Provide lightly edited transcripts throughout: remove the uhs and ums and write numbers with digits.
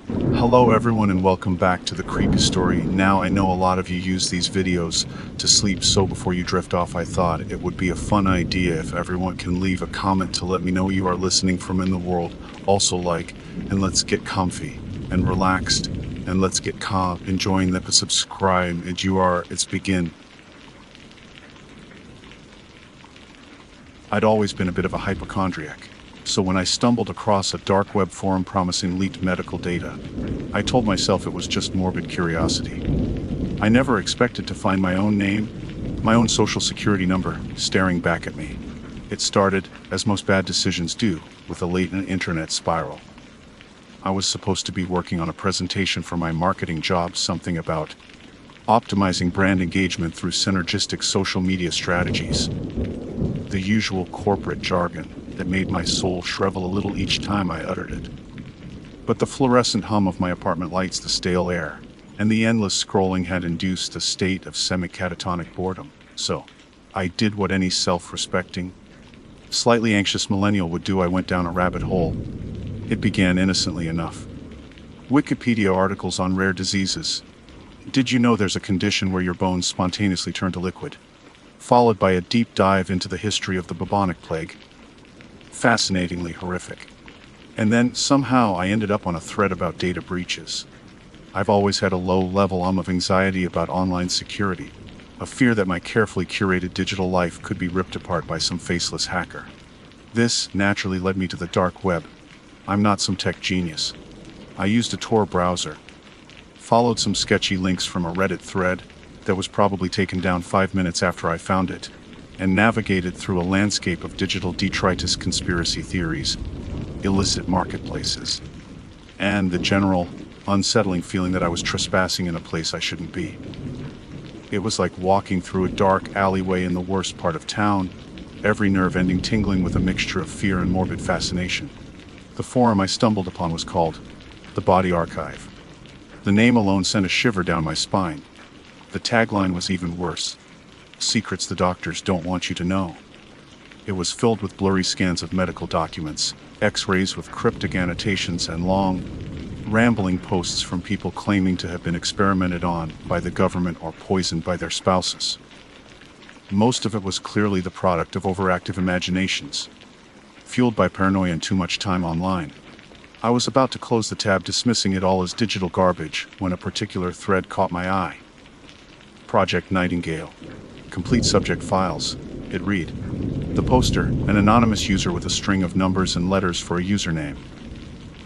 Hello everyone and welcome back to the Creepy Story. Now I know a lot of you use these videos to sleep, so before you drift off I thought it would be a fun idea if everyone can leave a comment to let me know you are listening from in the world. Also and let's get comfy and relaxed and let's get calm, enjoying the subscribe and it's begin. I'd always been a bit of a hypochondriac. So when I stumbled across a dark web forum promising leaked medical data, I told myself it was just morbid curiosity. I never expected to find my own name, my own social security number, staring back at me. It started, as most bad decisions do, with a latent internet spiral. I was supposed to be working on a presentation for my marketing job, something about optimizing brand engagement through synergistic social media strategies. The usual corporate jargon that made my soul shrivel a little each time I uttered it. But the fluorescent hum of my apartment lights, the stale air, and the endless scrolling had induced a state of semi-catatonic boredom. So, I did what any self-respecting, slightly anxious millennial would do. I went down a rabbit hole. It began innocently enough. Wikipedia articles on rare diseases. Did you know there's a condition where your bones spontaneously turn to liquid? Followed by a deep dive into the history of the bubonic plague. Fascinatingly horrific. And then, somehow, I ended up on a thread about data breaches. I've always had a low-level of anxiety about online security, a fear that my carefully curated digital life could be ripped apart by some faceless hacker. This naturally led me to the dark web. I'm not some tech genius. I used a Tor browser, followed some sketchy links from a Reddit thread that was probably taken down 5 minutes after I found it, and navigated through a landscape of digital detritus, conspiracy theories, illicit marketplaces, and the general, unsettling feeling that I was trespassing in a place I shouldn't be. It was like walking through a dark alleyway in the worst part of town, every nerve ending tingling with a mixture of fear and morbid fascination. The forum I stumbled upon was called The Body Archive. The name alone sent a shiver down my spine. The tagline was even worse. Secrets the doctors don't want you to know. It was filled with blurry scans of medical documents, x-rays with cryptic annotations, and long, rambling posts from people claiming to have been experimented on by the government or poisoned by their spouses. Most of it was clearly the product of overactive imaginations, fueled by paranoia and too much time online. I was about to close the tab, dismissing it all as digital garbage, when a particular thread caught my eye. Project Nightingale. Complete subject files. It read. The poster, an anonymous user with a string of numbers and letters for a username,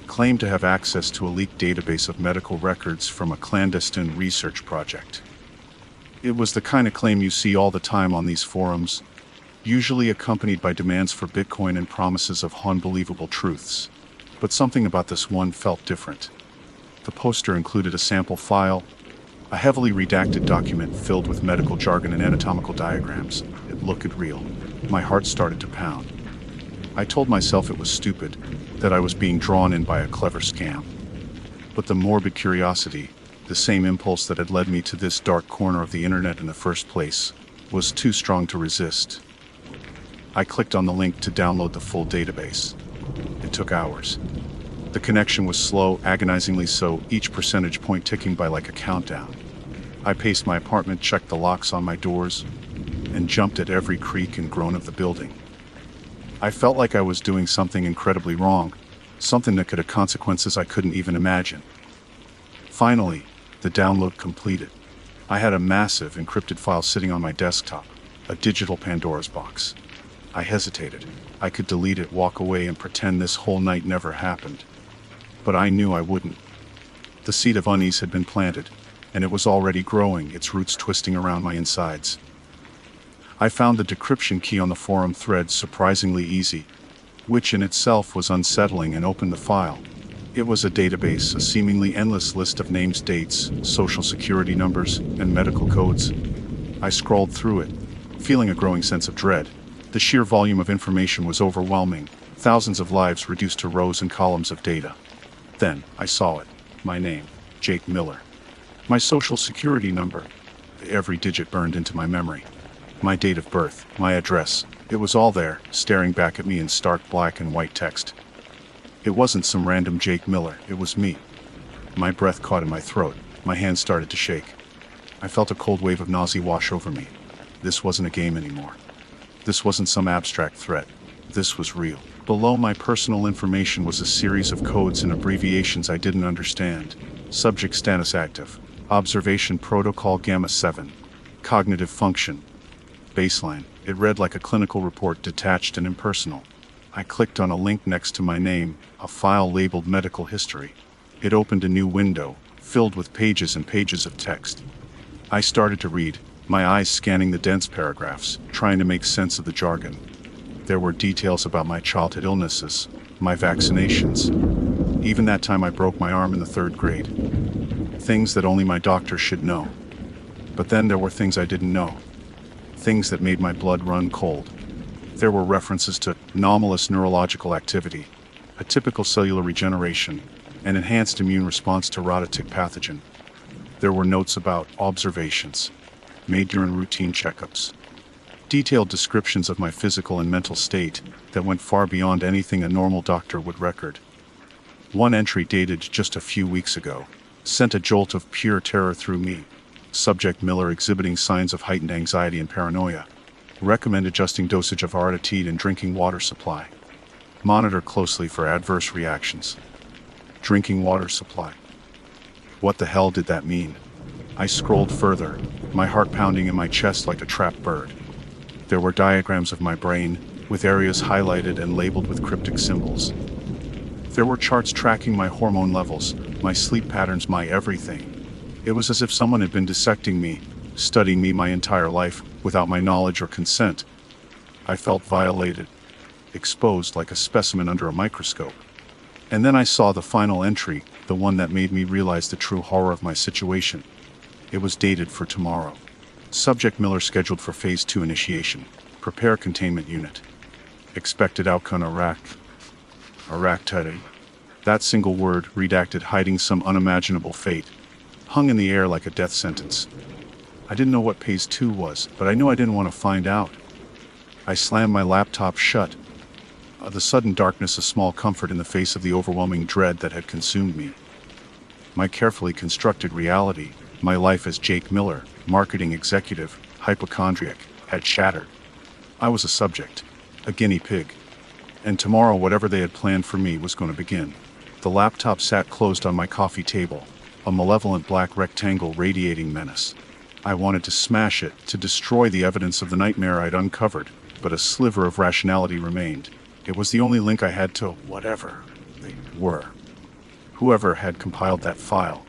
claimed to have access to a leaked database of medical records from a clandestine research project. It was the kind of claim you see all the time on these forums, usually accompanied by demands for Bitcoin and promises of unbelievable truths. But something about this one felt different. The poster included a sample file, a heavily redacted document filled with medical jargon and anatomical diagrams. It looked real. My heart started to pound. I told myself it was stupid, that I was being drawn in by a clever scam. But the morbid curiosity, the same impulse that had led me to this dark corner of the internet in the first place, was too strong to resist. I clicked on the link to download the full database. It took hours. The connection was slow, agonizingly so, each percentage point ticking by like a countdown. I paced my apartment, checked the locks on my doors, and jumped at every creak and groan of the building. I felt like I was doing something incredibly wrong, something that could have consequences I couldn't even imagine. Finally, the download completed. I had a massive encrypted file sitting on my desktop, a digital Pandora's box. I hesitated. I could delete it, walk away, and pretend this whole night never happened. But I knew I wouldn't. The seed of unease had been planted, and it was already growing, its roots twisting around my insides. I found the decryption key on the forum thread surprisingly easy, which in itself was unsettling, and opened the file. It was a database, a seemingly endless list of names, dates, social security numbers, and medical codes. I scrolled through it, feeling a growing sense of dread. The sheer volume of information was overwhelming, thousands of lives reduced to rows and columns of data. Then, I saw it. My name, Jake Miller. My social security number. Every digit burned into my memory. My date of birth, my address. It was all there, staring back at me in stark black and white text. It wasn't some random Jake Miller, it was me. My breath caught in my throat. My hands started to shake. I felt a cold wave of nausea wash over me. This wasn't a game anymore. This wasn't some abstract threat. This was real. Below my personal information was a series of codes and abbreviations I didn't understand. Subject status active. Observation protocol gamma 7. Cognitive function. Baseline. It read like a clinical report, detached and impersonal. I clicked on a link next to my name, a file labeled medical history. It opened a new window, filled with pages and pages of text. I started to read, my eyes scanning the dense paragraphs, trying to make sense of the jargon. There were details about my childhood illnesses, my vaccinations. Even that time I broke my arm in the 3rd grade. Things that only my doctor should know. But then there were things I didn't know. Things that made my blood run cold. There were references to anomalous neurological activity, a typical cellular regeneration, an enhanced immune response to rototick pathogen. There were notes about observations, made during routine checkups. Detailed descriptions of my physical and mental state that went far beyond anything a normal doctor would record. One entry, dated just a few weeks ago, sent a jolt of pure terror through me. Subject Miller exhibiting signs of heightened anxiety and paranoia. Recommend adjusting dosage of Artitide and drinking water supply. Monitor closely for adverse reactions. Drinking water supply. What the hell did that mean? I scrolled further, my heart pounding in my chest like a trapped bird. There were diagrams of my brain, with areas highlighted and labeled with cryptic symbols. There were charts tracking my hormone levels, my sleep patterns, my everything. It was as if someone had been dissecting me, studying me my entire life, without my knowledge or consent. I felt violated, exposed like a specimen under a microscope. And then I saw the final entry, the one that made me realize the true horror of my situation. It was dated for tomorrow. Subject Miller scheduled for Phase 2 initiation. Prepare containment unit. Expected outcome Iraq. Today. That single word, redacted, hiding some unimaginable fate, hung in the air like a death sentence. I didn't know what Phase 2 was, but I knew I didn't want to find out. I slammed my laptop shut. The sudden darkness a small comfort in the face of the overwhelming dread that had consumed me. My carefully constructed reality, my life as Jake Miller, marketing executive, hypochondriac, had shattered. I was a subject, a guinea pig. And tomorrow whatever they had planned for me was going to begin. The laptop sat closed on my coffee table, a malevolent black rectangle radiating menace. I wanted to smash it, to destroy the evidence of the nightmare I'd uncovered, but a sliver of rationality remained. It was the only link I had to whatever they were. Whoever had compiled that file,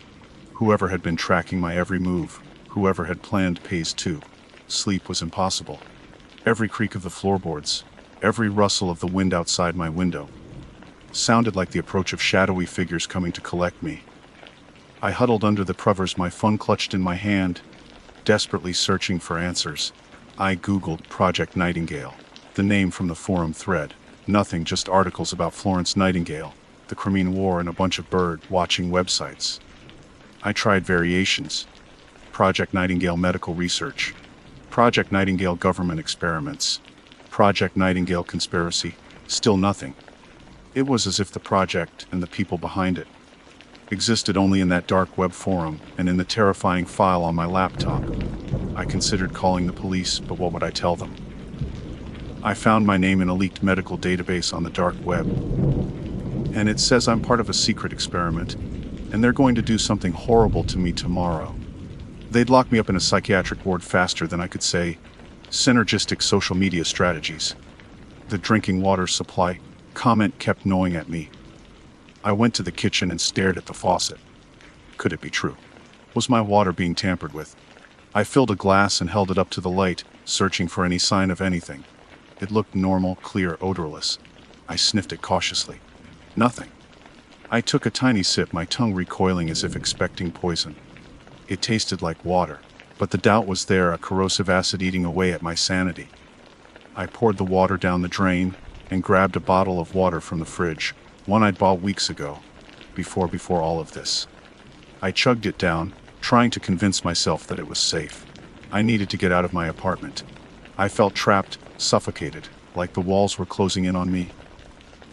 whoever had been tracking my every move, whoever had planned Phase 2. Sleep was impossible. Every creak of the floorboards, every rustle of the wind outside my window, sounded like the approach of shadowy figures coming to collect me. I huddled under the covers, my phone clutched in my hand, desperately searching for answers. I Googled Project Nightingale, the name from the forum thread. Nothing, just articles about Florence Nightingale, the Crimean War, and a bunch of bird-watching websites. I tried variations. Project Nightingale Medical Research, Project Nightingale Government Experiments, Project Nightingale Conspiracy. Still nothing. It was as if the project and the people behind it existed only in that dark web forum and in the terrifying file on my laptop. I considered calling the police, but what would I tell them? I found my name in a leaked medical database on the dark web, and it says I'm part of a secret experiment, and they're going to do something horrible to me tomorrow. They'd lock me up in a psychiatric ward faster than I could say synergistic social media strategies. The drinking water supply comment kept gnawing at me. I went to the kitchen and stared at the faucet. Could it be true? Was my water being tampered with? I filled a glass and held it up to the light, searching for any sign of anything. It looked normal, clear, odorless. I sniffed it cautiously. Nothing. I took a tiny sip, my tongue recoiling as if expecting poison. It tasted like water, but the doubt was there, a corrosive acid eating away at my sanity. I poured the water down the drain and grabbed a bottle of water from the fridge, one I'd bought weeks ago, before all of this. I chugged it down, trying to convince myself that it was safe. I needed to get out of my apartment. I felt trapped, suffocated, like the walls were closing in on me.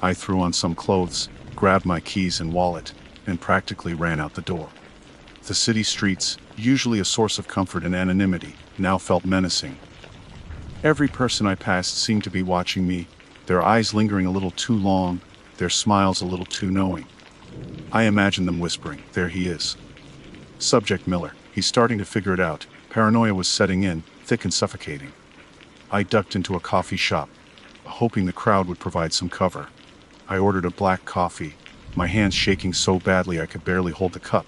I threw on some clothes, grabbed my keys and wallet, and practically ran out the door. The city streets, usually a source of comfort and anonymity, now felt menacing. Every person I passed seemed to be watching me, their eyes lingering a little too long, their smiles a little too knowing. I imagined them whispering, "There he is. Subject Miller. He's starting to figure it out." Paranoia was setting in, thick and suffocating. I ducked into a coffee shop, hoping the crowd would provide some cover. I ordered a black coffee, my hands shaking so badly I could barely hold the cup.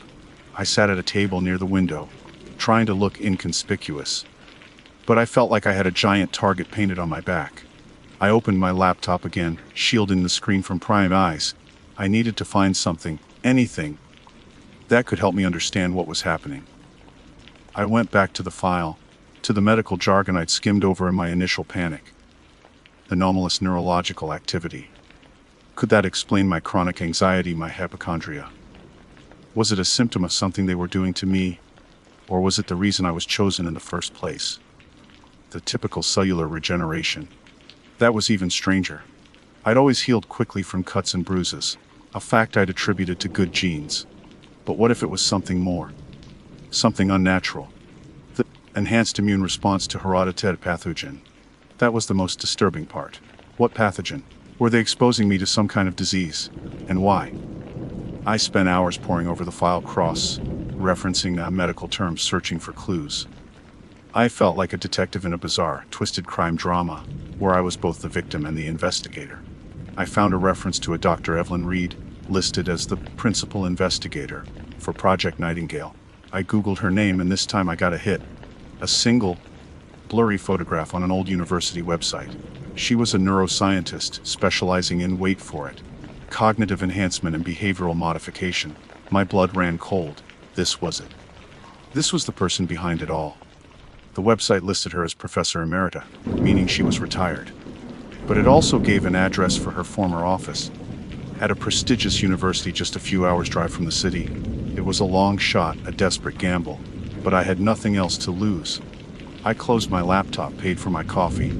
I sat at a table near the window, trying to look inconspicuous. But I felt like I had a giant target painted on my back. I opened my laptop again, shielding the screen from prying eyes. I needed to find something, anything, that could help me understand what was happening. I went back to the file, to the medical jargon I'd skimmed over in my initial panic. Anomalous neurological activity. Could that explain my chronic anxiety, my hypochondria? Was it a symptom of something they were doing to me, or was it the reason I was chosen in the first place? The typical cellular regeneration. That was even stranger. I'd always healed quickly from cuts and bruises, a fact I'd attributed to good genes. But what if it was something more? Something unnatural. The enhanced immune response to hereditary pathogen. That was the most disturbing part. What pathogen? Were they exposing me to some kind of disease? And why? I spent hours poring over the file, referencing medical terms, searching for clues. I felt like a detective in a bizarre, twisted crime drama, where I was both the victim and the investigator. I found a reference to a Dr. Evelyn Reed, listed as the principal investigator for Project Nightingale. I Googled her name, and this time I got a hit. A single, blurry photograph on an old university website. She was a neuroscientist specializing in, wait for it, cognitive enhancement and behavioral modification. My blood ran cold. This was it. This was the person behind it all. The website listed her as Professor Emerita, meaning she was retired. But it also gave an address for her former office, at a prestigious university just a few hours' drive from the city. It was a long shot, a desperate gamble, but I had nothing else to lose. I closed my laptop, paid for my coffee,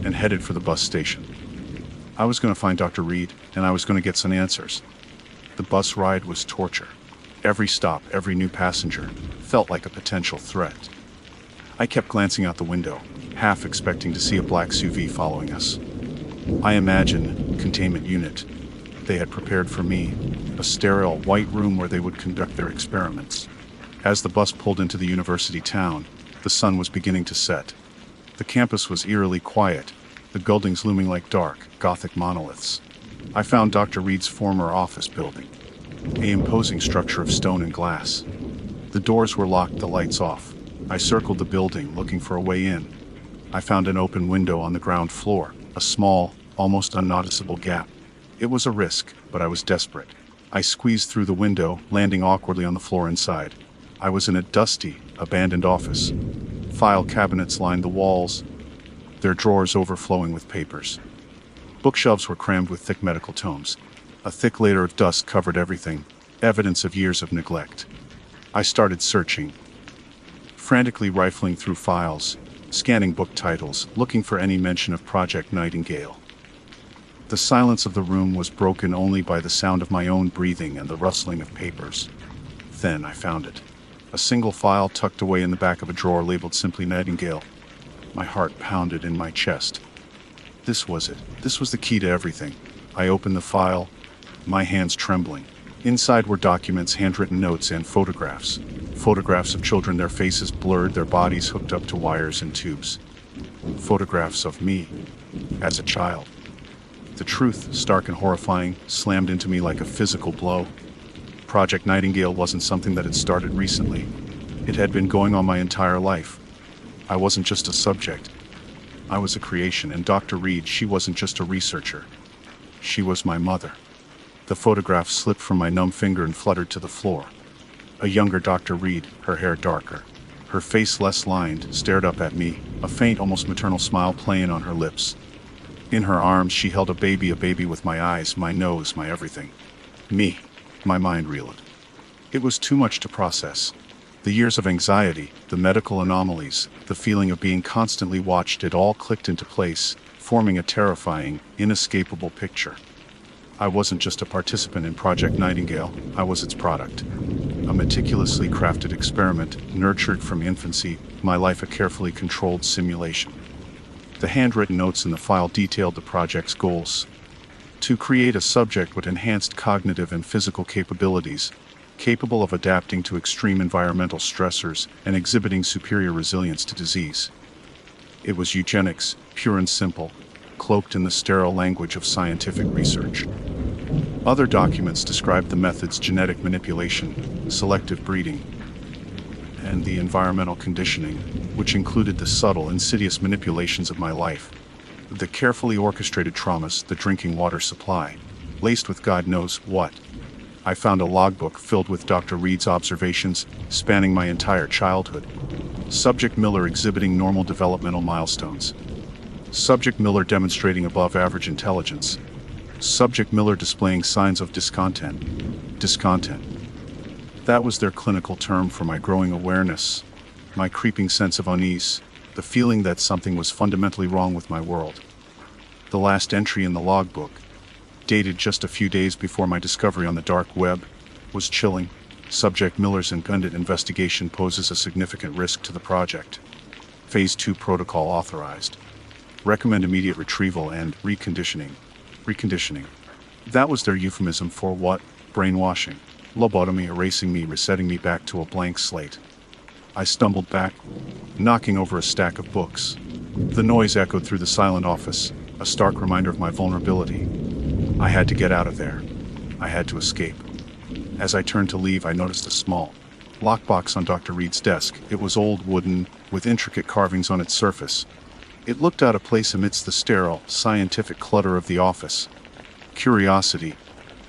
and headed for the bus station. I was going to find Dr. Reed, and I was going to get some answers. The bus ride was torture. Every stop, every new passenger, felt like a potential threat. I kept glancing out the window, half expecting to see a black SUV following us. I imagined containment unit. They had prepared for me a sterile white room where they would conduct their experiments. As the bus pulled into the university town, the sun was beginning to set. The campus was eerily quiet, the buildings looming like dark, Gothic monoliths. I found Dr. Reed's former office building, an imposing structure of stone and glass. The doors were locked, the lights off. I circled the building, looking for a way in. I found an open window on the ground floor, a small, almost unnoticeable gap. It was a risk, but I was desperate. I squeezed through the window, landing awkwardly on the floor inside. I was in a dusty, abandoned office. File cabinets lined the walls, their drawers overflowing with papers. Bookshelves were crammed with thick medical tomes. A thick layer of dust covered everything, evidence of years of neglect. I started searching, frantically rifling through files, scanning book titles, looking for any mention of Project Nightingale. The silence of the room was broken only by the sound of my own breathing and the rustling of papers. Then I found it. A single file tucked away in the back of a drawer labeled simply Nightingale. My heart pounded in my chest. This was it. This was the key to everything. I opened the file, my hands trembling. Inside were documents, handwritten notes, and photographs. Photographs of children, their faces blurred, their bodies hooked up to wires and tubes. Photographs of me, as a child. The truth, stark and horrifying, slammed into me like a physical blow. Project Nightingale wasn't something that had started recently. It had been going on my entire life. I wasn't just a subject. I was a creation, and Dr. Reed, she wasn't just a researcher. She was my mother. The photograph slipped from my numb finger and fluttered to the floor. A younger Dr. Reed, her hair darker, her face less lined, stared up at me, a faint, almost maternal smile playing on her lips. In her arms, she held a baby with my eyes, my nose, my everything. Me. My mind reeled. It was too much to process. The years of anxiety, the medical anomalies, the feeling of being constantly watched, it all clicked into place, forming a terrifying, inescapable picture. I wasn't just a participant in Project Nightingale, I was its product. A meticulously crafted experiment, nurtured from infancy, my life a carefully controlled simulation. The handwritten notes in the file detailed the project's goals. To create a subject with enhanced cognitive and physical capabilities, capable of adapting to extreme environmental stressors and exhibiting superior resilience to disease. It was eugenics, pure and simple, cloaked in the sterile language of scientific research. Other documents described the methods: genetic manipulation, selective breeding, and the environmental conditioning, which included the subtle, insidious manipulations of my life. The carefully orchestrated traumas, the drinking water supply, laced with God knows what. I found a logbook filled with Dr. Reed's observations, spanning my entire childhood. Subject Miller exhibiting normal developmental milestones. Subject Miller demonstrating above-average intelligence. Subject Miller displaying signs of discontent. Discontent. That was their clinical term for my growing awareness, my creeping sense of unease, the feeling that something was fundamentally wrong with my world. The last entry in the logbook, dated just a few days before my discovery on the dark web, was chilling. Subject Miller's independent investigation poses a significant risk to the project. Phase 2 protocol authorized. Recommend immediate retrieval and reconditioning. Reconditioning. That was their euphemism for what? Brainwashing. Lobotomy, erasing me, resetting me back to a blank slate. I stumbled back, knocking over a stack of books. The noise echoed through the silent office, a stark reminder of my vulnerability. I had to get out of there. I had to escape. As I turned to leave, I noticed a small lockbox on Dr. Reed's desk. It was old, wooden, with intricate carvings on its surface. It looked out of place amidst the sterile, scientific clutter of the office. Curiosity,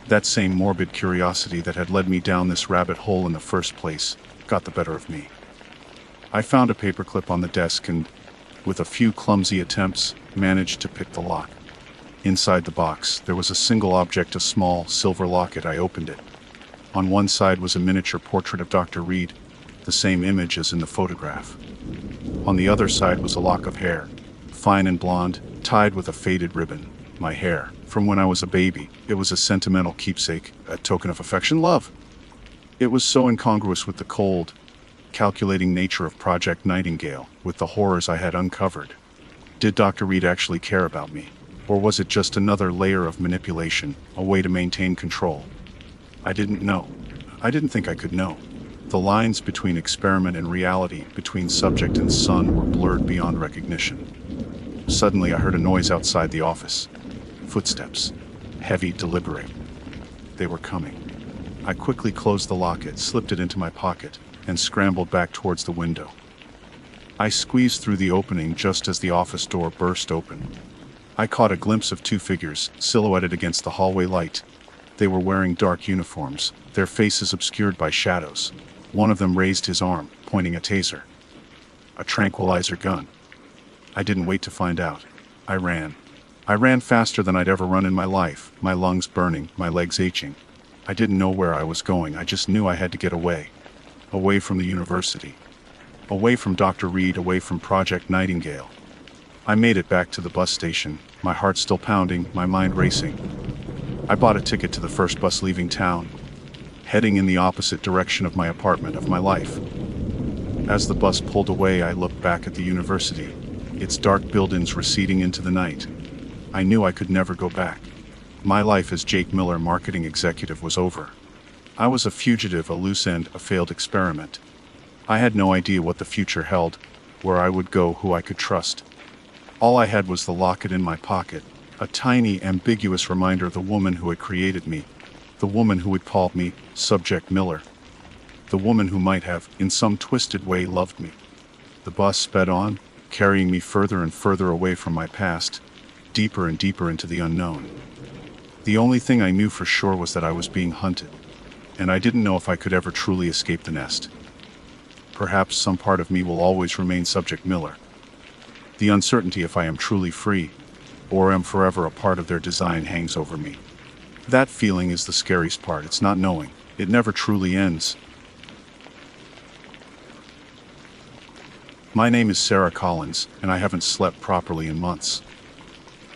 that same morbid curiosity that had led me down this rabbit hole in the first place, got the better of me. I found a paperclip on the desk and, with a few clumsy attempts, managed to pick the lock. Inside the box, there was a single object, a small, silver locket. I opened it. On one side was a miniature portrait of Dr. Reed, the same image as in the photograph. On the other side was a lock of hair, fine and blonde, tied with a faded ribbon. My hair, from when I was a baby. It was a sentimental keepsake, a token of affection, love. It was so incongruous with the cold, calculating nature of Project Nightingale, with the horrors I had uncovered. Did Dr. Reed actually care about me? Or was it just another layer of manipulation, a way to maintain control? I didn't know. I didn't think I could know. The lines between experiment and reality, between subject and sun, were blurred beyond recognition. Suddenly I heard a noise outside the office. Footsteps. Heavy, deliberate. They were coming. I quickly closed the locket, slipped it into my pocket, and scrambled back towards the window. I squeezed through the opening just as the office door burst open. I caught a glimpse of two figures, silhouetted against the hallway light. They were wearing dark uniforms, their faces obscured by shadows. One of them raised his arm, pointing a taser. A tranquilizer gun. I didn't wait to find out. I ran. I ran faster than I'd ever run in my life, my lungs burning, my legs aching. I didn't know where I was going, I just knew I had to get away. Away from the university. Away from Dr. Reed, away from Project Nightingale. I made it back to the bus station, my heart still pounding, my mind racing. I bought a ticket to the first bus leaving town, heading in the opposite direction of my apartment, of my life. As the bus pulled away, I looked back at the university, its dark buildings receding into the night. I knew I could never go back. My life as Jake Miller, marketing executive, was over. I was a fugitive, a loose end, a failed experiment. I had no idea what the future held, where I would go, who I could trust. All I had was the locket in my pocket, a tiny, ambiguous reminder of the woman who had created me, the woman who had called me Subject Miller, the woman who might have, in some twisted way, loved me. The bus sped on, carrying me further and further away from my past, deeper and deeper into the unknown. The only thing I knew for sure was that I was being hunted, and I didn't know if I could ever truly escape the nest. Perhaps some part of me will always remain Subject Miller. The uncertainty if I am truly free, or am forever a part of their design, hangs over me. That feeling is the scariest part. It's not knowing. It never truly ends. My name is Sarah Collins, and I haven't slept properly in months.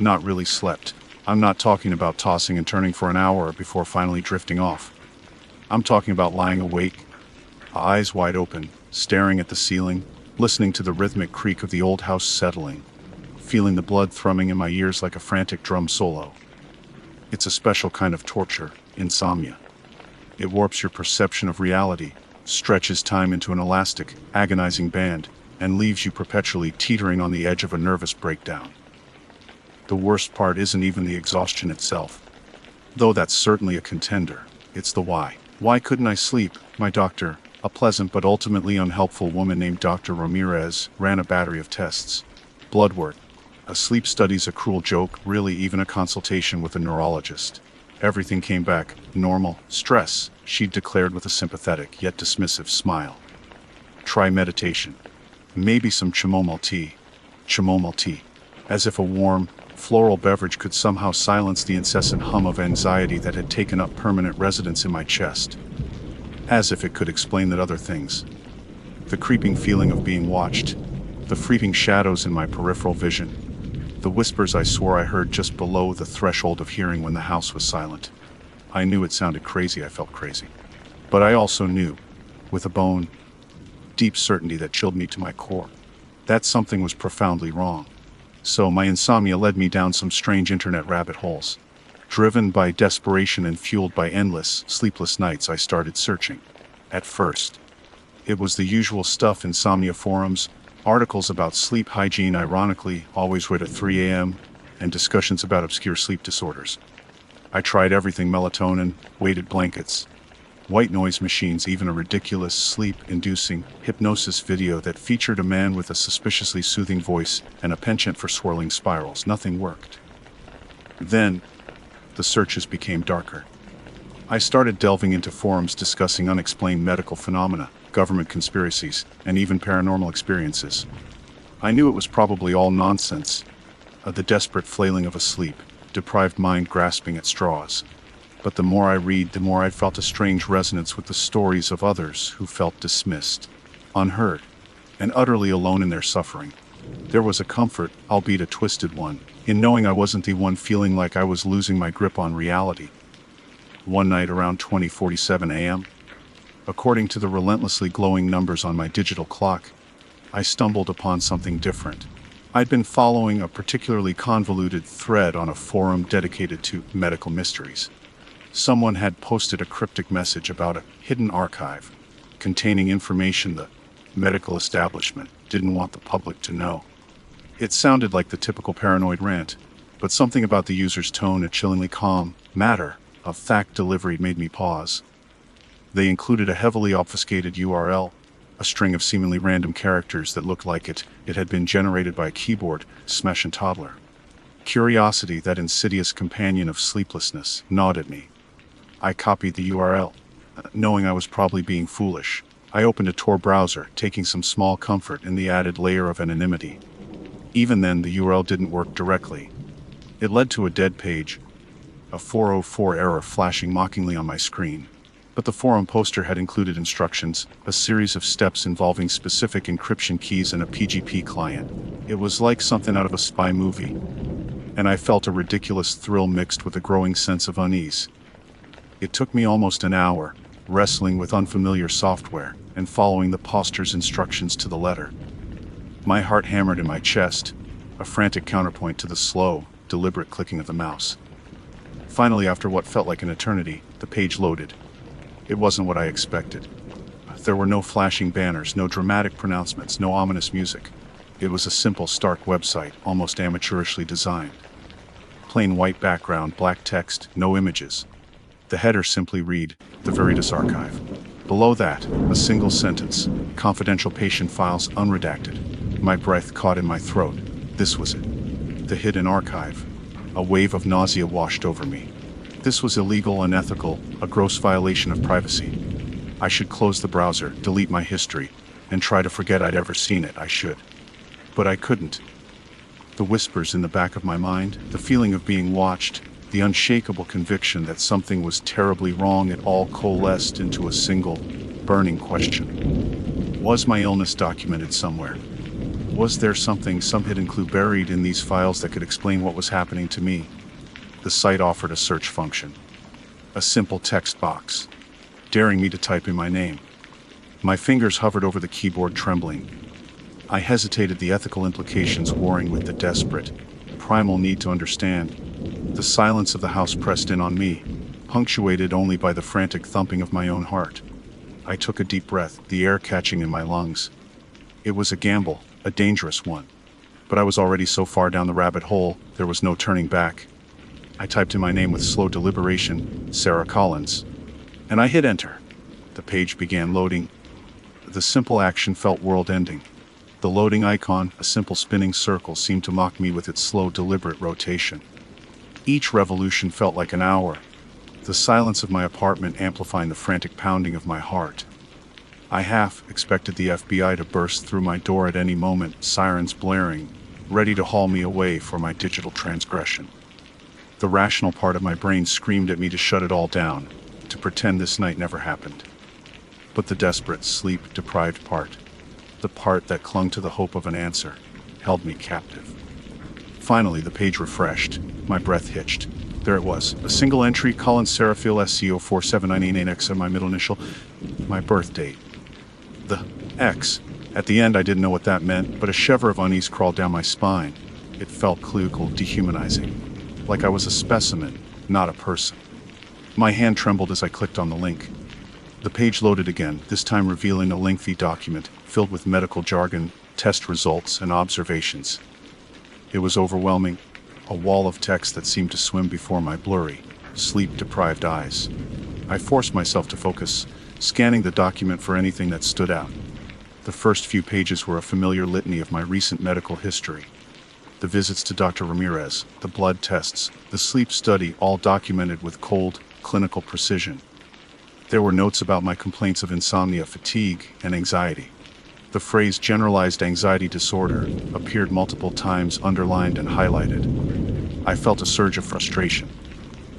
Not really slept. I'm not talking about tossing and turning for an hour before finally drifting off. I'm talking about lying awake, eyes wide open, staring at the ceiling, listening to the rhythmic creak of the old house settling, feeling the blood thrumming in my ears like a frantic drum solo. It's a special kind of torture, insomnia. It warps your perception of reality, stretches time into an elastic, agonizing band, and leaves you perpetually teetering on the edge of a nervous breakdown. The worst part isn't even the exhaustion itself, though that's certainly a contender. It's the why. Why couldn't I sleep? My doctor, a pleasant but ultimately unhelpful woman named Dr. Ramirez, ran a battery of tests. Blood work. A sleep study's a cruel joke, really even a consultation with a neurologist. Everything came back normal. Stress, she declared with a sympathetic yet dismissive smile. Try meditation. Maybe some chamomile tea. Chamomile tea. As if a warm, floral beverage could somehow silence the incessant hum of anxiety that had taken up permanent residence in my chest. As if it could explain that other things. The creeping feeling of being watched. The fleeting shadows in my peripheral vision. The whispers I swore I heard just below the threshold of hearing when the house was silent. I knew it sounded crazy. I felt crazy. But I also knew, with a bone, deep certainty that chilled me to my core, that something was profoundly wrong. So my insomnia led me down some strange internet rabbit holes. Driven by desperation and fueled by endless, sleepless nights, I started searching. At first, it was the usual stuff: insomnia forums, articles about sleep hygiene, ironically, always read at 3 a.m., and discussions about obscure sleep disorders. I tried everything: melatonin, weighted blankets, white noise machines, even a ridiculous sleep-inducing hypnosis video that featured a man with a suspiciously soothing voice and a penchant for swirling spirals. Nothing worked. Then, the searches became darker. I started delving into forums discussing unexplained medical phenomena, government conspiracies, and even paranormal experiences. I knew it was probably all nonsense, the desperate flailing of a sleep-deprived mind grasping at straws. But the more I read, the more I felt a strange resonance with the stories of others who felt dismissed, unheard, and utterly alone in their suffering. There was a comfort, albeit a twisted one, in knowing I wasn't the one feeling like I was losing my grip on reality. One night around 20:47 a.m., according to the relentlessly glowing numbers on my digital clock, I stumbled upon something different. I'd been following a particularly convoluted thread on a forum dedicated to medical mysteries. Someone had posted a cryptic message about a hidden archive containing information the medical establishment didn't want the public to know. It sounded like the typical paranoid rant, but something about the user's tone, a chillingly calm matter of fact delivery, made me pause. They included a heavily obfuscated URL, a string of seemingly random characters that looked like it had been generated by a keyboard smash and toddler. Curiosity, that insidious companion of sleeplessness, gnawed at me. I copied the URL, knowing I was probably being foolish. I opened a Tor browser, taking some small comfort in the added layer of anonymity. Even then, the URL didn't work directly. It led to a dead page, a 404 error flashing mockingly on my screen. But the forum poster had included instructions, a series of steps involving specific encryption keys and a PGP client. It was like something out of a spy movie, and I felt a ridiculous thrill mixed with a growing sense of unease. It took me almost an hour, wrestling with unfamiliar software and following the poster's instructions to the letter. My heart hammered in my chest, a frantic counterpoint to the slow, deliberate clicking of the mouse. Finally, after what felt like an eternity, the page loaded. It wasn't what I expected. There were no flashing banners, no dramatic pronouncements, no ominous music. It was a simple, stark website, almost amateurishly designed. Plain white background, black text, no images. The header simply read, "The Veritas Archive." Below that, a single sentence, "Confidential patient files unredacted." My breath caught in my throat. This was it. The hidden archive. A wave of nausea washed over me. This was illegal, unethical, a gross violation of privacy. I should close the browser, delete my history, and try to forget I'd ever seen it. I should. But I couldn't. The whispers in the back of my mind, the feeling of being watched, the unshakable conviction that something was terribly wrong, it all coalesced into a single, burning question. Was my illness documented somewhere? Was there something, some hidden clue buried in these files that could explain what was happening to me? The site offered a search function, a simple text box, daring me to type in my name. My fingers hovered over the keyboard, trembling. I hesitated, the ethical implications warring with the desperate, primal need to understand. The silence of the house pressed in on me, punctuated only by the frantic thumping of my own heart. I took a deep breath, the air catching in my lungs. It was a gamble, a dangerous one. But I was already so far down the rabbit hole, there was no turning back. I typed in my name with slow deliberation, Sarah Collins, and I hit enter. The page began loading. The simple action felt world-ending. The loading icon, a simple spinning circle, seemed to mock me with its slow, deliberate rotation. Each revolution felt like an hour, the silence of my apartment amplifying the frantic pounding of my heart. I half expected the FBI to burst through my door at any moment, sirens blaring, ready to haul me away for my digital transgression. The rational part of my brain screamed at me to shut it all down, to pretend this night never happened. But the desperate, sleep-deprived part, the part that clung to the hope of an answer, held me captive. Finally, the page refreshed. My breath hitched. There it was, a single entry, Collins Seraphiel SCO 47988X, and my middle initial, my birth date. The X. At the end, I didn't know what that meant, but a shiver of unease crawled down my spine. It felt clinical, dehumanizing, like I was a specimen, not a person. My hand trembled as I clicked on the link. The page loaded again, this time revealing a lengthy document filled with medical jargon, test results, and observations. It was overwhelming, a wall of text that seemed to swim before my blurry, sleep-deprived eyes. I forced myself to focus, scanning the document for anything that stood out. The first few pages were a familiar litany of my recent medical history. The visits to Dr. Ramirez, the blood tests, the sleep study, all documented with cold, clinical precision. There were notes about my complaints of insomnia, fatigue, and anxiety. The phrase generalized anxiety disorder appeared multiple times, underlined and highlighted. I felt a surge of frustration.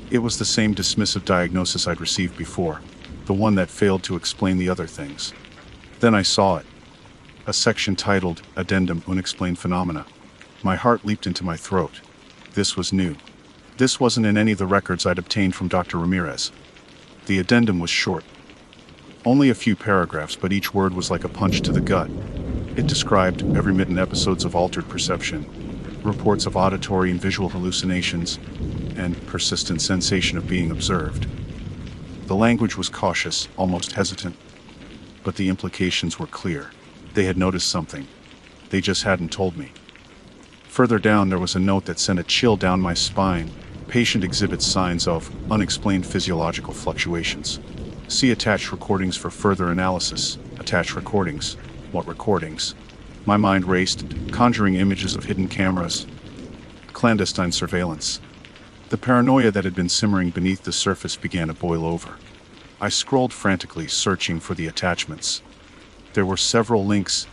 It was the same dismissive diagnosis I'd received before, the one that failed to explain the other things. Then I saw it. A section titled, Addendum Unexplained Phenomena. My heart leaped into my throat. This was new. This wasn't in any of the records I'd obtained from Dr. Ramirez. The addendum was short. Only a few paragraphs, but each word was like a punch to the gut. It described intermittent episodes of altered perception, reports of auditory and visual hallucinations, and persistent sensation of being observed. The language was cautious, almost hesitant, but the implications were clear. They had noticed something. They just hadn't told me. Further down, there was a note that sent a chill down my spine. Patient exhibits signs of unexplained physiological fluctuations. See attached recordings for further analysis. Attached recordings. What recordings? My mind raced, conjuring images of hidden cameras, clandestine surveillance. The paranoia that had been simmering beneath the surface began to boil over. I scrolled frantically, searching for the attachments. There were several links,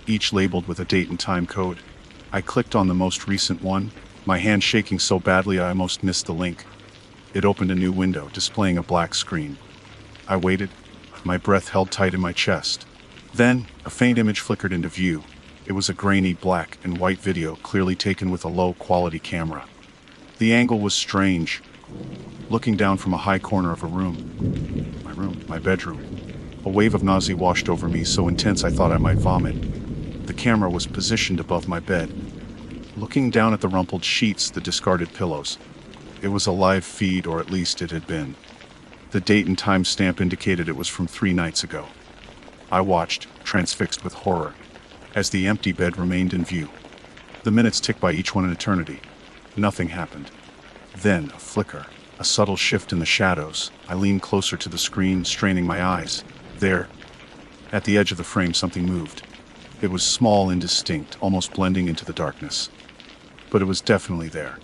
each labeled with a date and time code. I clicked on the most recent one, my hand shaking so badly I almost missed the link. It opened a new window, displaying a black screen. I waited, my breath held tight in my chest. Then, a faint image flickered into view. It was a grainy black and white video, clearly taken with a low-quality camera. The angle was strange, looking down from a high corner of a room. My bedroom. A wave of nausea washed over me, so intense I thought I might vomit. The camera was positioned above my bed, looking down at the rumpled sheets, the discarded pillows. It was a live feed, or at least it had been. The date and time stamp indicated it was from 3 nights ago. I watched, transfixed with horror, as the empty bed remained in view. The minutes ticked by, each one an eternity. Nothing happened. Then, a flicker, a subtle shift in the shadows. I leaned closer to the screen, straining my eyes. There, at the edge of the frame, something moved. It was small, indistinct, almost blending into the darkness. But it was definitely there.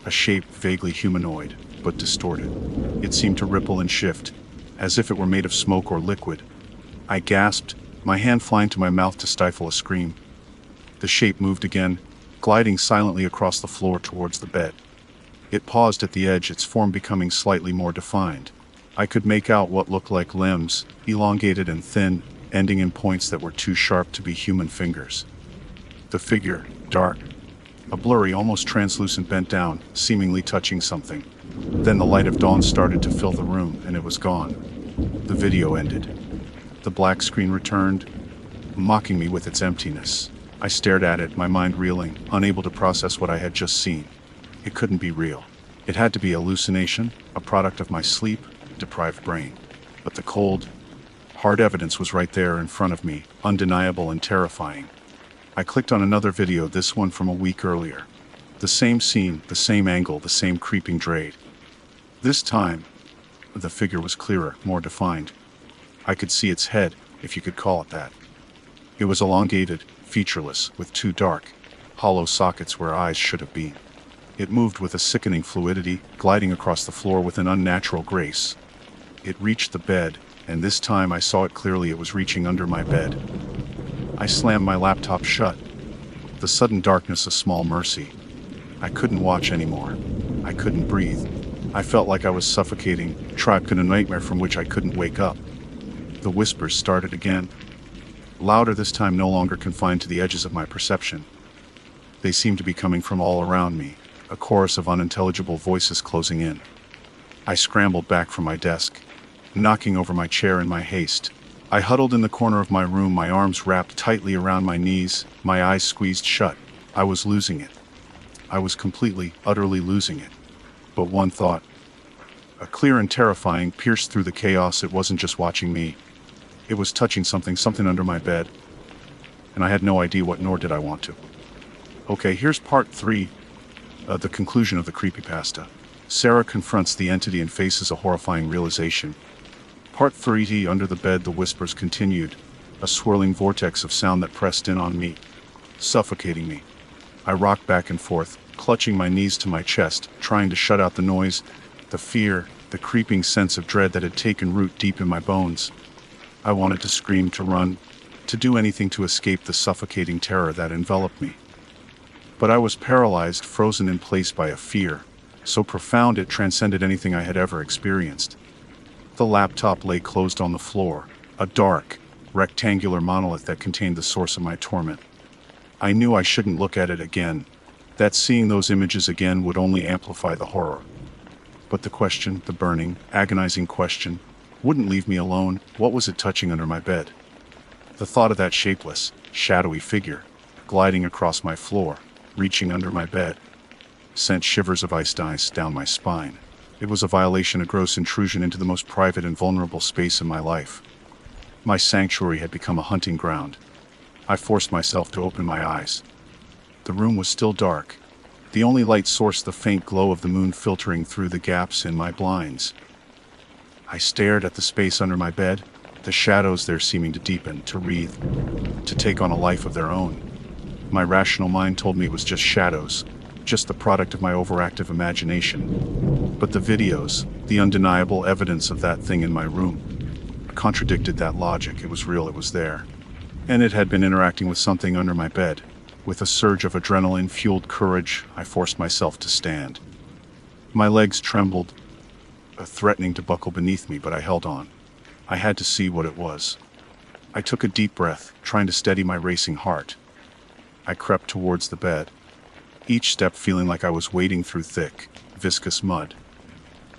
A shape vaguely humanoid, but distorted. It seemed to ripple and shift, as if it were made of smoke or liquid. I gasped, my hand flying to my mouth to stifle a scream. The shape moved again, gliding silently across the floor towards the bed. It paused at the edge, its form becoming slightly more defined. I could make out what looked like limbs, elongated and thin, ending in points that were too sharp to be human fingers. The figure, dark, A blurry, almost translucent bent down, seemingly touching something. Then the light of dawn started to fill the room, and it was gone. The video ended. The black screen returned, mocking me with its emptiness. I stared at it, my mind reeling, unable to process what I had just seen. It couldn't be real. It had to be hallucination, a product of my sleep-deprived brain. But the cold, hard evidence was right there in front of me, undeniable and terrifying. I clicked on another video, this one from a week earlier. The same scene, the same angle, the same creeping dread. This time, the figure was clearer, more defined. I could see its head, if you could call it that. It was elongated, featureless, with two dark, hollow sockets where eyes should have been. It moved with a sickening fluidity, gliding across the floor with an unnatural grace. It reached the bed, and this time I saw it clearly. It was reaching under my bed. I slammed my laptop shut. The sudden darkness a small mercy. I couldn't watch anymore. I couldn't breathe. I felt like I was suffocating, trapped in a nightmare from which I couldn't wake up. The whispers started again. Louder this time, no longer confined to the edges of my perception. They seemed to be coming from all around me, a chorus of unintelligible voices closing in. I scrambled back from my desk, knocking over my chair in my haste. I huddled in the corner of my room, my arms wrapped tightly around my knees, my eyes squeezed shut. I was losing it. I was completely, utterly losing it. But one thought, a clear and terrifying, pierced through the chaos. It wasn't just watching me. It was touching something under my bed. And I had no idea what, nor did I want to. Okay, here's part 3, the conclusion of the creepypasta. Sarah confronts the entity and faces a horrifying realization. Part 3, under the bed, the whispers continued, a swirling vortex of sound that pressed in on me, suffocating me. I rocked back and forth, clutching my knees to my chest, trying to shut out the noise, the fear, the creeping sense of dread that had taken root deep in my bones. I wanted to scream, to run, to do anything to escape the suffocating terror that enveloped me. But I was paralyzed, frozen in place by a fear, so profound it transcended anything I had ever experienced. The laptop lay closed on the floor, a dark, rectangular monolith that contained the source of my torment. I knew I shouldn't look at it again, that seeing those images again would only amplify the horror. But the question, the burning, agonizing question, wouldn't leave me alone. What was it touching under my bed? The thought of that shapeless, shadowy figure, gliding across my floor, reaching under my bed, sent shivers of ice down my spine. It was a violation, a gross intrusion into the most private and vulnerable space in my life. My sanctuary had become a hunting ground. I forced myself to open my eyes. The room was still dark. The only light source the faint glow of the moon filtering through the gaps in my blinds. I stared at the space under my bed, the shadows there seeming to deepen, to wreathe, to take on a life of their own. My rational mind told me it was just shadows, just the product of my overactive imagination. But the videos, the undeniable evidence of that thing in my room, contradicted that logic. It was real, it was there. And it had been interacting with something under my bed. With a surge of adrenaline-fueled courage, I forced myself to stand. My legs trembled, threatening to buckle beneath me, but I held on. I had to see what it was. I took a deep breath, trying to steady my racing heart. I crept towards the bed, each step feeling like I was wading through thick, viscous mud.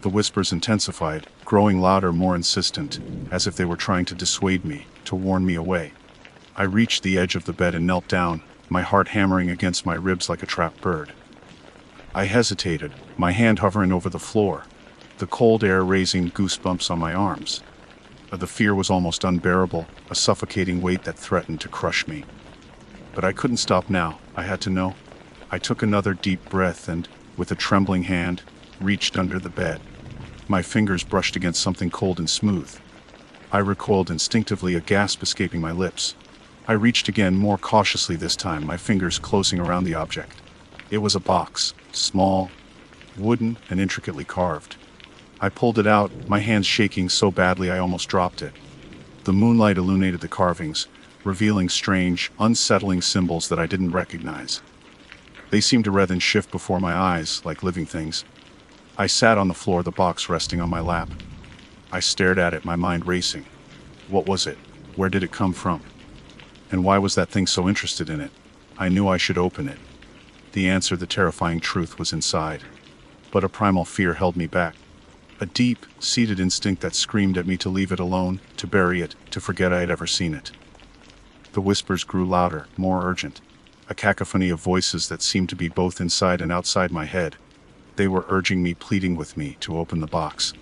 The whispers intensified, growing louder, more insistent, as if they were trying to dissuade me, to warn me away. I reached the edge of the bed and knelt down, my heart hammering against my ribs like a trapped bird. I hesitated, my hand hovering over the floor, the cold air raising goosebumps on my arms. The fear was almost unbearable, a suffocating weight that threatened to crush me. But I couldn't stop now. I had to know. I took another deep breath and, with a trembling hand, reached under the bed. My fingers brushed against something cold and smooth. I recoiled instinctively, a gasp escaping my lips. I reached again, more cautiously this time, my fingers closing around the object. It was a box, small, wooden, and intricately carved. I pulled it out, my hands shaking so badly I almost dropped it. The moonlight illuminated the carvings, revealing strange, unsettling symbols that I didn't recognize. They seemed to writhe and shift before my eyes, like living things. I sat on the floor, the box resting on my lap. I stared at it, my mind racing. What was it? Where did it come from? And why was that thing so interested in it? I knew I should open it. The answer, the terrifying truth, was inside. But a primal fear held me back. A deep-seated instinct that screamed at me to leave it alone, to bury it, to forget I had ever seen it. The whispers grew louder, more urgent. A cacophony of voices that seemed to be both inside and outside my head. They were urging me, pleading with me, to open the box.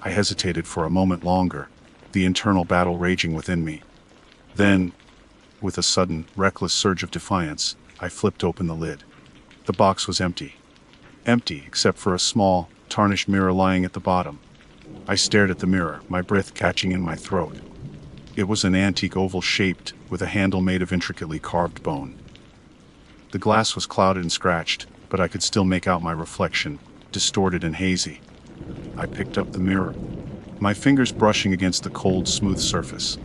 I hesitated for a moment longer, the internal battle raging within me. Then, with a sudden, reckless surge of defiance, I flipped open the lid. The box was empty. Empty, except for a small, tarnished mirror lying at the bottom. I stared at the mirror, my breath catching in my throat. It was an antique oval shaped, with a handle made of intricately carved bone. The glass was clouded and scratched, but I could still make out my reflection, distorted and hazy. I picked up the mirror, my fingers brushing against the cold, smooth surface.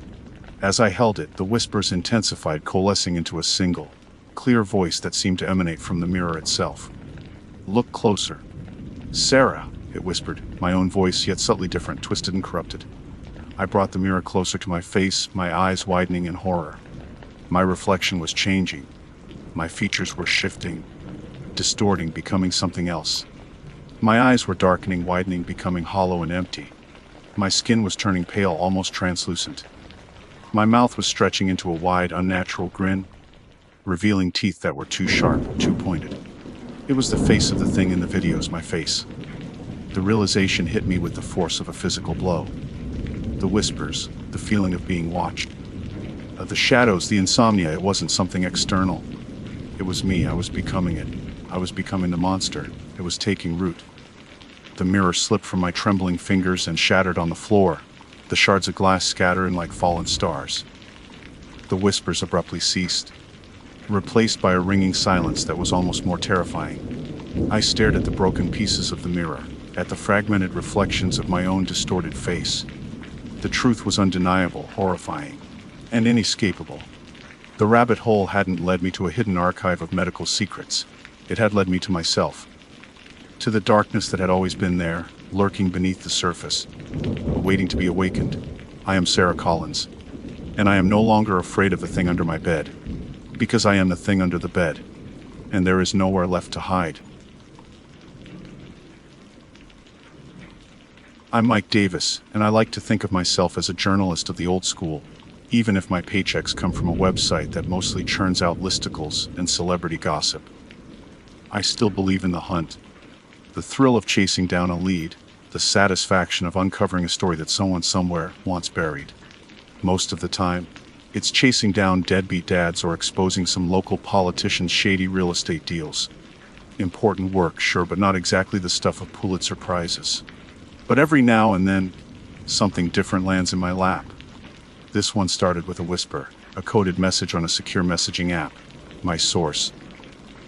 As I held it, the whispers intensified, coalescing into a single, clear voice that seemed to emanate from the mirror itself. "Look closer." "Sarah," it whispered, my own voice, yet subtly different, twisted and corrupted. I brought the mirror closer to my face, my eyes widening in horror. My reflection was changing. My features were shifting, distorting, becoming something else. My eyes were darkening, widening, becoming hollow and empty. My skin was turning pale, almost translucent. My mouth was stretching into a wide, unnatural grin, revealing teeth that were too sharp, too pointed. It was the face of the thing in the videos, my face. The realization hit me with the force of a physical blow. The whispers, the feeling of being watched. The shadows, the insomnia, it wasn't something external. It was me, I was becoming it. I was becoming the monster. It was taking root. The mirror slipped from my trembling fingers and shattered on the floor, the shards of glass scattering like fallen stars. The whispers abruptly ceased, replaced by a ringing silence that was almost more terrifying. I stared at the broken pieces of the mirror, at the fragmented reflections of my own distorted face. The truth was undeniable, horrifying, and inescapable. The rabbit hole hadn't led me to a hidden archive of medical secrets. It had led me to myself, to the darkness that had always been there, lurking beneath the surface, waiting to be awakened. I am Sarah Collins, and I am no longer afraid of the thing under my bed, because I am the thing under the bed, and there is nowhere left to hide. I'm Mike Davis, and I like to think of myself as a journalist of the old school, even if my paychecks come from a website that mostly churns out listicles and celebrity gossip. I still believe in the hunt, the thrill of chasing down a lead, the satisfaction of uncovering a story that someone somewhere wants buried. Most of the time, it's chasing down deadbeat dads or exposing some local politician's shady real estate deals. Important work, sure, but not exactly the stuff of Pulitzer Prizes. But every now and then, something different lands in my lap. This one started with a whisper, a coded message on a secure messaging app. My source,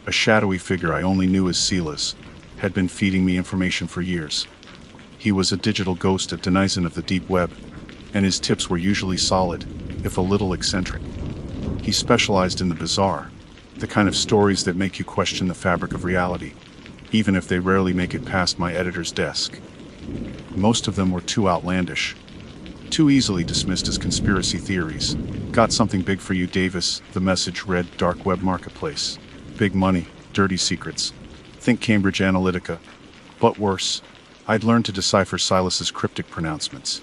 a shadowy figure I only knew as Silas, had been feeding me information for years. He was a digital ghost, a denizen of the Deepweb, and his tips were usually solid, if a little eccentric. He specialized in the bizarre, the kind of stories that make you question the fabric of reality, even if they rarely make it past my editor's desk. Most of them were too outlandish, too easily dismissed as conspiracy theories. "Got something big for you, Davis," the message read. "Dark web marketplace. Big money, dirty secrets. Think Cambridge Analytica." But worse, I'd learned to decipher Silas's cryptic pronouncements.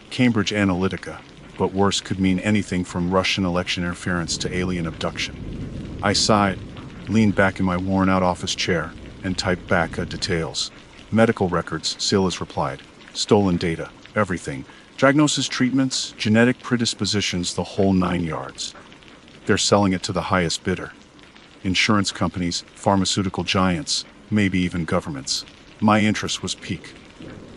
Cambridge Analytica, but worse, could mean anything from Russian election interference to alien abduction. I sighed, leaned back in my worn-out office chair, and typed back details. "Medical records," Silas replied. "Stolen data, everything. Diagnosis, treatments, genetic predispositions, the whole 9 yards. They're selling it to the highest bidder. Insurance companies, pharmaceutical giants, maybe even governments." My interest was piqued.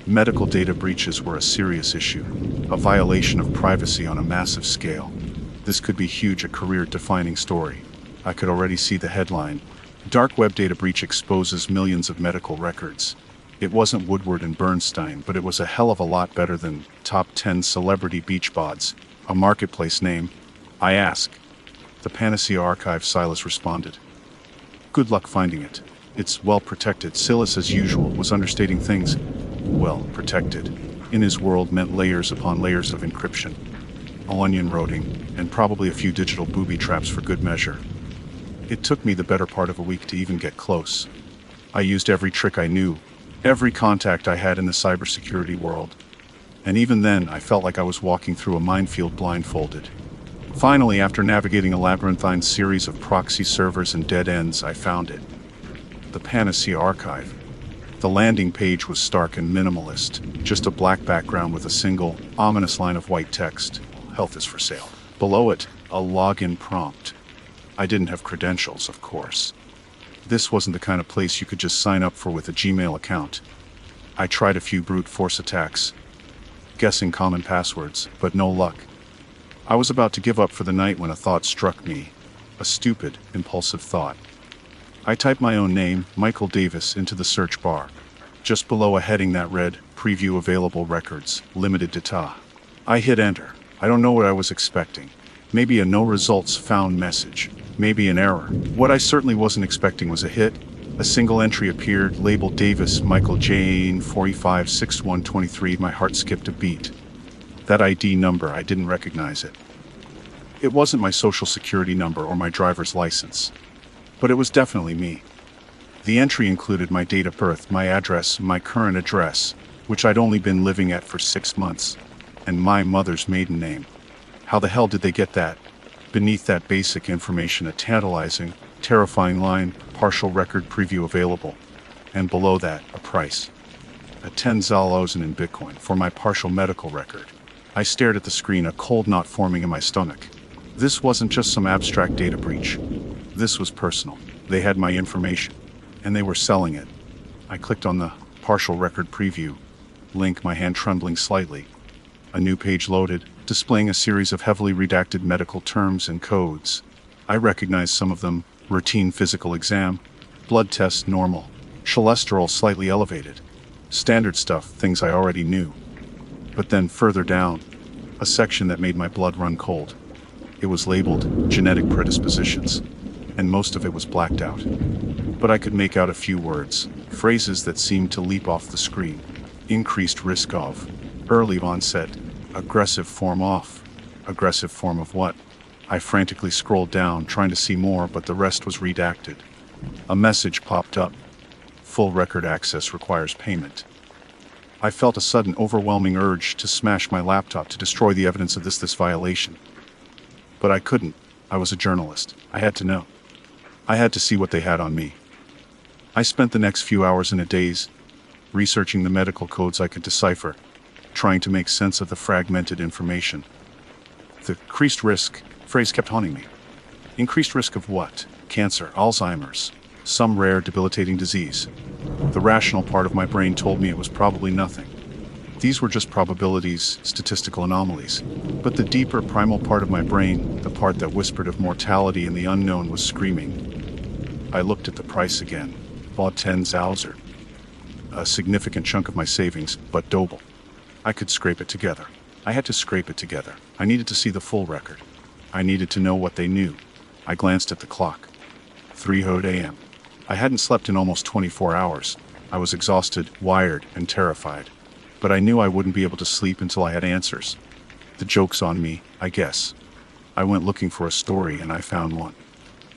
Medical data breaches were a serious issue, a violation of privacy on a massive scale. This could be huge, a career-defining story. I could already see the headline: "Dark web data breach exposes millions of medical records." It wasn't Woodward and Bernstein, but it was a hell of a lot better than top 10 celebrity beach bods, a marketplace name. I asked. "The Panacea Archive," Silas responded. "Good luck finding it. It's well protected." Silas, as usual, was understating things. Well protected, in his world, meant layers upon layers of encryption, onion routing, and probably a few digital booby traps for good measure. It took me the better part of a week to even get close. I used every trick I knew, every contact I had in the cybersecurity world. And even then, I felt like I was walking through a minefield blindfolded. Finally, after navigating a labyrinthine series of proxy servers and dead ends, I found it. The Panacea Archive. The landing page was stark and minimalist, just a black background with a single, ominous line of white text. Health is for sale. Below it, a login prompt. I didn't have credentials, of course. This wasn't the kind of place you could just sign up for with a Gmail account. I tried a few brute force attacks, guessing common passwords, but no luck. I was about to give up for the night when a thought struck me. A stupid, impulsive thought. I typed my own name, Michael Davis, into the search bar. Just below a heading that read, Preview Available Records, Limited Data. I hit enter. I don't know what I was expecting. Maybe a no results found message. Maybe an error. What I certainly wasn't expecting was a hit. A single entry appeared, labeled Davis, Michael Jane, 456123. My heart skipped a beat. That ID number, I didn't recognize it. It wasn't my social security number or my driver's license. But it was definitely me. The entry included my date of birth, my address, my current address, which I'd only been living at for 6 months, and my mother's maiden name. How the hell did they get that? Beneath that basic information, a tantalizing, terrifying line, partial record preview available. And below that, a price. A 10,000 in Bitcoin for my partial medical record. I stared at the screen, a cold knot forming in my stomach. This wasn't just some abstract data breach. This was personal. They had my information, and they were selling it. I clicked on the partial record preview link, my hand trembling slightly. A new page loaded, displaying a series of heavily redacted medical terms and codes. I recognized some of them: routine physical exam, blood test normal, cholesterol slightly elevated. Standard stuff, things I already knew. But then further down, a section that made my blood run cold. It was labeled genetic predispositions, and most of it was blacked out. But I could make out a few words, phrases that seemed to leap off the screen. Increased risk of, early onset, aggressive form off. Aggressive form of what? I frantically scrolled down, trying to see more, but the rest was redacted. A message popped up. Full record access requires payment. I felt a sudden overwhelming urge to smash my laptop to destroy the evidence of this violation. But I couldn't. I was a journalist. I had to know. I had to see what they had on me. I spent the next few hours in a daze, researching the medical codes I could decipher, trying to make sense of the fragmented information. The increased risk phrase kept haunting me. Increased risk of what? Cancer, Alzheimer's, some rare debilitating disease. The rational part of my brain told me it was probably nothing. These were just probabilities, statistical anomalies. But the deeper, primal part of my brain, the part that whispered of mortality and the unknown, was screaming. I looked at the price again. Bought 10,000. A significant chunk of my savings, but doable. I could scrape it together. I had to scrape it together. I needed to see the full record. I needed to know what they knew. I glanced at the clock. 3:00 a.m. I hadn't slept in almost 24 hours. I was exhausted, wired, and terrified. But I knew I wouldn't be able to sleep until I had answers. The joke's on me, I guess. I went looking for a story and I found one.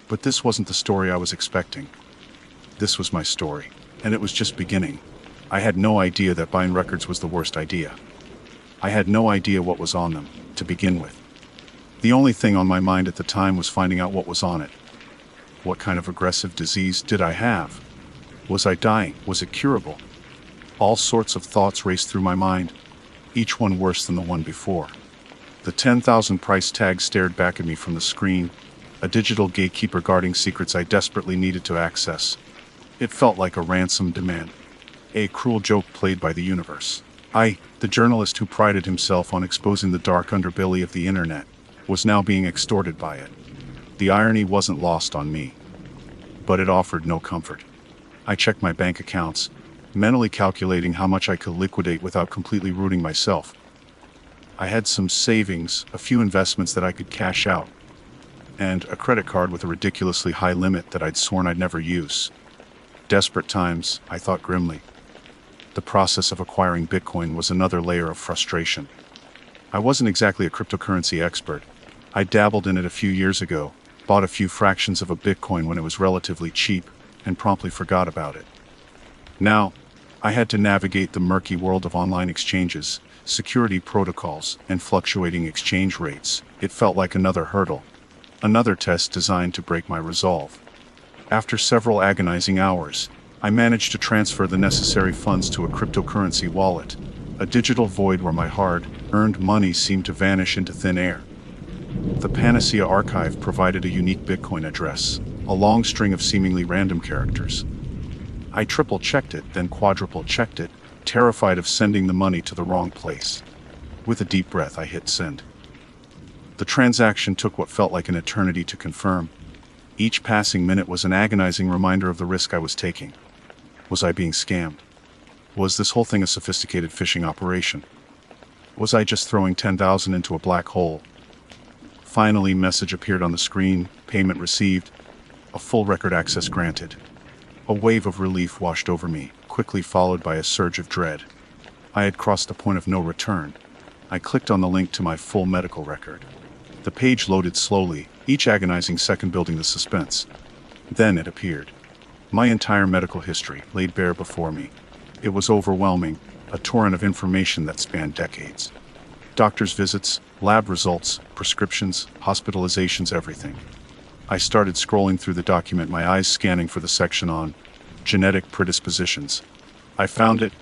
But this wasn't the story I was expecting. This was my story, and it was just beginning. I had no idea that buying records was the worst idea. I had no idea what was on them, to begin with. The only thing on my mind at the time was finding out what was on it. What kind of aggressive disease did I have? Was I dying? Was it curable? All sorts of thoughts raced through my mind, each one worse than the one before. The 10,000 price tag stared back at me from the screen, a digital gatekeeper guarding secrets I desperately needed to access. It felt like a ransom demand, a cruel joke played by the universe. I, the journalist who prided himself on exposing the dark underbelly of the internet, was now being extorted by it. The irony wasn't lost on me, but it offered no comfort. I checked my bank accounts, mentally calculating how much I could liquidate without completely ruining myself. I had some savings, a few investments that I could cash out, and a credit card with a ridiculously high limit that I'd sworn I'd never use. Desperate times, I thought grimly. The process of acquiring Bitcoin was another layer of frustration. I wasn't exactly a cryptocurrency expert. I dabbled in it a few years ago, bought a few fractions of a Bitcoin when it was relatively cheap, and promptly forgot about it. Now, I had to navigate the murky world of online exchanges, security protocols, and fluctuating exchange rates. It felt like another hurdle, another test designed to break my resolve. After several agonizing hours, I managed to transfer the necessary funds to a cryptocurrency wallet, a digital void where my hard-earned money seemed to vanish into thin air. The Panacea archive provided a unique Bitcoin address, a long string of seemingly random characters. I triple-checked it, then quadruple-checked it, terrified of sending the money to the wrong place. With a deep breath, I hit send. The transaction took what felt like an eternity to confirm. Each passing minute was an agonizing reminder of the risk I was taking. Was I being scammed? Was this whole thing a sophisticated phishing operation? Was I just throwing 10,000 into a black hole? Finally, message appeared on the screen, payment received, a full record access granted. A wave of relief washed over me, quickly followed by a surge of dread. I had crossed the point of no return. I clicked on the link to my full medical record. The page loaded slowly, each agonizing second building the suspense. Then it appeared. My entire medical history laid bare before me. It was overwhelming, a torrent of information that spanned decades. Doctor's visits, lab results, prescriptions, hospitalizations, everything. I started scrolling through the document, my eyes scanning for the section on genetic predispositions. I found it,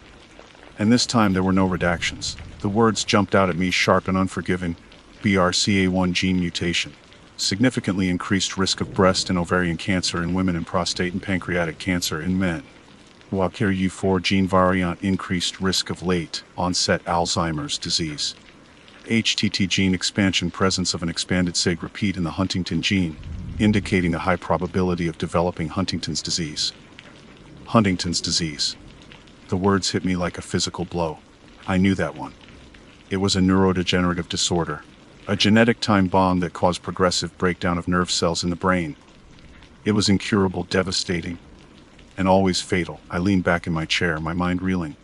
and this time there were no redactions. The words jumped out at me, sharp and unforgiving. BRCA1 gene mutation. Significantly increased risk of breast and ovarian cancer in women and prostate and pancreatic cancer in men. While KRU4 gene variant increased risk of late onset Alzheimer's disease. HTT gene expansion, presence of an expanded SIG repeat in the Huntington gene, indicating a high probability of developing Huntington's disease. Huntington's disease. The words hit me like a physical blow. I knew that one. It was a neurodegenerative disorder, a genetic time bomb that caused progressive breakdown of nerve cells in the brain. It was incurable, devastating, and always fatal. I leaned back in my chair, my mind reeling.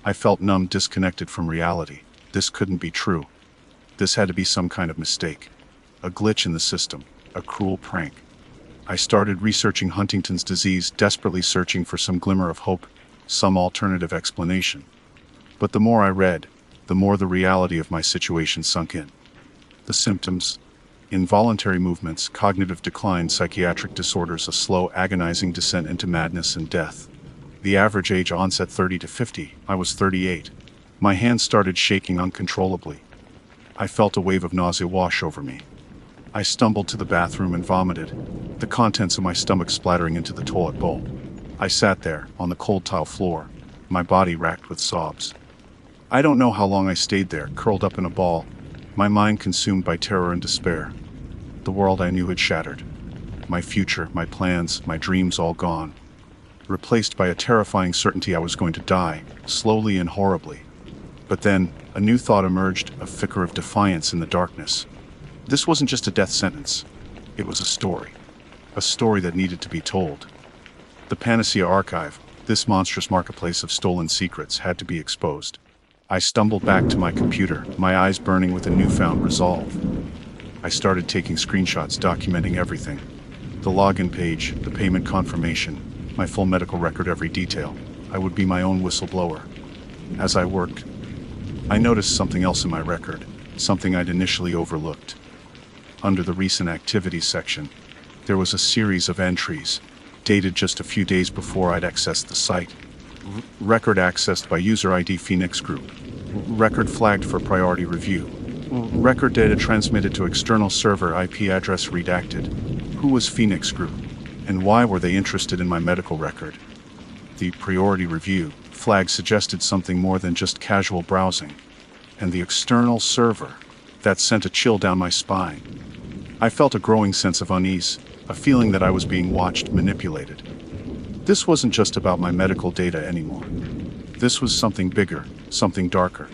I felt numb, disconnected from reality. This couldn't be true. This had to be some kind of mistake. A glitch in the system. A cruel prank. I started researching Huntington's disease, desperately searching for some glimmer of hope, some alternative explanation. But the more I read, the more the reality of my situation sunk in. The symptoms: involuntary movements, cognitive decline, psychiatric disorders, a slow, agonizing descent into madness and death. The average age onset 30 to 50. I was 38. My hands started shaking uncontrollably. I felt a wave of nausea wash over me. I stumbled to the bathroom and vomited, the contents of my stomach splattering into the toilet bowl. I sat there, on the cold tile floor, my body racked with sobs. I don't know how long I stayed there, curled up in a ball, my mind consumed by terror and despair. The world I knew had shattered. My future, my plans, my dreams all gone. Replaced by a terrifying certainty I was going to die, slowly and horribly. But then, a new thought emerged, a flicker of defiance in the darkness. This wasn't just a death sentence. It was a story that needed to be told. The Panacea archive, this monstrous marketplace of stolen secrets, had to be exposed. I stumbled back to my computer, my eyes burning with a newfound resolve. I started taking screenshots documenting everything. The login page, the payment confirmation, my full medical record, every detail. I would be my own whistleblower. As I worked, I noticed something else in my record, something I'd initially overlooked. Under the recent activities section, there was a series of entries, dated just a few days before I'd accessed the site. Record accessed by user ID Phoenix Group. Record flagged for priority review. Record data transmitted to external server, IP address redacted. Who was Phoenix Group? And why were they interested in my medical record? The priority review flag suggested something more than just casual browsing. And the external server, that sent a chill down my spine. I felt a growing sense of unease, a feeling that I was being watched, manipulated. This wasn't just about my medical data anymore. This was something bigger, something darker.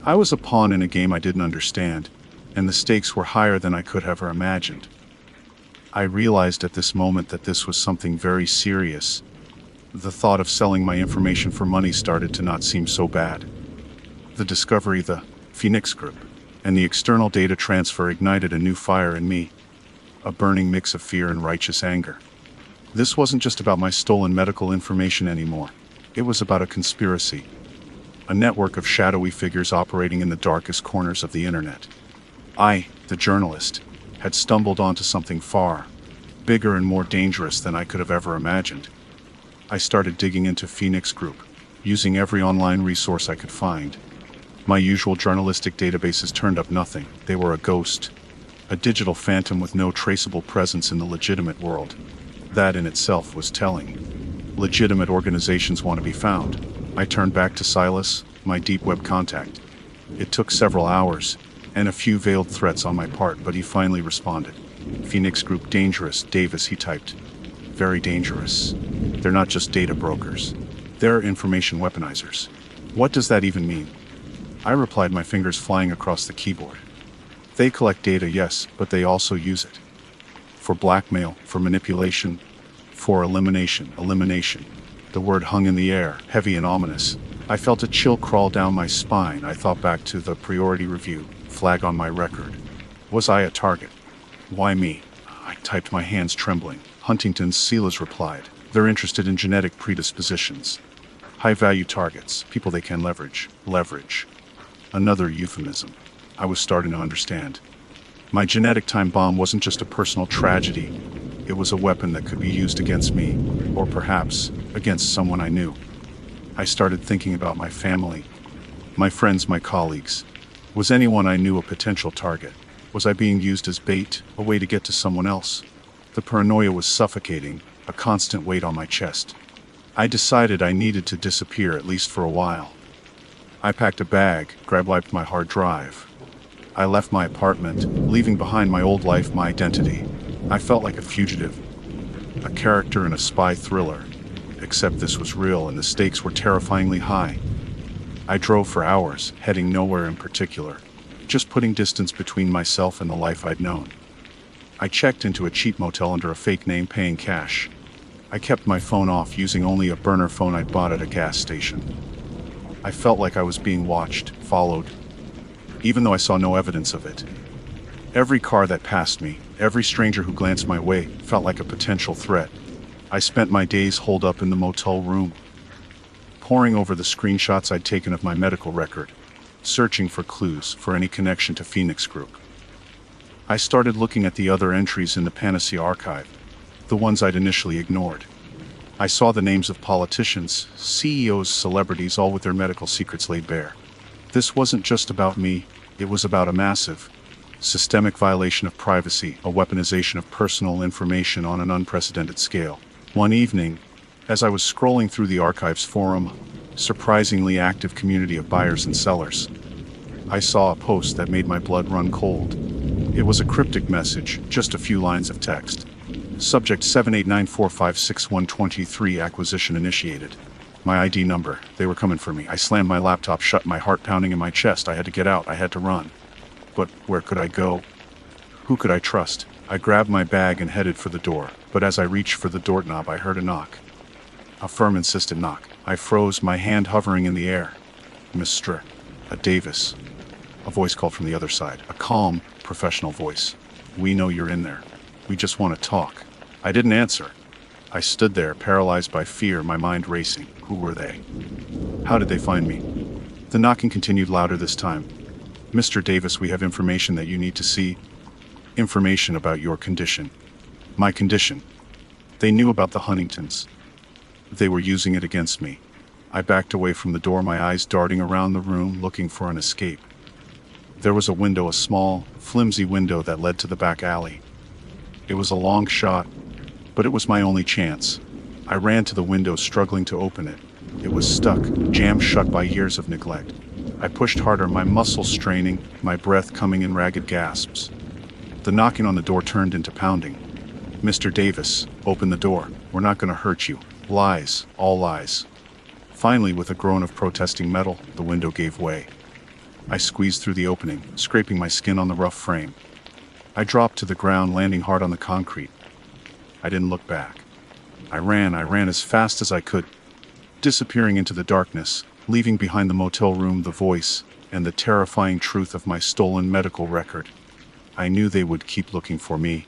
I was a pawn in a game I didn't understand, and the stakes were higher than I could have imagined. I realized at this moment that this was something very serious. The thought of selling my information for money started to not seem so bad. The discovery, the Phoenix Group, and the external data transfer ignited a new fire in me. a burning mix of fear and righteous anger. This wasn't just about my stolen medical information anymore. It was about a conspiracy, a network of shadowy figures operating in the darkest corners of the internet. I, the journalist, had stumbled onto something far bigger and more dangerous than I could have ever imagined. I started digging into Phoenix Group, using every online resource I could find. My usual journalistic databases turned up nothing. They were a ghost, a digital phantom with no traceable presence in the legitimate world. That in itself was telling. Legitimate organizations want to be found. I turned back to Silas, my Deepweb contact. It took several hours, and a few veiled threats on my part, but he finally responded. Phoenix Group dangerous, Davis, he typed. Very dangerous. They're not just data brokers. They're information weaponizers. What does that even mean? I replied, my fingers flying across the keyboard. They collect data, yes, but they also use it. For blackmail, for manipulation, for elimination. The word hung in the air, heavy and ominous. I felt a chill crawl down my spine. I thought back to the priority review, flag on my record. Was I a target? Why me? I typed, my hands trembling. Huntington's Silas replied. They're interested in genetic predispositions. High-value targets, people they can leverage. Leverage. Another euphemism. I was starting to understand. My genetic time bomb wasn't just a personal tragedy. It was a weapon that could be used against me, or perhaps against someone I knew. I started thinking about my family, my friends, my colleagues. Was anyone I knew a potential target? Was I being used as bait, a way to get to someone else? The paranoia was suffocating, a constant weight on my chest. I decided I needed to disappear, at least for a while. I packed a bag, grab-wiped my hard drive. I left my apartment, leaving behind my old life, my identity. I felt like a fugitive, a character in a spy thriller, except this was real and the stakes were terrifyingly high. I drove for hours, heading nowhere in particular, just putting distance between myself and the life I'd known. I checked into a cheap motel under a fake name, paying cash. I kept my phone off, using only a burner phone I'd bought at a gas station. I felt like I was being watched, followed, even though I saw no evidence of it. Every car that passed me, every stranger who glanced my way, felt like a potential threat. I spent my days holed up in the motel room, poring over the screenshots I'd taken of my medical record, searching for clues, for any connection to Phoenix Group. I started looking at the other entries in the Panacea archive, the ones I'd initially ignored. I saw the names of politicians, CEOs, celebrities, all with their medical secrets laid bare. This wasn't just about me, it was about a massive, systemic violation of privacy, a weaponization of personal information on an unprecedented scale. One evening, as I was scrolling through the archives forum, surprisingly active community of buyers and sellers, I saw a post that made my blood run cold. It was a cryptic message, just a few lines of text. Subject 789456123, acquisition initiated. My ID number. They were coming for me. I slammed my laptop shut, my heart pounding in my chest. I had to get out. I had to run. But where could I go? Who could I trust? I grabbed my bag and headed for the door. But as I reached for the doorknob, I heard a knock. A firm, insistent knock. I froze, my hand hovering in the air. Mr. Davis. A voice called from the other side. A calm, professional voice. We know you're in there. We just want to talk. I didn't answer. I stood there, paralyzed by fear, my mind racing. Who were they? How did they find me? The knocking continued, louder this time. Mr. Davis, we have information that you need to see. Information about your condition. My condition. They knew about the Huntingtons. They were using it against me. I backed away from the door, my eyes darting around the room, looking for an escape. There was a window, a small, flimsy window that led to the back alley. It was a long shot, but it was my only chance. I ran to the window, struggling to open it. It was stuck, jammed shut by years of neglect. I pushed harder, my muscles straining, my breath coming in ragged gasps. The knocking on the door turned into pounding. Mr. Davis, open the door. We're not going to hurt you. Lies, all lies. Finally, with a groan of protesting metal, the window gave way. I squeezed through the opening, scraping my skin on the rough frame. I dropped to the ground, landing hard on the concrete. I didn't look back. I ran as fast as I could, disappearing into the darkness, leaving behind the motel room, the voice, and the terrifying truth of my stolen medical record. I knew they would keep looking for me,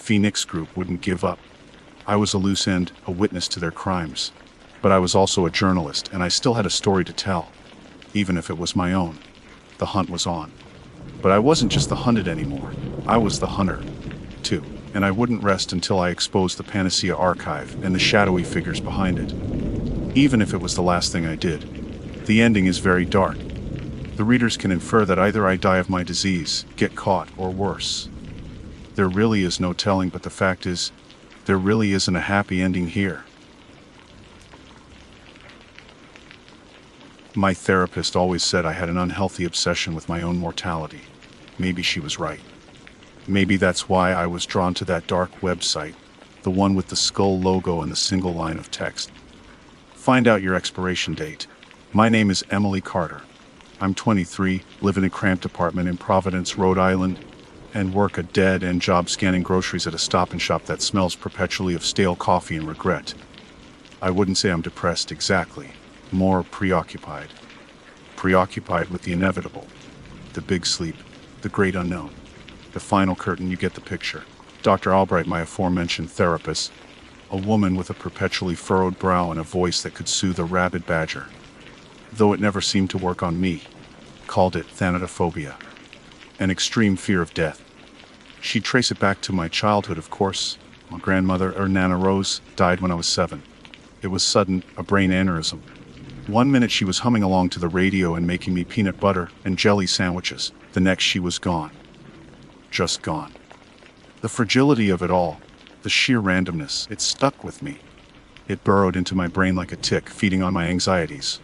Phoenix Group wouldn't give up. I was a loose end, a witness to their crimes. But I was also a journalist, and I still had a story to tell, even if it was my own. The hunt was on. But I wasn't just the hunted anymore. I was the hunter, too. And I wouldn't rest until I exposed the Panacea archive and the shadowy figures behind it. Even if it was the last thing I did. The ending is very dark. The readers can infer that either I die of my disease, get caught, or worse. There really is no telling, but the fact is, there really isn't a happy ending here. My therapist always said I had an unhealthy obsession with my own mortality. Maybe she was right. Maybe that's why I was drawn to that dark website, the one with the skull logo and the single line of text. Find out your expiration date. My name is Emily Carter. I'm 23, live in a cramped apartment in Providence, Rhode Island, and work a dead-end job scanning groceries at a Stop and Shop that smells perpetually of stale coffee and regret. I wouldn't say I'm depressed exactly, more preoccupied. Preoccupied with the inevitable, the big sleep, the great unknown. The final curtain, you get the picture. Dr. Albright, my aforementioned therapist, a woman with a perpetually furrowed brow and a voice that could soothe a rabid badger. Though it never seemed to work on me, called it thanatophobia, an extreme fear of death. She'd trace it back to my childhood, of course. My grandmother, or Nana Rose, died when I was 7. It was sudden, a brain aneurysm. One minute she was humming along to the radio and making me peanut butter and jelly sandwiches. The next she was gone. Just gone. The fragility of it all, the sheer randomness, it stuck with me. It burrowed into my brain like a tick, feeding on my anxieties.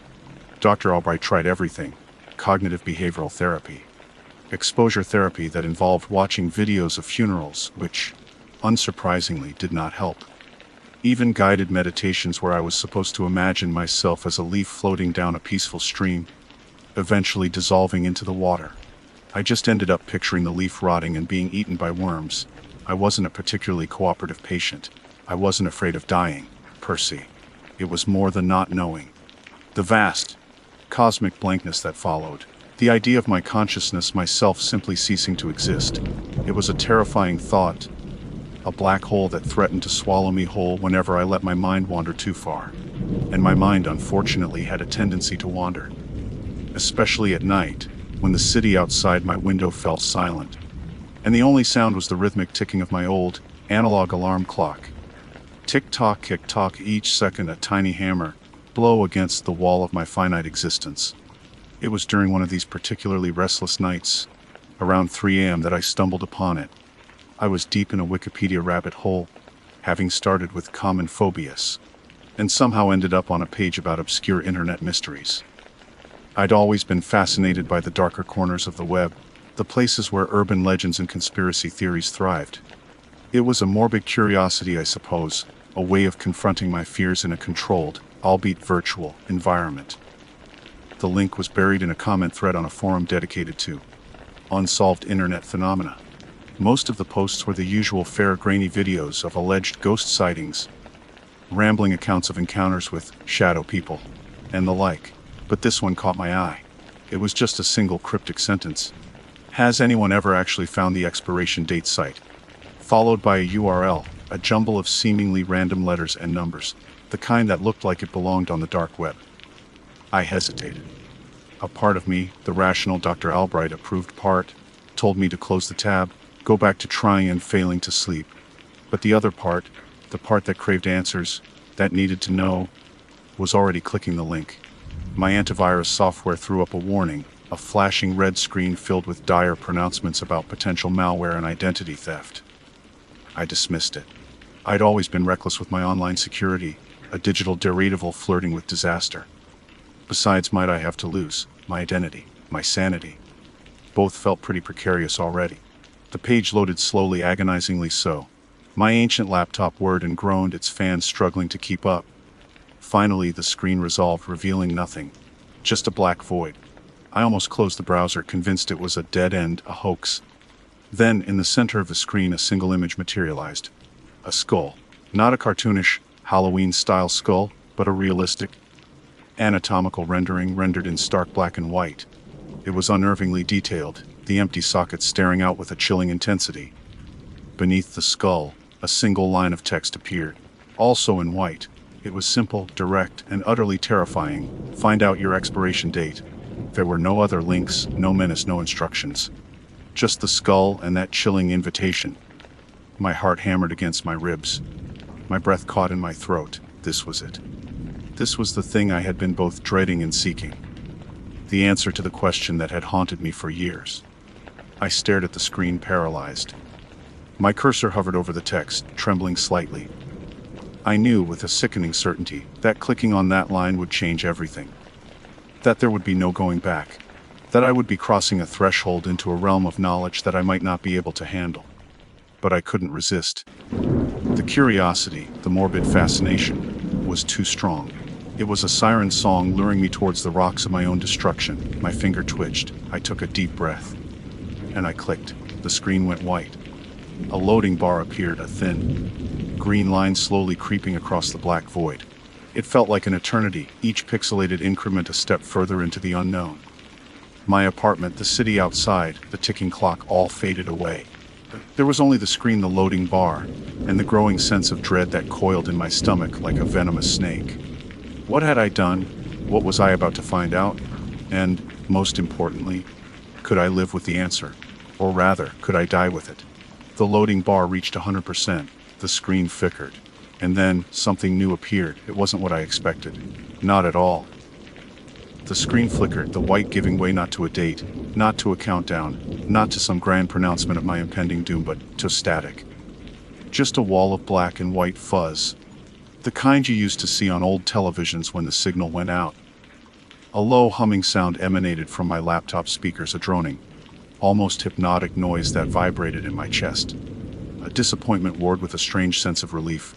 Dr. Albright tried everything: cognitive behavioral therapy, exposure therapy that involved watching videos of funerals, which, unsurprisingly, did not help. Even guided meditations where I was supposed to imagine myself as a leaf floating down a peaceful stream, eventually dissolving into the water. I just ended up picturing the leaf rotting and being eaten by worms. I wasn't a particularly cooperative patient. I wasn't afraid of dying, per se. It was more the not knowing. The vast, cosmic blankness that followed. The idea of my consciousness, myself, simply ceasing to exist. It was a terrifying thought. A black hole that threatened to swallow me whole whenever I let my mind wander too far. And my mind, unfortunately, had a tendency to wander. Especially at night, when the city outside my window fell silent. And the only sound was the rhythmic ticking of my old, analog alarm clock. Tick-tock, tick-tock, each second a tiny hammer, blow against the wall of my finite existence. It was during one of these particularly restless nights, around 3 a.m., that I stumbled upon it. I was deep in a Wikipedia rabbit hole, having started with common phobias, and somehow ended up on a page about obscure internet mysteries. I'd always been fascinated by the darker corners of the web, the places where urban legends and conspiracy theories thrived. It was a morbid curiosity, I suppose, a way of confronting my fears in a controlled, albeit virtual, environment. The link was buried in a comment thread on a forum dedicated to unsolved internet phenomena. Most of the posts were the usual fair, grainy videos of alleged ghost sightings, rambling accounts of encounters with shadow people, and the like. But this one caught my eye. It was just a single cryptic sentence. Has anyone ever actually found the expiration date site? Followed by a URL, a jumble of seemingly random letters and numbers, the kind that looked like it belonged on the dark web. I hesitated. A part of me, the rational Dr. Albright approved part, told me to close the tab, go back to trying and failing to sleep. But the other part, the part that craved answers, that needed to know, was already clicking the link. My antivirus software threw up a warning, a flashing red screen filled with dire pronouncements about potential malware and identity theft. I dismissed it. I'd always been reckless with my online security, a digital daredevil flirting with disaster. Besides, might I have to lose my identity, my sanity? Both felt pretty precarious already. The page loaded slowly, agonizingly so. My ancient laptop whirred and groaned, its fans struggling to keep up. Finally, the screen resolved, revealing nothing. Just a black void. I almost closed the browser, convinced it was a dead end, a hoax. Then, in the center of the screen, a single image materialized. A skull. Not a cartoonish, Halloween-style skull, but a realistic, anatomical rendering rendered in stark black and white. It was unnervingly detailed, the empty socket staring out with a chilling intensity. Beneath the skull, a single line of text appeared, also in white. It was simple, direct, and utterly terrifying. Find out your expiration date. There were no other links, no menace, no instructions. Just the skull and that chilling invitation. My heart hammered against my ribs. My breath caught in my throat. This was it. This was the thing I had been both dreading and seeking. The answer to the question that had haunted me for years. I stared at the screen, paralyzed. My cursor hovered over the text, trembling slightly. I knew with a sickening certainty that clicking on that line would change everything. That there would be no going back. That I would be crossing a threshold into a realm of knowledge that I might not be able to handle. But I couldn't resist. The curiosity, the morbid fascination, was too strong. It was a siren song luring me towards the rocks of my own destruction. My finger twitched. I took a deep breath. And I clicked. The screen went white. A loading bar appeared, a thin, green line slowly creeping across the black void. It felt like an eternity, each pixelated increment a step further into the unknown. My apartment, the city outside, the ticking clock, all faded away. There was only the screen, the loading bar, and the growing sense of dread that coiled in my stomach like a venomous snake. What had I done? What was I about to find out? And, most importantly, could I live with the answer? Or rather, could I die with it? The loading bar reached 100%. The screen flickered. And then, something new appeared. It wasn't what I expected. Not at all. The screen flickered, the white giving way not to a date, not to a countdown, not to some grand pronouncement of my impending doom, but to static. Just a wall of black and white fuzz. The kind you used to see on old televisions when the signal went out. A low humming sound emanated from my laptop speakers, a droning, almost hypnotic noise that vibrated in my chest. A disappointment warred with a strange sense of relief.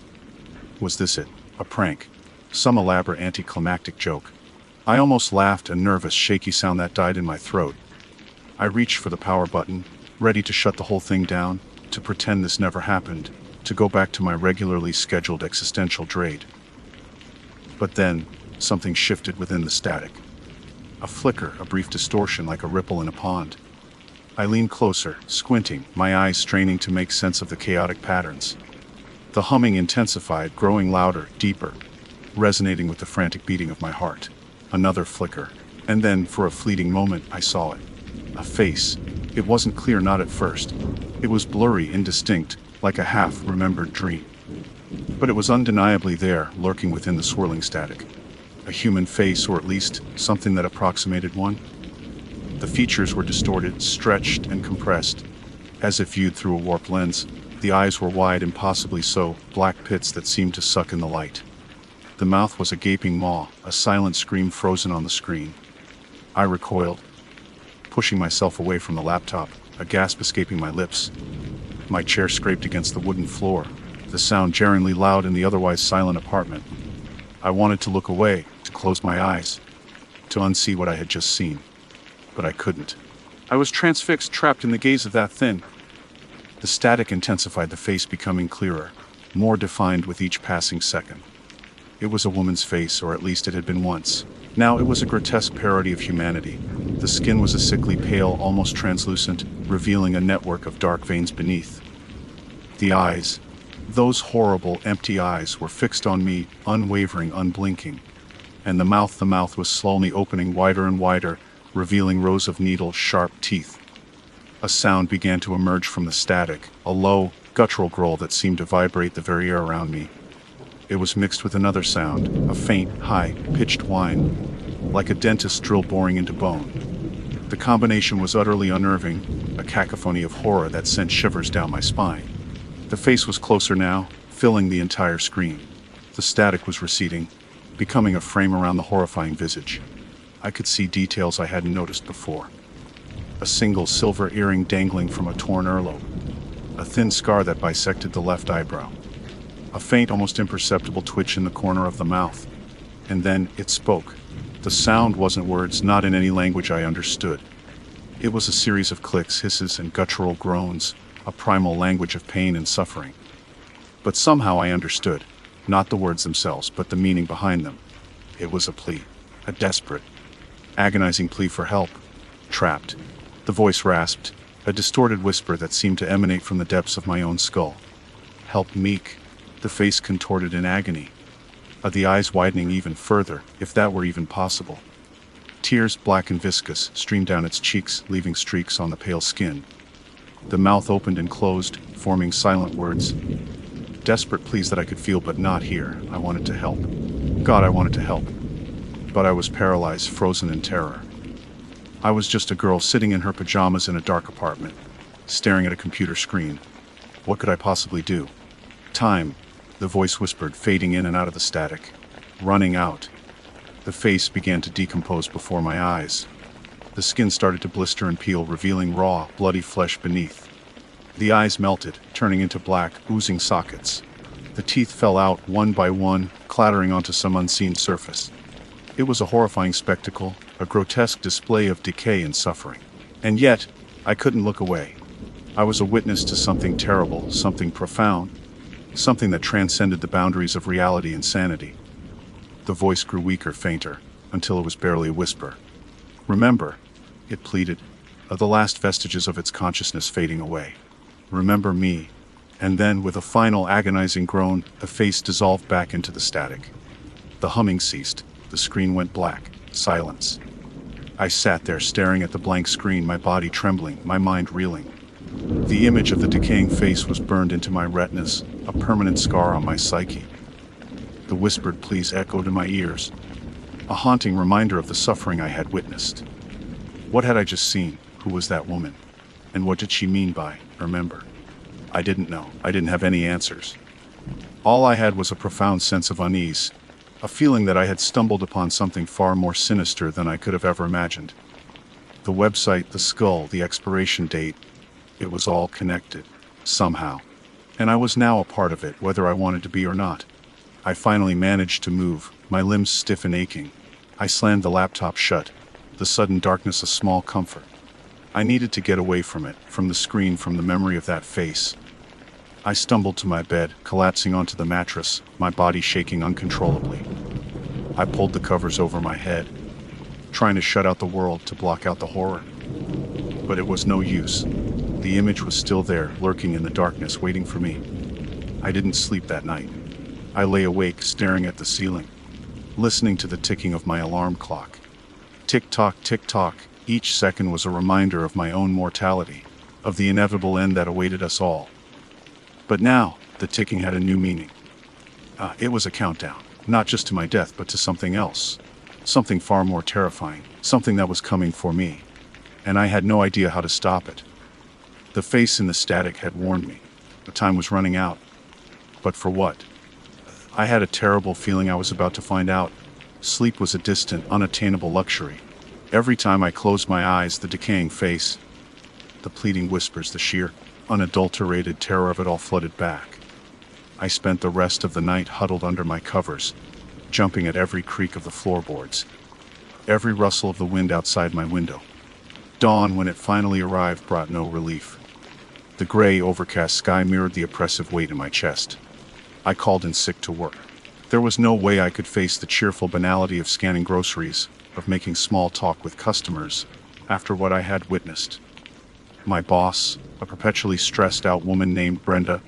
Was this it? A prank? Some elaborate anticlimactic joke? I almost laughed, a nervous, shaky sound that died in my throat. I reached for the power button, ready to shut the whole thing down, to pretend this never happened, to go back to my regularly scheduled existential dread. But then, something shifted within the static. A flicker, a brief distortion like a ripple in a pond. I leaned closer, squinting, my eyes straining to make sense of the chaotic patterns. The humming intensified, growing louder, deeper, resonating with the frantic beating of my heart. Another flicker, and then, for a fleeting moment, I saw it. A face. It wasn't clear, not at first. It was blurry, indistinct, like a half-remembered dream. But it was undeniably there, lurking within the swirling static. A human face, or at least something that approximated one. The features were distorted, stretched, and compressed, as if viewed through a warped lens. The eyes were wide, impossibly so, black pits that seemed to suck in the light. The mouth was a gaping maw, a silent scream frozen on the screen. I recoiled, pushing myself away from the laptop, a gasp escaping my lips. My chair scraped against the wooden floor, the sound jarringly loud in the otherwise silent apartment. I wanted to look away, to close my eyes, to unsee what I had just seen. But I couldn't. I was transfixed, trapped in the gaze of that thing. The static intensified, the face becoming clearer, more defined with each passing second. It was a woman's face, or at least it had been once. Now it was a grotesque parody of humanity. The skin was a sickly pale, almost translucent, revealing a network of dark veins beneath. The eyes, those horrible, empty eyes, were fixed on me, unwavering, unblinking. And the mouth was slowly opening wider and wider, revealing rows of needle-sharp teeth. A sound began to emerge from the static, a low, guttural growl that seemed to vibrate the very air around me. It was mixed with another sound, a faint, high-pitched whine, like a dentist's drill boring into bone. The combination was utterly unnerving, a cacophony of horror that sent shivers down my spine. The face was closer now, filling the entire screen. The static was receding, becoming a frame around the horrifying visage. I could see details I hadn't noticed before. A single silver earring dangling from a torn earlobe. A thin scar that bisected the left eyebrow. A faint, almost imperceptible twitch in the corner of the mouth. And then it spoke. The sound wasn't words, not in any language I understood. It was a series of clicks, hisses, and guttural groans, a primal language of pain and suffering. But somehow I understood, not the words themselves, but the meaning behind them. It was a plea, a desperate, agonizing plea for help. Trapped. The voice rasped, a distorted whisper that seemed to emanate from the depths of my own skull. "Help, Meek." The face contorted in agony, the eyes widening even further, if that were even possible. Tears, black and viscous, streamed down its cheeks, leaving streaks on the pale skin. The mouth opened and closed, forming silent words. Desperate pleas that I could feel but not hear. I wanted to help. God, I wanted to help. But I was paralyzed, frozen in terror. I was just a girl sitting in her pajamas in a dark apartment, staring at a computer screen. What could I possibly do? Time, the voice whispered, fading in and out of the static. Running out. The face began to decompose before my eyes. The skin started to blister and peel, revealing raw, bloody flesh beneath. The eyes melted, turning into black, oozing sockets. The teeth fell out one by one, clattering onto some unseen surface. It was a horrifying spectacle, a grotesque display of decay and suffering. And yet, I couldn't look away. I was a witness to something terrible, something profound, something that transcended the boundaries of reality and sanity. The voice grew weaker, fainter, until it was barely a whisper. "Remember," it pleaded, the last vestiges of its consciousness fading away. "Remember me." And then, with a final agonizing groan, the face dissolved back into the static. The humming ceased. The screen went black. Silence. I sat there staring at the blank screen, my body trembling, my mind reeling. The image of the decaying face was burned into my retinas, a permanent scar on my psyche. The whispered pleas echoed in my ears, a haunting reminder of the suffering I had witnessed. What had I just seen? Who was that woman? And what did she mean by remember? I didn't know. I didn't have any answers. All I had was a profound sense of unease, a feeling that I had stumbled upon something far more sinister than I could have ever imagined. The website, the skull, the expiration date, it was all connected, somehow. And I was now a part of it, whether I wanted to be or not. I finally managed to move, my limbs stiff and aching. I slammed the laptop shut, the sudden darkness a small comfort. I needed to get away from it, from the screen, from the memory of that face. I stumbled to my bed, collapsing onto the mattress, my body shaking uncontrollably. I pulled the covers over my head, trying to shut out the world, to block out the horror. But it was no use. The image was still there, lurking in the darkness, waiting for me. I didn't sleep that night. I lay awake, staring at the ceiling, listening to the ticking of my alarm clock. Tick-tock, tick-tock. Each second was a reminder of my own mortality, of the inevitable end that awaited us all. But now, the ticking had a new meaning. It was a countdown, not just to my death, but to something else. Something far more terrifying, something that was coming for me. And I had no idea how to stop it. The face in the static had warned me. The time was running out. But for what? I had a terrible feeling I was about to find out. Sleep was a distant, unattainable luxury. Every time I closed my eyes, the decaying face, the pleading whispers, the sheer, unadulterated terror of it all flooded back. I spent the rest of the night huddled under my covers, jumping at every creak of the floorboards, every rustle of the wind outside my window. Dawn, when it finally arrived, brought no relief. The gray, overcast sky mirrored the oppressive weight in my chest. I called in sick to work. There was no way I could face the cheerful banality of scanning groceries, of making small talk with customers, after what I had witnessed. My boss, a perpetually stressed-out woman named Brenda,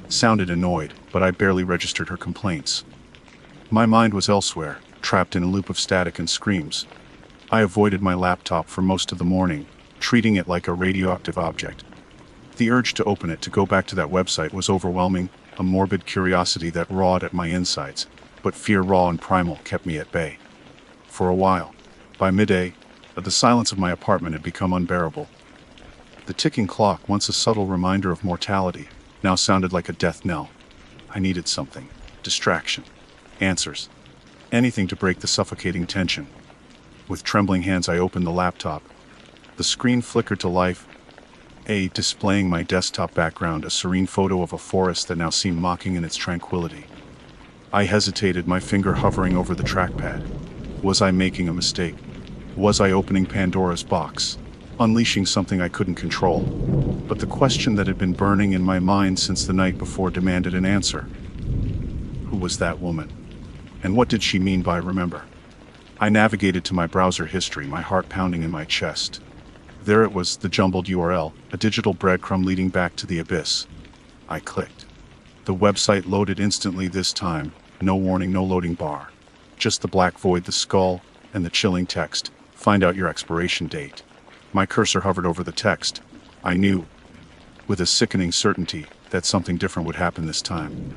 sounded annoyed, but I barely registered her complaints. My mind was elsewhere, trapped in a loop of static and screams. I avoided my laptop for most of the morning, treating it like a radioactive object. The urge to open it, to go back to that website, was overwhelming, a morbid curiosity that gnawed at my insides, but fear, raw and primal, kept me at bay. For a while. By midday, the silence of my apartment had become unbearable. The ticking clock, once a subtle reminder of mortality, now sounded like a death knell. I needed something. Distraction. Answers. Anything to break the suffocating tension. With trembling hands, I opened the laptop. The screen flickered to life, displaying my desktop background, a serene photo of a forest that now seemed mocking in its tranquility. I hesitated, my finger hovering over the trackpad. Was I making a mistake? Was I opening Pandora's box, unleashing something I couldn't control? But the question that had been burning in my mind since the night before demanded an answer. Who was that woman? And what did she mean by remember? I navigated to my browser history, my heart pounding in my chest. There it was, the jumbled URL, a digital breadcrumb leading back to the abyss. I clicked. The website loaded instantly this time. No warning, no loading bar. Just the black void, the skull, and the chilling text. Find out your expiration date. My cursor hovered over the text. I knew, with a sickening certainty, that something different would happen this time.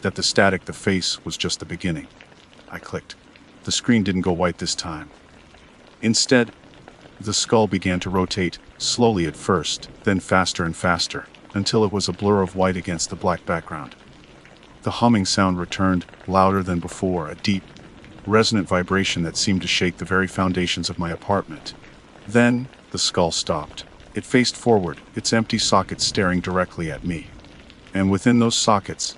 That the static, the face, was just the beginning. I clicked. The screen didn't go white this time. Instead, the skull began to rotate, slowly at first, then faster and faster, until it was a blur of white against the black background. The humming sound returned, louder than before, a deep, resonant vibration that seemed to shake the very foundations of my apartment. Then, the skull stopped. It faced forward, its empty sockets staring directly at me. And within those sockets,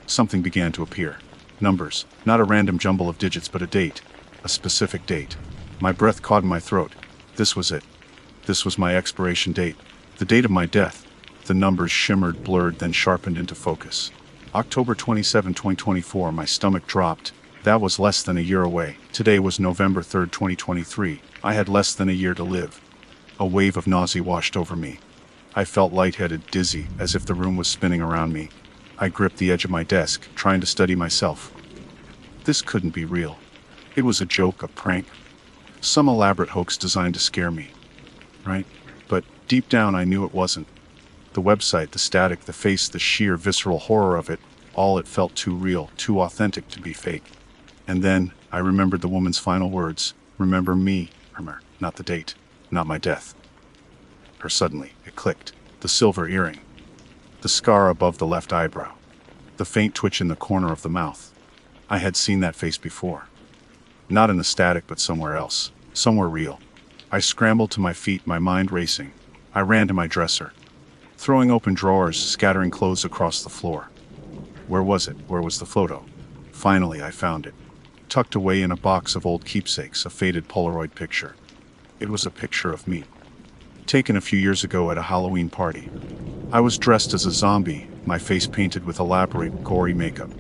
something began to appear. Numbers, not a random jumble of digits, but a date. A specific date. My breath caught in my throat. This was it. This was my expiration date. The date of my death. The numbers shimmered, blurred, then sharpened into focus. October 27, 2024, my stomach dropped. That was less than a year away. Today was November 3, 2023. I had less than a year to live. A wave of nausea washed over me. I felt lightheaded, dizzy, as if the room was spinning around me. I gripped the edge of my desk, trying to steady myself. This couldn't be real. It was a joke, a prank. Some elaborate hoax designed to scare me. Right? But deep down I knew it wasn't. The website, the static, the face, the sheer visceral horror of it, all it felt too real, too authentic to be fake. And then I remembered the woman's final words. Remember me, not the date, not my death. Suddenly, it clicked. The silver earring. The scar above the left eyebrow. The faint twitch in the corner of the mouth. I had seen that face before. Not in the static, but somewhere else. Somewhere real. I scrambled to my feet, my mind racing. I ran to my dresser, throwing open drawers, scattering clothes across the floor. Where was it? Where was the photo? Finally, I found it. Tucked away in a box of old keepsakes, a faded Polaroid picture. It was a picture of me. Taken a few years ago at a Halloween party. I was dressed as a zombie, my face painted with elaborate, gory makeup.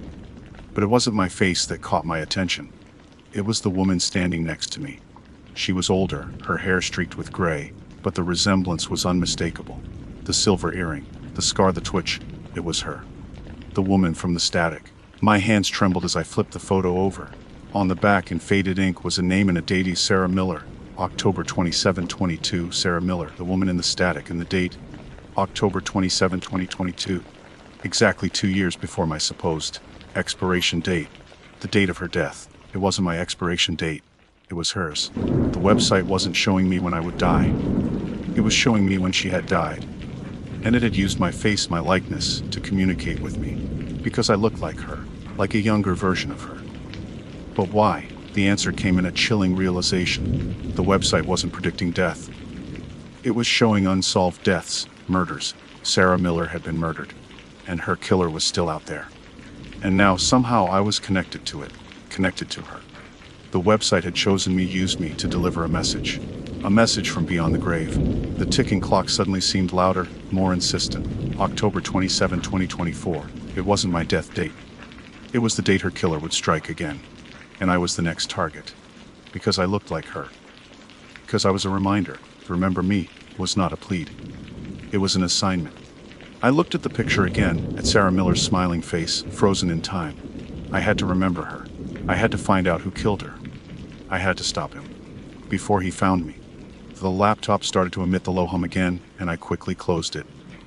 But it wasn't my face that caught my attention. It was the woman standing next to me. She was older, her hair streaked with gray, but the resemblance was unmistakable. The silver earring, the scar, the twitch, it was her. The woman from the static. My hands trembled as I flipped the photo over. On the back in faded ink was a name and a date: Sarah Miller. October 27, 22, Sarah Miller, the woman in the static, and the date, October 27, 2022. Exactly 2 years before my supposed expiration date. The date of her death. It wasn't my expiration date. It was hers. The website wasn't showing me when I would die. It was showing me when she had died. And it had used my face, my likeness, to communicate with me. Because I looked like her, like a younger version of her. But why? The answer came in a chilling realization. The website wasn't predicting death. It was showing unsolved deaths, murders. Sarah Miller had been murdered, and her killer was still out there. And now somehow I was connected to it, connected to her. The website had chosen me, used me to deliver a message from beyond the grave. The ticking clock suddenly seemed louder, more insistent. October 27, 2024. It wasn't my death date. It was the date her killer would strike again. And I was the next target. Because I looked like her. Because I was a reminder. Remember me was not a plead. It was an assignment. I looked at the picture again, at Sarah Miller's smiling face, frozen in time. I had to remember her. I had to find out who killed her. I had to stop him. Before he found me. The laptop started to emit the low hum again, and I quickly closed it.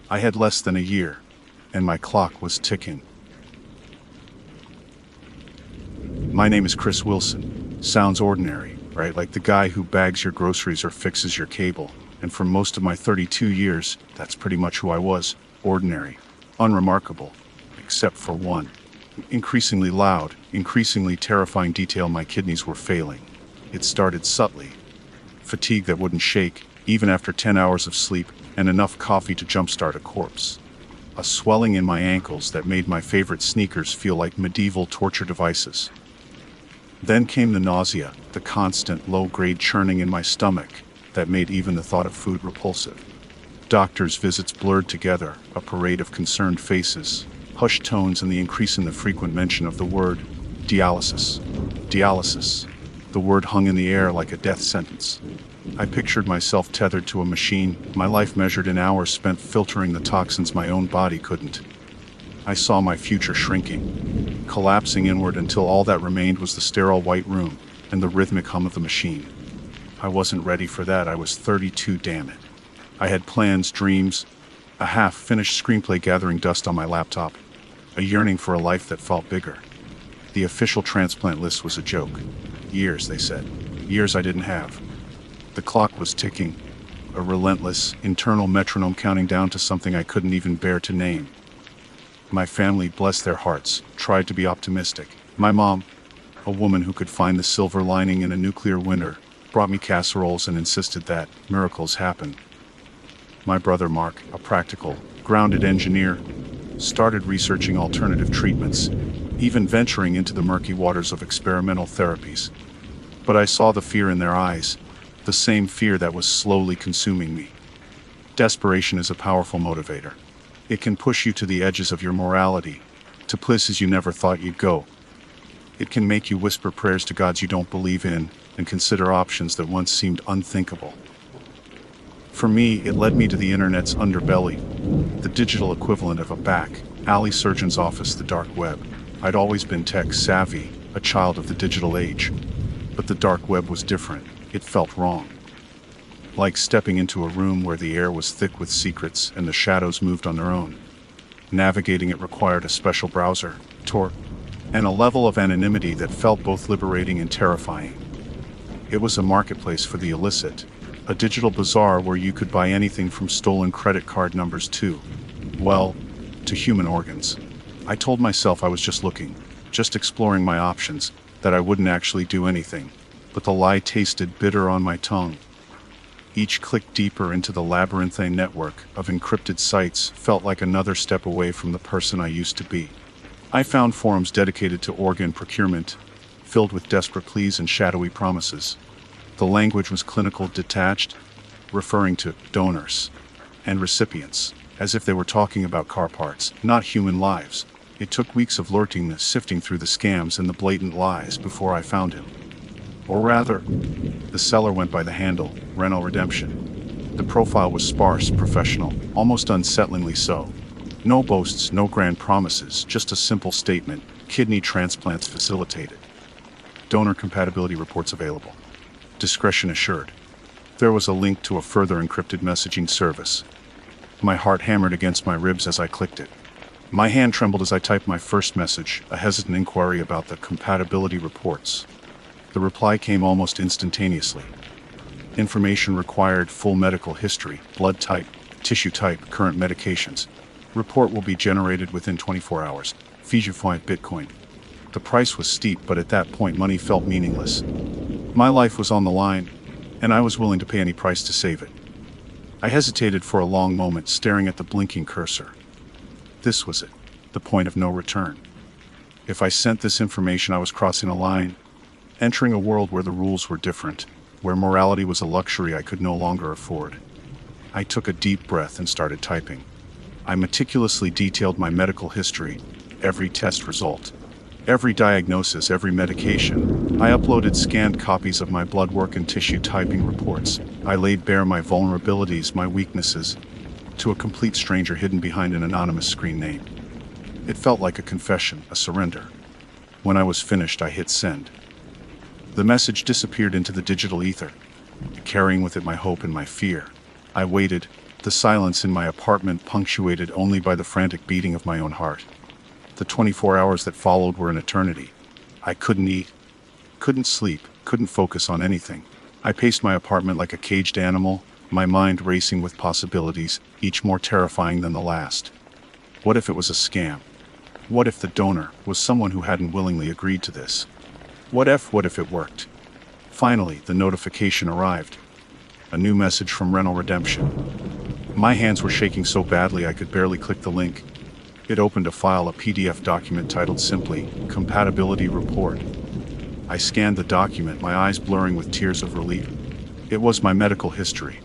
I had less than a year, and my clock was ticking. My name is Chris Wilson. Sounds ordinary, right? Like the guy who bags your groceries or fixes your cable. And for most of my 32 years, that's pretty much who I was. Ordinary. Unremarkable. Except for one. Increasingly loud, increasingly terrifying detail: my kidneys were failing. It started subtly. Fatigue that wouldn't shake, even after 10 hours of sleep, and enough coffee to jumpstart a corpse. A swelling in my ankles that made my favorite sneakers feel like medieval torture devices. Then came the nausea, the constant low-grade churning in my stomach that made even the thought of food repulsive. Doctors' visits blurred together, a parade of concerned faces, hushed tones, and the increase in the frequent mention of the word dialysis. Dialysis. The word hung in the air like a death sentence. I pictured myself tethered to a machine, my life measured in hours spent filtering the toxins my own body couldn't. I saw my future shrinking, collapsing inward until all that remained was the sterile white room and the rhythmic hum of the machine. I wasn't ready for that. I was 32, damn it. I had plans, dreams, a half-finished screenplay gathering dust on my laptop, a yearning for a life that felt bigger. The official transplant list was a joke. Years, they said. Years I didn't have. The clock was ticking, a relentless, internal metronome counting down to something I couldn't even bear to name. My family, bless their hearts, tried to be optimistic. My mom, a woman who could find the silver lining in a nuclear winter, brought me casseroles and insisted that miracles happen. My brother Mark, a practical, grounded engineer, started researching alternative treatments, even venturing into the murky waters of experimental therapies. But I saw the fear in their eyes, the same fear that was slowly consuming me. Desperation is a powerful motivator. It can push you to the edges of your morality, to places you never thought you'd go. It can make you whisper prayers to gods you don't believe in, and consider options that once seemed unthinkable. For me, it led me to the internet's underbelly, the digital equivalent of a back alley surgeon's office, the dark web. I'd always been tech savvy, a child of the digital age. But the dark web was different. It felt wrong. Like stepping into a room where the air was thick with secrets and the shadows moved on their own. Navigating it required a special browser, Tor, and a level of anonymity that felt both liberating and terrifying. It was a marketplace for the illicit, a digital bazaar where you could buy anything from stolen credit card numbers to human organs. I told myself I was just looking, just exploring my options, that I wouldn't actually do anything, but the lie tasted bitter on my tongue. Each click deeper into the labyrinthine network of encrypted sites felt like another step away from the person I used to be. I found forums dedicated to organ procurement, filled with desperate pleas and shadowy promises. The language was clinical, detached, referring to donors and recipients, as if they were talking about car parts, not human lives. It took weeks of lurking, sifting through the scams and the blatant lies before I found him. Or rather, the seller went by the handle, Rental Redemption. The profile was sparse, professional, almost unsettlingly so. No boasts, no grand promises, just a simple statement: kidney transplants facilitated. Donor compatibility reports available. Discretion assured. There was a link to a further encrypted messaging service. My heart hammered against my ribs as I clicked it. My hand trembled as I typed my first message, a hesitant inquiry about the compatibility reports. The reply came almost instantaneously. Information required: full medical history, blood type, tissue type, current medications. Report will be generated within 24 hours. Fees you find Bitcoin. The price was steep, but at that point money felt meaningless. My life was on the line, and I was willing to pay any price to save it. I hesitated for a long moment, staring at the blinking cursor. This was it, the point of no return. If I sent this information, I was crossing a line, entering a world where the rules were different, where morality was a luxury I could no longer afford. I took a deep breath and started typing. I meticulously detailed my medical history, every test result, every diagnosis, every medication. I uploaded scanned copies of my blood work and tissue typing reports. I laid bare my vulnerabilities, my weaknesses, to a complete stranger hidden behind an anonymous screen name. It felt like a confession, a surrender. When I was finished, I hit send. The message disappeared into the digital ether, carrying with it my hope and my fear. I waited, the silence in my apartment punctuated only by the frantic beating of my own heart. The 24 hours that followed were an eternity. I couldn't eat, couldn't sleep, couldn't focus on anything. I paced my apartment like a caged animal, my mind racing with possibilities, each more terrifying than the last. What if it was a scam? What if the donor was someone who hadn't willingly agreed to this? What if it worked? Finally, the notification arrived. A new message from Rental Redemption. My hands were shaking so badly I could barely click the link. It opened a file, a PDF document titled simply, Compatibility Report. I scanned the document, my eyes blurring with tears of relief. It was my medical history.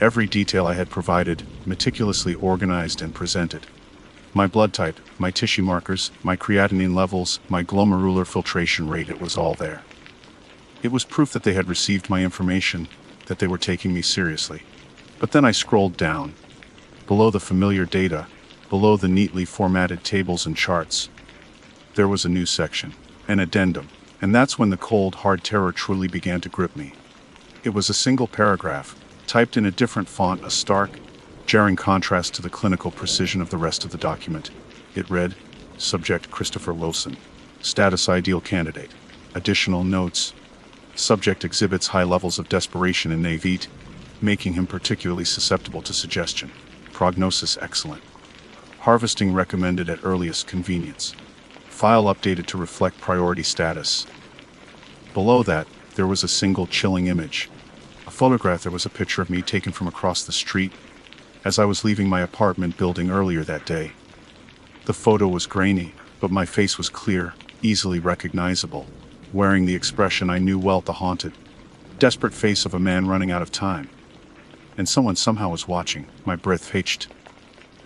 Every detail I had provided, meticulously organized and presented. My blood type, my tissue markers, my creatinine levels, my glomerular filtration rate, it was all there. It was proof that they had received my information, that they were taking me seriously. But then I scrolled down. Below the familiar data, below the neatly formatted tables and charts, there was a new section, an addendum, and that's when the cold, hard terror truly began to grip me. It was a single paragraph, typed in a different font, a stark, jarring contrast to the clinical precision of the rest of the document. It read, Subject Christopher Wilson, Status Ideal Candidate. Additional notes. Subject exhibits high levels of desperation and naivete, making him particularly susceptible to suggestion. Prognosis excellent. Harvesting recommended at earliest convenience. File updated to reflect priority status. Below that, there was a single chilling image. A photograph. There was a picture of me taken from across the street as I was leaving my apartment building earlier that day. The photo was grainy, but my face was clear, easily recognizable, wearing the expression I knew well, the haunted, desperate face of a man running out of time. And someone somehow was watching. My breath hitched.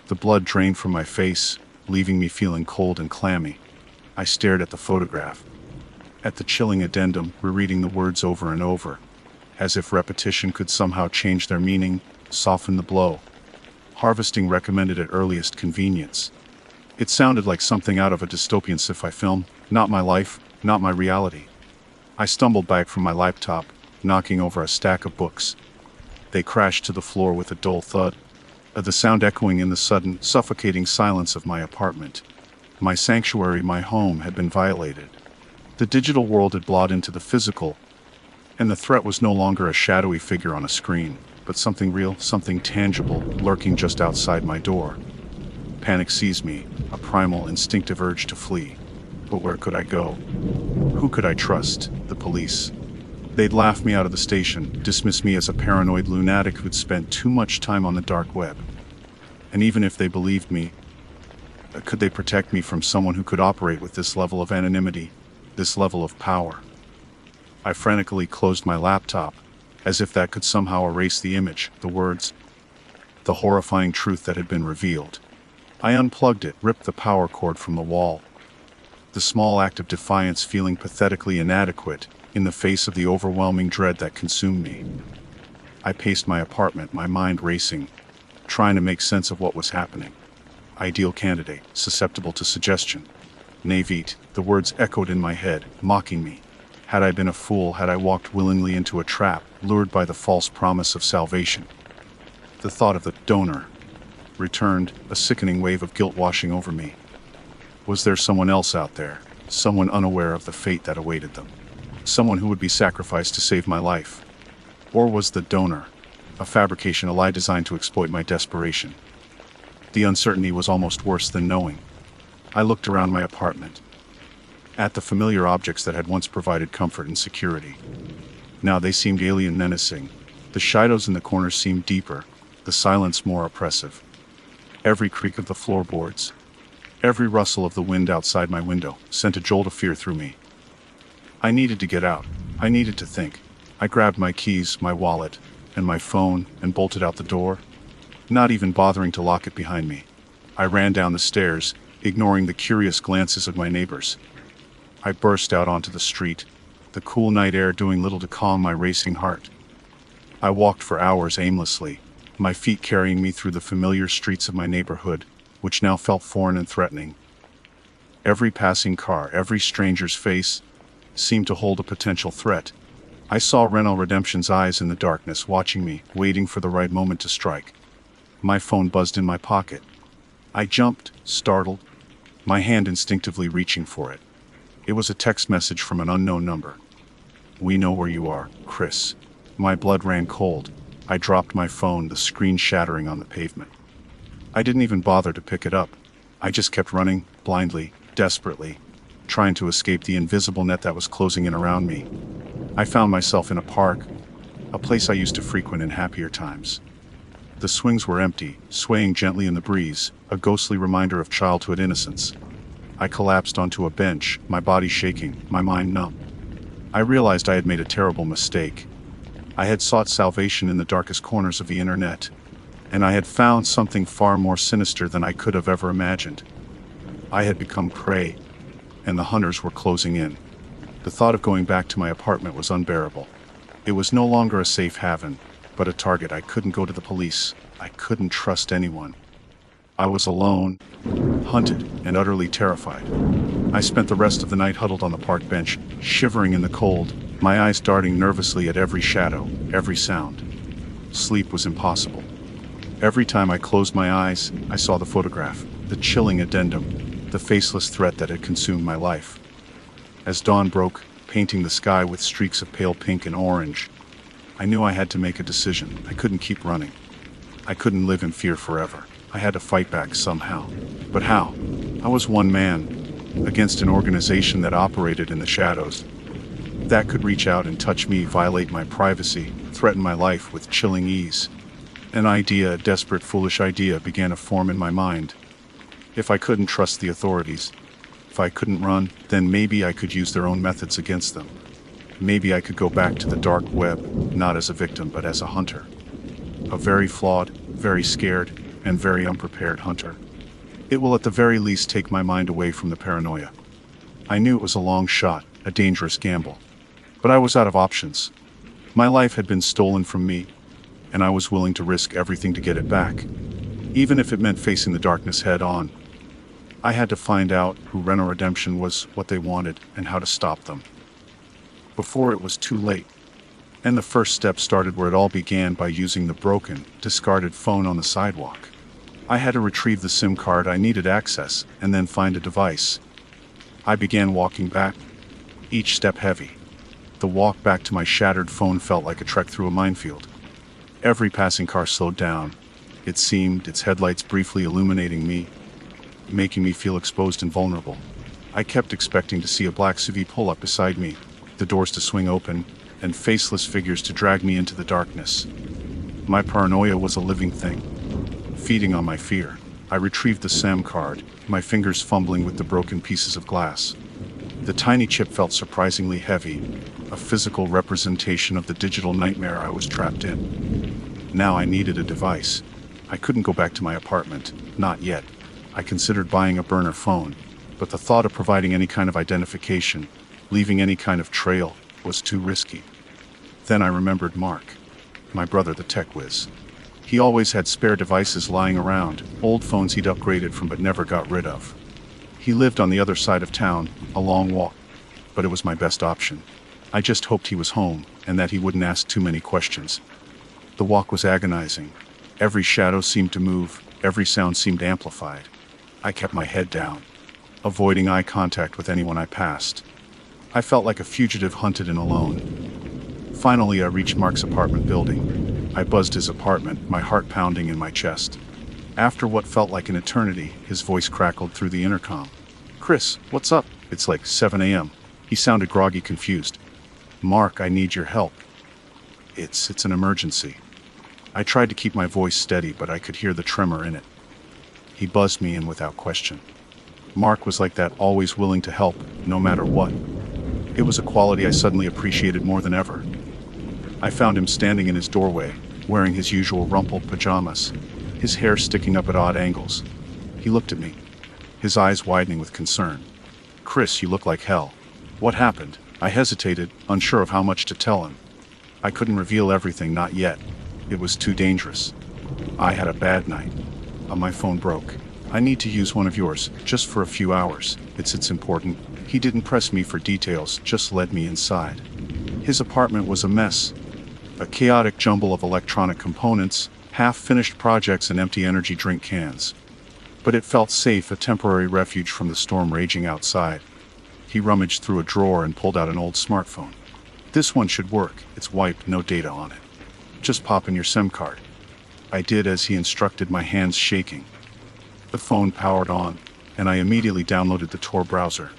The blood drained from my face, leaving me feeling cold and clammy. I stared at the photograph, at the chilling addendum, rereading the words over and over, as if repetition could somehow change their meaning, soften the blow. Harvesting recommended at earliest convenience. It sounded like something out of a dystopian sci-fi film, not my life, not my reality. I stumbled back from my laptop, knocking over a stack of books. They crashed to the floor with a dull thud, the sound echoing in the sudden, suffocating silence of my apartment. My sanctuary, my home, had been violated. The digital world had blotted into the physical, and the threat was no longer a shadowy figure on a screen, but something real, something tangible, lurking just outside my door. Panic seized me, a primal, instinctive urge to flee. But where could I go? Who could I trust? The police. They'd laugh me out of the station, dismiss me as a paranoid lunatic who'd spent too much time on the dark web. And even if they believed me, could they protect me from someone who could operate with this level of anonymity, this level of power? I frantically closed my laptop, as if that could somehow erase the image, the words, the horrifying truth that had been revealed. I unplugged it, ripped the power cord from the wall. The small act of defiance feeling pathetically inadequate in the face of the overwhelming dread that consumed me. I paced my apartment, my mind racing, trying to make sense of what was happening. Ideal candidate, susceptible to suggestion. Naivete, the words echoed in my head, mocking me. Had I been a fool, had I walked willingly into a trap, lured by the false promise of salvation? The thought of the donor returned, a sickening wave of guilt washing over me. Was there someone else out there, someone unaware of the fate that awaited them? Someone who would be sacrificed to save my life? Or was the donor a fabrication, a lie designed to exploit my desperation? The uncertainty was almost worse than knowing. I looked around my apartment, at the familiar objects that had once provided comfort and security. Now they seemed alien, menacing. The shadows in the corners seemed deeper, the silence more oppressive. Every creak of the floorboards, every rustle of the wind outside my window sent a jolt of fear through me. I needed to get out. I needed to think. I grabbed my keys, my wallet, and my phone and bolted out the door, not even bothering to lock it behind me. I ran down the stairs, ignoring the curious glances of my neighbors. I burst out onto the street, the cool night air doing little to calm my racing heart. I walked for hours aimlessly, my feet carrying me through the familiar streets of my neighborhood, which now felt foreign and threatening. Every passing car, every stranger's face, seemed to hold a potential threat. I saw Renal Redemption's eyes in the darkness, watching me, waiting for the right moment to strike. My phone buzzed in my pocket. I jumped, startled, my hand instinctively reaching for it. It was a text message from an unknown number. "We know where you are, Chris." My blood ran cold. I dropped my phone, the screen shattering on the pavement. I didn't even bother to pick it up. I just kept running, blindly, desperately, trying to escape the invisible net that was closing in around me. I found myself in a park, a place I used to frequent in happier times. The swings were empty, swaying gently in the breeze, a ghostly reminder of childhood innocence. I collapsed onto a bench, my body shaking, my mind numb. I realized I had made a terrible mistake. I had sought salvation in the darkest corners of the internet, and I had found something far more sinister than I could have ever imagined. I had become prey, and the hunters were closing in. The thought of going back to my apartment was unbearable. It was no longer a safe haven, but a target. I couldn't go to the police. I couldn't trust anyone. I was alone, hunted, and utterly terrified. I spent the rest of the night huddled on the park bench, shivering in the cold, my eyes darting nervously at every shadow, every sound. Sleep was impossible. Every time I closed my eyes, I saw the photograph, the chilling addendum, the faceless threat that had consumed my life. As dawn broke, painting the sky with streaks of pale pink and orange, I knew I had to make a decision. I couldn't keep running. I couldn't live in fear forever. I had to fight back somehow. But how? I was one man, against an organization that operated in the shadows, that could reach out and touch me, violate my privacy, threaten my life with chilling ease. An idea, a desperate, foolish idea, began to form in my mind. If I couldn't trust the authorities, if I couldn't run, then maybe I could use their own methods against them. Maybe I could go back to the dark web, not as a victim, but as a hunter. A very flawed, very scared, and very unprepared hunter. It will at the very least take my mind away from the paranoia. I knew it was a long shot, a dangerous gamble. But I was out of options. My life had been stolen from me, and I was willing to risk everything to get it back, even if it meant facing the darkness head on. I had to find out who Reno Redemption was, what they wanted, and how to stop them, before it was too late. And the first step started where it all began, by using the broken, discarded phone on the sidewalk. I had to retrieve the SIM card I needed access, and then find a device. I began walking back, each step heavy. The walk back to my shattered phone felt like a trek through a minefield. Every passing car slowed down. It seemed, its headlights briefly illuminating me, making me feel exposed and vulnerable. I kept expecting to see a black SUV pull up beside me, the doors to swing open, and faceless figures to drag me into the darkness. My paranoia was a living thing, feeding on my fear. I retrieved the SIM card, my fingers fumbling with the broken pieces of glass. The tiny chip felt surprisingly heavy, a physical representation of the digital nightmare I was trapped in. Now I needed a device. I couldn't go back to my apartment, not yet. I considered buying a burner phone, but the thought of providing any kind of identification, leaving any kind of trail, was too risky. Then I remembered Mark, my brother, the tech whiz. He always had spare devices lying around, old phones he'd upgraded from but never got rid of. He lived on the other side of town, a long walk, but it was my best option. I just hoped he was home, and that he wouldn't ask too many questions. The walk was agonizing. Every shadow seemed to move, every sound seemed amplified. I kept my head down, avoiding eye contact with anyone I passed. I felt like a fugitive, hunted and alone. Finally, I reached Mark's apartment building. I buzzed his apartment, my heart pounding in my chest. After what felt like an eternity, his voice crackled through the intercom. "Chris, what's up?" "It's like 7 a.m. He sounded groggy, confused. "Mark, I need your help. It's an emergency." I tried to keep my voice steady, but I could hear the tremor in it. He buzzed me in without question. Mark was like that, always willing to help, no matter what. It was a quality I suddenly appreciated more than ever. I found him standing in his doorway, wearing his usual rumpled pajamas, his hair sticking up at odd angles. He looked at me, his eyes widening with concern. "Chris, you look like hell. What happened?" I hesitated, unsure of how much to tell him. I couldn't reveal everything, not yet. It was too dangerous. I had a bad night. My phone broke. "I need to use one of yours, just for a few hours. It's important." He didn't press me for details, just led me inside. His apartment was a mess. A chaotic jumble of electronic components, half-finished projects, and empty energy drink cans. But it felt safe, a temporary refuge from the storm raging outside. He rummaged through a drawer and pulled out an old smartphone. "This one should work. It's wiped, no data on it. Just pop in your SIM card." I did as he instructed, my hands shaking. The phone powered on, and I immediately downloaded the Tor browser.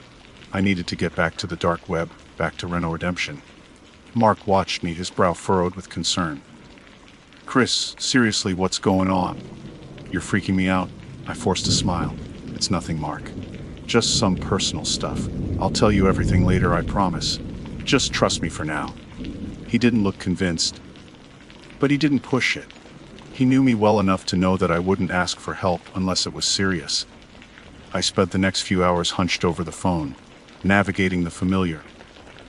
I needed to get back to the dark web, back to Reno Redemption. Mark watched me, his brow furrowed with concern. "Chris, seriously, what's going on? You're freaking me out." I forced a smile. "It's nothing, Mark. Just some personal stuff. I'll tell you everything later, I promise. Just trust me for now." He didn't look convinced, but he didn't push it. He knew me well enough to know that I wouldn't ask for help unless it was serious. I spent the next few hours hunched over the phone, navigating the familiar,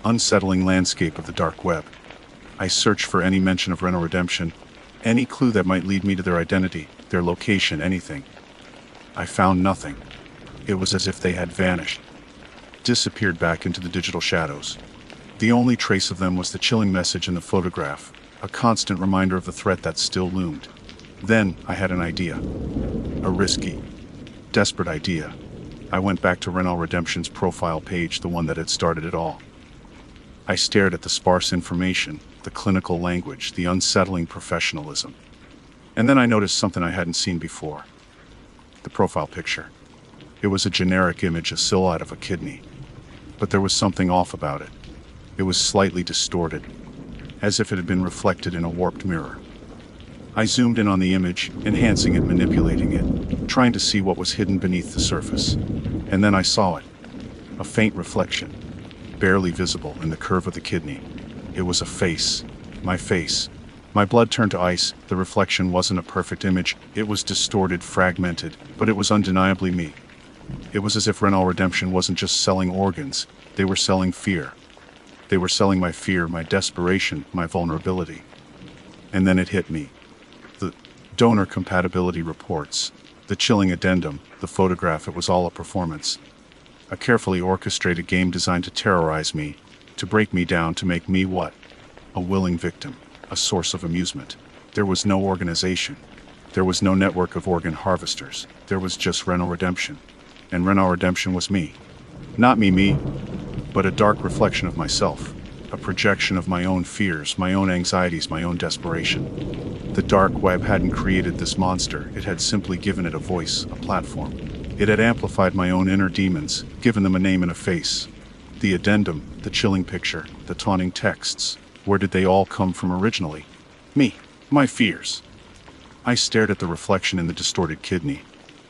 unsettling landscape of the dark web. I searched for any mention of Rental Redemption, any clue that might lead me to their identity, their location, anything. I found nothing. It was as if they had vanished, disappeared back into the digital shadows. The only trace of them was the chilling message in the photograph, a constant reminder of the threat that still loomed. Then I had an idea. A risky, desperate idea. I went back to Rental Redemption's profile page, the one that had started it all. I stared at the sparse information, the clinical language, the unsettling professionalism. And then I noticed something I hadn't seen before. The profile picture. It was a generic image, a silhouette of a kidney. But there was something off about it. It was slightly distorted, as if it had been reflected in a warped mirror. I zoomed in on the image, enhancing it, manipulating it, trying to see what was hidden beneath the surface. And then I saw it. A faint reflection, barely visible in the curve of the kidney. It was a face. My face. My blood turned to ice. The reflection wasn't a perfect image. It was distorted, fragmented, but it was undeniably me. It was as if Rental Redemption wasn't just selling organs. They were selling fear. They were selling my fear, my desperation, my vulnerability. And then it hit me. The donor compatibility reports, the chilling addendum, the photograph, it was all a performance. A carefully orchestrated game designed to terrorize me, to break me down, to make me what? A willing victim, a source of amusement. There was no organization. There was no network of organ harvesters. There was just Rental Redemption. And Rental Redemption was me. Not me, but a dark reflection of myself, a projection of my own fears, my own anxieties, my own desperation. The dark web hadn't created this monster, it had simply given it a voice, a platform. It had amplified my own inner demons, given them a name and a face. The addendum, the chilling picture, the taunting texts, where did they all come from originally? Me, my fears. I stared at the reflection in the distorted kidney,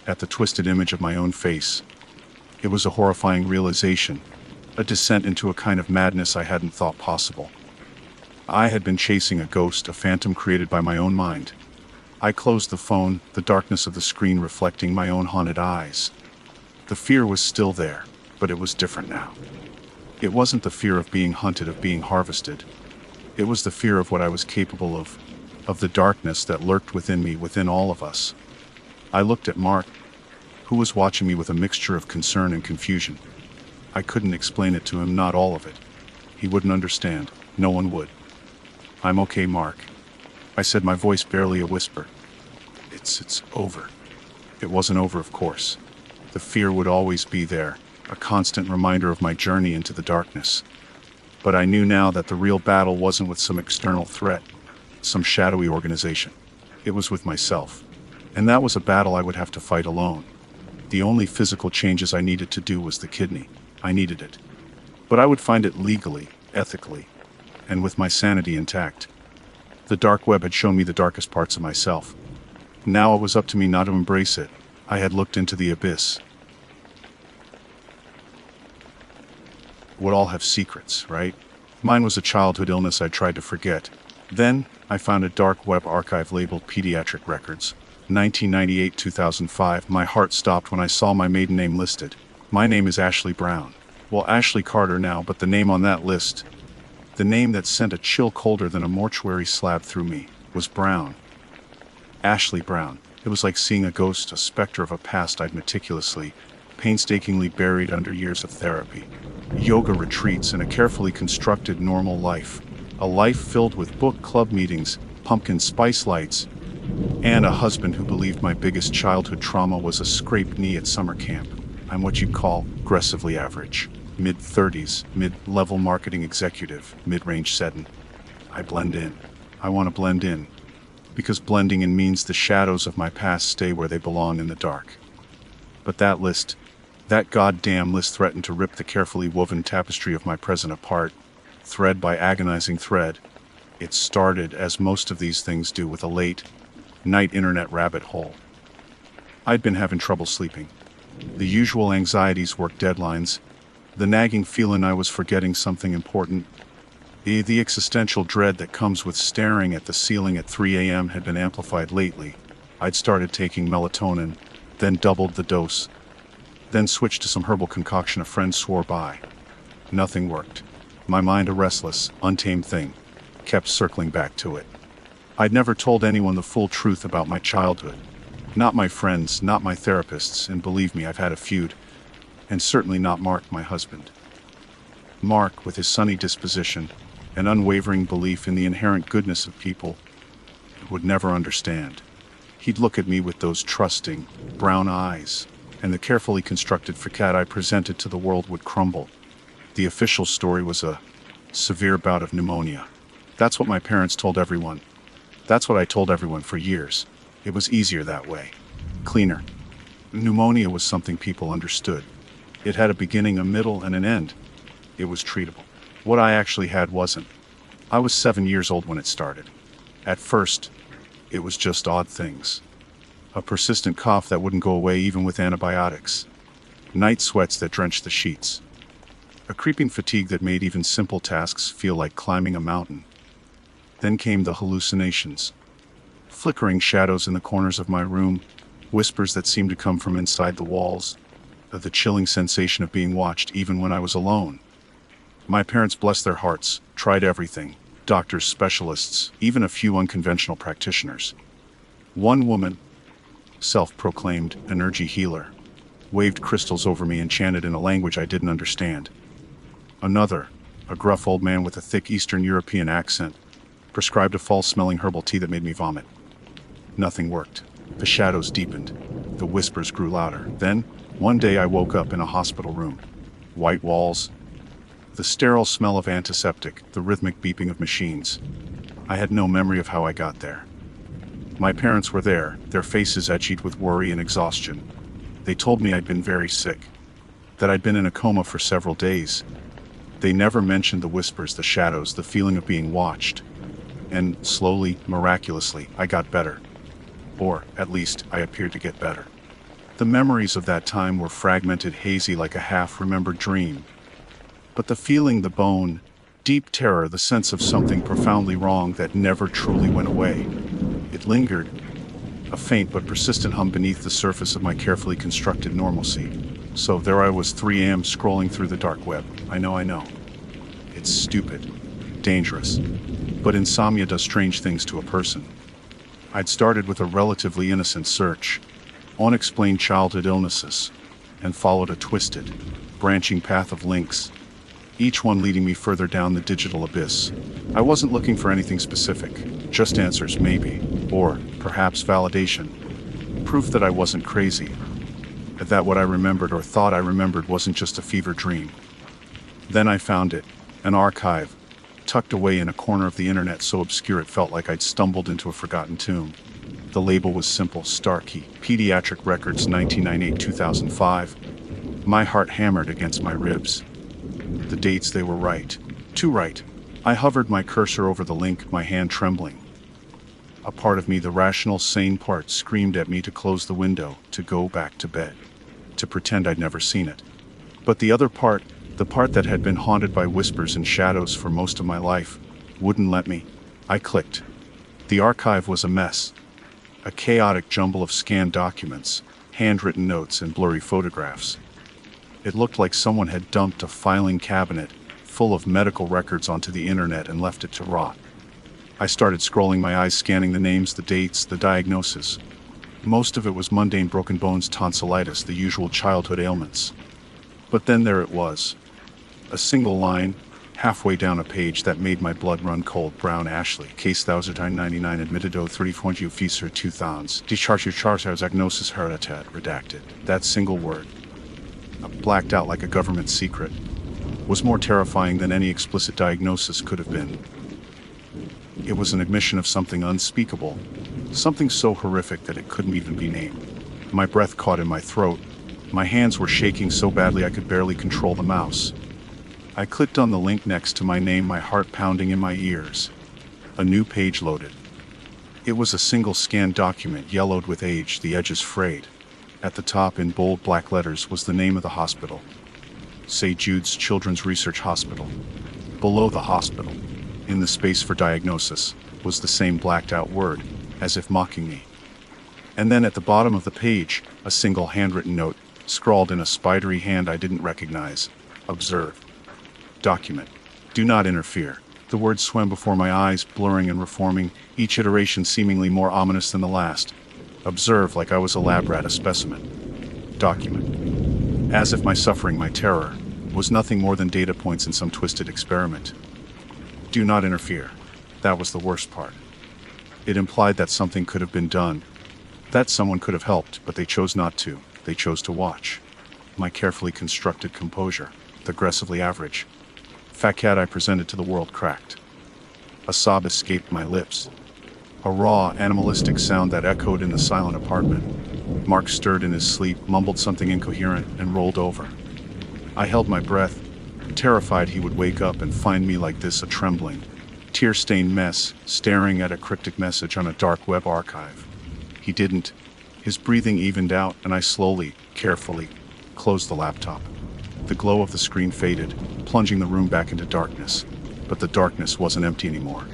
at the twisted image of my own face. It was a horrifying realization, a descent into a kind of madness I hadn't thought possible. I had been chasing a ghost, a phantom created by my own mind. I closed the phone, the darkness of the screen reflecting my own haunted eyes. The fear was still there, but it was different now. It wasn't the fear of being hunted, of being harvested. It was the fear of what I was capable of the darkness that lurked within me, within all of us. I looked at Mark, who was watching me with a mixture of concern and confusion. I couldn't explain it to him, not all of it. He wouldn't understand. No one would. "I'm okay, Mark," I said, my voice barely a whisper. It's over." It wasn't over, of course. The fear would always be there, a constant reminder of my journey into the darkness. But I knew now that the real battle wasn't with some external threat, some shadowy organization. It was with myself. And that was a battle I would have to fight alone. The only physical changes I needed to do was the kidney. I needed it. But I would find it legally, ethically, and with my sanity intact. The dark web had shown me the darkest parts of myself. Now it was up to me not to embrace it. I had looked into the abyss. Would all have secrets, right? Mine was a childhood illness I tried to forget. Then, I found a dark web archive labeled Pediatric Records. 1998-2005, my heart stopped when I saw my maiden name listed. My name is Ashley Brown. Well, Ashley Carter now, but the name on that list, the name that sent a chill colder than a mortuary slab through me, was Brown. Ashley Brown. It was like seeing a ghost, a specter of a past I'd meticulously, painstakingly buried under years of therapy, yoga retreats, and a carefully constructed normal life. A life filled with book club meetings, pumpkin spice lights, and a husband who believed my biggest childhood trauma was a scraped knee at summer camp. I'm what you'd call aggressively average. Mid-30s, mid-level marketing executive, mid-range setting. I blend in. I want to blend in. Because blending in means the shadows of my past stay where they belong, in the dark. But that list, that goddamn list, threatened to rip the carefully woven tapestry of my present apart, thread by agonizing thread. It started, as most of these things do, with a late night internet rabbit hole. I'd been having trouble sleeping. The usual anxieties, work deadlines, the nagging feeling I was forgetting something important. The existential dread that comes with staring at the ceiling at 3 a.m. had been amplified lately. I'd started taking melatonin, then doubled the dose, then switched to some herbal concoction a friend swore by. Nothing worked. My mind a restless, untamed thing. kept circling back to it. I'd never told anyone the full truth about my childhood. Not my friends, not my therapists, and believe me, I've had a feud. And certainly not Mark, my husband. Mark, with his sunny disposition, an unwavering belief in the inherent goodness of people, would never understand. He'd look at me with those trusting, brown eyes, and the carefully constructed facade I presented to the world would crumble. The official story was a severe bout of pneumonia. That's what my parents told everyone. That's what I told everyone for years. It was easier that way. Cleaner. Pneumonia was something people understood. It had a beginning, a middle, and an end. It was treatable. What I actually had wasn't. I was 7 years old when it started. At first, it was just odd things. A persistent cough that wouldn't go away even with antibiotics. Night sweats that drenched the sheets. A creeping fatigue that made even simple tasks feel like climbing a mountain. Then came the hallucinations. Flickering shadows in the corners of my room, whispers that seemed to come from inside the walls, the chilling sensation of being watched even when I was alone. My parents, bless their hearts, tried everything. Doctors, specialists, even a few unconventional practitioners. One woman, self-proclaimed energy healer, waved crystals over me and chanted in a language I didn't understand. Another, a gruff old man with a thick Eastern European accent, prescribed a false-smelling herbal tea that made me vomit. Nothing worked. The shadows deepened. The whispers grew louder. Then, one day I woke up in a hospital room. White walls, the sterile smell of antiseptic, the rhythmic beeping of machines. I had no memory of how I got there. My parents were there, their faces etched with worry and exhaustion. They told me I'd been very sick, that I'd been in a coma for several days. They never mentioned the whispers, the shadows, the feeling of being watched. And slowly, miraculously, I got better. Or, at least, I appeared to get better. The memories of that time were fragmented, hazy, like a half-remembered dream. But the feeling, the bone, deep terror, the sense of something profoundly wrong that never truly went away. It lingered, a faint but persistent hum beneath the surface of my carefully constructed normalcy. So there I was, 3 a.m. scrolling through the dark web. I know. It's stupid, dangerous, but insomnia does strange things to a person. I'd started with a relatively innocent search, unexplained childhood illnesses, and followed a twisted, branching path of links, each one leading me further down the digital abyss. I wasn't looking for anything specific, just answers maybe, or perhaps validation, proof that I wasn't crazy, that what I remembered or thought I remembered wasn't just a fever dream. Then I found it, an archive, tucked away in a corner of the internet so obscure it felt like I'd stumbled into a forgotten tomb. The label was simple, Starkey, Pediatric Records 1998-2005. My heart hammered against my ribs. The dates, they were right. Too right. I hovered my cursor over the link, my hand trembling. A part of me, the rational, sane part, screamed at me to close the window, to go back to bed, to pretend I'd never seen it. But the other part, the part that had been haunted by whispers and shadows for most of my life, wouldn't let me. I clicked. The archive was a mess. A chaotic jumble of scanned documents, handwritten notes, and blurry photographs. It looked like someone had dumped a filing cabinet full of medical records onto the internet and left it to rot. I started scrolling, my eyes scanning the names, the dates, the diagnosis. Most of it was mundane broken bones, tonsillitis, the usual childhood ailments. But then there it was. A single line, halfway down a page, that made my blood run cold. Brown Ashley, case 1099, admitted au 30 officer 2000. Discharge diagnosis hereditaire, redacted. That single word, blacked out like a government secret, was more terrifying than any explicit diagnosis could have been. It was an admission of something unspeakable, something so horrific that it couldn't even be named. My breath caught in my throat. My hands were shaking so badly I could barely control the mouse. I clicked on the link next to my name, my heart pounding in my ears. A new page loaded. It was a single scanned document, yellowed with age, the edges frayed. At the top, in bold black letters, was the name of the hospital. St. Jude's Children's Research Hospital. Below the hospital, in the space for diagnosis, was the same blacked out word, as if mocking me. And then at the bottom of the page, a single handwritten note, scrawled in a spidery hand I didn't recognize. Observe. Document. Do not interfere. The words swam before my eyes, blurring and reforming, each iteration seemingly more ominous than the last. Observe, like I was a lab rat, a specimen. Document. As if my suffering, my terror, was nothing more than data points in some twisted experiment. Do not interfere. That was the worst part. It implied that something could have been done, that someone could have helped, but they chose not to. They chose to watch. My carefully constructed composure, the aggressively average facade I presented to the world, cracked. A sob escaped my lips. A raw, animalistic sound that echoed in the silent apartment. Mark stirred in his sleep, mumbled something incoherent, and rolled over. I held my breath, terrified he would wake up and find me like this, a trembling, tear-stained mess, staring at a cryptic message on a dark web archive. He didn't. His breathing evened out, and I slowly, carefully, closed the laptop. The glow of the screen faded, plunging the room back into darkness. But the darkness wasn't empty anymore.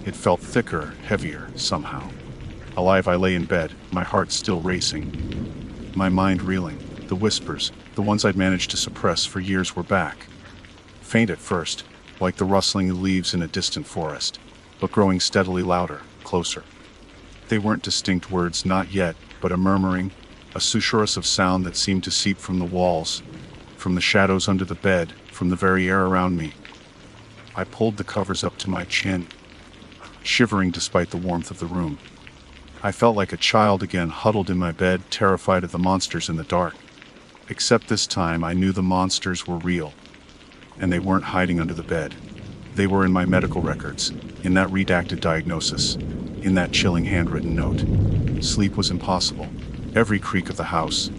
It felt thicker, heavier, somehow. Alive, I lay in bed, my heart still racing. My mind reeling. The whispers, the ones I'd managed to suppress for years, were back. Faint at first, like the rustling of leaves in a distant forest, but growing steadily louder, closer. They weren't distinct words, not yet, but a murmuring, a susurrus of sound that seemed to seep from the walls, from the shadows under the bed, from the very air around me. I pulled the covers up to my chin, shivering despite the warmth of the room. I felt like a child again, huddled in my bed, terrified of the monsters in the dark. Except this time I knew the monsters were real, and they weren't hiding under the bed. They were in my medical records, in that redacted diagnosis, in that chilling handwritten note. Sleep was impossible. Every creak of the house,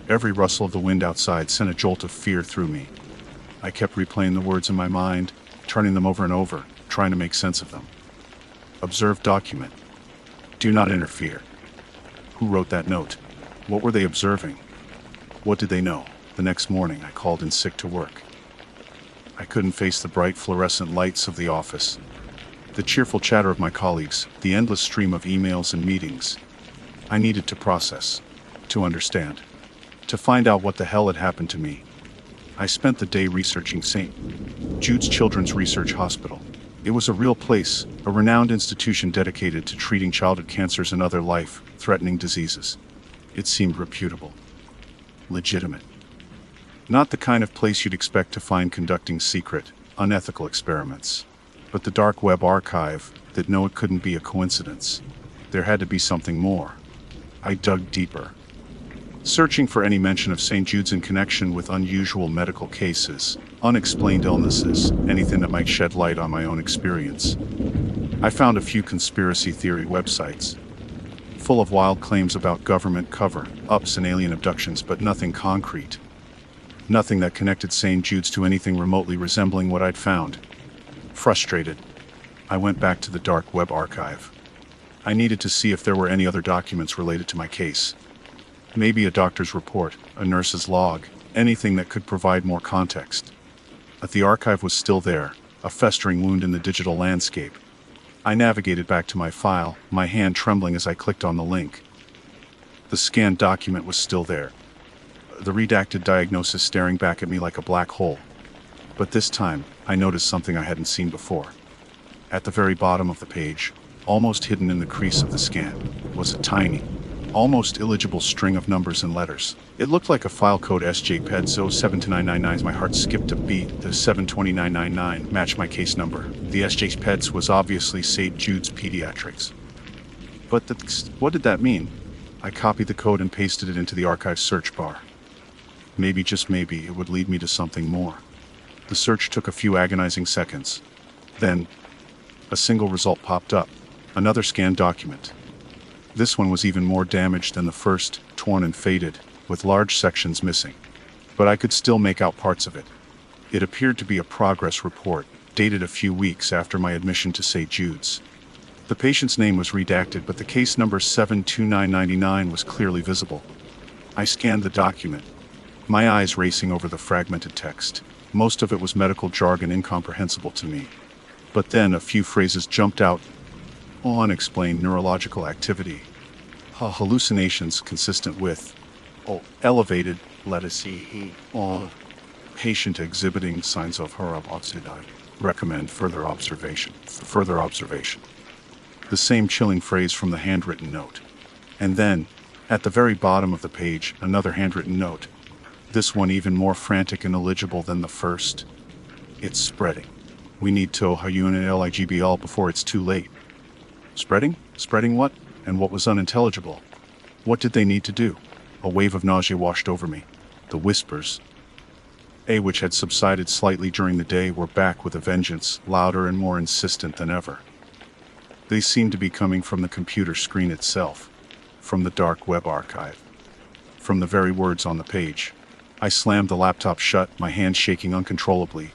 every rustle of the wind outside sent a jolt of fear through me. I kept replaying the words in my mind, turning them over and over, trying to make sense of them. Observe, document. Do not interfere. Who wrote that note? What were they observing? What did they know? The next morning I called in sick to work. I couldn't face the bright fluorescent lights of the office, the cheerful chatter of my colleagues, the endless stream of emails and meetings. I needed to process, to understand, to find out what the hell had happened to me. I spent the day researching St. Jude's Children's Research Hospital. It was a real place, a renowned institution dedicated to treating childhood cancers and other life-threatening diseases. It seemed reputable, legitimate. Not the kind of place you'd expect to find conducting secret, unethical experiments. But the dark web archive, that no, it couldn't be a coincidence. There had to be something more. I dug deeper, searching for any mention of St. Jude's in connection with unusual medical cases, unexplained illnesses, anything that might shed light on my own experience. I found a few conspiracy theory websites, full of wild claims about government cover-ups and alien abductions, but nothing concrete. Nothing that connected St. Jude's to anything remotely resembling what I'd found. Frustrated, I went back to the dark web archive. I needed to see if there were any other documents related to my case. Maybe a doctor's report, a nurse's log, anything that could provide more context. But the archive was still there, a festering wound in the digital landscape. I navigated back to my file, my hand trembling as I clicked on the link. The scanned document was still there, the redacted diagnosis staring back at me like a black hole. But this time, I noticed something I hadn't seen before. At the very bottom of the page, almost hidden in the crease of the scan, was a tiny, almost illegible string of numbers and letters. It looked like a file code SJPED 0729999. My heart skipped a beat. The 72999 matched my case number. The SJPEDs was obviously St. Jude's Pediatrics. But what did that mean? I copied the code and pasted it into the archive search bar. Maybe, just maybe, it would lead me to something more. The search took a few agonizing seconds. Then, a single result popped up. Another scanned document. This one was even more damaged than the first, torn and faded, with large sections missing. But I could still make out parts of it. It appeared to be a progress report, dated a few weeks after my admission to St. Jude's. The patient's name was redacted, but the case number 72999 was clearly visible. I scanned the document, my eyes racing over the fragmented text. Most of it was medical jargon incomprehensible to me. But then a few phrases jumped out. Unexplained neurological activity. Hallucinations consistent with elevated, let us see, patient exhibiting signs of neurotoxicity. Recommend further observation. Further observation. The same chilling phrase from the handwritten note. And then, at the very bottom of the page, another handwritten note. This one even more frantic and illegible than the first. It's spreading. We need to HUNLIGBL before it's too late. Spreading? Spreading what? And what was unintelligible? What did they need to do? A wave of nausea washed over me. The whispers, which had subsided slightly during the day, were back with a vengeance, louder and more insistent than ever. They seemed to be coming from the computer screen itself, from the dark web archive, from the very words on the page. I slammed the laptop shut, my hands shaking uncontrollably.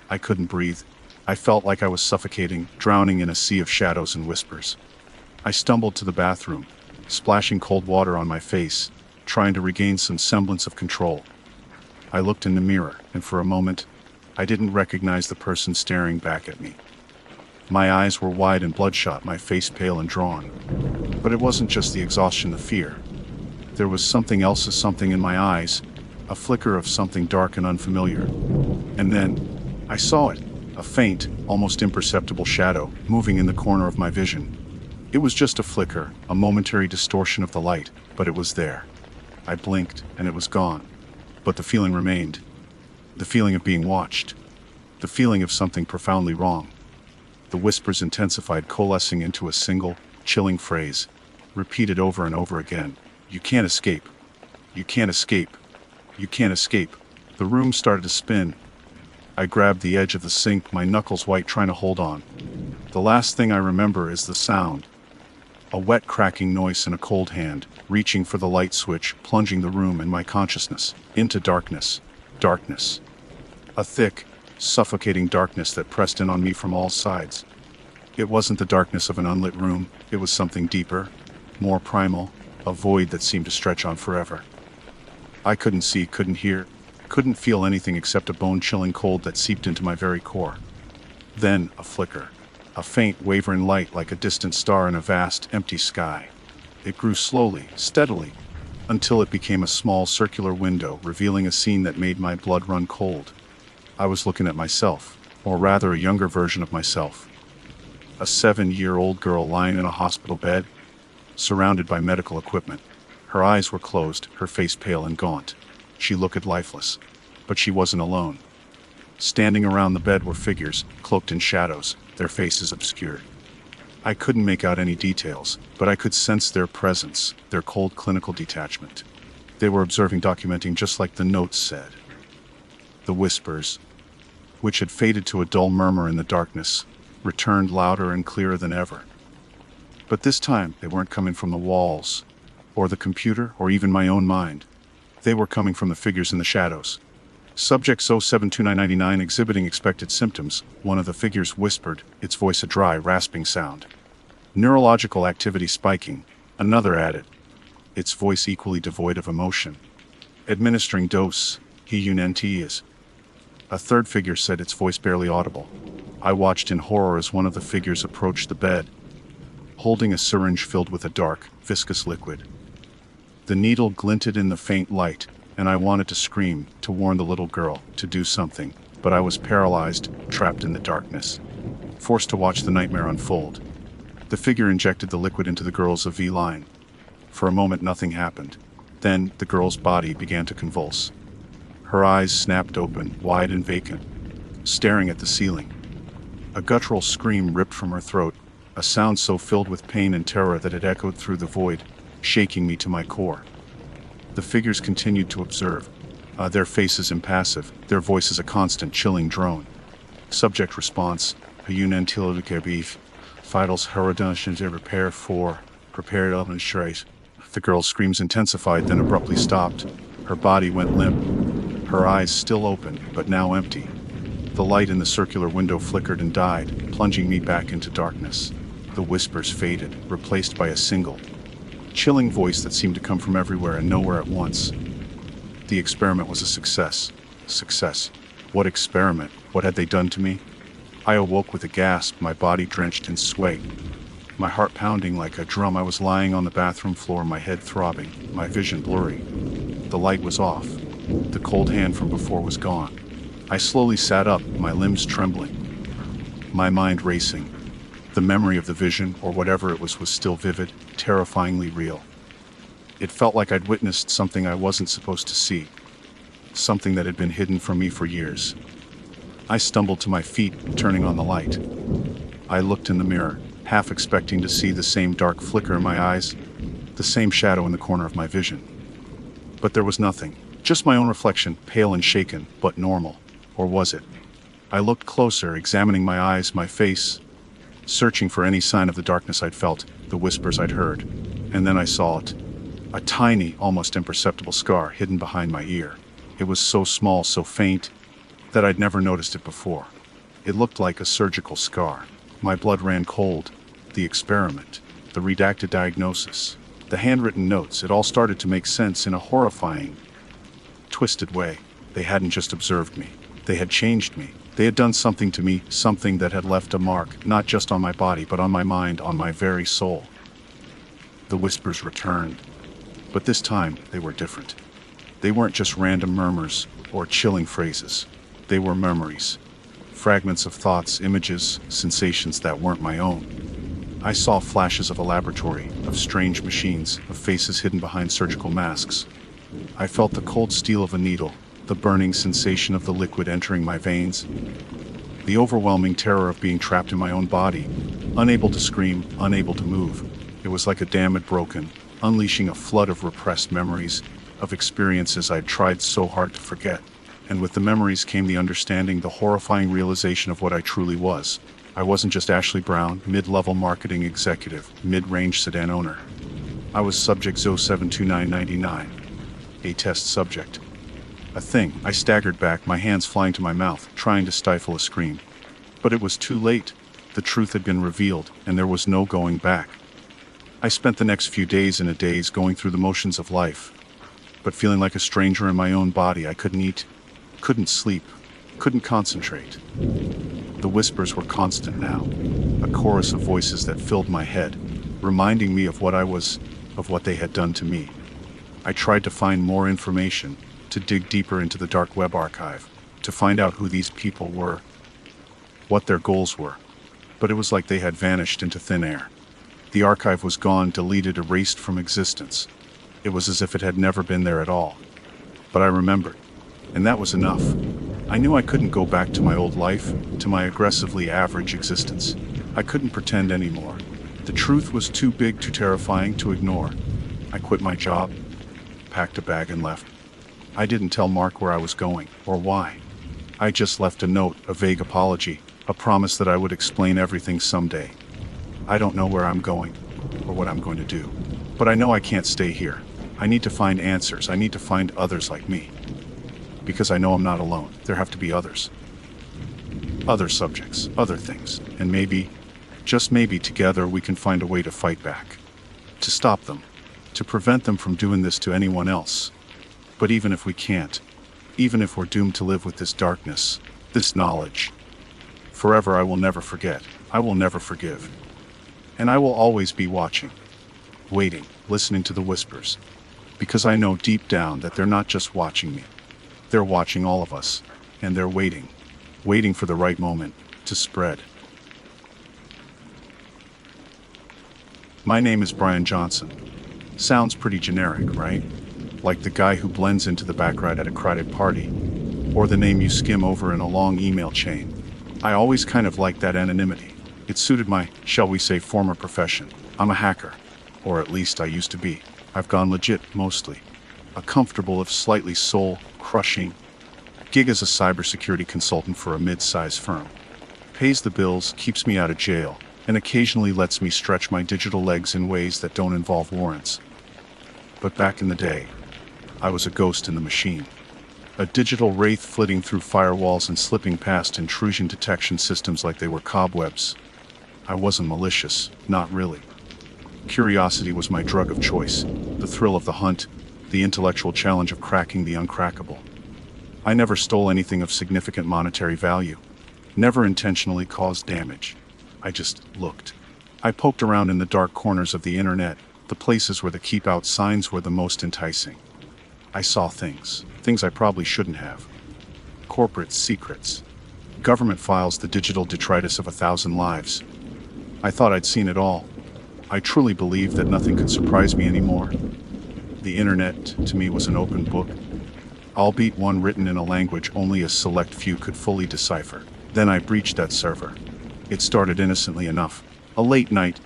I couldn't breathe. I felt like I was suffocating, drowning in a sea of shadows and whispers. I stumbled to the bathroom, splashing cold water on my face, trying to regain some semblance of control. I looked in the mirror, and for a moment, I didn't recognize the person staring back at me. My eyes were wide and bloodshot, my face pale and drawn. But it wasn't just the exhaustion, the fear. There was something else, something in my eyes, a flicker of something dark and unfamiliar. And then, I saw it, a faint, almost imperceptible shadow, moving in the corner of my vision. It was just a flicker, a momentary distortion of the light, but it was there. I blinked, and it was gone. But the feeling remained. The feeling of being watched. The feeling of something profoundly wrong. The whispers intensified, coalescing into a single, chilling phrase, repeated over and over again. You can't escape. You can't escape. You can't escape. The room started to spin. I grabbed the edge of the sink, my knuckles white, trying to hold on. The last thing I remember is the sound. A wet cracking noise in a cold hand, reaching for the light switch, plunging the room and my consciousness into darkness. Darkness. A thick, suffocating darkness that pressed in on me from all sides. It wasn't the darkness of an unlit room, it was something deeper, more primal, a void that seemed to stretch on forever. I couldn't see, couldn't hear, couldn't feel anything except a bone-chilling cold that seeped into my very core. Then, a flicker. A faint, wavering light like a distant star in a vast, empty sky. It grew slowly, steadily, until it became a small circular window, revealing a scene that made my blood run cold. I was looking at myself, or rather a younger version of myself. A 7-year-old girl lying in a hospital bed, surrounded by medical equipment. Her eyes were closed, her face pale and gaunt. She looked lifeless, but she wasn't alone. Standing around the bed were figures, cloaked in shadows, their faces obscured. I couldn't make out any details, but I could sense their presence, their cold clinical detachment. They were observing, documenting, just like the notes said. The whispers, which had faded to a dull murmur in the darkness, returned louder and clearer than ever. But this time, they weren't coming from the walls, or the computer, or even my own mind. They were coming from the figures in the shadows. Subject 072999 exhibiting expected symptoms, one of the figures whispered, its voice a dry, rasping sound. Neurological activity spiking, another added, its voice equally devoid of emotion. Administering dose, is. A third figure said, its voice barely audible. I watched in horror as one of the figures approached the bed, holding a syringe filled with a dark, viscous liquid. The needle glinted in the faint light, and I wanted to scream, to warn the little girl, to do something, but I was paralyzed, trapped in the darkness, forced to watch the nightmare unfold. The figure injected the liquid into the girl's IV line. For a moment nothing happened. Then the girl's body began to convulse. Her eyes snapped open, wide and vacant, staring at the ceiling. A guttural scream ripped from her throat, a sound so filled with pain and terror that it echoed through the void, shaking me to my core. The figures continued to observe, their faces impassive, their voices a constant chilling drone. Subject response, beef, vitals herodontions repair for, prepared oven straight. The girl's screams intensified, then abruptly stopped. Her body went limp, her eyes still open, but now empty. The light in the circular window flickered and died, plunging me back into darkness. The whispers faded, replaced by a single, chilling voice that seemed to come from everywhere and nowhere at once. The experiment was a success. Success. What experiment? What had they done to me? I awoke with a gasp, my body drenched in sweat, my heart pounding like a drum. I was lying on the bathroom floor, my head throbbing, my vision blurry. The light was off. The cold hand from before was gone. I slowly sat up, my limbs trembling, my mind racing. The memory of the vision, or whatever it was still vivid, terrifyingly real. It felt like I'd witnessed something I wasn't supposed to see, something that had been hidden from me for years. I stumbled to my feet, turning on the light. I looked in the mirror, half expecting to see the same dark flicker in my eyes, the same shadow in the corner of my vision. But there was nothing, just my own reflection, pale and shaken, but normal. Or was it? I looked closer, examining my eyes, my face, searching for any sign of the darkness I'd felt, the whispers I'd heard. And then I saw it. A tiny, almost imperceptible scar hidden behind my ear. It was so small, so faint, that I'd never noticed it before. It looked like a surgical scar. My blood ran cold. The experiment, the redacted diagnosis, the handwritten notes, it all started to make sense in a horrifying, twisted way. They hadn't just observed me. They had changed me. They had done something to me, something that had left a mark, not just on my body, but on my mind, on my very soul. The whispers returned. But this time, they were different. They weren't just random murmurs or chilling phrases. They were memories. Fragments of thoughts, images, sensations that weren't my own. I saw flashes of a laboratory, of strange machines, of faces hidden behind surgical masks. I felt the cold steel of a needle, the burning sensation of the liquid entering my veins, the overwhelming terror of being trapped in my own body, unable to scream, unable to move. It was like a dam had broken, unleashing a flood of repressed memories, of experiences I'd tried so hard to forget. And with the memories came the understanding, the horrifying realization of what I truly was. I wasn't just Ashley Brown, mid-level marketing executive, mid-range sedan owner. I was subject 072999, a test subject. A thing. I staggered back, my hands flying to my mouth, trying to stifle a scream. But it was too late. The truth had been revealed, and there was no going back. I spent the next few days in a daze, going through the motions of life, but feeling like a stranger in my own body. I couldn't eat, couldn't sleep, couldn't concentrate. The whispers were constant now, a chorus of voices that filled my head, reminding me of what I was, of what they had done to me. I tried to find more information, to dig deeper into the dark web archive, to find out who these people were, what their goals were. But it was like they had vanished into thin air. The archive was gone, deleted, erased from existence. It was as if it had never been there at all. But I remembered, and that was enough. I knew I couldn't go back to my old life, to my aggressively average existence. I couldn't pretend anymore. The truth was too big, too terrifying to ignore. I quit my job, packed a bag and left. I didn't tell Mark where I was going, or why. I just left a note, a vague apology, a promise that I would explain everything someday. I don't know where I'm going, or what I'm going to do. But I know I can't stay here. I need to find answers. I need to find others like me. Because I know I'm not alone. There have to be others. Other subjects, other things. And maybe, just maybe, together we can find a way to fight back. To stop them. To prevent them from doing this to anyone else. But even if we can't, even if we're doomed to live with this darkness, this knowledge, forever I will never forget, I will never forgive. And I will always be watching, waiting, listening to the whispers, because I know deep down that they're not just watching me, they're watching all of us, and they're waiting, waiting for the right moment to spread. My name is Brian Johnson. Sounds pretty generic, right? Like the guy who blends into the background at a crowded party, or the name you skim over in a long email chain. I always kind of liked that anonymity. It suited my, shall we say, former profession. I'm a hacker, or at least I used to be. I've gone legit, mostly. A comfortable, if slightly soul-crushing gig as a cybersecurity consultant for a mid-sized firm. Pays the bills, keeps me out of jail, and occasionally lets me stretch my digital legs in ways that don't involve warrants. But back in the day, I was a ghost in the machine. A digital wraith flitting through firewalls and slipping past intrusion detection systems like they were cobwebs. I wasn't malicious, not really. Curiosity was my drug of choice, the thrill of the hunt, the intellectual challenge of cracking the uncrackable. I never stole anything of significant monetary value, never intentionally caused damage. I just looked. I poked around in the dark corners of the internet, the places where the keep-out signs were the most enticing. I saw things I probably shouldn't have. corporate secrets. Government files, the digital detritus of 1,000 lives. I thought I'd seen it all. I truly believed that nothing could surprise me anymore. The internet, to me, was an open book, albeit one written in a language only a select few could fully decipher. Then I breached that server. It started innocently enough. A late night,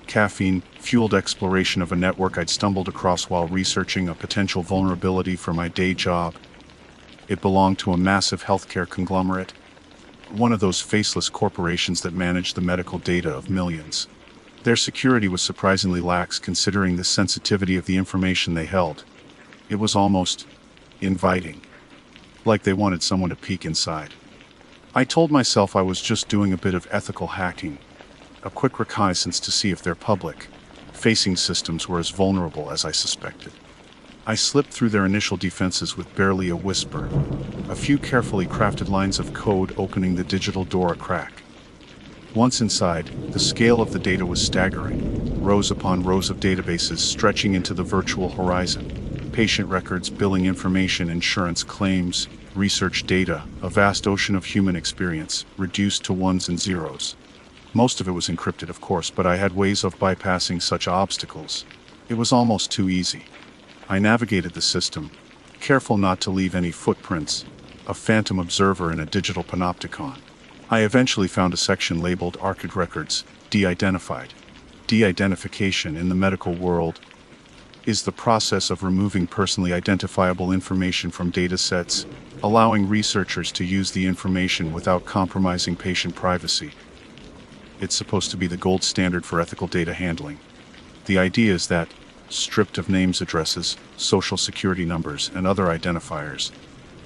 caffeine-fueled exploration of a network I'd stumbled across while researching a potential vulnerability for my day job. It belonged to a massive healthcare conglomerate, one of those faceless corporations that manage the medical data of millions. Their security was surprisingly lax considering the sensitivity of the information they held. It was almost inviting, like they wanted someone to peek inside. I told myself I was just doing a bit of ethical hacking, a quick reconnaissance to see if their public-facing systems were as vulnerable as I suspected. I slipped through their initial defenses with barely a whisper, a few carefully crafted lines of code opening the digital door a crack. Once inside, the scale of the data was staggering, rows upon rows of databases stretching into the virtual horizon. Patient records, billing information, insurance claims, research data, a vast ocean of human experience, reduced to ones and zeros. Most of it was encrypted, of course, but I had ways of bypassing such obstacles. It was almost too easy. I navigated the system, careful not to leave any footprints, a phantom observer in a digital panopticon. I eventually found a section labeled Archived Records, De-identified. De-identification in the medical world is the process of removing personally identifiable information from datasets, allowing researchers to use the information without compromising patient privacy. It's supposed to be the gold standard for ethical data handling. The idea is that, stripped of names, addresses, social security numbers, and other identifiers,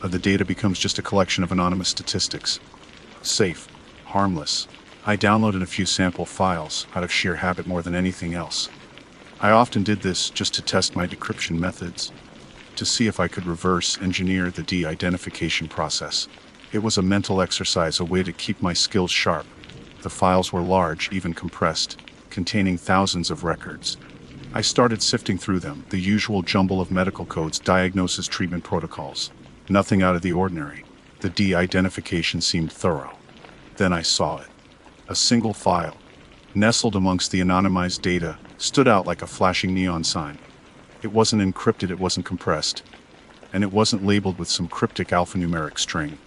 the data becomes just a collection of anonymous statistics. Safe, harmless. I downloaded a few sample files out of sheer habit more than anything else. I often did this just to test my decryption methods, to see if I could reverse engineer the de-identification process. It was a mental exercise, a way to keep my skills sharp. The files were large, even compressed, containing thousands of records. I started sifting through them, the usual jumble of medical codes, diagnosis, treatment protocols. Nothing out of the ordinary. The de-identification seemed thorough. Then I saw it. A single file, nestled amongst the anonymized data, stood out like a flashing neon sign. It wasn't encrypted, it wasn't compressed, and it wasn't labeled with some cryptic alphanumeric string.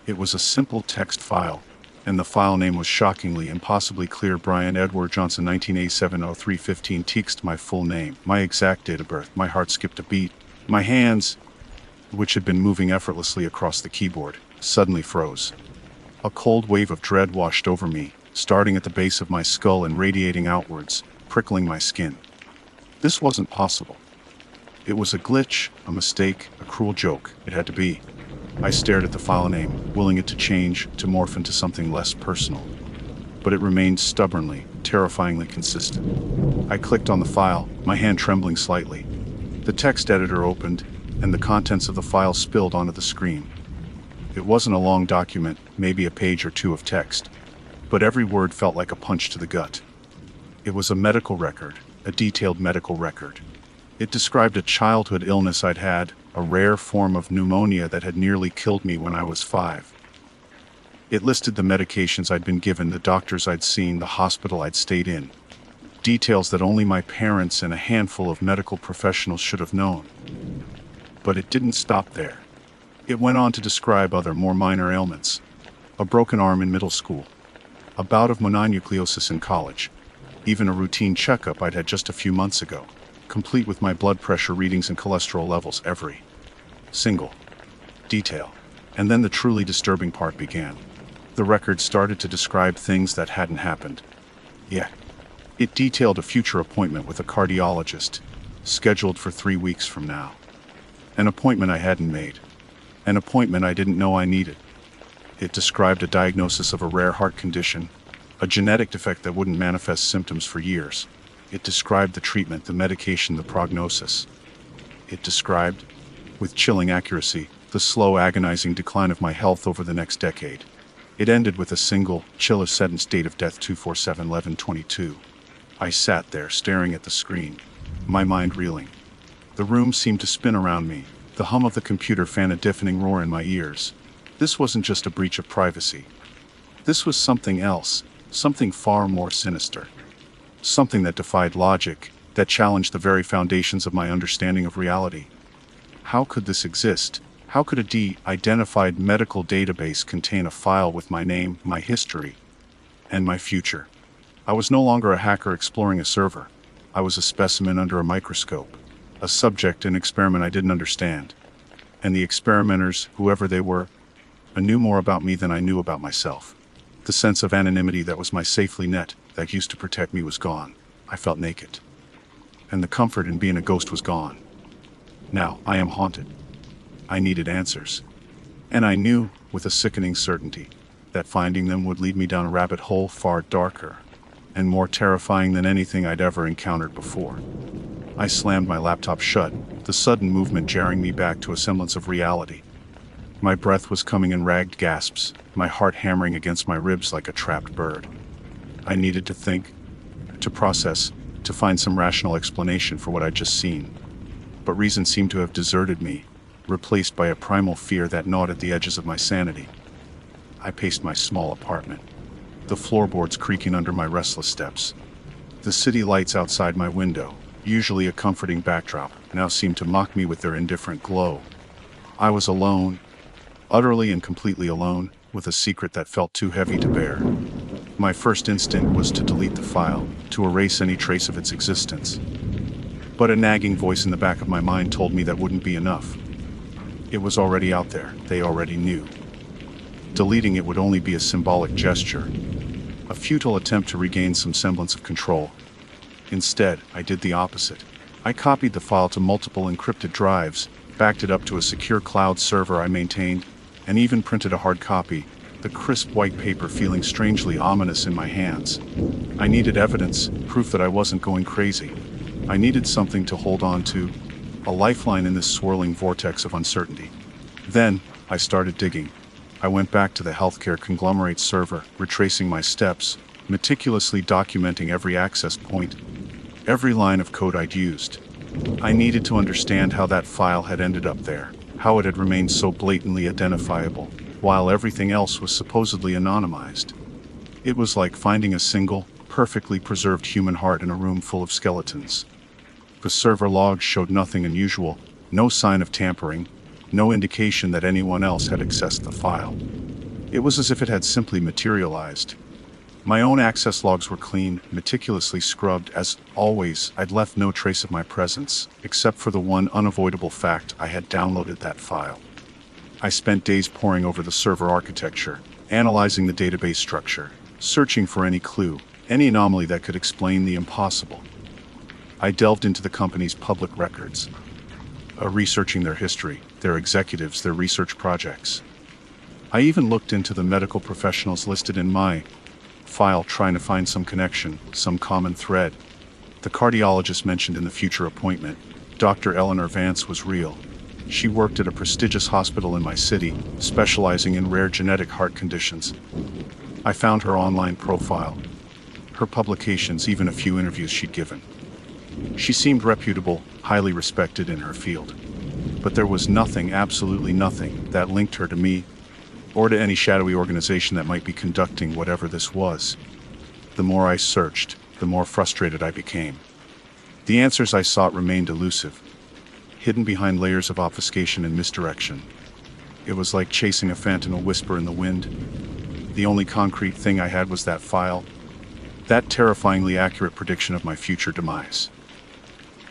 It was a simple text file, and the file name was shockingly, impossibly clear: Brian Edward Johnson, 1987-03-15. Text my full name, my exact date of birth. My heart skipped a beat. My hands, which had been moving effortlessly across the keyboard, suddenly froze. A cold wave of dread washed over me, starting at the base of my skull and radiating outwards, prickling my skin. This wasn't possible. It was a glitch, a mistake, a cruel joke. It had to be. I stared at the file name, willing it to change, to morph into something less personal. But it remained stubbornly, terrifyingly consistent. I clicked on the file, my hand trembling slightly. The text editor opened, and the contents of the file spilled onto the screen. It wasn't a long document, maybe a page or two of text, but every word felt like a punch to the gut. It was a medical record, a detailed medical record. It described a childhood illness I'd had, a rare form of pneumonia that had nearly killed me when I was 5. It listed the medications I'd been given, the doctors I'd seen, the hospital I'd stayed in. Details that only my parents and a handful of medical professionals should have known. But it didn't stop there. It went on to describe other, more minor ailments. A broken arm in middle school. A bout of mononucleosis in college. Even a routine checkup I'd had just a few months ago, complete with my blood pressure readings and cholesterol levels, every single detail. And then the truly disturbing part began. The record started to describe things that hadn't happened yet. It detailed a future appointment with a cardiologist, scheduled for 3 weeks from now. An appointment I hadn't made. An appointment I didn't know I needed. It described a diagnosis of a rare heart condition, a genetic defect that wouldn't manifest symptoms for years. It described the treatment, the medication, the prognosis. It described, with chilling accuracy, the slow, agonizing decline of my health over the next decade. It ended with a single, chilling sentence: date of death 2/47/11/22. I sat there, staring at the screen, my mind reeling. The room seemed to spin around me, the hum of the computer fan a deafening roar in my ears. This wasn't just a breach of privacy. This was something else, something far more sinister. Something that defied logic, that challenged the very foundations of my understanding of reality. How could this exist? How could a de-identified medical database contain a file with my name, my history, and my future? I was no longer a hacker exploring a server. I was a specimen under a microscope, a subject in an experiment I didn't understand. And the experimenters, whoever they were, knew more about me than I knew about myself. The sense of anonymity that was my safety net, that used to protect me, was gone. I felt naked. And the comfort in being a ghost was gone. Now, I am haunted. I needed answers. And I knew, with a sickening certainty, that finding them would lead me down a rabbit hole far darker and more terrifying than anything I'd ever encountered before. I slammed my laptop shut, the sudden movement jarring me back to a semblance of reality. My breath was coming in ragged gasps, my heart hammering against my ribs like a trapped bird. I needed to think, to process, to find some rational explanation for what I'd just seen. But reason seemed to have deserted me, replaced by a primal fear that gnawed at the edges of my sanity. I paced my small apartment, the floorboards creaking under my restless steps. The city lights outside my window, usually a comforting backdrop, now seemed to mock me with their indifferent glow. I was alone, utterly and completely alone, with a secret that felt too heavy to bear. My first instinct was to delete the file, to erase any trace of its existence. But a nagging voice in the back of my mind told me that wouldn't be enough. It was already out there, they already knew. Deleting it would only be a symbolic gesture, a futile attempt to regain some semblance of control. Instead, I did the opposite. I copied the file to multiple encrypted drives, backed it up to a secure cloud server I maintained, and even printed a hard copy, the crisp white paper feeling strangely ominous in my hands. I needed evidence, proof that I wasn't going crazy. I needed something to hold on to, a lifeline in this swirling vortex of uncertainty. Then, I started digging. I went back to the healthcare conglomerate server, retracing my steps, meticulously documenting every access point, every line of code I'd used. I needed to understand how that file had ended up there, how it had remained so blatantly identifiable, while everything else was supposedly anonymized. It was like finding a single, perfectly preserved human heart in a room full of skeletons. The server logs showed nothing unusual, no sign of tampering, no indication that anyone else had accessed the file. It was as if it had simply materialized. My own access logs were clean, meticulously scrubbed. As always, I'd left no trace of my presence, except for the one unavoidable fact: I had downloaded that file. I spent days poring over the server architecture, analyzing the database structure, searching for any clue, any anomaly that could explain the impossible. I delved into the company's public records, researching their history, their executives, their research projects. I even looked into the medical professionals listed in my file, trying to find some connection, some common thread. The cardiologist mentioned in the future appointment, Dr. Eleanor Vance, was real. She worked at a prestigious hospital in my city, specializing in rare genetic heart conditions. I found her online profile, her publications, even a few interviews she'd given. She seemed reputable, highly respected in her field. But there was nothing, absolutely nothing, that linked her to me, or to any shadowy organization that might be conducting whatever this was. The more I searched, the more frustrated I became. The answers I sought remained elusive, hidden behind layers of obfuscation and misdirection. It was like chasing a phantom, a whisper in the wind. The only concrete thing I had was that file, that terrifyingly accurate prediction of my future demise.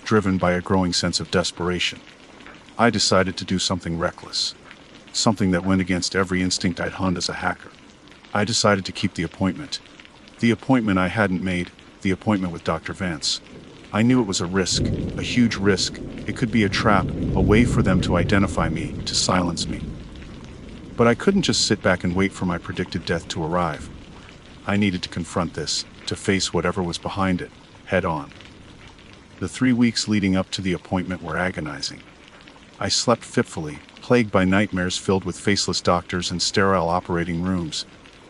Driven by a growing sense of desperation, I decided to do something reckless, something that went against every instinct I'd honed as a hacker. I decided to keep the appointment I hadn't made, the appointment with Dr. Vance. I knew it was a risk, a huge risk. It could be a trap, a way for them to identify me, to silence me. But I couldn't just sit back and wait for my predicted death to arrive. I needed to confront this, to face whatever was behind it, head on. The 3 weeks leading up to the appointment were agonizing. I slept fitfully, plagued by nightmares filled with faceless doctors and sterile operating rooms.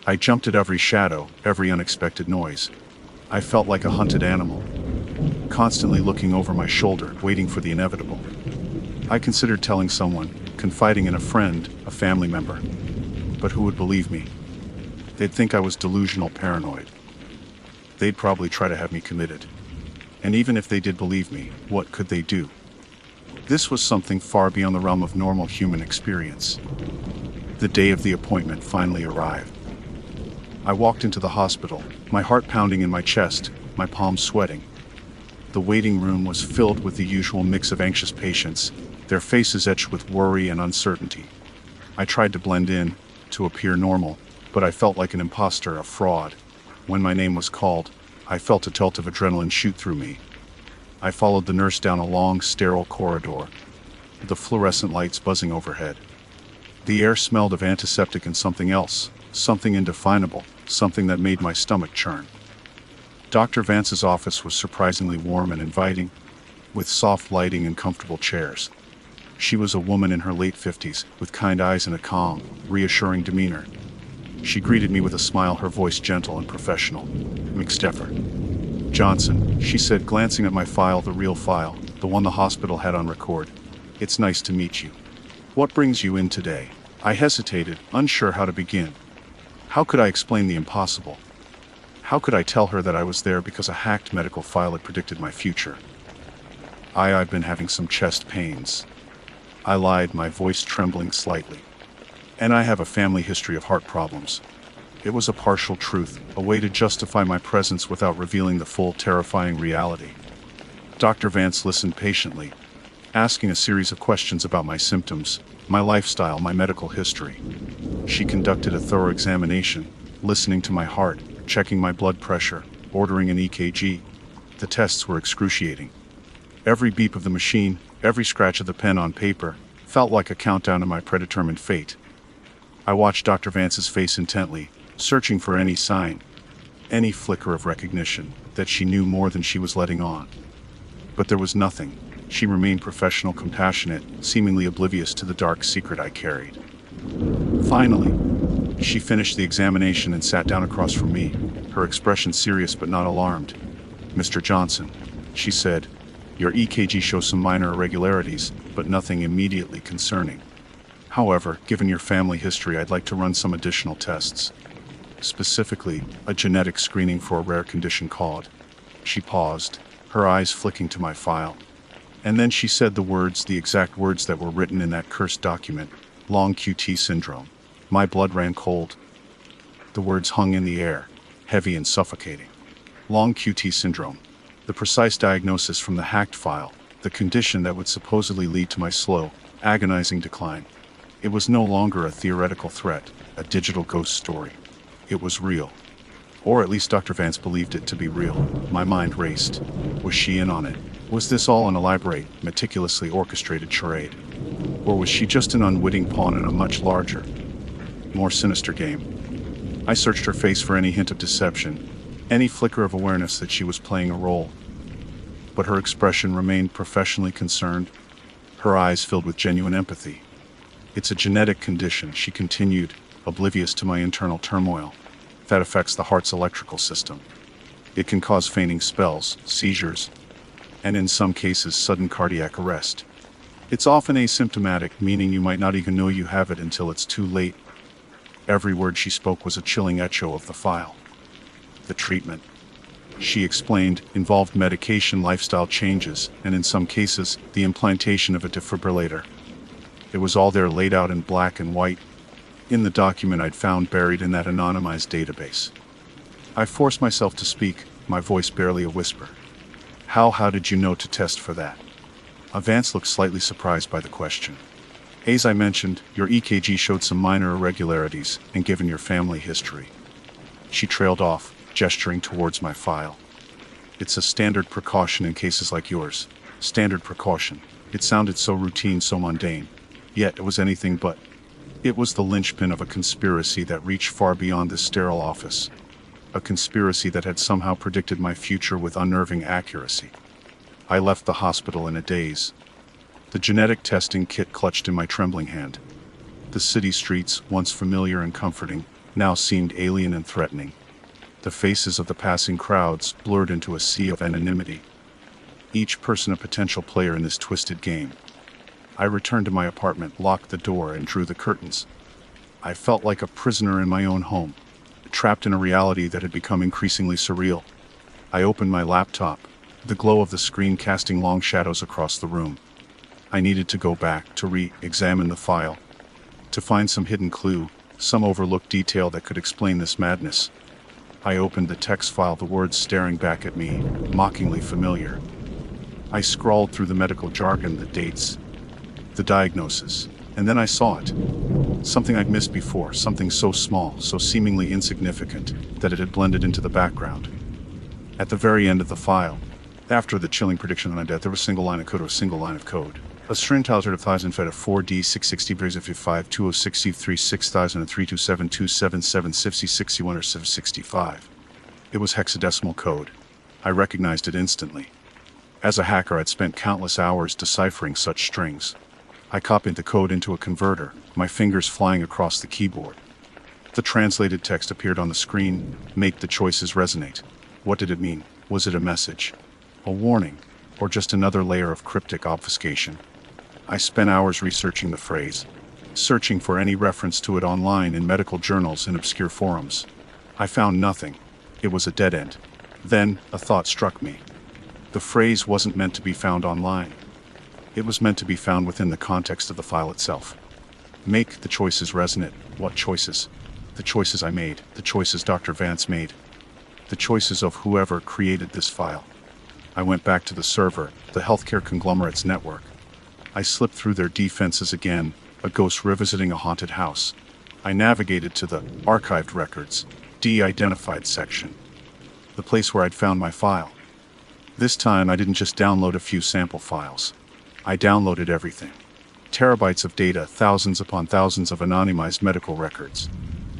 I jumped at every shadow, every unexpected noise. I felt like a hunted animal, constantly looking over my shoulder, waiting for the inevitable. I considered telling someone, confiding in a friend, a family member. But who would believe me? They'd think I was delusional paranoid. They'd probably try to have me committed. And even if they did believe me, what could they do? This was something far beyond the realm of normal human experience. The day of the appointment finally arrived. I walked into the hospital, my heart pounding in my chest, my palms sweating. The waiting room was filled with the usual mix of anxious patients, their faces etched with worry and uncertainty. I tried to blend in, to appear normal, but I felt like an imposter, a fraud. When my name was called, I felt a jolt of adrenaline shoot through me. I followed the nurse down a long, sterile corridor, the fluorescent lights buzzing overhead. The air smelled of antiseptic and something else, something indefinable, something that made my stomach churn. Dr. Vance's office was surprisingly warm and inviting, with soft lighting and comfortable chairs. She was a woman in her late 50s, with kind eyes and a calm, reassuring demeanor. She greeted me with a smile, her voice gentle and professional. "McSteffer. Johnson," she said, glancing at my file, the real file, the one the hospital had on record. "It's nice to meet you. What brings you in today?" I hesitated, unsure how to begin. How could I explain the impossible? How could I tell her that I was there because a hacked medical file had predicted my future? I've been having some chest pains. I lied, my voice trembling slightly. And I have a family history of heart problems. It was a partial truth, a way to justify my presence without revealing the full, terrifying reality. Dr. Vance listened patiently, asking a series of questions about my symptoms, my lifestyle, my medical history. She conducted a thorough examination, listening to my heart, checking my blood pressure, ordering an EKG. The tests were excruciating. Every beep of the machine, every scratch of the pen on paper, felt like a countdown to my predetermined fate. I watched Dr. Vance's face intently, searching for any sign, any flicker of recognition, that she knew more than she was letting on. But there was nothing. She remained professional, compassionate, seemingly oblivious to the dark secret I carried. Finally, she finished the examination and sat down across from me, her expression serious but not alarmed. "Mr. Johnson," she said, "your EKG shows some minor irregularities, but nothing immediately concerning. However, given your family history, I'd like to run some additional tests. Specifically, a genetic screening for a rare condition called..." She paused, her eyes flicking to my file. And then she said the exact words that were written in that cursed document: long QT syndrome. My blood ran cold. The words hung in the air, heavy and suffocating. Long QT syndrome. The precise diagnosis from the hacked file, the condition that would supposedly lead to my slow, agonizing decline. It was no longer a theoretical threat, a digital ghost story. It was real. Or at least Dr. Vance believed it to be real. My mind raced. Was she in on it? Was this all an elaborate, meticulously orchestrated charade? Or was she just an unwitting pawn in a much larger, more sinister game? I searched her face for any hint of deception, any flicker of awareness that she was playing a role. But her expression remained professionally concerned, her eyes filled with genuine empathy. "It's a genetic condition," she continued, oblivious to my internal turmoil, "that affects the heart's electrical system. It can cause fainting spells, seizures, and in some cases sudden cardiac arrest. It's often asymptomatic, meaning you might not even know you have it until it's too late." Every word she spoke was a chilling echo of the file. The treatment, she explained, involved medication, lifestyle changes, and in some cases, the implantation of a defibrillator. It was all there, laid out in black and white, in the document I'd found buried in that anonymized database. I forced myself to speak, my voice barely a whisper. How did you know to test for that?" Vance looked slightly surprised by the question. "As I mentioned, your EKG showed some minor irregularities, and given your family history..." She trailed off, gesturing towards my file. "It's a standard precaution in cases like yours." Standard precaution. It sounded so routine, so mundane. Yet it was anything but. It was the linchpin of a conspiracy that reached far beyond this sterile office. A conspiracy that had somehow predicted my future with unnerving accuracy. I left the hospital in a daze. The genetic testing kit clutched in my trembling hand. The city streets, once familiar and comforting, now seemed alien and threatening. The faces of the passing crowds blurred into a sea of anonymity. Each person a potential player in this twisted game. I returned to my apartment, locked the door, and drew the curtains. I felt like a prisoner in my own home, trapped in a reality that had become increasingly surreal. I opened my laptop, the glow of the screen casting long shadows across the room. I needed to go back to re-examine the file, to find some hidden clue, some overlooked detail that could explain this madness. I opened the text file, the words staring back at me, mockingly familiar. I scrawled through the medical jargon, the dates, the diagnosis, and then I saw it. Something I'd missed before, something so small, so seemingly insignificant, that it had blended into the background. At the very end of the file, after the chilling prediction on my death, there was a single line of code, A string altered of 1000 fed of 4D 660 brings of 5 2063 6000 and 327277 60 61 or 765. It was hexadecimal code. I recognized it instantly. As a hacker, I'd spent countless hours deciphering such strings. I copied the code into a converter, my fingers flying across the keyboard. The translated text appeared on the screen. Make the choices resonate. What did it mean? Was it a message? A warning? Or just another layer of cryptic obfuscation? I spent hours researching the phrase, searching for any reference to it online in medical journals and obscure forums. I found nothing. It was a dead end. Then, a thought struck me. The phrase wasn't meant to be found online. It was meant to be found within the context of the file itself. Make the choices resonate. What choices? The choices I made, the choices Dr. Vance made, the choices of whoever created this file. I went back to the server, the healthcare conglomerate's network. I slipped through their defenses again, a ghost revisiting a haunted house. I navigated to the archived records, de-identified section, the place where I'd found my file. This time I didn't just download a few sample files. I downloaded everything. Terabytes of data, thousands upon thousands of anonymized medical records.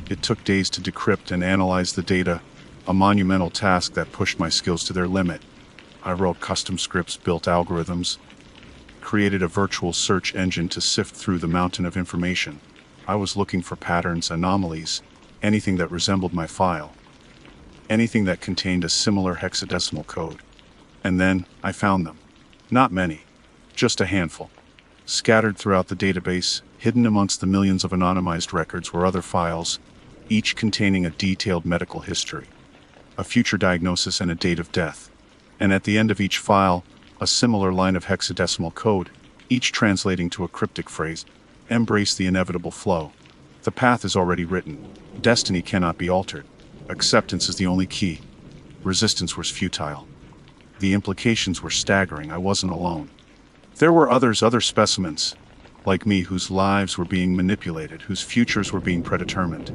It took days to decrypt and analyze the data, a monumental task that pushed my skills to their limit. I wrote custom scripts, built algorithms, created a virtual search engine to sift through the mountain of information. I was looking for patterns, anomalies, anything that resembled my file, anything that contained a similar hexadecimal code. And then I found them. Not many, just a handful. Scattered throughout the database, hidden amongst the millions of anonymized records were other files, each containing a detailed medical history, a future diagnosis and a date of death. And at the end of each file, a similar line of hexadecimal code, each translating to a cryptic phrase. Embrace the inevitable flow. The path is already written. Destiny cannot be altered. Acceptance is the only key. Resistance was futile. The implications were staggering. I wasn't alone. There were others, other specimens, like me, whose lives were being manipulated, whose futures were being predetermined.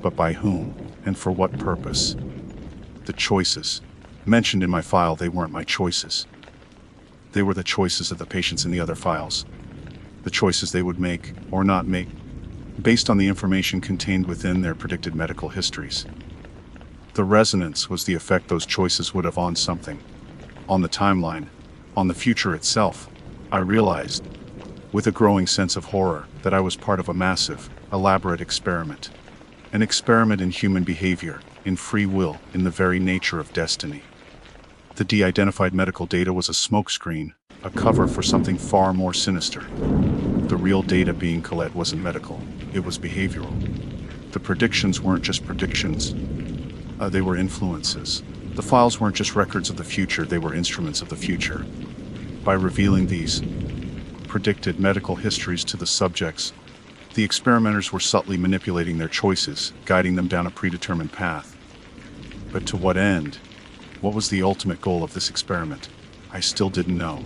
But by whom, and for what purpose? The choices mentioned in my file, they weren't my choices. They were the choices of the patients in the other files. The choices they would make, or not make, based on the information contained within their predicted medical histories. The resonance was the effect those choices would have on something, on the timeline, on the future itself. I realized, with a growing sense of horror, that I was part of a massive, elaborate experiment. An experiment in human behavior, in free will, in the very nature of destiny. The de-identified medical data was a smokescreen, a cover for something far more sinister. The real data being collected wasn't medical, it was behavioral. The predictions weren't just predictions, they were influences. The files weren't just records of the future, they were instruments of the future. By revealing these predicted medical histories to the subjects, the experimenters were subtly manipulating their choices, guiding them down a predetermined path. But to what end? What was the ultimate goal of this experiment? I still didn't know.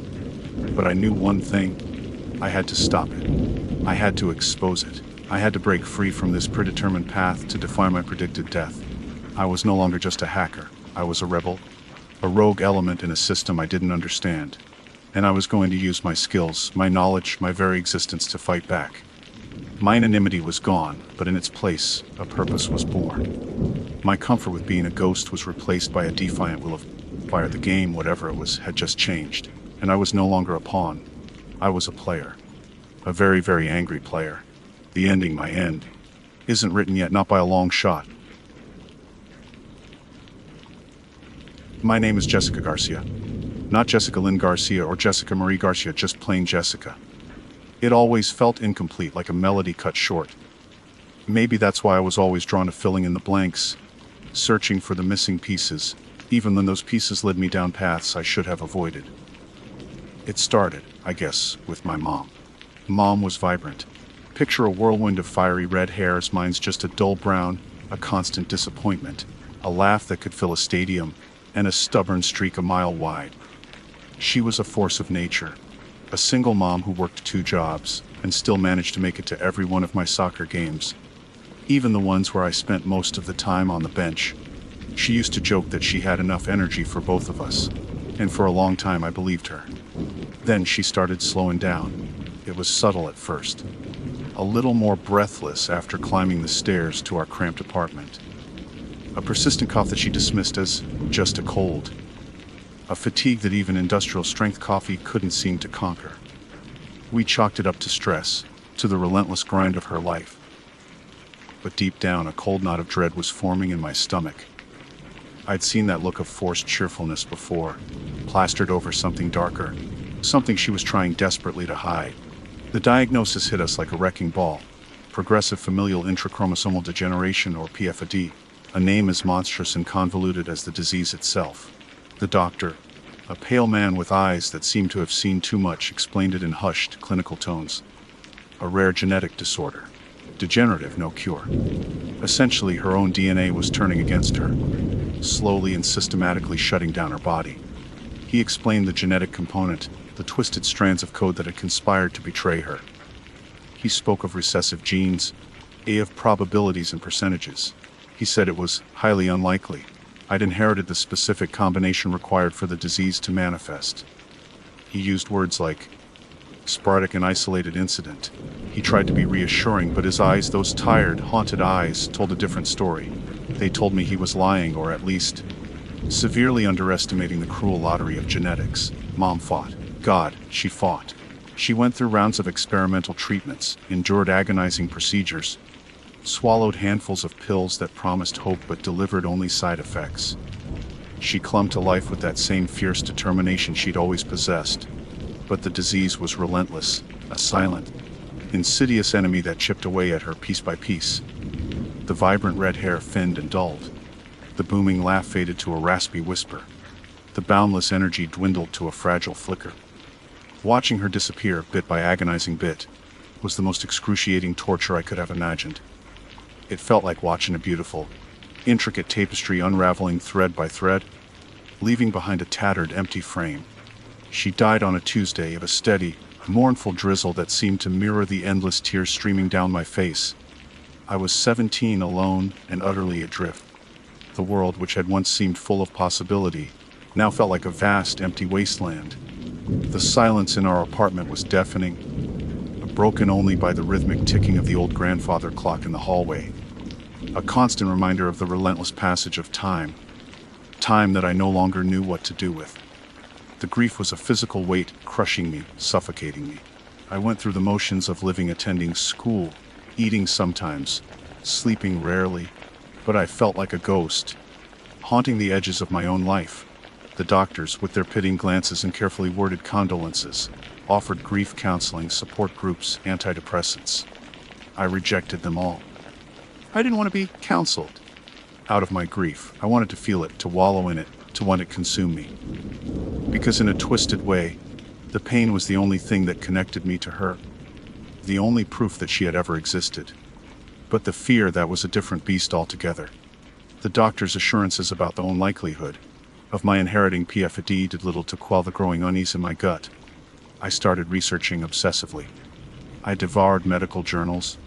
But I knew one thing. I had to stop it. I had to expose it. I had to break free from this predetermined path to define my predicted death. I was no longer just a hacker. I was a rebel, a rogue element in a system I didn't understand. And I was going to use my skills, my knowledge, my very existence to fight back. My anonymity was gone, but in its place, a purpose was born. My comfort with being a ghost was replaced by a defiant will of fire. The game, whatever it was, had just changed, and I was no longer a pawn. I was a player. A very, very angry player. The ending, my end, isn't written yet, not by a long shot. My name is Jessica Garcia. Not Jessica Lynn Garcia or Jessica Marie Garcia, just plain Jessica. It always felt incomplete, like a melody cut short. Maybe that's why I was always drawn to filling in the blanks, searching for the missing pieces, even when those pieces led me down paths I should have avoided. It started, I guess, with my mom. Mom was vibrant. Picture a whirlwind of fiery red hairs, mine's just a dull brown, a constant disappointment, a laugh that could fill a stadium, and a stubborn streak a mile wide. She was a force of nature, a single mom who worked 2 jobs, and still managed to make it to every one of my soccer games, even the ones where I spent most of the time on the bench. She used to joke that she had enough energy for both of us, and for a long time I believed her. Then she started slowing down. It was subtle at first, a little more breathless after climbing the stairs to our cramped apartment. A persistent cough that she dismissed as just a cold. A fatigue that even industrial-strength coffee couldn't seem to conquer. We chalked it up to stress, to the relentless grind of her life. But deep down, a cold knot of dread was forming in my stomach. I'd seen that look of forced cheerfulness before, plastered over something darker, something she was trying desperately to hide. The diagnosis hit us like a wrecking ball. Progressive familial intrachromosomal degeneration, or PFAD, a name as monstrous and convoluted as the disease itself. The doctor, a pale man with eyes that seemed to have seen too much, explained it in hushed, clinical tones. A rare genetic disorder. Degenerative, no cure. Essentially, her own DNA was turning against her, slowly and systematically shutting down her body. He explained the genetic component, the twisted strands of code that had conspired to betray her. He spoke of recessive genes, of probabilities and percentages. He said it was highly unlikely I'd inherited the specific combination required for the disease to manifest. He used words like sporadic and isolated incident. He tried to be reassuring, but his eyes, those tired, haunted eyes, told a different story. They told me he was lying, or at least severely underestimating the cruel lottery of genetics. Mom fought. God, she fought. She went through rounds of experimental treatments, endured agonizing procedures, swallowed handfuls of pills that promised hope but delivered only side effects. She clung to life with that same fierce determination she'd always possessed. But the disease was relentless, a silent, insidious enemy that chipped away at her piece by piece. The vibrant red hair thinned and dulled. The booming laugh faded to a raspy whisper. The boundless energy dwindled to a fragile flicker. Watching her disappear, bit by agonizing bit, was the most excruciating torture I could have imagined. It felt like watching a beautiful, intricate tapestry unraveling thread by thread, leaving behind a tattered, empty frame. She died on a Tuesday of a steady, mournful drizzle that seemed to mirror the endless tears streaming down my face. I was 17, alone and utterly adrift. The world, which had once seemed full of possibility, now felt like a vast, empty wasteland. The silence in our apartment was deafening, broken only by the rhythmic ticking of the old grandfather clock in the hallway. A constant reminder of the relentless passage of time. Time that I no longer knew what to do with. The grief was a physical weight, crushing me, suffocating me. I went through the motions of living, attending school, eating sometimes, sleeping rarely, but I felt like a ghost, haunting the edges of my own life. The doctors, with their pitying glances and carefully worded condolences, offered grief counseling, support groups, antidepressants. I rejected them all. I didn't want to be counseled. Out of my grief, I wanted to feel it, to wallow in it, to want it to consume me. Because in a twisted way, the pain was the only thing that connected me to her, the only proof that she had ever existed. But the fear, that was a different beast altogether. The doctor's assurances about the unlikelihood of my inheriting PFAD did little to quell the growing unease in my gut. I started researching obsessively. I devoured medical journals,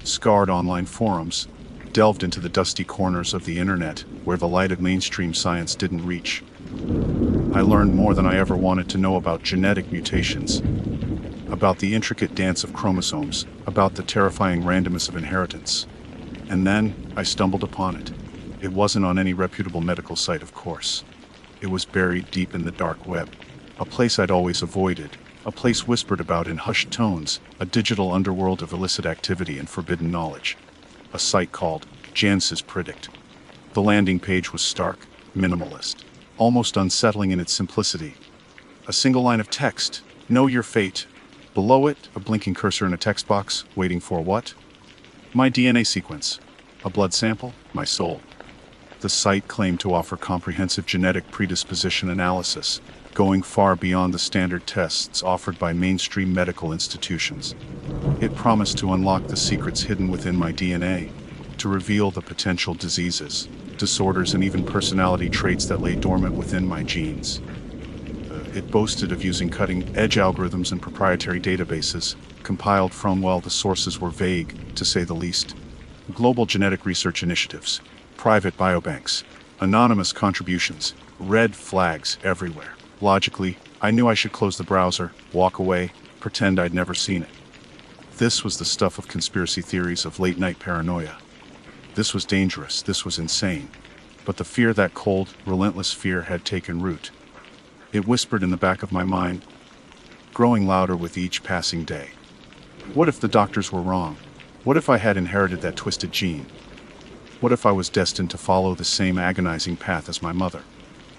scoured online forums, delved into the dusty corners of the internet where the light of mainstream science didn't reach. I learned more than I ever wanted to know about genetic mutations, about the intricate dance of chromosomes, about the terrifying randomness of inheritance. And then I stumbled upon it. It wasn't on any reputable medical site, of course. It was buried deep in the dark web, a place I'd always avoided, a place whispered about in hushed tones, a digital underworld of illicit activity and forbidden knowledge. A site called Janss's Predict. The landing page was stark, minimalist, almost unsettling in its simplicity. A single line of text, "Know your fate." Below it, a blinking cursor in a text box, waiting for what? My DNA sequence. A blood sample? My soul. The site claimed to offer comprehensive genetic predisposition analysis, going far beyond the standard tests offered by mainstream medical institutions. It promised to unlock the secrets hidden within my DNA, to reveal the potential diseases, disorders, and even personality traits that lay dormant within my genes. It boasted of using cutting-edge algorithms and proprietary databases, compiled from, well, the sources were vague, to say the least. Global genetic research initiatives, private biobanks, anonymous contributions, red flags everywhere. Logically, I knew I should close the browser, walk away, pretend I'd never seen it. This was the stuff of conspiracy theories, of late-night paranoia. This was dangerous, this was insane. But the fear, that cold, relentless fear, had taken root. It whispered in the back of my mind, growing louder with each passing day. What if the doctors were wrong? What if I had inherited that twisted gene? What if I was destined to follow the same agonizing path as my mother?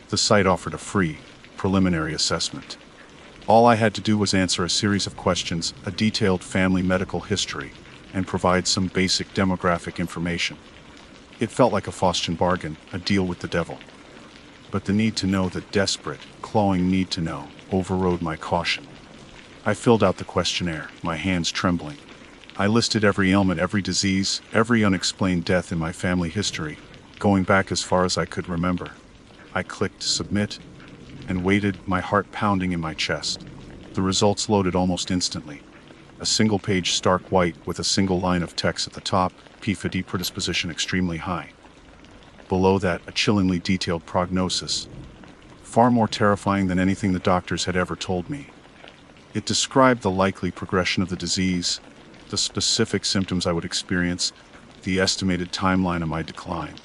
The site offered a free, preliminary assessment. All I had to do was answer a series of questions, a detailed family medical history, and provide some basic demographic information. It felt like a Faustian bargain, a deal with the devil. But the need to know, the desperate, clawing need to know, overrode my caution. I filled out the questionnaire, my hands trembling. I listed every ailment, every disease, every unexplained death in my family history, going back as far as I could remember. I clicked submit and waited, my heart pounding in my chest. The results loaded almost instantly. A single page, stark white, with a single line of text at the top, P50 predisposition extremely high. Below that, a chillingly detailed prognosis, far more terrifying than anything the doctors had ever told me. It described the likely progression of the disease, the specific symptoms I would experience, the estimated timeline of my decline.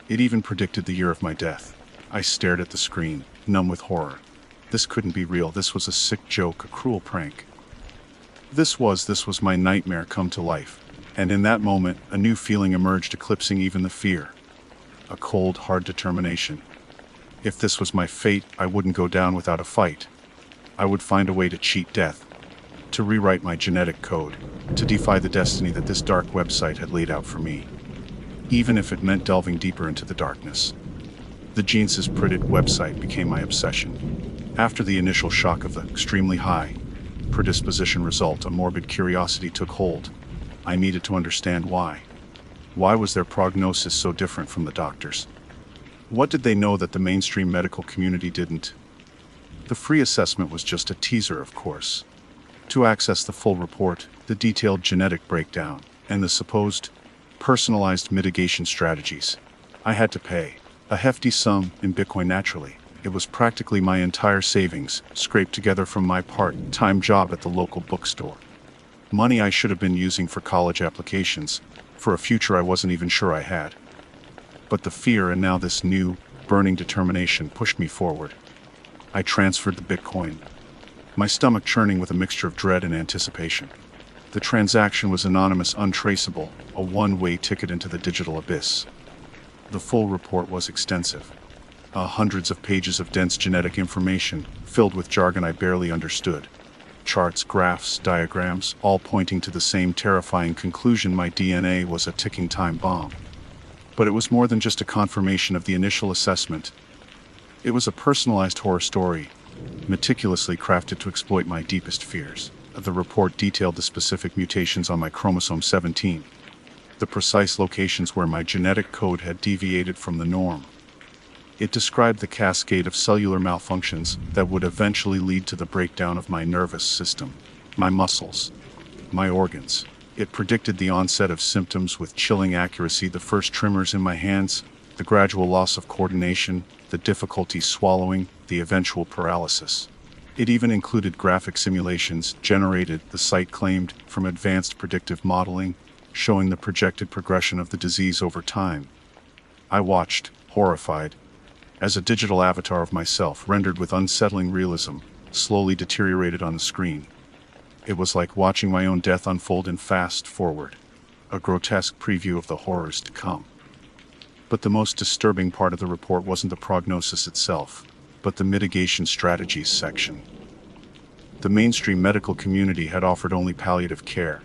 It even predicted the year of my death. I stared at the screen, numb with horror. This couldn't be real. This was a sick joke, a cruel prank. This was my nightmare come to life. And in that moment, a new feeling emerged, eclipsing even the fear. A cold, hard determination. If this was my fate, I wouldn't go down without a fight. I would find a way to cheat death, to rewrite my genetic code, to defy the destiny that this dark website had laid out for me, even if it meant delving deeper into the darkness. The Genesis printed website became my obsession. After the initial shock of the extremely high predisposition result, a morbid curiosity took hold. I needed to understand why. Why was their prognosis so different from the doctors? What did they know that the mainstream medical community didn't? The free assessment was just a teaser, of course. To access the full report, the detailed genetic breakdown, and the supposed personalized mitigation strategies, I had to pay a hefty sum in Bitcoin. Naturally, it was practically my entire savings, scraped together from my part-time job at the local bookstore. Money I should have been using for college applications, for a future I wasn't even sure I had. But the fear, and now this new, burning determination, pushed me forward. I transferred the Bitcoin, my stomach churning with a mixture of dread and anticipation. The transaction was anonymous, untraceable, a one-way ticket into the digital abyss. The full report was extensive. Hundreds of pages of dense genetic information, filled with jargon I barely understood. Charts, graphs, diagrams, all pointing to the same terrifying conclusion: my DNA was a ticking time bomb. But it was more than just a confirmation of the initial assessment. It was a personalized horror story, meticulously crafted to exploit my deepest fears. The report detailed the specific mutations on my chromosome 17, the precise locations where my genetic code had deviated from the norm. It described the cascade of cellular malfunctions that would eventually lead to the breakdown of my nervous system, my muscles, my organs. It predicted the onset of symptoms with chilling accuracy: the first tremors in my hands, the gradual loss of coordination, the difficulty swallowing, the eventual paralysis. It even included graphic simulations generated, the site claimed, from advanced predictive modeling, showing the projected progression of the disease over time. I watched, horrified, as a digital avatar of myself, rendered with unsettling realism, slowly deteriorated on the screen. It was like watching my own death unfold in fast forward, a grotesque preview of the horrors to come. But the most disturbing part of the report wasn't the prognosis itself, but the mitigation strategies section. The mainstream medical community had offered only palliative care,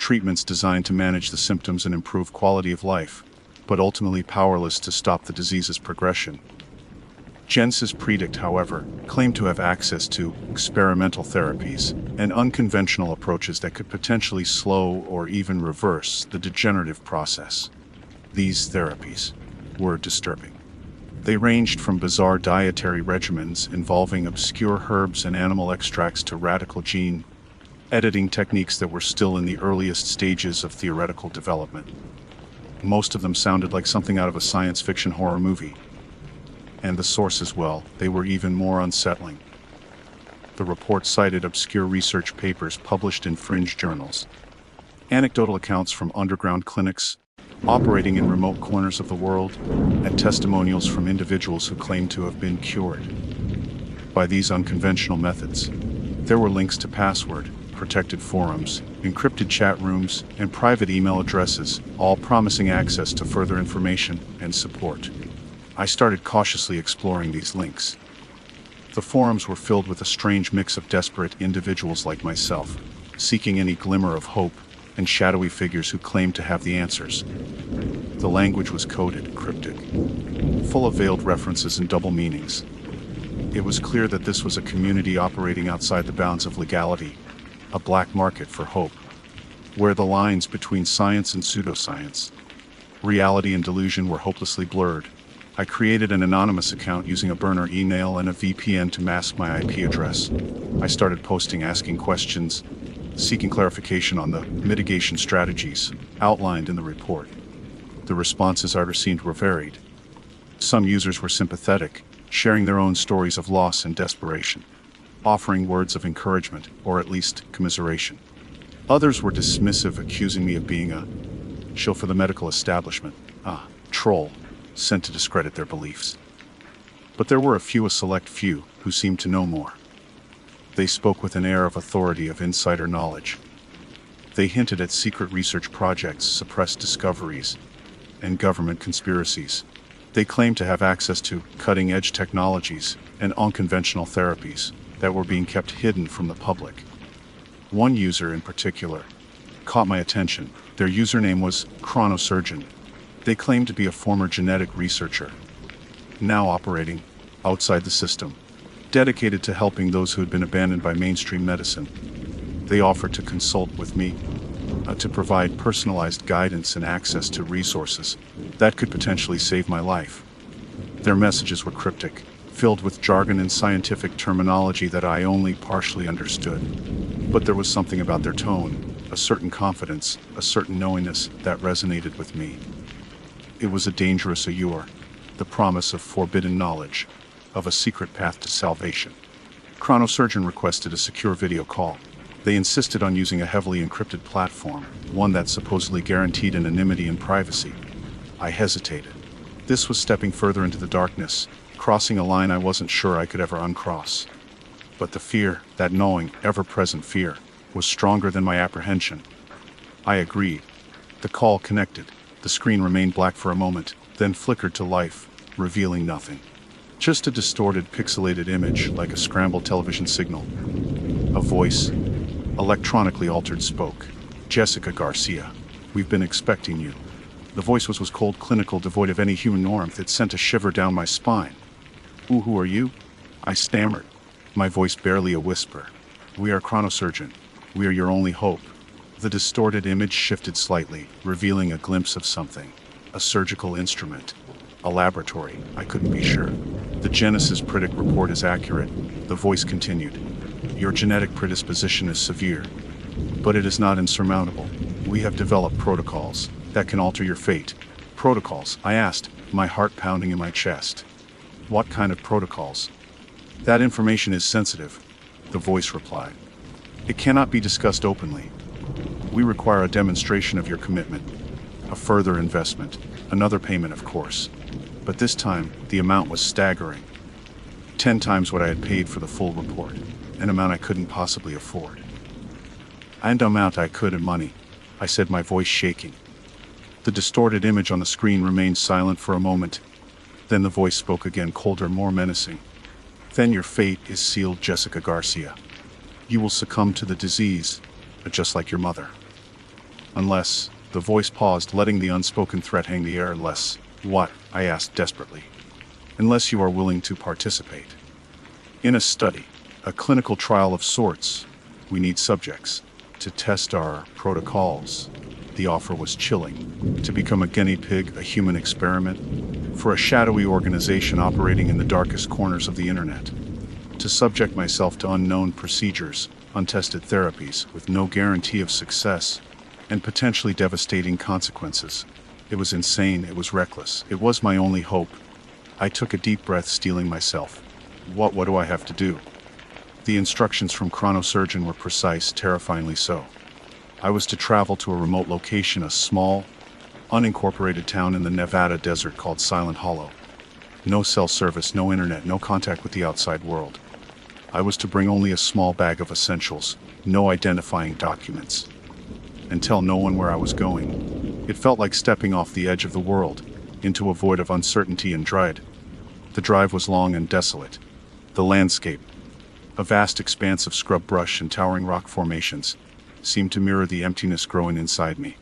treatments designed to manage the symptoms and improve quality of life, but ultimately powerless to stop the disease's progression. Genesis Predict, however, claimed to have access to experimental therapies and unconventional approaches that could potentially slow or even reverse the degenerative process. These therapies were disturbing. They ranged from bizarre dietary regimens involving obscure herbs and animal extracts to radical gene editing techniques that were still in the earliest stages of theoretical development. Most of them sounded like something out of a science fiction horror movie. And the sources, well, they were even more unsettling. The report cited obscure research papers published in fringe journals, anecdotal accounts from underground clinics operating in remote corners of the world, and testimonials from individuals who claimed to have been cured by these unconventional methods. There were links to password-protected forums, encrypted chat rooms, and private email addresses, all promising access to further information and support. I started cautiously exploring these links. The forums were filled with a strange mix of desperate individuals like myself, seeking any glimmer of hope, and shadowy figures who claimed to have the answers. The language was coded, cryptic, full of veiled references and double meanings. It was clear that this was a community operating outside the bounds of legality, a black market for hope, where the lines between science and pseudoscience, reality and delusion were hopelessly blurred. I created an anonymous account using a burner email and a VPN to mask my IP address. I started posting asking questions, seeking clarification on the mitigation strategies outlined in the report. The responses I received were varied. Some users were sympathetic, sharing their own stories of loss and desperation, offering words of encouragement or at least commiseration. Others were dismissive, accusing me of being a shill for the medical establishment, a troll sent to discredit their beliefs. But there were a select few, who seemed to know more. They spoke with an air of authority, of insider knowledge. They hinted at secret research projects, suppressed discoveries, and government conspiracies. They claimed to have access to cutting-edge technologies and unconventional therapies that were being kept hidden from the public. One user in particular caught my attention. Their username was Chronosurgeon. They claimed to be a former genetic researcher, now operating outside the system, dedicated to helping those who had been abandoned by mainstream medicine. They offered to consult with me, to provide personalized guidance and access to resources that could potentially save my life. Their messages were cryptic, filled with jargon and scientific terminology that I only partially understood. But there was something about their tone, a certain confidence, a certain knowingness that resonated with me. It was a dangerous allure, the promise of forbidden knowledge, of a secret path to salvation. Chronosurgeon requested a secure video call. They insisted on using a heavily encrypted platform, one that supposedly guaranteed anonymity and privacy. I hesitated. This was stepping further into the darkness, crossing a line I wasn't sure I could ever uncross. But the fear, that gnawing, ever-present fear, was stronger than my apprehension. I agreed. The call connected. The screen remained black for a moment, then flickered to life, revealing nothing. Just a distorted, pixelated image, like a scrambled television signal. A voice, electronically altered, spoke. "Jessica Garcia, we've been expecting you." The voice was cold, clinical, devoid of any human warmth. It sent a shiver down my spine. Who are you?" I stammered, my voice barely a whisper. "We are Chronosurgeon. We are your only hope." The distorted image shifted slightly, revealing a glimpse of something. A surgical instrument. A laboratory, I couldn't be sure. "The Genesis Predict report is accurate," the voice continued. "Your genetic predisposition is severe, but it is not insurmountable. We have developed protocols that can alter your fate." "Protocols?" I asked, my heart pounding in my chest. "What kind of protocols?" "That information is sensitive," the voice replied. "It cannot be discussed openly. We require a demonstration of your commitment, a further investment, another payment, of course. But this time, the amount was staggering. 10 times what I had paid for the full report, an amount I couldn't possibly afford." "And amount I could in money," I said, my voice shaking. The distorted image on the screen remained silent for a moment. Then the voice spoke again, colder, more menacing. "Then your fate is sealed, Jessica Garcia. You will succumb to the disease, just like your mother." Unless, the voice paused, letting the unspoken threat hang the air. Unless, what? I asked desperately. Unless you are willing to participate. In a study, a clinical trial of sorts, we need subjects to test our protocols. The offer was chilling. To become a guinea pig, a human experiment, for a shadowy organization operating in the darkest corners of the internet. To subject myself to unknown procedures, untested therapies, with no guarantee of success, and potentially devastating consequences. It was insane, it was reckless, it was my only hope. I took a deep breath, steeling myself. What do I have to do? The instructions from Chronosurgeon were precise, terrifyingly so. I was to travel to a remote location, a small, unincorporated town in the Nevada desert called Silent Hollow. No cell service, no internet, no contact with the outside world. I was to bring only a small bag of essentials, no identifying documents, and tell no one where I was going. It felt like stepping off the edge of the world, into a void of uncertainty and dread. The drive was long and desolate. The landscape, a vast expanse of scrub brush and towering rock formations, seemed to mirror the emptiness growing inside me.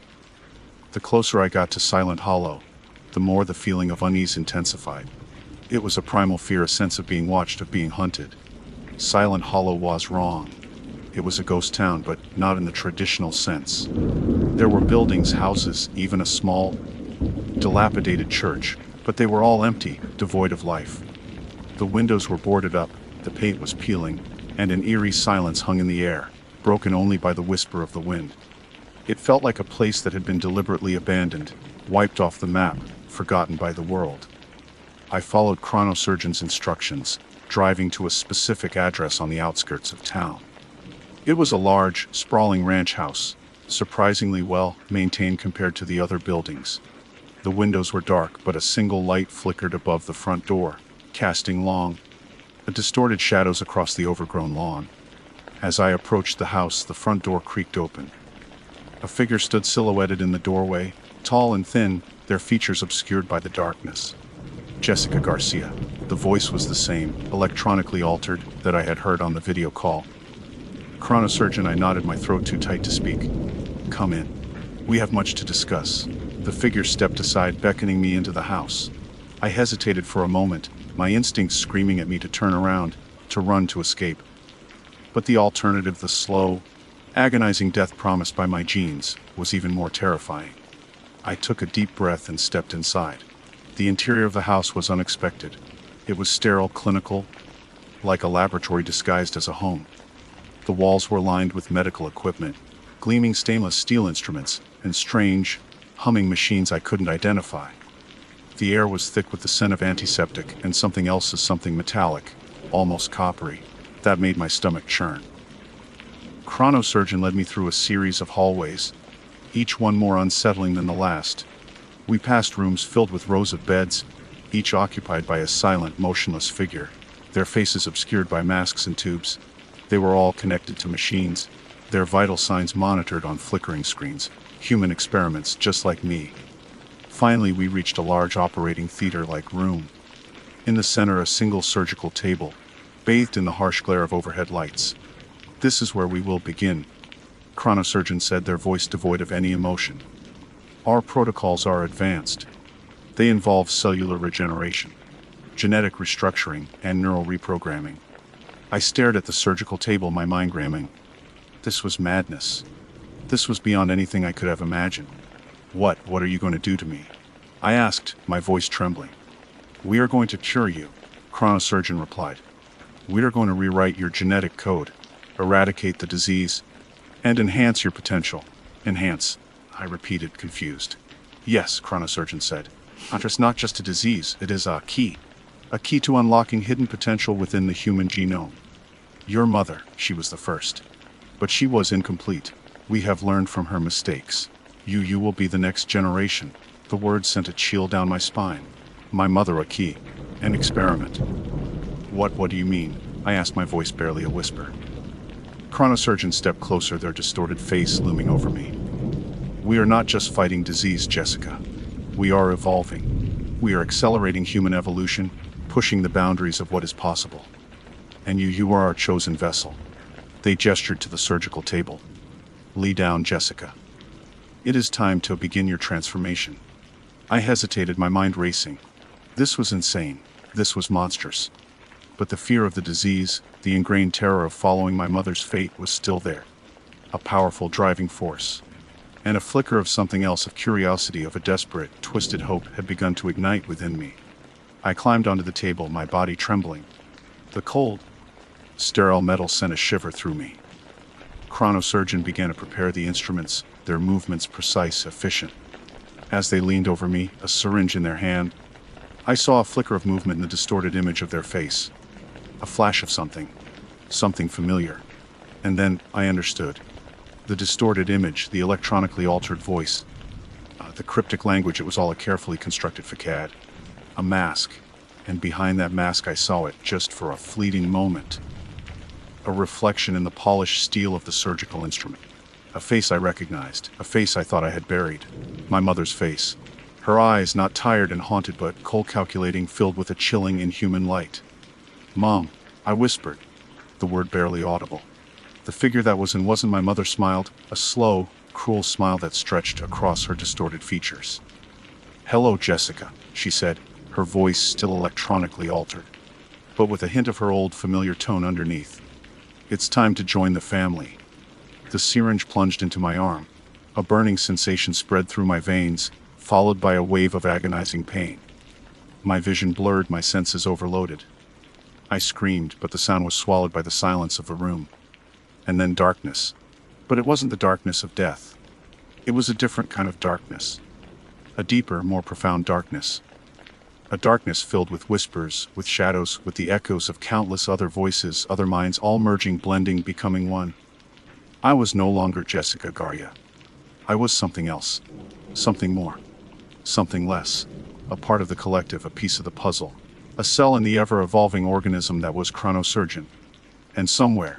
The closer I got to Silent Hollow, the more the feeling of unease intensified. It was a primal fear, a sense of being watched, of being hunted. Silent Hollow was wrong. It was a ghost town, but not in the traditional sense. There were buildings, houses, even a small, dilapidated church, but they were all empty, devoid of life. The windows were boarded up, the paint was peeling, and an eerie silence hung in the air, broken only by the whisper of the wind. It felt like a place that had been deliberately abandoned, wiped off the map, forgotten by the world. I followed Chronosurgeon's instructions, driving to a specific address on the outskirts of town. It was a large, sprawling ranch house, surprisingly well maintained compared to the other buildings. The windows were dark, but a single light flickered above the front door, casting long, distorted shadows across the overgrown lawn. As I approached the house, the front door creaked open. A figure stood silhouetted in the doorway, tall and thin, their features obscured by the darkness. Jessica Garcia. The voice was the same, electronically altered, that I had heard on the video call. Chronosurgeon, I nodded, my throat too tight to speak. Come in. We have much to discuss. The figure stepped aside, beckoning me into the house. I hesitated for a moment, my instincts screaming at me to turn around, to run, to escape. But the alternative, the slow, agonizing death promised by my genes, was even more terrifying. I took a deep breath and stepped inside. The interior of the house was unexpected. It was sterile, clinical, like a laboratory disguised as a home. The walls were lined with medical equipment, gleaming stainless steel instruments, and strange, humming machines I couldn't identify. The air was thick with the scent of antiseptic and something else, something metallic, almost coppery, that made my stomach churn. Chronosurgeon led me through a series of hallways, each one more unsettling than the last. We passed rooms filled with rows of beds, each occupied by a silent, motionless figure, their faces obscured by masks and tubes. They were all connected to machines, their vital signs monitored on flickering screens, human experiments just like me. Finally, we reached a large operating theater-like room. In the center, a single surgical table, bathed in the harsh glare of overhead lights. This is where we will begin, Chronosurgeon said, their voice devoid of any emotion. Our protocols are advanced. They involve cellular regeneration, genetic restructuring, and neural reprogramming. I stared at the surgical table, my mind ramming. This was madness. This was beyond anything I could have imagined. What are you going to do to me? I asked, my voice trembling. We are going to cure you, Chronosurgeon replied. We are going to rewrite your genetic code, eradicate the disease, and enhance your potential. Enhance, I repeated, confused. Yes, Chronosurgeon said. It's not just a disease, it is a key to unlocking hidden potential within the human genome. Your mother, she was the first. But she was incomplete. We have learned from her mistakes. You will be the next generation. The words sent a chill down my spine. My mother, a key. An experiment. What do you mean? I asked, my voice barely a whisper. Chronosurgeon stepped closer, their distorted face looming over me. We are not just fighting disease, Jessica. We are evolving. We are accelerating human evolution, pushing the boundaries of what is possible. And you are our chosen vessel. They gestured to the surgical table. Lay down, Jessica. It is time to begin your transformation. I hesitated, my mind racing. This was insane. This was monstrous. But the fear of the disease, the ingrained terror of following my mother's fate was still there. A powerful driving force. And a flicker of something else, of curiosity, of a desperate, twisted hope had begun to ignite within me. I climbed onto the table, my body trembling. The cold, sterile metal sent a shiver through me. Chronosurgeon began to prepare the instruments, their movements precise, efficient. As they leaned over me, a syringe in their hand, I saw a flicker of movement in the distorted image of their face. A flash of something familiar. And then I understood. The distorted image, the electronically altered voice, the cryptic language, it was all a carefully constructed facade. A mask, and behind that mask I saw it, just for a fleeting moment. A reflection in the polished steel of the surgical instrument. A face I recognized, a face I thought I had buried. My mother's face. Her eyes, not tired and haunted, but cold, calculating, filled with a chilling, inhuman light. "Mom," I whispered, the word barely audible. The figure that was and wasn't my mother smiled, a slow, cruel smile that stretched across her distorted features. "Hello, Jessica," she said, her voice still electronically altered, but with a hint of her old familiar tone underneath. "It's time to join the family." The syringe plunged into my arm. A burning sensation spread through my veins, followed by a wave of agonizing pain. My vision blurred, my senses overloaded. I screamed, but the sound was swallowed by the silence of the room. And then darkness. But it wasn't the darkness of death. It was a different kind of darkness. A deeper, more profound darkness. A darkness filled with whispers, with shadows, with the echoes of countless other voices, other minds, all merging, blending, becoming one. I was no longer Jessica Garya. I was something else. Something more. Something less. A part of the collective, a piece of the puzzle. A cell in the ever-evolving organism that was Chronosurgeon. And somewhere,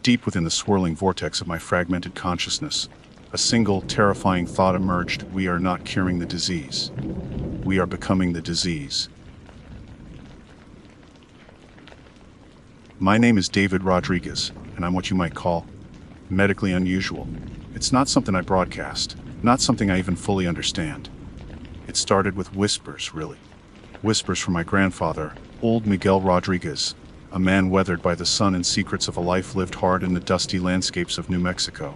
deep within the swirling vortex of my fragmented consciousness, a single, terrifying thought emerged: we are not curing the disease. We are becoming the disease. My name is David Rodriguez, and I'm what you might call medically unusual. It's not something I broadcast, not something I even fully understand. It started with whispers, really. Whispers from my grandfather, old Miguel Rodriguez, a man weathered by the sun and secrets of a life lived hard in the dusty landscapes of New Mexico.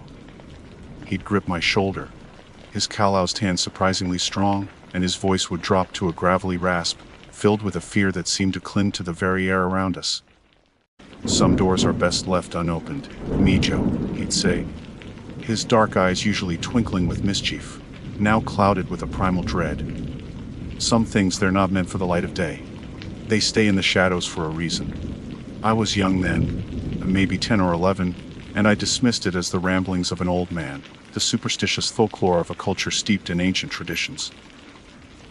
He'd grip my shoulder, his calloused hand surprisingly strong, and his voice would drop to a gravelly rasp, filled with a fear that seemed to cling to the very air around us. "Some doors are best left unopened, Mijo," he'd say, his dark eyes usually twinkling with mischief, now clouded with a primal dread. "Some things, they're not meant for the light of day. They stay in the shadows for a reason." I was young then, maybe 10 or 11, and I dismissed it as the ramblings of an old man, the superstitious folklore of a culture steeped in ancient traditions.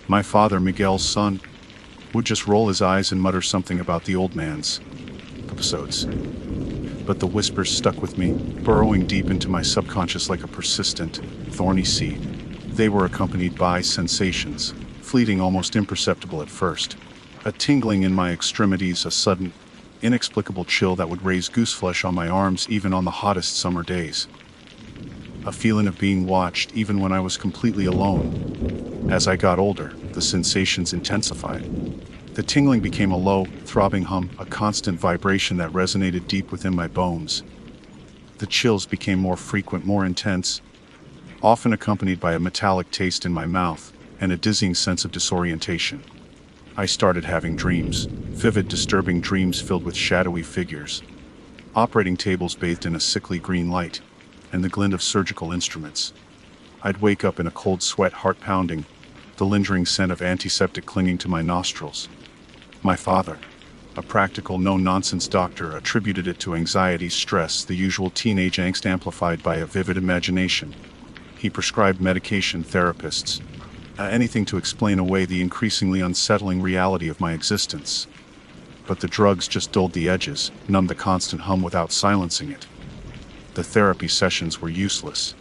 My father, Miguel's son, would just roll his eyes and mutter something about the old man's episodes. But the whispers stuck with me, burrowing deep into my subconscious like a persistent, thorny seed. They were accompanied by sensations, fleeting, almost imperceptible at first. A tingling in my extremities, a sudden, inexplicable chill that would raise gooseflesh on my arms even on the hottest summer days. A feeling of being watched even when I was completely alone. As I got older, the sensations intensified. The tingling became a low, throbbing hum, a constant vibration that resonated deep within my bones. The chills became more frequent, more intense, often accompanied by a metallic taste in my mouth and a dizzying sense of disorientation. I started having dreams, vivid, disturbing dreams filled with shadowy figures, operating tables bathed in a sickly green light, and the glint of surgical instruments. I'd wake up in a cold sweat, heart pounding, the lingering scent of antiseptic clinging to my nostrils. My father, a practical, no-nonsense doctor, attributed it to anxiety, stress, the usual teenage angst amplified by a vivid imagination. He prescribed medication, therapists, anything to explain away the increasingly unsettling reality of my existence. But the drugs just dulled the edges, numbed the constant hum without silencing it. The therapy sessions were useless,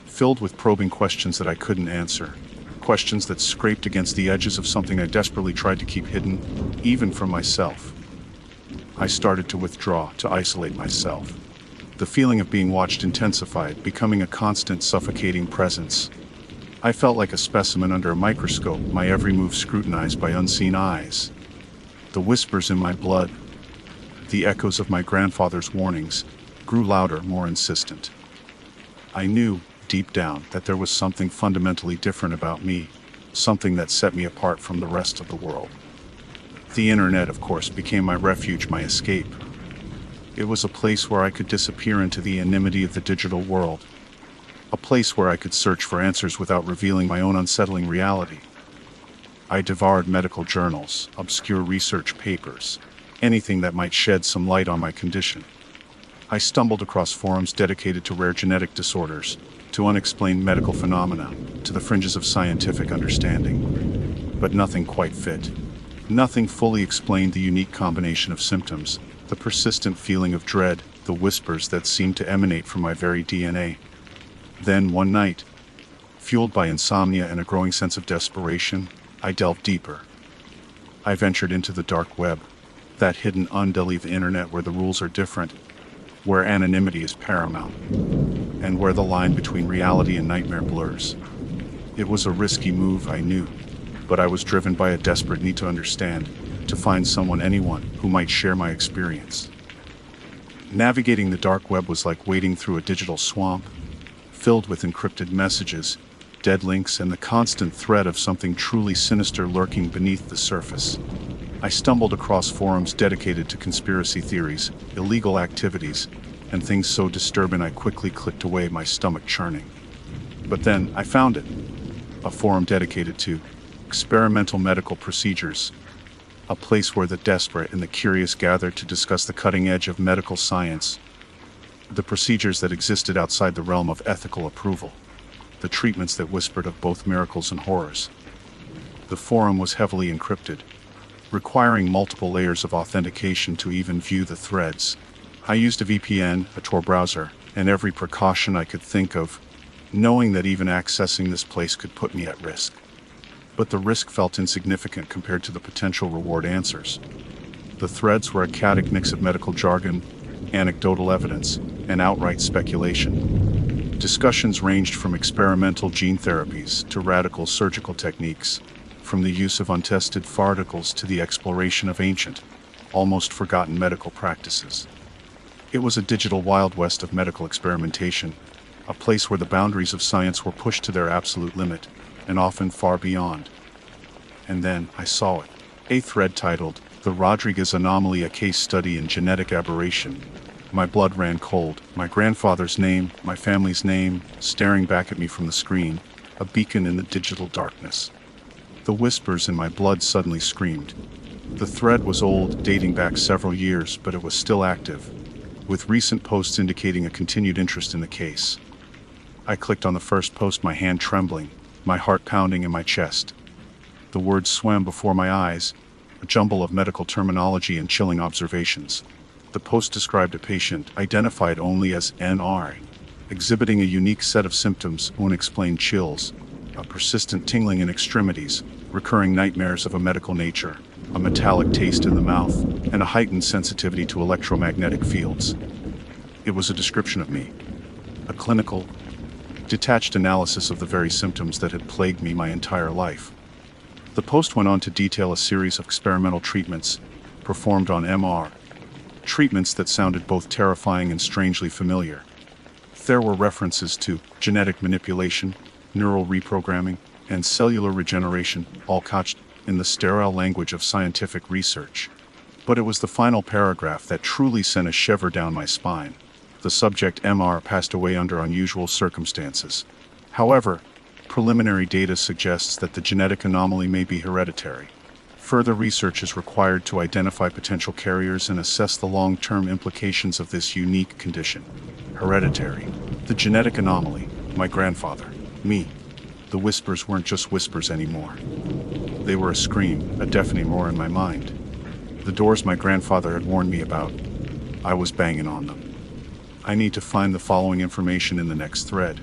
filled with probing questions that I couldn't answer, questions that scraped against the edges of something I desperately tried to keep hidden, even from myself. I started to withdraw, to isolate myself. The feeling of being watched intensified, becoming a constant suffocating presence. I felt like a specimen under a microscope, my every move scrutinized by unseen eyes. The whispers in my blood, the echoes of my grandfather's warnings, grew louder, more insistent. I knew, deep down, that there was something fundamentally different about me, something that set me apart from the rest of the world. The internet, of course, became my refuge, my escape. It was a place where I could disappear into the anonymity of the digital world. A place where I could search for answers without revealing my own unsettling reality. I devoured medical journals, obscure research papers, anything that might shed some light on my condition. I stumbled across forums dedicated to rare genetic disorders, to unexplained medical phenomena, to the fringes of scientific understanding. But nothing quite fit. Nothing fully explained the unique combination of symptoms, the persistent feeling of dread, the whispers that seemed to emanate from my very DNA. Then, one night, fueled by insomnia and a growing sense of desperation, I delved deeper. I ventured into the dark web, that hidden underbelly of the internet where the rules are different, where anonymity is paramount, and where the line between reality and nightmare blurs. It was a risky move, I knew, but I was driven by a desperate need to understand, to find someone, anyone, who might share my experience. Navigating the dark web was like wading through a digital swamp, filled with encrypted messages, dead links, and the constant threat of something truly sinister lurking beneath the surface. I stumbled across forums dedicated to conspiracy theories, illegal activities, and things so disturbing I quickly clicked away, my stomach churning. But then I found it. A forum dedicated to experimental medical procedures. A place where the desperate and the curious gathered to discuss the cutting edge of medical science. The procedures that existed outside the realm of ethical approval. The treatments that whispered of both miracles and horrors. The forum was heavily encrypted, requiring multiple layers of authentication to even view the threads. I used a VPN, a Tor browser, and every precaution I could think of, knowing that even accessing this place could put me at risk. But the risk felt insignificant compared to the potential reward answers. The threads were a chaotic mix of medical jargon, anecdotal evidence, and outright speculation. Discussions ranged from experimental gene therapies to radical surgical techniques, from the use of untested particles to the exploration of ancient, almost forgotten medical practices. It was a digital Wild West of medical experimentation, a place where the boundaries of science were pushed to their absolute limit, and often far beyond. And then I saw it. A thread titled, "The Rodriguez Anomaly, a Case Study in Genetic Aberration." My blood ran cold, my grandfather's name, my family's name, staring back at me from the screen, a beacon in the digital darkness. The whispers in my blood suddenly screamed. The thread was old, dating back several years, but it was still active, with recent posts indicating a continued interest in the case. I clicked on the first post, my hand trembling, my heart pounding in my chest. The words swam before my eyes, a jumble of medical terminology and chilling observations. The post described a patient, identified only as NR, exhibiting a unique set of symptoms, unexplained chills, a persistent tingling in extremities, recurring nightmares of a medical nature, a metallic taste in the mouth, and a heightened sensitivity to electromagnetic fields. It was a description of me, a clinical, detached analysis of the very symptoms that had plagued me my entire life. The post went on to detail a series of experimental treatments performed on MR, treatments that sounded both terrifying and strangely familiar. There were references to genetic manipulation, neural reprogramming, and cellular regeneration, all couched in the sterile language of scientific research. But it was the final paragraph that truly sent a shiver down my spine. The subject MR passed away under unusual circumstances. However, preliminary data suggests that the genetic anomaly may be hereditary. Further research is required to identify potential carriers and assess the long-term implications of this unique condition. Hereditary. The genetic anomaly. My grandfather. Me. The whispers weren't just whispers anymore. They were a scream, a deafening roar in my mind. The doors my grandfather had warned me about. I was banging on them. I need to find the following information in the next thread.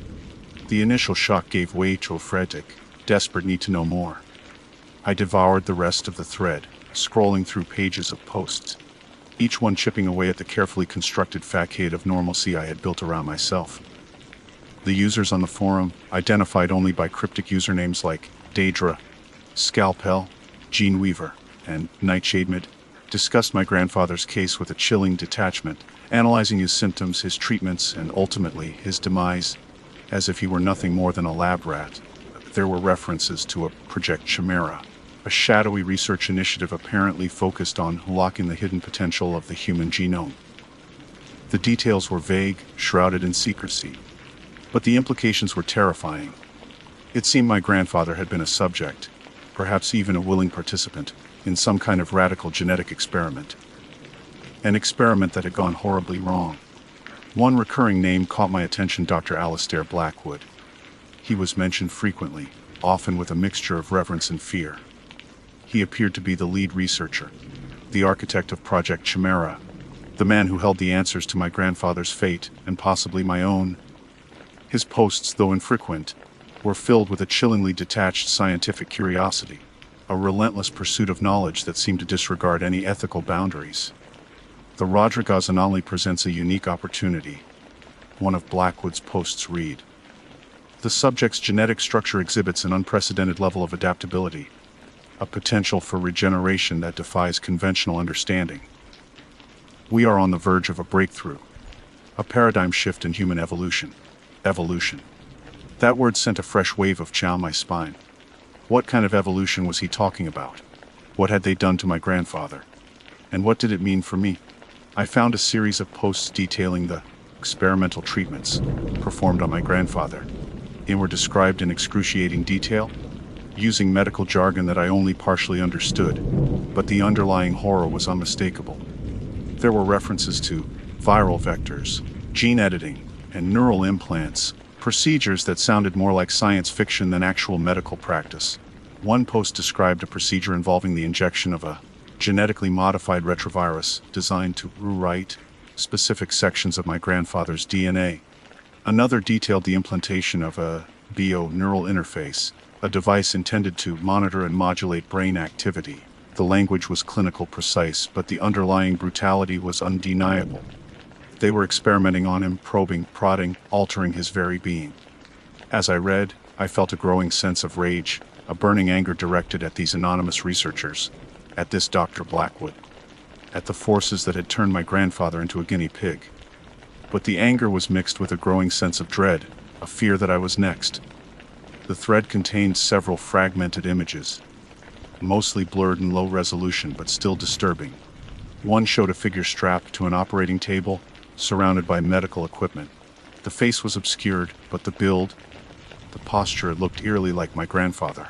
The initial shock gave way to a frantic, desperate need to know more. I devoured the rest of the thread, scrolling through pages of posts. each one chipping away at the carefully constructed facade of normalcy I had built around myself. The users on the forum, identified only by cryptic usernames like Daedra, Scalpel, Gene Weaver, and Nightshade, discussed my grandfather's case with a chilling detachment, analyzing his symptoms, his treatments, and ultimately his demise, as if he were nothing more than a lab rat. There were references to a Project Chimera, a shadowy research initiative apparently focused on unlocking the hidden potential of the human genome. The details were vague, shrouded in secrecy, but the implications were terrifying. It seemed my grandfather had been a subject, perhaps even a willing participant, in some kind of radical genetic experiment. An experiment that had gone horribly wrong. One recurring name caught my attention: Dr. Alistair Blackwood. He was mentioned frequently, often with a mixture of reverence and fear. He appeared to be the lead researcher, the architect of Project Chimera, the man who held the answers to my grandfather's fate and possibly my own. His posts, though infrequent, were filled with a chillingly detached scientific curiosity, a relentless pursuit of knowledge that seemed to disregard any ethical boundaries. The Rodriguez anomaly presents a unique opportunity. One of Blackwood's posts read, "The subject's genetic structure exhibits an unprecedented level of adaptability, a potential for regeneration that defies conventional understanding. We are on the verge of a breakthrough, a paradigm shift in human evolution." Evolution. That word sent a fresh wave of chill down my spine. What kind of evolution was he talking about? What had they done to my grandfather? And what did it mean for me? I found a series of posts detailing the experimental treatments performed on my grandfather, and were described in excruciating detail, using medical jargon that I only partially understood, but the underlying horror was unmistakable. There were references to viral vectors, gene editing, and neural implants, procedures that sounded more like science fiction than actual medical practice. One post described a procedure involving the injection of a genetically modified retrovirus designed to rewrite specific sections of my grandfather's DNA. Another detailed the implantation of a bio-neural interface, a device intended to monitor and modulate brain activity. The language was clinical precise, but the underlying brutality was undeniable. They were experimenting on him, probing, prodding, altering his very being. As I read, I felt a growing sense of rage, a burning anger directed at these anonymous researchers, at this Dr. Blackwood, at the forces that had turned my grandfather into a guinea pig. But the anger was mixed with a growing sense of dread, a fear that I was next. The thread contained several fragmented images, mostly blurred and low resolution but still disturbing. One showed a figure strapped to an operating table, surrounded by medical equipment. The face was obscured, but the build, the posture, looked eerily like my grandfather.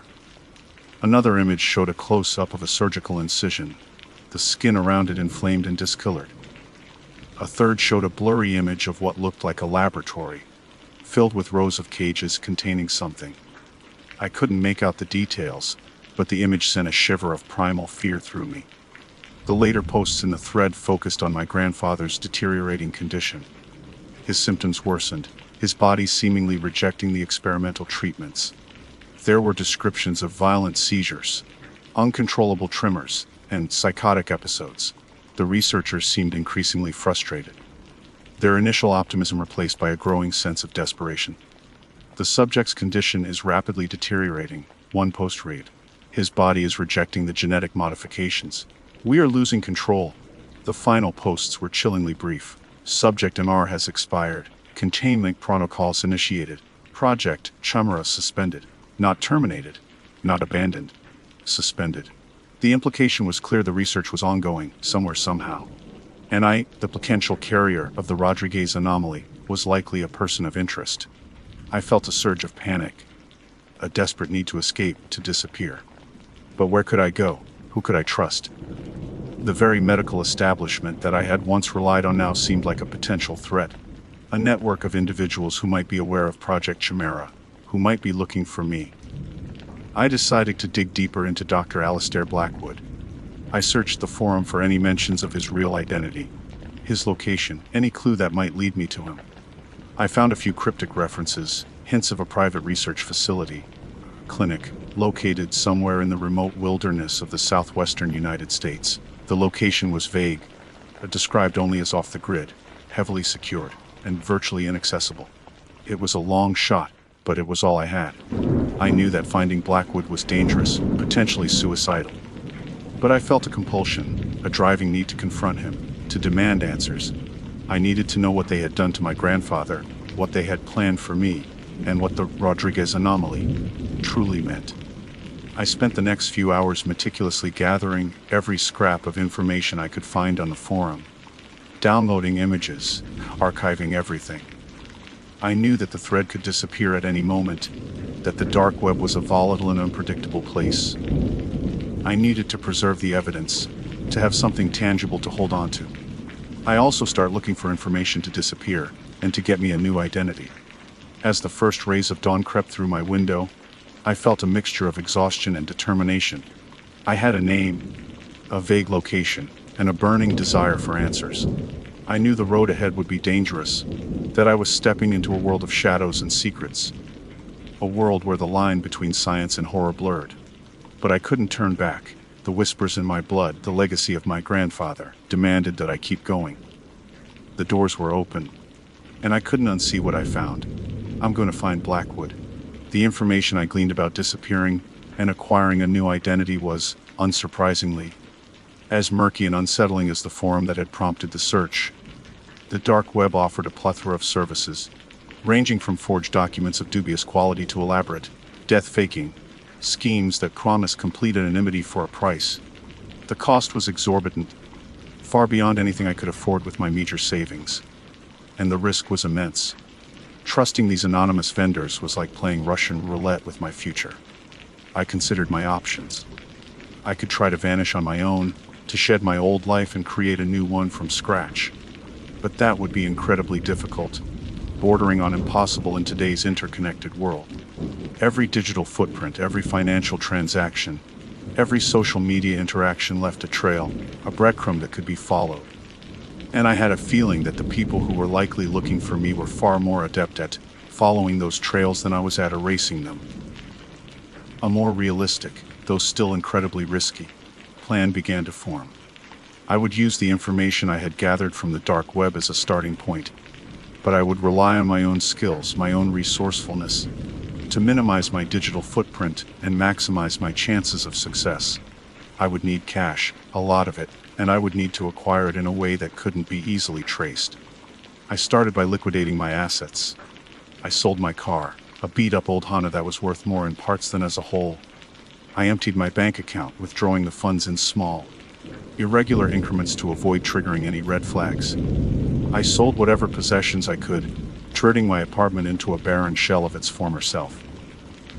Another image showed a close-up of a surgical incision, the skin around it inflamed and discolored. A third showed a blurry image of what looked like a laboratory, filled with rows of cages containing something. I couldn't make out the details, but the image sent a shiver of primal fear through me. The later posts in the thread focused on my grandfather's deteriorating condition. His symptoms worsened, his body seemingly rejecting the experimental treatments. There were descriptions of violent seizures, uncontrollable tremors, and psychotic episodes. The researchers seemed increasingly frustrated, their initial optimism replaced by a growing sense of desperation. "The subject's condition is rapidly deteriorating," one post read. "His body is rejecting the genetic modifications. We are losing control." The final posts were chillingly brief. "Subject MR has expired. Containment protocols initiated. Project Chimera suspended. Not terminated. Not abandoned. Suspended." The implication was clear: the research was ongoing, somewhere, somehow. And I, the potential carrier of the Rodriguez anomaly, was likely a person of interest. I felt a surge of panic, a desperate need to escape, to disappear. But where could I go? Who could I trust? The very medical establishment that I had once relied on now seemed like a potential threat. A network of individuals who might be aware of Project Chimera, who might be looking for me. I decided to dig deeper into Dr. Alistair Blackwood. I searched the forum for any mentions of his real identity, his location, any clue that might lead me to him. I found a few cryptic references, hints of a private research facility, clinic, located somewhere in the remote wilderness of the southwestern United States. The location was vague, described only as off the grid, heavily secured, and virtually inaccessible. It was a long shot, but it was all I had. I knew that finding Blackwood was dangerous, potentially suicidal. But I felt a compulsion, a driving need to confront him, to demand answers. I needed to know what they had done to my grandfather, what they had planned for me, and what the Rodriguez anomaly truly meant. I spent the next few hours meticulously gathering every scrap of information I could find on the forum, downloading images, archiving everything. I knew that the thread could disappear at any moment, that the dark web was a volatile and unpredictable place. I needed to preserve the evidence, to have something tangible to hold on to. I also started looking for information to disappear, and to get me a new identity. As the first rays of dawn crept through my window, I felt a mixture of exhaustion and determination. I had a name, a vague location, and a burning desire for answers. I knew the road ahead would be dangerous, that I was stepping into a world of shadows and secrets, a world where the line between science and horror blurred. But I couldn't turn back. The whispers in my blood, the legacy of my grandfather, demanded that I keep going. The doors were open, and I couldn't unsee what I found. I'm going to find Blackwood. The information I gleaned about disappearing and acquiring a new identity was, unsurprisingly, as murky and unsettling as the forum that had prompted the search. The dark web offered a plethora of services, ranging from forged documents of dubious quality to elaborate, death-faking schemes that promised complete anonymity for a price. The cost was exorbitant, far beyond anything I could afford with my meager savings. And the risk was immense. Trusting these anonymous vendors was like playing Russian roulette with my future. I considered my options. I could try to vanish on my own, to shed my old life and create a new one from scratch. But that would be incredibly difficult, bordering on impossible in today's interconnected world. Every digital footprint, every financial transaction, every social media interaction left a trail, a breadcrumb that could be followed. And I had a feeling that the people who were likely looking for me were far more adept at following those trails than I was at erasing them. A more realistic, though still incredibly risky, plan began to form. I would use the information I had gathered from the dark web as a starting point, but I would rely on my own skills, my own resourcefulness, to minimize my digital footprint and maximize my chances of success. I would need cash, a lot of it, and I would need to acquire it in a way that couldn't be easily traced. I started by liquidating my assets. I sold my car, a beat-up old Honda that was worth more in parts than as a whole. I emptied my bank account, withdrawing the funds in small, irregular increments to avoid triggering any red flags. I sold whatever possessions I could, turning my apartment into a barren shell of its former self.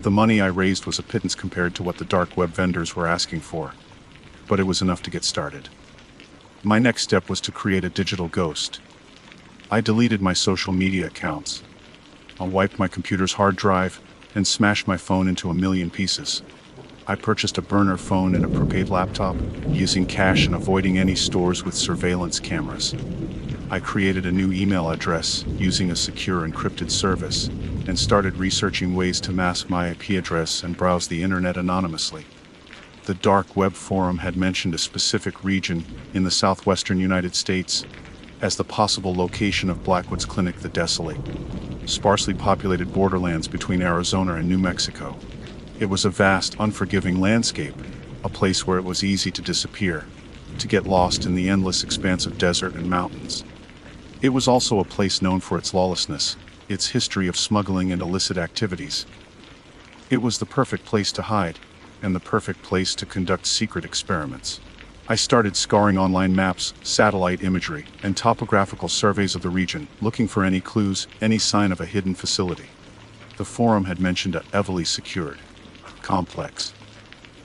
The money I raised was a pittance compared to what the dark web vendors were asking for, but it was enough to get started. My next step was to create a digital ghost. I deleted my social media accounts. I wiped my computer's hard drive and smashed my phone into a million pieces. I purchased a burner phone and a prepaid laptop, using cash and avoiding any stores with surveillance cameras. I created a new email address using a secure encrypted service and started researching ways to mask my IP address and browse the internet anonymously. The dark web forum had mentioned a specific region in the southwestern United States as the possible location of Blackwood's clinic, the desolate, sparsely populated borderlands between Arizona and New Mexico. It was a vast, unforgiving landscape, a place where it was easy to disappear, to get lost in the endless expanse of desert and mountains. It was also a place known for its lawlessness, its history of smuggling and illicit activities. It was the perfect place to hide, and the perfect place to conduct secret experiments. I started scouring online maps, satellite imagery, and topographical surveys of the region, looking for any clues, any sign of a hidden facility. The forum had mentioned a heavily secured complex,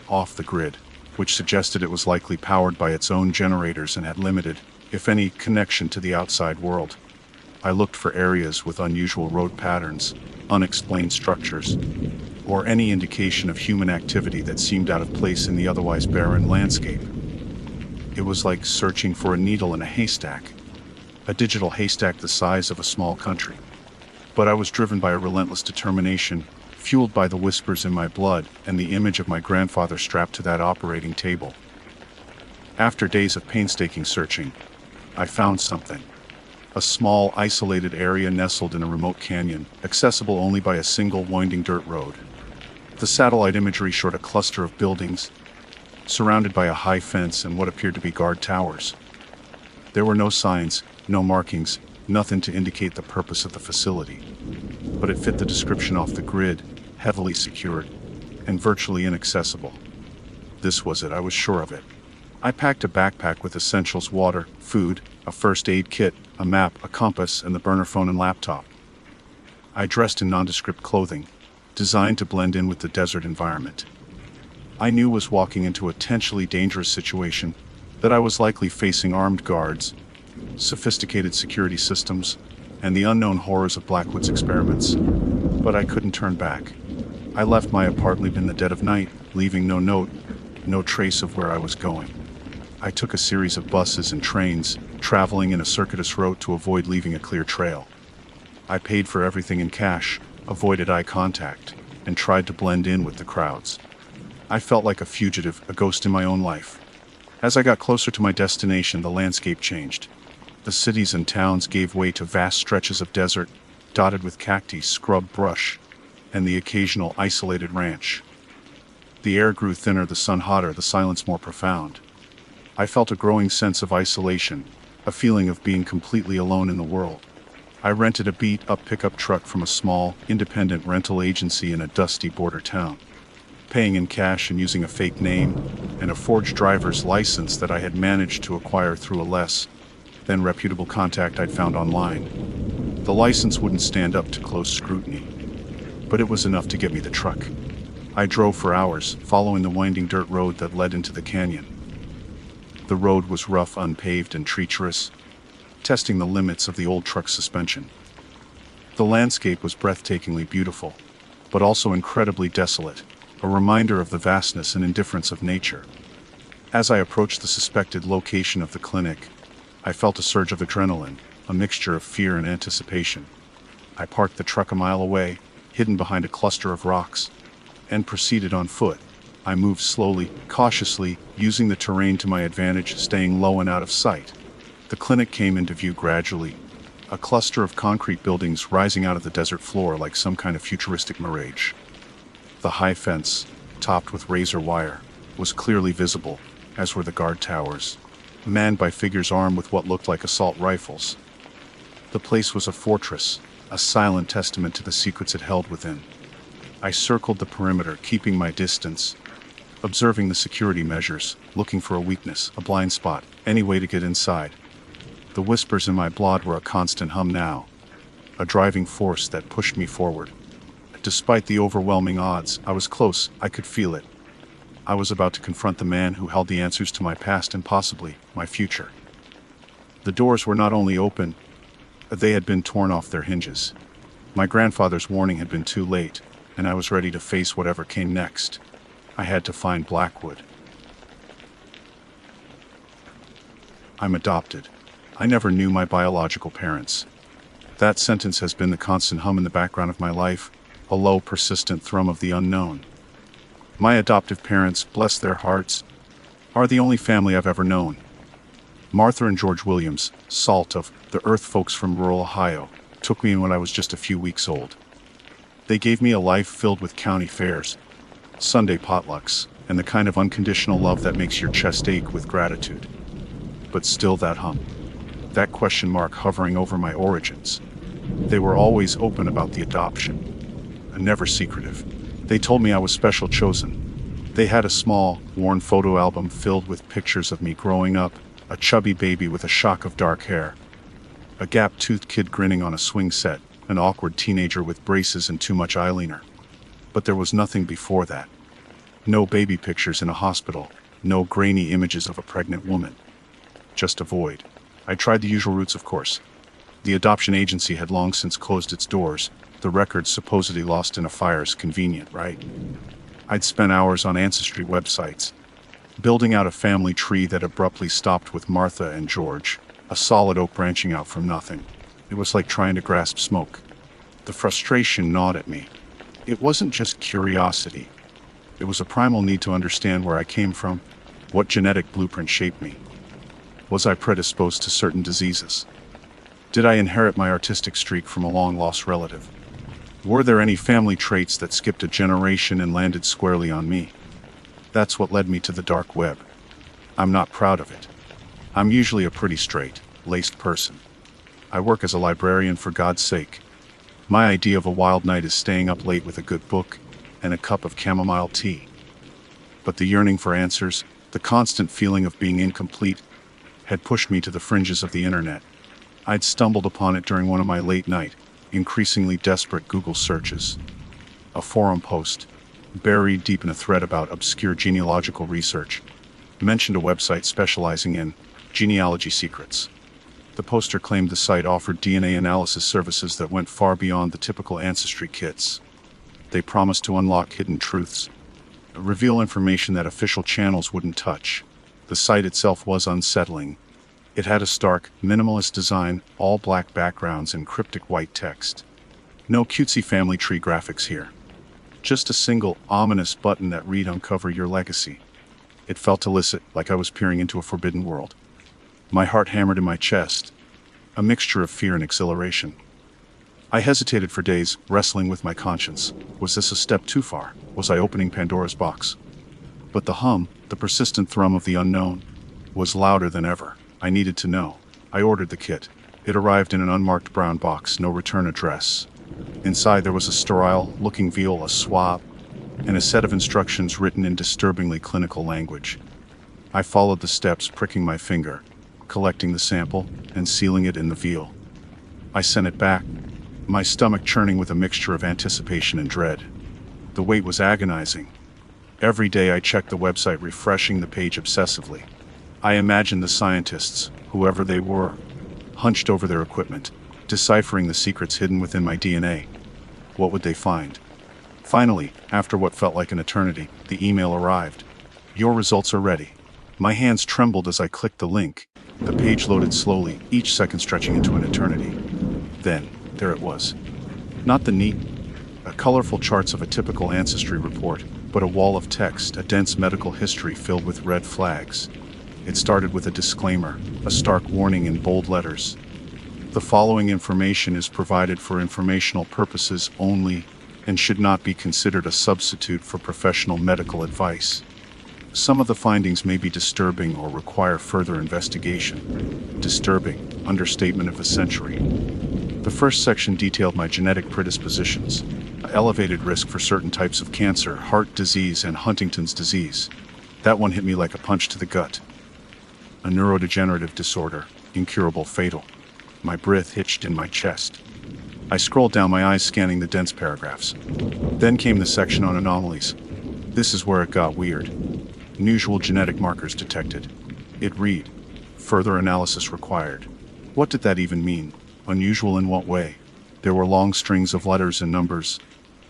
off the grid, which suggested it was likely powered by its own generators and had limited, if any, connection to the outside world. I looked for areas with unusual road patterns, unexplained structures, or any indication of human activity that seemed out of place in the otherwise barren landscape. It was like searching for a needle in a haystack, a digital haystack the size of a small country. But I was driven by a relentless determination, fueled by the whispers in my blood and the image of my grandfather strapped to that operating table. After days of painstaking searching, I found something. A small, isolated area nestled in a remote canyon, accessible only by a single winding dirt road. The satellite imagery showed a cluster of buildings, surrounded by a high fence and what appeared to be guard towers. There were no signs, no markings, nothing to indicate the purpose of the facility. But it fit the description off the grid, heavily secured, and virtually inaccessible. This was it, I was sure of it. I packed a backpack with essentials: water, food, a first aid kit, a map, a compass, and the burner phone and laptop. I dressed in nondescript clothing, designed to blend in with the desert environment. I knew I was walking into a potentially dangerous situation, that I was likely facing armed guards, sophisticated security systems, and the unknown horrors of Blackwood's experiments. But I couldn't turn back. I left my apartment in the dead of night, leaving no note, no trace of where I was going. I took a series of buses and trains, traveling in a circuitous route to avoid leaving a clear trail. I paid for everything in cash, avoided eye contact, and tried to blend in with the crowds. I felt like a fugitive, a ghost in my own life. As I got closer to my destination, the landscape changed. The cities and towns gave way to vast stretches of desert, dotted with cacti, scrub brush, and the occasional isolated ranch. The air grew thinner, the sun hotter, the silence more profound. I felt a growing sense of isolation, a feeling of being completely alone in the world. I rented a beat-up pickup truck from a small, independent rental agency in a dusty border town, paying in cash and using a fake name and a forged driver's license that I had managed to acquire through a less than reputable contact I'd found online. The license wouldn't stand up to close scrutiny, but it was enough to get me the truck. I drove for hours, following the winding dirt road that led into the canyon. The road was rough, unpaved, and treacherous, testing the limits of the old truck's suspension. The landscape was breathtakingly beautiful, but also incredibly desolate, a reminder of the vastness and indifference of nature. As I approached the suspected location of the clinic, I felt a surge of adrenaline, a mixture of fear and anticipation. I parked the truck a mile away, hidden behind a cluster of rocks, and proceeded on foot. I moved slowly, cautiously, using the terrain to my advantage, staying low and out of sight. The clinic came into view gradually, a cluster of concrete buildings rising out of the desert floor like some kind of futuristic mirage. The high fence, topped with razor wire, was clearly visible, as were the guard towers, manned by figures armed with what looked like assault rifles. The place was a fortress, a silent testament to the secrets it held within. I circled the perimeter, keeping my distance, observing the security measures, looking for a weakness, a blind spot, any way to get inside. The whispers in my blood were a constant hum now, a driving force that pushed me forward. Despite the overwhelming odds, I was close, I could feel it. I was about to confront the man who held the answers to my past and possibly my future. The doors were not only open, they had been torn off their hinges. My grandfather's warning had been too late, and I was ready to face whatever came next. I had to find Blackwood. I'm adopted. I never knew my biological parents. That sentence has been the constant hum in the background of my life, a low, persistent thrum of the unknown. My adoptive parents, bless their hearts, are the only family I've ever known. Martha and George Williams, salt of the earth folks from rural Ohio, took me in when I was just a few weeks old. They gave me a life filled with county fairs, Sunday potlucks, and the kind of unconditional love that makes your chest ache with gratitude. But still that hum, that question mark hovering over my origins. They were always open about the adoption, and never secretive. They told me I was special, chosen. They had a small, worn photo album filled with pictures of me growing up, a chubby baby with a shock of dark hair, a gap-toothed kid grinning on a swing set, an awkward teenager with braces and too much eyeliner. But there was nothing before that. No baby pictures in a hospital, no grainy images of a pregnant woman. Just a void. I tried the usual routes, of course. The adoption agency had long since closed its doors, the records supposedly lost in a fire's convenient, right? I'd spent hours on ancestry websites, building out a family tree that abruptly stopped with Martha and George, a solid oak branching out from nothing. It was like trying to grasp smoke. The frustration gnawed at me. It wasn't just curiosity. It was a primal need to understand where I came from, what genetic blueprint shaped me. Was I predisposed to certain diseases? Did I inherit my artistic streak from a long-lost relative? Were there any family traits that skipped a generation and landed squarely on me? That's what led me to the dark web. I'm not proud of it. I'm usually a pretty straight-laced person. I work as a librarian, for God's sake. My idea of a wild night is staying up late with a good book and a cup of chamomile tea. But the yearning for answers, the constant feeling of being incomplete, had pushed me to the fringes of the internet. I'd stumbled upon it during one of my late-night, increasingly desperate Google searches. A forum post, buried deep in a thread about obscure genealogical research, mentioned a website specializing in genealogy secrets. The poster claimed the site offered DNA analysis services that went far beyond the typical ancestry kits. They promised to unlock hidden truths, reveal information that official channels wouldn't touch. The site itself was unsettling. It had a stark, minimalist design, all black backgrounds and cryptic white text. No cutesy family tree graphics here. Just a single, ominous button that read "Uncover your legacy." It felt illicit, like I was peering into a forbidden world. My heart hammered in my chest, a mixture of fear and exhilaration. I hesitated for days, wrestling with my conscience. Was this a step too far? Was I opening Pandora's box? But the hum, the persistent thrum of the unknown, was louder than ever. I needed to know. I ordered the kit. It arrived in an unmarked brown box, no return address. Inside there was a sterile-looking vial, a swab, and a set of instructions written in disturbingly clinical language. I followed the steps, pricking my finger, collecting the sample, and sealing it in the vial. I sent it back, my stomach churning with a mixture of anticipation and dread. The wait was agonizing. Every day I checked the website, refreshing the page obsessively. I imagined the scientists, whoever they were, hunched over their equipment, deciphering the secrets hidden within my DNA. What would they find? Finally, after what felt like an eternity, the email arrived. "Your results are ready." My hands trembled as I clicked the link. The page loaded slowly, each second stretching into an eternity. Then, there it was. Not the neat, colorful charts of a typical ancestry report, but a wall of text, a dense medical history filled with red flags. It started with a disclaimer, a stark warning in bold letters. The following information is provided for informational purposes only and should not be considered a substitute for professional medical advice. Some of the findings may be disturbing or require further investigation. Disturbing, understatement of the century. The first section detailed my genetic predispositions, elevated risk for certain types of cancer, heart disease, and Huntington's disease. That one hit me like a punch to the gut. A neurodegenerative disorder, incurable, fatal. My breath hitched in my chest. I scrolled down, my eyes scanning the dense paragraphs. Then came the section on anomalies. This is where it got weird. Unusual genetic markers detected. It read, "Further analysis required." What did that even mean? Unusual in what way? There were long strings of letters and numbers,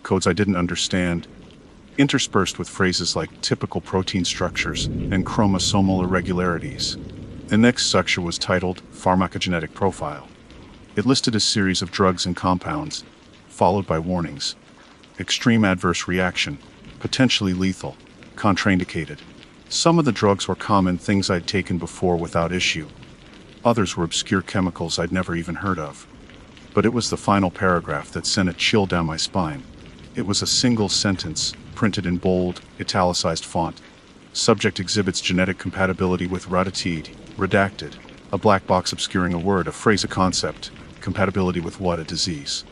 codes I didn't understand, interspersed with phrases like typical protein structures and chromosomal irregularities. The next section was titled Pharmacogenetic Profile. It listed a series of drugs and compounds, followed by warnings. Extreme adverse reaction, potentially lethal, contraindicated. Some of the drugs were common things I'd taken before without issue. Others were obscure chemicals I'd never even heard of. But it was the final paragraph that sent a chill down my spine. It was a single sentence, printed in bold, italicized font. Subject exhibits genetic compatibility with Ratatide, redacted. A black box obscuring a word, a phrase, a concept. Compatibility with what? A disease.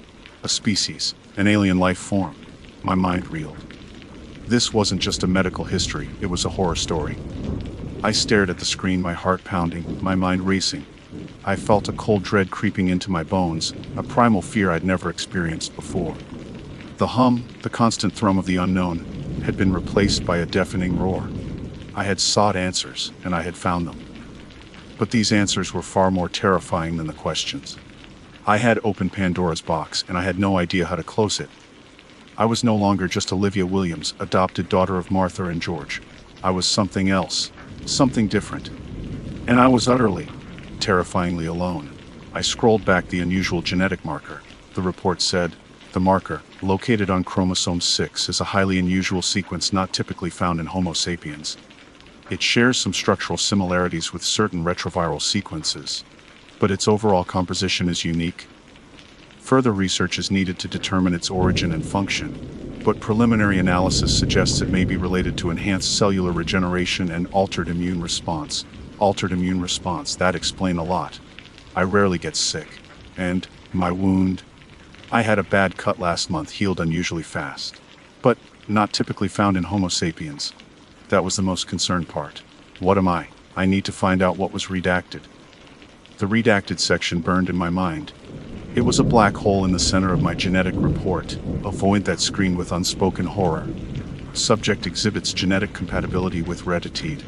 A species. An alien life form. My mind reeled. This wasn't just a medical history, it was a horror story. I stared at the screen, my heart pounding, my mind racing. I felt a cold dread creeping into my bones, a primal fear I'd never experienced before. The hum, the constant thrum of the unknown, had been replaced by a deafening roar. I had sought answers, and I had found them. But these answers were far more terrifying than the questions. I had opened Pandora's box, and I had no idea how to close it. I was no longer just Olivia Williams, adopted daughter of Martha and George. I was something else, something different. And I was utterly, terrifyingly alone. I scrolled back. The unusual genetic marker. The report said, the marker, located on chromosome 6, is a highly unusual sequence not typically found in Homo sapiens. It shares some structural similarities with certain retroviral sequences, but its overall composition is unique. Further research is needed to determine its origin and function, but preliminary analysis suggests it may be related to enhanced cellular regeneration and altered immune response. Altered immune response, that explains a lot. I rarely get sick. And my wound? I had a bad cut last month, healed unusually fast, but not typically found in Homo sapiens. That was the most concerned part. What am I? I need to find out what was redacted. The redacted section burned in my mind. It was a black hole in the center of my genetic report, a void that screamed with unspoken horror. Subject exhibits genetic compatibility with Redditide.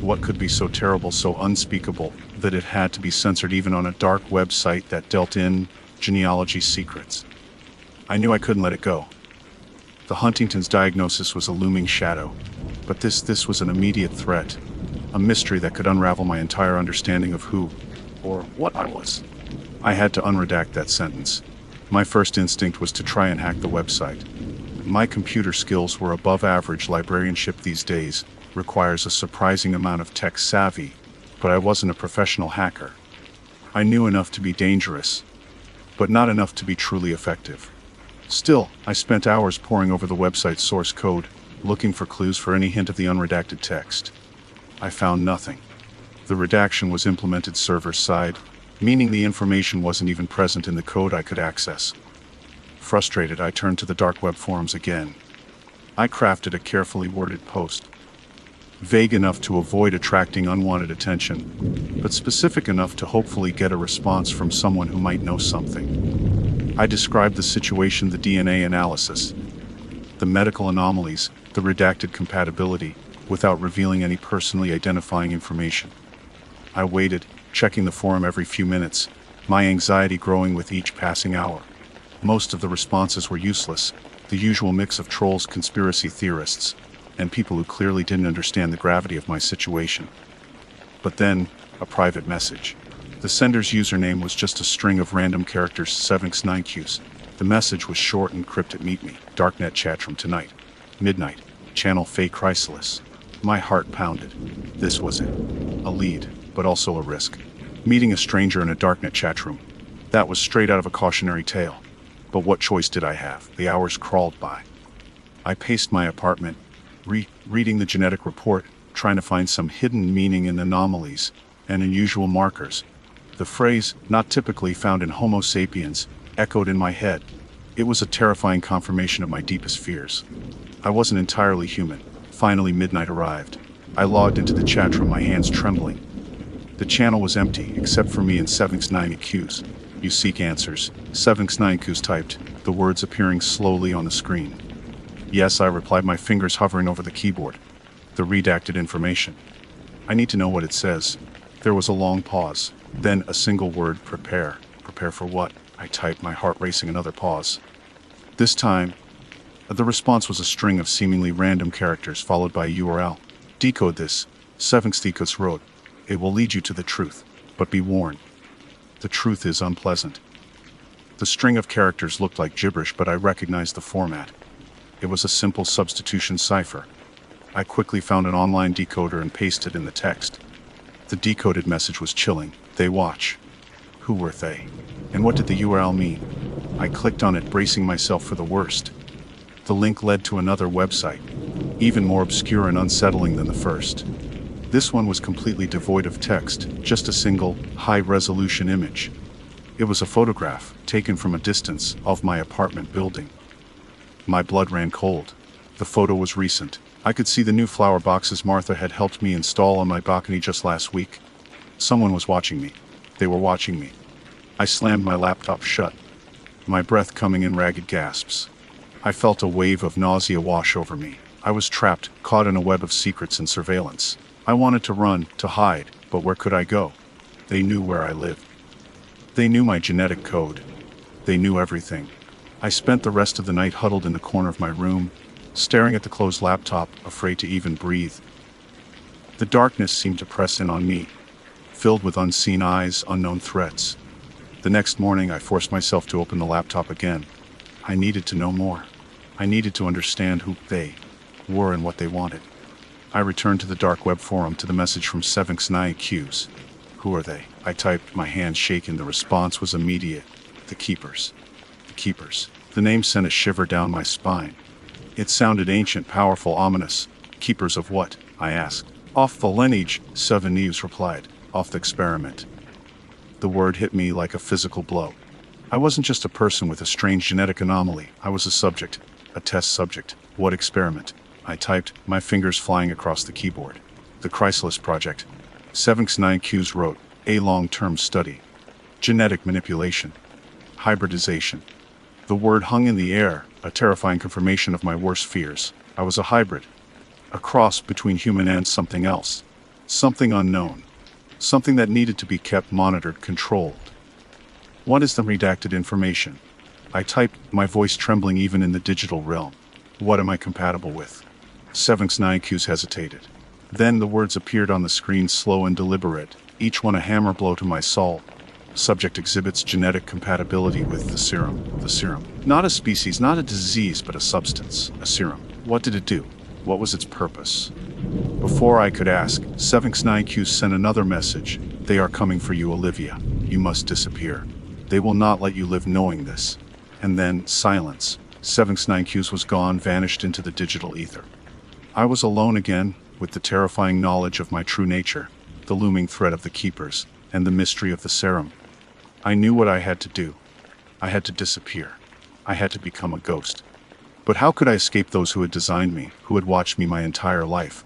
What could be so terrible, so unspeakable, that it had to be censored even on a dark website that dealt in genealogy secrets? I knew I couldn't let it go. The Huntington's diagnosis was a looming shadow, but this was an immediate threat, a mystery that could unravel my entire understanding of who, or what I was. I had to unredact that sentence. My first instinct was to try and hack the website. My computer skills were above average. Librarianship these days requires a surprising amount of tech savvy, but I wasn't a professional hacker. I knew enough to be dangerous, but not enough to be truly effective. Still, I spent hours poring over the website's source code, looking for clues for any hint of the unredacted text. I found nothing. The redaction was implemented server-side, meaning the information wasn't even present in the code I could access. Frustrated, I turned to the dark web forums again. I crafted a carefully worded post, vague enough to avoid attracting unwanted attention, but specific enough to hopefully get a response from someone who might know something. I described the situation, the DNA analysis, the medical anomalies, the redacted compatibility, without revealing any personally identifying information. I waited, checking the forum every few minutes, my anxiety growing with each passing hour. Most of the responses were useless, the usual mix of trolls, conspiracy theorists, and people who clearly didn't understand the gravity of my situation. But then, a private message. The sender's username was just a string of random characters, 7x9qs. The message was short and cryptic. Meet me, darknet chat room tonight. Midnight, channel fake chrysalis. My heart pounded. This was it. A lead, but also a risk. Meeting a stranger in a darknet chat room. That was straight out of a cautionary tale. But what choice did I have? The hours crawled by. I paced my apartment, reading the genetic report, trying to find some hidden meaning in anomalies and unusual markers. The phrase, not typically found in Homo sapiens, echoed in my head. It was a terrifying confirmation of my deepest fears. I wasn't entirely human. Finally, midnight arrived. I logged into the chat room, my hands trembling. The channel was empty, except for me and 7x9qs. You seek answers, 7x9qs typed, the words appearing slowly on the screen. Yes, I replied, my fingers hovering over the keyboard. The redacted information. I need to know what it says. There was a long pause. Then a single word, prepare. Prepare for what? I typed, my heart racing. Another pause. This time, the response was a string of seemingly random characters followed by a URL. Decode this. 7x9qs wrote. It will lead you to the truth. But be warned. The truth is unpleasant. The string of characters looked like gibberish, but I recognized the format. It was a simple substitution cipher. I quickly found an online decoder and pasted in the text. The decoded message was chilling. They watch. Who were they? And what did the URL mean? I clicked on it, bracing myself for the worst. The link led to another website, even more obscure and unsettling than the first. This one was completely devoid of text, just a single, high-resolution image. It was a photograph, taken from a distance, of my apartment building. My blood ran cold. The photo was recent. I could see the new flower boxes Martha had helped me install on my balcony just last week. Someone was watching me. They were watching me. I slammed my laptop shut, my breath coming in ragged gasps. I felt a wave of nausea wash over me. I was trapped, caught in a web of secrets and surveillance. I wanted to run, to hide, but where could I go? They knew where I lived. They knew my genetic code. They knew everything. I spent the rest of the night huddled in the corner of my room, staring at the closed laptop, afraid to even breathe. The darkness seemed to press in on me, filled with unseen eyes, unknown threats. The next morning, I forced myself to open the laptop again. I needed to know more. I needed to understand who they were and what they wanted. I returned to the dark web forum to the message from 7x9Qs. Who are they? I typed, my hand shaking. The response was immediate. The Keepers. The Keepers. The name sent a shiver down my spine. It sounded ancient, powerful, ominous. Keepers of what? I asked. Off the lineage, 7 Neves replied. Off the experiment. The word hit me like a physical blow. I wasn't just a person with a strange genetic anomaly. I was a subject. A test subject. What experiment? I typed, my fingers flying across the keyboard. The Chrysalis Project. 7x9Qs wrote, a long-term study. Genetic manipulation. Hybridization. The word hung in the air, a terrifying confirmation of my worst fears. I was a hybrid. A cross between human and something else. Something unknown. Something that needed to be kept monitored, controlled. What is the redacted information? I typed, my voice trembling even in the digital realm. What am I compatible with? 7x9Qs hesitated. Then the words appeared on the screen, slow and deliberate, each one a hammer blow to my soul. Subject exhibits genetic compatibility with the serum. The serum. Not a species, not a disease, but a substance. A serum. What did it do? What was its purpose? Before I could ask, 7x9Qs sent another message. They are coming for you, Olivia. You must disappear. They will not let you live knowing this. And then, silence. 7x9Qs was gone, vanished into the digital ether. I was alone again, with the terrifying knowledge of my true nature, the looming threat of the Keepers, and the mystery of the serum. I knew what I had to do. I had to disappear. I had to become a ghost. But how could I escape those who had designed me, who had watched me my entire life?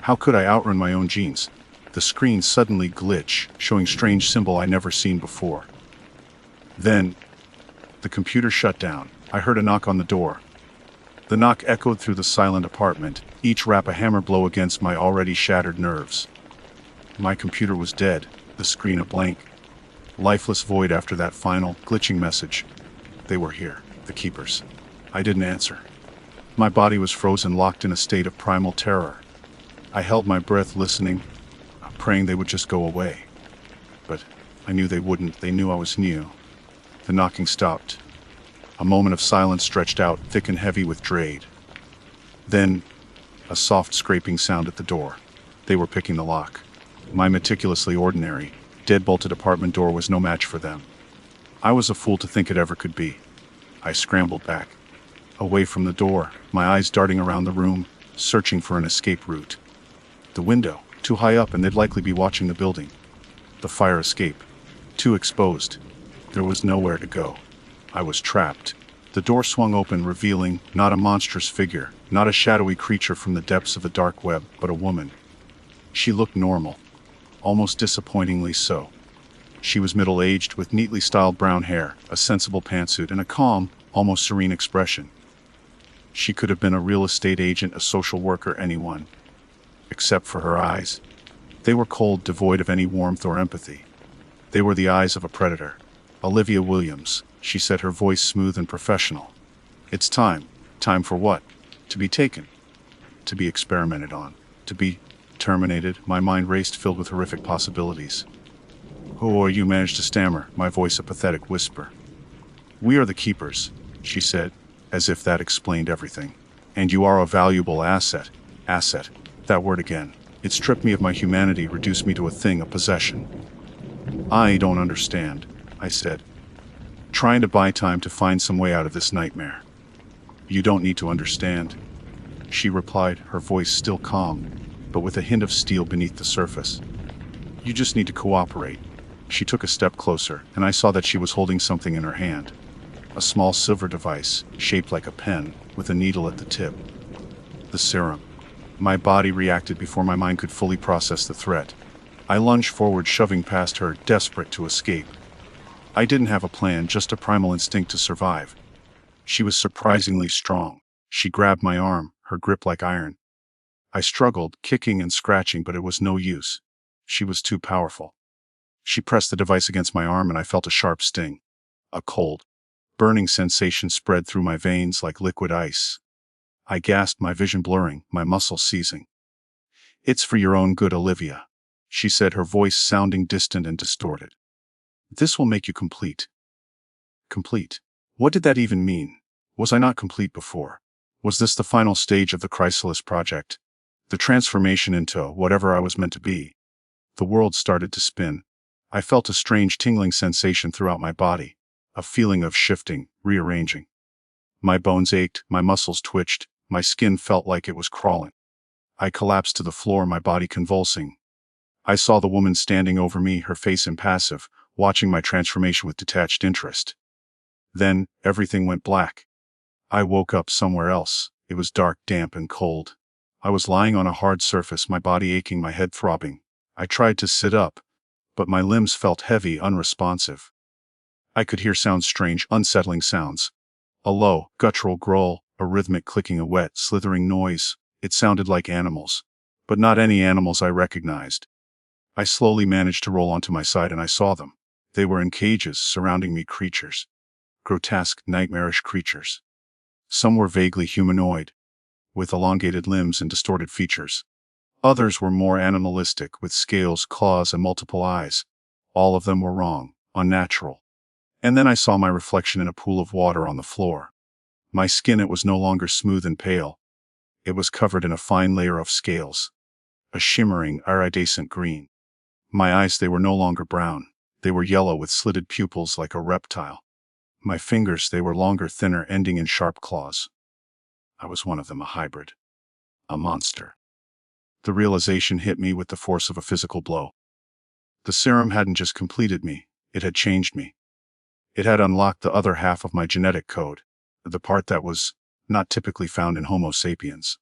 How could I outrun my own genes? The screen suddenly glitched, showing strange symbol I never seen before. Then, the computer shut down. I heard a knock on the door. The knock echoed through the silent apartment, each rap a hammer blow against my already shattered nerves. My computer was dead, the screen a blank. Lifeless void after that final, glitching message. They were here, the Keepers. I didn't answer. My body was frozen, locked in a state of primal terror. I held my breath, listening, praying they would just go away. But I knew they wouldn't. They knew I was new. The knocking stopped. A moment of silence stretched out, thick and heavy with dread. Then, a soft scraping sound at the door. They were picking the lock. My meticulously ordinary, dead-bolted apartment door was no match for them. I was a fool to think it ever could be. I scrambled back. Away from the door, my eyes darting around the room, searching for an escape route. The window, too high up and they'd likely be watching the building. The fire escape, too exposed. There was nowhere to go. I was trapped. The door swung open, revealing not a monstrous figure, not a shadowy creature from the depths of the dark web, but a woman. She looked normal, almost disappointingly so. She was middle-aged, with neatly styled brown hair, a sensible pantsuit, and a calm, almost serene expression. She could have been a real estate agent, a social worker, anyone. Except for her eyes. They were cold, devoid of any warmth or empathy. They were the eyes of a predator. Olivia Williams, she said, her voice smooth and professional. It's time. Time for what? To be taken. To be experimented on. To be terminated. My mind raced, filled with horrific possibilities. Oh, you managed to stammer, my voice a pathetic whisper. We are the Keepers, she said, as if that explained everything. And you are a valuable asset. Asset. That word again. It stripped me of my humanity, reduced me to a thing, a possession. I don't understand, I said, trying to buy time to find some way out of this nightmare. You don't need to understand, she replied, her voice still calm, but with a hint of steel beneath the surface. You just need to cooperate. She took a step closer, and I saw that she was holding something in her hand. A small silver device, shaped like a pen, with a needle at the tip. The serum. My body reacted before my mind could fully process the threat. I lunged forward, shoving past her, desperate to escape. I didn't have a plan, just a primal instinct to survive. She was surprisingly strong. She grabbed my arm, her grip like iron. I struggled, kicking and scratching, but it was no use. She was too powerful. She pressed the device against my arm, and I felt a sharp sting. A cold, burning sensation spread through my veins like liquid ice. I gasped, my vision blurring, my muscles seizing. It's for your own good, Olivia, she said, her voice sounding distant and distorted. This will make you complete. Complete. What did that even mean? Was I not complete before? Was this the final stage of the Chrysalis Project? The transformation into whatever I was meant to be. The world started to spin. I felt a strange tingling sensation throughout my body, a feeling of shifting, rearranging. My bones ached, my muscles twitched, my skin felt like it was crawling. I collapsed to the floor, my body convulsing. I saw the woman standing over me, her face impassive, watching my transformation with detached interest. Then, everything went black. I woke up somewhere else. It was dark, damp, and cold. I was lying on a hard surface, my body aching, my head throbbing. I tried to sit up, but my limbs felt heavy, unresponsive. I could hear sounds, strange, unsettling sounds. A low, guttural growl, a rhythmic clicking, a wet, slithering noise. It sounded like animals, but not any animals I recognized. I slowly managed to roll onto my side and I saw them. They were in cages, surrounding me, creatures. Grotesque, nightmarish creatures. Some were vaguely humanoid, with elongated limbs and distorted features. Others were more animalistic, with scales, claws, and multiple eyes. All of them were wrong, unnatural. And then I saw my reflection in a pool of water on the floor. My skin, it was no longer smooth and pale. It was covered in a fine layer of scales. A shimmering, iridescent green. My eyes, they were no longer brown. They were yellow with slitted pupils like a reptile. My fingers, they were longer, thinner, ending in sharp claws. I was one of them, a hybrid. A monster. The realization hit me with the force of a physical blow. The serum hadn't just completed me, it had changed me. It had unlocked the other half of my genetic code, the part that was not typically found in Homo sapiens.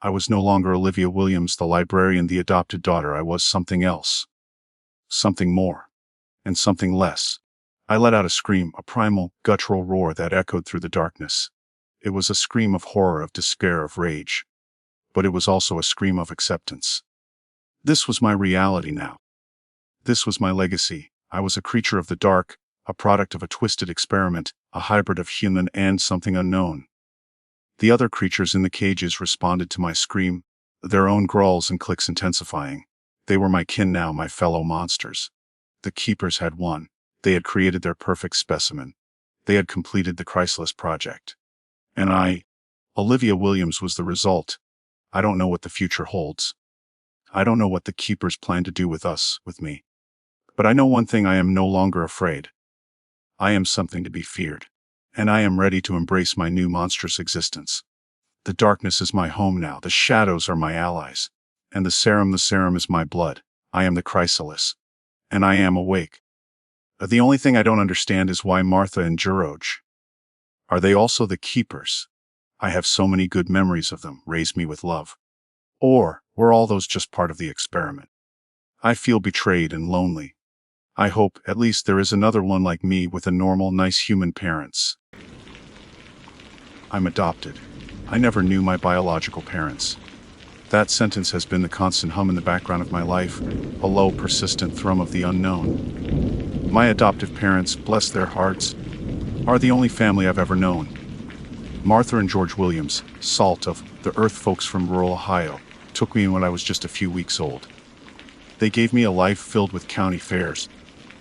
I was no longer Olivia Williams, the librarian, the adopted daughter. I was something else. Something more. And something less. I let out a scream, a primal, guttural roar that echoed through the darkness. It was a scream of horror, of despair, of rage. But it was also a scream of acceptance. This was my reality now. This was my legacy. I was a creature of the dark, a product of a twisted experiment, a hybrid of human and something unknown. The other creatures in the cages responded to my scream, their own growls and clicks intensifying. They were my kin now, my fellow monsters. The keepers had won. They had created their perfect specimen. They had completed the Chrysalis project. And I, Olivia Williams, was the result. I don't know what the future holds. I don't know what the keepers plan to do with us, with me. But I know one thing: I am no longer afraid. I am something to be feared. And I am ready to embrace my new monstrous existence. The darkness is my home now. The shadows are my allies. And the serum is my blood. I am the Chrysalis. And I am awake. The only thing I don't understand is why Martha and George. Are they also the keepers? I have so many good memories of them, raised me with love. Or were all those just part of the experiment? I feel betrayed and lonely. I hope at least there is another one like me with a normal, nice human parents. I'm adopted. I never knew my biological parents. That sentence has been the constant hum in the background of my life, a low, persistent thrum of the unknown. My adoptive parents, bless their hearts, are the only family I've ever known. Martha and George Williams, salt of the earth folks from rural Ohio, took me in when I was just a few weeks old. They gave me a life filled with county fairs,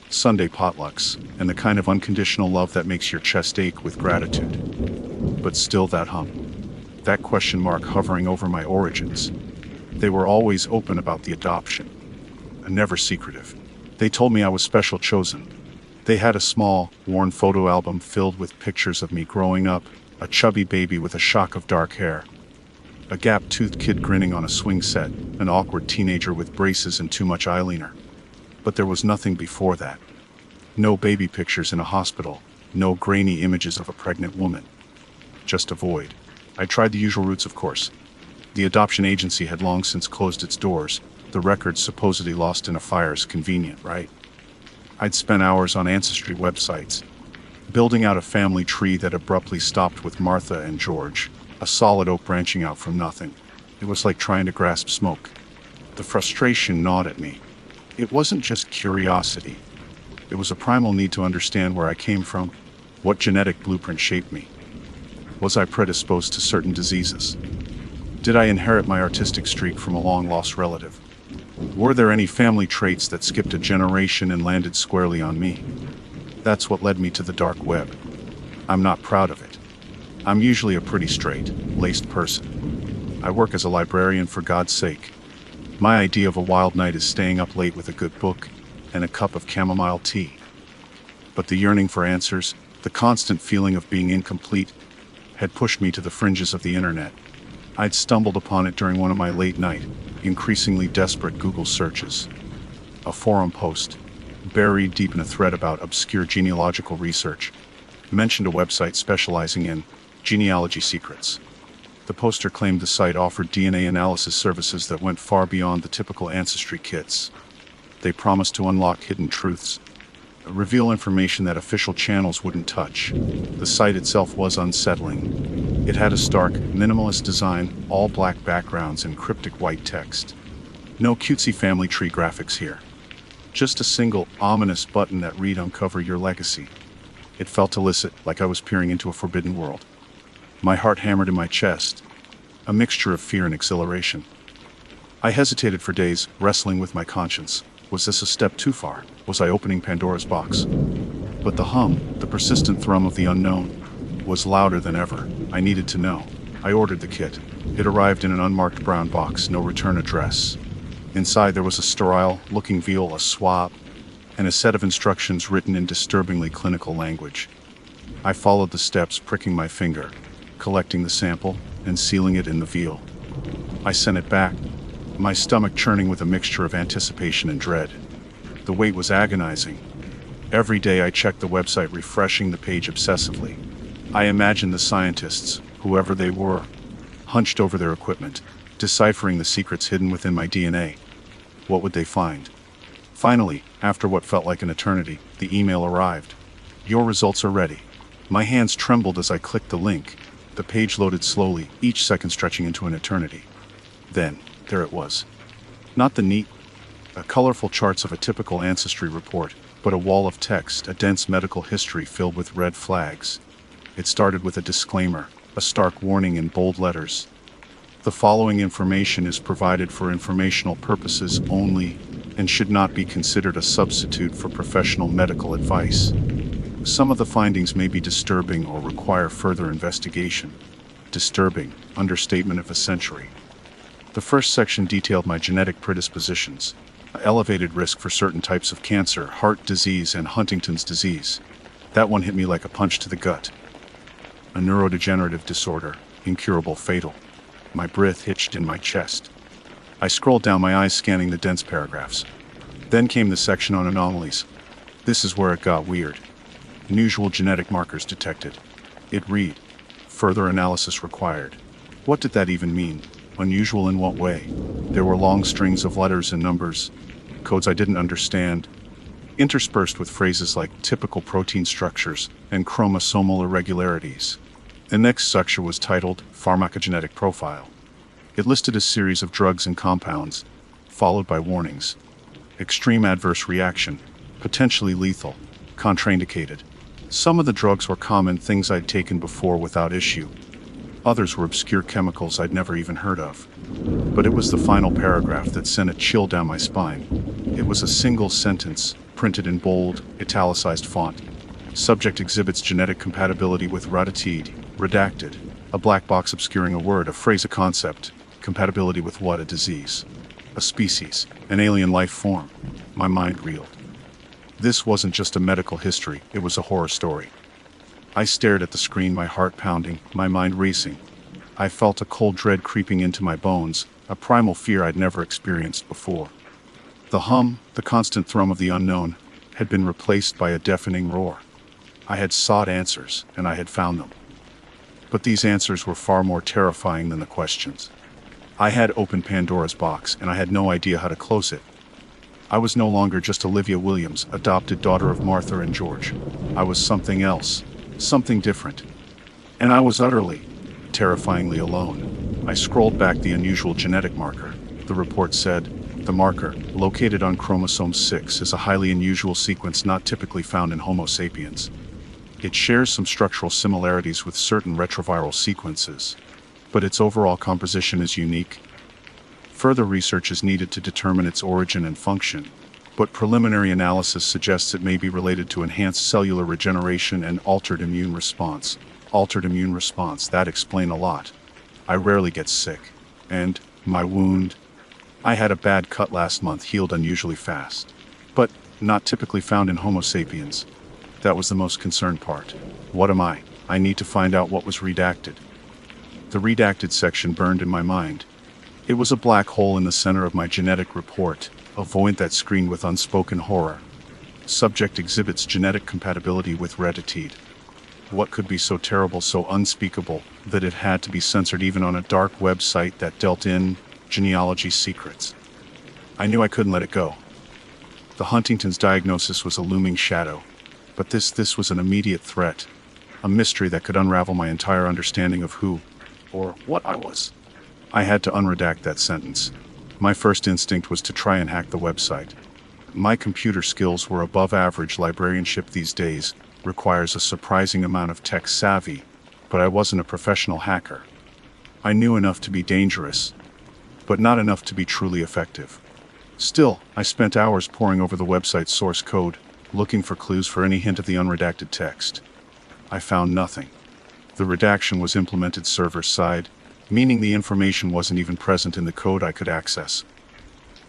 Sunday potlucks, and the kind of unconditional love that makes your chest ache with gratitude. But still that hum, that question mark hovering over my origins. They were always open about the adoption, and never secretive. They told me I was special, chosen. They had a small, worn photo album filled with pictures of me growing up, a chubby baby with a shock of dark hair, a gap-toothed kid grinning on a swing set, an awkward teenager with braces and too much eyeliner. But there was nothing before that. No baby pictures in a hospital, no grainy images of a pregnant woman. Just a void. I tried the usual routes, of course. The adoption agency had long since closed its doors, the records supposedly lost in a fire. Is convenient, right? I'd spent hours on ancestry websites, building out a family tree that abruptly stopped with Martha and George, a solid oak branching out from nothing. It was like trying to grasp smoke. The frustration gnawed at me. It wasn't just curiosity. It was a primal need to understand where I came from, what genetic blueprint shaped me. Was I predisposed to certain diseases? Did I inherit my artistic streak from a long-lost relative? Were there any family traits that skipped a generation and landed squarely on me? That's what led me to the dark web. I'm not proud of it. I'm usually a pretty straight-laced person. I work as a librarian, for God's sake. My idea of a wild night is staying up late with a good book and a cup of chamomile tea. But the yearning for answers, the constant feeling of being incomplete, had pushed me to the fringes of the internet. I'd stumbled upon it during one of my late-night, increasingly desperate Google searches. A forum post, buried deep in a thread about obscure genealogical research, mentioned a website specializing in genealogy secrets. The poster claimed the site offered DNA analysis services that went far beyond the typical ancestry kits. They promised to unlock hidden truths, reveal information that official channels wouldn't touch. The site itself was unsettling. It had a stark, minimalist design, all black backgrounds and cryptic white text. No cutesy family tree graphics here. Just a single, ominous button that read "Uncover Your Legacy." It felt illicit, like I was peering into a forbidden world. My heart hammered in my chest, a mixture of fear and exhilaration. I hesitated for days, wrestling with my conscience. Was this a step too far? Was I opening Pandora's box? But the hum, the persistent thrum of the unknown, was louder than ever. I needed to know. I ordered the kit. It arrived in an unmarked brown box, no return address. Inside there was a sterile-looking vial, a swab, and a set of instructions written in disturbingly clinical language. I followed the steps, pricking my finger, collecting the sample, and sealing it in the vial. I sent it back, my stomach churning with a mixture of anticipation and dread. The wait was agonizing. Every day I checked the website, refreshing the page obsessively. I imagined the scientists, whoever they were, hunched over their equipment, deciphering the secrets hidden within my DNA. What would they find? Finally, after what felt like an eternity, the email arrived. "Your results are ready." My hands trembled as I clicked the link. The page loaded slowly, each second stretching into an eternity. Then, there it was. Not the neat, colorful charts of a typical ancestry report, but a wall of text, a dense medical history filled with red flags. It started with a disclaimer, a stark warning in bold letters. The following information is provided for informational purposes only and should not be considered a substitute for professional medical advice. Some of the findings may be disturbing or require further investigation. Disturbing, understatement of a century. The first section detailed my genetic predispositions, elevated risk for certain types of cancer, heart disease, and Huntington's disease. That one hit me like a punch to the gut. A neurodegenerative disorder, incurable, fatal. My breath hitched in my chest. I scrolled down, my eyes scanning the dense paragraphs. Then came the section on anomalies. This is where it got weird. Unusual genetic markers detected. It read, "Further analysis required." What did that even mean? Unusual in what way? There were long strings of letters and numbers, codes I didn't understand, interspersed with phrases like typical protein structures and chromosomal irregularities. The next section was titled Pharmacogenetic Profile. It listed a series of drugs and compounds, followed by warnings. Extreme adverse reaction, potentially lethal, contraindicated. Some of the drugs were common things I'd taken before without issue. Others were obscure chemicals I'd never even heard of. But it was the final paragraph that sent a chill down my spine. It was a single sentence, printed in bold, italicized font. Subject exhibits genetic compatibility with Ratatide, redacted. A black box obscuring a word, a phrase, a concept. Compatibility with what? A disease. A species. An alien life form. My mind reeled. This wasn't just a medical history, it was a horror story. I stared at the screen, my heart pounding, my mind racing. I felt a cold dread creeping into my bones, a primal fear I'd never experienced before. The hum, the constant thrum of the unknown, had been replaced by a deafening roar. I had sought answers, and I had found them. But these answers were far more terrifying than the questions. I had opened Pandora's box, and I had no idea how to close it. I was no longer just Olivia Williams, adopted daughter of Martha and George. I was something else, something different. And I was utterly, terrifyingly alone. I scrolled back the unusual genetic marker. The report said, the marker, located on chromosome 6, is a highly unusual sequence not typically found in Homo sapiens. It shares some structural similarities with certain retroviral sequences, but its overall composition is unique. Further research is needed to determine its origin and function, but preliminary analysis suggests it may be related to enhanced cellular regeneration and altered immune response. Altered immune response, that explains a lot. I rarely get sick. And my wound. I had a bad cut last month, healed unusually fast. But not typically found in Homo sapiens. That was the most concerned part. What am I? I need to find out what was redacted. The redacted section burned in my mind. It was a black hole in the center of my genetic report, a void that screamed with unspoken horror. Subject exhibits genetic compatibility with Redditide. What could be so terrible, so unspeakable, that it had to be censored even on a dark website that dealt in genealogy secrets? I knew I couldn't let it go. The Huntington's diagnosis was a looming shadow, but this was an immediate threat, a mystery that could unravel my entire understanding of who, or what I was. I had to unredact that sentence. My first instinct was to try and hack the website. My computer skills were above average. Librarianship these days requires a surprising amount of tech savvy, but I wasn't a professional hacker. I knew enough to be dangerous, but not enough to be truly effective. Still, I spent hours poring over the website's source code, looking for clues for any hint of the unredacted text. I found nothing. The redaction was implemented server-side, meaning the information wasn't even present in the code I could access.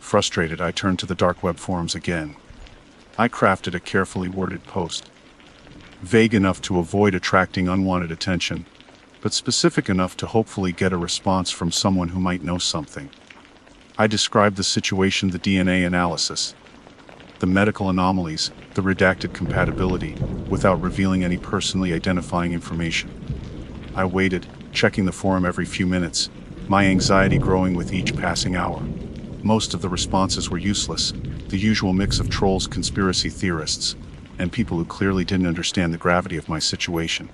Frustrated, I turned to the dark web forums again. I crafted a carefully worded post. Vague enough to avoid attracting unwanted attention, but specific enough to hopefully get a response from someone who might know something. I described the situation, the DNA analysis, the medical anomalies, the redacted compatibility, without revealing any personally identifying information. I waited, checking the forum every few minutes, my anxiety growing with each passing hour. Most of the responses were useless, the usual mix of trolls, conspiracy theorists, and people who clearly didn't understand the gravity of my situation.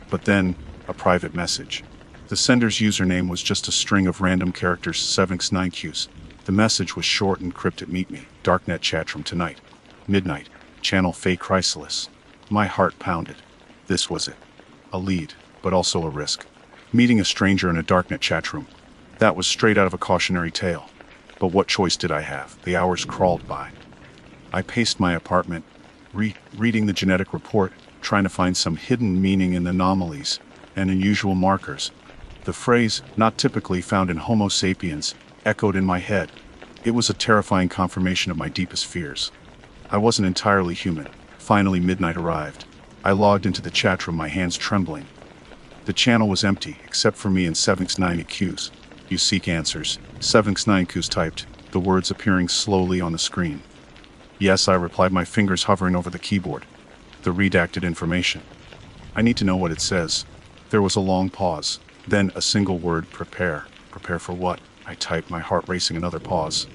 But then, a private message. The sender's username was just a string of random characters, 7x9qs. The message was short and cryptic. Meet me, darknet chatroom tonight. Midnight, channel fake chrysalis. My heart pounded. This was it. A lead, but also a risk. Meeting a stranger in a darknet chatroom. That was straight out of a cautionary tale. But what choice did I have? The hours crawled by. I paced my apartment, reading the genetic report, trying to find some hidden meaning in the anomalies and unusual markers. The phrase, not typically found in Homo sapiens, echoed in my head. It was a terrifying confirmation of my deepest fears. I wasn't entirely human. Finally, midnight arrived. I logged into the chat room, my hands trembling. The channel was empty, except for me and 7x9qs. You seek answers, 7x9qs typed, the words appearing slowly on the screen. Yes, I replied, my fingers hovering over the keyboard. The redacted information. I need to know what it says. There was a long pause, then a single word, prepare. Prepare for what? I typed, my heart racing. Another pause.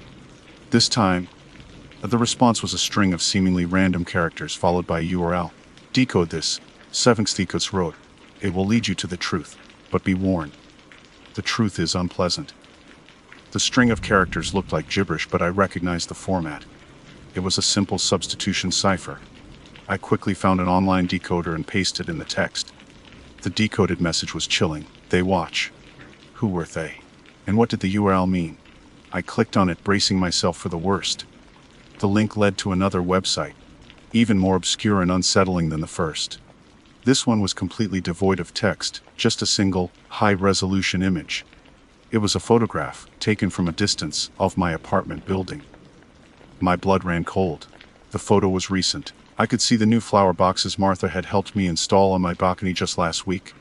This time, the response was a string of seemingly random characters followed by a URL. Decode this, 7x9qs wrote. It will lead you to the truth, but be warned. The truth is unpleasant. The string of characters looked like gibberish, but I recognized the format. It was a simple substitution cipher. I quickly found an online decoder and pasted in the text. The decoded message was chilling. They watch. Who were they? And what did the URL mean? I clicked on it, bracing myself for the worst. The link led to another website, even more obscure and unsettling than the first. This one was completely devoid of text, just a single, high-resolution image. It was a photograph, taken from a distance, of my apartment building. My blood ran cold. The photo was recent. I could see the new flower boxes Martha had helped me install on my balcony just last week.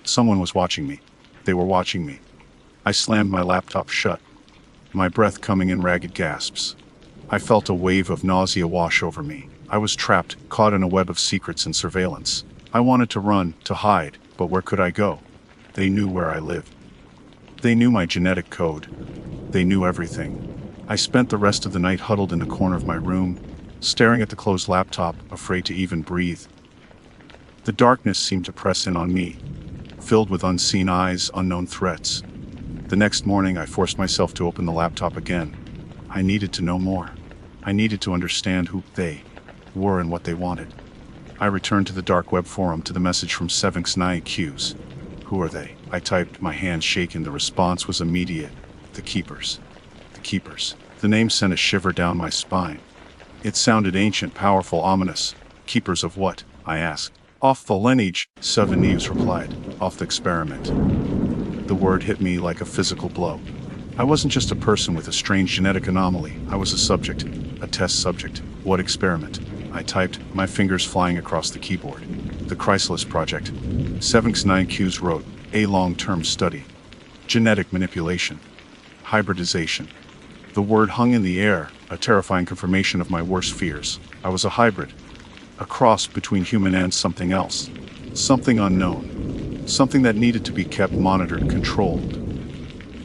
Someone was watching me. They were watching me. I slammed my laptop shut, my breath coming in ragged gasps. I felt a wave of nausea wash over me. I was trapped, caught in a web of secrets and surveillance. I wanted to run, to hide, but where could I go? They knew where I lived. They knew my genetic code. They knew everything. I spent the rest of the night huddled in the corner of my room, staring at the closed laptop, afraid to even breathe. The darkness seemed to press in on me, filled with unseen eyes, unknown threats. The next morning, I forced myself to open the laptop again. I needed to know more. I needed to understand who they were and what they wanted. I returned to the dark web forum, to the message from 7x9qs. Who are they? I typed, my hands shaking. The response was immediate. The Keepers. The Keepers. The name sent a shiver down my spine. It sounded ancient, powerful, ominous. Keepers of what? I asked. Off the lineage, 7 News replied. Off the experiment. The word hit me like a physical blow. I wasn't just a person with a strange genetic anomaly. I was a subject, a test subject. What experiment? I typed, my fingers flying across the keyboard. The Chrysalis Project. 7x9Qs wrote, a long-term study. Genetic manipulation. Hybridization. The word hung in the air, a terrifying confirmation of my worst fears. I was a hybrid. A cross between human and something else. Something unknown. Something that needed to be kept monitored, controlled.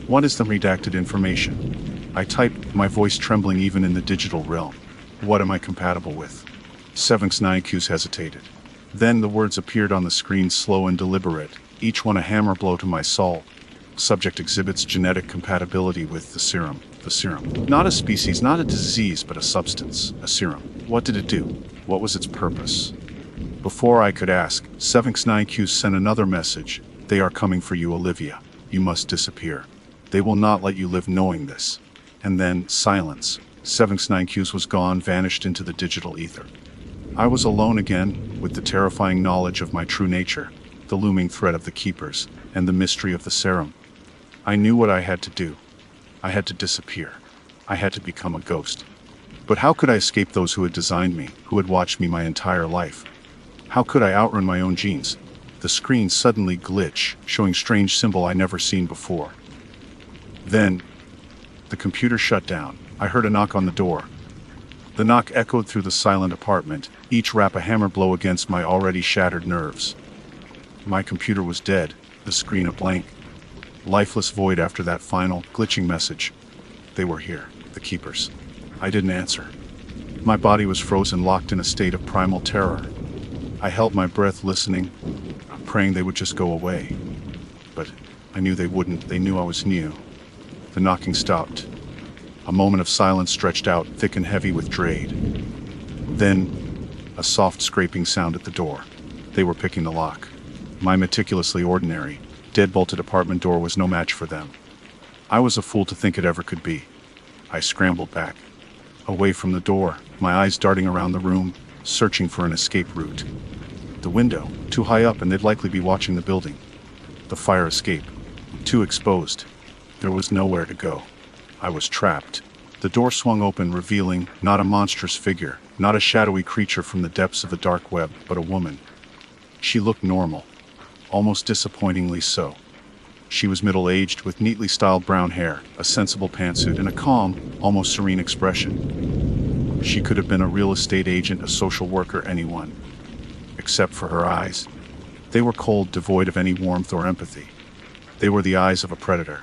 What is the redacted information? I typed, my voice trembling even in the digital realm. What am I compatible with? 7x9Qs hesitated. Then the words appeared on the screen, slow and deliberate, each one a hammer blow to my soul. Subject exhibits genetic compatibility with the serum. The serum. Not a species, not a disease, but a substance. A serum. What did it do? What was its purpose? Before I could ask, 7x9Qs sent another message. They are coming for you, Olivia. You must disappear. They will not let you live knowing this. And then, silence. 7x9Qs was gone, vanished into the digital ether. I was alone again, with the terrifying knowledge of my true nature, the looming threat of the Keepers, and the mystery of the serum. I knew what I had to do. I had to disappear. I had to become a ghost. But how could I escape those who had designed me, who had watched me my entire life? How could I outrun my own genes? The screen suddenly glitched, showing strange symbol I never seen before. Then, the computer shut down. I heard a knock on the door. The knock echoed through the silent apartment, each rap a hammer blow against my already shattered nerves. My computer was dead, the screen a blank. Lifeless void after that final, glitching message. They were here, the Keepers. I didn't answer. My body was frozen, locked in a state of primal terror. I held my breath, listening, praying they would just go away. But I knew they wouldn't. They knew I was new. The knocking stopped. A moment of silence stretched out, thick and heavy with dread. Then, a soft scraping sound at the door. They were picking the lock. My meticulously ordinary, dead-bolted apartment door was no match for them. I was a fool to think it ever could be. I scrambled back, away from the door, my eyes darting around the room, searching for an escape route. The window, too high up and they'd likely be watching the building. The fire escape, too exposed. There was nowhere to go. I was trapped. The door swung open, revealing not a monstrous figure, not a shadowy creature from the depths of the dark web, but a woman. She looked normal, almost disappointingly so. She was middle-aged, with neatly styled brown hair, a sensible pantsuit, and a calm, almost serene expression. She could have been a real estate agent, a social worker, anyone. Except for her eyes. They were cold, devoid of any warmth or empathy. They were the eyes of a predator.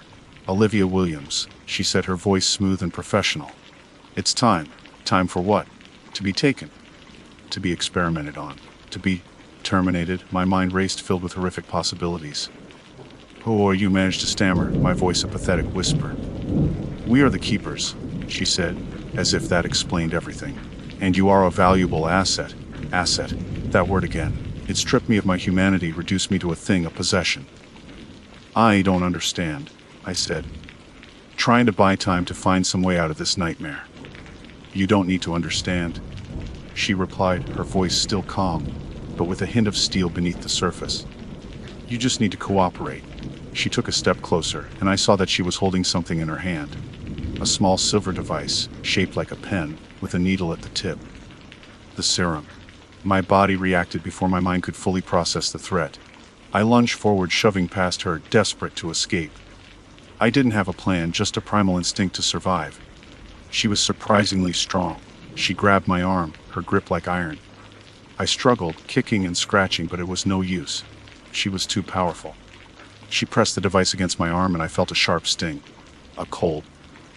Olivia Williams, she said, her voice smooth and professional. It's time. Time for what? To be taken. To be experimented on. To be terminated. My mind raced, filled with horrific possibilities. Oh, you managed to stammer, my voice a pathetic whisper. We are the Keepers, she said, as if that explained everything. And you are a valuable asset. Asset. That word again. It stripped me of my humanity, reduced me to a thing, a possession. I don't understand, I said, trying to buy time to find some way out of this nightmare. You don't need to understand, she replied, her voice still calm, but with a hint of steel beneath the surface. You just need to cooperate. She took a step closer, and I saw that she was holding something in her hand. A small silver device, shaped like a pen, with a needle at the tip. The serum. My body reacted before my mind could fully process the threat. I lunged forward, shoving past her, desperate to escape. I didn't have a plan, just a primal instinct to survive. She was surprisingly strong. She grabbed my arm, her grip like iron. I struggled, kicking and scratching, but it was no use. She was too powerful. She pressed the device against my arm, and I felt a sharp sting. A cold,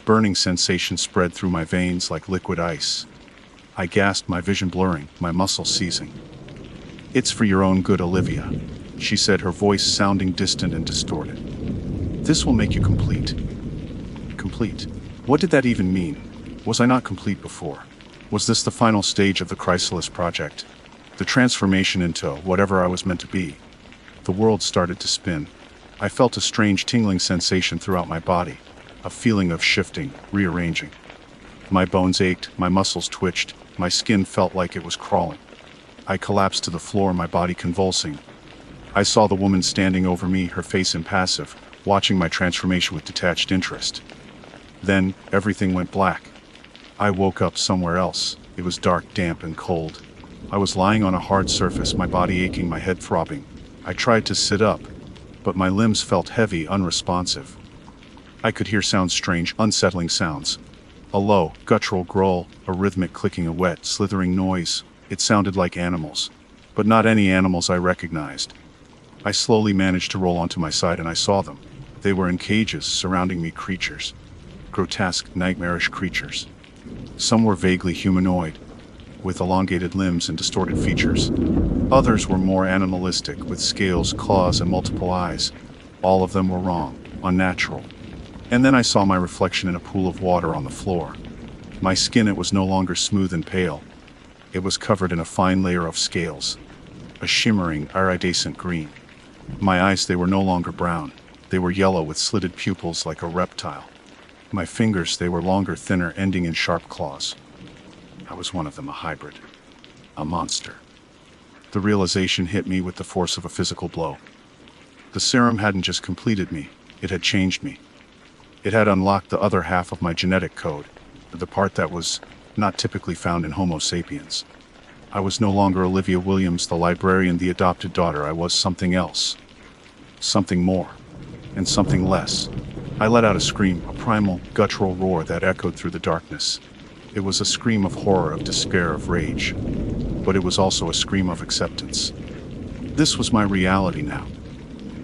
burning sensation spread through my veins like liquid ice. I gasped, my vision blurring, my muscles seizing. It's for your own good, Olivia, she said, her voice sounding distant and distorted. This will make you complete. Complete? What did that even mean? Was I not complete before? Was this the final stage of the Chrysalis Project? The transformation into whatever I was meant to be? The world started to spin. I felt a strange tingling sensation throughout my body, a feeling of shifting, rearranging. My bones ached, my muscles twitched, my skin felt like it was crawling. I collapsed to the floor, my body convulsing. I saw the woman standing over me, her face impassive, watching my transformation with detached interest. Then, everything went black. I woke up somewhere else. It was dark, damp, and cold. I was lying on a hard surface, my body aching, my head throbbing. I tried to sit up, but my limbs felt heavy, unresponsive. I could hear sounds, strange, unsettling sounds. A low, guttural growl, a rhythmic clicking, a wet, slithering noise. It sounded like animals, but not any animals I recognized. I slowly managed to roll onto my side and I saw them. They were in cages, surrounding me, creatures. Grotesque, nightmarish creatures. Some were vaguely humanoid, with elongated limbs and distorted features. Others were more animalistic, with scales, claws, and multiple eyes. All of them were wrong, unnatural. And then I saw my reflection in a pool of water on the floor. My skin, it was no longer smooth and pale. It was covered in a fine layer of scales, a shimmering, iridescent green. My eyes, they were no longer brown. They were yellow with slitted pupils like a reptile. My fingers, they were longer, thinner, ending in sharp claws. I was one of them, a hybrid. A monster. The realization hit me with the force of a physical blow. The serum hadn't just completed me, it had changed me. It had unlocked the other half of my genetic code, the part that was not typically found in Homo sapiens. I was no longer Olivia Williams, the librarian, the adopted daughter. I was something else. Something more. And something less. I let out a scream, a primal, guttural roar that echoed through the darkness. It was a scream of horror, of despair, of rage. But it was also a scream of acceptance. This was my reality now.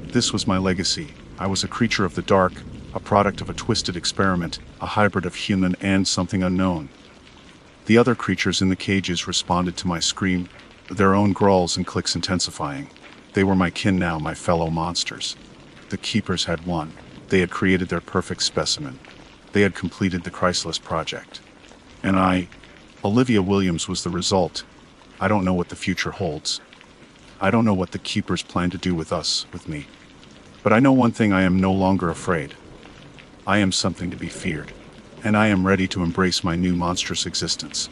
This was my legacy. I was a creature of the dark, a product of a twisted experiment, a hybrid of human and something unknown. The other creatures in the cages responded to my scream, their own growls and clicks intensifying. They were my kin now, my fellow monsters. The keepers had won. They had created their perfect specimen. They had completed the Chrysalis project. And I, Olivia Williams, was the result. I don't know what the future holds. I don't know what the keepers plan to do with us, with me. But I know one thing: I am no longer afraid. I am something to be feared. And I am ready to embrace my new monstrous existence.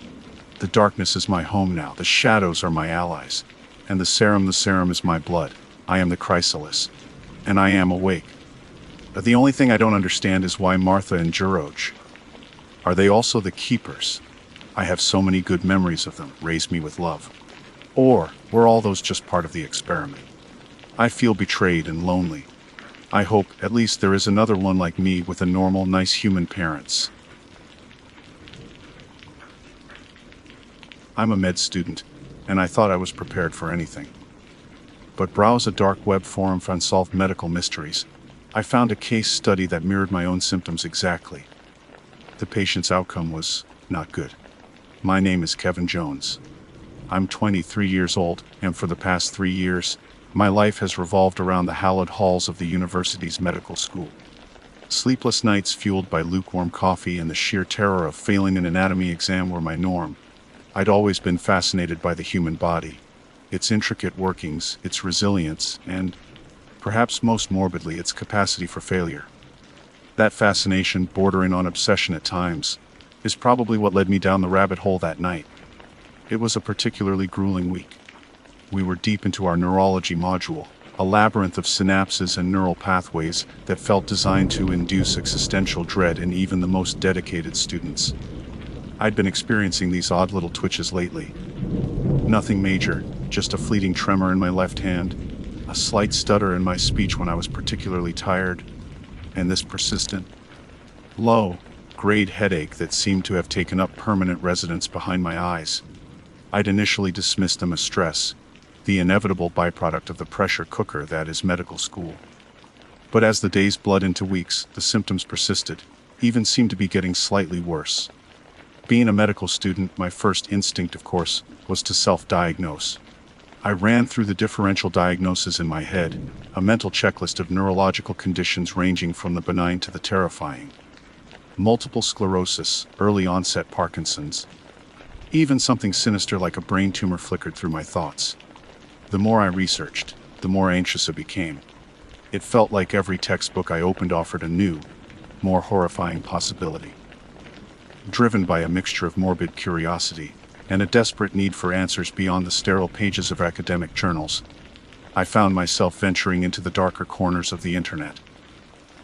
The darkness is my home now. The shadows are my allies. And the serum is my blood. I am the Chrysalis. And I am awake. The only thing I don't understand is why Martha and George. Are they also the keepers? I have so many good memories of them, raised me with love. Or were all those just part of the experiment? I feel betrayed and lonely. I hope at least there is another one like me with a normal, nice human parents. I'm a med student, and I thought I was prepared for anything. But browse a dark web forum for unsolved medical mysteries. I found a case study that mirrored my own symptoms exactly. The patient's outcome was not good. My name is Kevin Jones. I'm 23 years old, and for the past 3 years, my life has revolved around the hallowed halls of the university's medical school. Sleepless nights fueled by lukewarm coffee and the sheer terror of failing an anatomy exam were my norm. I'd always been fascinated by the human body, its intricate workings, its resilience, and, perhaps most morbidly, its capacity for failure. That fascination, bordering on obsession at times, is probably what led me down the rabbit hole that night. It was a particularly grueling week. We were deep into our neurology module, a labyrinth of synapses and neural pathways that felt designed to induce existential dread in even the most dedicated students. I'd been experiencing these odd little twitches lately. Nothing major, just a fleeting tremor in my left hand, a slight stutter in my speech when I was particularly tired, and this persistent, low-grade headache that seemed to have taken up permanent residence behind my eyes. I'd initially dismissed them as stress, the inevitable byproduct of the pressure cooker that is medical school. But as the days bled into weeks, the symptoms persisted, even seemed to be getting slightly worse. Being a medical student, my first instinct, of course, was to self-diagnose. I ran through the differential diagnosis in my head, a mental checklist of neurological conditions ranging from the benign to the terrifying. Multiple sclerosis, early onset Parkinson's. Even something sinister like a brain tumor flickered through my thoughts. The more I researched, the more anxious I became. It felt like every textbook I opened offered a new, more horrifying possibility. Driven by a mixture of morbid curiosity and a desperate need for answers beyond the sterile pages of academic journals, I found myself venturing into the darker corners of the internet.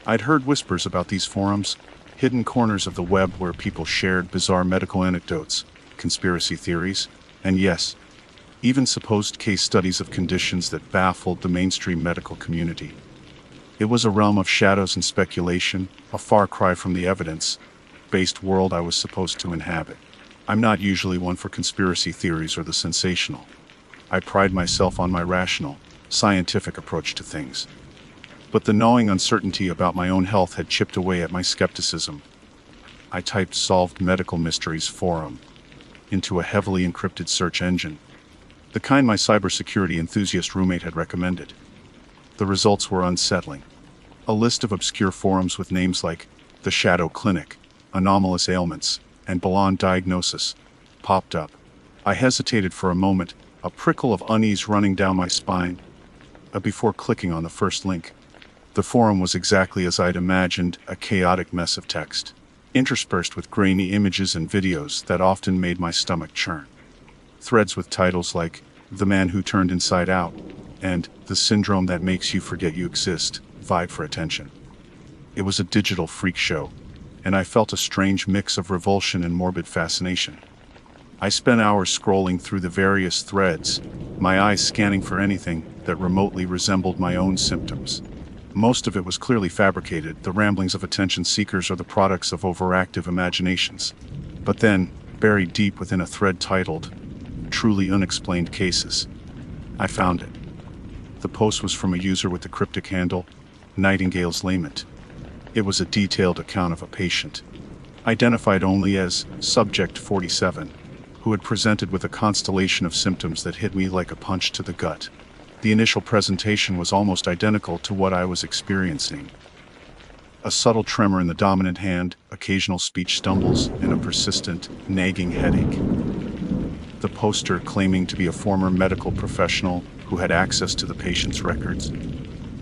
I'd heard whispers about these forums, hidden corners of the web where people shared bizarre medical anecdotes, conspiracy theories, and yes, even supposed case studies of conditions that baffled the mainstream medical community. It was a realm of shadows and speculation, a far cry from the evidence-based world I was supposed to inhabit. I'm not usually one for conspiracy theories or the sensational. I pride myself on my rational, scientific approach to things. But the gnawing uncertainty about my own health had chipped away at my skepticism. I typed "Solved Medical Mysteries Forum" into a heavily encrypted search engine, the kind my cybersecurity enthusiast roommate had recommended. The results were unsettling. A list of obscure forums with names like The Shadow Clinic, Anomalous Ailments, and Balon Diagnosis popped up. I hesitated for a moment, a prickle of unease running down my spine, before clicking on the first link. The forum was exactly as I'd imagined, a chaotic mess of text, interspersed with grainy images and videos that often made my stomach churn. Threads with titles like "The Man Who Turned Inside Out" and "The Syndrome That Makes You Forget You Exist" vied for attention. It was a digital freak show, and I felt a strange mix of revulsion and morbid fascination. I spent hours scrolling through the various threads, my eyes scanning for anything that remotely resembled my own symptoms. Most of it was clearly fabricated, the ramblings of attention seekers or the products of overactive imaginations. But then, buried deep within a thread titled "Truly Unexplained Cases," I found it. The post was from a user with the cryptic handle Nightingale's Lament. It was a detailed account of a patient, identified only as Subject 47, who had presented with a constellation of symptoms that hit me like a punch to the gut. The initial presentation was almost identical to what I was experiencing. A subtle tremor in the dominant hand, occasional speech stumbles, and a persistent, nagging headache. The poster, claiming to be a former medical professional who had access to the patient's records,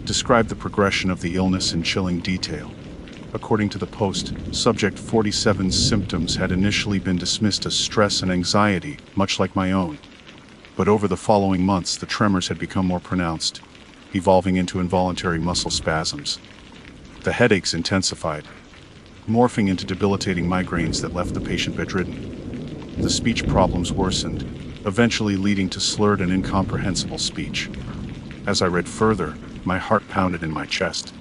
described the progression of the illness in chilling detail. According to the post, Subject 47's symptoms had initially been dismissed as stress and anxiety, much like my own. But over the following months, the tremors had become more pronounced, evolving into involuntary muscle spasms. The headaches intensified, morphing into debilitating migraines that left the patient bedridden. The speech problems worsened, eventually leading to slurred and incomprehensible speech. As I read further, my heart pounded in my chest.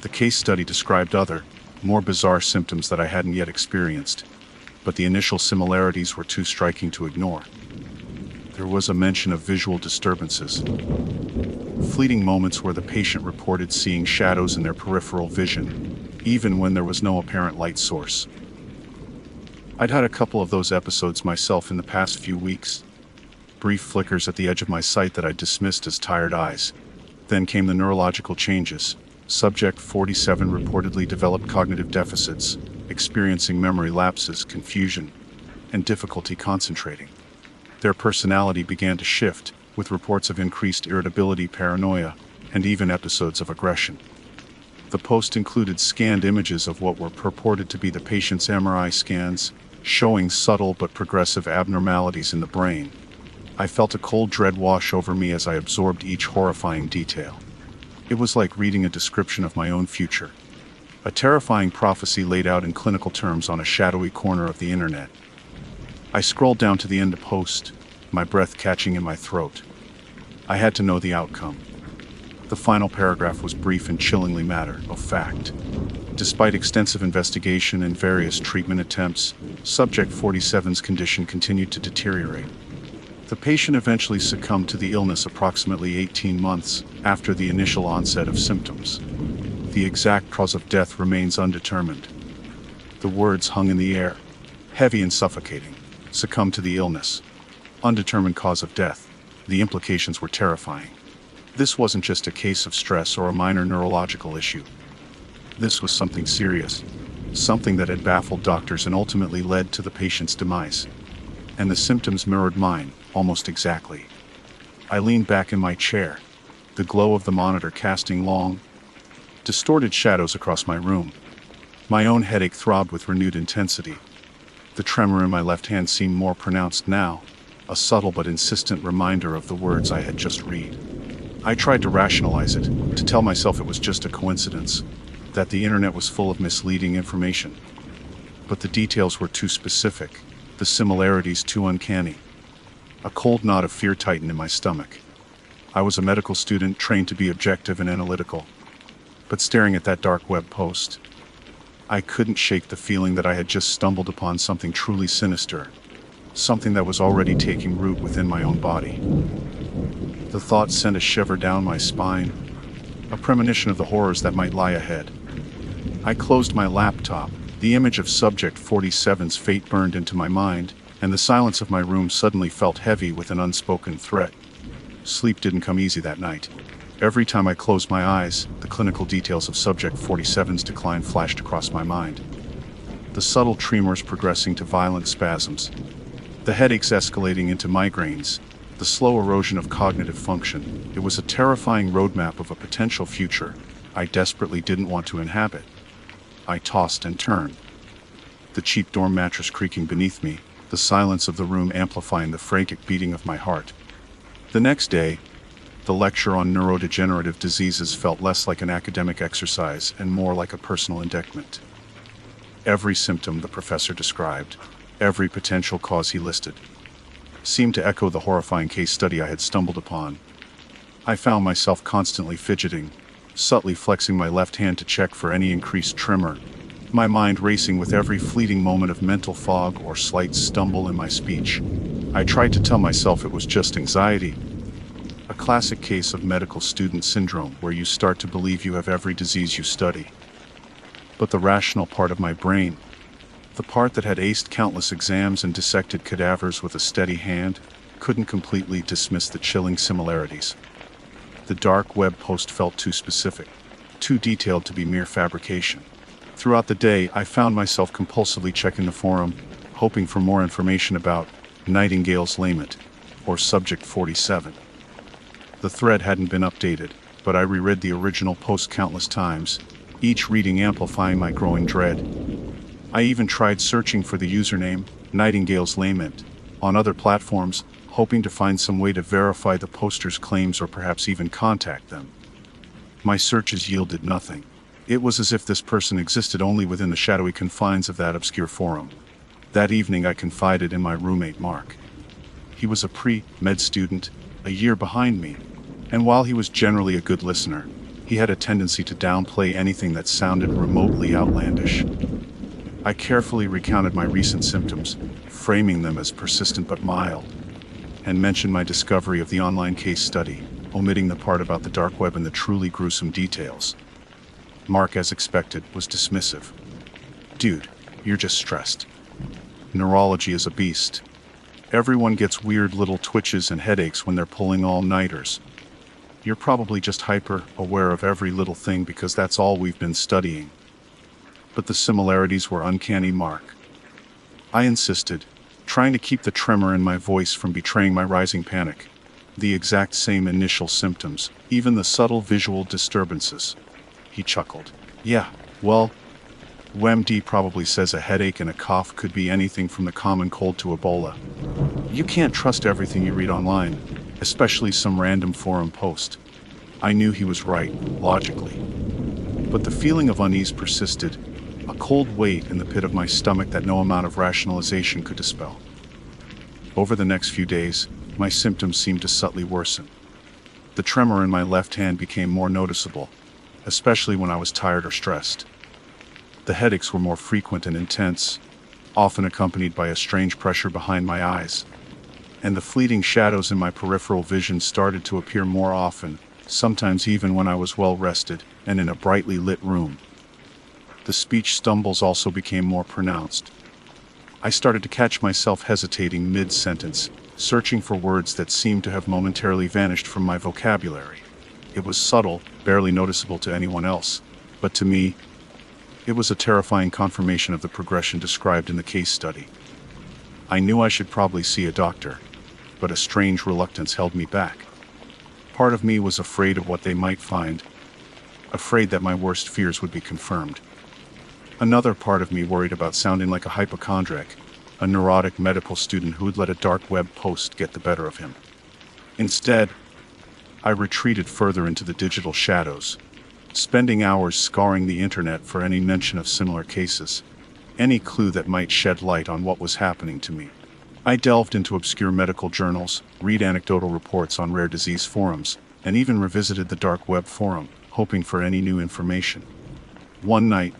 The case study described other, more bizarre symptoms that I hadn't yet experienced, but the initial similarities were too striking to ignore. There was a mention of visual disturbances, fleeting moments where the patient reported seeing shadows in their peripheral vision, even when there was no apparent light source. I'd had a couple of those episodes myself in the past few weeks. Brief flickers at the edge of my sight that I dismissed as tired eyes. Then came the neurological changes. Subject 47 reportedly developed cognitive deficits, experiencing memory lapses, confusion, and difficulty concentrating. Their personality began to shift, with reports of increased irritability, paranoia, and even episodes of aggression. The post included scanned images of what were purported to be the patient's MRI scans, showing subtle but progressive abnormalities in the brain. I felt a cold dread wash over me as I absorbed each horrifying detail. It was like reading a description of my own future, a terrifying prophecy laid out in clinical terms on a shadowy corner of the internet. I scrolled down to the end of the post, my breath catching in my throat. I had to know the outcome. The final paragraph was brief and chillingly matter of fact. Despite extensive investigation and various treatment attempts, Subject 47's condition continued to deteriorate. The patient eventually succumbed to the illness approximately 18 months after the initial onset of symptoms. The exact cause of death remains undetermined. The words hung in the air, heavy and suffocating. Succumbed to the illness. Undetermined cause of death. The implications were terrifying. This wasn't just a case of stress or a minor neurological issue. This was something serious, something that had baffled doctors and ultimately led to the patient's demise. And the symptoms mirrored mine, almost exactly. I leaned back in my chair, the glow of the monitor casting long, distorted shadows across my room. My own headache throbbed with renewed intensity. The tremor in my left hand seemed more pronounced now, a subtle but insistent reminder of the words I had just read. I tried to rationalize it, to tell myself it was just a coincidence. that the internet was full of misleading information. But the details were too specific, the similarities too uncanny. A cold knot of fear tightened in my stomach. I was a medical student trained to be objective and analytical. But staring at that dark web post, I couldn't shake the feeling that I had just stumbled upon something truly sinister, something that was already taking root within my own body. The thought sent a shiver down my spine, a premonition of the horrors that might lie ahead. I closed my laptop. The image of Subject 47's fate burned into my mind, and the silence of my room suddenly felt heavy with an unspoken threat. Sleep didn't come easy that night. Every time I closed my eyes, the clinical details of Subject 47's decline flashed across my mind. The subtle tremors progressing to violent spasms, the headaches escalating into migraines, the slow erosion of cognitive function. It was a terrifying roadmap of a potential future I desperately didn't want to inhabit. I tossed and turned, the cheap dorm mattress creaking beneath me, the silence of the room amplifying the frantic beating of my heart. The next day, the lecture on neurodegenerative diseases felt less like an academic exercise and more like a personal indictment. Every symptom the professor described, every potential cause he listed, seemed to echo the horrifying case study I had stumbled upon. I found myself constantly fidgeting, subtly flexing my left hand to check for any increased tremor, my mind racing with every fleeting moment of mental fog or slight stumble in my speech. I tried to tell myself it was just anxiety, a classic case of medical student syndrome where you start to believe you have every disease you study. But the rational part of my brain, the part that had aced countless exams and dissected cadavers with a steady hand, couldn't completely dismiss the chilling similarities. The dark web post felt too specific, too detailed to be mere fabrication. Throughout the day, I found myself compulsively checking the forum, hoping for more information about Nightingale's lament, or Subject 47. The thread hadn't been updated, but I reread the original post countless times, each reading amplifying my growing dread. I even tried searching for the username, Nightingale's Lament, on other platforms, hoping to find some way to verify the poster's claims or perhaps even contact them. My searches yielded nothing. It was as if this person existed only within the shadowy confines of that obscure forum. That evening I confided in my roommate Mark. He was a pre-med student, a year behind me, and while he was generally a good listener, he had a tendency to downplay anything that sounded remotely outlandish. I carefully recounted my recent symptoms, framing them as persistent but mild, and mentioned my discovery of the online case study, omitting the part about the dark web and the truly gruesome details. Mark, as expected, was dismissive. "Dude, you're just stressed. Neurology is a beast. Everyone gets weird little twitches and headaches when they're pulling all-nighters. You're probably just hyper-aware of every little thing because that's all we've been studying." But the similarities were uncanny, Mark. I insisted, trying to keep the tremor in my voice from betraying my rising panic. The exact same initial symptoms, even the subtle visual disturbances. He chuckled. "Yeah, well, WebMD probably says a headache and a cough could be anything from the common cold to Ebola. You can't trust everything you read online, especially some random forum post." I knew he was right, logically. But the feeling of unease persisted, a cold weight in the pit of my stomach that no amount of rationalization could dispel. Over the next few days, my symptoms seemed to subtly worsen. The tremor in my left hand became more noticeable, especially when I was tired or stressed. The headaches were more frequent and intense, often accompanied by a strange pressure behind my eyes. And the fleeting shadows in my peripheral vision started to appear more often, sometimes even when I was well rested and in a brightly lit room. The speech stumbles also became more pronounced. I started to catch myself hesitating mid-sentence, searching for words that seemed to have momentarily vanished from my vocabulary. It was subtle, barely noticeable to anyone else, but to me, it was a terrifying confirmation of the progression described in the case study. I knew I should probably see a doctor, but a strange reluctance held me back. Part of me was afraid of what they might find, afraid that my worst fears would be confirmed. Another part of me worried about sounding like a hypochondriac, a neurotic medical student who would let a dark web post get the better of him. Instead, I retreated further into the digital shadows, spending hours scouring the internet for any mention of similar cases, any clue that might shed light on what was happening to me. I delved into obscure medical journals, read anecdotal reports on rare disease forums, and even revisited the dark web forum, hoping for any new information. One night,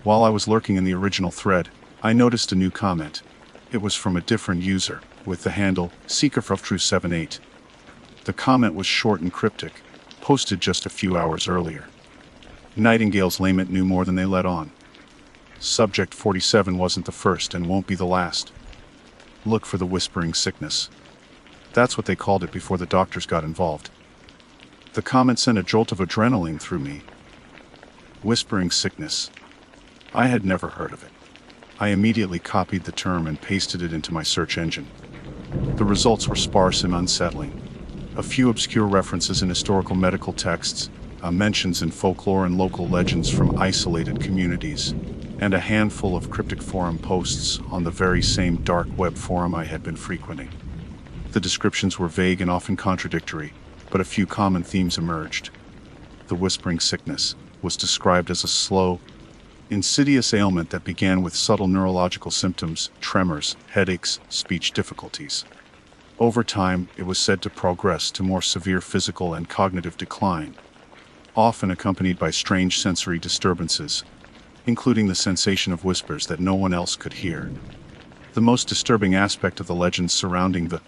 while I was lurking in the original thread, I noticed a new comment. It was from a different user, with the handle SeekerFrufTrue78. The comment was short and cryptic, posted just a few hours earlier. Nightingale's lament knew more than they let on. Subject 47 wasn't the first and won't be the last. Look for the whispering sickness. That's what they called it before the doctors got involved. The comment sent a jolt of adrenaline through me. Whispering sickness. I had never heard of it. I immediately copied the term and pasted it into my search engine. The results were sparse and unsettling. A few obscure references in historical medical texts, mentions in folklore and local legends from isolated communities, and a handful of cryptic forum posts on the very same dark web forum I had been frequenting. The descriptions were vague and often contradictory, but a few common themes emerged. The whispering sickness was described as a slow, insidious ailment that began with subtle neurological symptoms, tremors, headaches, speech difficulties. Over time, it was said to progress to more severe physical and cognitive decline, often accompanied by strange sensory disturbances, including the sensation of whispers that no one else could hear. The most disturbing aspect of the legends surrounding the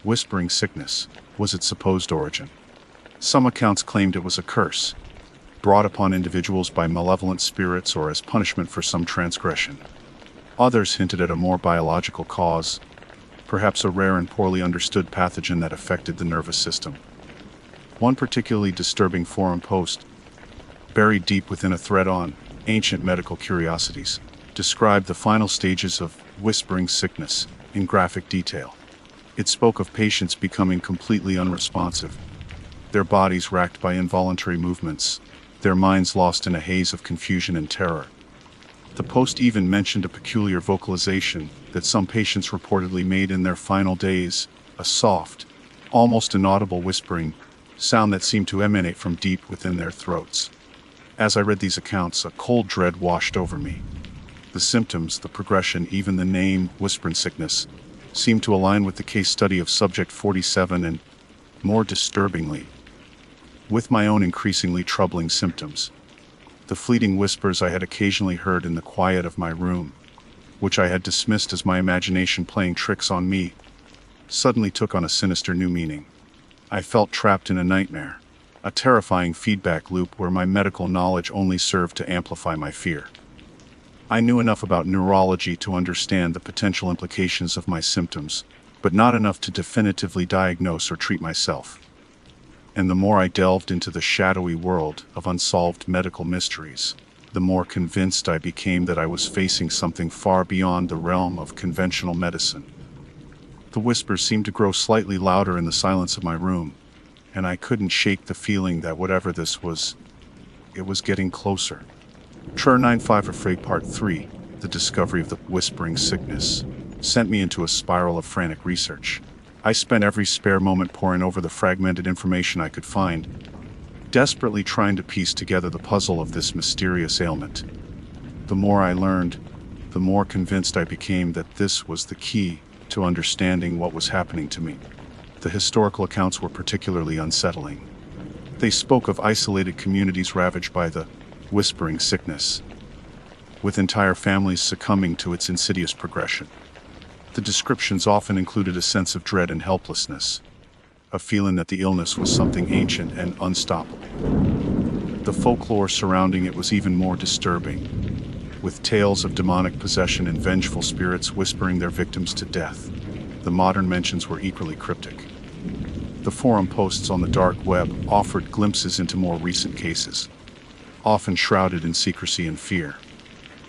whispering sickness was its supposed origin. Some accounts claimed it was a curse, brought upon individuals by malevolent spirits or as punishment for some transgression. Others hinted at a more biological cause, perhaps a rare and poorly understood pathogen that affected the nervous system. One particularly disturbing forum post, buried deep within a thread on ancient medical curiosities, described the final stages of whispering sickness in graphic detail. It spoke of patients becoming completely unresponsive, their bodies racked by involuntary movements, their minds lost in a haze of confusion and terror. The post even mentioned a peculiar vocalization that some patients reportedly made in their final days, a soft, almost inaudible whispering sound that seemed to emanate from deep within their throats. As I read these accounts, a cold dread washed over me. The symptoms, the progression, even the name, whispering sickness, seemed to align with the case study of Subject 47 and, more disturbingly, with my own increasingly troubling symptoms. The fleeting whispers I had occasionally heard in the quiet of my room, which I had dismissed as my imagination playing tricks on me, suddenly took on a sinister new meaning. I felt trapped in a nightmare, a terrifying feedback loop where my medical knowledge only served to amplify my fear. I knew enough about neurology to understand the potential implications of my symptoms, but not enough to definitively diagnose or treat myself. And the more I delved into the shadowy world of unsolved medical mysteries, the more convinced I became that I was facing something far beyond the realm of conventional medicine. The whispers seemed to grow slightly louder in the silence of my room, and I couldn't shake the feeling that whatever this was, it was getting closer. Trur 95 Afraid Part 3, The Discovery of the Whispering Sickness, sent me into a spiral of frantic research. I spent every spare moment poring over the fragmented information I could find, desperately trying to piece together the puzzle of this mysterious ailment. The more I learned, the more convinced I became that this was the key to understanding what was happening to me. The historical accounts were particularly unsettling. They spoke of isolated communities ravaged by the whispering sickness, with entire families succumbing to its insidious progression. The descriptions often included a sense of dread and helplessness, a feeling that the illness was something ancient and unstoppable. The folklore surrounding it was even more disturbing, with tales of demonic possession and vengeful spirits whispering their victims to death. The modern mentions were equally cryptic. The forum posts on the dark web offered glimpses into more recent cases, often shrouded in secrecy and fear.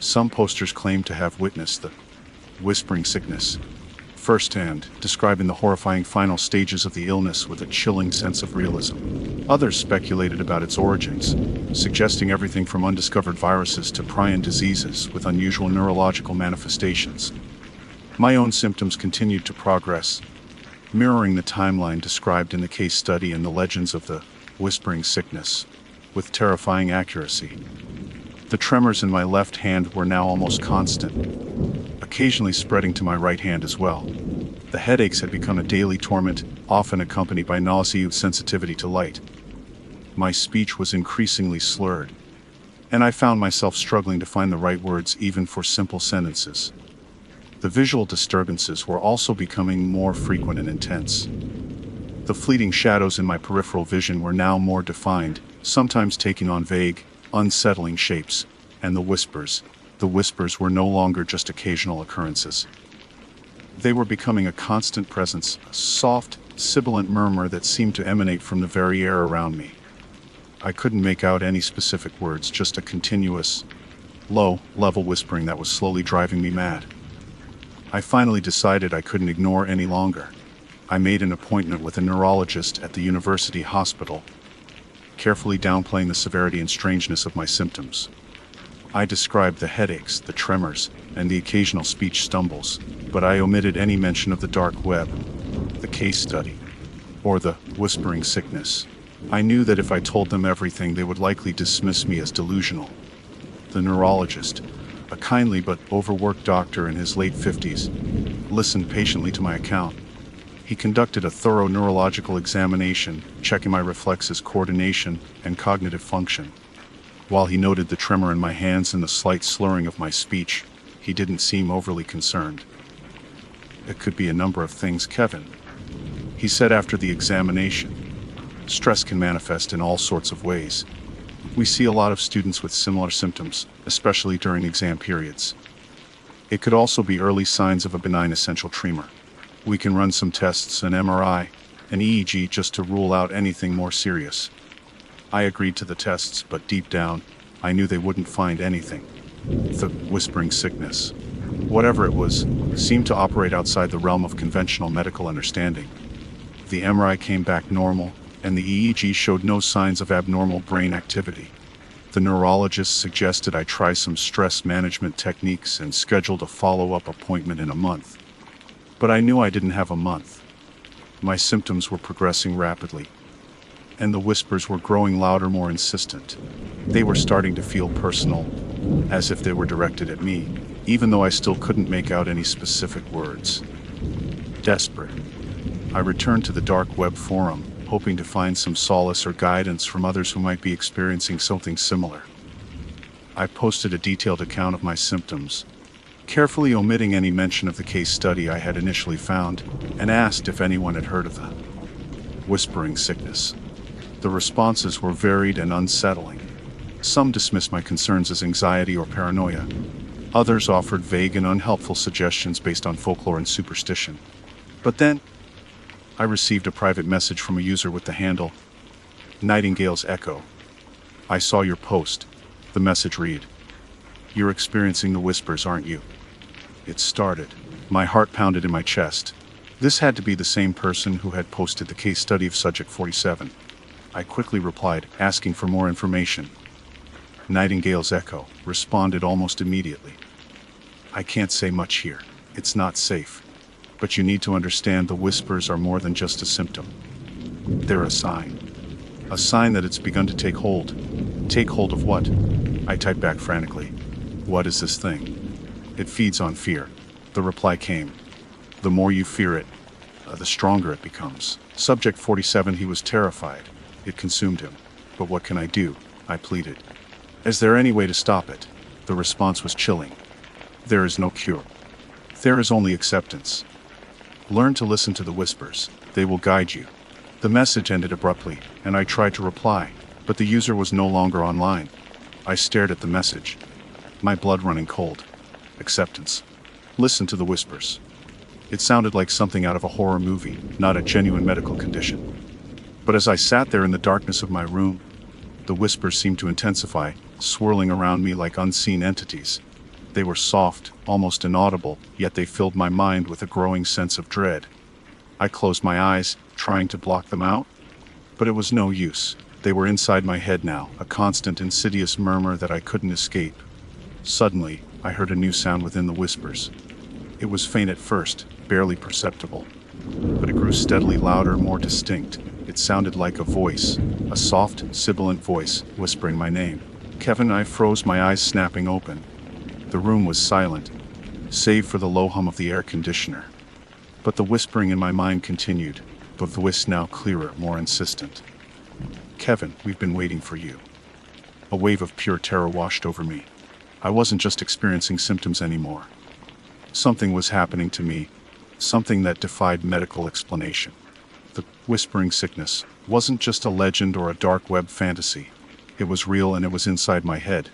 Some posters claimed to have witnessed the whispering sickness firsthand, describing the horrifying final stages of the illness with a chilling sense of realism. Others speculated about its origins, suggesting everything from undiscovered viruses to prion diseases with unusual neurological manifestations. My own symptoms continued to progress, mirroring the timeline described in the case study and the legends of the whispering sickness. with terrifying accuracy. The tremors in my left hand were now almost constant, occasionally spreading to my right hand as well. The headaches had become a daily torment, often accompanied by nausea and sensitivity to light. My speech was increasingly slurred, and I found myself struggling to find the right words even for simple sentences. The visual disturbances were also becoming more frequent and intense. The fleeting shadows in my peripheral vision were now more defined, sometimes taking on vague, unsettling shapes, and the whispers were no longer just occasional occurrences. They were becoming a constant presence, a soft, sibilant murmur that seemed to emanate from the very air around me. I couldn't make out any specific words, just a continuous, low-level whispering that was slowly driving me mad. I finally decided I couldn't ignore any longer. I made an appointment with a neurologist at the university hospital, carefully downplaying the severity and strangeness of my symptoms. I described the headaches, the tremors, and the occasional speech stumbles, but I omitted any mention of the dark web, the case study, or the whispering sickness. I knew that if I told them everything, they would likely dismiss me as delusional. The neurologist, a kindly but overworked doctor in his late 50s, listened patiently to my account. He conducted a thorough neurological examination, checking my reflexes, coordination, and cognitive function. While he noted the tremor in my hands and the slight slurring of my speech, he didn't seem overly concerned. "It could be a number of things, Kevin," he said after the examination. "Stress can manifest in all sorts of ways. We see a lot of students with similar symptoms, especially during exam periods. It could also be early signs of a benign essential tremor. We can run some tests, an MRI, an EEG, just to rule out anything more serious." I agreed to the tests, but deep down, I knew they wouldn't find anything. The whispering sickness, whatever it was, seemed to operate outside the realm of conventional medical understanding. The MRI came back normal, and the EEG showed no signs of abnormal brain activity. The neurologist suggested I try some stress management techniques and scheduled a follow-up appointment in a month. But I knew I didn't have a month. My symptoms were progressing rapidly, and the whispers were growing louder, more insistent. They were starting to feel personal, as if they were directed at me, even though I still couldn't make out any specific words. Desperate, I returned to the dark web forum, hoping to find some solace or guidance from others who might be experiencing something similar. I posted a detailed account of my symptoms, carefully omitting any mention of the case study I had initially found, and asked if anyone had heard of the whispering sickness. The responses were varied and unsettling. Some dismissed my concerns as anxiety or paranoia. Others offered vague and unhelpful suggestions based on folklore and superstition. But then, I received a private message from a user with the handle Nightingale's Echo. "I saw your post." The message read, "You're experiencing the whispers, aren't you?" It started. My heart pounded in my chest. This had to be the same person who had posted the case study of Subject 47. I quickly replied, asking for more information. Nightingale's Echo responded almost immediately. "I can't say much here. It's not safe. But you need to understand the whispers are more than just a symptom. They're a sign. A sign that it's begun to take hold." "Take hold of what?" I typed back frantically. "What is this thing?" "It feeds on fear." The reply came. "The more you fear it, the stronger it becomes." Subject 47, he was terrified. It consumed him. "But what can I do?" I pleaded. "Is there any way to stop it?" The response was chilling. "There is no cure. There is only acceptance. Learn to listen to the whispers. They will guide you." The message ended abruptly, and I tried to reply, but the user was no longer online. I stared at the message, my blood running cold. Acceptance. Listen to the whispers. It sounded like something out of a horror movie, not a genuine medical condition. But as I sat there in the darkness of my room, the whispers seemed to intensify, swirling around me like unseen entities. They were soft, almost inaudible, yet they filled my mind with a growing sense of dread. I closed my eyes, trying to block them out, but it was no use. They were inside my head now, a constant, insidious murmur that I couldn't escape. Suddenly, I heard a new sound within the whispers. It was faint at first, barely perceptible, but it grew steadily louder, more distinct. It it sounded like a voice, a soft, sibilant voice, whispering my name. Kevin, I froze, my eyes snapping open. The room was silent, save for the low hum of the air conditioner. But the whispering in my mind continued, the voice now clearer, more insistent. Kevin, we've been waiting for you. A wave of pure terror washed over me. I wasn't just experiencing symptoms anymore. Something was happening to me, something that defied medical explanation. The whispering sickness wasn't just a legend or a dark web fantasy. It was real, and it was inside my head.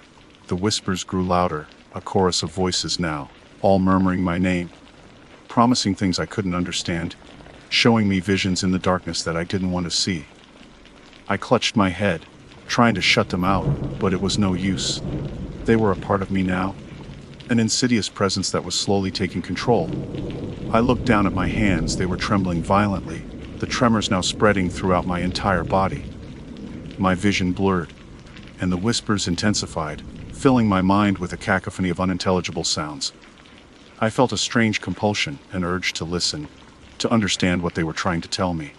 The whispers grew louder, a chorus of voices now, all murmuring my name, promising things I couldn't understand, showing me visions in the darkness that I didn't want to see. I clutched my head, trying to shut them out, but it was no use. They were a part of me now, an insidious presence that was slowly taking control. I looked down at my hands. They were trembling violently, the tremors now spreading throughout my entire body. My vision blurred, and the whispers intensified, filling my mind with a cacophony of unintelligible sounds. I felt a strange compulsion, an urge to listen, to understand what they were trying to tell me.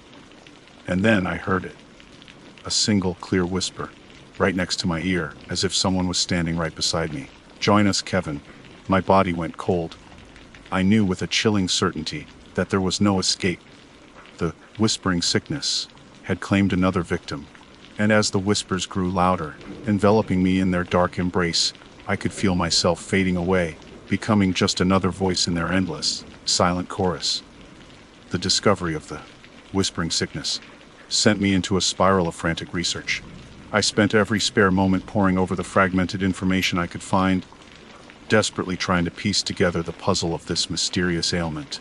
And then I heard it. A single, clear whisper, right next to my ear, as if someone was standing right beside me. Join us, Kevin. My body went cold. I knew with a chilling certainty that there was no escape. The whispering sickness had claimed another victim, and as the whispers grew louder, enveloping me in their dark embrace, I could feel myself fading away, becoming just another voice in their endless, silent chorus. The discovery of the whispering sickness sent me into a spiral of frantic research. I spent every spare moment poring over the fragmented information I could find, desperately trying to piece together the puzzle of this mysterious ailment.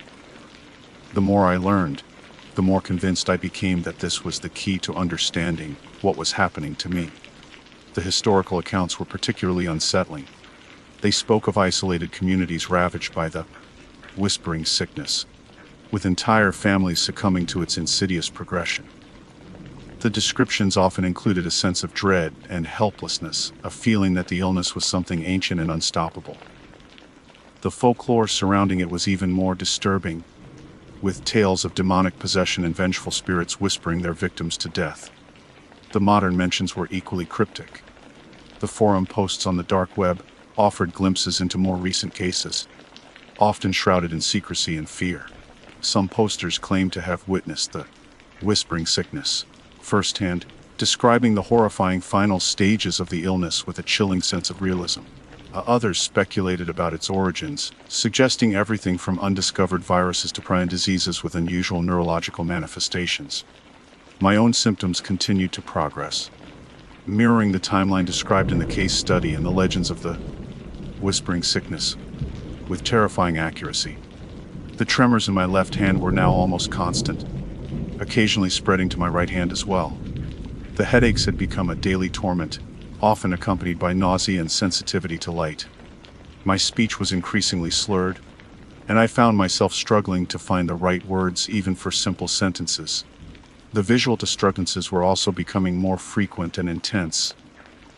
The more I learned, the more convinced I became that this was the key to understanding what was happening to me. The historical accounts were particularly unsettling. They spoke of isolated communities ravaged by the whispering sickness, with entire families succumbing to its insidious progression. The descriptions often included a sense of dread and helplessness, a feeling that the illness was something ancient and unstoppable. The folklore surrounding it was even more disturbing, with tales of demonic possession and vengeful spirits whispering their victims to death. The modern mentions were equally cryptic. The forum posts on the dark web offered glimpses into more recent cases, often shrouded in secrecy and fear. Some posters claimed to have witnessed the whispering sickness firsthand, describing the horrifying final stages of the illness with a chilling sense of realism. Others speculated about its origins, suggesting everything from undiscovered viruses to prion diseases with unusual neurological manifestations. My own symptoms continued to progress, mirroring the timeline described in the case study and the legends of the whispering sickness, with terrifying accuracy. The tremors in my left hand were now almost constant, occasionally spreading to my right hand as well. The headaches had become a daily torment, often accompanied by nausea and sensitivity to light. My speech was increasingly slurred, and I found myself struggling to find the right words even for simple sentences. The visual disturbances were also becoming more frequent and intense.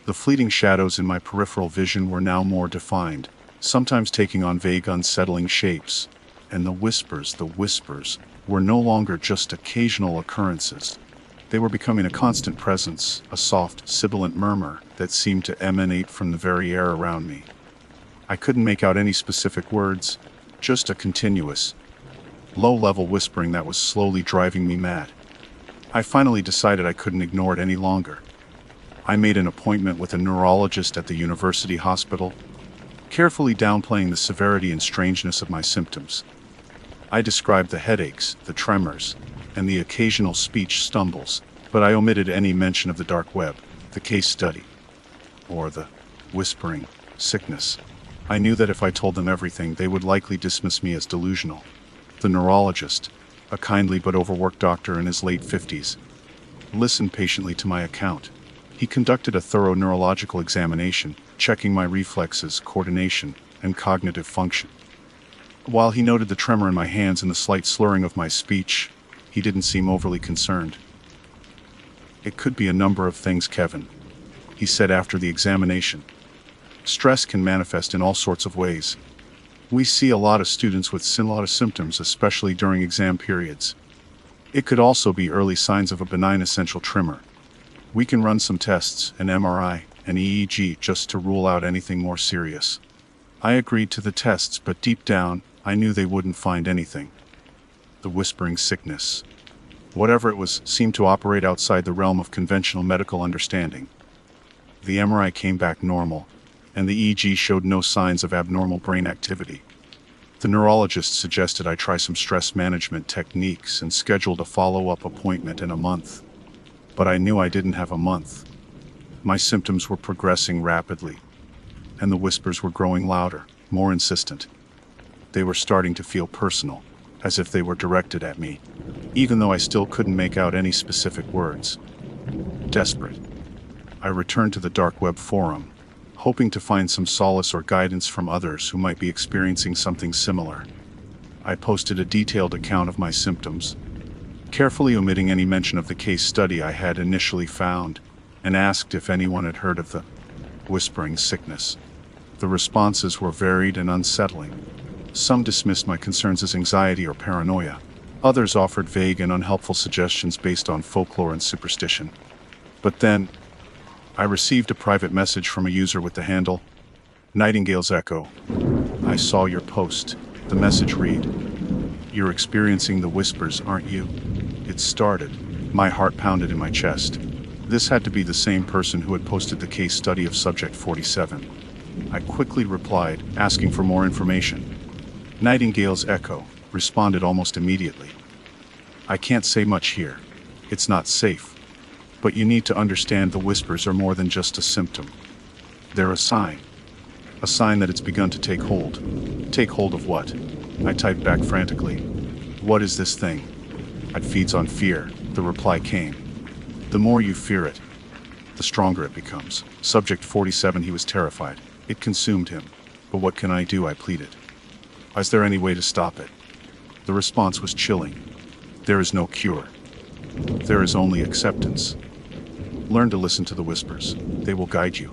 The fleeting shadows in my peripheral vision were now more defined, sometimes taking on vague, unsettling shapes. And the whispers were no longer just occasional occurrences. They were becoming a constant presence, a soft, sibilant murmur that seemed to emanate from the very air around me. I couldn't make out any specific words, just a continuous, low-level whispering that was slowly driving me mad. I finally decided I couldn't ignore it any longer. I made an appointment with a neurologist at the university hospital, carefully downplaying the severity and strangeness of my symptoms. I described the headaches, the tremors, and the occasional speech stumbles, but I omitted any mention of the dark web, the case study, or the whispering sickness. I knew that if I told them everything, they would likely dismiss me as delusional. The neurologist, a kindly but overworked doctor in his late 50s, listened patiently to my account. He conducted a thorough neurological examination, checking my reflexes, coordination, and cognitive function. While he noted the tremor in my hands and the slight slurring of my speech, he didn't seem overly concerned. "It could be a number of things, Kevin," he said after the examination. "Stress can manifest in all sorts of ways. We see a lot of students with similar symptoms, especially during exam periods. It could also be early signs of a benign essential tremor. We can run some tests, an MRI, an EEG, just to rule out anything more serious. I agreed to the tests, but deep down, I knew they wouldn't find anything. The whispering sickness. Whatever it was, seemed to operate outside the realm of conventional medical understanding. The MRI came back normal, and the EEG showed no signs of abnormal brain activity. The neurologist suggested I try some stress management techniques and scheduled a follow-up appointment in a month. But I knew I didn't have a month. My symptoms were progressing rapidly, and the whispers were growing louder, more insistent. They were starting to feel personal, as if they were directed at me, even though I still couldn't make out any specific words. Desperate, I returned to the dark web forum, hoping to find some solace or guidance from others who might be experiencing something similar. I posted a detailed account of my symptoms, carefully omitting any mention of the case study I had initially found, and asked if anyone had heard of the whispering sickness. The responses were varied and unsettling. Some dismissed my concerns as anxiety or paranoia. Others offered vague and unhelpful suggestions based on folklore and superstition. But then, I received a private message from a user with the handle, Nightingale's Echo. I saw your post. The message read, "You're experiencing the whispers, aren't you?" It started. My heart pounded in my chest. This had to be the same person who had posted the case study of Subject 47. I quickly replied, asking for more information. Nightingale's Echo responded almost immediately. "I can't say much here. It's not safe. But you need to understand the whispers are more than just a symptom. They're a sign. A sign that it's begun to take hold." Take hold of what? I typed back frantically. "What is this thing?" "It feeds on fear," the reply came. "The more you fear it, the stronger it becomes." Subject 47, he was terrified. It consumed him. "But what can I do?" I pleaded. "Is there any way to stop it?" The response was chilling. "There is no cure. There is only acceptance. Learn to listen to the whispers. They will guide you."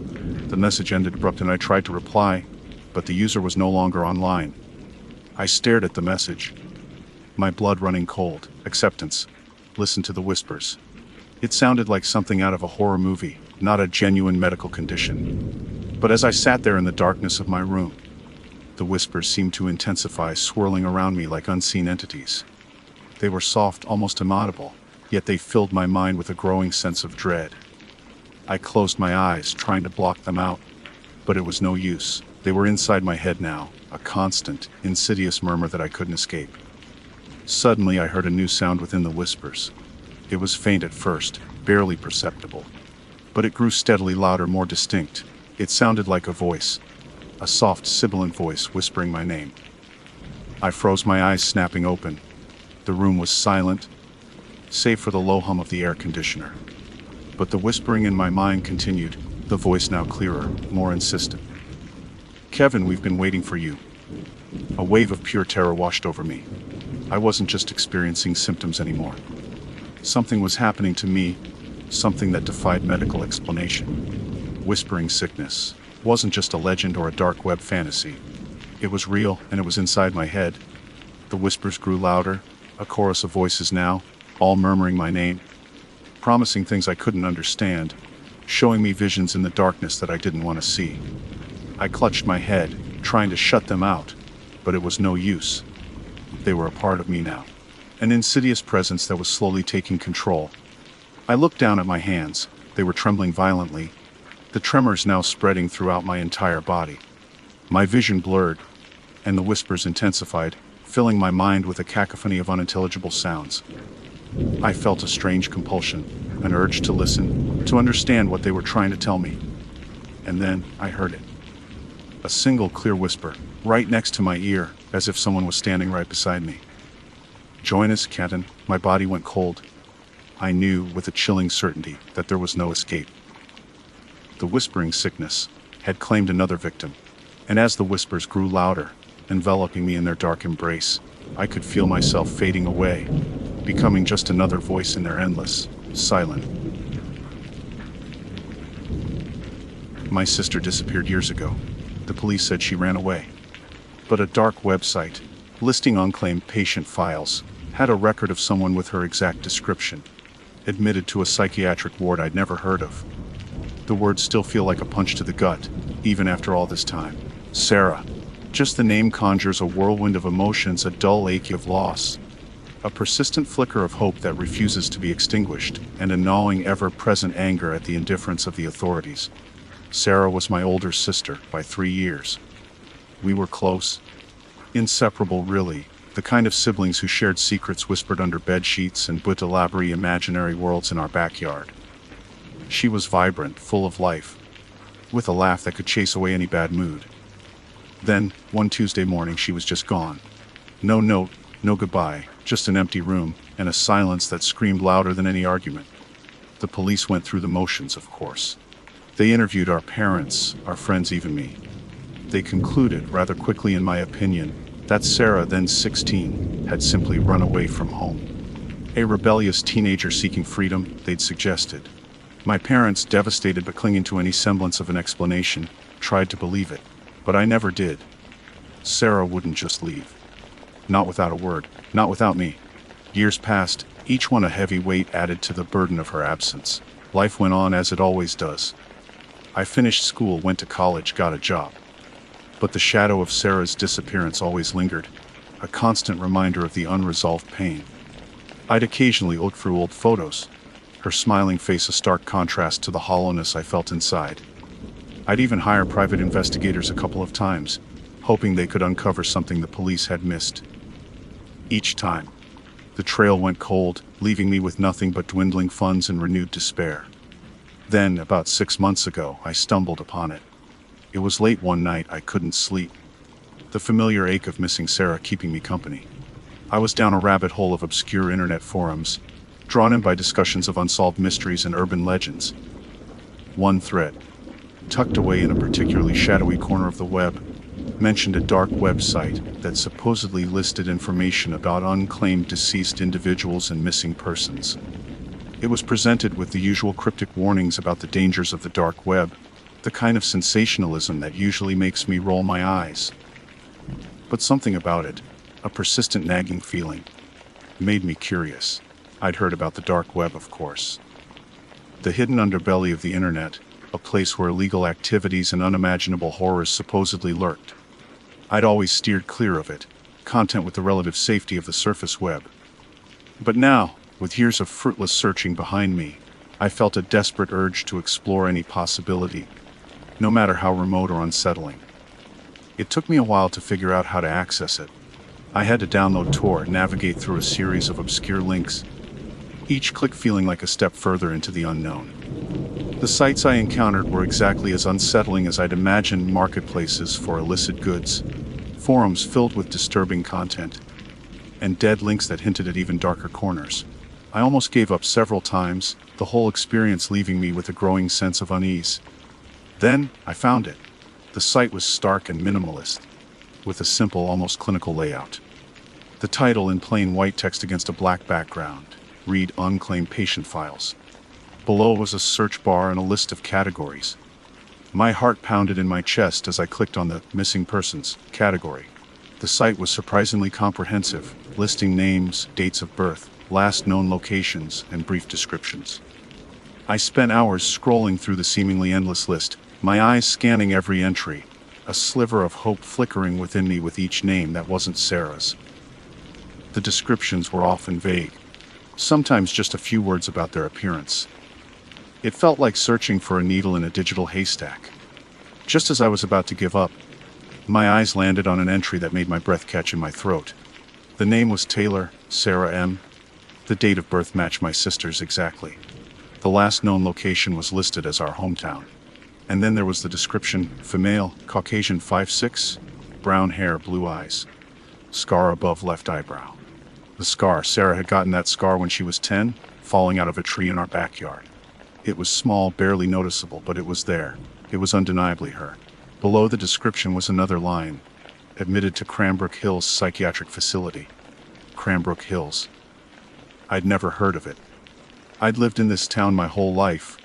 The message ended abruptly, and I tried to reply, but the user was no longer online. I stared at the message, my blood running cold. Acceptance. Listen to the whispers. It sounded like something out of a horror movie, not a genuine medical condition. But as I sat there in the darkness of my room, the whispers seemed to intensify, swirling around me like unseen entities. They were soft, almost inaudible, yet they filled my mind with a growing sense of dread. I closed my eyes, trying to block them out, but it was no use. They were inside my head now, a constant, insidious murmur that I couldn't escape. Suddenly I heard a new sound within the whispers. It was faint at first, barely perceptible, but it grew steadily louder, more distinct. It sounded like a voice, a soft, sibilant voice whispering my name. I froze, my eyes snapping open. The room was silent, save for the low hum of the air conditioner. But the whispering in my mind continued, the voice now clearer, more insistent. "Kevin, we've been waiting for you." A wave of pure terror washed over me. I wasn't just experiencing symptoms anymore. Something was happening to me, something that defied medical explanation. Whispering sickness wasn't just a legend or a dark web fantasy. It was real, and it was inside my head. The whispers grew louder, a chorus of voices now, all murmuring my name, promising things I couldn't understand, showing me visions in the darkness that I didn't want to see. I clutched my head, trying to shut them out, but it was no use. They were a part of me now, an insidious presence that was slowly taking control. I looked down at my hands. They were trembling violently, the tremors now spreading throughout my entire body. My vision blurred, and the whispers intensified, filling my mind with a cacophony of unintelligible sounds. I felt a strange compulsion, an urge to listen, to understand what they were trying to tell me. And then I heard it. A single clear whisper, right next to my ear, as if someone was standing right beside me. "Join us, Kenton." My body went cold. I knew with a chilling certainty that there was no escape. The whispering sickness had claimed another victim, and as the whispers grew louder, enveloping me in their dark embrace, I could feel myself fading away, becoming just another voice in their endless, silent. My sister disappeared years ago. The police said she ran away. But a dark website, listing unclaimed patient files, Had a record of someone with her exact description. Admitted to a psychiatric ward I'd never heard of. The words still feel like a punch to the gut, even after all this time. Sarah. Just the name conjures a whirlwind of emotions, a dull ache of loss. A persistent flicker of hope that refuses to be extinguished, and a gnawing, ever-present anger at the indifference of the authorities. Sarah was my older sister by 3 years. We were close. Inseparable, really. The kind of siblings who shared secrets whispered under bed sheets and built elaborate imaginary worlds in our backyard. She was vibrant, full of life, with a laugh that could chase away any bad mood. Then, one Tuesday morning, she was just gone. No note, no goodbye, just an empty room, and a silence that screamed louder than any argument. The police went through the motions, of course. They interviewed our parents, our friends, even me. They concluded, rather quickly in my opinion, that Sarah, then 16, had simply run away from home. A rebellious teenager seeking freedom, they'd suggested. My parents, devastated but clinging to any semblance of an explanation, tried to believe it. But I never did. Sarah wouldn't just leave. Not without a word, not without me. Years passed, each one a heavy weight added to the burden of her absence. Life went on as it always does. I finished school, went to college, got a job. But the shadow of Sarah's disappearance always lingered, a constant reminder of the unresolved pain. I'd occasionally look through old photos, her smiling face a stark contrast to the hollowness I felt inside. I'd even hire private investigators a couple of times, hoping they could uncover something the police had missed. Each time, the trail went cold, leaving me with nothing but dwindling funds and renewed despair. Then, about 6 months ago, I stumbled upon it. It was late one night, I couldn't sleep. The familiar ache of missing Sarah keeping me company. I was down a rabbit hole of obscure internet forums, drawn in by discussions of unsolved mysteries and urban legends. One thread, tucked away in a particularly shadowy corner of the web, mentioned a dark website that supposedly listed information about unclaimed deceased individuals and missing persons. It was presented with the usual cryptic warnings about the dangers of the dark web, the kind of sensationalism that usually makes me roll my eyes. But something about it, a persistent nagging feeling, made me curious. I'd heard about the dark web, of course. The hidden underbelly of the internet, a place where illegal activities and unimaginable horrors supposedly lurked. I'd always steered clear of it, content with the relative safety of the surface web. But now, with years of fruitless searching behind me, I felt a desperate urge to explore any possibility, no matter how remote or unsettling. It took me a while to figure out how to access it. I had to download Tor, navigate through a series of obscure links, each click feeling like a step further into the unknown. The sites I encountered were exactly as unsettling as I'd imagined: marketplaces for illicit goods, forums filled with disturbing content, and dead links that hinted at even darker corners. I almost gave up several times, the whole experience leaving me with a growing sense of unease. Then, I found it. The site was stark and minimalist, with a simple, almost clinical layout. The title in plain white text against a black background, read Unclaimed Patient Files. Below was a search bar and a list of categories. My heart pounded in my chest as I clicked on the Missing Persons category. The site was surprisingly comprehensive, listing names, dates of birth, last known locations, and brief descriptions. I spent hours scrolling through the seemingly endless list, my eyes scanning every entry, a sliver of hope flickering within me with each name that wasn't Sarah's. The descriptions were often vague, sometimes just a few words about their appearance. It felt like searching for a needle in a digital haystack. Just as I was about to give up, my eyes landed on an entry that made my breath catch in my throat. The name was Taylor, Sarah M. The date of birth matched my sister's exactly. The last known location was listed as our hometown. And then there was the description: female, Caucasian, 5'6", brown hair, blue eyes, scar above left eyebrow. The scar, Sarah had gotten that scar when she was 10, falling out of a tree in our backyard. It was small, barely noticeable, but it was there. It was undeniably her. Below the description was another line: admitted to Cranbrook Hills Psychiatric Facility. Cranbrook Hills. I'd never heard of it. I'd lived in this town my whole life,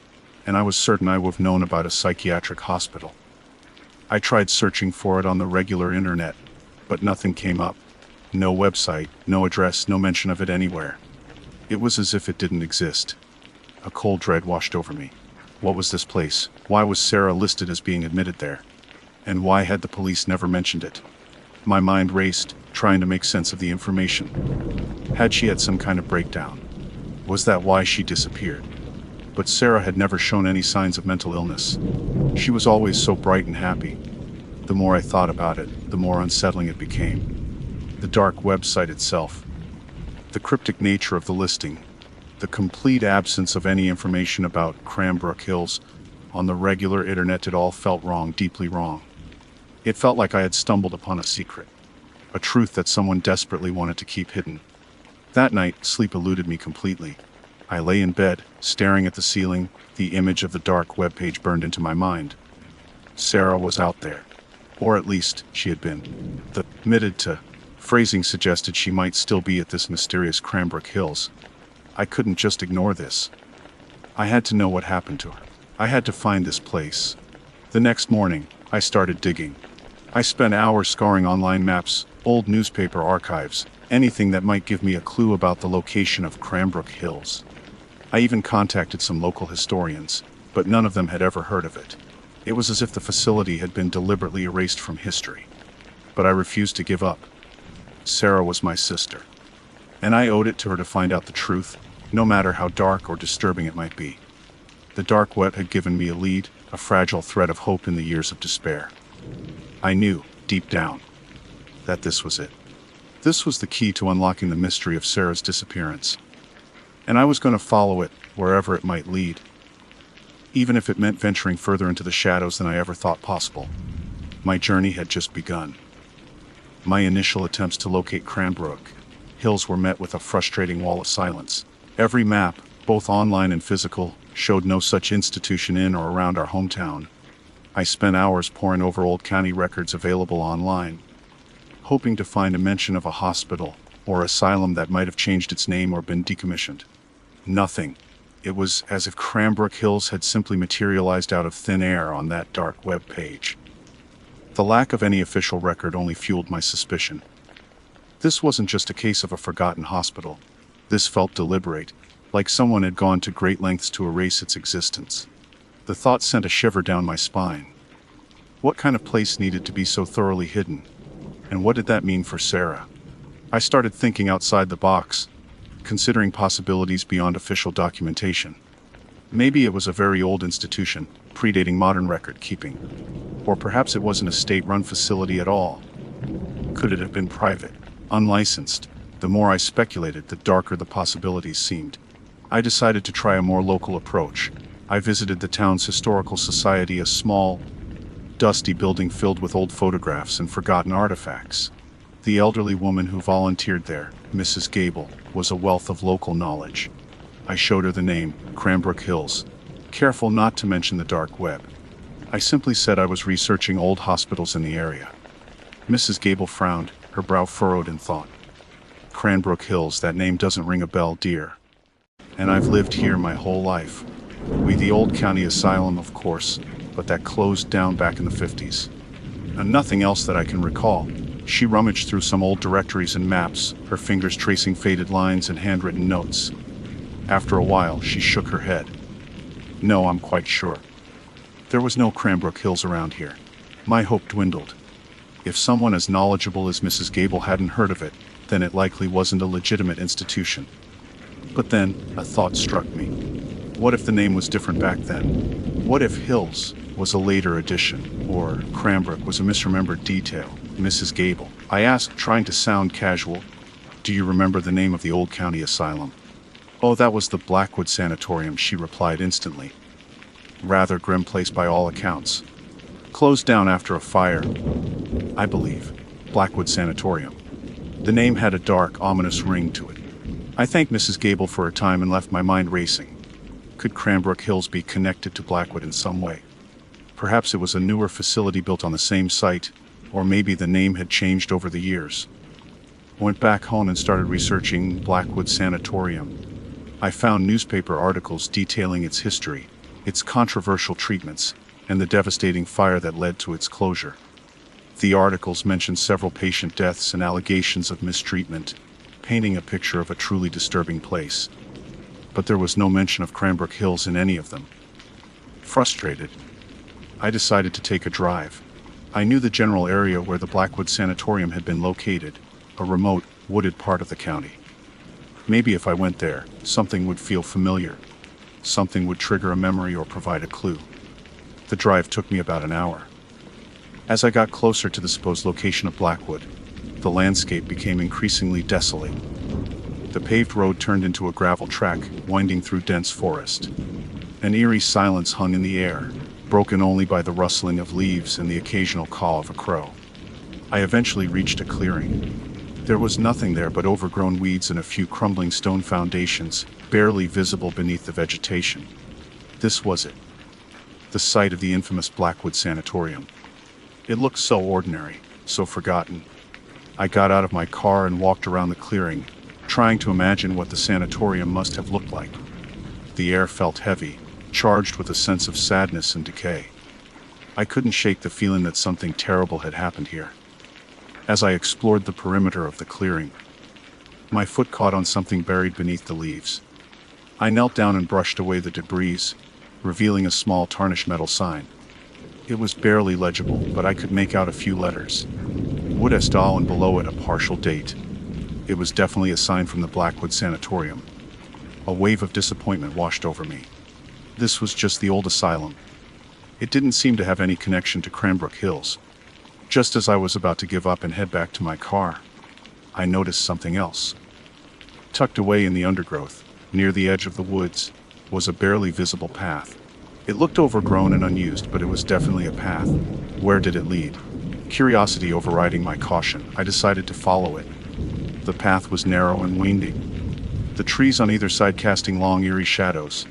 and I was certain I would have known about a psychiatric hospital. I tried searching for it on the regular internet, but nothing came up. No website, no address, no mention of it anywhere. It was as if it didn't exist. A cold dread washed over me. What was this place? Why was Sarah listed as being admitted there? And why had the police never mentioned it? My mind raced, trying to make sense of the information. Had she had some kind of breakdown? Was that why she disappeared? But Sarah had never shown any signs of mental illness. She was always so bright and happy. The more I thought about it, the more unsettling it became. The dark website itself. The cryptic nature of the listing. The complete absence of any information about Cranbrook Hills. On the regular internet, it all felt wrong, deeply wrong. It felt like I had stumbled upon a secret. A truth that someone desperately wanted to keep hidden. That night, sleep eluded me completely. I lay in bed, staring at the ceiling. The image of the dark webpage burned into my mind. Sarah was out there. Or at least, she had been. The admitted to phrasing suggested she might still be at this mysterious Cranbrook Hills. I couldn't just ignore this. I had to know what happened to her. I had to find this place. The next morning, I started digging. I spent hours scouring online maps, old newspaper archives, anything that might give me a clue about the location of Cranbrook Hills. I even contacted some local historians, but none of them had ever heard of it. It was as if the facility had been deliberately erased from history. But I refused to give up. Sarah was my sister, and I owed it to her to find out the truth, no matter how dark or disturbing it might be. The dark web had given me a lead, a fragile thread of hope in the years of despair. I knew, deep down, that this was it. This was the key to unlocking the mystery of Sarah's disappearance. And I was going to follow it, wherever it might lead. Even if it meant venturing further into the shadows than I ever thought possible. My journey had just begun. My initial attempts to locate Cranbrook Hills were met with a frustrating wall of silence. Every map, both online and physical, showed no such institution in or around our hometown. I spent hours poring over old county records available online, hoping to find a mention of a hospital or asylum that might have changed its name or been decommissioned. Nothing. It was as if Cranbrook Hills had simply materialized out of thin air on that dark web page. The lack of any official record only fueled my suspicion. This wasn't just a case of a forgotten hospital. This felt deliberate, like someone had gone to great lengths to erase its existence. The thought sent a shiver down my spine. What kind of place needed to be so thoroughly hidden? And what did that mean for Sarah? I started thinking outside the box, considering possibilities beyond official documentation. Maybe it was a very old institution, predating modern record keeping. Or perhaps it wasn't a state-run facility at all. Could it have been private, unlicensed? The more I speculated, the darker the possibilities seemed. I decided to try a more local approach. I visited the town's historical society, a small, dusty building filled with old photographs and forgotten artifacts. The elderly woman who volunteered there, Mrs. Gable, was a wealth of local knowledge. I showed her the name, Cranbrook Hills, careful not to mention the dark web. I simply said I was researching old hospitals in the area. Mrs. Gable frowned, her brow furrowed in thought. Cranbrook Hills, that name doesn't ring a bell, dear. And I've lived here my whole life. The old county asylum, of course, but that closed down back in the 50s. And nothing else that I can recall. She rummaged through some old directories and maps, her fingers tracing faded lines and handwritten notes. After a while, she shook her head. No, I'm quite sure. There was no Cranbrook Hills around here. My hope dwindled. If someone as knowledgeable as Mrs. Gable hadn't heard of it, then it likely wasn't a legitimate institution. But then, a thought struck me. What if the name was different back then? What if Hills was a later addition, or Cranbrook was a misremembered detail? Mrs. Gable, I asked, trying to sound casual, do you remember the name of the old county asylum? Oh, that was the Blackwood Sanatorium, she replied instantly. Rather grim place by all accounts. Closed down after a fire, I believe. Blackwood Sanatorium. The name had a dark, ominous ring to it. I thanked Mrs. Gable for her time and left my mind racing. Could Cranbrook Hills be connected to Blackwood in some way? Perhaps it was a newer facility built on the same site, or maybe the name had changed over the years. I went back home and started researching Blackwood Sanatorium. I found newspaper articles detailing its history, its controversial treatments, and the devastating fire that led to its closure. The articles mentioned several patient deaths and allegations of mistreatment, painting a picture of a truly disturbing place. But there was no mention of Cranbrook Hills in any of them. Frustrated, I decided to take a drive. I knew the general area where the Blackwood Sanatorium had been located, a remote, wooded part of the county. Maybe if I went there, something would feel familiar. Something would trigger a memory or provide a clue. The drive took me about an hour. As I got closer to the supposed location of Blackwood, the landscape became increasingly desolate. The paved road turned into a gravel track winding through dense forest. An eerie silence hung in the air, broken only by the rustling of leaves and the occasional call of a crow. I eventually reached a clearing. There was nothing there but overgrown weeds and a few crumbling stone foundations, barely visible beneath the vegetation. This was it. The site of the infamous Blackwood Sanatorium. It looked so ordinary, so forgotten. I got out of my car and walked around the clearing, trying to imagine what the sanatorium must have looked like. The air felt heavy, charged with a sense of sadness and decay. I couldn't shake the feeling that something terrible had happened here. As I explored the perimeter of the clearing, my foot caught on something buried beneath the leaves. I knelt down and brushed away the debris, revealing a small tarnished metal sign. It was barely legible, but I could make out a few letters. Wood Estall, and below it a partial date. It was definitely a sign from the Blackwood Sanatorium. A wave of disappointment washed over me. This was just the old asylum. It didn't seem to have any connection to Cranbrook Hills. Just as I was about to give up and head back to my car, I noticed something else. Tucked away in the undergrowth, near the edge of the woods, was a barely visible path. It looked overgrown and unused, but it was definitely a path. Where did it lead? Curiosity overriding my caution, I decided to follow it. The path was narrow and winding, the trees on either side casting long, eerie shadows.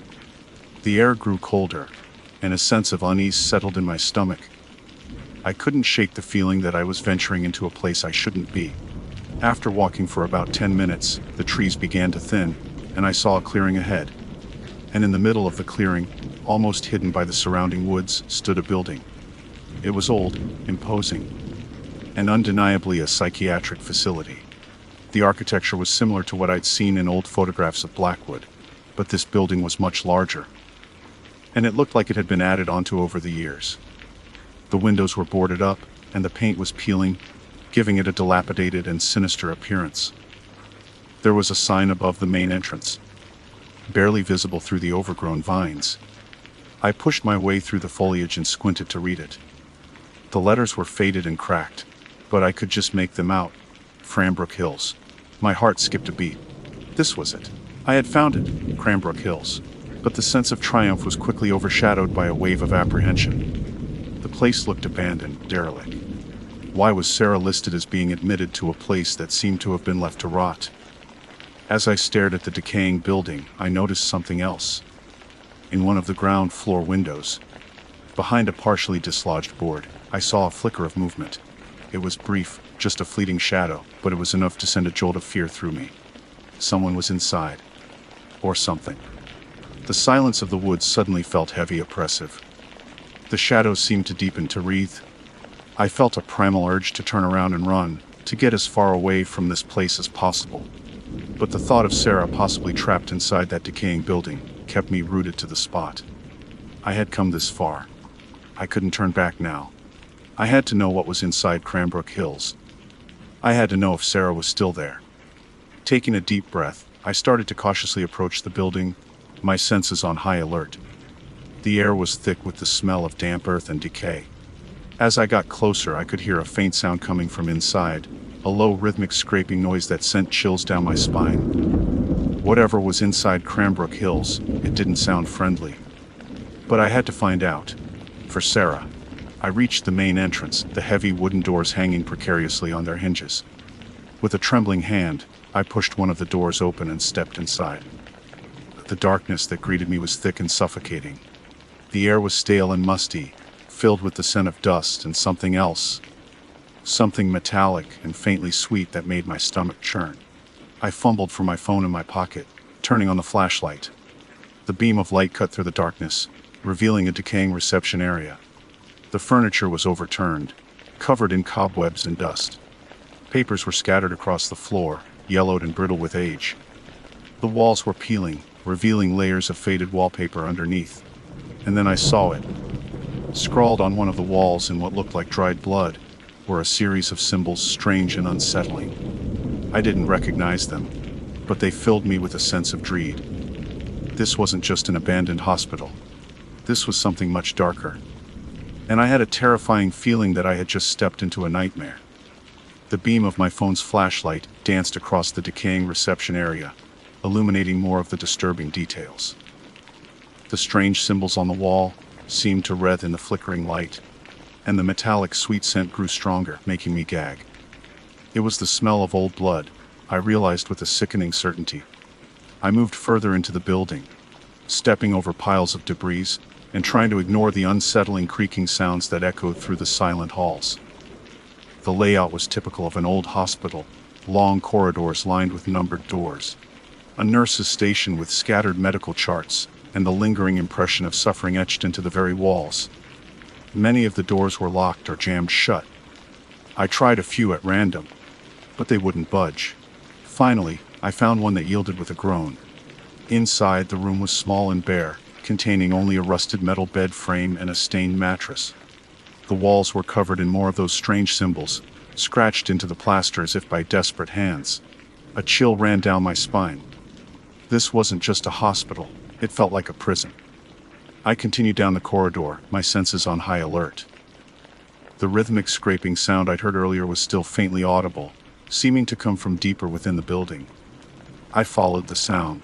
The air grew colder, and a sense of unease settled in my stomach. I couldn't shake the feeling that I was venturing into a place I shouldn't be. After walking for about 10 minutes, the trees began to thin, and I saw a clearing ahead. And in the middle of the clearing, almost hidden by the surrounding woods, stood a building. It was old, imposing, and undeniably a psychiatric facility. The architecture was similar to what I'd seen in old photographs of Blackwood, but this building was much larger, and it looked like it had been added onto over the years. The windows were boarded up, and the paint was peeling, giving it a dilapidated and sinister appearance. There was a sign above the main entrance, barely visible through the overgrown vines. I pushed my way through the foliage and squinted to read it. The letters were faded and cracked, but I could just make them out. Cranbrook Hills. My heart skipped a beat. This was it. I had found it, Cranbrook Hills. But the sense of triumph was quickly overshadowed by a wave of apprehension. The place looked abandoned, derelict. Why was Sarah listed as being admitted to a place that seemed to have been left to rot? As I stared at the decaying building, I noticed something else. In one of the ground floor windows, behind a partially dislodged board, I saw a flicker of movement. It was brief, just a fleeting shadow, but it was enough to send a jolt of fear through me. Someone was inside. Or something. The silence of the woods suddenly felt heavy, oppressive. The shadows seemed to deepen, to wreathe. I felt a primal urge to turn around and run, to get as far away from this place as possible. But the thought of Sarah possibly trapped inside that decaying building kept me rooted to the spot. I had come this far. I couldn't turn back now. I had to know what was inside Cranbrook Hills. I had to know if Sarah was still there. Taking a deep breath, I started to cautiously approach the building, my senses on high alert. The air was thick with the smell of damp earth and decay. As I got closer, I could hear a faint sound coming from inside, a low rhythmic scraping noise that sent chills down my spine. Whatever was inside Cranbrook Hills, it didn't sound friendly. But I had to find out. For Sarah. I reached the main entrance, the heavy wooden doors hanging precariously on their hinges. With a trembling hand, I pushed one of the doors open and stepped inside. The darkness that greeted me was thick and suffocating. The air was stale and musty, filled with the scent of dust and something else. Something metallic and faintly sweet that made my stomach churn. I fumbled for my phone in my pocket, turning on the flashlight. The beam of light cut through the darkness, revealing a decaying reception area. The furniture was overturned, covered in cobwebs and dust. Papers were scattered across the floor, yellowed and brittle with age. The walls were peeling, revealing layers of faded wallpaper underneath. And then I saw it. Scrawled on one of the walls in what looked like dried blood were a series of symbols strange and unsettling. I didn't recognize them, but they filled me with a sense of dread. This wasn't just an abandoned hospital. This was something much darker. And I had a terrifying feeling that I had just stepped into a nightmare. The beam of my phone's flashlight danced across the decaying reception area, illuminating more of the disturbing details. The strange symbols on the wall seemed to writhe in the flickering light, and the metallic sweet scent grew stronger, making me gag. It was the smell of old blood, I realized with a sickening certainty. I moved further into the building, stepping over piles of debris and trying to ignore the unsettling creaking sounds that echoed through the silent halls. The layout was typical of an old hospital, long corridors lined with numbered doors, a nurse's station with scattered medical charts, and the lingering impression of suffering etched into the very walls. Many of the doors were locked or jammed shut. I tried a few at random, but they wouldn't budge. Finally, I found one that yielded with a groan. Inside, the room was small and bare, containing only a rusted metal bed frame and a stained mattress. The walls were covered in more of those strange symbols, scratched into the plaster as if by desperate hands. A chill ran down my spine. This wasn't just a hospital, it felt like a prison. I continued down the corridor, my senses on high alert. The rhythmic scraping sound I'd heard earlier was still faintly audible, seeming to come from deeper within the building. I followed the sound,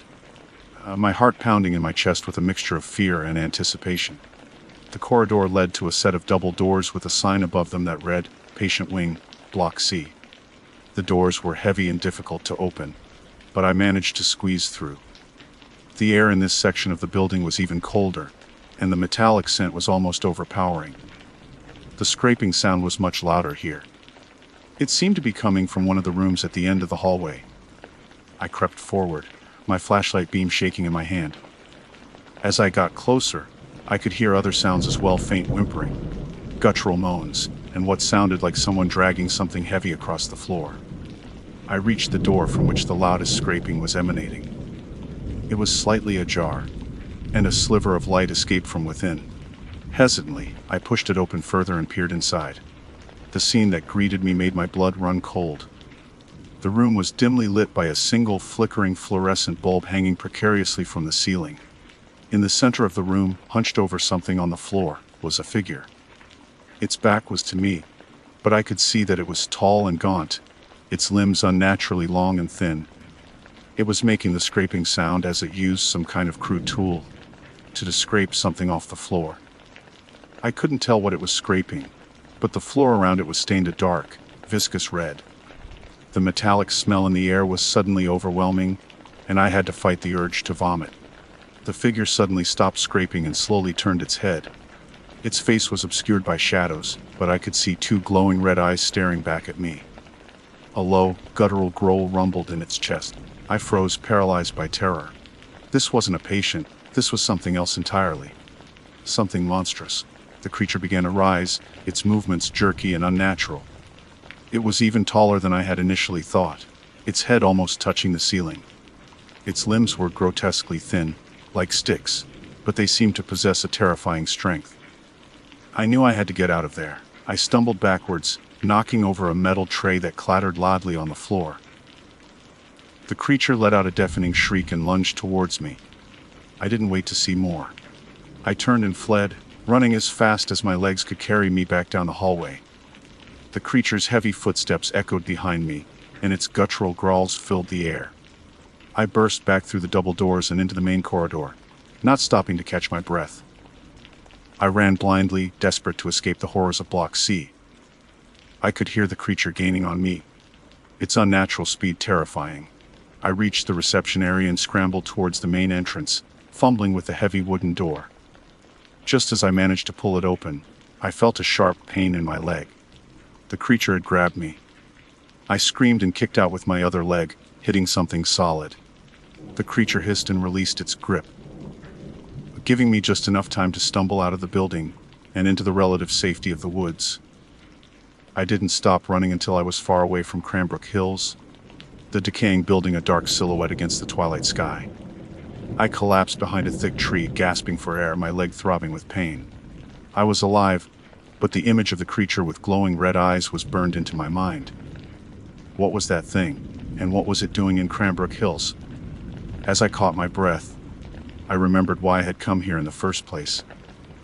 my heart pounding in my chest with a mixture of fear and anticipation. The corridor led to a set of double doors with a sign above them that read, "Patient Wing, Block C." The doors were heavy and difficult to open, but I managed to squeeze through. The air in this section of the building was even colder, and the metallic scent was almost overpowering. The scraping sound was much louder here. It seemed to be coming from one of the rooms at the end of the hallway. I crept forward, my flashlight beam shaking in my hand. As I got closer, I could hear other sounds as well, faint whimpering, guttural moans, and what sounded like someone dragging something heavy across the floor. I reached the door from which the loudest scraping was emanating. It was slightly ajar, and a sliver of light escaped from within. Hesitantly, I pushed it open further and peered inside. The scene that greeted me made my blood run cold. The room was dimly lit by a single flickering fluorescent bulb hanging precariously from the ceiling. In the center of the room, hunched over something on the floor, was a figure. Its back was to me, but I could see that it was tall and gaunt, its limbs unnaturally long and thin. It was making the scraping sound as it used some kind of crude tool to scrape something off the floor. I couldn't tell what it was scraping, but the floor around it was stained a dark, viscous red. The metallic smell in the air was suddenly overwhelming, and I had to fight the urge to vomit. The figure suddenly stopped scraping and slowly turned its head. Its face was obscured by shadows, but I could see two glowing red eyes staring back at me. A low, guttural growl rumbled in its chest. I froze, paralyzed by terror. This wasn't a patient, this was something else entirely. Something monstrous. The creature began to rise, its movements jerky and unnatural. It was even taller than I had initially thought, its head almost touching the ceiling. Its limbs were grotesquely thin, like sticks, but they seemed to possess a terrifying strength. I knew I had to get out of there. I stumbled backwards, knocking over a metal tray that clattered loudly on the floor. The creature let out a deafening shriek and lunged towards me. I didn't wait to see more. I turned and fled, running as fast as my legs could carry me back down the hallway. The creature's heavy footsteps echoed behind me, and its guttural growls filled the air. I burst back through the double doors and into the main corridor, not stopping to catch my breath. I ran blindly, desperate to escape the horrors of Block C. I could hear the creature gaining on me, its unnatural speed terrifying. I reached the reception area and scrambled towards the main entrance, fumbling with the heavy wooden door. Just as I managed to pull it open, I felt a sharp pain in my leg. The creature had grabbed me. I screamed and kicked out with my other leg, hitting something solid. The creature hissed and released its grip, giving me just enough time to stumble out of the building and into the relative safety of the woods. I didn't stop running until I was far away from Cranbrook Hills, the decaying building a dark silhouette against the twilight sky. I collapsed behind a thick tree, gasping for air, my leg throbbing with pain. I was alive, but the image of the creature with glowing red eyes was burned into my mind. What was that thing, and what was it doing in Cranbrook Hills? As I caught my breath, I remembered why I had come here in the first place.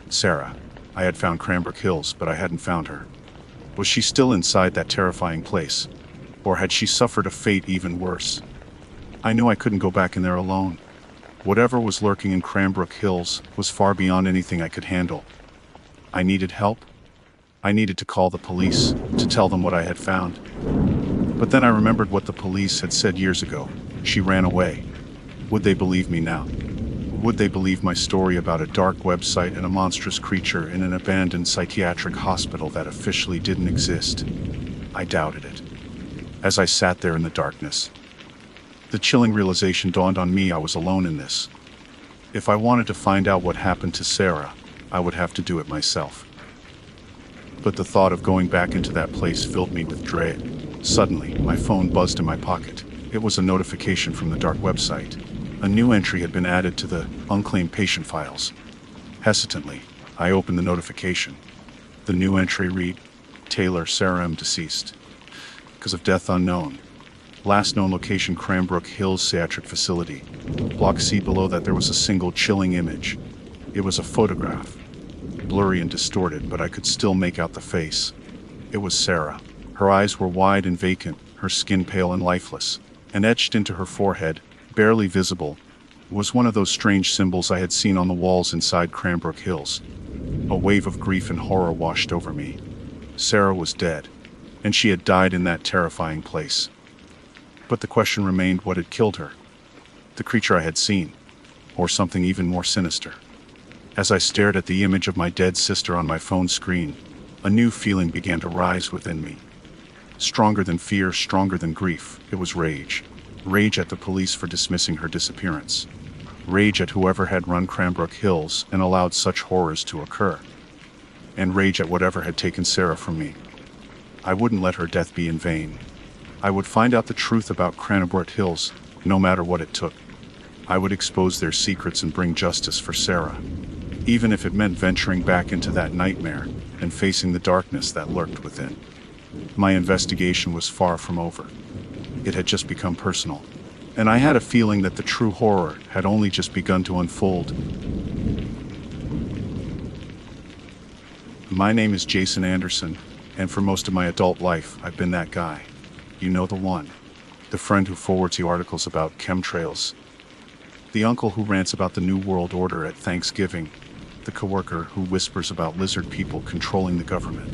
Sarah. I had found Cranbrook Hills, but I hadn't found her. Was she still inside that terrifying place? Or had she suffered a fate even worse? I knew I couldn't go back in there alone. Whatever was lurking in Cranbrook Hills was far beyond anything I could handle. I needed help. I needed to call the police, to tell them what I had found. But then I remembered what the police had said years ago. She ran away. Would they believe me now? Would they believe my story about a dark website and a monstrous creature in an abandoned psychiatric hospital that officially didn't exist? I doubted it. As I sat there in the darkness, the chilling realization dawned on me I was alone in this. If I wanted to find out what happened to Sarah, I would have to do it myself. But the thought of going back into that place filled me with dread. Suddenly, my phone buzzed in my pocket. It was a notification from the dark website. A new entry had been added to the unclaimed patient files. Hesitantly, I opened the notification. The new entry read, Taylor, Sarah M. deceased. Because of death unknown. Last known location, Cranbrook Hills Psychiatric Facility. Block C. Below that there was a single chilling image. It was a photograph. Blurry and distorted, but I could still make out the face. It was Sarah. Her eyes were wide and vacant, her skin pale and lifeless. And etched into her forehead, barely visible, was one of those strange symbols I had seen on the walls inside Cranbrook Hills. A wave of grief and horror washed over me. Sarah was dead, and she had died in that terrifying place. But the question remained, what had killed her? The creature I had seen, or something even more sinister? As I stared at the image of my dead sister on my phone screen, a new feeling began to rise within me. Stronger than fear, stronger than grief, it was rage. Rage at the police for dismissing her disappearance. Rage at whoever had run Cranbrook Hills and allowed such horrors to occur. And rage at whatever had taken Sarah from me. I wouldn't let her death be in vain. I would find out the truth about Cranbrook Hills, no matter what it took. I would expose their secrets and bring justice for Sarah, even if it meant venturing back into that nightmare and facing the darkness that lurked within. My investigation was far from over. It had just become personal, and I had a feeling that the true horror had only just begun to unfold. My name is Jason Anderson, and for most of my adult life, I've been that guy. You know, the one. The friend who forwards you articles about chemtrails. The uncle who rants about the New World Order at Thanksgiving. The coworker who whispers about lizard people controlling the government.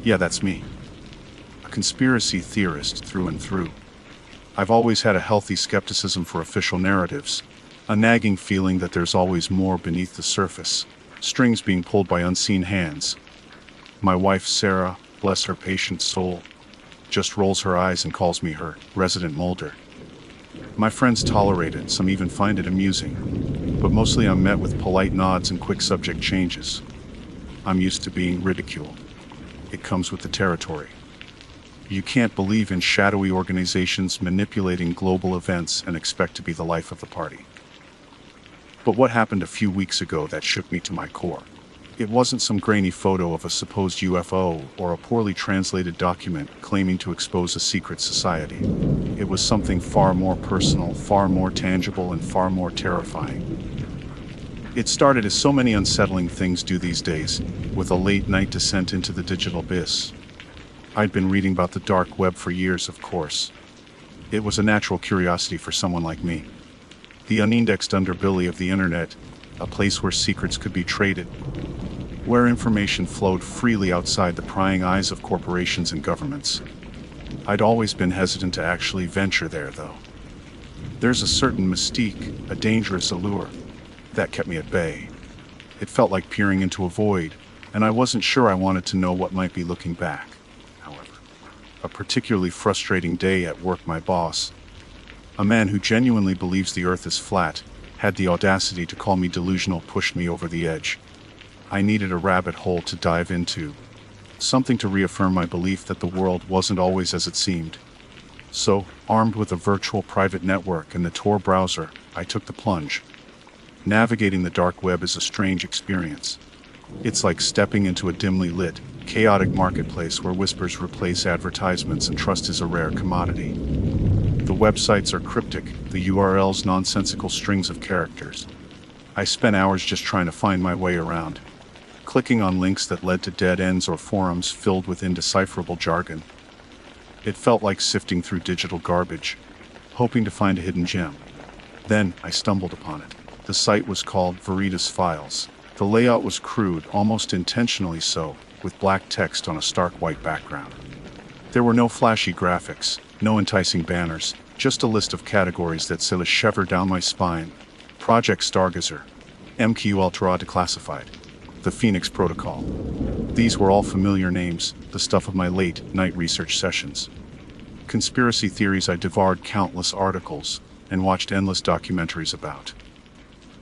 Yeah, that's me. A conspiracy theorist through and through. I've always had a healthy skepticism for official narratives, a nagging feeling that there's always more beneath the surface, strings being pulled by unseen hands. My wife, Sarah, bless her patient soul, just rolls her eyes and calls me her resident molder. My friends tolerate it, some even find it amusing, but mostly I'm met with polite nods and quick subject changes. I'm used to being ridiculed. It comes with the territory. You can't believe in shadowy organizations manipulating global events and expect to be the life of the party. But what happened a few weeks ago that shook me to my core? It wasn't some grainy photo of a supposed UFO or a poorly translated document claiming to expose a secret society. It was something far more personal, far more tangible, and far more terrifying. It started as so many unsettling things do these days, with a late-night descent into the digital abyss. I'd been reading about the dark web for years, of course. It was a natural curiosity for someone like me. The unindexed underbelly of the internet, a place where secrets could be traded, where information flowed freely outside the prying eyes of corporations and governments. I'd always been hesitant to actually venture there, though. There's a certain mystique, a dangerous allure, that kept me at bay. It felt like peering into a void, and I wasn't sure I wanted to know what might be looking back. However, a particularly frustrating day at work, my boss, a man who genuinely believes the earth is flat, had the audacity to call me delusional, pushed me over the edge. I needed a rabbit hole to dive into. something to reaffirm my belief that the world wasn't always as it seemed. So, armed with a virtual private network and the Tor browser, I took the plunge. Navigating the dark web is a strange experience. It's like stepping into a dimly lit, chaotic marketplace where whispers replace advertisements and trust is a rare commodity. The websites are cryptic, the URLs nonsensical strings of characters. I spent hours just trying to find my way around, clicking on links that led to dead ends or forums filled with indecipherable jargon. It felt like sifting through digital garbage, hoping to find a hidden gem. Then I stumbled upon it. The site was called Veritas Files. The layout was crude, almost intentionally so, with black text on a stark white background. There were no flashy graphics, no enticing banners, just a list of categories that sent a shiver down my spine. Project Stargazer, MQ Ultra Declassified, the Phoenix Protocol. These were all familiar names, the stuff of my late-night research sessions. Conspiracy theories I devoured countless articles and watched endless documentaries about.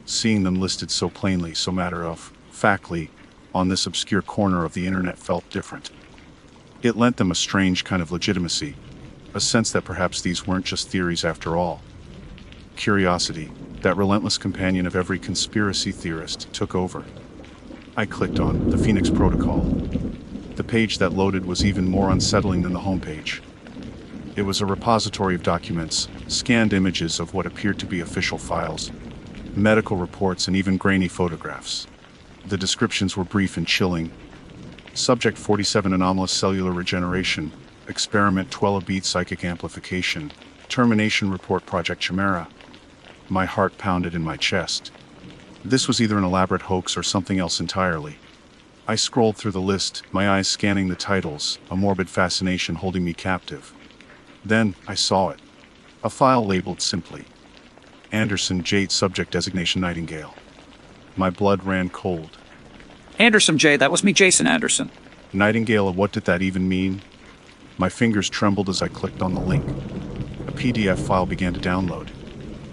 Seeing them listed so plainly, so matter-of-factly, on this obscure corner of the internet felt different. It lent them a strange kind of legitimacy, a sense that perhaps these weren't just theories after all. Curiosity, that relentless companion of every conspiracy theorist, took over. I clicked on the Phoenix Protocol. The page that loaded was even more unsettling than the homepage. It was a repository of documents, scanned images of what appeared to be official files, medical reports, and even grainy photographs. The descriptions were brief and chilling. Subject 47 anomalous cellular regeneration, experiment 12 beat psychic amplification, termination report project Chimera. My heart pounded in my chest. This was either an elaborate hoax or something else entirely. I scrolled through the list, my eyes scanning the titles, a morbid fascination holding me captive. Then I saw it. A file labeled simply Anderson Jade, subject designation Nightingale. My blood ran cold. Anderson J., that was me, Jason Anderson. Nightingale, what did that even mean? My fingers trembled as I clicked on the link. A PDF file began to download.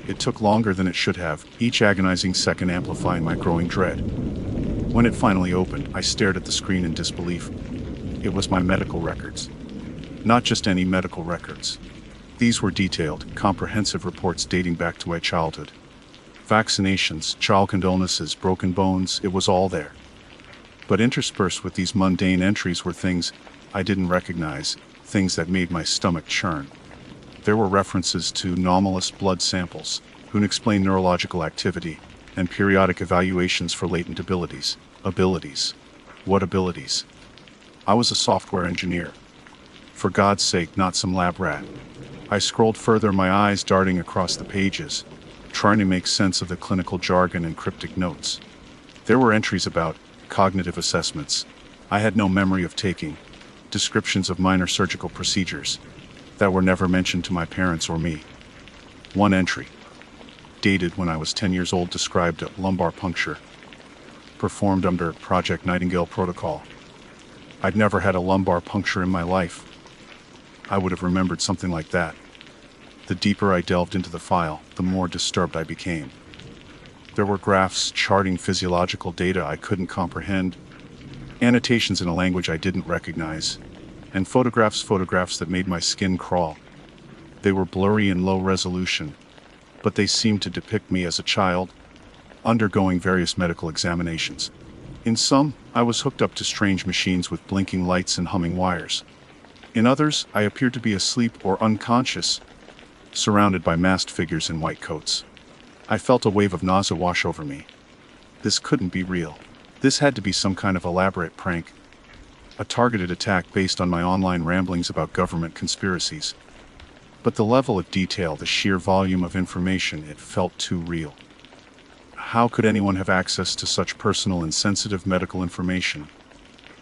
It took longer than it should have, each agonizing second amplifying my growing dread. When it finally opened, I stared at the screen in disbelief. It was my medical records. Not just any medical records. These were detailed, comprehensive reports dating back to my childhood. Vaccinations, child condolences, broken bones, it was all there. But interspersed with these mundane entries were things I didn't recognize, things that made my stomach churn. There were references to anomalous blood samples, unexplained neurological activity, and periodic evaluations for latent abilities. Abilities? What abilities? I was a software engineer. For God's sake, not some lab rat. I scrolled further, my eyes darting across the pages, trying to make sense of the clinical jargon and cryptic notes. There were entries about cognitive assessments I had no memory of taking, descriptions of minor surgical procedures that were never mentioned to my parents or me. One entry, dated when I was 10 years old, described a lumbar puncture performed under Project Nightingale protocol. I'd never had a lumbar puncture in my life. I would have remembered something like that. The deeper I delved into the file, the more disturbed I became. There were graphs charting physiological data I couldn't comprehend, annotations in a language I didn't recognize, and photographs that made my skin crawl. They were blurry and low resolution, but they seemed to depict me as a child, undergoing various medical examinations. In some, I was hooked up to strange machines with blinking lights and humming wires. In others, I appeared to be asleep or unconscious, surrounded by masked figures in white coats. I felt a wave of nausea wash over me. This couldn't be real. This had to be some kind of elaborate prank. A targeted attack based on my online ramblings about government conspiracies. But the level of detail, the sheer volume of information, it felt too real. How could anyone have access to such personal and sensitive medical information?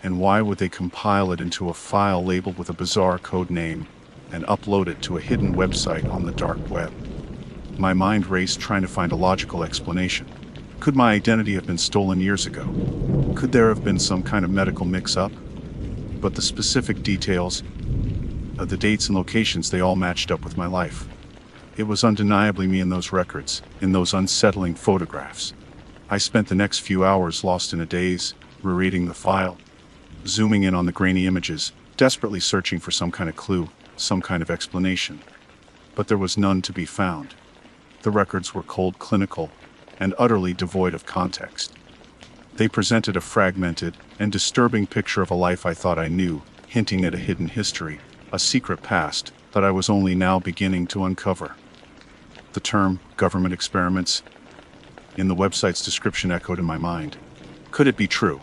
And why would they compile it into a file labeled with a bizarre code name and upload it to a hidden website on the dark web? My mind raced, trying to find a logical explanation. Could my identity have been stolen years ago? Could there have been some kind of medical mix-up? But the specific details, the dates and locations, they all matched up with my life. It was undeniably me in those records, in those unsettling photographs. I spent the next few hours lost in a daze, rereading the file, zooming in on the grainy images, desperately searching for some kind of clue, some kind of explanation. But there was none to be found. The records were cold, clinical, and utterly devoid of context. They presented a fragmented and disturbing picture of a life I thought I knew, hinting at a hidden history, a secret past that I was only now beginning to uncover. The term government experiments in the website's description echoed in my mind. Could it be true?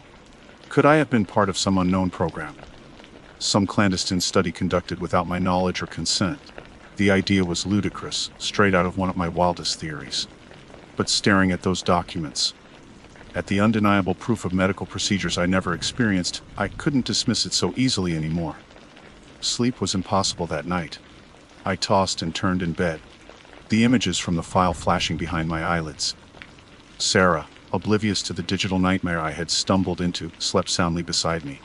Could I have been part of some unknown program? Some clandestine study conducted without my knowledge or consent? The idea was ludicrous, straight out of one of my wildest theories. But staring at those documents, at the undeniable proof of medical procedures I never experienced, I couldn't dismiss it so easily anymore. Sleep was impossible that night. I tossed and turned in bed, the images from the file flashing behind my eyelids. Sarah, oblivious to the digital nightmare I had stumbled into, slept soundly beside me.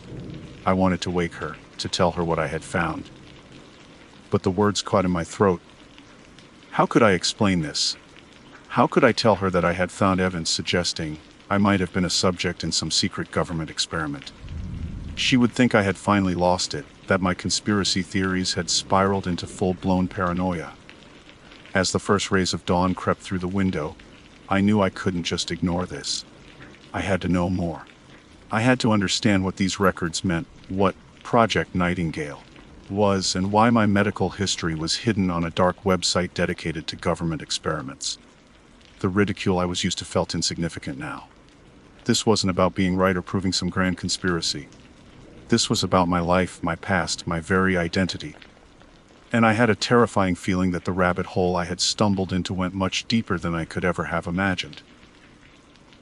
I wanted to wake her, to tell her what I had found. But the words caught in my throat. How could I explain this? How could I tell her that I had found evidence suggesting I might have been a subject in some secret government experiment? She would think I had finally lost it, that my conspiracy theories had spiraled into full-blown paranoia. As the first rays of dawn crept through the window, I knew I couldn't just ignore this. I had to know more. I had to understand what these records meant, what Project Nightingale was, and why my medical history was hidden on a dark website dedicated to government experiments. The ridicule I was used to felt insignificant now. This wasn't about being right or proving some grand conspiracy. This was about my life, my past, my very identity. And I had a terrifying feeling that the rabbit hole I had stumbled into went much deeper than I could ever have imagined.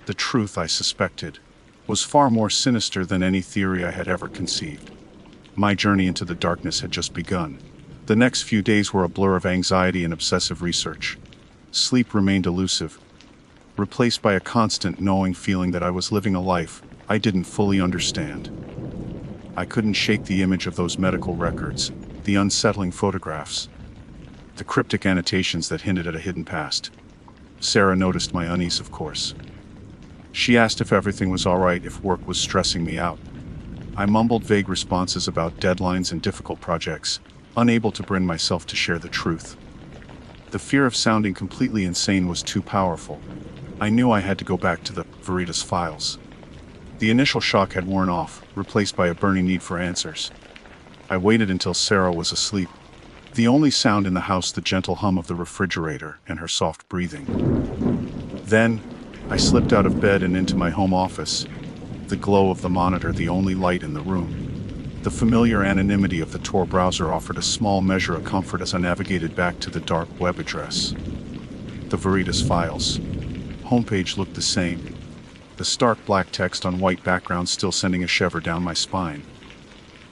The truth, I suspected, was far more sinister than any theory I had ever conceived. My journey into the darkness had just begun. The next few days were a blur of anxiety and obsessive research. Sleep remained elusive, replaced by a constant gnawing feeling that I was living a life I didn't fully understand. I couldn't shake the image of those medical records, the unsettling photographs, the cryptic annotations that hinted at a hidden past. Sarah noticed my unease, of course. She asked if everything was all right, if work was stressing me out. I mumbled vague responses about deadlines and difficult projects, unable to bring myself to share the truth. The fear of sounding completely insane was too powerful. I knew I had to go back to the Veritas files. The initial shock had worn off, replaced by a burning need for answers. I waited until Sarah was asleep. The only sound in the house, the gentle hum of the refrigerator and her soft breathing. Then, I slipped out of bed and into my home office. The glow of the monitor, the only light in the room. The familiar anonymity of the Tor browser offered a small measure of comfort as I navigated back to the dark web address. The Veritas files. Homepage looked the same. The stark black text on white background still sending a shiver down my spine.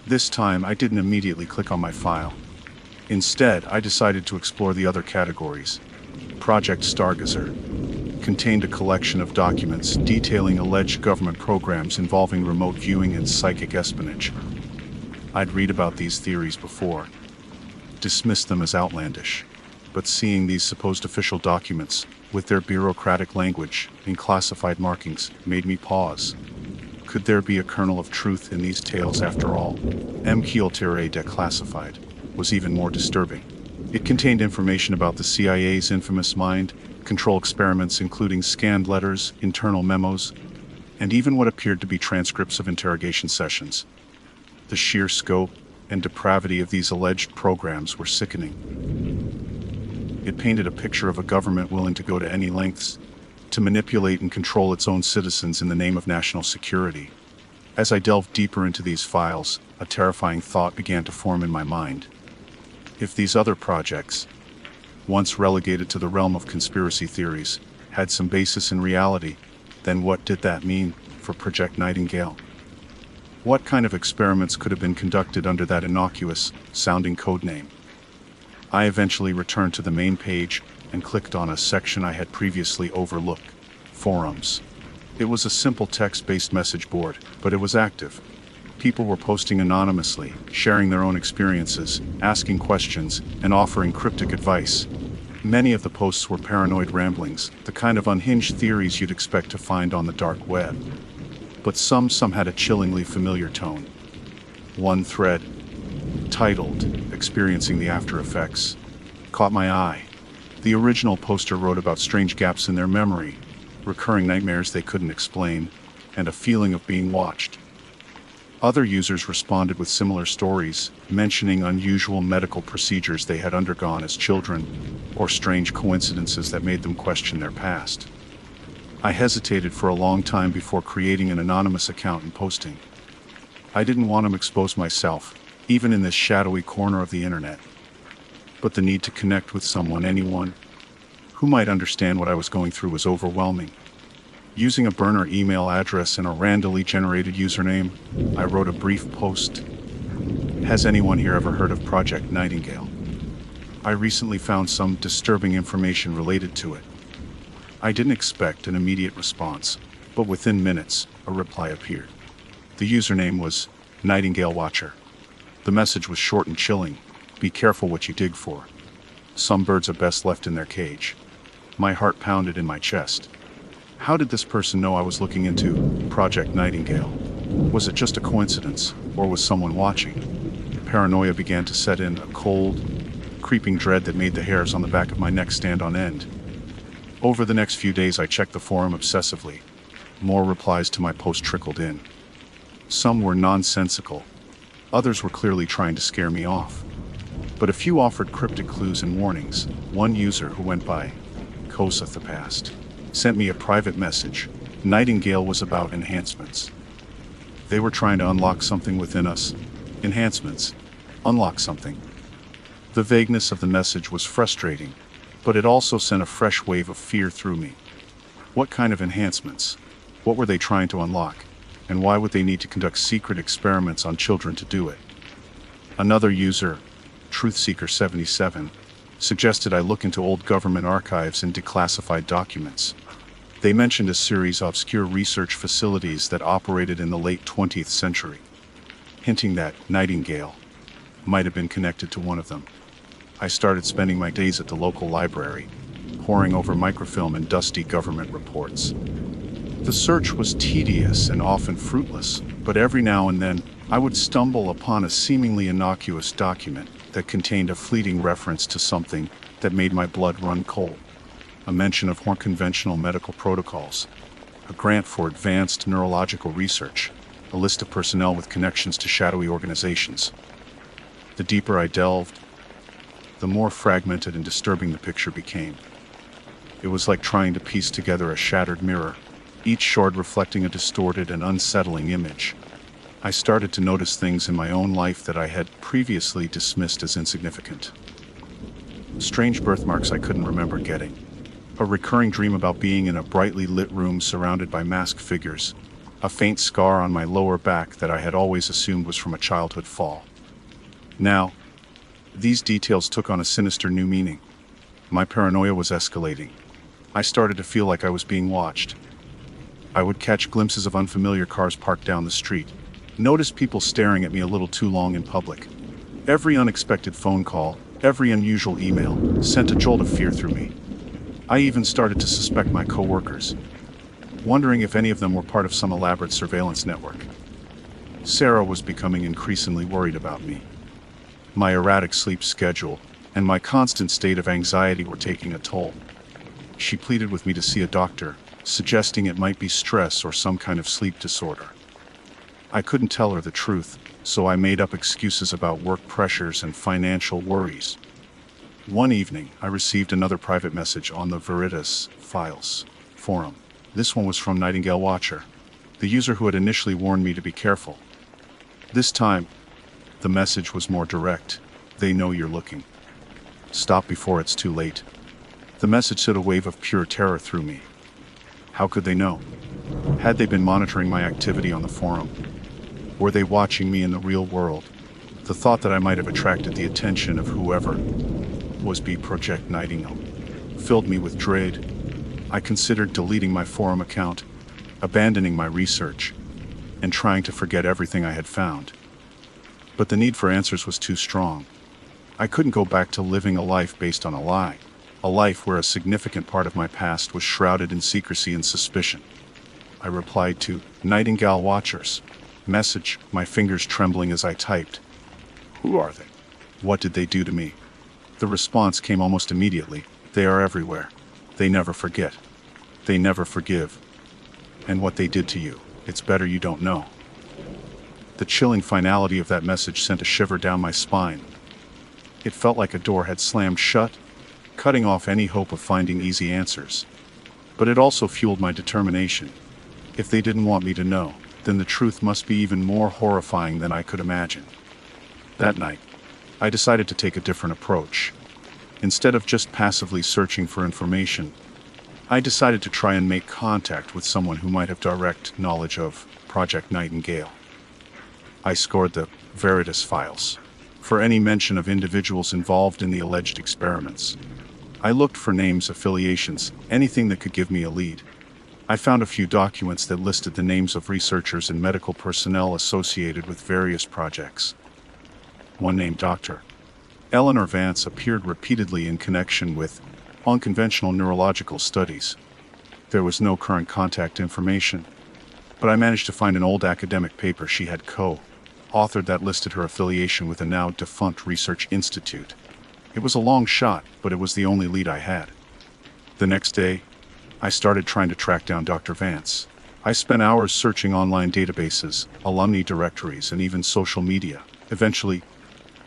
This time, I didn't immediately click on my file. Instead, I decided to explore the other categories. Project Stargazer contained a collection of documents detailing alleged government programs involving remote viewing and psychic espionage. I'd read about these theories before, dismissed them as outlandish, but seeing these supposed official documents, with their bureaucratic language and classified markings, made me pause. Could there be a kernel of truth in these tales after all? MQ Declassified was even more disturbing. It contained information about the CIA's infamous mind control experiments, including scanned letters, internal memos, and even what appeared to be transcripts of interrogation sessions. The sheer scope and depravity of these alleged programs were sickening. It painted a picture of a government willing to go to any lengths to manipulate and control its own citizens in the name of national security. As I delved deeper into these files, a terrifying thought began to form in my mind. If these other projects, once relegated to the realm of conspiracy theories, had some basis in reality, then what did that mean for Project Nightingale? What kind of experiments could have been conducted under that innocuous-sounding code name? I eventually returned to the main page and clicked on a section I had previously overlooked: forums. It was a simple text-based message board, but it was active. People were posting anonymously, sharing their own experiences, asking questions, and offering cryptic advice. Many of the posts were paranoid ramblings, the kind of unhinged theories you'd expect to find on the dark web. but some had a chillingly familiar tone. One thread, titled "Experiencing the After Effects," caught my eye. The original poster wrote about strange gaps in their memory, recurring nightmares they couldn't explain, and a feeling of being watched. Other users responded with similar stories, mentioning unusual medical procedures they had undergone as children, or strange coincidences that made them question their past. I hesitated for a long time before creating an anonymous account and posting. I didn't want to expose myself, even in this shadowy corner of the internet. But the need to connect with anyone, who might understand what I was going through was overwhelming. Using a burner email address and a randomly generated username, I wrote a brief post. Has anyone here ever heard of Project Nightingale? I recently found some disturbing information related to it. I didn't expect an immediate response, but within minutes, a reply appeared. The username was Nightingale Watcher. The message was short and chilling. Be careful what you dig for. Some birds are best left in their cage. My heart pounded in my chest. How did this person know I was looking into Project Nightingale? Was it just a coincidence, or was someone watching? Paranoia began to set in, a cold, creeping dread that made the hairs on the back of my neck stand on end. Over the next few days, I checked the forum obsessively. More replies to my post trickled in. Some were nonsensical. Others were clearly trying to scare me off. But a few offered cryptic clues and warnings. One user, who went by Koseth the Past, sent me a private message. Nightingale was about enhancements. They were trying to unlock something within us. Enhancements. Unlock something. The vagueness of the message was frustrating, but it also sent a fresh wave of fear through me. What kind of enhancements? What were they trying to unlock? And why would they need to conduct secret experiments on children to do it? Another user, Truthseeker77, suggested I look into old government archives and declassified documents. They mentioned a series of obscure research facilities that operated in the late 20th century, hinting that Nightingale might have been connected to one of them. I started spending my days at the local library, poring over microfilm and dusty government reports. The search was tedious and often fruitless, but every now and then I would stumble upon a seemingly innocuous document that contained a fleeting reference to something that made my blood run cold. A mention of more conventional medical protocols, a grant for advanced neurological research, a list of personnel with connections to shadowy organizations. The deeper I delved, the more fragmented and disturbing the picture became. It was like trying to piece together a shattered mirror, each shard reflecting a distorted and unsettling image. I started to notice things in my own life that I had previously dismissed as insignificant. Strange birthmarks I couldn't remember getting. A recurring dream about being in a brightly lit room surrounded by masked figures. A faint scar on my lower back that I had always assumed was from a childhood fall. Now, these details took on a sinister new meaning. My paranoia was escalating. I started to feel like I was being watched. I would catch glimpses of unfamiliar cars parked down the street. Notice people staring at me a little too long in public. Every unexpected phone call, every unusual email, sent a jolt of fear through me. I even started to suspect my coworkers, wondering if any of them were part of some elaborate surveillance network. Sarah was becoming increasingly worried about me. My erratic sleep schedule and my constant state of anxiety were taking a toll. She pleaded with me to see a doctor, suggesting it might be stress or some kind of sleep disorder. I couldn't tell her the truth, so I made up excuses about work pressures and financial worries. One evening, I received another private message on the Veritas Files forum. This one was from Nightingale Watcher, the user who had initially warned me to be careful. This time, the message was more direct. They know you're looking. Stop before it's too late. The message sent a wave of pure terror through me. How could they know? Had they been monitoring my activity on the forum? Were they watching me in the real world? The thought that I might have attracted the attention of whoever was Project Nightingale filled me with dread. I considered deleting my forum account, abandoning my research, and trying to forget everything I had found. But the need for answers was too strong. I couldn't go back to living a life based on a lie, a life where a significant part of my past was shrouded in secrecy and suspicion. I replied to Nightingale Watchers. Message, my fingers trembling as I typed. Who are they? What did they do to me? The response came almost immediately. They are everywhere. They never forget. They never forgive. And what they did to you, it's better you don't know. The chilling finality of that message sent a shiver down my spine. It felt like a door had slammed shut, cutting off any hope of finding easy answers. But it also fueled my determination. If they didn't want me to know, then the truth must be even more horrifying than I could imagine. That night, I decided to take a different approach. Instead of just passively searching for information, I decided to try and make contact with someone who might have direct knowledge of Project Nightingale. I scored the Veritas files for any mention of individuals involved in the alleged experiments. I looked for names, affiliations, anything that could give me a lead. I found a few documents that listed the names of researchers and medical personnel associated with various projects. One named Dr. Eleanor Vance appeared repeatedly in connection with unconventional neurological studies. There was no current contact information, but I managed to find an old academic paper she had co-authored that listed her affiliation with a now defunct research institute. It was a long shot, but it was the only lead I had. The next day, I started trying to track down Dr. Vance. I spent hours searching online databases, alumni directories, and even social media. Eventually,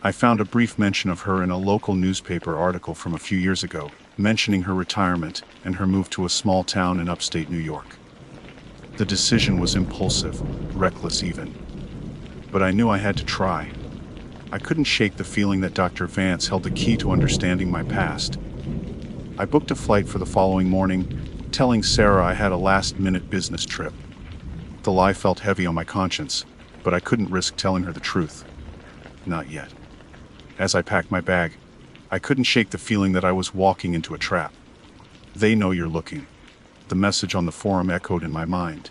I found a brief mention of her in a local newspaper article from a few years ago, mentioning her retirement and her move to a small town in upstate New York. The decision was impulsive, reckless even. But I knew I had to try. I couldn't shake the feeling that Dr. Vance held the key to understanding my past. I booked a flight for the following morning, telling Sarah I had a last-minute business trip. The lie felt heavy on my conscience, but I couldn't risk telling her the truth. Not yet. As I packed my bag, I couldn't shake the feeling that I was walking into a trap. They know you're looking. The message on the forum echoed in my mind.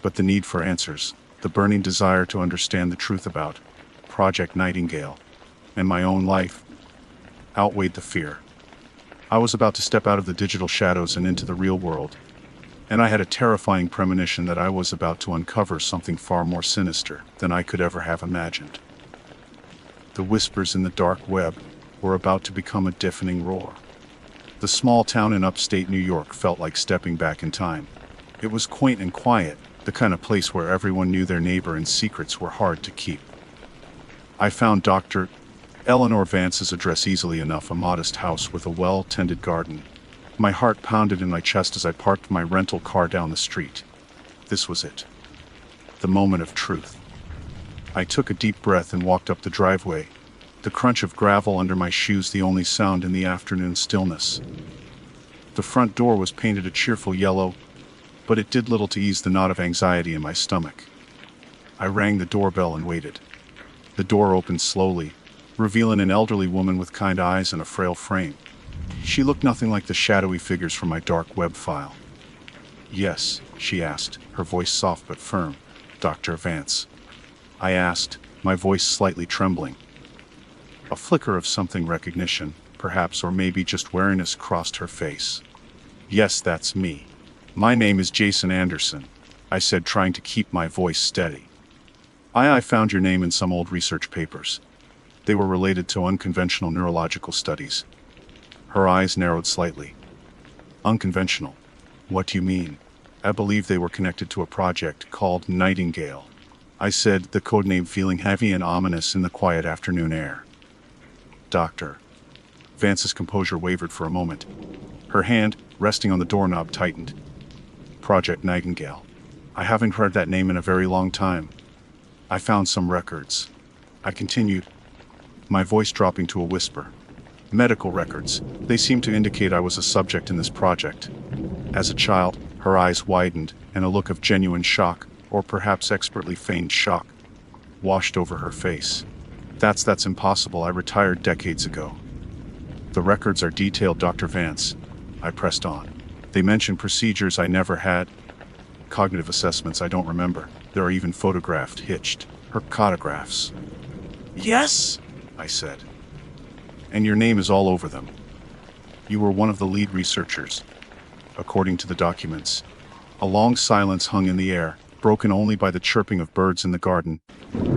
But the need for answers, the burning desire to understand the truth about Project Nightingale and my own life, outweighed the fear. I was about to step out of the digital shadows and into the real world, and I had a terrifying premonition that I was about to uncover something far more sinister than I could ever have imagined. The whispers in the dark web were about to become a deafening roar. The small town in upstate New York felt like stepping back in time. It was quaint and quiet, the kind of place where everyone knew their neighbor and secrets were hard to keep. I found Dr. Eleanor Vance's address easily enough, a modest house with a well-tended garden. My heart pounded in my chest as I parked my rental car down the street. This was it. The moment of truth. I took a deep breath and walked up the driveway, the crunch of gravel under my shoes the only sound in the afternoon stillness. The front door was painted a cheerful yellow, but it did little to ease the knot of anxiety in my stomach. I rang the doorbell and waited. The door opened slowly, revealing an elderly woman with kind eyes and a frail frame. She looked nothing like the shadowy figures from my dark web file. "Yes," she asked, her voice soft but firm. "Dr. Vance?" I asked, my voice slightly trembling. A flicker of something recognition, perhaps, or maybe just wariness crossed her face. "Yes, that's me. My name is Jason Anderson," I said, trying to keep my voice steady. I found your name in some old research papers. They were related to unconventional neurological studies." Her eyes narrowed slightly. "Unconventional? What do you mean?" "I believe they were connected to a project called Nightingale," I said, the codename feeling heavy and ominous in the quiet afternoon air. "Doctor." Vance's composure wavered for a moment. Her hand, resting on the doorknob, tightened. "Project Nightingale. I haven't heard that name in a very long time. I found some records," I continued, my voice dropping to a whisper. "Medical records. They seem to indicate I was a subject in this project." As a child, her eyes widened, and a look of genuine shock, or perhaps expertly feigned shock, washed over her face. That's impossible. I retired decades ago." "The records are detailed, Dr. Vance," I pressed on. "They mention procedures I never had, cognitive assessments I don't remember. There are even photographed, hitched, hercotographs." "Yes," I said. "And your name is all over them. You were one of the lead researchers, according to the documents. A long silence hung in the air, broken only by the chirping of birds in the garden.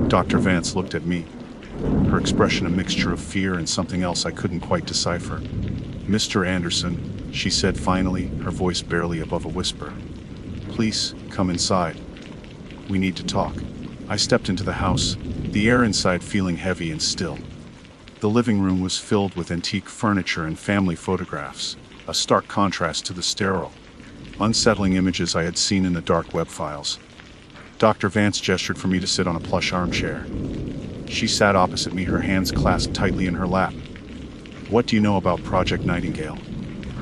Dr. Vance looked at me, her expression a mixture of fear and something else I couldn't quite decipher. "Mr. Anderson," she said finally, her voice barely above a whisper. "Please, come inside. We need to talk." I stepped into the house, the air inside feeling heavy and still. The living room was filled with antique furniture and family photographs, a stark contrast to the sterile, unsettling images I had seen in the dark web files. Dr. Vance gestured for me to sit on a plush armchair. She sat opposite me, her hands clasped tightly in her lap. "What do you know about Project Nightingale?"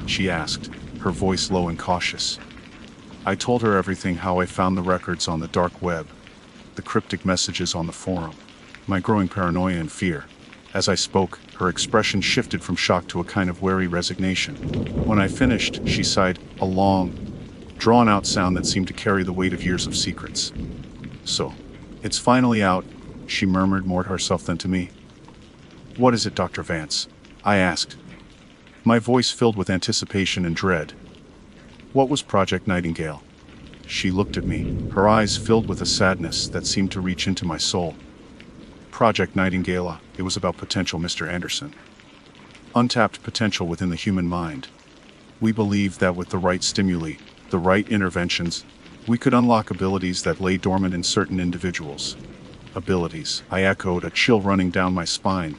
she asked, her voice low and cautious. I told her everything, how I found the records on the dark web, the cryptic messages on the forum, my growing paranoia and fear. As I spoke, her expression shifted from shock to a kind of wary resignation. When I finished, she sighed, a long, drawn-out sound that seemed to carry the weight of years of secrets. "So, it's finally out," she murmured more to herself than to me. "What is it, Dr. Vance?" I asked, my voice filled with anticipation and dread. "What was Project Nightingale?" She looked at me, her eyes filled with a sadness that seemed to reach into my soul. "Project Nightingale, it was about potential, Mr. Anderson. Untapped potential within the human mind. We believed that with the right stimuli, the right interventions, we could unlock abilities that lay dormant in certain individuals." "Abilities," I echoed, a chill running down my spine.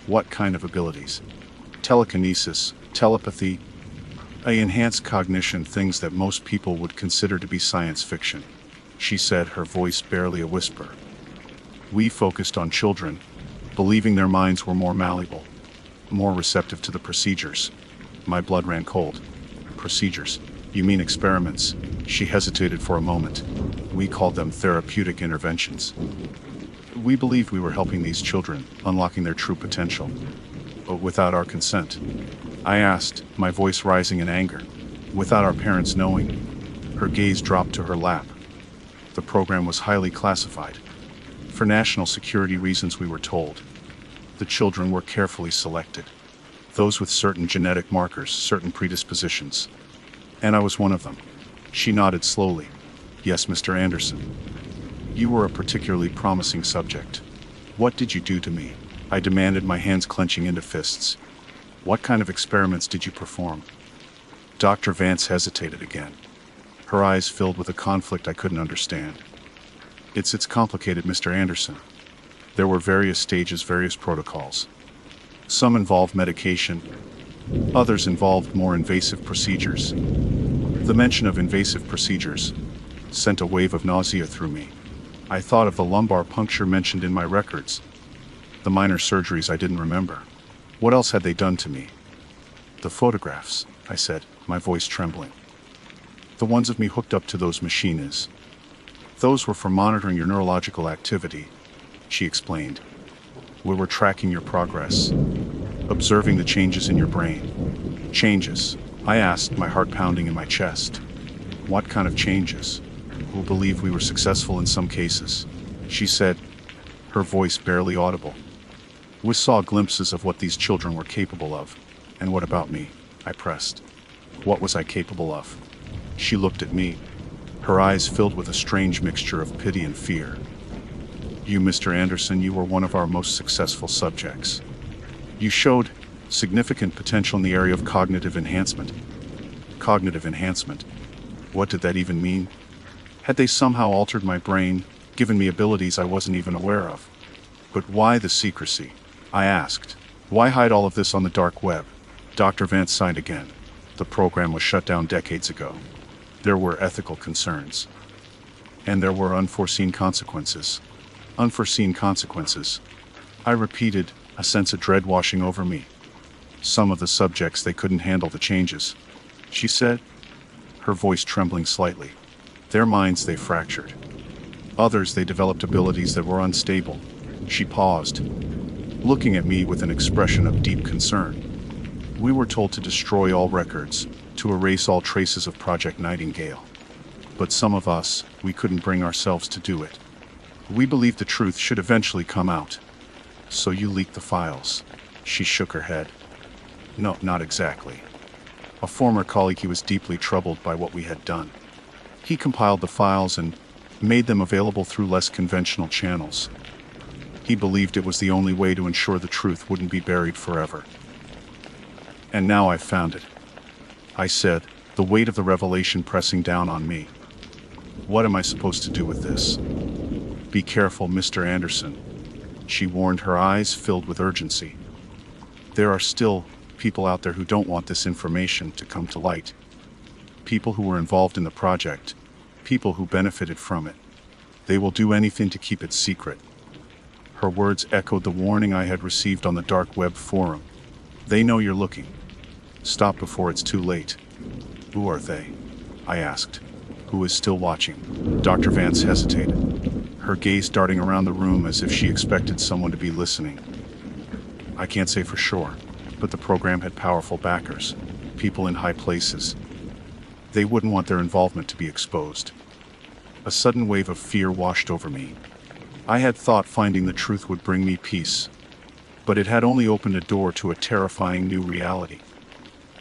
"What kind of abilities?" "Telekinesis, telepathy, enhanced cognition, things that most people would consider to be science fiction," she said, her voice barely a whisper. "We focused on children, believing their minds were more malleable, more receptive to the procedures." My blood ran cold. "Procedures? You mean experiments?" She hesitated for a moment. "We called them therapeutic interventions. We believed we were helping these children, unlocking their true potential. But without our consent." I asked, my voice rising in anger. "Without our parents knowing?" Her gaze dropped to her lap. "The program was highly classified. For national security reasons, we were told. The children were carefully selected. Those with certain genetic markers, certain predispositions. And I was one of them." She nodded slowly. "Yes, Mr. Anderson. You were a particularly promising subject. What did you do to me?" I demanded, my hands clenching into fists. "What kind of experiments did you perform?" Dr. Vance hesitated again. Her eyes filled with a conflict I couldn't understand. It's complicated, Mr. Anderson. There were various stages, various protocols. Some involved medication. Others involved more invasive procedures." The mention of invasive procedures sent a wave of nausea through me. I thought of the lumbar puncture mentioned in my records, the minor surgeries I didn't remember. What else had they done to me? "The photographs," I said, my voice trembling. "The ones of me hooked up to those machines. Those were for monitoring your neurological activity," she explained. "We were tracking your progress, observing the changes in your brain." "Changes?" I asked, my heart pounding in my chest. "What kind of changes?" "We'll believe we were successful in some cases," she said, her voice barely audible. "We saw glimpses of what these children were capable of." "And what about me?" I pressed. "What was I capable of?" She looked at me, her eyes filled with a strange mixture of pity and fear. "You, Mr. Anderson, you were one of our most successful subjects. You showed significant potential in the area of cognitive enhancement." "Cognitive enhancement? What did that even mean? Had they somehow altered my brain, given me abilities I wasn't even aware of?" "But why the secrecy?" I asked. "Why hide all of this on the dark web?" Dr. Vance sighed again. "The program was shut down decades ago. There were ethical concerns. And there were unforeseen consequences." "Unforeseen consequences?" I repeated, a sense of dread washing over me. "Some of the subjects, they couldn't handle the changes," she said, her voice trembling slightly. "Their minds, they fractured. Others, they developed abilities that were unstable." She paused, looking at me with an expression of deep concern. "We were told to destroy all records, to erase all traces of Project Nightingale. But some of us, we couldn't bring ourselves to do it. We believed the truth should eventually come out. So you leaked the files." She shook her head. "No, not exactly. A former colleague, he was deeply troubled by what we had done. He compiled the files and made them available through less conventional channels. He believed it was the only way to ensure the truth wouldn't be buried forever. And now I've found it, I said, the weight of the revelation pressing down on me. What am I supposed to do with this? Be careful, Mr. Anderson, she warned, her eyes filled with urgency. There are still people out there who don't want this information to come to light. People who were involved in the project, people who benefited from it. They will do anything to keep it secret. Her words echoed the warning I had received on the dark web forum. They know you're looking. Stop before it's too late. Who are they? I asked. Who is still watching? Dr. Vance hesitated, her gaze darting around the room as if she expected someone to be listening. I can't say for sure, but the program had powerful backers, people in high places. They wouldn't want their involvement to be exposed. A sudden wave of fear washed over me. I had thought finding the truth would bring me peace, but it had only opened a door to a terrifying new reality.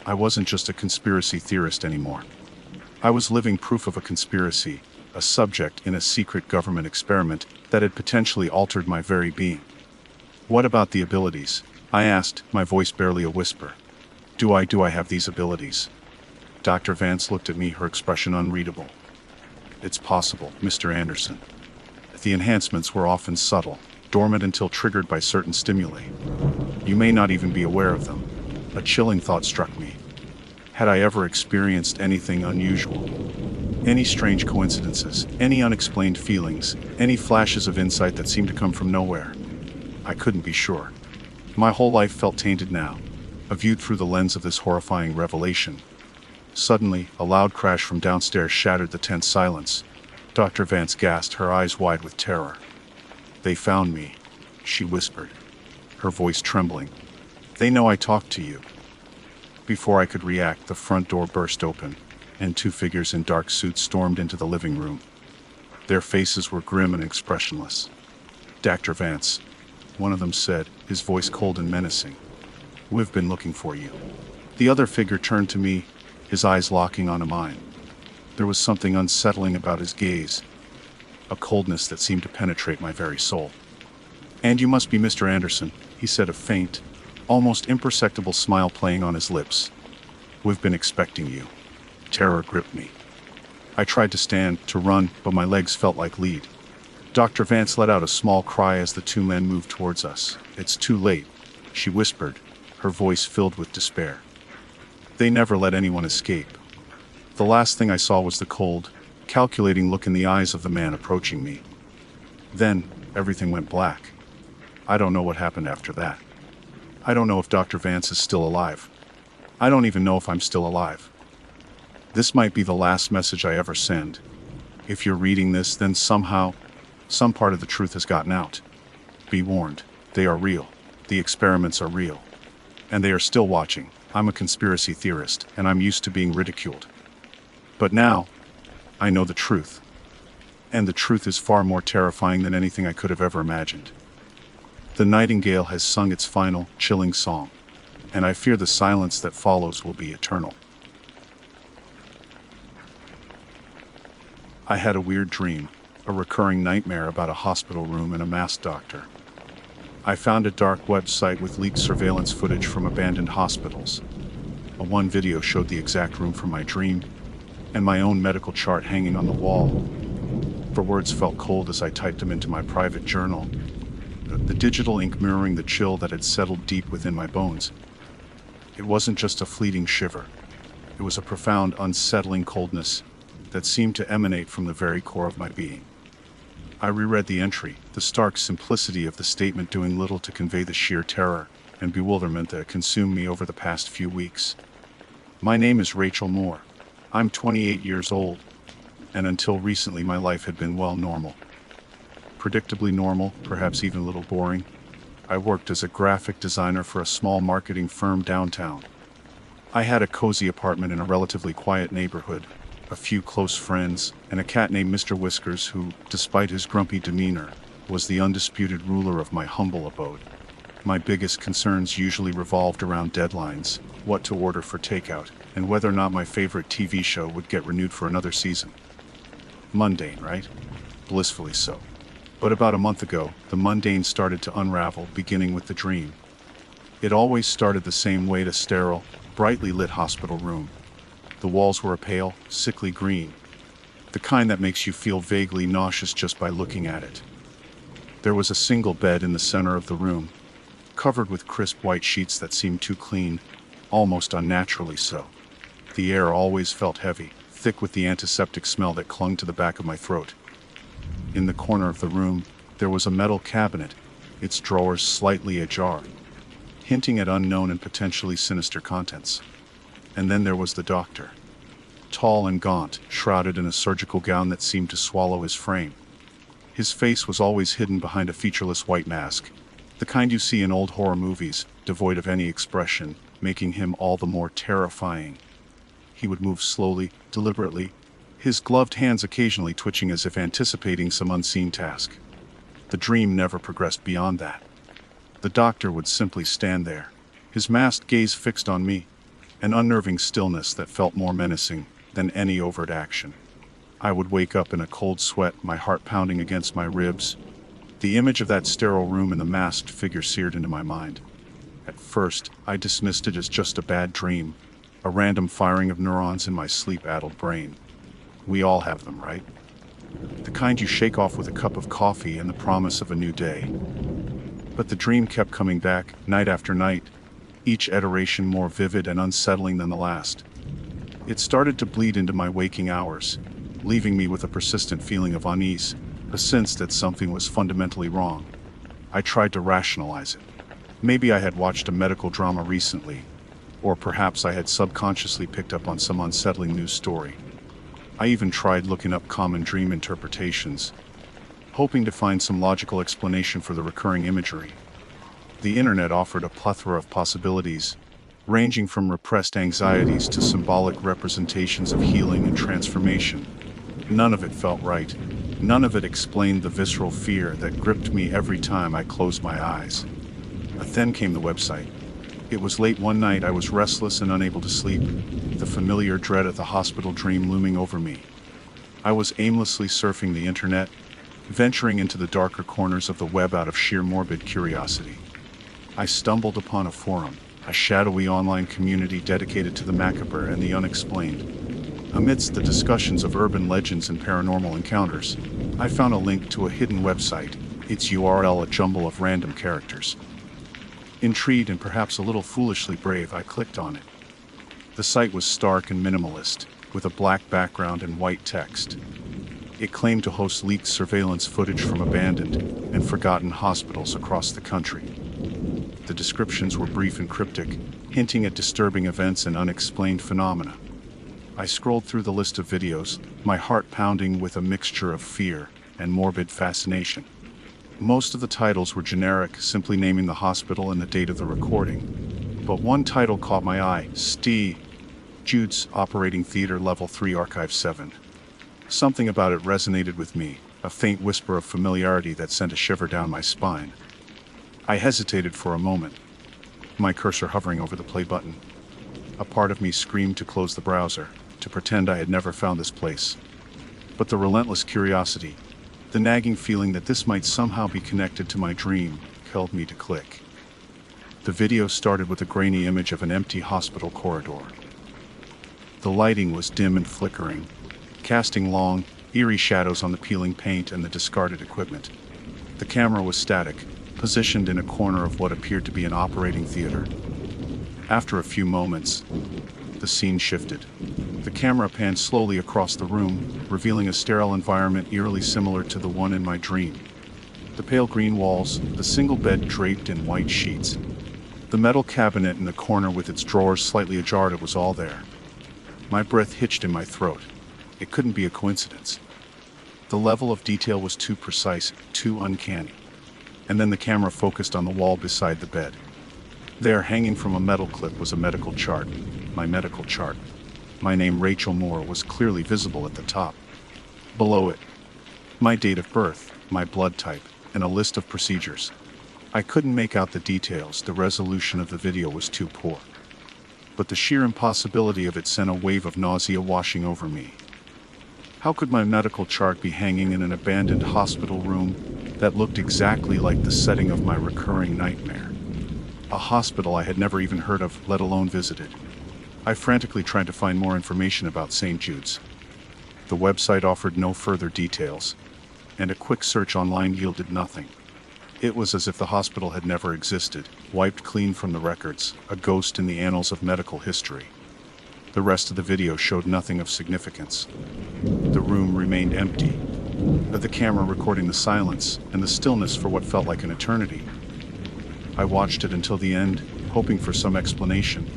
I wasn't just a conspiracy theorist anymore. I was living proof of a conspiracy, a subject in a secret government experiment that had potentially altered my very being. What about the abilities? I asked, my voice barely a whisper. Do I have these abilities? Dr. Vance looked at me, her expression unreadable. It's possible, Mr. Anderson. The enhancements were often subtle, dormant until triggered by certain stimuli. You may not even be aware of them. A chilling thought struck me. Had I ever experienced anything unusual? Any strange coincidences, any unexplained feelings, any flashes of insight that seemed to come from nowhere? I couldn't be sure. My whole life felt tainted now, viewed through the lens of this horrifying revelation. Suddenly, a loud crash from downstairs shattered the tense silence. Dr. Vance gasped, her eyes wide with terror. They found me, she whispered, her voice trembling. They know I talked to you. Before I could react, the front door burst open, and two figures in dark suits stormed into the living room. Their faces were grim and expressionless. Dr. Vance, one of them said, his voice cold and menacing. We've been looking for you. The other figure turned to me, his eyes locking onto mine. There was something unsettling about his gaze, a coldness that seemed to penetrate my very soul. And you must be Mr. Anderson, he said, a faint, almost imperceptible smile playing on his lips. We've been expecting you. Terror gripped me. I tried to stand, to run, but my legs felt like lead. Dr. Vance let out a small cry as the two men moved towards us. It's too late, she whispered, her voice filled with despair. They never let anyone escape. The last thing I saw was the cold, calculating look in the eyes of the man approaching me. Then, everything went black. I don't know what happened after that. I don't know if Dr. Vance is still alive. I don't even know if I'm still alive. This might be the last message I ever send. If you're reading this, then somehow, some part of the truth has gotten out. Be warned, they are real. The experiments are real. And they are still watching. I'm a conspiracy theorist, and I'm used to being ridiculed. But now, I know the truth. And the truth is far more terrifying than anything I could have ever imagined. The nightingale has sung its final, chilling song, and I fear the silence that follows will be eternal. I had a weird dream, a recurring nightmare about a hospital room and a masked doctor. I found a dark website with leaked surveillance footage from abandoned hospitals. One video showed the exact room from my dream, and my own medical chart hanging on the wall. The words felt cold as I typed them into my private journal, the digital ink mirroring the chill that had settled deep within my bones. It wasn't just a fleeting shiver. It was a profound, unsettling coldness that seemed to emanate from the very core of my being. I reread the entry, the stark simplicity of the statement doing little to convey the sheer terror and bewilderment that consumed me over the past few weeks. My name is Rachel Moore. I'm 28 years old, and until recently my life had been normal. Predictably normal, perhaps even a little boring. I worked as a graphic designer for a small marketing firm downtown. I had a cozy apartment in a relatively quiet neighborhood, a few close friends, and a cat named Mr. Whiskers who, despite his grumpy demeanor, was the undisputed ruler of my humble abode. My biggest concerns usually revolved around deadlines, what to order for takeout, and whether or not my favorite TV show would get renewed for another season. Mundane, right? Blissfully so. But about a month ago, the mundane started to unravel, beginning with the dream. It always started the same way: a sterile, brightly lit hospital room. The walls were a pale, sickly green, the kind that makes you feel vaguely nauseous just by looking at it. There was a single bed in the center of the room, covered with crisp white sheets that seemed too clean, almost unnaturally so. The air always felt heavy, thick with the antiseptic smell that clung to the back of my throat. In the corner of the room, there was a metal cabinet, its drawers slightly ajar, hinting at unknown and potentially sinister contents. And then there was the doctor. Tall and gaunt, shrouded in a surgical gown that seemed to swallow his frame. His face was always hidden behind a featureless white mask, the kind you see in old horror movies, devoid of any expression, making him all the more terrifying. He would move slowly, deliberately, his gloved hands occasionally twitching as if anticipating some unseen task. The dream never progressed beyond that. The doctor would simply stand there, his masked gaze fixed on me, an unnerving stillness that felt more menacing than any overt action. I would wake up in a cold sweat, my heart pounding against my ribs. The image of that sterile room and the masked figure seared into my mind. At first, I dismissed it as just a bad dream, a random firing of neurons in my sleep-addled brain. We all have them, right? The kind you shake off with a cup of coffee and the promise of a new day. But the dream kept coming back, night after night, each iteration more vivid and unsettling than the last. It started to bleed into my waking hours, leaving me with a persistent feeling of unease, a sense that something was fundamentally wrong. I tried to rationalize it. Maybe I had watched a medical drama recently, or perhaps I had subconsciously picked up on some unsettling news story. I even tried looking up common dream interpretations, hoping to find some logical explanation for the recurring imagery. The internet offered a plethora of possibilities, ranging from repressed anxieties to symbolic representations of healing and transformation. None of it felt right. None of it explained the visceral fear that gripped me every time I closed my eyes. But then came the website. It was late one night. I was restless and unable to sleep, the familiar dread of the hospital dream looming over me. I was aimlessly surfing the internet, venturing into the darker corners of the web out of sheer morbid curiosity. I stumbled upon a forum, a shadowy online community dedicated to the macabre and the unexplained. Amidst the discussions of urban legends and paranormal encounters, I found a link to a hidden website, its URL a jumble of random characters. Intrigued and perhaps a little foolishly brave, I clicked on it. The site was stark and minimalist, with a black background and white text. It claimed to host leaked surveillance footage from abandoned and forgotten hospitals across the country. The descriptions were brief and cryptic, hinting at disturbing events and unexplained phenomena. I scrolled through the list of videos, my heart pounding with a mixture of fear and morbid fascination. Most of the titles were generic, simply naming the hospital and the date of the recording. But one title caught my eye: Jude's Operating Theater Level 3 Archive 7. Something about it resonated with me, a faint whisper of familiarity that sent a shiver down my spine. I hesitated for a moment, my cursor hovering over the play button. A part of me screamed to close the browser, to pretend I had never found this place. But the relentless curiosity, the nagging feeling that this might somehow be connected to my dream, compelled me to click. The video started with a grainy image of an empty hospital corridor. The lighting was dim and flickering, casting long, eerie shadows on the peeling paint and the discarded equipment. The camera was static, positioned in a corner of what appeared to be an operating theater. After a few moments, the scene shifted. The camera panned slowly across the room, revealing a sterile environment eerily similar to the one in my dream. The pale green walls, the single bed draped in white sheets, the metal cabinet in the corner with its drawers slightly ajar, it was all there. My breath hitched in my throat. It couldn't be a coincidence. The level of detail was too precise, too uncanny. And then the camera focused on the wall beside the bed. There, hanging from a metal clip, was a medical chart. My medical chart. My name, Rachel Moore, was clearly visible at the top. Below it, my date of birth, my blood type, and a list of procedures. I couldn't make out the details. The resolution of the video was too poor. But the sheer impossibility of it sent a wave of nausea washing over me. How could my medical chart be hanging in an abandoned hospital room that looked exactly like the setting of my recurring nightmare? A hospital I had never even heard of, let alone visited. I frantically tried to find more information about St. Jude's. The website offered no further details, and a quick search online yielded nothing. It was as if the hospital had never existed, wiped clean from the records, a ghost in the annals of medical history. The rest of the video showed nothing of significance. The room remained empty, the camera recording the silence and the stillness for what felt like an eternity. I watched it until the end, hoping for some explanation,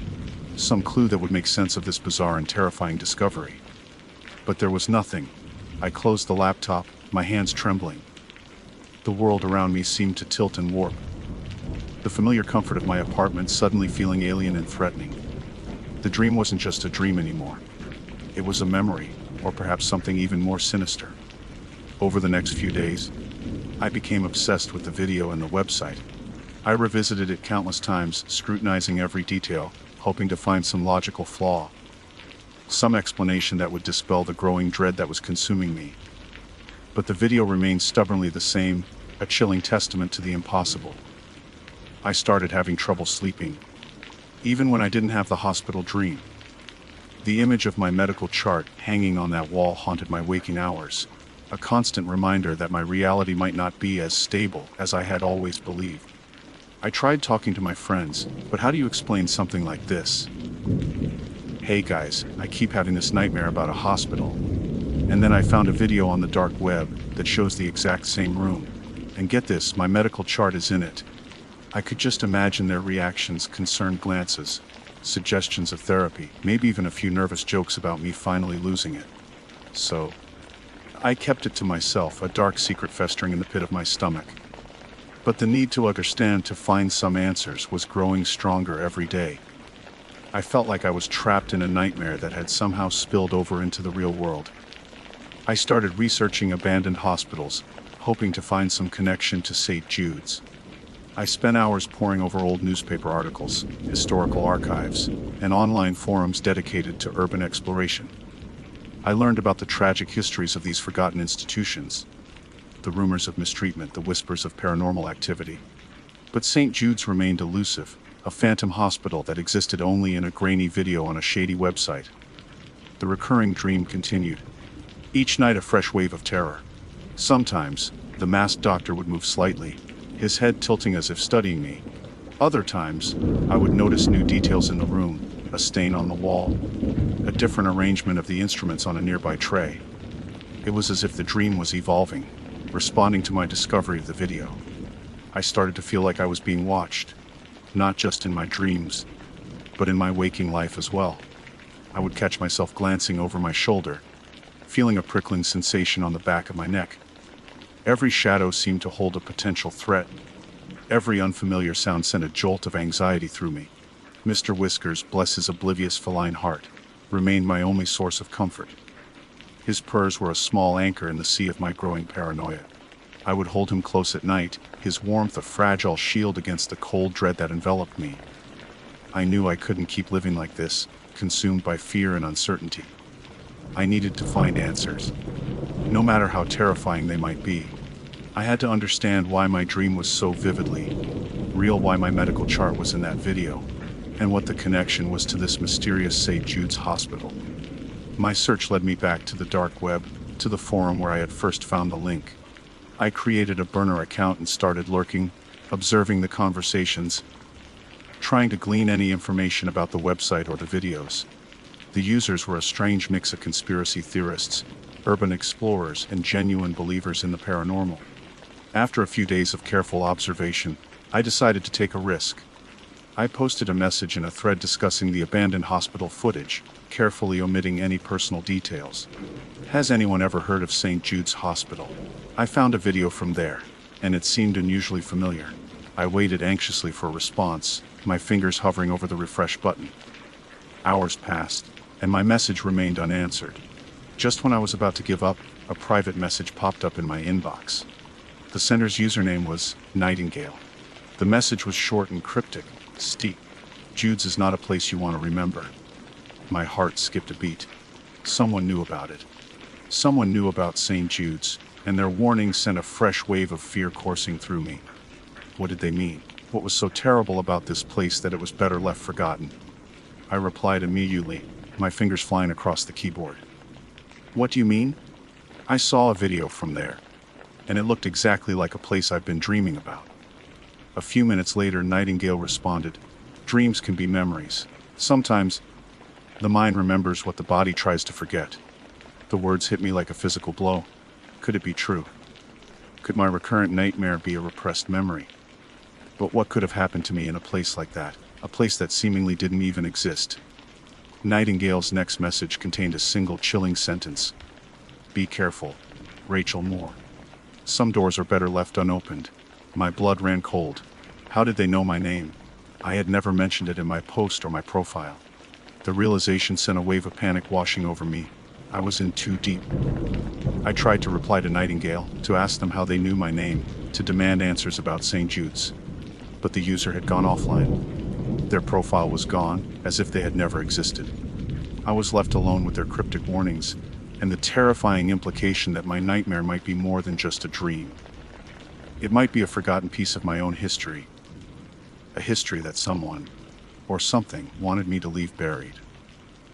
some clue that would make sense of this bizarre and terrifying discovery. But there was nothing. I closed the laptop, my hands trembling. The world around me seemed to tilt and warp, the familiar comfort of my apartment suddenly feeling alien and threatening. The dream wasn't just a dream anymore. It was a memory, or perhaps something even more sinister. Over the next few days, I became obsessed with the video and the website. I revisited it countless times, scrutinizing every detail, hoping to find some logical flaw, some explanation that would dispel the growing dread that was consuming me. But the video remained stubbornly the same, a chilling testament to the impossible. I started having trouble sleeping, even when I didn't have the hospital dream. The image of my medical chart hanging on that wall haunted my waking hours, a constant reminder that my reality might not be as stable as I had always believed. I tried talking to my friends, but how do you explain something like this? Hey guys, I keep having this nightmare about a hospital. And then I found a video on the dark web that shows the exact same room. And get this, my medical chart is in it. I could just imagine their reactions, concerned glances, suggestions of therapy, maybe even a few nervous jokes about me finally losing it. So, I kept it to myself, a dark secret festering in the pit of my stomach. But the need to understand, to find some answers, was growing stronger every day. I felt like I was trapped in a nightmare that had somehow spilled over into the real world. I started researching abandoned hospitals, hoping to find some connection to St. Jude's. I spent hours poring over old newspaper articles, historical archives, and online forums dedicated to urban exploration. I learned about the tragic histories of these forgotten institutions, the rumors of mistreatment, the whispers of paranormal activity. But St. Jude's remained elusive, a phantom hospital that existed only in a grainy video on a shady website. The recurring dream continued. Each night a fresh wave of terror. Sometimes, the masked doctor would move slightly, his head tilting as if studying me. Other times, I would notice new details in the room, a stain on the wall, a different arrangement of the instruments on a nearby tray. It was as if the dream was evolving, responding to my discovery of the video. I started to feel like I was being watched, not just in my dreams, but in my waking life as well. I would catch myself glancing over my shoulder, feeling a prickling sensation on the back of my neck. Every shadow seemed to hold a potential threat. Every unfamiliar sound sent a jolt of anxiety through me. Mr. Whiskers, bless his oblivious feline heart, remained my only source of comfort. His purrs were a small anchor in the sea of my growing paranoia. I would hold him close at night, his warmth a fragile shield against the cold dread that enveloped me. I knew I couldn't keep living like this, consumed by fear and uncertainty. I needed to find answers, no matter how terrifying they might be. I had to understand why my dream was so vividly real, why my medical chart was in that video, and what the connection was to this mysterious St. Jude's hospital. My search led me back to the dark web, to the forum where I had first found the link. I created a burner account and started lurking, observing the conversations, trying to glean any information about the website or the videos. The users were a strange mix of conspiracy theorists, urban explorers, and genuine believers in the paranormal. After a few days of careful observation, I decided to take a risk. I posted a message in a thread discussing the abandoned hospital footage, carefully omitting any personal details. Has anyone ever heard of St. Jude's Hospital? I found a video from there, and it seemed unusually familiar. I waited anxiously for a response, my fingers hovering over the refresh button. Hours passed, and my message remained unanswered. Just when I was about to give up, a private message popped up in my inbox. The sender's username was Nightingale. The message was short and cryptic. St. Jude's is not a place you want to remember. My heart skipped a beat. Someone knew about it. Someone knew about St. Jude's, and their warning sent a fresh wave of fear coursing through me. What did they mean? What was so terrible about this place that it was better left forgotten? I replied immediately, my fingers flying across the keyboard. What do you mean? I saw a video from there, and it looked exactly like a place I've been dreaming about. A few minutes later, Nightingale responded, dreams can be memories. Sometimes, the mind remembers what the body tries to forget. The words hit me like a physical blow. Could it be true? Could my recurrent nightmare be a repressed memory? But what could have happened to me in a place like that? A place that seemingly didn't even exist. Nightingale's next message contained a single chilling sentence. Be careful, Rachel Moore. Some doors are better left unopened. My blood ran cold. How did they know my name? I had never mentioned it in my post or my profile. The realization sent a wave of panic washing over me. I was in too deep. I tried to reply to Nightingale, to ask them how they knew my name, to demand answers about St. Jude's. But the user had gone offline. Their profile was gone, as if they had never existed. I was left alone with their cryptic warnings, and the terrifying implication that my nightmare might be more than just a dream. It might be a forgotten piece of my own history. A history that someone, or something, wanted me to leave buried.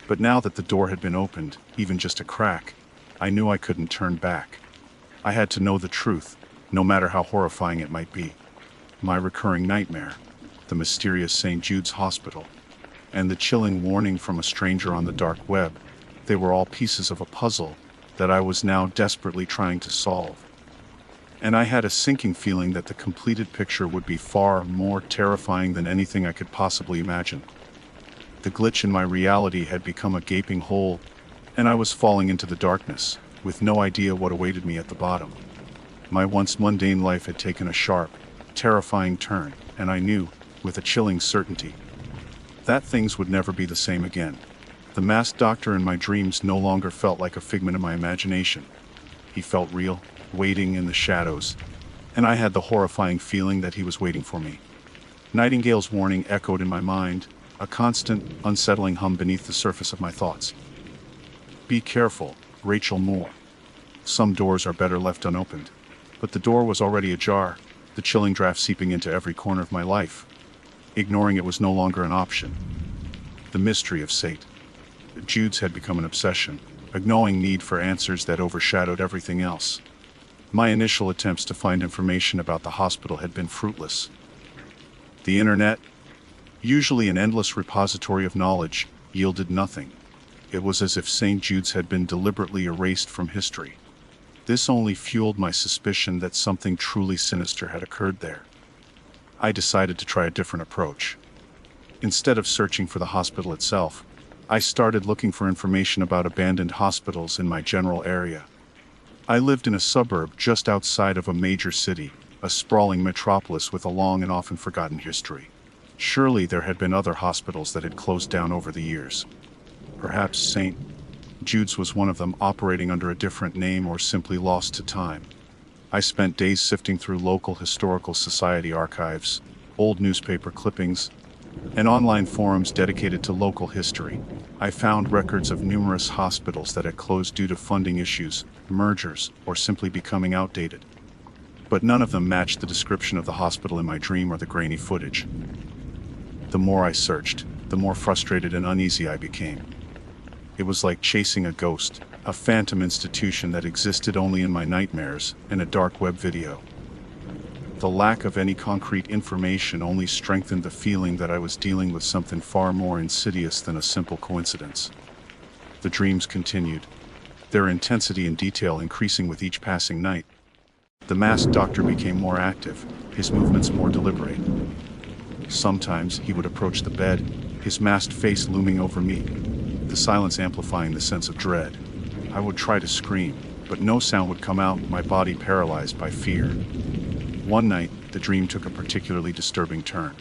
But now that the door had been opened, even just a crack, I knew I couldn't turn back. I had to know the truth, no matter how horrifying it might be. My recurring nightmare, the mysterious St. Jude's Hospital, and the chilling warning from a stranger on the dark web, they were all pieces of a puzzle that I was now desperately trying to solve. And I had a sinking feeling that the completed picture would be far more terrifying than anything I could possibly imagine. The glitch in my reality had become a gaping hole, and I was falling into the darkness, with no idea what awaited me at the bottom. My once mundane life had taken a sharp, terrifying turn, and I knew, with a chilling certainty, that things would never be the same again. The masked doctor in my dreams no longer felt like a figment of my imagination. He felt real, waiting in the shadows, and I had the horrifying feeling that he was waiting for me. Nightingale's warning echoed in my mind, a constant, unsettling hum beneath the surface of my thoughts. Be careful, Rachel Moore. Some doors are better left unopened. But the door was already ajar, the chilling draft seeping into every corner of my life. Ignoring it was no longer an option. The mystery of St. Jude's had become an obsession, a gnawing need for answers that overshadowed everything else. My initial attempts to find information about the hospital had been fruitless. The internet, usually an endless repository of knowledge, yielded nothing. It was as if St. Jude's had been deliberately erased from history. This only fueled my suspicion that something truly sinister had occurred there. I decided to try a different approach. Instead of searching for the hospital itself, I started looking for information about abandoned hospitals in my general area. I lived in a suburb just outside of a major city, a sprawling metropolis with a long and often forgotten history. Surely there had been other hospitals that had closed down over the years. Perhaps St. Jude's was one of them, operating under a different name or simply lost to time. I spent days sifting through local historical society archives, old newspaper clippings, and online forums dedicated to local history. I found records of numerous hospitals that had closed due to funding issues, mergers, or simply becoming outdated. But none of them matched the description of the hospital in my dream or the grainy footage. The more I searched, the more frustrated and uneasy I became. It was like chasing a ghost, a phantom institution that existed only in my nightmares and a dark web video. The lack of any concrete information only strengthened the feeling that I was dealing with something far more insidious than a simple coincidence. The dreams continued, their intensity and detail increasing with each passing night. The masked doctor became more active, his movements more deliberate. Sometimes he would approach the bed, his masked face looming over me, the silence amplifying the sense of dread. I would try to scream, but no sound would come out, my body paralyzed by fear. One night, the dream took a particularly disturbing turn.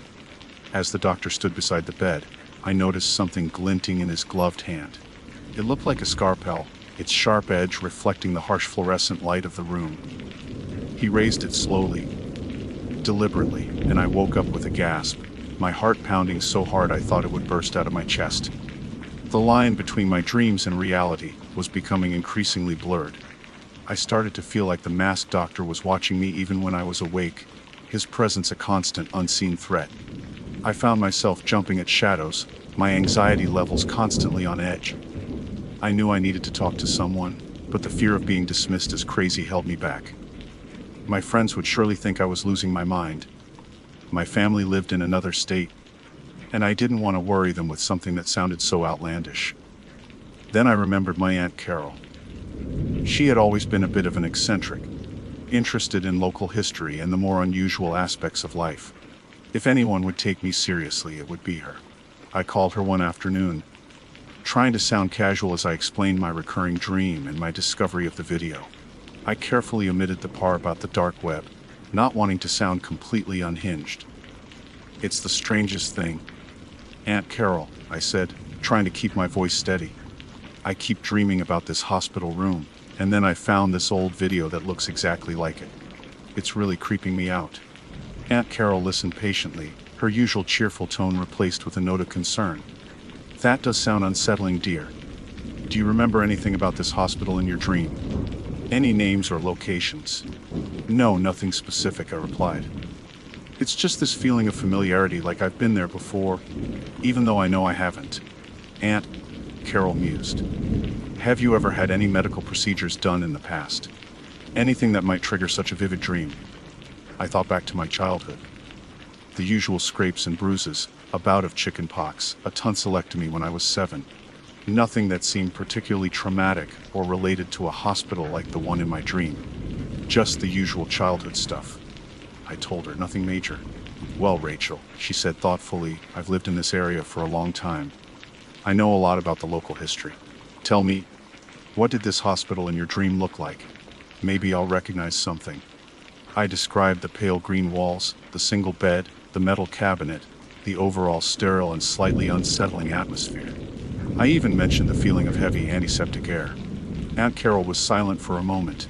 As the doctor stood beside the bed, I noticed something glinting in his gloved hand. It looked like a scalpel, its sharp edge reflecting the harsh fluorescent light of the room. He raised it slowly, deliberately, and I woke up with a gasp, my heart pounding so hard I thought it would burst out of my chest. The line between my dreams and reality was becoming increasingly blurred. I started to feel like the masked doctor was watching me even when I was awake, his presence a constant unseen threat. I found myself jumping at shadows, my anxiety levels constantly on edge. I knew I needed to talk to someone, but the fear of being dismissed as crazy held me back. My friends would surely think I was losing my mind. My family lived in another state, and I didn't want to worry them with something that sounded so outlandish. Then I remembered my Aunt Carol. She had always been a bit of an eccentric, interested in local history and the more unusual aspects of life. If anyone would take me seriously, it would be her. I called her one afternoon, trying to sound casual as I explained my recurring dream and my discovery of the video. I carefully omitted the part about the dark web, not wanting to sound completely unhinged. "It's the strangest thing, Aunt Carol," I said, trying to keep my voice steady. "I keep dreaming about this hospital room, and then I found this old video that looks exactly like it. It's really creeping me out." Aunt Carol listened patiently, her usual cheerful tone replaced with a note of concern. "That does sound unsettling, dear. Do you remember anything about this hospital in your dream? Any names or locations?" "No, nothing specific," I replied. "It's just this feeling of familiarity, like I've been there before, even though I know I haven't." Aunt Carol mused. "Have you ever had any medical procedures done in the past? Anything that might trigger such a vivid dream?" I thought back to my childhood. The usual scrapes and bruises, a bout of chicken pox, a tonsillectomy when I was 7. Nothing that seemed particularly traumatic or related to a hospital like the one in my dream. Just the usual childhood stuff. I told her, "Nothing major." "Well, Rachel," she said thoughtfully, "I've lived in this area for a long time. I know a lot about the local history. Tell me, what did this hospital in your dream look like? Maybe I'll recognize something." I described the pale green walls, the single bed, the metal cabinet, the overall sterile and slightly unsettling atmosphere. I even mentioned the feeling of heavy antiseptic air. Aunt Carol was silent for a moment.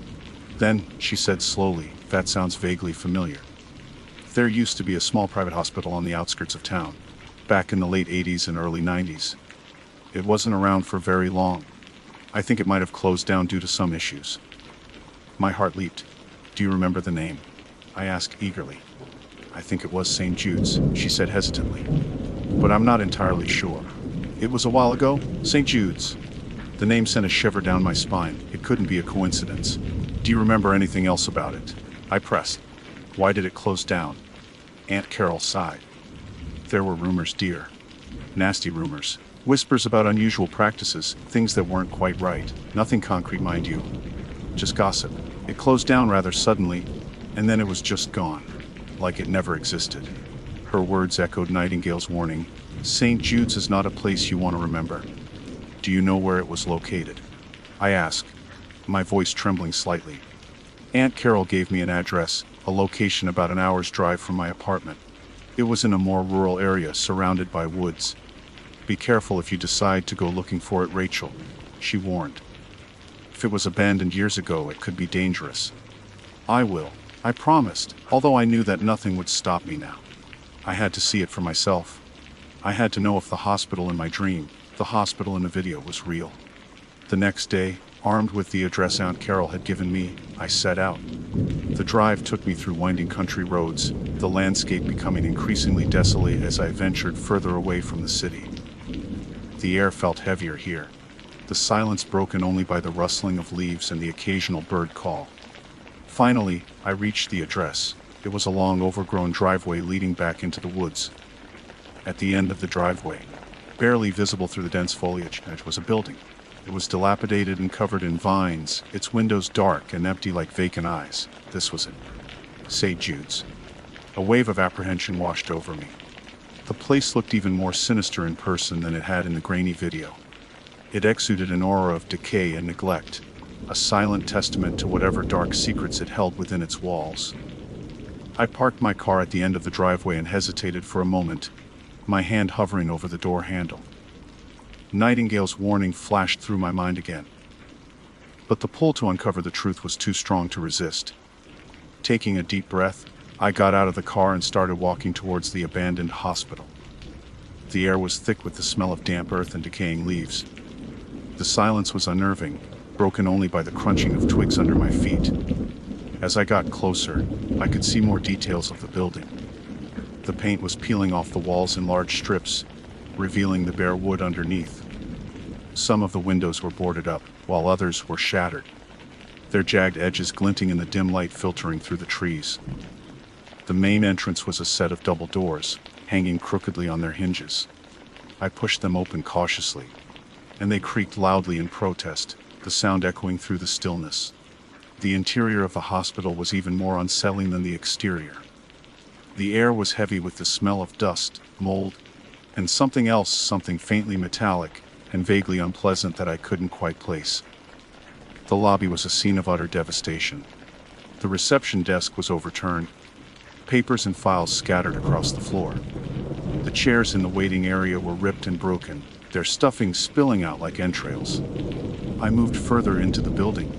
Then, she said slowly, "That sounds vaguely familiar. There used to be a small private hospital on the outskirts of town, back in the late 80s and early 90s. It wasn't around for very long. I think it might have closed down due to some issues." My heart leaped. "Do you remember the name?" I asked eagerly. "I think it was St. Jude's," she said hesitantly. "But I'm not entirely sure. It was a while ago, St. Jude's." The name sent a shiver down my spine. It couldn't be a coincidence. "Do you remember anything else about it?" I pressed. "Why did it close down?" Aunt Carol sighed. "There were rumors, dear. Nasty rumors. Whispers about unusual practices, things that weren't quite right. Nothing concrete, mind you. Just gossip. It closed down rather suddenly, and then it was just gone. Like it never existed." Her words echoed Nightingale's warning. "St. Jude's is not a place you want to remember. Do you know where it was located?" I asked, my voice trembling slightly. Aunt Carol gave me an address, a location about an hour's drive from my apartment. It was in a more rural area surrounded by woods. "Be careful if you decide to go looking for it, Rachel," she warned. "If it was abandoned years ago, it could be dangerous." "I will," I promised, although I knew that nothing would stop me now. I had to see it for myself. I had to know if the hospital in my dream, the hospital in the video, was real. The next day, armed with the address Aunt Carol had given me, I set out. The drive took me through winding country roads, the landscape becoming increasingly desolate as I ventured further away from the city. The air felt heavier here, the silence broken only by the rustling of leaves and the occasional bird call. Finally, I reached the address. It was a long, overgrown driveway leading back into the woods. At the end of the driveway, barely visible through the dense foliage, was a building. It was dilapidated and covered in vines, its windows dark and empty like vacant eyes. This was it. St. Jude's. A wave of apprehension washed over me. The place looked even more sinister in person than it had in the grainy video. It exuded an aura of decay and neglect, a silent testament to whatever dark secrets it held within its walls. I parked my car at the end of the driveway and hesitated for a moment, my hand hovering over the door handle. Nightingale's warning flashed through my mind again. But the pull to uncover the truth was too strong to resist. Taking a deep breath, I got out of the car and started walking towards the abandoned hospital. The air was thick with the smell of damp earth and decaying leaves. The silence was unnerving, broken only by the crunching of twigs under my feet. As I got closer, I could see more details of the building. The paint was peeling off the walls in large strips, revealing the bare wood underneath. Some of the windows were boarded up, while others were shattered, their jagged edges glinting in the dim light filtering through the trees. The main entrance was a set of double doors, hanging crookedly on their hinges. I pushed them open cautiously, and they creaked loudly in protest, the sound echoing through the stillness. The interior of the hospital was even more unsettling than the exterior. The air was heavy with the smell of dust, mold, and something else, something faintly metallic and vaguely unpleasant that I couldn't quite place. The lobby was a scene of utter devastation. The reception desk was overturned, papers and files scattered across the floor. The chairs in the waiting area were ripped and broken, their stuffing spilling out like entrails. I moved further into the building,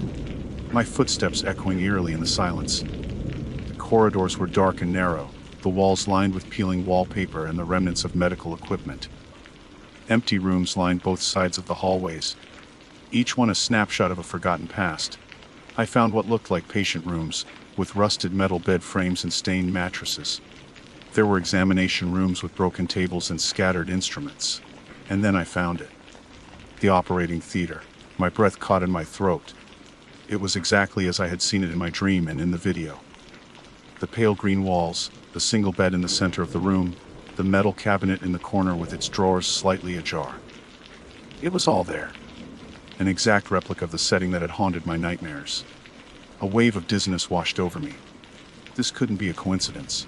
my footsteps echoing eerily in the silence. The corridors were dark and narrow, the walls lined with peeling wallpaper and the remnants of medical equipment. Empty rooms lined both sides of the hallways, each one a snapshot of a forgotten past. I found what looked like patient rooms, with rusted metal bed frames and stained mattresses. There were examination rooms with broken tables and scattered instruments. And then I found it. The operating theater. My breath caught in my throat. It was exactly as I had seen it in my dream and in the video. The pale green walls, the single bed in the center of the room, the metal cabinet in the corner with its drawers slightly ajar. It was all there. An exact replica of the setting that had haunted my nightmares. A wave of dizziness washed over me. This couldn't be a coincidence.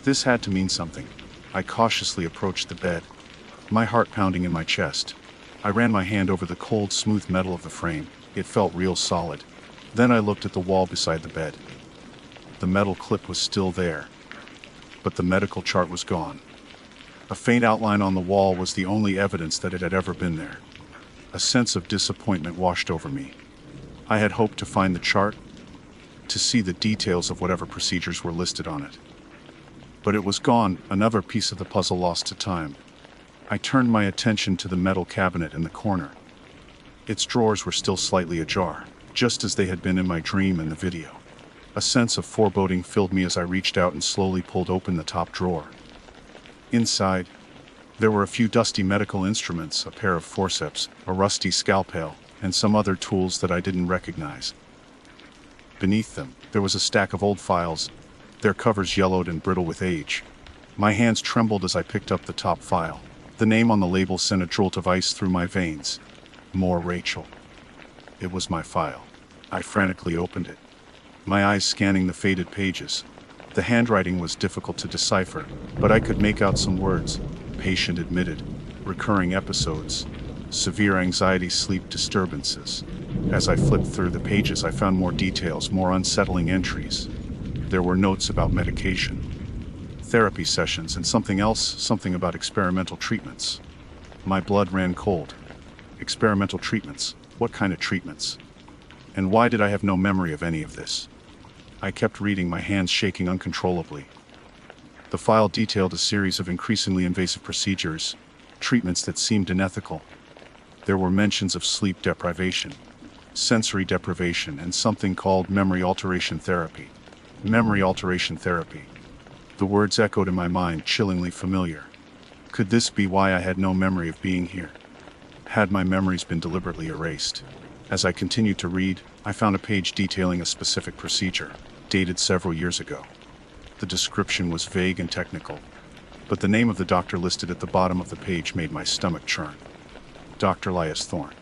This had to mean something. I cautiously approached the bed, my heart pounding in my chest. I ran my hand over the cold, smooth metal of the frame. It felt real solid. Then I looked at the wall beside the bed. The metal clip was still there, but the medical chart was gone. A faint outline on the wall was the only evidence that it had ever been there. A sense of disappointment washed over me. I had hoped to find the chart, to see the details of whatever procedures were listed on it. But it was gone, another piece of the puzzle lost to time. I turned my attention to the metal cabinet in the corner. Its drawers were still slightly ajar, just as they had been in my dream and the video. A sense of foreboding filled me as I reached out and slowly pulled open the top drawer. Inside, there were a few dusty medical instruments, a pair of forceps, a rusty scalpel, and some other tools that I didn't recognize. Beneath them, there was a stack of old files, their covers yellowed and brittle with age. My hands trembled as I picked up the top file. The name on the label sent a jolt of ice through my veins. More Rachel. It was my file. I frantically opened it, my eyes scanning the faded pages. The handwriting was difficult to decipher, but I could make out some words. Patient admitted, recurring episodes, severe anxiety, sleep disturbances. As I flipped through the pages, I found more details, more unsettling entries. There were notes about medication, therapy sessions, and something else, something about experimental treatments. My blood ran cold. Experimental treatments? What kind of treatments? And why did I have no memory of any of this? I kept reading, my hands shaking uncontrollably. The file detailed a series of increasingly invasive procedures, treatments that seemed unethical. There were mentions of sleep deprivation, sensory deprivation, and something called memory alteration therapy. Memory alteration therapy. The words echoed in my mind, chillingly familiar. Could this be why I had no memory of being here? Had my memories been deliberately erased? As I continued to read, I found a page detailing a specific procedure, dated several years ago. The description was vague and technical, but the name of the doctor listed at the bottom of the page made my stomach churn. Dr. Elias Thorne.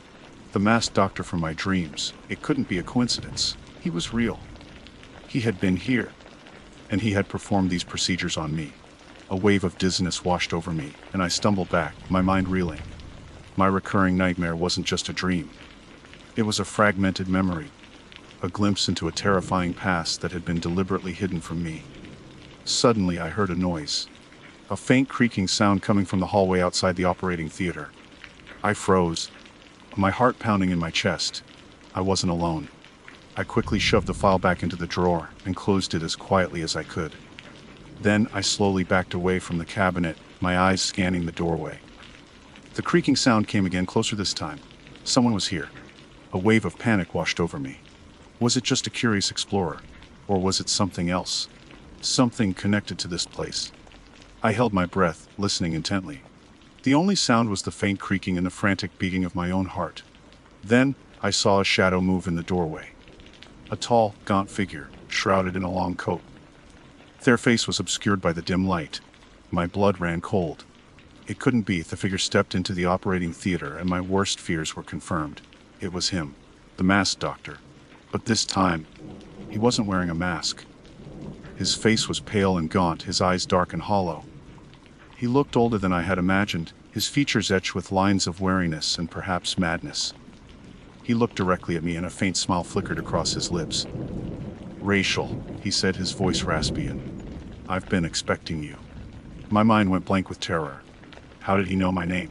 The masked doctor from my dreams. It couldn't be a coincidence. He was real. He had been here, and he had performed these procedures on me. A wave of dizziness washed over me, and I stumbled back, my mind reeling. My recurring nightmare wasn't just a dream. It was a fragmented memory, a glimpse into a terrifying past that had been deliberately hidden from me. Suddenly I heard a noise, a faint creaking sound coming from the hallway outside the operating theater. I froze, my heart pounding in my chest. I wasn't alone. I quickly shoved the file back into the drawer and closed it as quietly as I could. Then I slowly backed away from the cabinet, my eyes scanning the doorway. The creaking sound came again, closer this time. Someone was here. A wave of panic washed over me. Was it just a curious explorer? Or was it something else? Something connected to this place. I held my breath, listening intently. The only sound was the faint creaking and the frantic beating of my own heart. Then, I saw a shadow move in the doorway. A tall, gaunt figure, shrouded in a long coat. Their face was obscured by the dim light. My blood ran cold. It couldn't be. The figure stepped into the operating theater, and my worst fears were confirmed. It was him, the masked doctor. But this time, he wasn't wearing a mask. His face was pale and gaunt, his eyes dark and hollow. He looked older than I had imagined, his features etched with lines of weariness and perhaps madness. He looked directly at me, and a faint smile flickered across his lips. "Rachel," he said, his voice raspy, and "I've been expecting you." My mind went blank with terror. How did he know my name?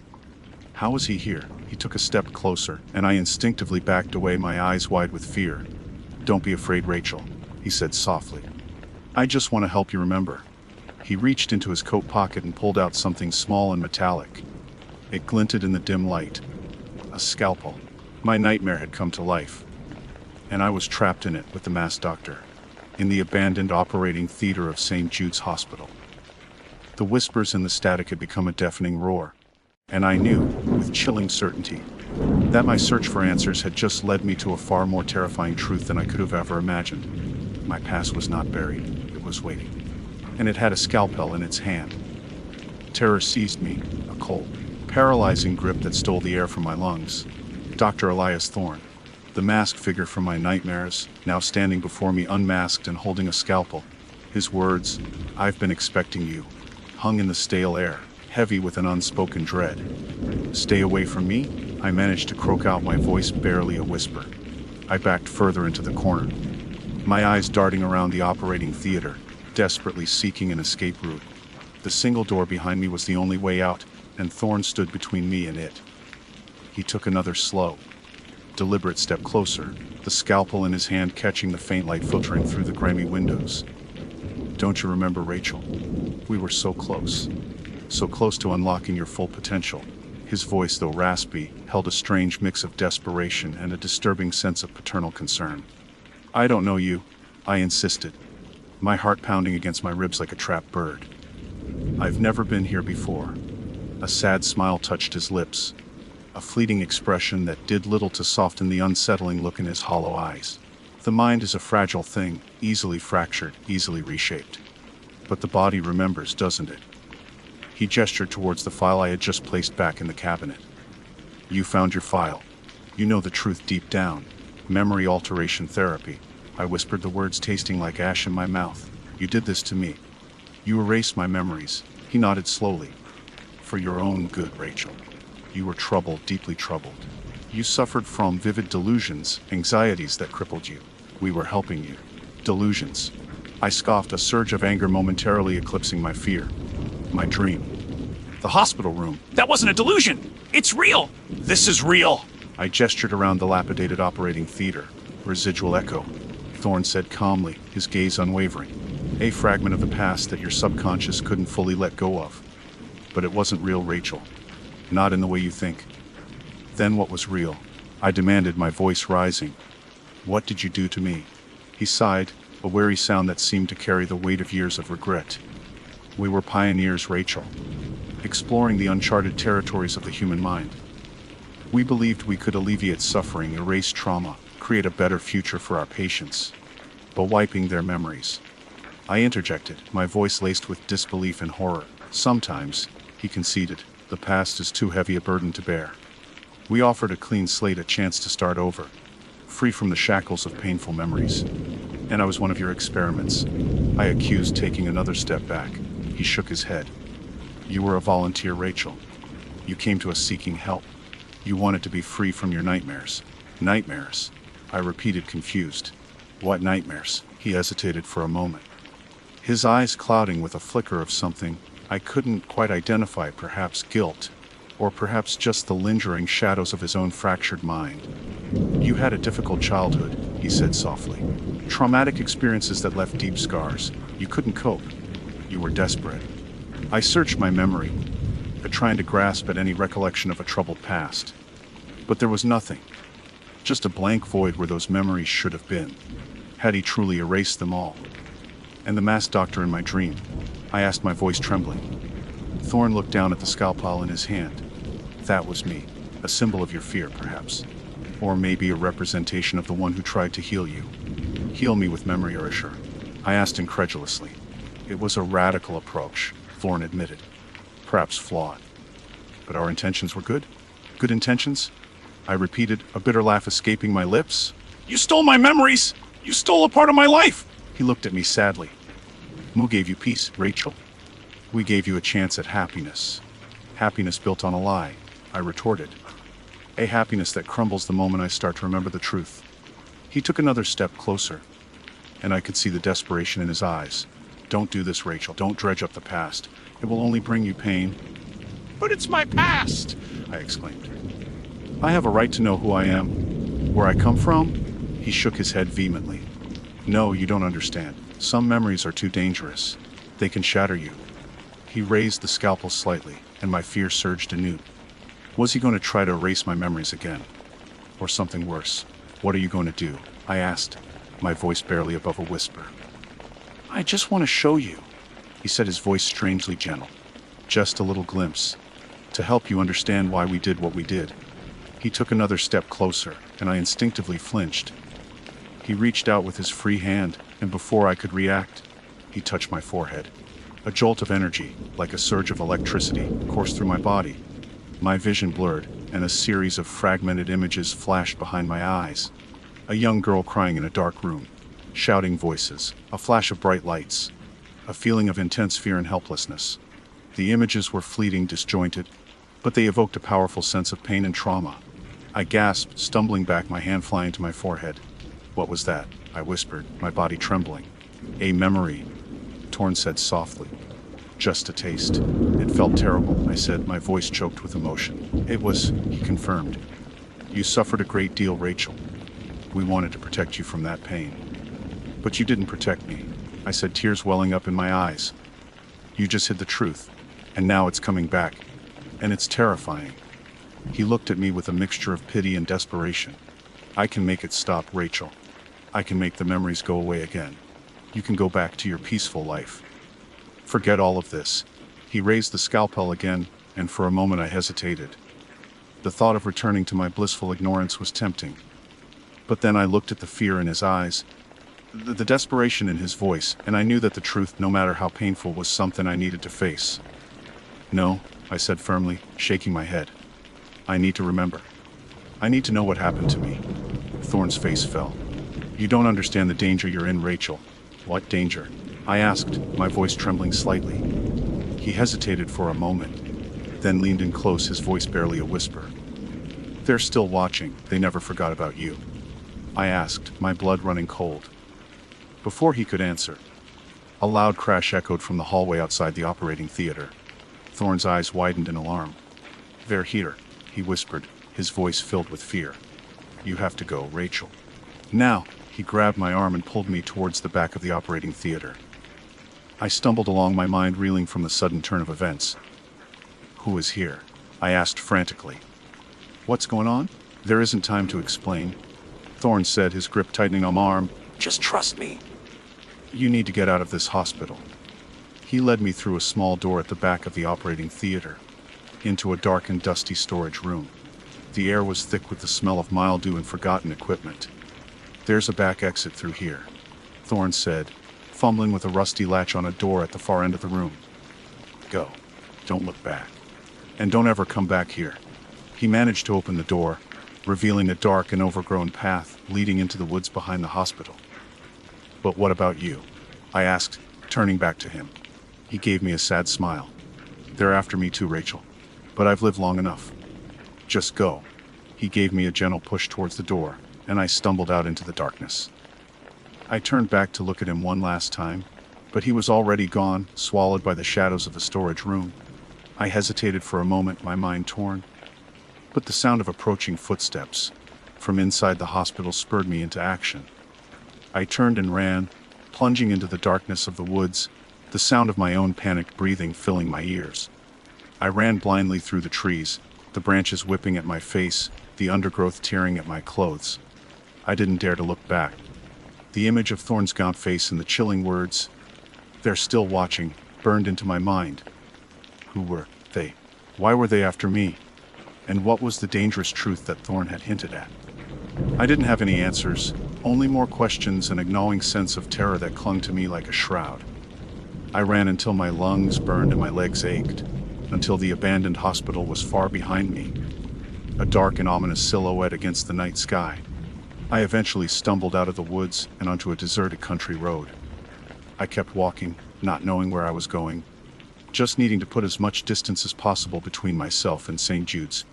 How was he here? He took a step closer, and I instinctively backed away, my eyes wide with fear. "Don't be afraid, Rachel," he said softly. "I just want to help you remember." He reached into his coat pocket and pulled out something small and metallic. It glinted in the dim light. A scalpel. My nightmare had come to life. And I was trapped in it with the masked doctor, in the abandoned operating theater of St. Jude's Hospital. The whispers and the static had become a deafening roar. And I knew, with chilling certainty, that my search for answers had just led me to a far more terrifying truth than I could have ever imagined. My past was not buried, it was waiting. And it had a scalpel in its hand. Terror seized me, a cold, paralyzing grip that stole the air from my lungs. Dr. Elias Thorne, the masked figure from my nightmares, now standing before me unmasked and holding a scalpel. His words, "I've been expecting you," hung in the stale air, heavy with an unspoken dread. "Stay away from me?" I managed to croak out, my voice barely a whisper. I backed further into the corner, my eyes darting around the operating theater, desperately seeking an escape route. The single door behind me was the only way out, and Thorne stood between me and it. He took another slow, deliberate step closer, the scalpel in his hand catching the faint light filtering through the grimy windows. "Don't you remember, Rachel? We were so close to unlocking your full potential." His voice, though raspy, held a strange mix of desperation and a disturbing sense of paternal concern. "I don't know you," I insisted, my heart pounding against my ribs like a trapped bird. "I've never been here before." A sad smile touched his lips, a fleeting expression that did little to soften the unsettling look in his hollow eyes. The mind is a fragile thing, easily fractured, easily reshaped. But the body remembers, doesn't it? He gestured towards the file I had just placed back in the cabinet. "You found your file. You know the truth deep down. Memory alteration therapy." I whispered, the words tasting like ash in my mouth. "You did this to me. You erased my memories." He nodded slowly. "For your own good, Rachel. You were troubled, deeply troubled. You suffered from vivid delusions, anxieties that crippled you. We were helping you." "Delusions?" I scoffed, a surge of anger momentarily eclipsing my fear. "My dream. The hospital room. That wasn't a delusion! It's real! This is real!" I gestured around the dilapidated operating theater. "Residual echo," Thorne said calmly, his gaze unwavering. "A fragment of the past that your subconscious couldn't fully let go of. But it wasn't real, Rachel. Not in the way you think." "Then what was real?" I demanded, my voice rising. "What did you do to me?" He sighed, a weary sound that seemed to carry the weight of years of regret. "We were pioneers, Rachel, exploring the uncharted territories of the human mind. We believed we could alleviate suffering, erase trauma, create a better future for our patients, but wiping their memories." I interjected, my voice laced with disbelief and horror. "Sometimes," he conceded, "the past is too heavy a burden to bear. We offered a clean slate, a chance to start over, free from the shackles of painful memories. And I was one of your experiments." I accused, taking another step back. He shook his head. "You were a volunteer, Rachel. You came to us seeking help. You wanted to be free from your nightmares." "Nightmares?" I repeated, confused. "What nightmares?" He hesitated for a moment, his eyes clouding with a flicker of something I couldn't quite identify, perhaps guilt, or perhaps just the lingering shadows of his own fractured mind. "You had a difficult childhood," he said softly. "Traumatic experiences that left deep scars. You couldn't cope. You were desperate. I searched my memory, trying to grasp at any recollection of a troubled past. But there was nothing. Just a blank void where those memories should have been. Had he truly erased them all? And the masked doctor in my dream? I asked, my voice trembling. Thorn looked down at the scalpel in his hand. That was me. A symbol of your fear, perhaps. Or maybe a representation of the one who tried to heal you. Heal me with memory erasure? I asked incredulously. It was a radical approach, Thorn admitted. Perhaps flawed. But our intentions were good? Good intentions? I repeated, a bitter laugh escaping my lips. You stole my memories! You stole a part of my life! He looked at me sadly. Who gave you peace, Rachel? We gave you a chance at happiness. Happiness built on a lie, I retorted. A happiness that crumbles the moment I start to remember the truth. He took another step closer, and I could see the desperation in his eyes. Don't do this, Rachel. Don't dredge up the past. It will only bring you pain. But it's my past! I exclaimed. I have a right to know who I am, where I come from. He shook his head vehemently. No, you don't understand. Some memories are too dangerous. They can shatter you. He raised the scalpel slightly, and my fear surged anew. Was he going to try to erase my memories again? Or something worse? What are you going to do? I asked, my voice barely above a whisper. I just want to show you, he said, his voice strangely gentle. Just a little glimpse, to help you understand why we did what we did. He took another step closer, and I instinctively flinched. He reached out with his free hand, and before I could react, he touched my forehead. A jolt of energy, like a surge of electricity, coursed through my body. My vision blurred, and a series of fragmented images flashed behind my eyes. A young girl crying in a dark room, shouting voices, a flash of bright lights, a feeling of intense fear and helplessness. The images were fleeting, disjointed, but they evoked a powerful sense of pain and trauma. I gasped, stumbling back, my hand flying to my forehead. What was that? I whispered, my body trembling. A memory, Torn said softly. Just a taste. It felt terrible, I said, my voice choked with emotion. It was, he confirmed. You suffered a great deal, Rachel. We wanted to protect you from that pain. But you didn't protect me, I said, tears welling up in my eyes. You just hid the truth, and now it's coming back. And it's terrifying. He looked at me with a mixture of pity and desperation. I can make it stop, Rachel. I can make the memories go away again. You can go back to your peaceful life. Forget all of this. He raised the scalpel again, and for a moment I hesitated. The thought of returning to my blissful ignorance was tempting. But then I looked at the fear in his eyes, the desperation in his voice, and I knew that the truth, no matter how painful, was something I needed to face. No, I said firmly, shaking my head. I need to remember. I need to know what happened to me. Thorn's face fell. You don't understand the danger you're in, Rachel. What danger? I asked, my voice trembling slightly. He hesitated for a moment, then leaned in close, his voice barely a whisper. They're still watching. They never forgot about you. I asked, my blood running cold. Before he could answer, a loud crash echoed from the hallway outside the operating theater. Thorn's eyes widened in alarm. They're here, he whispered, his voice filled with fear. You have to go, Rachel. Now, he grabbed my arm and pulled me towards the back of the operating theater. I stumbled along, my mind reeling from the sudden turn of events. Who is here? I asked frantically. What's going on? There isn't time to explain, Thorn said, his grip tightening on my arm. Just trust me. You need to get out of this hospital. He led me through a small door at the back of the operating theater, into a dark and dusty storage room. The air was thick with the smell of mildew and forgotten equipment. There's a back exit through here, Thorn said, fumbling with a rusty latch on a door at the far end of the room. Go. Don't look back. And don't ever come back here. He managed to open the door, revealing a dark and overgrown path leading into the woods behind the hospital. But what about you? I asked, turning back to him. He gave me a sad smile. They're after me too, Rachel. But I've lived long enough. Just go. He gave me a gentle push towards the door, and I stumbled out into the darkness. I turned back to look at him one last time, but he was already gone, swallowed by the shadows of the storage room. I hesitated for a moment, my mind torn. But the sound of approaching footsteps from inside the hospital spurred me into action. I turned and ran, plunging into the darkness of the woods, the sound of my own panicked breathing filling my ears. I ran blindly through the trees, the branches whipping at my face, the undergrowth tearing at my clothes. I didn't dare to look back. The image of Thorne's gaunt face and the chilling words, "They're still watching," burned into my mind. Who were they? Why were they after me? And what was the dangerous truth that Thorne had hinted at? I didn't have any answers, only more questions and a gnawing sense of terror that clung to me like a shroud. I ran until my lungs burned and my legs ached, until the abandoned hospital was far behind me, a dark and ominous silhouette against the night sky. I eventually stumbled out of the woods and onto a deserted country road. I kept walking, not knowing where I was going, just needing to put as much distance as possible between myself and St. Jude's.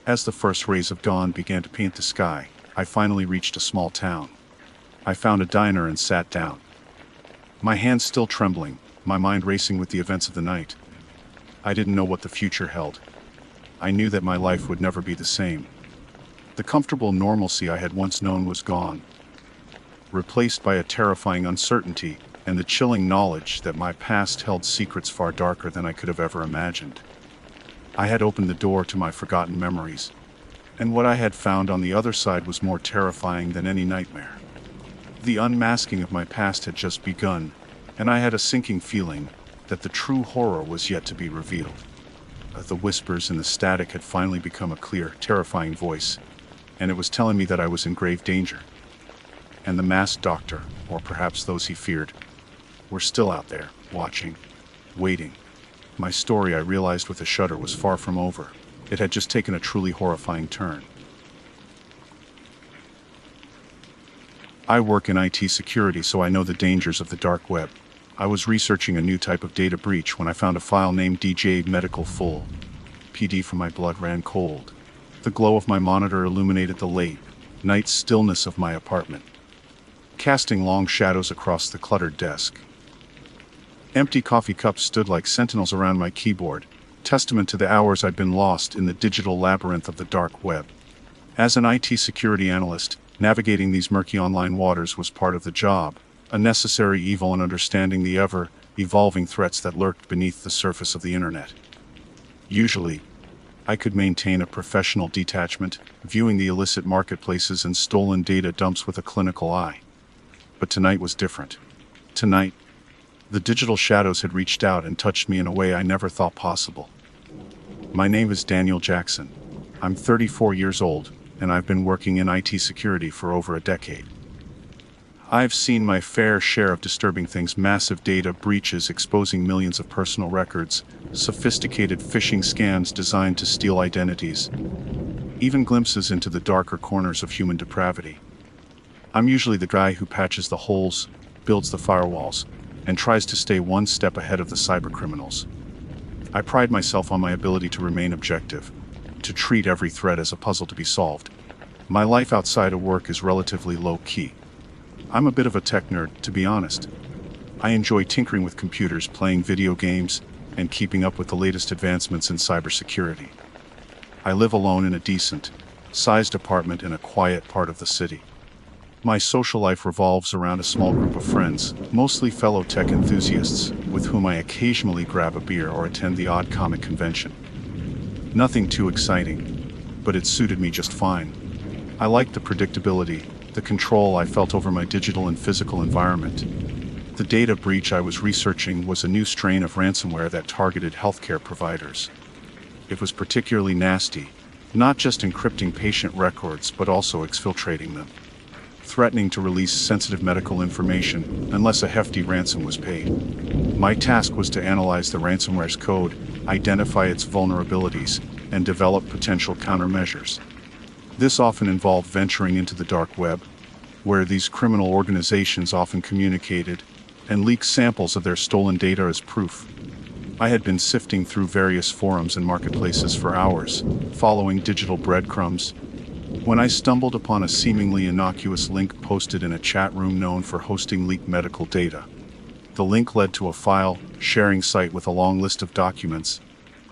As the first rays of dawn began to paint the sky, I finally reached a small town. I found a diner and sat down. My hands still trembling, my mind racing with the events of the night. I didn't know what the future held. I knew that my life would never be the same. The comfortable normalcy I had once known was gone, replaced by a terrifying uncertainty and the chilling knowledge that my past held secrets far darker than I could have ever imagined. I had opened the door to my forgotten memories, and what I had found on the other side was more terrifying than any nightmare. The unmasking of my past had just begun, and I had a sinking feeling that the true horror was yet to be revealed. The whispers and the static had finally become a clear, terrifying voice, and it was telling me that I was in grave danger. And the masked doctor, or perhaps those he feared, were still out there, watching, waiting. My story, I realized with a shudder, was far from over. It had just taken a truly horrifying turn. I work in IT security, so I know the dangers of the dark web. I was researching a new type of data breach when I found a file named DJ Medical Full. PD from my blood ran cold. The glow of my monitor illuminated the late night stillness of my apartment, casting long shadows across the cluttered desk. Empty coffee cups stood like sentinels around my keyboard, testament to the hours I'd been lost in the digital labyrinth of the dark web. As an IT security analyst, navigating these murky online waters was part of the job, a necessary evil in understanding the ever-evolving threats that lurked beneath the surface of the internet. Usually, I could maintain a professional detachment, viewing the illicit marketplaces and stolen data dumps with a clinical eye. But tonight was different. Tonight, the digital shadows had reached out and touched me in a way I never thought possible. My name is Daniel Jackson. I'm 34 years old, and I've been working in IT security for over a decade. I've seen my fair share of disturbing things: massive data breaches exposing millions of personal records, sophisticated phishing scams designed to steal identities, even glimpses into the darker corners of human depravity. I'm usually the guy who patches the holes, builds the firewalls, and tries to stay one step ahead of the cybercriminals. I pride myself on my ability to remain objective, to treat every threat as a puzzle to be solved. My life outside of work is relatively low-key. I'm a bit of a tech nerd, to be honest. I enjoy tinkering with computers, playing video games, and keeping up with the latest advancements in cybersecurity. I live alone in a decent-sized apartment in a quiet part of the city. My social life revolves around a small group of friends, mostly fellow tech enthusiasts, with whom I occasionally grab a beer or attend the odd comic convention. Nothing too exciting, but it suited me just fine. I liked the predictability, the control I felt over my digital and physical environment. The data breach I was researching was a new strain of ransomware that targeted healthcare providers. It was particularly nasty, not just encrypting patient records but also exfiltrating them, threatening to release sensitive medical information unless a hefty ransom was paid. My task was to analyze the ransomware's code, identify its vulnerabilities, and develop potential countermeasures. This often involved venturing into the dark web, where these criminal organizations often communicated, and leaked samples of their stolen data as proof. I had been sifting through various forums and marketplaces for hours, following digital breadcrumbs, when I stumbled upon a seemingly innocuous link posted in a chat room known for hosting leaked medical data. The link led to a file-sharing site with a long list of documents,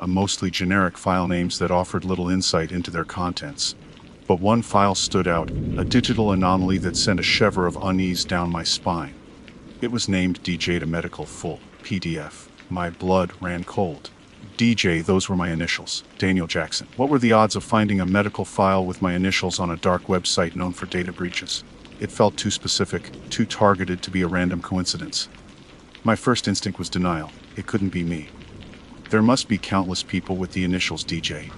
mostly generic file names that offered little insight into their contents. But one file stood out, a digital anomaly that sent a shiver of unease down my spine. It was named DJ Medical Full. PDF. My blood ran cold. DJ, those were my initials. Daniel Jackson. What were the odds of finding a medical file with my initials on a dark website known for data breaches? It felt too specific, too targeted to be a random coincidence. My first instinct was denial. It couldn't be me. There must be countless people with the initials DJ.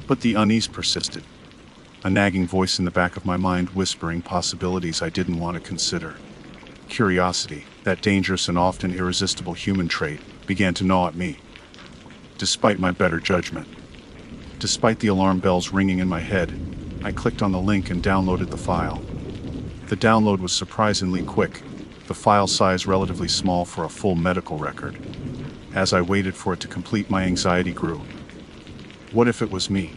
But the unease persisted. A nagging voice in the back of my mind whispering possibilities I didn't want to consider. Curiosity, that dangerous and often irresistible human trait, began to gnaw at me. Despite my better judgment, despite the alarm bells ringing in my head, I clicked on the link and downloaded the file. The download was surprisingly quick, the file size relatively small for a full medical record. As I waited for it to complete, my anxiety grew. What if it was me?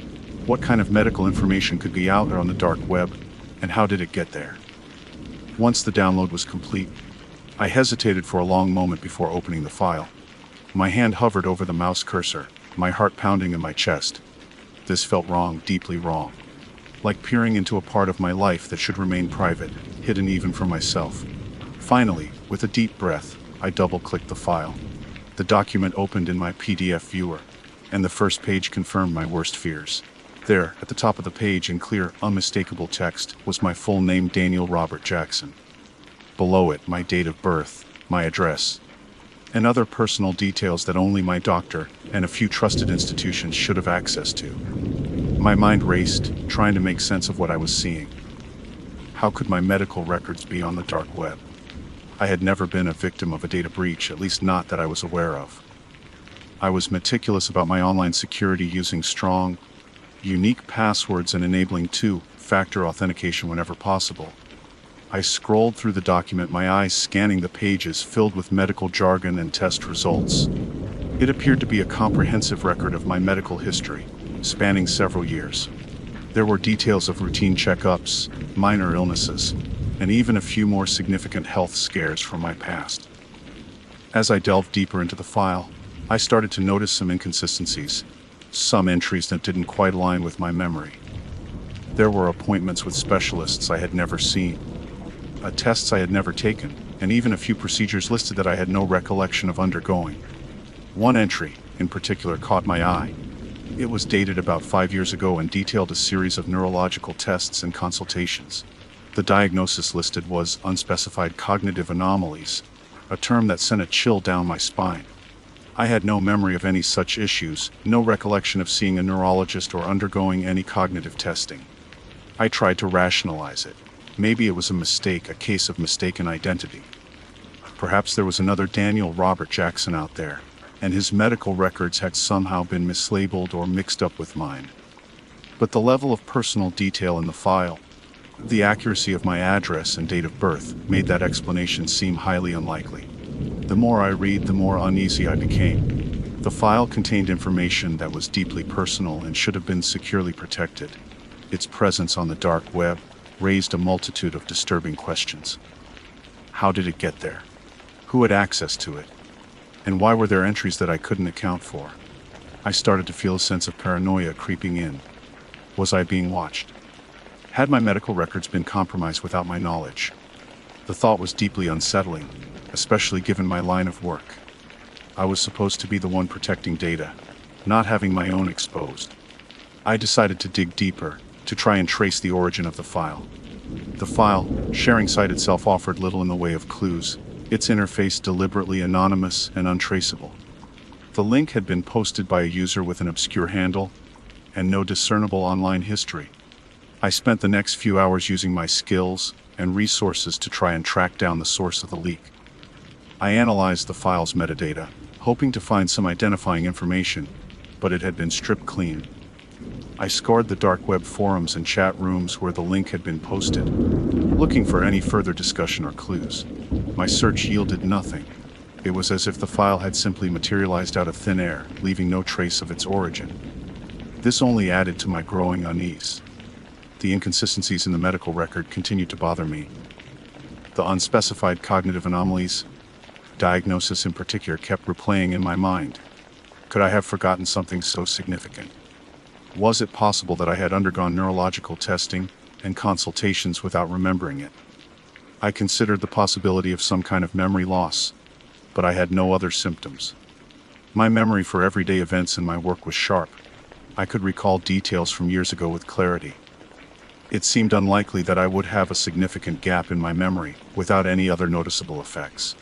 What kind of medical information could be out there on the dark web, and how did it get there? Once the download was complete, I hesitated for a long moment before opening the file. My hand hovered over the mouse cursor, my heart pounding in my chest. This felt wrong, deeply wrong. Like peering into a part of my life that should remain private, hidden even from myself. Finally, with a deep breath, I double-clicked the file. The document opened in my PDF viewer, and the first page confirmed my worst fears. There, at the top of the page in clear, unmistakable text, was my full name, Daniel Robert Jackson. Below it, my date of birth, my address, and other personal details that only my doctor and a few trusted institutions should have access to. My mind raced, trying to make sense of what I was seeing. How could my medical records be on the dark web? I had never been a victim of a data breach, at least not that I was aware of. I was meticulous about my online security, using strong, unique passwords and enabling two-factor authentication whenever possible. I scrolled through the document, my eyes scanning the pages filled with medical jargon and test results. It appeared to be a comprehensive record of my medical history, spanning several years. There were details of routine checkups, minor illnesses, and even a few more significant health scares from my past. As I delved deeper into the file, I started to notice some inconsistencies, some entries that didn't quite align with my memory. There were appointments with specialists I had never seen, tests I had never taken, and even a few procedures listed that I had no recollection of undergoing. One entry, in particular, caught my eye. It was dated about 5 years ago and detailed a series of neurological tests and consultations. The diagnosis listed was unspecified cognitive anomalies, a term that sent a chill down my spine. I had no memory of any such issues, no recollection of seeing a neurologist or undergoing any cognitive testing. I tried to rationalize it. Maybe it was a mistake, a case of mistaken identity. Perhaps there was another Daniel Robert Jackson out there, and his medical records had somehow been mislabeled or mixed up with mine. But the level of personal detail in the file, the accuracy of my address and date of birth, made that explanation seem highly unlikely. The more I read, the more uneasy I became. The file contained information that was deeply personal and should have been securely protected. Its presence on the dark web raised a multitude of disturbing questions. How did it get there? Who had access to it? And why were there entries that I couldn't account for? I started to feel a sense of paranoia creeping in. Was I being watched? Had my medical records been compromised without my knowledge? The thought was deeply unsettling, especially given my line of work. I was supposed to be the one protecting data, not having my own exposed. I decided to dig deeper, to try and trace the origin of the file. The file sharing site itself offered little in the way of clues, its interface deliberately anonymous and untraceable. The link had been posted by a user with an obscure handle, and no discernible online history. I spent the next few hours using my skills and resources to try and track down the source of the leak. I analyzed the file's metadata, hoping to find some identifying information, but it had been stripped clean. I scoured the dark web forums and chat rooms where the link had been posted, looking for any further discussion or clues. My search yielded nothing. It was as if the file had simply materialized out of thin air, leaving no trace of its origin. This only added to my growing unease. The inconsistencies in the medical record continued to bother me. The unspecified cognitive anomalies, diagnosis in particular, kept replaying in my mind. Could I have forgotten something so significant? Was it possible that I had undergone neurological testing and consultations without remembering it? I considered the possibility of some kind of memory loss, but I had no other symptoms. My memory for everyday events in my work was sharp. I could recall details from years ago with clarity. It seemed unlikely that I would have a significant gap in my memory without any other noticeable effects.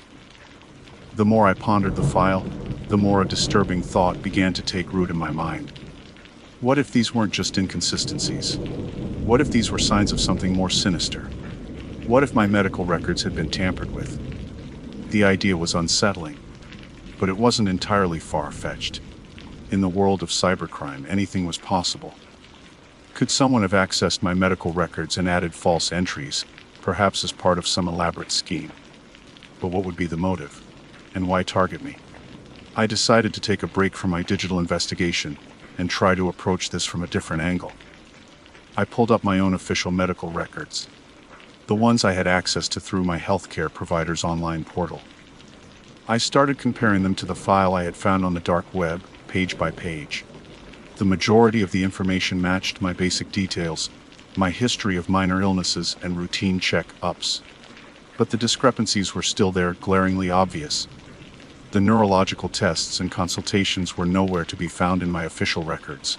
The more I pondered the file, the more a disturbing thought began to take root in my mind. What if these weren't just inconsistencies? What if these were signs of something more sinister? What if my medical records had been tampered with? The idea was unsettling, but it wasn't entirely far-fetched. In the world of cybercrime, anything was possible. Could someone have accessed my medical records and added false entries, perhaps as part of some elaborate scheme? But what would be the motive? And why target me? I decided to take a break from my digital investigation and try to approach this from a different angle. I pulled up my own official medical records, the ones I had access to through my healthcare provider's online portal. I started comparing them to the file I had found on the dark web, page by page. The majority of the information matched my basic details, my history of minor illnesses and routine check-ups. But the discrepancies were still there, glaringly obvious. The neurological tests and consultations were nowhere to be found in my official records.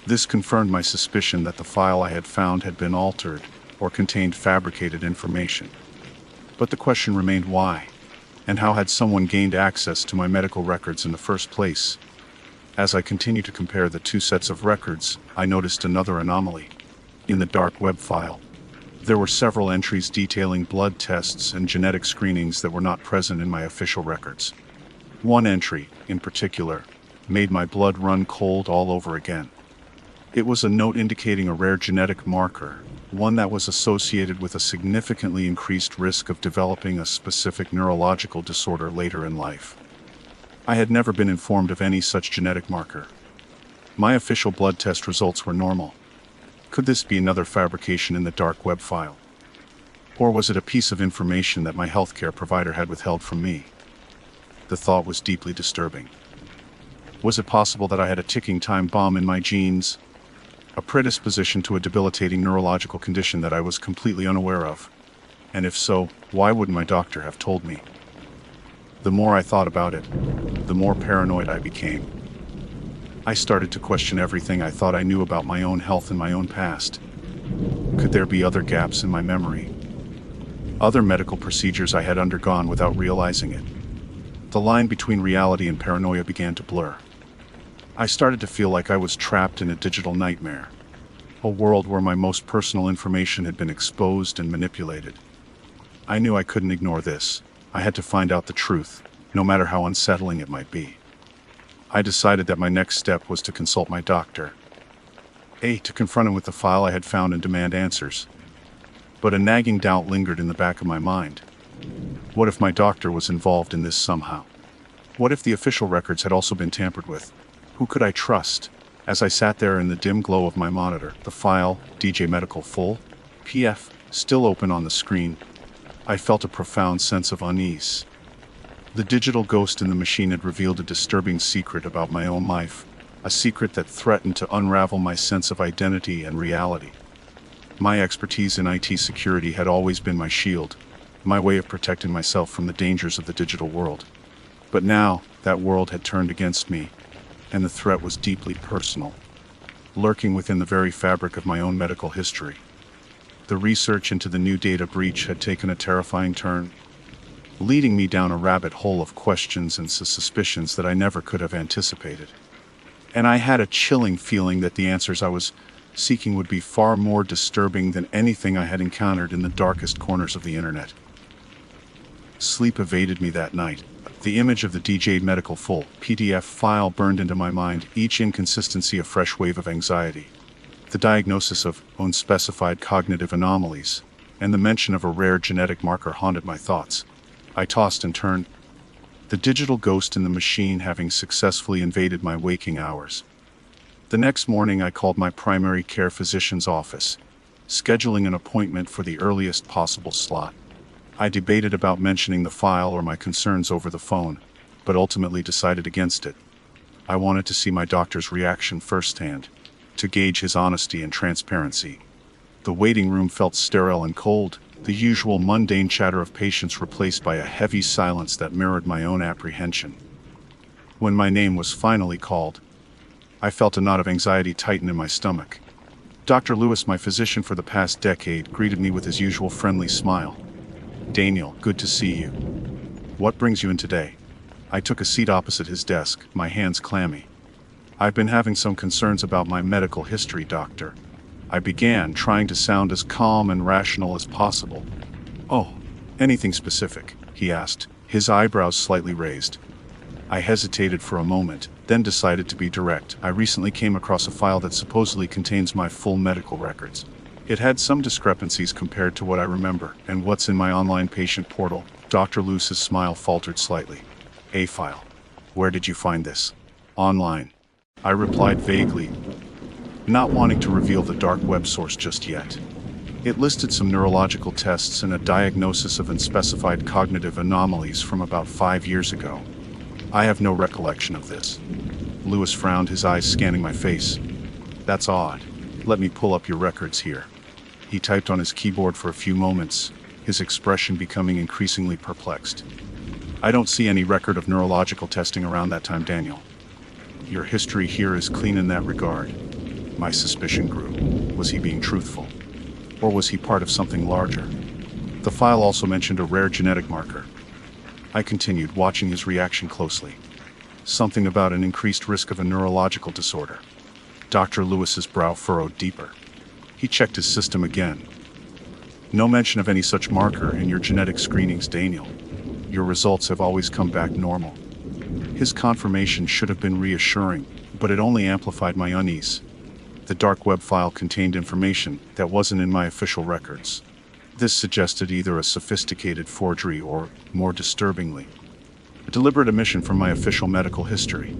This confirmed my suspicion that the file I had found had been altered or contained fabricated information. But the question remained why, and how had someone gained access to my medical records in the first place? As I continued to compare the two sets of records, I noticed another anomaly. In the dark web file, there were several entries detailing blood tests and genetic screenings that were not present in my official records. One entry, in particular, made my blood run cold all over again. It was a note indicating a rare genetic marker, one that was associated with a significantly increased risk of developing a specific neurological disorder later in life. I had never been informed of any such genetic marker. My official blood test results were normal. Could this be another fabrication in the dark web file? Or was it a piece of information that my healthcare provider had withheld from me? The thought was deeply disturbing. Was it possible that I had a ticking time bomb in my genes? A predisposition to a debilitating neurological condition that I was completely unaware of? And if so, why wouldn't my doctor have told me? The more I thought about it, the more paranoid I became. I started to question everything I thought I knew about my own health and my own past. Could there be other gaps in my memory? Other medical procedures I had undergone without realizing it? The line between reality and paranoia began to blur. I started to feel like I was trapped in a digital nightmare, a world where my most personal information had been exposed and manipulated. I knew I couldn't ignore this. I had to find out the truth, no matter how unsettling it might be. I decided that my next step was to consult my doctor. To confront him with the file I had found and demand answers. But a nagging doubt lingered in the back of my mind. What if my doctor was involved in this somehow? What if the official records had also been tampered with? Who could I trust? As I sat there in the dim glow of my monitor, the file, DJ Medical Full, PF, still open on the screen, I felt a profound sense of unease. The digital ghost in the machine had revealed a disturbing secret about my own life, a secret that threatened to unravel my sense of identity and reality. My expertise in IT security had always been my shield, my way of protecting myself from the dangers of the digital world. But now, that world had turned against me, and the threat was deeply personal, lurking within the very fabric of my own medical history. The research into the new data breach had taken a terrifying turn, leading me down a rabbit hole of questions and suspicions that I never could have anticipated. And I had a chilling feeling that the answers I was seeking would be far more disturbing than anything I had encountered in the darkest corners of the internet. Sleep evaded me that night. The image of the DJ Medical Full PDF file burned into my mind, each inconsistency a fresh wave of anxiety. The diagnosis of unspecified cognitive anomalies, and the mention of a rare genetic marker haunted my thoughts. I tossed and turned, the digital ghost in the machine having successfully invaded my waking hours. The next morning I called my primary care physician's office, scheduling an appointment for the earliest possible slot. I debated about mentioning the file or my concerns over the phone, but ultimately decided against it. I wanted to see my doctor's reaction firsthand, to gauge his honesty and transparency. The waiting room felt sterile and cold, the usual mundane chatter of patients replaced by a heavy silence that mirrored my own apprehension. When my name was finally called, I felt a knot of anxiety tighten in my stomach. Dr. Lewis, my physician for the past decade, greeted me with his usual friendly smile. "Daniel, good to see you. What brings you in today?" I took a seat opposite his desk, my hands clammy. "I've been having some concerns about my medical history, doctor," I began, trying to sound as calm and rational as possible. "Oh, anything specific?" he asked, his eyebrows slightly raised. I hesitated for a moment, then decided to be direct. "I recently came across a file that supposedly contains my full medical records. It had some discrepancies compared to what I remember and what's in my online patient portal." Dr. Lewis's smile faltered slightly. "A file? Where did you find this?" "Online," I replied vaguely, not wanting to reveal the dark web source just yet. It listed some neurological tests and a diagnosis of unspecified cognitive anomalies from about 5 years ago. "I have no recollection of this." Lewis frowned, his eyes scanning my face. "That's odd. Let me pull up your records here." He typed on his keyboard for a few moments, his expression becoming increasingly perplexed. "I don't see any record of neurological testing around that time, Daniel. Your history here is clean in that regard." My suspicion grew. Was he being truthful? Or was he part of something larger? The file also mentioned a rare genetic marker. I continued, watching his reaction closely. Something about an increased risk of a neurological disorder. Dr. Lewis's brow furrowed deeper. He checked his system again. "No mention of any such marker in your genetic screenings, Daniel. Your results have always come back normal." His confirmation should have been reassuring, but it only amplified my unease. The dark web file contained information that wasn't in my official records. This suggested either a sophisticated forgery or, more disturbingly, a deliberate omission from my official medical history.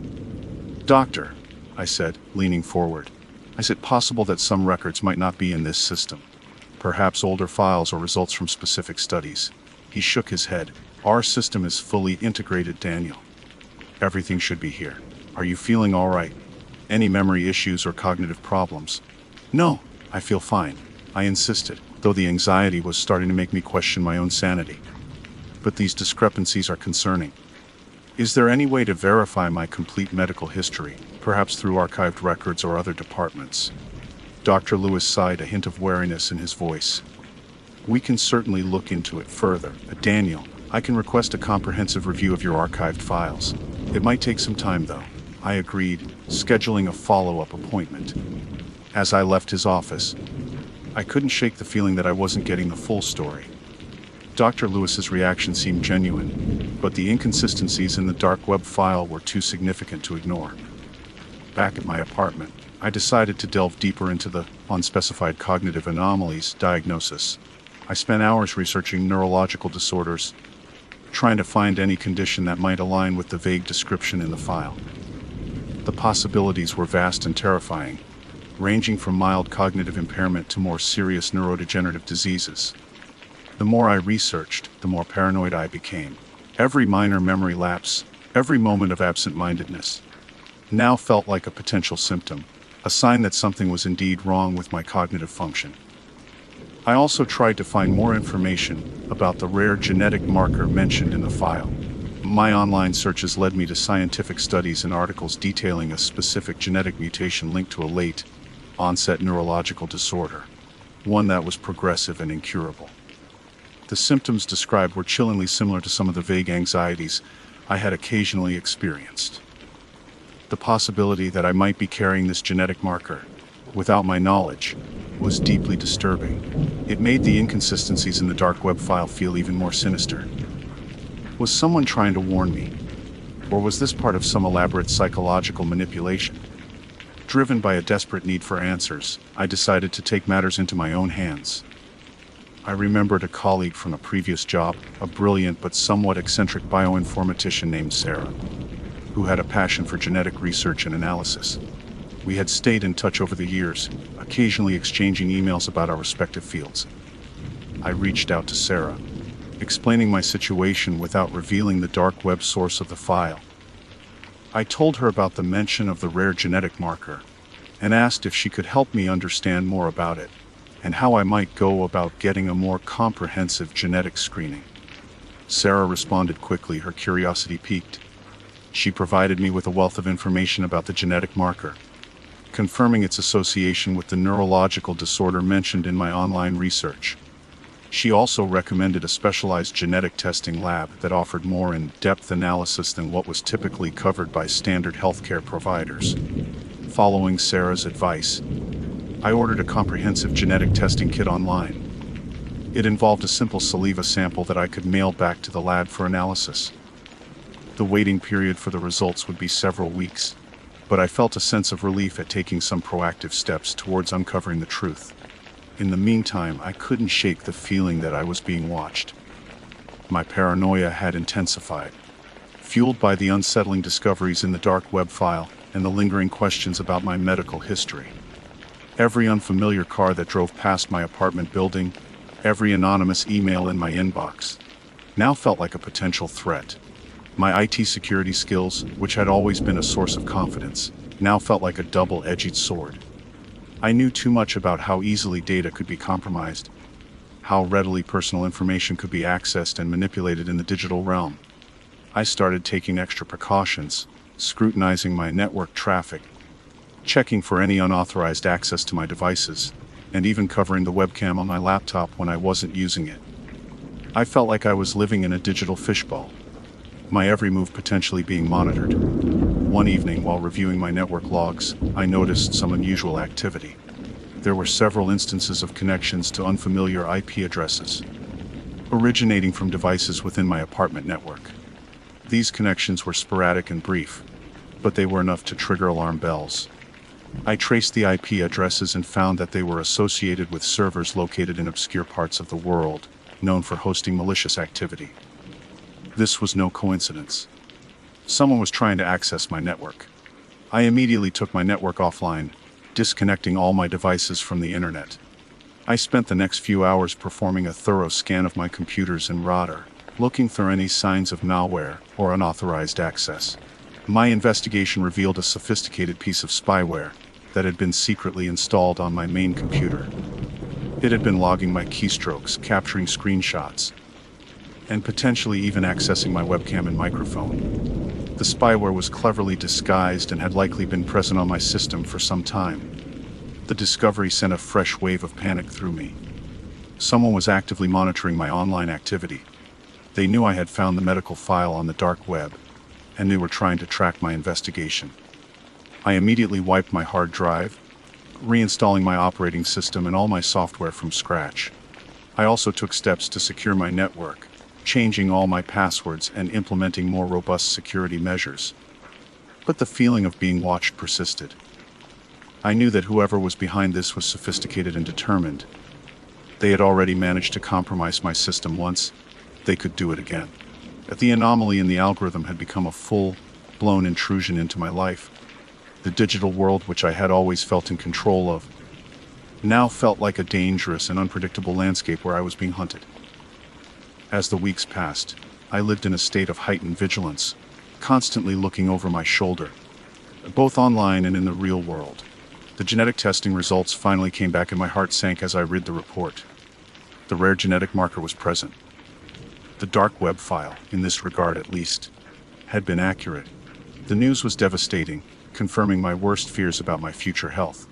"Doctor," I said, leaning forward, "is it possible that some records might not be in this system? Perhaps older files or results from specific studies?" He shook his head. "Our system is fully integrated, Daniel. Everything should be here. Are you feeling all right? Any memory issues or cognitive problems?" "No, I feel fine," I insisted, though the anxiety was starting to make me question my own sanity. "But these discrepancies are concerning. Is there any way to verify my complete medical history, perhaps through archived records or other departments?" Dr. Lewis sighed, a hint of wariness in his voice. "We can certainly look into it further. Daniel, I can request a comprehensive review of your archived files. It might take some time, though." I agreed, scheduling a follow-up appointment. As I left his office, I couldn't shake the feeling that I wasn't getting the full story. Dr. Lewis's reaction seemed genuine, but the inconsistencies in the dark web file were too significant to ignore. Back at my apartment, I decided to delve deeper into the unspecified cognitive anomalies diagnosis. I spent hours researching neurological disorders, trying to find any condition that might align with the vague description in the file. The possibilities were vast and terrifying, ranging from mild cognitive impairment to more serious neurodegenerative diseases. The more I researched, the more paranoid I became. Every minor memory lapse, every moment of absent-mindedness, now felt like a potential symptom, a sign that something was indeed wrong with my cognitive function. I also tried to find more information about the rare genetic marker mentioned in the file. My online searches led me to scientific studies and articles detailing a specific genetic mutation linked to a late-onset neurological disorder, one that was progressive and incurable. The symptoms described were chillingly similar to some of the vague anxieties I had occasionally experienced. The possibility that I might be carrying this genetic marker, without my knowledge, was deeply disturbing. It made the inconsistencies in the dark web file feel even more sinister. Was someone trying to warn me? Or was this part of some elaborate psychological manipulation? Driven by a desperate need for answers, I decided to take matters into my own hands. I remembered a colleague from a previous job, a brilliant but somewhat eccentric bioinformatician named Sarah, who had a passion for genetic research and analysis. We had stayed in touch over the years, occasionally exchanging emails about our respective fields. I reached out to Sarah, explaining my situation without revealing the dark web source of the file. I told her about the mention of the rare genetic marker, and asked if she could help me understand more about it. and how I might go about getting a more comprehensive genetic screening. Sarah responded quickly, her curiosity piqued. She provided me with a wealth of information about the genetic marker, confirming its association with the neurological disorder mentioned in my online research. She also recommended a specialized genetic testing lab that offered more in-depth analysis than what was typically covered by standard healthcare providers. Following Sarah's advice, I ordered a comprehensive genetic testing kit online. It involved a simple saliva sample that I could mail back to the lab for analysis. The waiting period for the results would be several weeks, but I felt a sense of relief at taking some proactive steps towards uncovering the truth. In the meantime, I couldn't shake the feeling that I was being watched. My paranoia had intensified, fueled by the unsettling discoveries in the dark web file and the lingering questions about my medical history. Every unfamiliar car that drove past my apartment building, every anonymous email in my inbox, now felt like a potential threat. My IT security skills, which had always been a source of confidence, now felt like a double-edged sword. I knew too much about how easily data could be compromised, how readily personal information could be accessed and manipulated in the digital realm. I started taking extra precautions, scrutinizing my network traffic, checking for any unauthorized access to my devices, and even covering the webcam on my laptop when I wasn't using it. I felt like I was living in a digital fishbowl, my every move potentially being monitored. One evening, while reviewing my network logs, I noticed some unusual activity. There were several instances of connections to unfamiliar IP addresses, originating from devices within my apartment network. These connections were sporadic and brief, but they were enough to trigger alarm bells. I traced the IP addresses and found that they were associated with servers located in obscure parts of the world, known for hosting malicious activity. This was no coincidence. Someone was trying to access my network. I immediately took my network offline, disconnecting all my devices from the internet. I spent the next few hours performing a thorough scan of my computers and router, looking for any signs of malware or unauthorized access. My investigation revealed a sophisticated piece of spyware that had been secretly installed on my main computer. It had been logging my keystrokes, capturing screenshots, and potentially even accessing my webcam and microphone. The spyware was cleverly disguised and had likely been present on my system for some time. The discovery sent a fresh wave of panic through me. Someone was actively monitoring my online activity. They knew I had found the medical file on the dark web, and they were trying to track my investigation. I immediately wiped my hard drive, reinstalling my operating system and all my software from scratch. I also took steps to secure my network, changing all my passwords and implementing more robust security measures. But the feeling of being watched persisted. I knew that whoever was behind this was sophisticated and determined. They had already managed to compromise my system once. They could do it again. The anomaly in the algorithm had become a full-blown intrusion into my life. The digital world, which I had always felt in control of, now felt like a dangerous and unpredictable landscape where I was being hunted. As the weeks passed, I lived in a state of heightened vigilance, constantly looking over my shoulder, both online and in the real world. The genetic testing results finally came back and my heart sank as I read the report. The rare genetic marker was present. The dark web file, in this regard at least, had been accurate. The news was devastating, confirming my worst fears about my future health.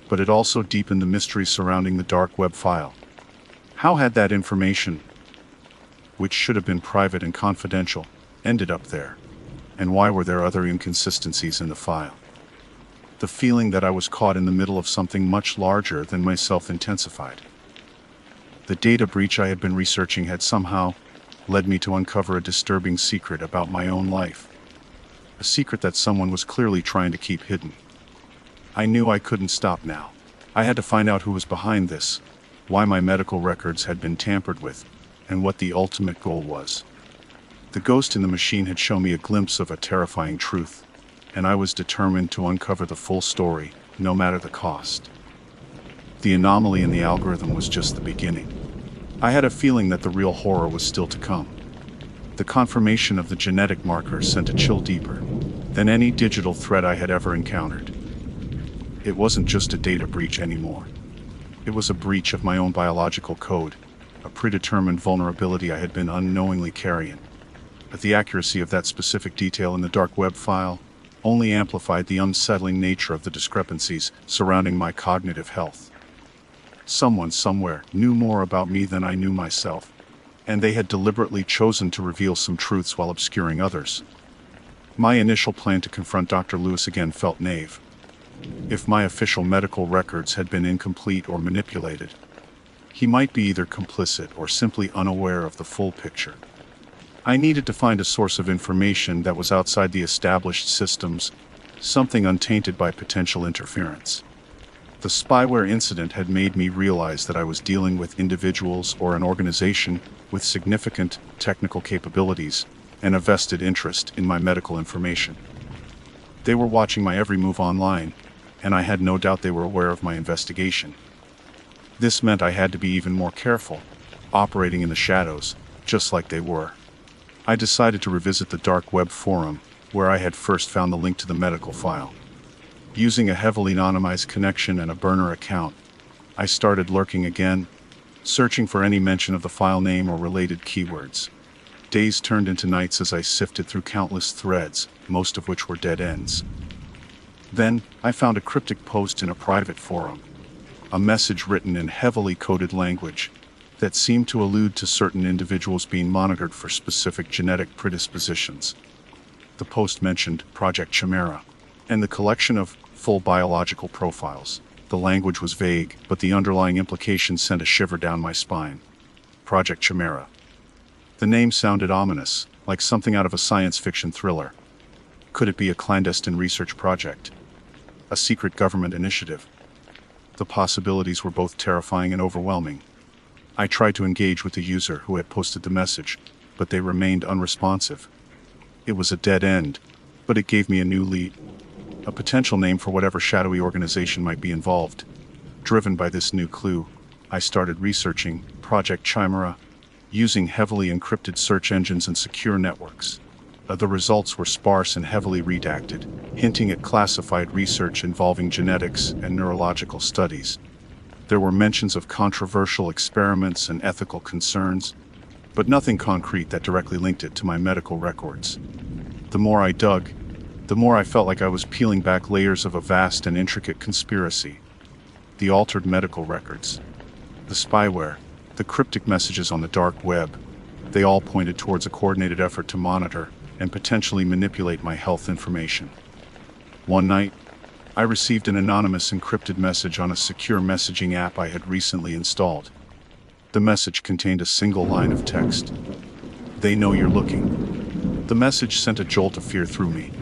But it also deepened the mystery surrounding the dark web file. How had that information, which should have been private and confidential, ended up there? And why were there other inconsistencies in the file? The feeling that I was caught in the middle of something much larger than myself intensified. The data breach I had been researching had somehow led me to uncover a disturbing secret about my own life. A secret that someone was clearly trying to keep hidden. I knew I couldn't stop now. I had to find out who was behind this, why my medical records had been tampered with, and what the ultimate goal was. The ghost in the machine had shown me a glimpse of a terrifying truth, and I was determined to uncover the full story, no matter the cost. The anomaly in the algorithm was just the beginning. I had a feeling that the real horror was still to come. The confirmation of the genetic marker sent a chill deeper than any digital threat I had ever encountered. It wasn't just a data breach anymore. It was a breach of my own biological code, a predetermined vulnerability I had been unknowingly carrying. But the accuracy of that specific detail in the dark web file only amplified the unsettling nature of the discrepancies surrounding my cognitive health. Someone somewhere knew more about me than I knew myself, and they had deliberately chosen to reveal some truths while obscuring others. My initial plan to confront Dr. Lewis again felt naive. If my official medical records had been incomplete or manipulated, he might be either complicit or simply unaware of the full picture. I needed to find a source of information that was outside the established systems, something untainted by potential interference. The spyware incident had made me realize that I was dealing with individuals or an organization with significant technical capabilities and a vested interest in my medical information. They were watching my every move online, and I had no doubt they were aware of my investigation. This meant I had to be even more careful, operating in the shadows, just like they were. I decided to revisit the dark web forum, where I had first found the link to the medical file. Using a heavily anonymized connection and a burner account, I started lurking again, searching for any mention of the file name or related keywords. Days turned into nights as I sifted through countless threads, most of which were dead ends. Then, I found a cryptic post in a private forum, a message written in heavily coded language that seemed to allude to certain individuals being monitored for specific genetic predispositions. The post mentioned Project Chimera and the collection of full biological profiles. The language was vague, but the underlying implications sent a shiver down my spine. Project Chimera. The name sounded ominous, like something out of a science fiction thriller. Could it be a clandestine research project? A secret government initiative? The possibilities were both terrifying and overwhelming. I tried to engage with the user who had posted the message, but they remained unresponsive. It was a dead end, but it gave me a new lead. A potential name for whatever shadowy organization might be involved. Driven by this new clue, I started researching Project Chimera, using heavily encrypted search engines and secure networks. The results were sparse and heavily redacted, hinting at classified research involving genetics and neurological studies. There were mentions of controversial experiments and ethical concerns, but nothing concrete that directly linked it to my medical records. The more I dug, the more I felt like I was peeling back layers of a vast and intricate conspiracy. The altered medical records, the spyware, the cryptic messages on the dark web, they all pointed towards a coordinated effort to monitor and potentially manipulate my health information. One night, I received an anonymous encrypted message on a secure messaging app I had recently installed. The message contained a single line of text. "They know you're looking." The message sent a jolt of fear through me.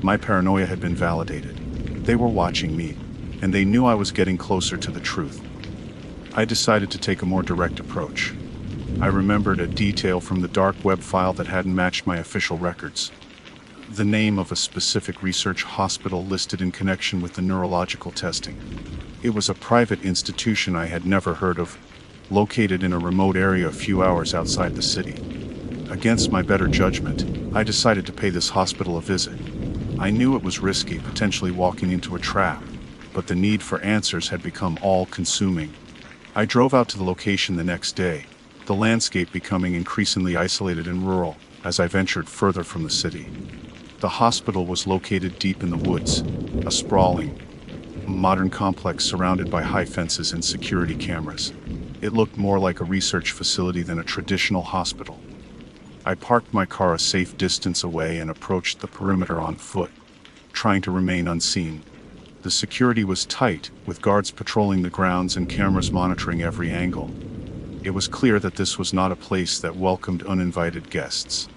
My paranoia had been validated. They were watching me, and they knew I was getting closer to the truth. I decided to take a more direct approach. I remembered a detail from the dark web file that hadn't matched my official records. The name of a specific research hospital listed in connection with the neurological testing. It was a private institution I had never heard of, located in a remote area a few hours outside the city. Against my better judgment, I decided to pay this hospital a visit. I knew it was risky, potentially walking into a trap, but the need for answers had become all-consuming. I drove out to the location the next day, the landscape becoming increasingly isolated and rural as I ventured further from the city. The hospital was located deep in the woods, a sprawling, modern complex surrounded by high fences and security cameras. It looked more like a research facility than a traditional hospital. I parked my car a safe distance away and approached the perimeter on foot, trying to remain unseen. The security was tight, with guards patrolling the grounds and cameras monitoring every angle. It was clear that this was not a place that welcomed uninvited guests.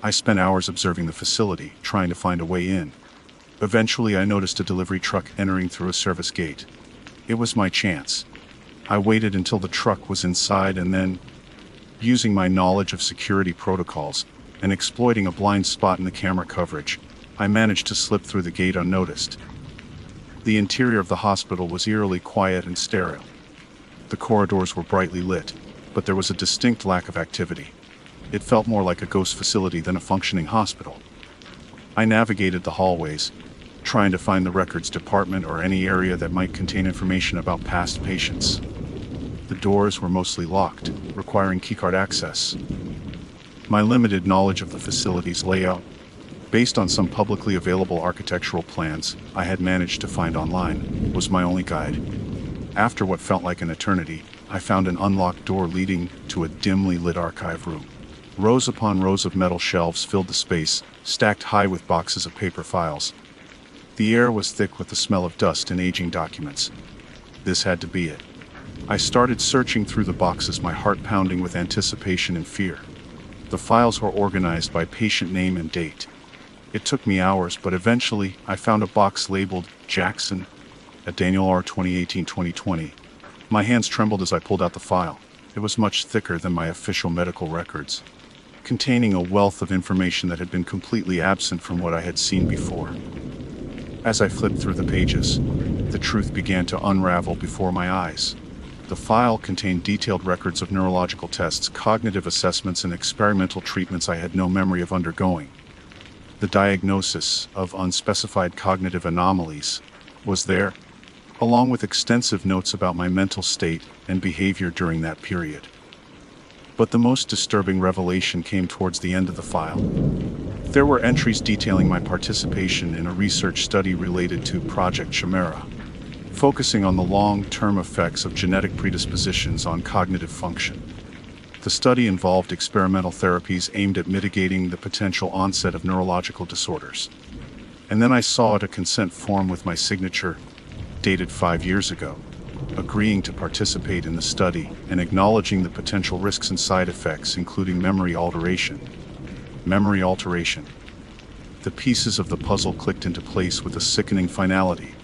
I spent hours observing the facility, trying to find a way in. Eventually, I noticed a delivery truck entering through a service gate. It was my chance. I waited until the truck was inside and then, using my knowledge of security protocols and exploiting a blind spot in the camera coverage, I managed to slip through the gate unnoticed. The interior of the hospital was eerily quiet and sterile. The corridors were brightly lit, but there was a distinct lack of activity. It felt more like a ghost facility than a functioning hospital. I navigated the hallways, trying to find the records department or any area that might contain information about past patients. The doors were mostly locked, requiring keycard access. My limited knowledge of the facility's layout, based on some publicly available architectural plans I had managed to find online, was my only guide. After what felt like an eternity, I found an unlocked door leading to a dimly lit archive room. Rows upon rows of metal shelves filled the space, stacked high with boxes of paper files. The air was thick with the smell of dust and aging documents. This had to be it. I started searching through the boxes, my heart pounding with anticipation and fear. The files were organized by patient name and date. It took me hours, but eventually I found a box labeled Jackson, at Daniel R. 2018-2020. My hands trembled as I pulled out the file. It was much thicker than my official medical records, containing a wealth of information that had been completely absent from what I had seen before. As I flipped through the pages, the truth began to unravel before my eyes. The file contained detailed records of neurological tests, cognitive assessments, and experimental treatments I had no memory of undergoing. The diagnosis of unspecified cognitive anomalies was there, along with extensive notes about my mental state and behavior during that period. But the most disturbing revelation came towards the end of the file. There were entries detailing my participation in a research study related to Project Chimera, focusing on the long-term effects of genetic predispositions on cognitive function. The study involved experimental therapies aimed at mitigating the potential onset of neurological disorders. And then I saw a consent form with my signature, dated 5 years ago, agreeing to participate in the study and acknowledging the potential risks and side effects, including memory alteration. Memory alteration. The pieces of the puzzle clicked into place with a sickening finality.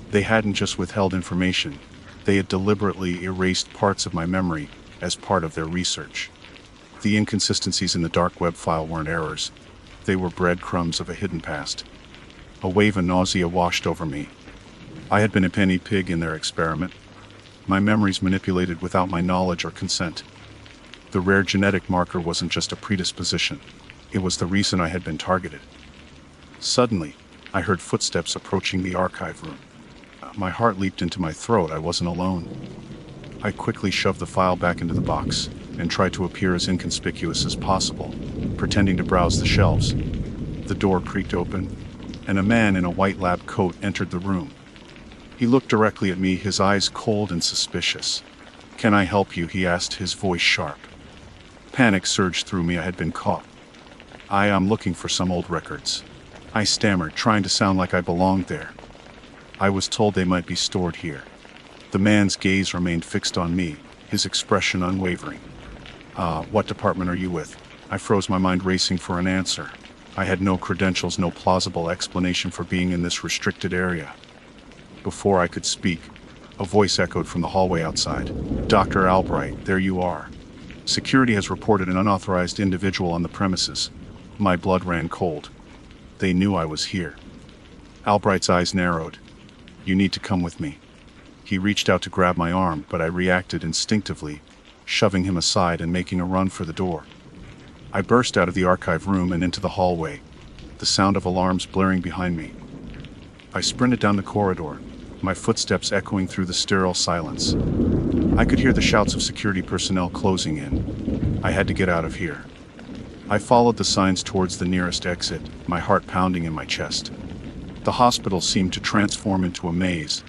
They hadn't just withheld information, they had deliberately erased parts of my memory as part of their research. The inconsistencies in the dark web file weren't errors. They were breadcrumbs of a hidden past. A wave of nausea washed over me. I had been a guinea pig in their experiment. My memories manipulated without my knowledge or consent. The rare genetic marker wasn't just a predisposition. It was the reason I had been targeted. Suddenly, I heard footsteps approaching the archive room. My heart leaped into my throat. I wasn't alone. I quickly shoved the file back into the box and tried to appear as inconspicuous as possible, pretending to browse the shelves. The door creaked open, and a man in a white lab coat entered the room. He looked directly at me, his eyes cold and suspicious. "Can I help you?" he asked, his voice sharp. Panic surged through me. I had been caught. "I am looking for some old records," I stammered, trying to sound like I belonged there. "I was told they might be stored here." The man's gaze remained fixed on me, his expression unwavering. What department are you with?" I froze, my mind racing for an answer. I had no credentials, no plausible explanation for being in this restricted area. Before I could speak, a voice echoed from the hallway outside. "Dr. Albright, there you are. Security has reported an unauthorized individual on the premises." My blood ran cold. They knew I was here. Albright's eyes narrowed. "You need to come with me." He reached out to grab my arm, but I reacted instinctively, shoving him aside and making a run for the door. I burst out of the archive room and into the hallway, the sound of alarms blaring behind me. I sprinted down the corridor, my footsteps echoing through the sterile silence. I could hear the shouts of security personnel closing in. I had to get out of here. I followed the signs towards the nearest exit, my heart pounding in my chest. The hospital seemed to transform into a maze,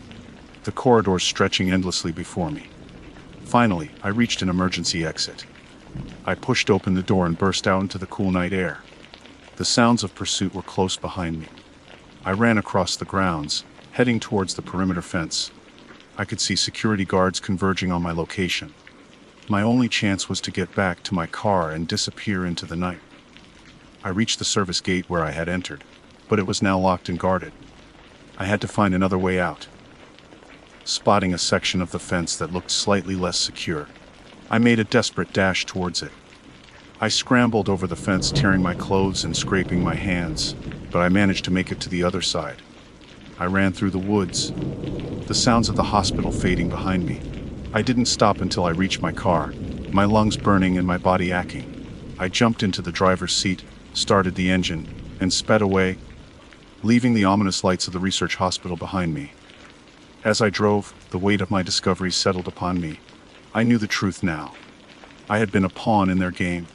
the corridors stretching endlessly before me. Finally, I reached an emergency exit. I pushed open the door and burst out into the cool night air. The sounds of pursuit were close behind me. I ran across the grounds, heading towards the perimeter fence. I could see security guards converging on my location. My only chance was to get back to my car and disappear into the night. I reached the service gate where I had entered, but it was now locked and guarded. I had to find another way out. Spotting a section of the fence that looked slightly less secure, I made a desperate dash towards it. I scrambled over the fence, tearing my clothes and scraping my hands, but I managed to make it to the other side. I ran through the woods, the sounds of the hospital fading behind me. I didn't stop until I reached my car, my lungs burning and my body aching. I jumped into the driver's seat, started the engine, and sped away. leaving the ominous lights of the research hospital behind me. As I drove, the weight of my discoveries settled upon me. I knew the truth now. I had been a pawn in their game.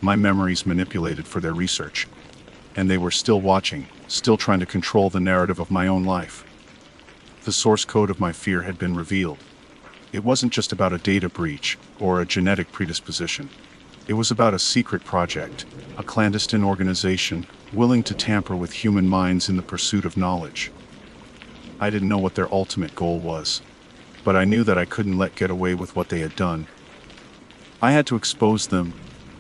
My memories manipulated for their research. And they were still watching, still trying to control the narrative of my own life. The source code of my fear had been revealed. It wasn't just about a data breach or a genetic predisposition. It was about a secret project, a clandestine organization willing to tamper with human minds in the pursuit of knowledge. I didn't know what their ultimate goal was, but I knew that I couldn't let get away with what they had done. I had to expose them,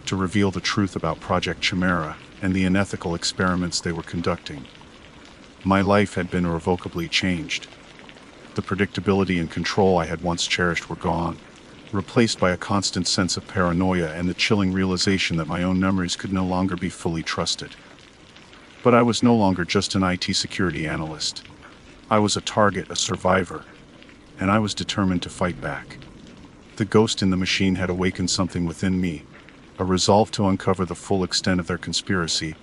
to reveal the truth about Project Chimera and the unethical experiments they were conducting. My life had been irrevocably changed. The predictability and control I had once cherished were gone, replaced by a constant sense of paranoia and the chilling realization that my own memories could no longer be fully trusted. But I was no longer just an IT security analyst. I was a target, a survivor, and I was determined to fight back. The ghost in the machine had awakened something within me, a resolve to uncover the full extent of their conspiracy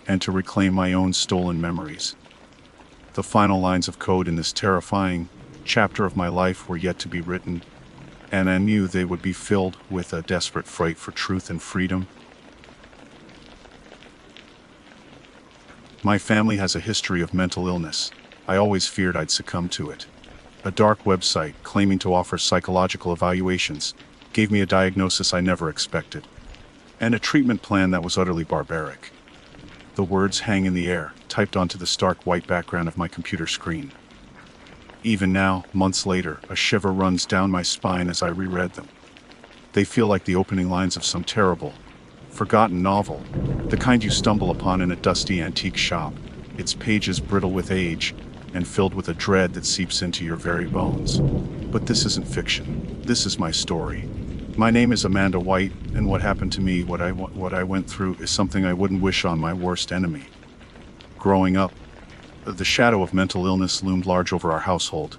and to reclaim my own stolen memories. The final lines of code in this terrifying chapter of my life were yet to be written, and I knew they would be filled with a desperate fight for truth and freedom. My family has a history of mental illness. I always feared I'd succumb to it. A dark website claiming to offer psychological evaluations gave me a diagnosis I never expected, and a treatment plan that was utterly barbaric. The words hang in the air, typed onto the stark white background of my computer screen. Even now, months later, a shiver runs down my spine as I reread them. They feel like the opening lines of some terrible, forgotten novel, the kind you stumble upon in a dusty antique shop, its pages brittle with age and filled with a dread that seeps into your very bones. But this isn't fiction. This is my story. My name is Amanda White, and what happened to me, what I went through, is something I wouldn't wish on my worst enemy. Growing up, the shadow of mental illness loomed large over our household.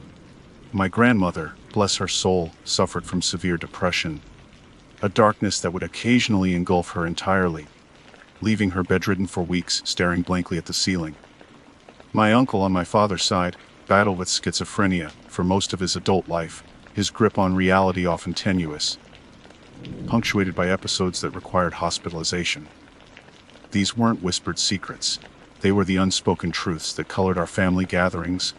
My grandmother, bless her soul, suffered from severe depression, a darkness that would occasionally engulf her entirely, leaving her bedridden for weeks, staring blankly at the ceiling. My uncle on my father's side battled with schizophrenia for most of his adult life, his grip on reality often tenuous, punctuated by episodes that required hospitalization. These weren't whispered secrets. They were the unspoken truths that colored our family gatherings,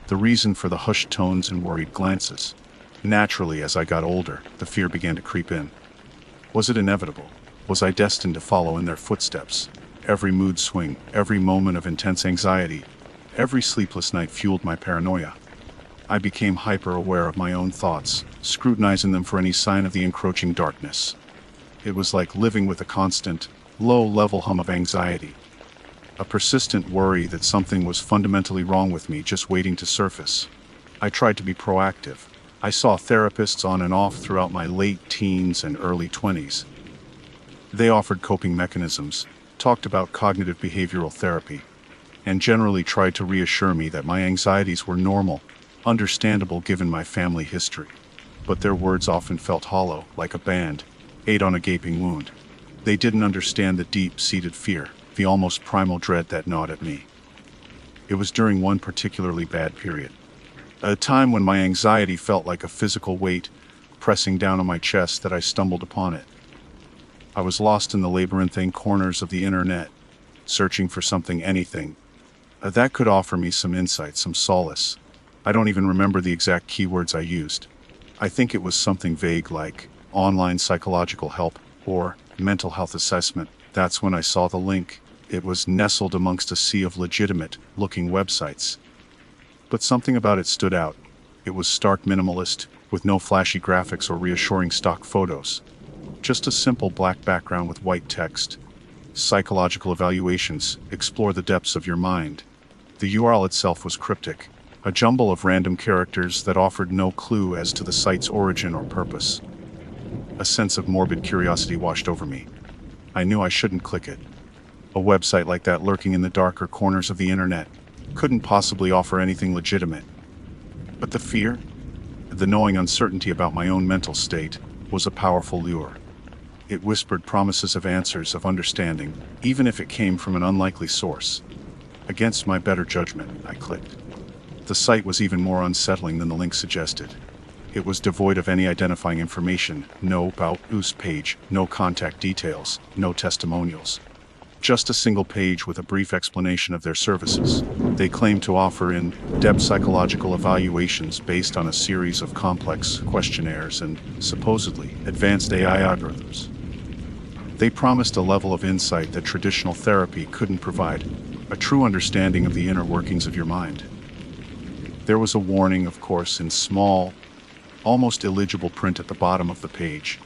the reason for the hushed tones and worried glances. Naturally, as I got older, the fear began to creep in. Was it inevitable? Was I destined to follow in their footsteps? Every mood swing, every moment of intense anxiety, every sleepless night fueled my paranoia. I became hyper-aware of my own thoughts, scrutinizing them for any sign of the encroaching darkness. It was like living with a constant, low-level hum of anxiety, a persistent worry that something was fundamentally wrong with me just waiting to surface. I tried to be proactive. I saw therapists on and off throughout my late teens and early 20s. They offered coping mechanisms, talked about cognitive behavioral therapy, and generally tried to reassure me that my anxieties were normal, understandable given my family history. But their words often felt hollow, like a band-aid on a gaping wound. They didn't understand the deep-seated fear, the almost primal dread that gnawed at me. It was during one particularly bad period, a time when my anxiety felt like a physical weight pressing down on my chest, that I stumbled upon it. I was lost in the labyrinthine corners of the internet, searching for something, anything, that could offer me some insight, some solace. I don't even remember the exact keywords I used. I think it was something vague like online psychological help or mental health assessment. That's when I saw the link. It was nestled amongst a sea of legitimate-looking websites. But something about it stood out. It was stark minimalist, with no flashy graphics or reassuring stock photos. Just a simple black background with white text. Psychological evaluations explore the depths of your mind. The URL itself was cryptic, a jumble of random characters that offered no clue as to the site's origin or purpose. A sense of morbid curiosity washed over me. I knew I shouldn't click it. A website like that lurking in the darker corners of the internet couldn't possibly offer anything legitimate. But the fear, the knowing uncertainty about my own mental state, was a powerful lure. It whispered promises of answers, of understanding, even if it came from an unlikely source. Against my better judgment, I clicked. The site was even more unsettling than the link suggested. It was devoid of any identifying information, no About Us page, no contact details, no testimonials. Just a single page with a brief explanation of their services. They claimed to offer in-depth psychological evaluations based on a series of complex questionnaires and, supposedly, advanced AI algorithms. They promised a level of insight that traditional therapy couldn't provide, a true understanding of the inner workings of your mind. There was a warning, of course, in small, almost illegible print at the bottom of the page.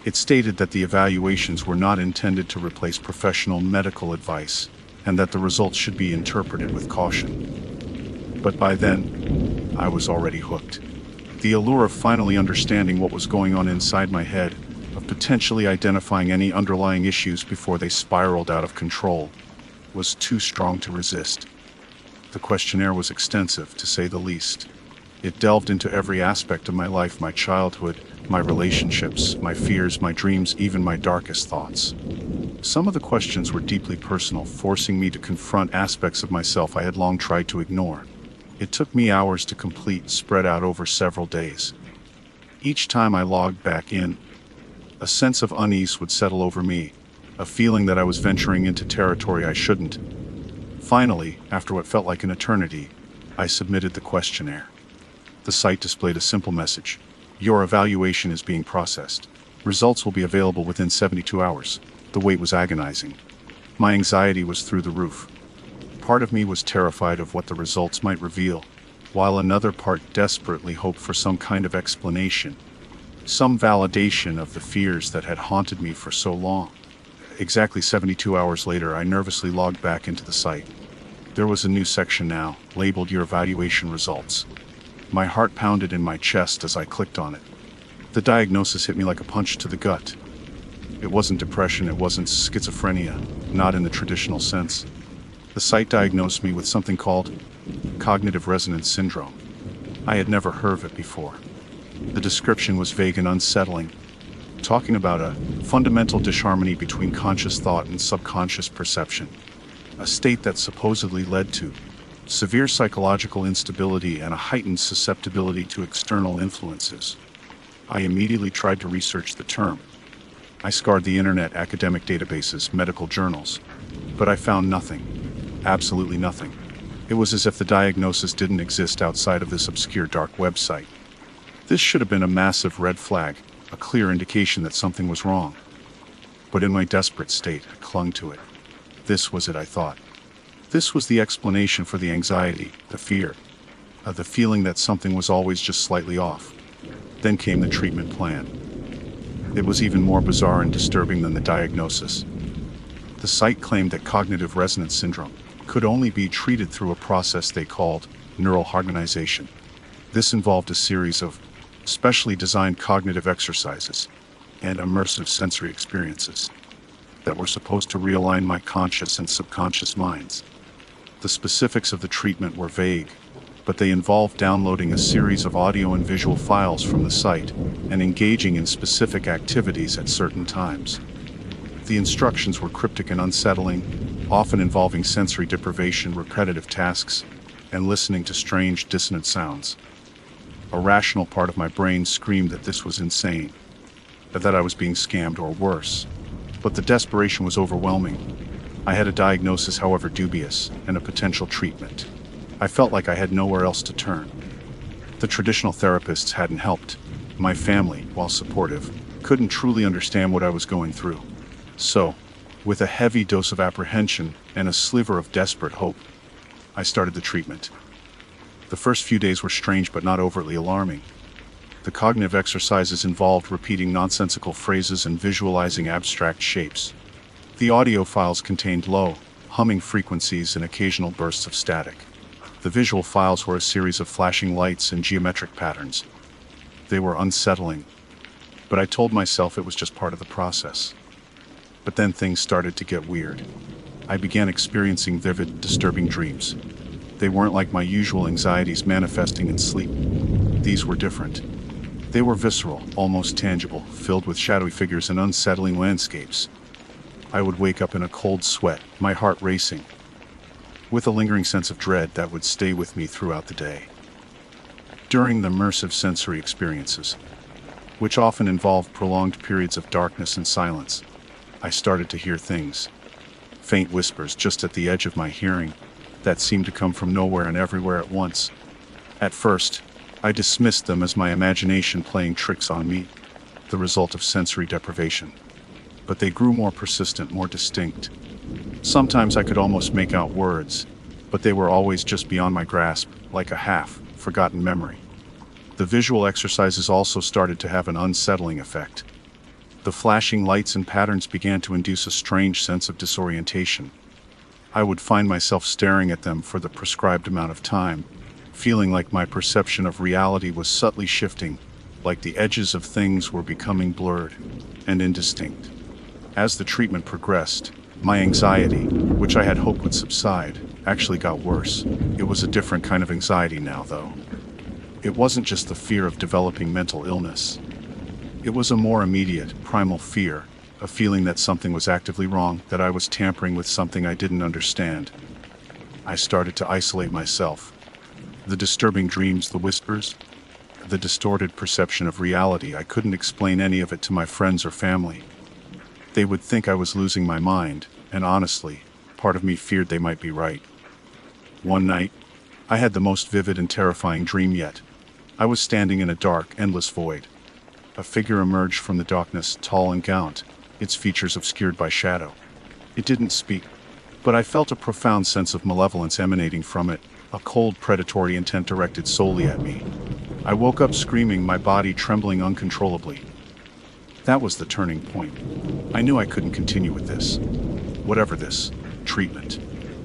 It stated that the evaluations were not intended to replace professional medical advice, and that the results should be interpreted with caution. But by then, I was already hooked. The allure of finally understanding what was going on inside my head, of potentially identifying any underlying issues before they spiraled out of control, was too strong to resist. The questionnaire was extensive, to say the least. It delved into every aspect of my life, my childhood, my relationships, my fears, my dreams, even my darkest thoughts. Some of the questions were deeply personal, forcing me to confront aspects of myself I had long tried to ignore. It took me hours to complete, spread out over several days. Each time I logged back in, a sense of unease would settle over me, a feeling that I was venturing into territory I shouldn't. Finally, after what felt like an eternity, I submitted the questionnaire. The site displayed a simple message: your evaluation is being processed. Results will be available within 72 hours. The wait was agonizing. My anxiety was through the roof. Part of me was terrified of what the results might reveal, while another part desperately hoped for some kind of explanation, some validation of the fears that had haunted me for so long. Exactly 72 hours later, I nervously logged back into the site. There was a new section now, labeled Your Evaluation Results. My heart pounded in my chest as I clicked on it. The diagnosis hit me like a punch to the gut. It wasn't depression, it wasn't schizophrenia, not in the traditional sense. The site diagnosed me with something called cognitive resonance syndrome. I had never heard of it before. The description was vague and unsettling, talking about a fundamental disharmony between conscious thought and subconscious perception, a state that supposedly led to severe psychological instability and a heightened susceptibility to external influences. I immediately tried to research the term. I scoured the internet, academic databases, medical journals, but I found nothing, absolutely nothing. It was as if the diagnosis didn't exist outside of this obscure dark website. This should have been a massive red flag, a clear indication that something was wrong. But in my desperate state, I clung to it. This was it, I thought. This was the explanation for the anxiety, the fear, the feeling that something was always just slightly off. Then came the treatment plan. It was even more bizarre and disturbing than the diagnosis. The site claimed that cognitive resonance syndrome could only be treated through a process they called neural harmonization. This involved a series of specially designed cognitive exercises and immersive sensory experiences that were supposed to realign my conscious and subconscious minds. The specifics of the treatment were vague, but they involved downloading a series of audio and visual files from the site and engaging in specific activities at certain times. The instructions were cryptic and unsettling, often involving sensory deprivation, repetitive tasks, and listening to strange, dissonant sounds. A rational part of my brain screamed that this was insane, that I was being scammed or worse. But the desperation was overwhelming. I had a diagnosis, however dubious, and a potential treatment. I felt like I had nowhere else to turn. The traditional therapists hadn't helped. My family, while supportive, couldn't truly understand what I was going through. So, with a heavy dose of apprehension and a sliver of desperate hope, I started the treatment. The first few days were strange but not overtly alarming. The cognitive exercises involved repeating nonsensical phrases and visualizing abstract shapes. The audio files contained low, humming frequencies and occasional bursts of static. The visual files were a series of flashing lights and geometric patterns. They were unsettling, but I told myself it was just part of the process. But then things started to get weird. I began experiencing vivid, disturbing dreams. They weren't like my usual anxieties manifesting in sleep. These were different. They were visceral, almost tangible, filled with shadowy figures and unsettling landscapes. I would wake up in a cold sweat, my heart racing. with a lingering sense of dread that would stay with me throughout the day. During the immersive sensory experiences, which often involved prolonged periods of darkness and silence, I started to hear things, faint whispers just at the edge of my hearing, that seemed to come from nowhere and everywhere at once. At first, I dismissed them as my imagination playing tricks on me, the result of sensory deprivation. But they grew more persistent, more distinct. Sometimes I could almost make out words, but they were always just beyond my grasp, like a half-forgotten memory. The visual exercises also started to have an unsettling effect. The flashing lights and patterns began to induce a strange sense of disorientation. I would find myself staring at them for the prescribed amount of time, feeling like my perception of reality was subtly shifting, like the edges of things were becoming blurred and indistinct. As the treatment progressed, my anxiety, which I had hoped would subside, actually got worse. It was a different kind of anxiety now, though. It wasn't just the fear of developing mental illness. It was a more immediate, primal fear, a feeling that something was actively wrong, that I was tampering with something I didn't understand. I started to isolate myself. The disturbing dreams, the whispers, the distorted perception of reality, I couldn't explain any of it to my friends or family. They would think I was losing my mind, and honestly, part of me feared they might be right. One night, I had the most vivid and terrifying dream yet. I was standing in a dark, endless void. A figure emerged from the darkness, tall and gaunt, its features obscured by shadow. It didn't speak, but I felt a profound sense of malevolence emanating from it, a cold, predatory intent directed solely at me. I woke up screaming, my body trembling uncontrollably. That was the turning point. I knew I couldn't continue with this. Whatever this treatment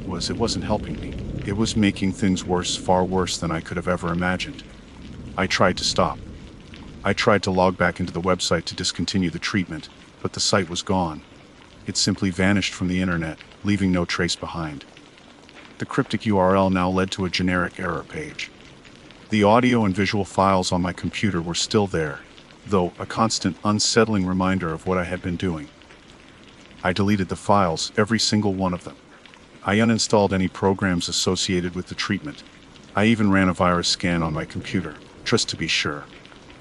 was, it wasn't helping me. It was making things worse, far worse than I could have ever imagined. I tried to stop. I tried to log back into the website to discontinue the treatment, but the site was gone. It simply vanished from the internet, leaving no trace behind. The cryptic URL now led to a generic error page. The audio and visual files on my computer were still there, though a constant, unsettling reminder of what I had been doing. I deleted the files, every single one of them. I uninstalled any programs associated with the treatment. I even ran a virus scan on my computer, just to be sure.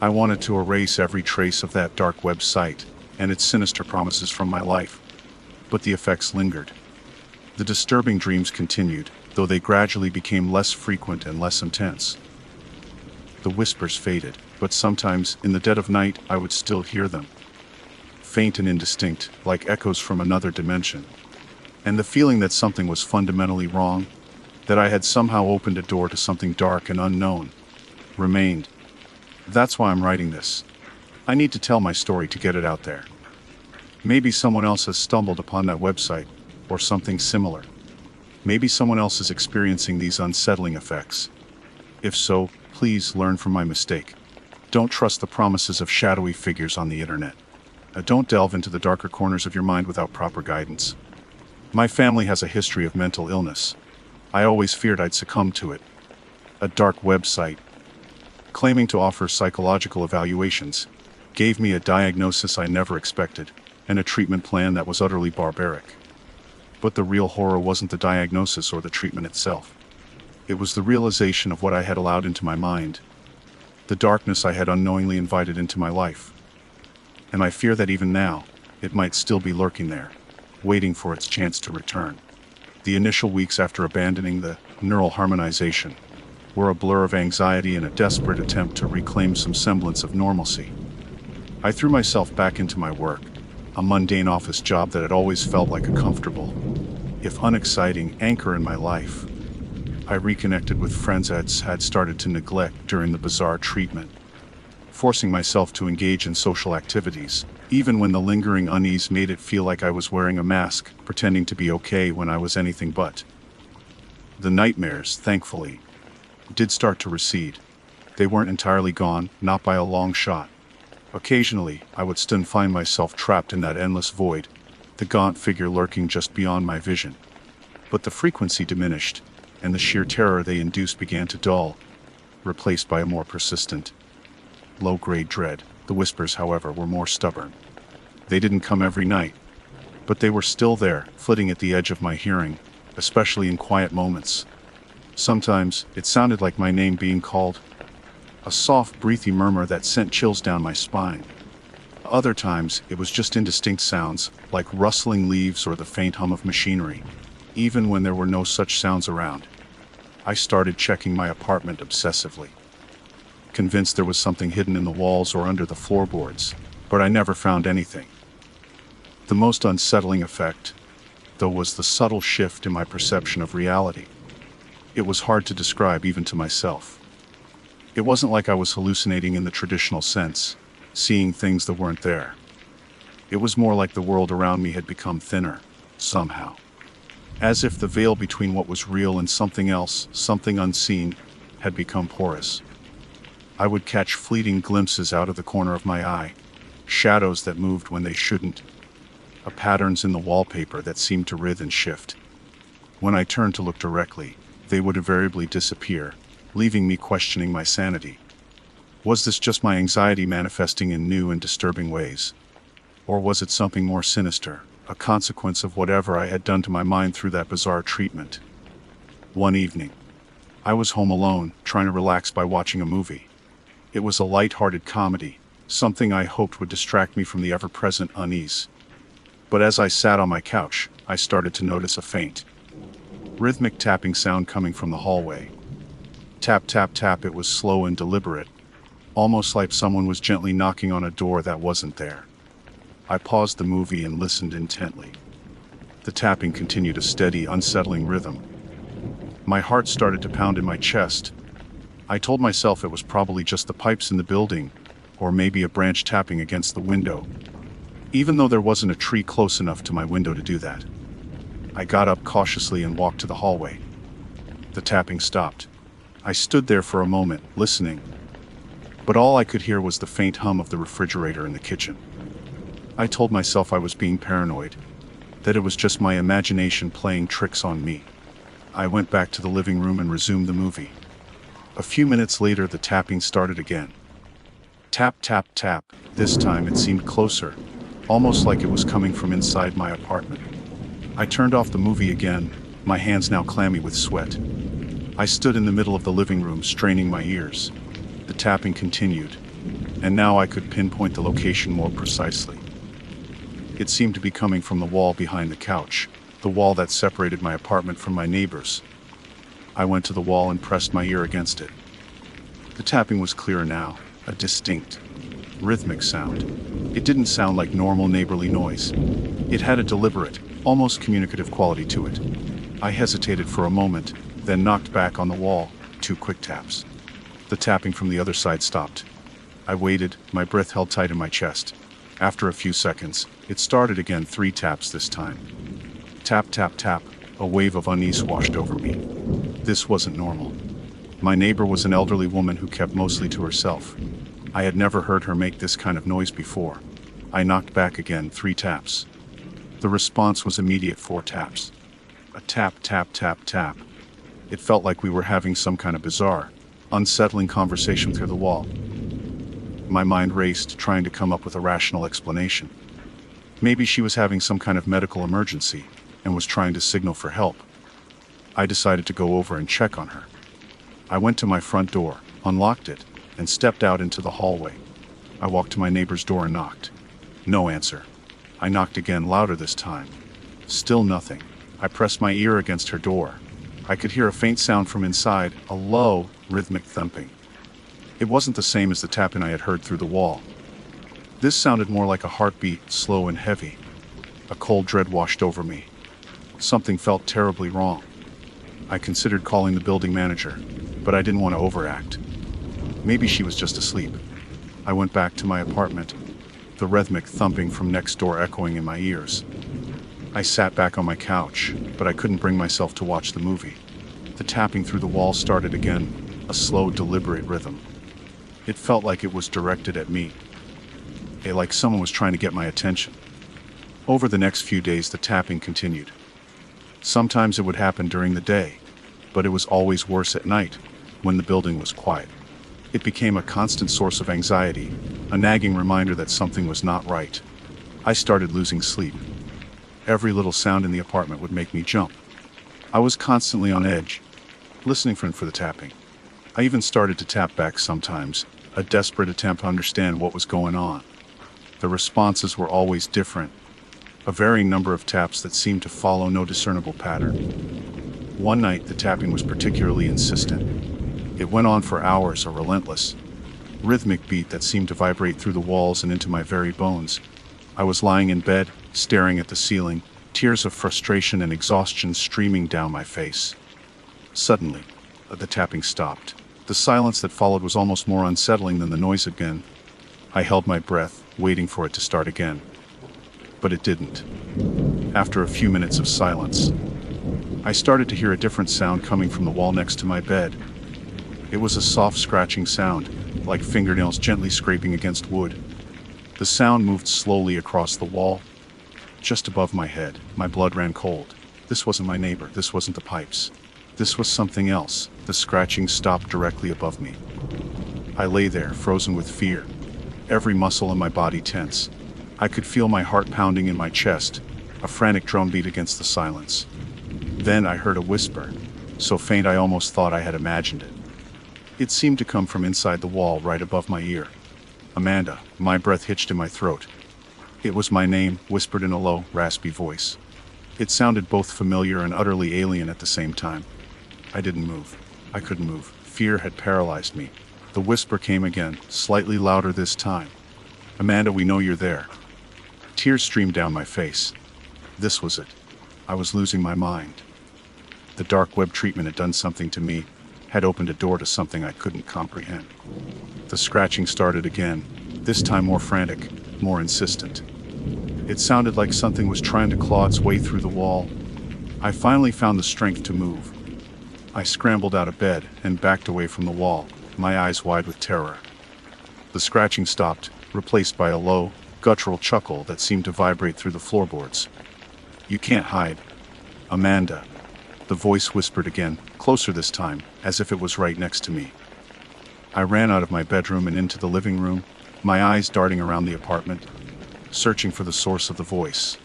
I wanted to erase every trace of that dark website and its sinister promises from my life. But the effects lingered. The disturbing dreams continued, though they gradually became less frequent and less intense. The whispers faded, but sometimes, in the dead of night, I would still hear them. Faint and indistinct, like echoes from another dimension. And the feeling that something was fundamentally wrong, that I had somehow opened a door to something dark and unknown, remained. That's why I'm writing this. I need to tell my story to get it out there. Maybe someone else has stumbled upon that website, or something similar. Maybe someone else is experiencing these unsettling effects. If so, please learn from my mistake. Don't trust the promises of shadowy figures on the internet. Don't delve into the darker corners of your mind without proper guidance. My family has a history of mental illness. I always feared I'd succumb to it. A dark website, claiming to offer psychological evaluations, gave me a diagnosis I never expected, and a treatment plan that was utterly barbaric. But the real horror wasn't the diagnosis or the treatment itself. It was the realization of what I had allowed into my mind, the darkness I had unknowingly invited into my life. And I fear that even now, it might still be lurking there, waiting for its chance to return. The initial weeks after abandoning the neural harmonization were a blur of anxiety and a desperate attempt to reclaim some semblance of normalcy. I threw myself back into my work, a mundane office job that had always felt like a comfortable, if unexciting, anchor in my life. I reconnected with friends I had started to neglect during the bizarre treatment, forcing myself to engage in social activities, even when the lingering unease made it feel like I was wearing a mask, pretending to be okay when I was anything but. The nightmares, thankfully, did start to recede. They weren't entirely gone, not by a long shot. Occasionally, I would still find myself trapped in that endless void, the gaunt figure lurking just beyond my vision. But the frequency diminished, and the sheer terror they induced began to dull, replaced by a more persistent, low-grade dread. The whispers, however, were more stubborn. They didn't come every night, but they were still there, flitting at the edge of my hearing, especially in quiet moments. Sometimes, it sounded like my name being called, a soft, breathy murmur that sent chills down my spine. Other times, it was just indistinct sounds, like rustling leaves or the faint hum of machinery. Even when there were no such sounds around, I started checking my apartment obsessively, convinced there was something hidden in the walls or under the floorboards, but I never found anything. The most unsettling effect, though, was the subtle shift in my perception of reality. It was hard to describe even to myself. It wasn't like I was hallucinating in the traditional sense, seeing things that weren't there. It was more like the world around me had become thinner, somehow. As if the veil between what was real and something else, something unseen, had become porous. I would catch fleeting glimpses out of the corner of my eye, shadows that moved when they shouldn't, patterns in the wallpaper that seemed to writhe and shift. When I turned to look directly, they would invariably disappear, leaving me questioning my sanity. Was this just my anxiety manifesting in new and disturbing ways? Or was it something more sinister, a consequence of whatever I had done to my mind through that bizarre treatment? One evening, I was home alone, trying to relax by watching a movie. It was a light-hearted comedy, something I hoped would distract me from the ever-present unease. But as I sat on my couch, I started to notice a faint, rhythmic tapping sound coming from the hallway. Tap, tap, tap. It was slow and deliberate, almost like someone was gently knocking on a door that wasn't there. I paused the movie and listened intently. The tapping continued, a steady, unsettling rhythm. My heart started to pound in my chest. I told myself it was probably just the pipes in the building, or maybe a branch tapping against the window, even though there wasn't a tree close enough to my window to do that. I got up cautiously and walked to the hallway. The tapping stopped. I stood there for a moment, listening, but all I could hear was the faint hum of the refrigerator in the kitchen. I told myself I was being paranoid, that it was just my imagination playing tricks on me. I went back to the living room and resumed the movie. A few minutes later, the tapping started again. Tap, tap, tap. This time it seemed closer, almost like it was coming from inside my apartment. I turned off the movie again, my hands now clammy with sweat. I stood in the middle of the living room, straining my ears. The tapping continued, and now I could pinpoint the location more precisely. It seemed to be coming from the wall behind the couch, the wall that separated my apartment from my neighbor's. I went to the wall and pressed my ear against it. The tapping was clearer now, a distinct, rhythmic sound. It didn't sound like normal neighborly noise. It had a deliberate, almost communicative quality to it. I hesitated for a moment, then knocked back on the wall, 2 quick taps. The tapping from the other side stopped. I waited, my breath held tight in my chest. After a few seconds, it started again, 3 taps this time. Tap, tap, tap. A wave of unease washed over me. This wasn't normal. My neighbor was an elderly woman who kept mostly to herself. I had never heard her make this kind of noise before. I knocked back again, 3 taps. The response was immediate, 4 taps. A tap, tap, tap, tap. It felt like we were having some kind of bizarre, unsettling conversation through the wall. My mind raced, trying to come up with a rational explanation. Maybe she was having some kind of medical emergency and was trying to signal for help. I decided to go over and check on her. I went to my front door, unlocked it, and stepped out into the hallway. I walked to my neighbor's door and knocked. No answer. I knocked again, louder this time. Still nothing. I pressed my ear against her door. I could hear a faint sound from inside, a low, rhythmic thumping. It wasn't the same as the tapping I had heard through the wall. This sounded more like a heartbeat, slow and heavy. A cold dread washed over me. Something felt terribly wrong. I considered calling the building manager, but I didn't want to overact. Maybe she was just asleep. I went back to my apartment, the rhythmic thumping from next door echoing in my ears. I sat back on my couch, but I couldn't bring myself to watch the movie. The tapping through the wall started again, a slow, deliberate rhythm. It felt like it was directed at me, like someone was trying to get my attention. Over the next few days, the tapping continued. Sometimes it would happen during the day, but it was always worse at night, when the building was quiet. It became a constant source of anxiety, a nagging reminder that something was not right. I started losing sleep. Every little sound in the apartment would make me jump. I was constantly on edge, listening for the tapping. I even started to tap back sometimes, a desperate attempt to understand what was going on. The responses were always different, a varying number of taps that seemed to follow no discernible pattern. One night, the tapping was particularly insistent. It went on for hours, a relentless, rhythmic beat that seemed to vibrate through the walls and into my very bones. I was lying in bed, staring at the ceiling, tears of frustration and exhaustion streaming down my face. Suddenly, the tapping stopped. The silence that followed was almost more unsettling than the noise again. I held my breath, waiting for it to start again. But it didn't. After a few minutes of silence, I started to hear a different sound coming from the wall next to my bed. It was a soft scratching sound, like fingernails gently scraping against wood. The sound moved slowly across the wall, just above my head. My blood ran cold. This wasn't my neighbor. This wasn't the pipes. This was something else. The scratching stopped directly above me. I lay there, frozen with fear, every muscle in my body tense. I could feel my heart pounding in my chest, a frantic drumbeat against the silence. Then I heard a whisper, so faint I almost thought I had imagined it. It seemed to come from inside the wall right above my ear. Amanda. My breath hitched in my throat. It was my name, whispered in a low, raspy voice. It sounded both familiar and utterly alien at the same time. I didn't move. I couldn't move. Fear had paralyzed me. The whisper came again, slightly louder this time. Amanda, we know you're there. Tears streamed down my face. This was it. I was losing my mind. The dark web treatment had done something to me, had opened a door to something I couldn't comprehend. The scratching started again, this time more frantic, more insistent. It sounded like something was trying to claw its way through the wall. I finally found the strength to move. I scrambled out of bed and backed away from the wall, my eyes wide with terror. The scratching stopped, replaced by a low, guttural chuckle that seemed to vibrate through the floorboards. You can't hide. Amanda. The voice whispered again, closer this time, as if it was right next to me. I ran out of my bedroom and into the living room, my eyes darting around the apartment, searching for the source of the voice.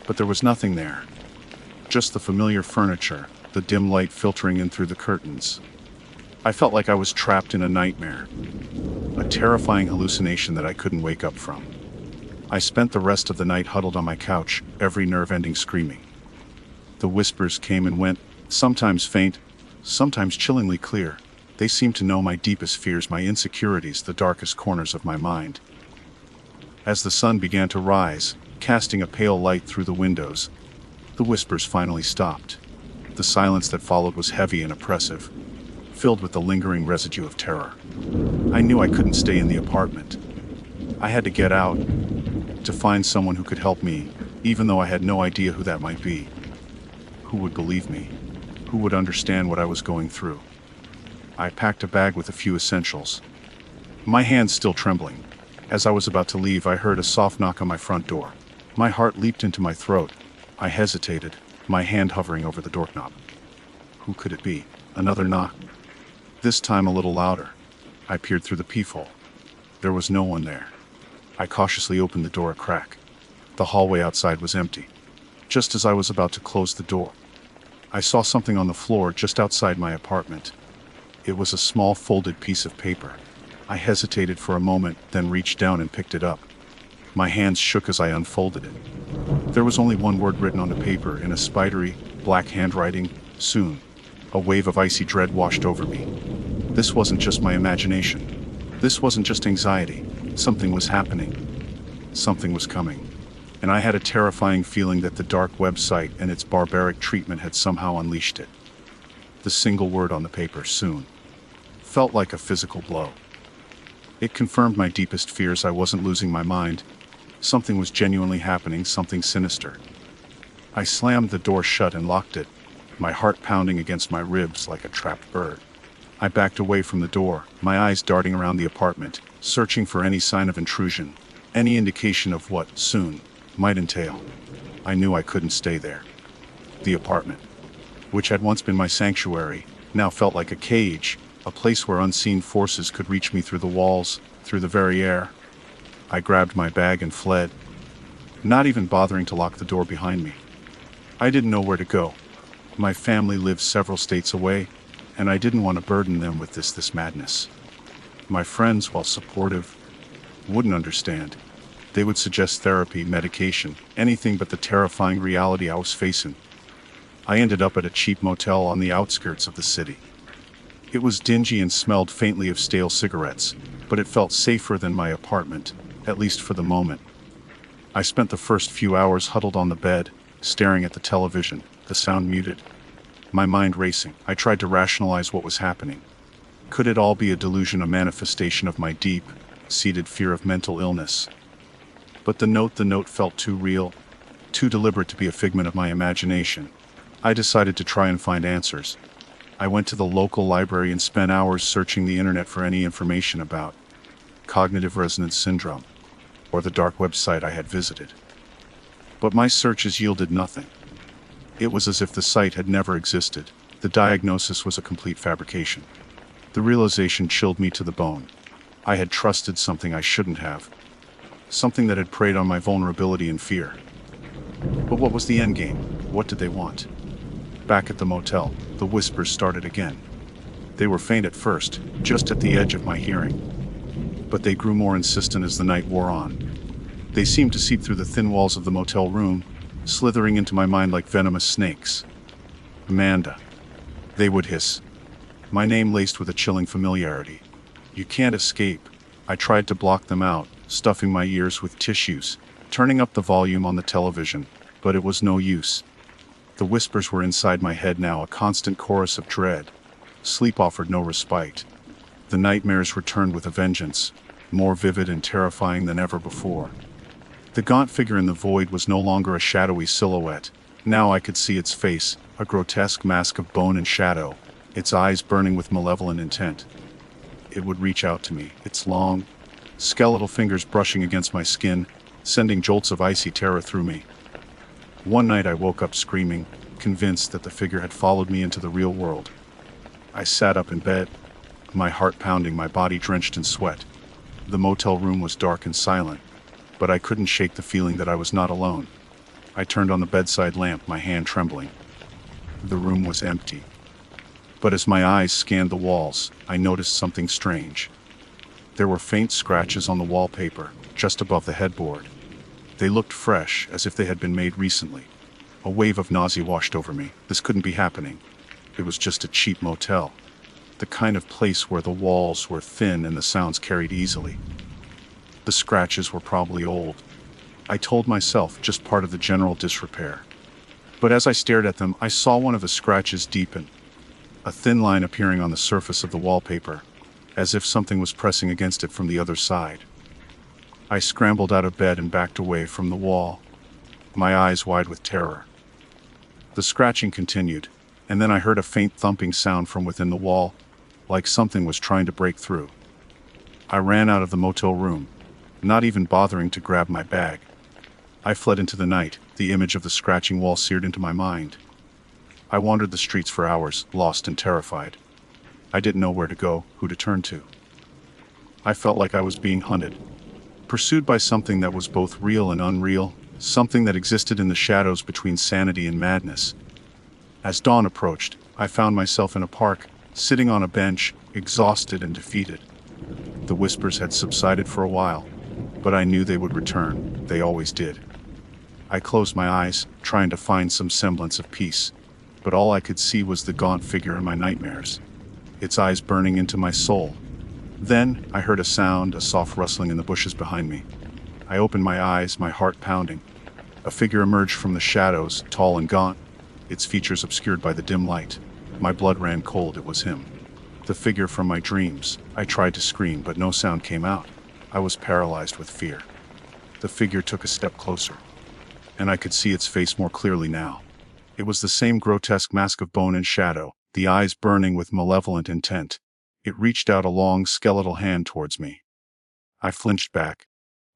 But there was nothing there. Just the familiar furniture, the dim light filtering in through the curtains. I felt like I was trapped in a nightmare, a terrifying hallucination that I couldn't wake up from. I spent the rest of the night huddled on my couch, every nerve ending screaming. The whispers came and went, sometimes faint, sometimes chillingly clear. They seemed to know my deepest fears, my insecurities, the darkest corners of my mind. As the sun began to rise, casting a pale light through the windows, the whispers finally stopped. The silence that followed was heavy and oppressive, filled with the lingering residue of terror. I knew I couldn't stay in the apartment. I had to get out, to find someone who could help me, even though I had no idea who that might be. Who would believe me? Who would understand what I was going through? I packed a bag with a few essentials, my hands still trembling. As I was about to leave, I heard a soft knock on my front door. My heart leaped into my throat. I hesitated, my hand hovering over the doorknob. Who could it be? Another knock. This time a little louder. I peered through the peephole. There was no one there. I cautiously opened the door a crack. The hallway outside was empty. Just as I was about to close the door, I saw something on the floor just outside my apartment. It was a small folded piece of paper. I hesitated for a moment, then reached down and picked it up. My hands shook as I unfolded it. There was only one word written on the paper in a spidery, black handwriting: soon. A wave of icy dread washed over me. This wasn't just my imagination. This wasn't just anxiety. Something was happening. Something was coming. And I had a terrifying feeling that the dark website and its barbaric treatment had somehow unleashed it. The single word on the paper, soon, felt like a physical blow. It confirmed my deepest fears. I wasn't losing my mind. Something was genuinely happening, something sinister. I slammed the door shut and locked it, my heart pounding against my ribs like a trapped bird. I backed away from the door, my eyes darting around the apartment, searching for any sign of intrusion, any indication of what soon might entail. I knew I couldn't stay there. The apartment, which had once been my sanctuary, now felt like a cage, a place where unseen forces could reach me through the walls, through the very air. I grabbed my bag and fled, not even bothering to lock the door behind me. I didn't know where to go. My family lives several states away, and I didn't want to burden them with this madness. My friends, while supportive, wouldn't understand. They would suggest therapy, medication, anything but the terrifying reality I was facing. I ended up at a cheap motel on the outskirts of the city. It was dingy and smelled faintly of stale cigarettes, but it felt safer than my apartment, at least for the moment. I spent the first few hours huddled on the bed, staring at the television, the sound muted. My mind racing. I tried to rationalize what was happening. Could it all be a delusion, a manifestation of my deep-seated fear of mental illness? But the note felt too real, too deliberate to be a figment of my imagination. I decided to try and find answers. I went to the local library and spent hours searching the internet for any information about cognitive resonance syndrome, or the dark website I had visited. But my searches yielded nothing. It was as if the site had never existed. The diagnosis was a complete fabrication. The realization chilled me to the bone. I had trusted something I shouldn't have. Something that had preyed on my vulnerability and fear. But what was the endgame? What did they want? Back at the motel, the whispers started again. They were faint at first, just at the edge of my hearing. But they grew more insistent as the night wore on. They seemed to seep through the thin walls of the motel room, slithering into my mind like venomous snakes. Amanda. They would hiss. My name laced with a chilling familiarity. You can't escape. I tried to block them out, stuffing my ears with tissues, turning up the volume on the television, but it was no use. The whispers were inside my head now, a constant chorus of dread. Sleep offered no respite. The nightmares returned with a vengeance, more vivid and terrifying than ever before. The gaunt figure in the void was no longer a shadowy silhouette. Now I could see its face, a grotesque mask of bone and shadow, its eyes burning with malevolent intent. It would reach out to me, its long, skeletal fingers brushing against my skin, sending jolts of icy terror through me. One night I woke up screaming, convinced that the figure had followed me into the real world. I sat up in bed, my heart pounding, my body drenched in sweat. The motel room was dark and silent, but I couldn't shake the feeling that I was not alone. I turned on the bedside lamp, my hand trembling. The room was empty. But as my eyes scanned the walls, I noticed something strange. There were faint scratches on the wallpaper, just above the headboard. They looked fresh, as if they had been made recently. A wave of nausea washed over me. This couldn't be happening. It was just a cheap motel. The kind of place where the walls were thin and the sounds carried easily. The scratches were probably old. I told myself, just part of the general disrepair. But as I stared at them, I saw one of the scratches deepen. A thin line appearing on the surface of the wallpaper, as if something was pressing against it from the other side. I scrambled out of bed and backed away from the wall, my eyes wide with terror. The scratching continued, and then I heard a faint thumping sound from within the wall, like something was trying to break through. I ran out of the motel room, not even bothering to grab my bag. I fled into the night, the image of the scratching wall seared into my mind. I wandered the streets for hours, lost and terrified. I didn't know where to go, who to turn to. I felt like I was being hunted, pursued by something that was both real and unreal, something that existed in the shadows between sanity and madness. As dawn approached, I found myself in a park, sitting on a bench, exhausted and defeated. The whispers had subsided for a while, but I knew they would return. They always did. I closed my eyes, trying to find some semblance of peace, but all I could see was the gaunt figure in my nightmares, its eyes burning into my soul. Then I heard a sound, a soft rustling in the bushes behind me. I opened my eyes, my heart pounding. A figure emerged from the shadows, tall and gaunt, its features obscured by the dim light. My blood ran cold. It was him. The figure from my dreams. I tried to scream, but no sound came out. I was paralyzed with fear. The figure took a step closer, and I could see its face more clearly now. It was the same grotesque mask of bone and shadow, the eyes burning with malevolent intent. It reached out a long, skeletal hand towards me. I flinched back,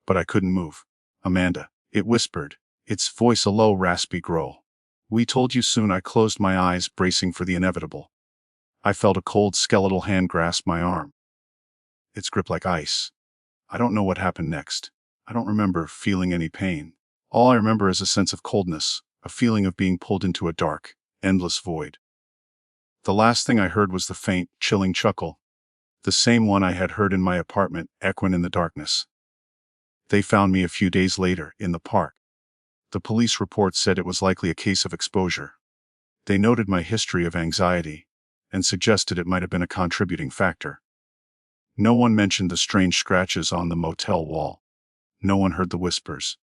but I couldn't move. "Amanda," it whispered, its voice a low, raspy growl. "We told you soon." I closed my eyes, bracing for the inevitable. I felt a cold, skeletal hand grasp my arm, its grip like ice. I don't know what happened next. I don't remember feeling any pain. All I remember is a sense of coldness, a feeling of being pulled into a dark, endless void. The last thing I heard was the faint, chilling chuckle, the same one I had heard in my apartment, echoing in the darkness. They found me a few days later, in the park. The police report said it was likely a case of exposure. They noted my history of anxiety, and suggested it might have been a contributing factor. No one mentioned the strange scratches on the motel wall. No one heard the whispers.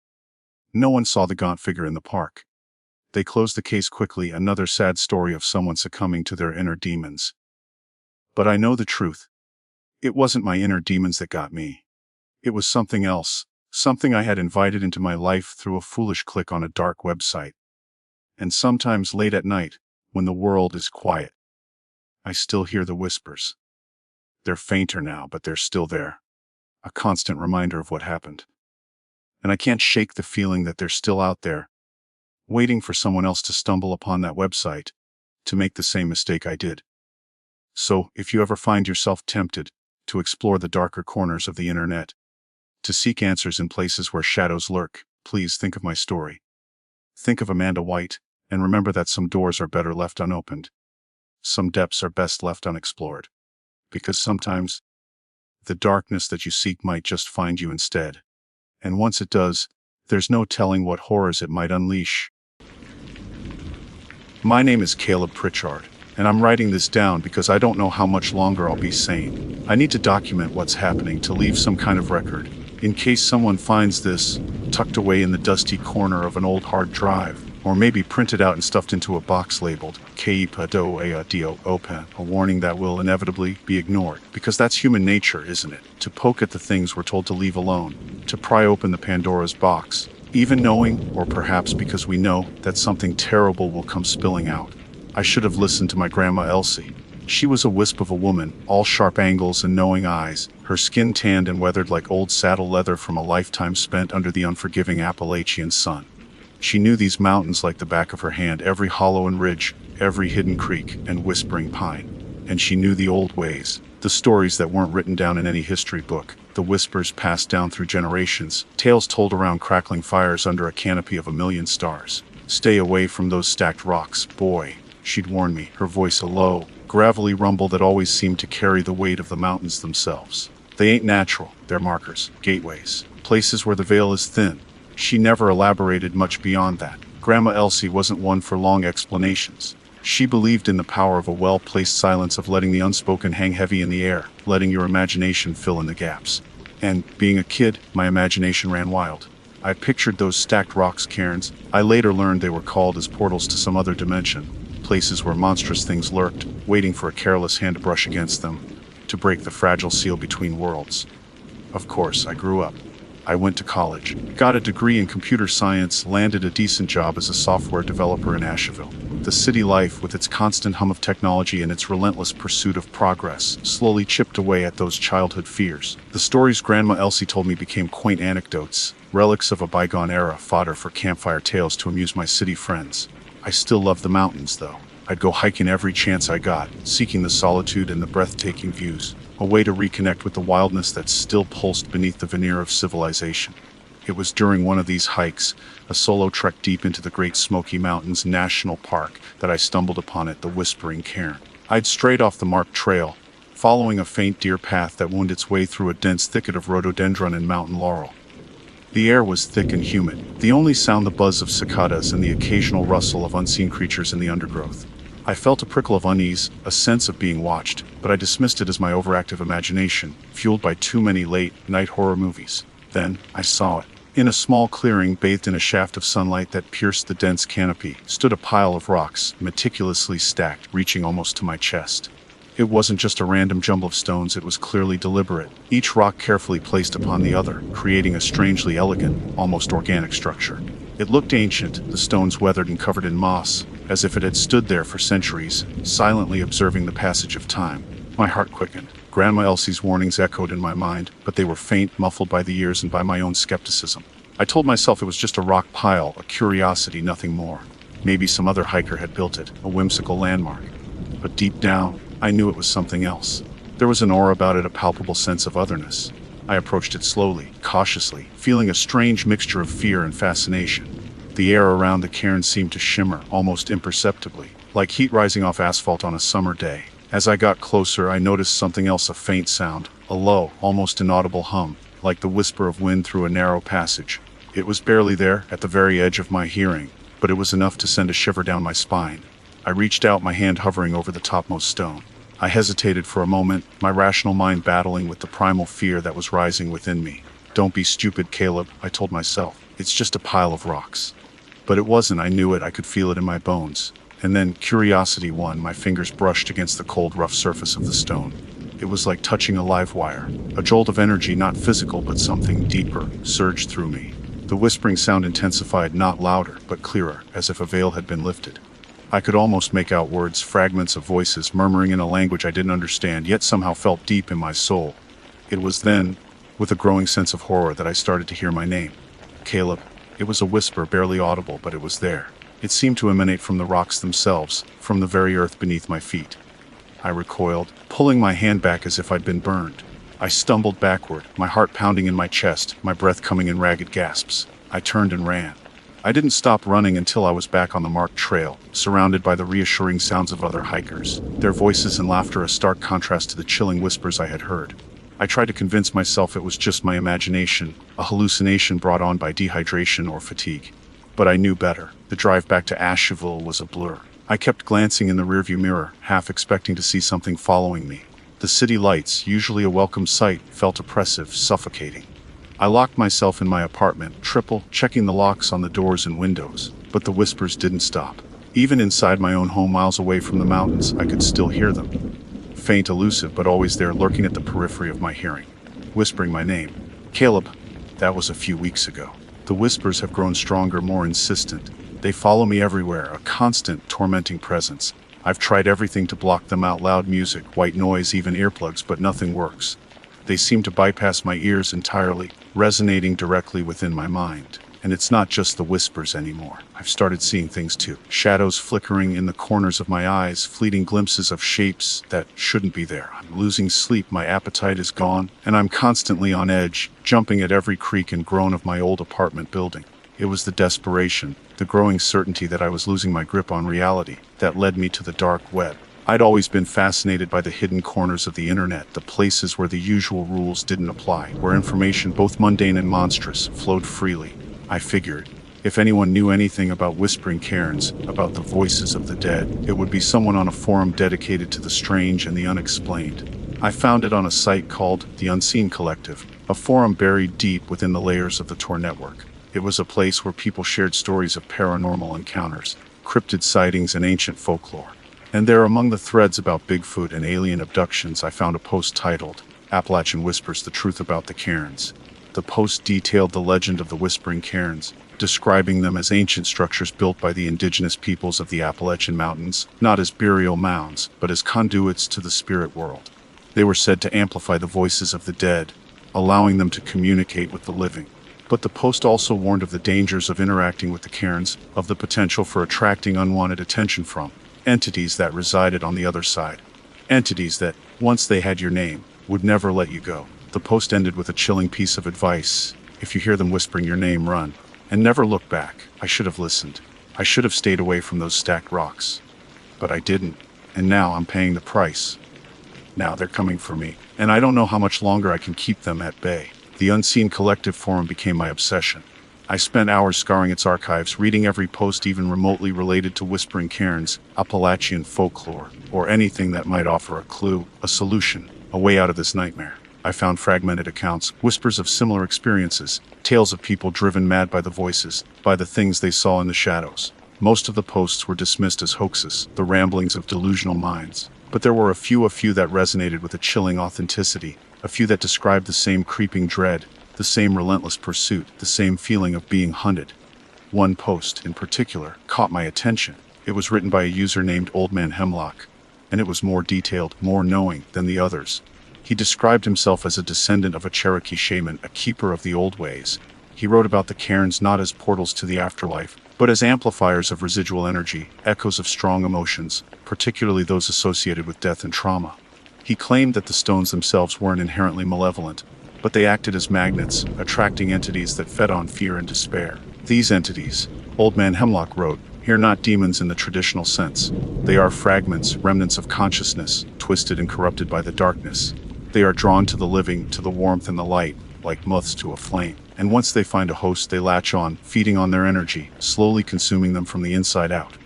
No one saw the gaunt figure in the park. They closed the case quickly, another sad story of someone succumbing to their inner demons. But I know the truth. It wasn't my inner demons that got me. It was something else, something I had invited into my life through a foolish click on a dark website. And sometimes late at night, when the world is quiet, I still hear the whispers. They're fainter now, but they're still there. A constant reminder of what happened. And I can't shake the feeling that they're still out there, waiting for someone else to stumble upon that website, to make the same mistake I did. So, if you ever find yourself tempted to explore the darker corners of the internet, to seek answers in places where shadows lurk, please think of my story. Think of Amanda White, and remember that some doors are better left unopened. Some depths are best left unexplored. Because sometimes, the darkness that you seek might just find you instead. And once it does, there's no telling what horrors it might unleash. My name is Caleb Pritchard, and I'm writing this down because I don't know how much longer I'll be sane. I need to document what's happening to leave some kind of record, in case someone finds this tucked away in the dusty corner of an old hard drive, or maybe printed out and stuffed into a box labeled KEPA-DO open, a warning that will inevitably be ignored, because that's human nature, isn't it? To poke at the things we're told to leave alone, to pry open the Pandora's box, even knowing, or perhaps because we know, that something terrible will come spilling out. I should have listened to my Grandma Elsie. She was a wisp of a woman, all sharp angles and knowing eyes, her skin tanned and weathered like old saddle leather from a lifetime spent under the unforgiving Appalachian sun. She knew these mountains like the back of her hand, every hollow and ridge, every hidden creek and whispering pine. And she knew the old ways, the stories that weren't written down in any history book, the whispers passed down through generations, tales told around crackling fires under a canopy of a million stars. Stay away from those stacked rocks, boy, she'd warn me, her voice a low, gravelly rumble that always seemed to carry the weight of the mountains themselves. They ain't natural, they're markers, gateways, places where the veil is thin. She never elaborated much beyond that. Grandma Elsie wasn't one for long explanations. She believed in the power of a well-placed silence, of letting the unspoken hang heavy in the air, letting your imagination fill in the gaps. And, being a kid, my imagination ran wild. I pictured those stacked rocks cairns. I later learned they were called as portals to some other dimension, places where monstrous things lurked, waiting for a careless hand to brush against them, to break the fragile seal between worlds. Of course, I grew up. I went to college, got a degree in computer science, landed a decent job as a software developer in Asheville. The city life, with its constant hum of technology and its relentless pursuit of progress, slowly chipped away at those childhood fears. The stories Grandma Elsie told me became quaint anecdotes, relics of a bygone era, fodder for campfire tales to amuse my city friends. I still love the mountains, though. I'd go hiking every chance I got, seeking the solitude and the breathtaking views, a way to reconnect with the wildness that still pulsed beneath the veneer of civilization. It was during one of these hikes, a solo trek deep into the Great Smoky Mountains National Park, that I stumbled upon it, the Whispering Cairn. I'd strayed off the marked trail, following a faint deer path that wound its way through a dense thicket of rhododendron and mountain laurel. The air was thick and humid, the only sound the buzz of cicadas and the occasional rustle of unseen creatures in the undergrowth. I felt a prickle of unease, a sense of being watched, but I dismissed it as my overactive imagination, fueled by too many late-night horror movies. Then, I saw it. In a small clearing bathed in a shaft of sunlight that pierced the dense canopy, stood a pile of rocks, meticulously stacked, reaching almost to my chest. It wasn't just a random jumble of stones, it was clearly deliberate, each rock carefully placed upon the other, creating a strangely elegant, almost organic structure. It looked ancient, the stones weathered and covered in moss, as if it had stood there for centuries, silently observing the passage of time. My heart quickened. Grandma Elsie's warnings echoed in my mind, but they were faint, muffled by the years and by my own skepticism. I told myself it was just a rock pile, a curiosity, nothing more. Maybe some other hiker had built it, a whimsical landmark. But deep down, I knew it was something else. There was an aura about it, a palpable sense of otherness. I approached it slowly, cautiously, feeling a strange mixture of fear and fascination. The air around the cairn seemed to shimmer, almost imperceptibly, like heat rising off asphalt on a summer day. As I got closer, I noticed something else, a faint sound, a low, almost inaudible hum, like the whisper of wind through a narrow passage. It was barely there, at the very edge of my hearing, but it was enough to send a shiver down my spine. I reached out, my hand hovering over the topmost stone. I hesitated for a moment, my rational mind battling with the primal fear that was rising within me. "Don't be stupid, Caleb," I told myself. "It's just a pile of rocks." But it wasn't. I knew it. I could feel it in my bones. And then curiosity won. My fingers brushed against the cold, rough surface of the stone. It was like touching a live wire. A jolt of energy, not physical, but something deeper, surged through me. The whispering sound intensified, not louder, but clearer, as if a veil had been lifted. I could almost make out words, fragments of voices, murmuring in a language I didn't understand, yet somehow felt deep in my soul. It was then, with a growing sense of horror, that I started to hear my name. Caleb. It was a whisper, barely audible, but it was there. It seemed to emanate from the rocks themselves, from the very earth beneath my feet. I recoiled, pulling my hand back as if I'd been burned. I stumbled backward, my heart pounding in my chest, my breath coming in ragged gasps. I turned and ran. I didn't stop running until I was back on the marked trail, surrounded by the reassuring sounds of other hikers, their voices and laughter a stark contrast to the chilling whispers I had heard. I tried to convince myself it was just my imagination, a hallucination brought on by dehydration or fatigue. But I knew better. The drive back to Asheville was a blur. I kept glancing in the rearview mirror, half expecting to see something following me. The city lights, usually a welcome sight, felt oppressive, suffocating. I locked myself in my apartment, checking the locks on the doors and windows. But the whispers didn't stop. Even inside my own home, miles away from the mountains, I could still hear them. Faint, elusive, but always there, lurking at the periphery of my hearing. Whispering my name. Caleb. That was a few weeks ago. The whispers have grown stronger, more insistent. They follow me everywhere, a constant, tormenting presence. I've tried everything to block them out, loud music, white noise, even earplugs, but nothing works. They seem to bypass my ears entirely, resonating directly within my mind. And it's not just the whispers anymore. I've started seeing things too. Shadows flickering in the corners of my eyes, fleeting glimpses of shapes that shouldn't be there. I'm losing sleep, my appetite is gone, and I'm constantly on edge, jumping at every creak and groan of my old apartment building. It was the desperation, the growing certainty that I was losing my grip on reality, that led me to the dark web. I'd always been fascinated by the hidden corners of the internet, the places where the usual rules didn't apply, where information, both mundane and monstrous, flowed freely. I figured, if anyone knew anything about whispering cairns, about the voices of the dead, it would be someone on a forum dedicated to the strange and the unexplained. I found it on a site called The Unseen Collective, a forum buried deep within the layers of the Tor network. It was a place where people shared stories of paranormal encounters, cryptid sightings, and ancient folklore. And there, among the threads about Bigfoot and alien abductions, I found a post titled, Appalachian Whispers: The Truth About the Cairns. The post detailed the legend of the Whispering Cairns, describing them as ancient structures built by the indigenous peoples of the Appalachian Mountains, not as burial mounds, but as conduits to the spirit world. They were said to amplify the voices of the dead, allowing them to communicate with the living. But the post also warned of the dangers of interacting with the cairns, of the potential for attracting unwanted attention from entities that resided on the other side. Entities that, once they had your name, would never let you go. The post ended with a chilling piece of advice. If you hear them whispering your name, run. And never look back. I should have listened. I should have stayed away from those stacked rocks. But I didn't. And now I'm paying the price. Now they're coming for me. And I don't know how much longer I can keep them at bay. The Unseen Collective forum became my obsession. I spent hours scouring its archives, reading every post even remotely related to Whispering Cairns, Appalachian folklore, or anything that might offer a clue, a solution, a way out of this nightmare. I found fragmented accounts, whispers of similar experiences, tales of people driven mad by the voices, by the things they saw in the shadows. Most of the posts were dismissed as hoaxes, the ramblings of delusional minds. But there were a few that resonated with a chilling authenticity, a few that described the same creeping dread, the same relentless pursuit, the same feeling of being hunted. One post, in particular, caught my attention. It was written by a user named Old Man Hemlock, and it was more detailed, more knowing than the others. He described himself as a descendant of a Cherokee shaman, a keeper of the old ways. He wrote about the cairns not as portals to the afterlife, but as amplifiers of residual energy, echoes of strong emotions, particularly those associated with death and trauma. He claimed that the stones themselves weren't inherently malevolent, but they acted as magnets, attracting entities that fed on fear and despair. These entities, Old Man Hemlock wrote, here not demons in the traditional sense. They are fragments, remnants of consciousness, twisted and corrupted by the darkness. They are drawn to the living, to the warmth and the light, like moths to a flame. And once they find a host, they latch on, feeding on their energy, slowly consuming them from the inside out.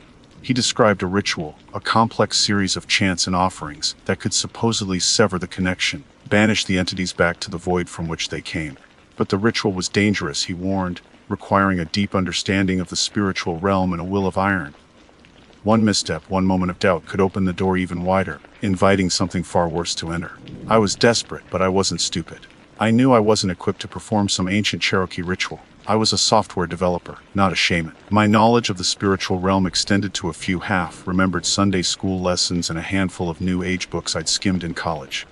He described a ritual, a complex series of chants and offerings that could supposedly sever the connection, banish the entities back to the void from which they came. But the ritual was dangerous, he warned, requiring a deep understanding of the spiritual realm and a will of iron. One misstep, one moment of doubt could open the door even wider, inviting something far worse to enter. I was desperate, but I wasn't stupid. I knew I wasn't equipped to perform some ancient Cherokee ritual. I was a software developer, not a shaman. My knowledge of the spiritual realm extended to a few half-remembered Sunday school lessons and a handful of New Age books I'd skimmed in college.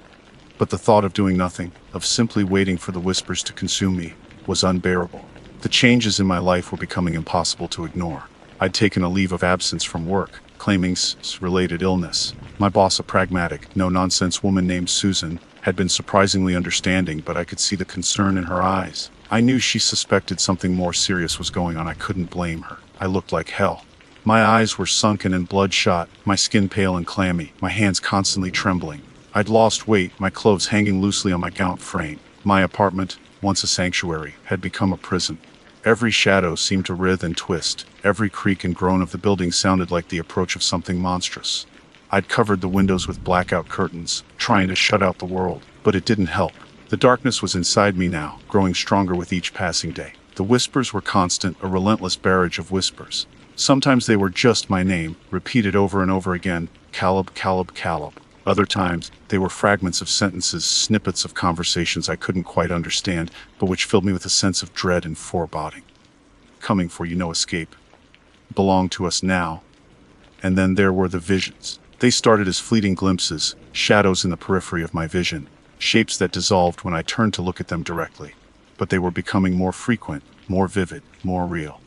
But the thought of doing nothing, of simply waiting for the whispers to consume me, was unbearable. The changes in my life were becoming impossible to ignore. I'd taken a leave of absence from work, claiming related illness. My boss, a pragmatic, no-nonsense woman named Susan, had been surprisingly understanding, but I could see the concern in her eyes. I knew she suspected something more serious was going on. I couldn't blame her. I looked like hell. My eyes were sunken and bloodshot, my skin pale and clammy, my hands constantly trembling. I'd lost weight, my clothes hanging loosely on my gown frame. My apartment, once a sanctuary, had become a prison. Every shadow seemed to writhe and twist. Every creak and groan of the building sounded like the approach of something monstrous. I'd covered the windows with blackout curtains, trying to shut out the world, but it didn't help. The darkness was inside me now, growing stronger with each passing day. The whispers were constant, a relentless barrage of whispers. Sometimes they were just my name, repeated over and over again, Caleb, Caleb, Caleb. Other times, they were fragments of sentences, snippets of conversations I couldn't quite understand, but which filled me with a sense of dread and foreboding. Coming for you, no escape. Belonged to us now. And then there were the visions. They started as fleeting glimpses, shadows in the periphery of my vision, shapes that dissolved when I turned to look at them directly. But they were becoming more frequent, more vivid, more real.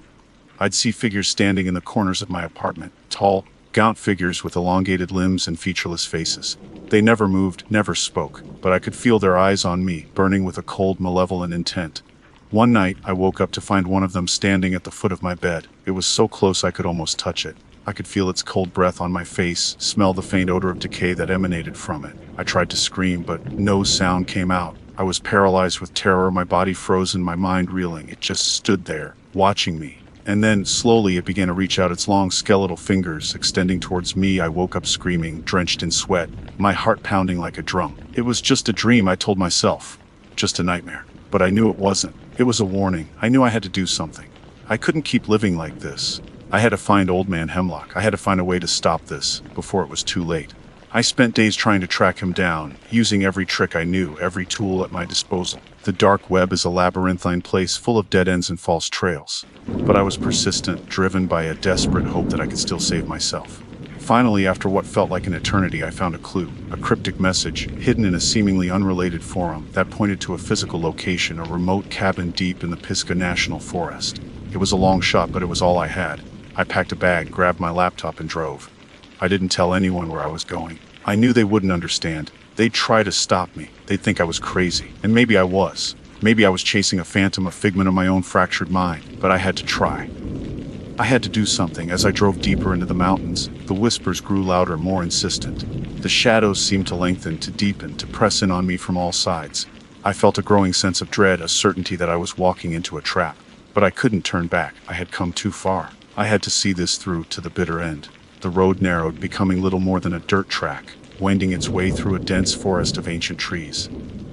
I'd see figures standing in the corners of my apartment, tall, gaunt figures with elongated limbs and featureless faces. They never moved, never spoke, but I could feel their eyes on me, burning with a cold, malevolent intent. One night, I woke up to find one of them standing at the foot of my bed. It was so close I could almost touch it. I could feel its cold breath on my face, smell the faint odor of decay that emanated from it. I tried to scream, but no sound came out. I was paralyzed with terror, my body frozen, my mind reeling. It just stood there, watching me. And then, slowly, it began to reach out its long skeletal fingers, extending towards me. I woke up screaming, drenched in sweat, my heart pounding like a drum. It was just a dream, I told myself. Just a nightmare. But I knew it wasn't. It was a warning. I knew I had to do something. I couldn't keep living like this. I had to find Old Man Hemlock. I had to find a way to stop this, before it was too late. I spent days trying to track him down, using every trick I knew, every tool at my disposal. The dark web is a labyrinthine place full of dead ends and false trails. But I was persistent, driven by a desperate hope that I could still save myself. Finally, after what felt like an eternity, I found a clue, a cryptic message, hidden in a seemingly unrelated forum, that pointed to a physical location, a remote cabin deep in the Pisgah National Forest. It was a long shot, but it was all I had. I packed a bag, grabbed my laptop, and drove. I didn't tell anyone where I was going. I knew they wouldn't understand. They'd try to stop me. They'd think I was crazy. And maybe I was. Maybe I was chasing a phantom, a figment of my own fractured mind. But I had to try. I had to do something. As I drove deeper into the mountains, the whispers grew louder, more insistent. The shadows seemed to lengthen, to deepen, to press in on me from all sides. I felt a growing sense of dread, a certainty that I was walking into a trap. But I couldn't turn back. I had come too far. I had to see this through to the bitter end. The road narrowed, becoming little more than a dirt track, wending its way through a dense forest of ancient trees.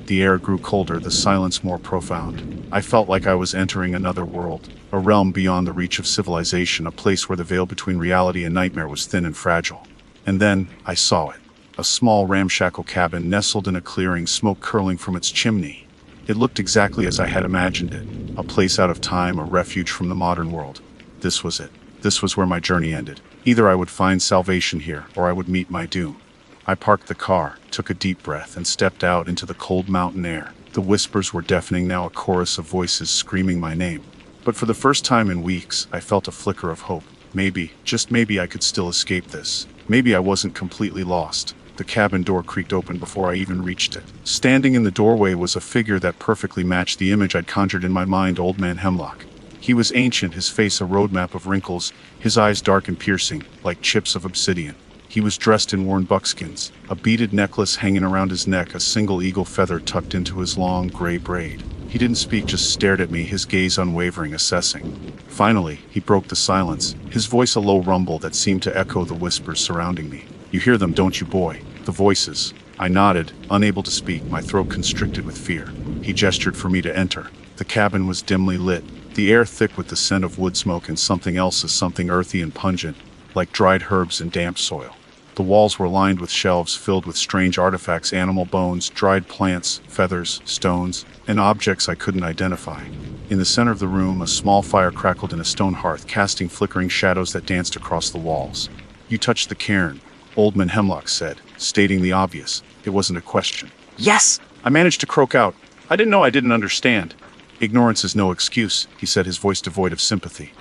The air grew colder, the silence more profound. I felt like I was entering another world, a realm beyond the reach of civilization, a place where the veil between reality and nightmare was thin and fragile. And then, I saw it. A small ramshackle cabin nestled in a clearing, smoke curling from its chimney. It looked exactly as I had imagined it, a place out of time, a refuge from the modern world. This was it. This was where my journey ended. Either I would find salvation here, or I would meet my doom. I parked the car, took a deep breath, and stepped out into the cold mountain air. The whispers were deafening now, a chorus of voices screaming my name. But for the first time in weeks, I felt a flicker of hope. Maybe, just maybe, I could still escape this. Maybe I wasn't completely lost. The cabin door creaked open before I even reached it. Standing in the doorway was a figure that perfectly matched the image I'd conjured in my mind, Old Man Hemlock. He was ancient, his face a roadmap of wrinkles, his eyes dark and piercing, like chips of obsidian. He was dressed in worn buckskins, a beaded necklace hanging around his neck, a single eagle feather tucked into his long, gray braid. He didn't speak, just stared at me, his gaze unwavering, assessing. Finally, he broke the silence, his voice a low rumble that seemed to echo the whispers surrounding me. "You hear them, don't you, boy? The voices." I nodded, unable to speak, my throat constricted with fear. He gestured for me to enter. The cabin was dimly lit, the air thick with the scent of wood smoke and something else, something earthy and pungent, like dried herbs and damp soil. The walls were lined with shelves filled with strange artifacts, animal bones, dried plants, feathers, stones, and objects I couldn't identify. In the center of the room, a small fire crackled in a stone hearth, casting flickering shadows that danced across the walls. "You touched the cairn," Old Man Hemlock said, stating the obvious. It wasn't a question. Yes! I managed to croak out. "I didn't know I didn't understand." "Ignorance is no excuse," he said, his voice devoid of sympathy.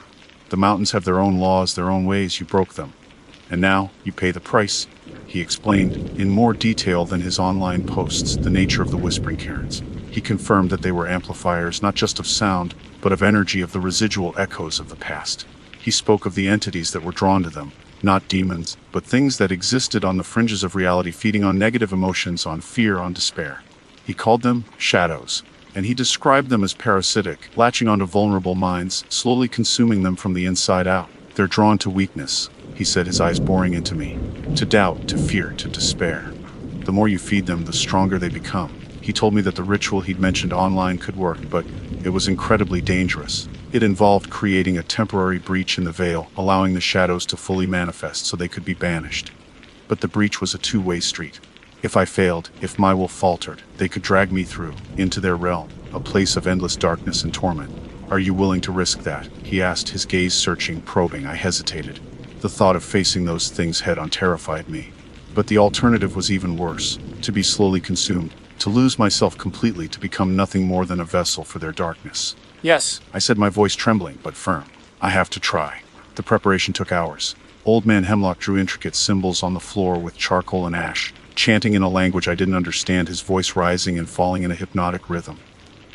"The mountains have their own laws, their own ways. You broke them. And now, you pay the price." He explained, in more detail than his online posts, the nature of the Whispering Cairns. He confirmed that they were amplifiers, not just of sound, but of energy, of the residual echoes of the past. He spoke of the entities that were drawn to them, not demons, but things that existed on the fringes of reality, feeding on negative emotions, on fear, on despair. He called them shadows, and he described them as parasitic, latching onto vulnerable minds, slowly consuming them from the inside out. "They're drawn to weakness," he said, his eyes boring into me. "To doubt, to fear, to despair. The more you feed them, the stronger they become." He told me that the ritual he'd mentioned online could work, but it was incredibly dangerous. It involved creating a temporary breach in the veil, allowing the shadows to fully manifest so they could be banished. But the breach was a two-way street. If I failed, if my will faltered, they could drag me through, into their realm, a place of endless darkness and torment. "Are you willing to risk that?" he asked, his gaze searching, probing. I hesitated. The thought of facing those things head-on terrified me. But the alternative was even worse: to be slowly consumed, to lose myself completely, to become nothing more than a vessel for their darkness. Yes, I said, my voice trembling but firm. "I have to try." The preparation took hours. Old Man Hemlock drew intricate symbols on the floor with charcoal and ash, chanting in a language I didn't understand, his voice rising and falling in a hypnotic rhythm.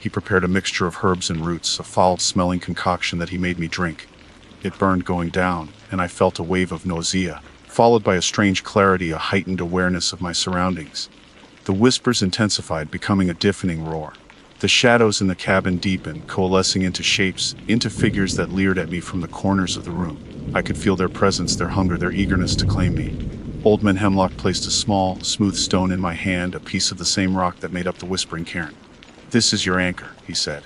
He prepared a mixture of herbs and roots, a foul-smelling concoction that he made me drink. It burned going down, and I felt a wave of nausea, followed by a strange clarity, a heightened awareness of my surroundings. The whispers intensified, becoming a deafening roar. The shadows in the cabin deepened, coalescing into shapes, into figures that leered at me from the corners of the room. I could feel their presence, their hunger, their eagerness to claim me. Old Man Hemlock placed a small, smooth stone in my hand, a piece of the same rock that made up the Whispering Cairn. "This is your anchor," he said.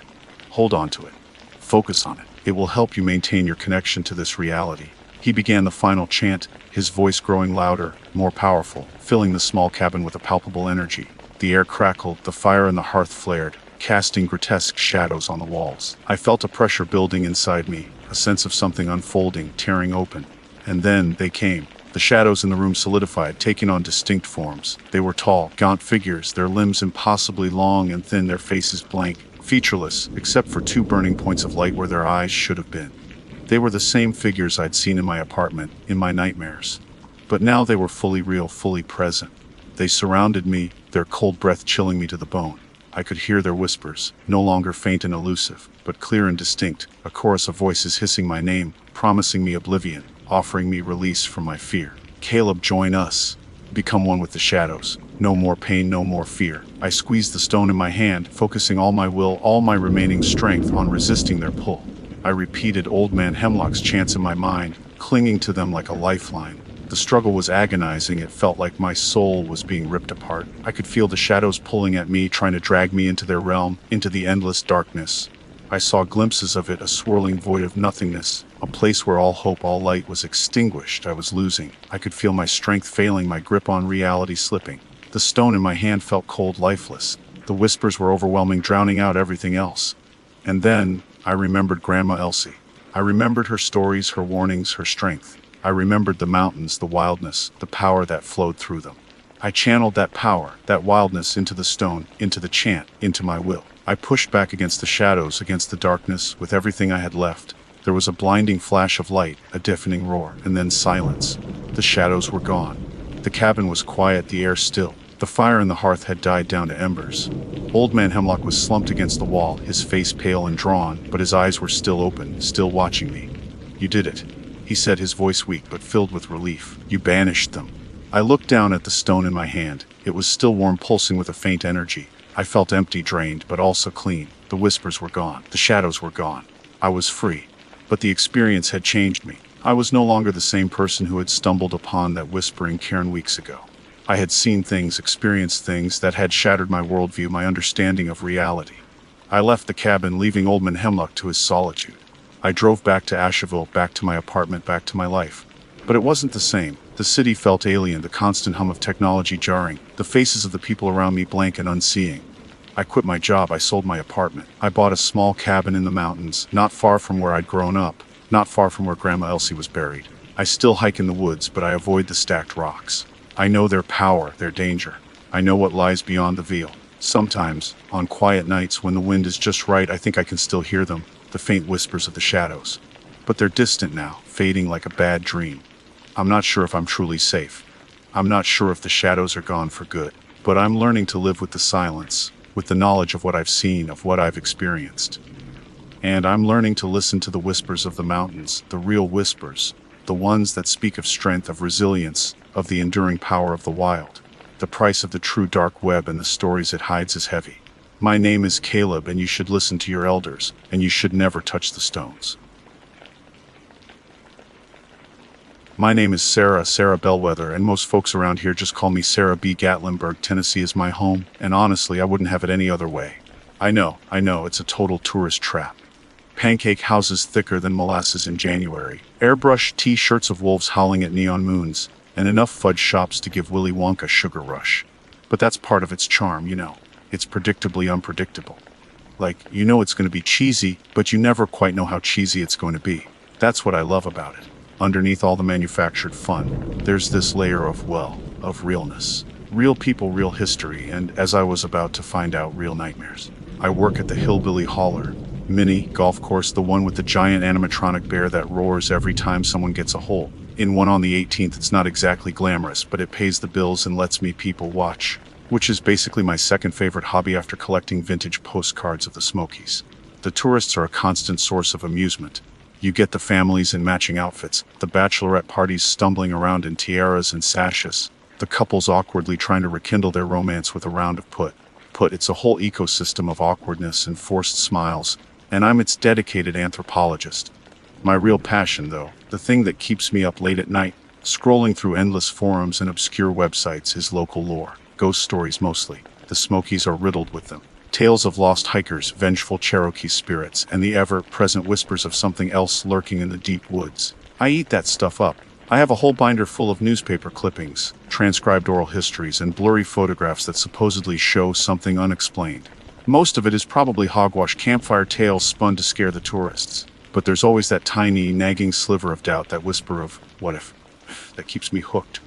"Hold on to it. Focus on it. It will help you maintain your connection to this reality." He began the final chant, his voice growing louder, more powerful, filling the small cabin with a palpable energy. The air crackled, the fire in the hearth flared, casting grotesque shadows on the walls. I felt a pressure building inside me, a sense of something unfolding, tearing open. And then they came. The shadows in the room solidified, taking on distinct forms. They were tall, gaunt figures, their limbs impossibly long and thin, their faces blank, featureless, except for two burning points of light where their eyes should have been. They were the same figures I'd seen in my apartment, in my nightmares. But now they were fully real, fully present. They surrounded me, their cold breath chilling me to the bone. I could hear their whispers, no longer faint and elusive, but clear and distinct, a chorus of voices hissing my name, promising me oblivion, offering me release from my fear. "Caleb, join us. Become one with the shadows. No more pain, no more fear." I squeezed the stone in my hand, focusing all my will, all my remaining strength on resisting their pull. I repeated Old Man Hemlock's chants in my mind, clinging to them like a lifeline. The struggle was agonizing. It felt like my soul was being ripped apart. I could feel the shadows pulling at me, trying to drag me into their realm, into the endless darkness. I saw glimpses of it, a swirling void of nothingness, a place where all hope, all light was extinguished. I was losing. I could feel my strength failing, my grip on reality slipping. The stone in my hand felt cold, lifeless. The whispers were overwhelming, drowning out everything else. And then I remembered Grandma Elsie. I remembered her stories, her warnings, her strength. I remembered the mountains, the wildness, the power that flowed through them. I channeled that power, that wildness into the stone, into the chant, into my will. I pushed back against the shadows, against the darkness, with everything I had left. There was a blinding flash of light, a deafening roar, and then silence. The shadows were gone. The cabin was quiet, the air still. The fire in the hearth had died down to embers. Old Man Hemlock was slumped against the wall, his face pale and drawn, but his eyes were still open, still watching me. "You did it," he said, his voice weak but filled with relief. "You banished them." I looked down at the stone in my hand. It was still warm, pulsing with a faint energy. I felt empty, drained, but also clean. The whispers were gone. The shadows were gone. I was free. But the experience had changed me. I was no longer the same person who had stumbled upon that whispering cairn weeks ago. I had seen things, experienced things that had shattered my worldview, my understanding of reality. I left the cabin, leaving Old Man Hemlock to his solitude. I drove back to Asheville, back to my apartment, back to my life. But it wasn't the same. The city felt alien, the constant hum of technology jarring, the faces of the people around me blank and unseeing. I quit my job, I sold my apartment. I bought a small cabin in the mountains, not far from where I'd grown up, not far from where Grandma Elsie was buried. I still hike in the woods, but I avoid the stacked rocks. I know their power, their danger. I know what lies beyond the veil. Sometimes, on quiet nights when the wind is just right, I think I can still hear them, the faint whispers of the shadows. But they're distant now, fading like a bad dream. I'm not sure if I'm truly safe. I'm not sure if the shadows are gone for good. But I'm learning to live with the silence, with the knowledge of what I've seen, of what I've experienced. And I'm learning to listen to the whispers of the mountains, the real whispers, the ones that speak of strength, of resilience, of the enduring power of the wild. The price of the true dark web and the stories it hides is heavy. My name is Caleb, and you should listen to your elders, and you should never touch the stones. My name is Sarah Bellwether, and most folks around here just call me Sarah B. Gatlinburg. Tennessee is my home, and honestly, I wouldn't have it any other way. I know, it's a total tourist trap. Pancake houses thicker than molasses in January, airbrush T-shirts of wolves howling at neon moons, and enough fudge shops to give Willy Wonka a sugar rush. But that's part of its charm, It's predictably unpredictable. It's going to be cheesy, but you never quite know how cheesy it's going to be. That's what I love about it. Underneath all the manufactured fun, there's this layer of realness. Real people, real history, and as I was about to find out, real nightmares. I work at the Hillbilly Hauler mini golf course, the one with the giant animatronic bear that roars every time someone gets a hole in one on the 18th. It's not exactly glamorous, but it pays the bills and lets me people watch, which is basically my second favorite hobby after collecting vintage postcards of the Smokies. The tourists are a constant source of amusement. You get the families in matching outfits, the bachelorette parties stumbling around in tiaras and sashes, the couples awkwardly trying to rekindle their romance with a round of put. It's a whole ecosystem of awkwardness and forced smiles, and I'm its dedicated anthropologist. My real passion, though, the thing that keeps me up late at night, scrolling through endless forums and obscure websites, is local lore. Ghost stories mostly. The Smokies are riddled with them. Tales of lost hikers, vengeful Cherokee spirits, and the ever-present whispers of something else lurking in the deep woods. I eat that stuff up. I have a whole binder full of newspaper clippings, transcribed oral histories, and blurry photographs that supposedly show something unexplained. Most of it is probably hogwash, campfire tales spun to scare the tourists. But there's always that tiny, nagging sliver of doubt, that whisper of, what if, that keeps me hooked.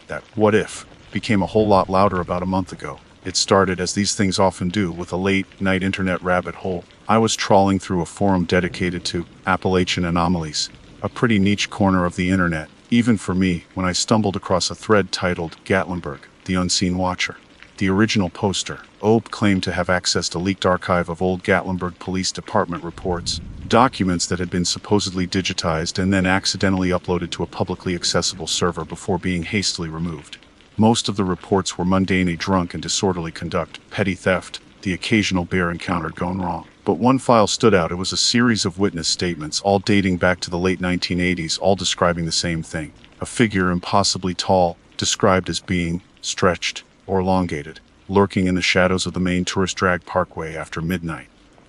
That what if became a whole lot louder about a month ago. It started, as these things often do, with a late-night internet rabbit hole. I was trawling through a forum dedicated to Appalachian anomalies, a pretty niche corner of the internet, even for me, when I stumbled across a thread titled Gatlinburg, the Unseen Watcher. The original poster, Obe, claimed to have accessed a leaked archive of old Gatlinburg Police Department reports, documents that had been supposedly digitized and then accidentally uploaded to a publicly accessible server before being hastily removed. Most of the reports were mundane: a drunk and disorderly conduct, petty theft, the occasional bear encounter gone wrong. But one file stood out. It was a series of witness statements, all dating back to the late 1980s, all describing the same thing. A figure impossibly tall, described as being stretched or elongated, lurking in the shadows of the main tourist drag parkway after midnight.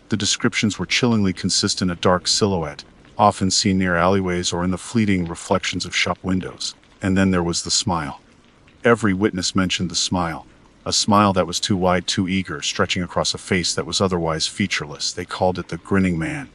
The descriptions were chillingly consistent: a dark silhouette, often seen near alleyways or in the fleeting reflections of shop windows. And then there was the smile. Every witness mentioned the smile. A smile that was too wide, too eager, stretching across a face that was otherwise featureless. They called it the grinning man.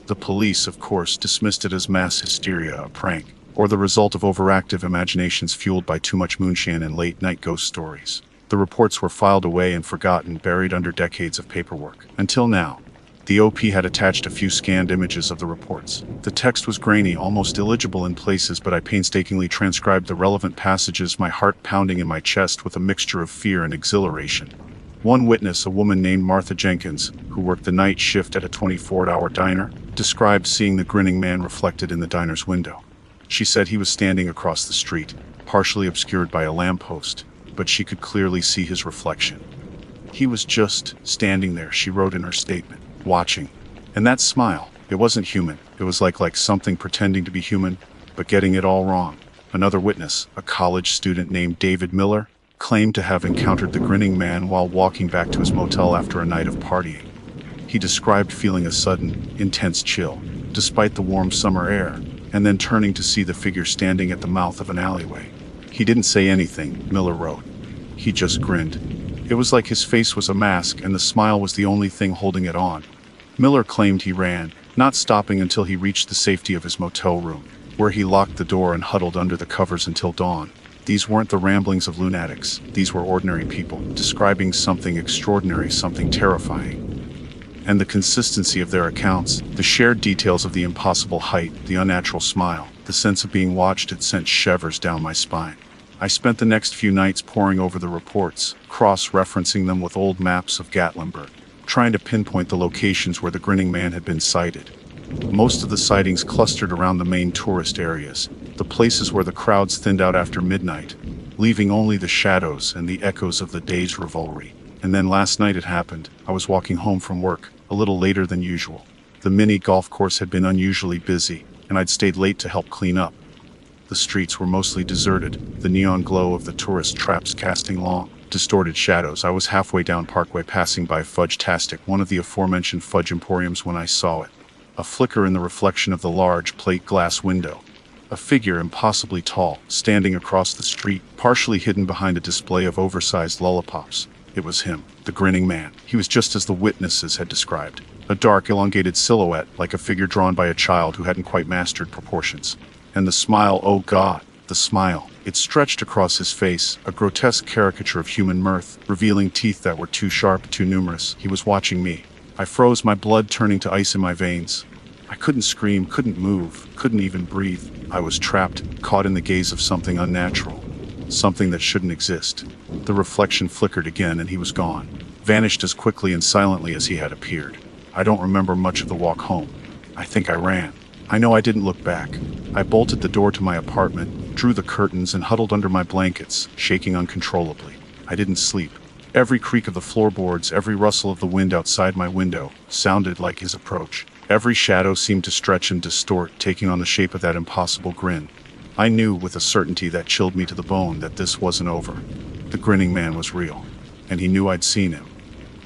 The police, of course, dismissed it as mass hysteria, a prank, or the result of overactive imaginations fueled by too much moonshine and late-night ghost stories. The reports were filed away and forgotten, buried under decades of paperwork. Until now. The OP had attached a few scanned images of the reports. The text was grainy, almost illegible in places, but I painstakingly transcribed the relevant passages, my heart pounding in my chest with a mixture of fear and exhilaration. One witness, a woman named Martha Jenkins, who worked the night shift at a 24-hour diner, described seeing the grinning man reflected in the diner's window. She said he was standing across the street, partially obscured by a lamppost, but she could clearly see his reflection. He was just standing there, she wrote in her statement, watching. And that smile, it wasn't human. It was like something pretending to be human, but getting it all wrong. Another witness, a college student named David Miller, claimed to have encountered the grinning man while walking back to his motel after a night of partying. He described feeling a sudden, intense chill, despite the warm summer air, and then turning to see the figure standing at the mouth of an alleyway. He didn't say anything, Miller wrote. He just grinned. It was like his face was a mask and the smile was the only thing holding it on. Miller claimed he ran, not stopping until he reached the safety of his motel room, where he locked the door and huddled under the covers until dawn. These weren't the ramblings of lunatics. These were ordinary people, describing something extraordinary, something terrifying. And the consistency of their accounts, the shared details of the impossible height, the unnatural smile, the sense of being watched, it sent shivers down my spine. I spent the next few nights poring over the reports, cross-referencing them with old maps of Gatlinburg, trying to pinpoint the locations where the grinning man had been sighted. Most of the sightings clustered around the main tourist areas, the places where the crowds thinned out after midnight, leaving only the shadows and the echoes of the day's revelry. And then last night it happened. I was walking home from work, a little later than usual. The mini golf course had been unusually busy, and I'd stayed late to help clean up. The streets were mostly deserted, the neon glow of the tourist traps casting long, distorted shadows. I was halfway down Parkway passing by Fudge-tastic, one of the aforementioned fudge emporiums, when I saw it. A flicker in the reflection of the large plate glass window. A figure impossibly tall, standing across the street, partially hidden behind a display of oversized lollipops. It was him, the grinning man. He was just as the witnesses had described. A dark, elongated silhouette, like a figure drawn by a child who hadn't quite mastered proportions. And the smile, oh God, the smile. It stretched across his face, a grotesque caricature of human mirth, revealing teeth that were too sharp, too numerous. He was watching me. I froze, my blood turning to ice in my veins. I couldn't scream, couldn't move, couldn't even breathe. I was trapped, caught in the gaze of something unnatural. Something that shouldn't exist. The reflection flickered again and he was gone. Vanished as quickly and silently as he had appeared. I don't remember much of the walk home. I think I ran. I know I didn't look back. I bolted the door to my apartment, drew the curtains and huddled under my blankets, shaking uncontrollably. I didn't sleep. Every creak of the floorboards, every rustle of the wind outside my window, sounded like his approach. Every shadow seemed to stretch and distort, taking on the shape of that impossible grin. I knew with a certainty that chilled me to the bone that this wasn't over. The grinning man was real, and he knew I'd seen him.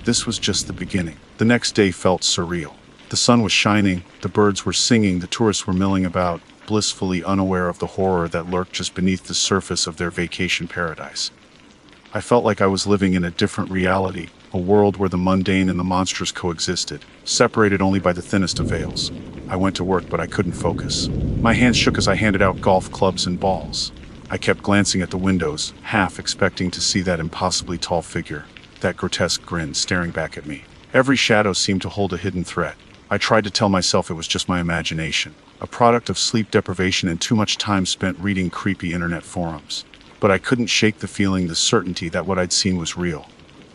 This was just the beginning. The next day felt surreal. The sun was shining, the birds were singing, the tourists were milling about, blissfully unaware of the horror that lurked just beneath the surface of their vacation paradise. I felt like I was living in a different reality, a world where the mundane and the monstrous coexisted, separated only by the thinnest of veils. I went to work, but I couldn't focus. My hands shook as I handed out golf clubs and balls. I kept glancing at the windows, half expecting to see that impossibly tall figure, that grotesque grin staring back at me. Every shadow seemed to hold a hidden threat. I tried to tell myself it was just my imagination, a product of sleep deprivation and too much time spent reading creepy internet forums. But I couldn't shake the feeling, the certainty that what I'd seen was real.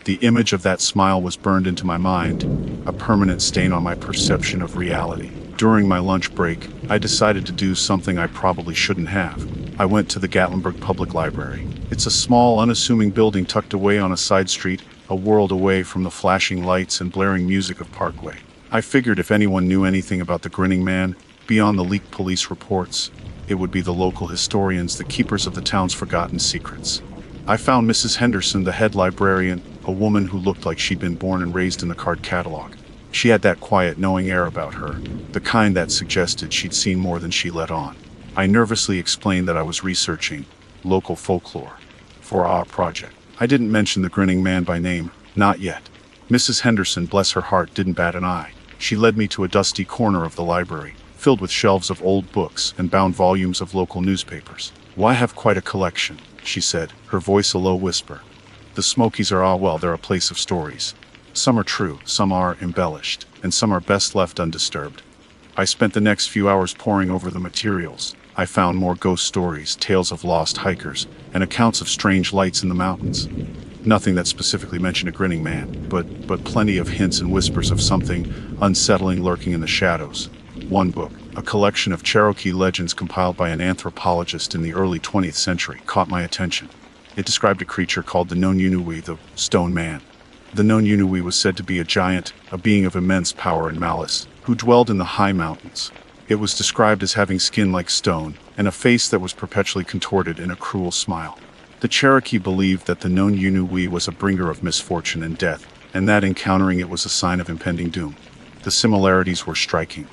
The image of that smile was burned into my mind, a permanent stain on my perception of reality. During my lunch break, I decided to do something I probably shouldn't have. I went to the Gatlinburg Public Library. It's a small, unassuming building tucked away on a side street, a world away from the flashing lights and blaring music of Parkway. I figured if anyone knew anything about the grinning man, beyond the leaked police reports, it would be the local historians, the keepers of the town's forgotten secrets. I found Mrs. Henderson, the head librarian, a woman who looked like she'd been born and raised in the card catalog. She had that quiet, knowing air about her, the kind that suggested she'd seen more than she let on. I nervously explained that I was researching local folklore for our project. I didn't mention the grinning man by name, not yet. Mrs. Henderson, bless her heart, didn't bat an eye. She led me to a dusty corner of the library, filled with shelves of old books and bound volumes of local newspapers. "Why, I have quite a collection," she said, her voice a low whisper. "The Smokies are, well, they're a place of stories. Some are true, some are embellished, and some are best left undisturbed. I spent the next few hours poring over the materials. I found more ghost stories, tales of lost hikers, and accounts of strange lights in the mountains. Nothing that specifically mentioned a grinning man, but plenty of hints and whispers of something unsettling lurking in the shadows. One book, a collection of Cherokee legends compiled by an anthropologist in the early 20th century, caught my attention. It described a creature called the Nonyunui, the Stone Man. The Nonyunui was said to be a giant, a being of immense power and malice, who dwelled in the high mountains. It was described as having skin like stone, and a face that was perpetually contorted in a cruel smile. The Cherokee believed that the Nonyunui was a bringer of misfortune and death, and that encountering it was a sign of impending doom. The similarities were striking.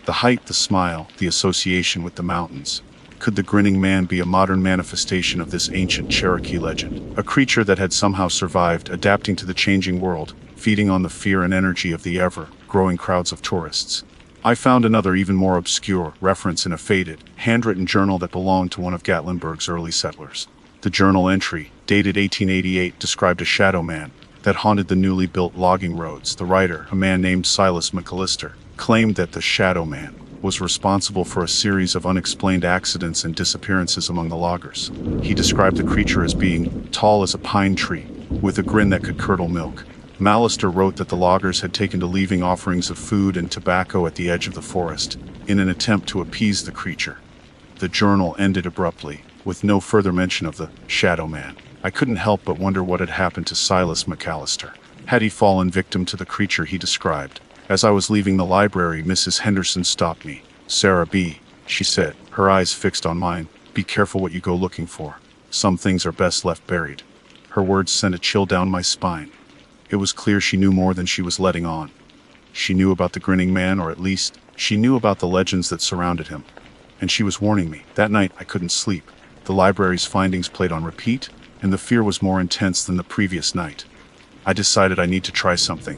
The height, the smile, the association with the mountains. Could the grinning man be a modern manifestation of this ancient Cherokee legend? A creature that had somehow survived, adapting to the changing world, feeding on the fear and energy of the ever-growing crowds of tourists. I found another, even more obscure, reference in a faded, handwritten journal that belonged to one of Gatlinburg's early settlers. The journal entry, dated 1888, described a shadow man that haunted the newly built logging roads. The writer, a man named Silas McAllister, claimed that the shadow man was responsible for a series of unexplained accidents and disappearances among the loggers. He described the creature as being tall as a pine tree, with a grin that could curdle milk. McAllister wrote that the loggers had taken to leaving offerings of food and tobacco at the edge of the forest, in an attempt to appease the creature. The journal ended abruptly, with no further mention of the shadow man. I couldn't help but wonder what had happened to Silas McAllister. Had he fallen victim to the creature he described? As I was leaving the library, Mrs. Henderson stopped me. "Sarah B.," she said, her eyes fixed on mine. "Be careful what you go looking for. Some things are best left buried." Her words sent a chill down my spine. It was clear she knew more than she was letting on. She knew about the grinning man, or at least, she knew about the legends that surrounded him. And she was warning me. That night, I couldn't sleep. The library's findings played on repeat, and the fear was more intense than the previous night. I decided I need to try something.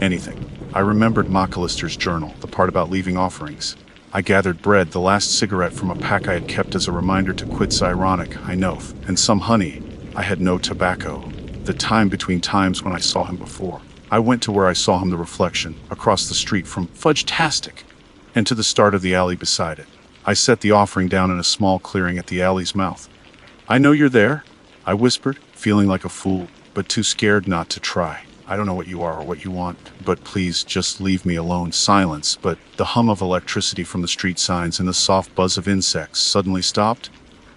Anything. I remembered McAllister's journal, the part about leaving offerings. I gathered bread, the last cigarette from a pack I had kept as a reminder to quit's ironic, I know, and some honey. I had no tobacco. The time between times when I saw him before. I went to where I saw him, the reflection, across the street from Fudge-tastic, and to the start of the alley beside it. I set the offering down in a small clearing at the alley's mouth. "I know you're there," I whispered, feeling like a fool, but too scared not to try. "I don't know what you are or what you want, but please just leave me alone." Silence, but the hum of electricity from the street signs and the soft buzz of insects suddenly stopped.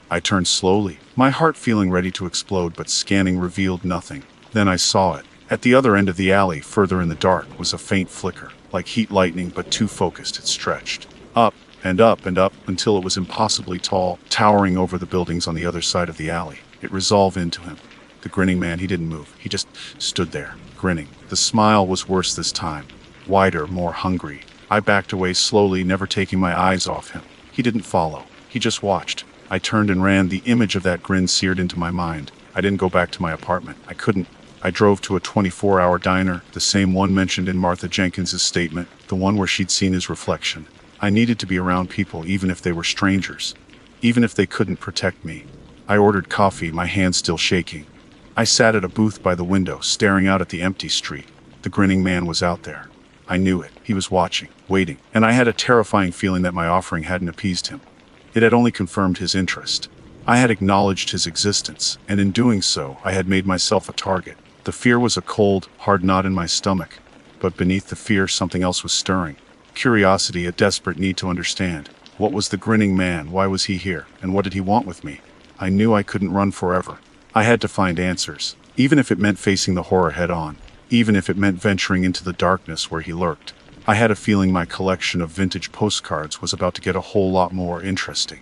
I turned slowly, my heart feeling ready to explode, but scanning revealed nothing. Then I saw it. At the other end of the alley, further in the dark, was a faint flicker, like heat lightning, but too focused. It stretched up and up and up until it was impossibly tall, towering over the buildings on the other side of the alley. It resolved into him. The grinning man, he didn't move. He just stood there, grinning. The smile was worse this time. Wider, more hungry. I backed away slowly, never taking my eyes off him. He didn't follow. He just watched. I turned and ran, the image of that grin seared into my mind. I didn't go back to my apartment. I couldn't. I drove to a 24-hour diner, the same one mentioned in Martha Jenkins's statement, the one where she'd seen his reflection. I needed to be around people, even if they were strangers, even if they couldn't protect me. I ordered coffee, my hands still shaking. I sat at a booth by the window, staring out at the empty street. The grinning man was out there. I knew it. He was watching, waiting, and I had a terrifying feeling that my offering hadn't appeased him. It had only confirmed his interest. I had acknowledged his existence, and in doing so, I had made myself a target. The fear was a cold, hard knot in my stomach, but beneath the fear, something else was stirring. Curiosity, a desperate need to understand. What was the grinning man? Why was he here? And what did he want with me? I knew I couldn't run forever. I had to find answers, even if it meant facing the horror head-on, even if it meant venturing into the darkness where he lurked. I had a feeling my collection of vintage postcards was about to get a whole lot more interesting.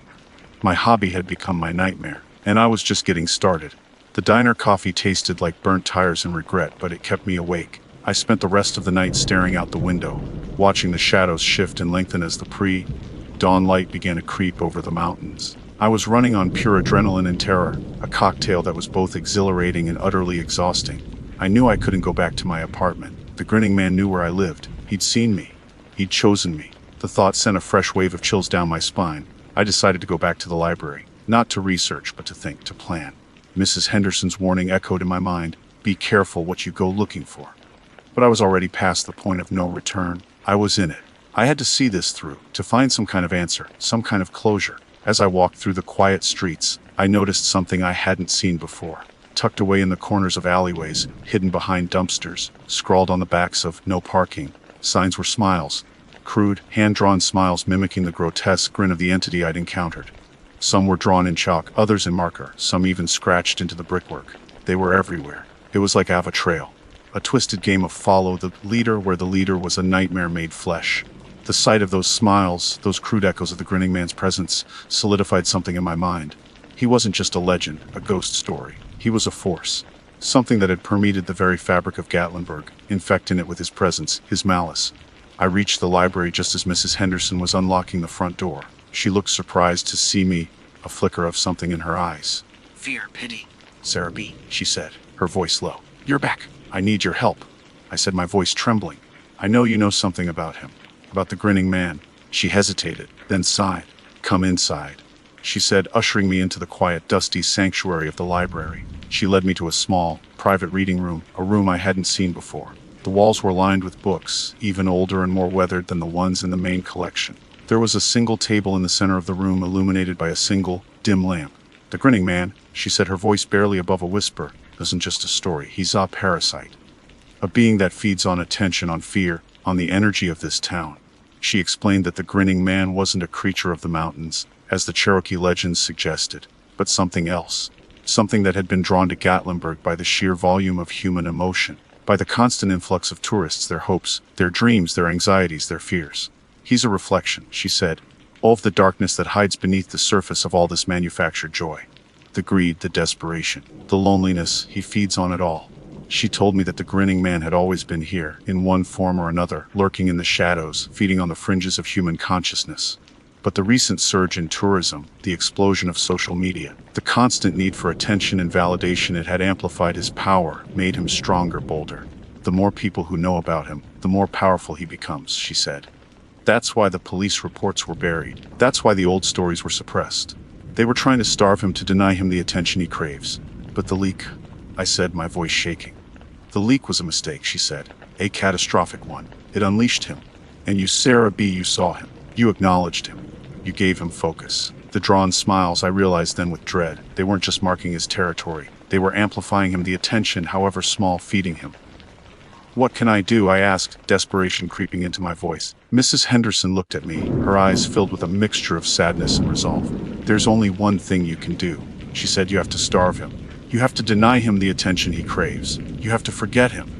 My hobby had become my nightmare, and I was just getting started. The diner coffee tasted like burnt tires and regret, but it kept me awake. I spent the rest of the night staring out the window, watching the shadows shift and lengthen as the pre-dawn light began to creep over the mountains. I was running on pure adrenaline and terror, a cocktail that was both exhilarating and utterly exhausting. I knew I couldn't go back to my apartment. The grinning man knew where I lived. He'd seen me. He'd chosen me. The thought sent a fresh wave of chills down my spine. I decided to go back to the library, not to research, but to think, to plan. Mrs. Henderson's warning echoed in my mind. Be careful what you go looking for. But I was already past the point of no return. I was in it. I had to see this through, to find some kind of answer, some kind of closure. As I walked through the quiet streets, I noticed something I hadn't seen before. Tucked away in the corners of alleyways, hidden behind dumpsters, scrawled on the backs of "no parking," signs were smiles. Crude, hand-drawn smiles mimicking the grotesque grin of the entity I'd encountered. Some were drawn in chalk, others in marker, some even scratched into the brickwork. They were everywhere. It was like Ava Trail. A twisted game of follow the leader where the leader was a nightmare made flesh. The sight of those smiles, those crude echoes of the grinning man's presence, solidified something in my mind. He wasn't just a legend, a ghost story. He was a force. Something that had permeated the very fabric of Gatlinburg, infecting it with his presence, his malice. I reached the library just as Mrs. Henderson was unlocking the front door. She looked surprised to see me, a flicker of something in her eyes. Fear, pity. "Sarah B.," she said, her voice low. "You're back. I need your help," I said, my voice trembling. "I know you know something about him. About the grinning man." She hesitated, then sighed. "Come inside," she said, ushering me into the quiet, dusty sanctuary of the library. She led me to a small, private reading room, a room I hadn't seen before. The walls were lined with books, even older and more weathered than the ones in the main collection. There was a single table in the center of the room, illuminated by a single, dim lamp. "The grinning man," she said, her voice barely above a whisper, "isn't just a story. He's a parasite. A being that feeds on attention, on fear, on the energy of this town." She explained that the grinning man wasn't a creature of the mountains, as the Cherokee legends suggested, but something else. Something that had been drawn to Gatlinburg by the sheer volume of human emotion, by the constant influx of tourists, their hopes, their dreams, their anxieties, their fears. "He's a reflection," she said, "all of the darkness that hides beneath the surface of all this manufactured joy. The greed, the desperation, the loneliness, he feeds on it all." She told me that the grinning man had always been here, in one form or another, lurking in the shadows, feeding on the fringes of human consciousness. But the recent surge in tourism, the explosion of social media, the constant need for attention and validation, it had amplified his power, made him stronger, bolder. "The more people who know about him, the more powerful he becomes," she said. "That's why the police reports were buried. That's why the old stories were suppressed. They were trying to starve him, to deny him the attention he craves. But the leak," I said, my voice shaking. "The leak was a mistake," she said. "A catastrophic one. It unleashed him. And you, Sarah B., you saw him. You acknowledged him. You gave him focus." The drawn smiles, I realized then with dread, they weren't just marking his territory. They were amplifying him, the attention, however small, feeding him. "What can I do?" I asked, desperation creeping into my voice. Mrs. Henderson looked at me, her eyes filled with a mixture of sadness and resolve. "There's only one thing you can do," she said. "You have to starve him. You have to deny him the attention he craves. You have to forget him."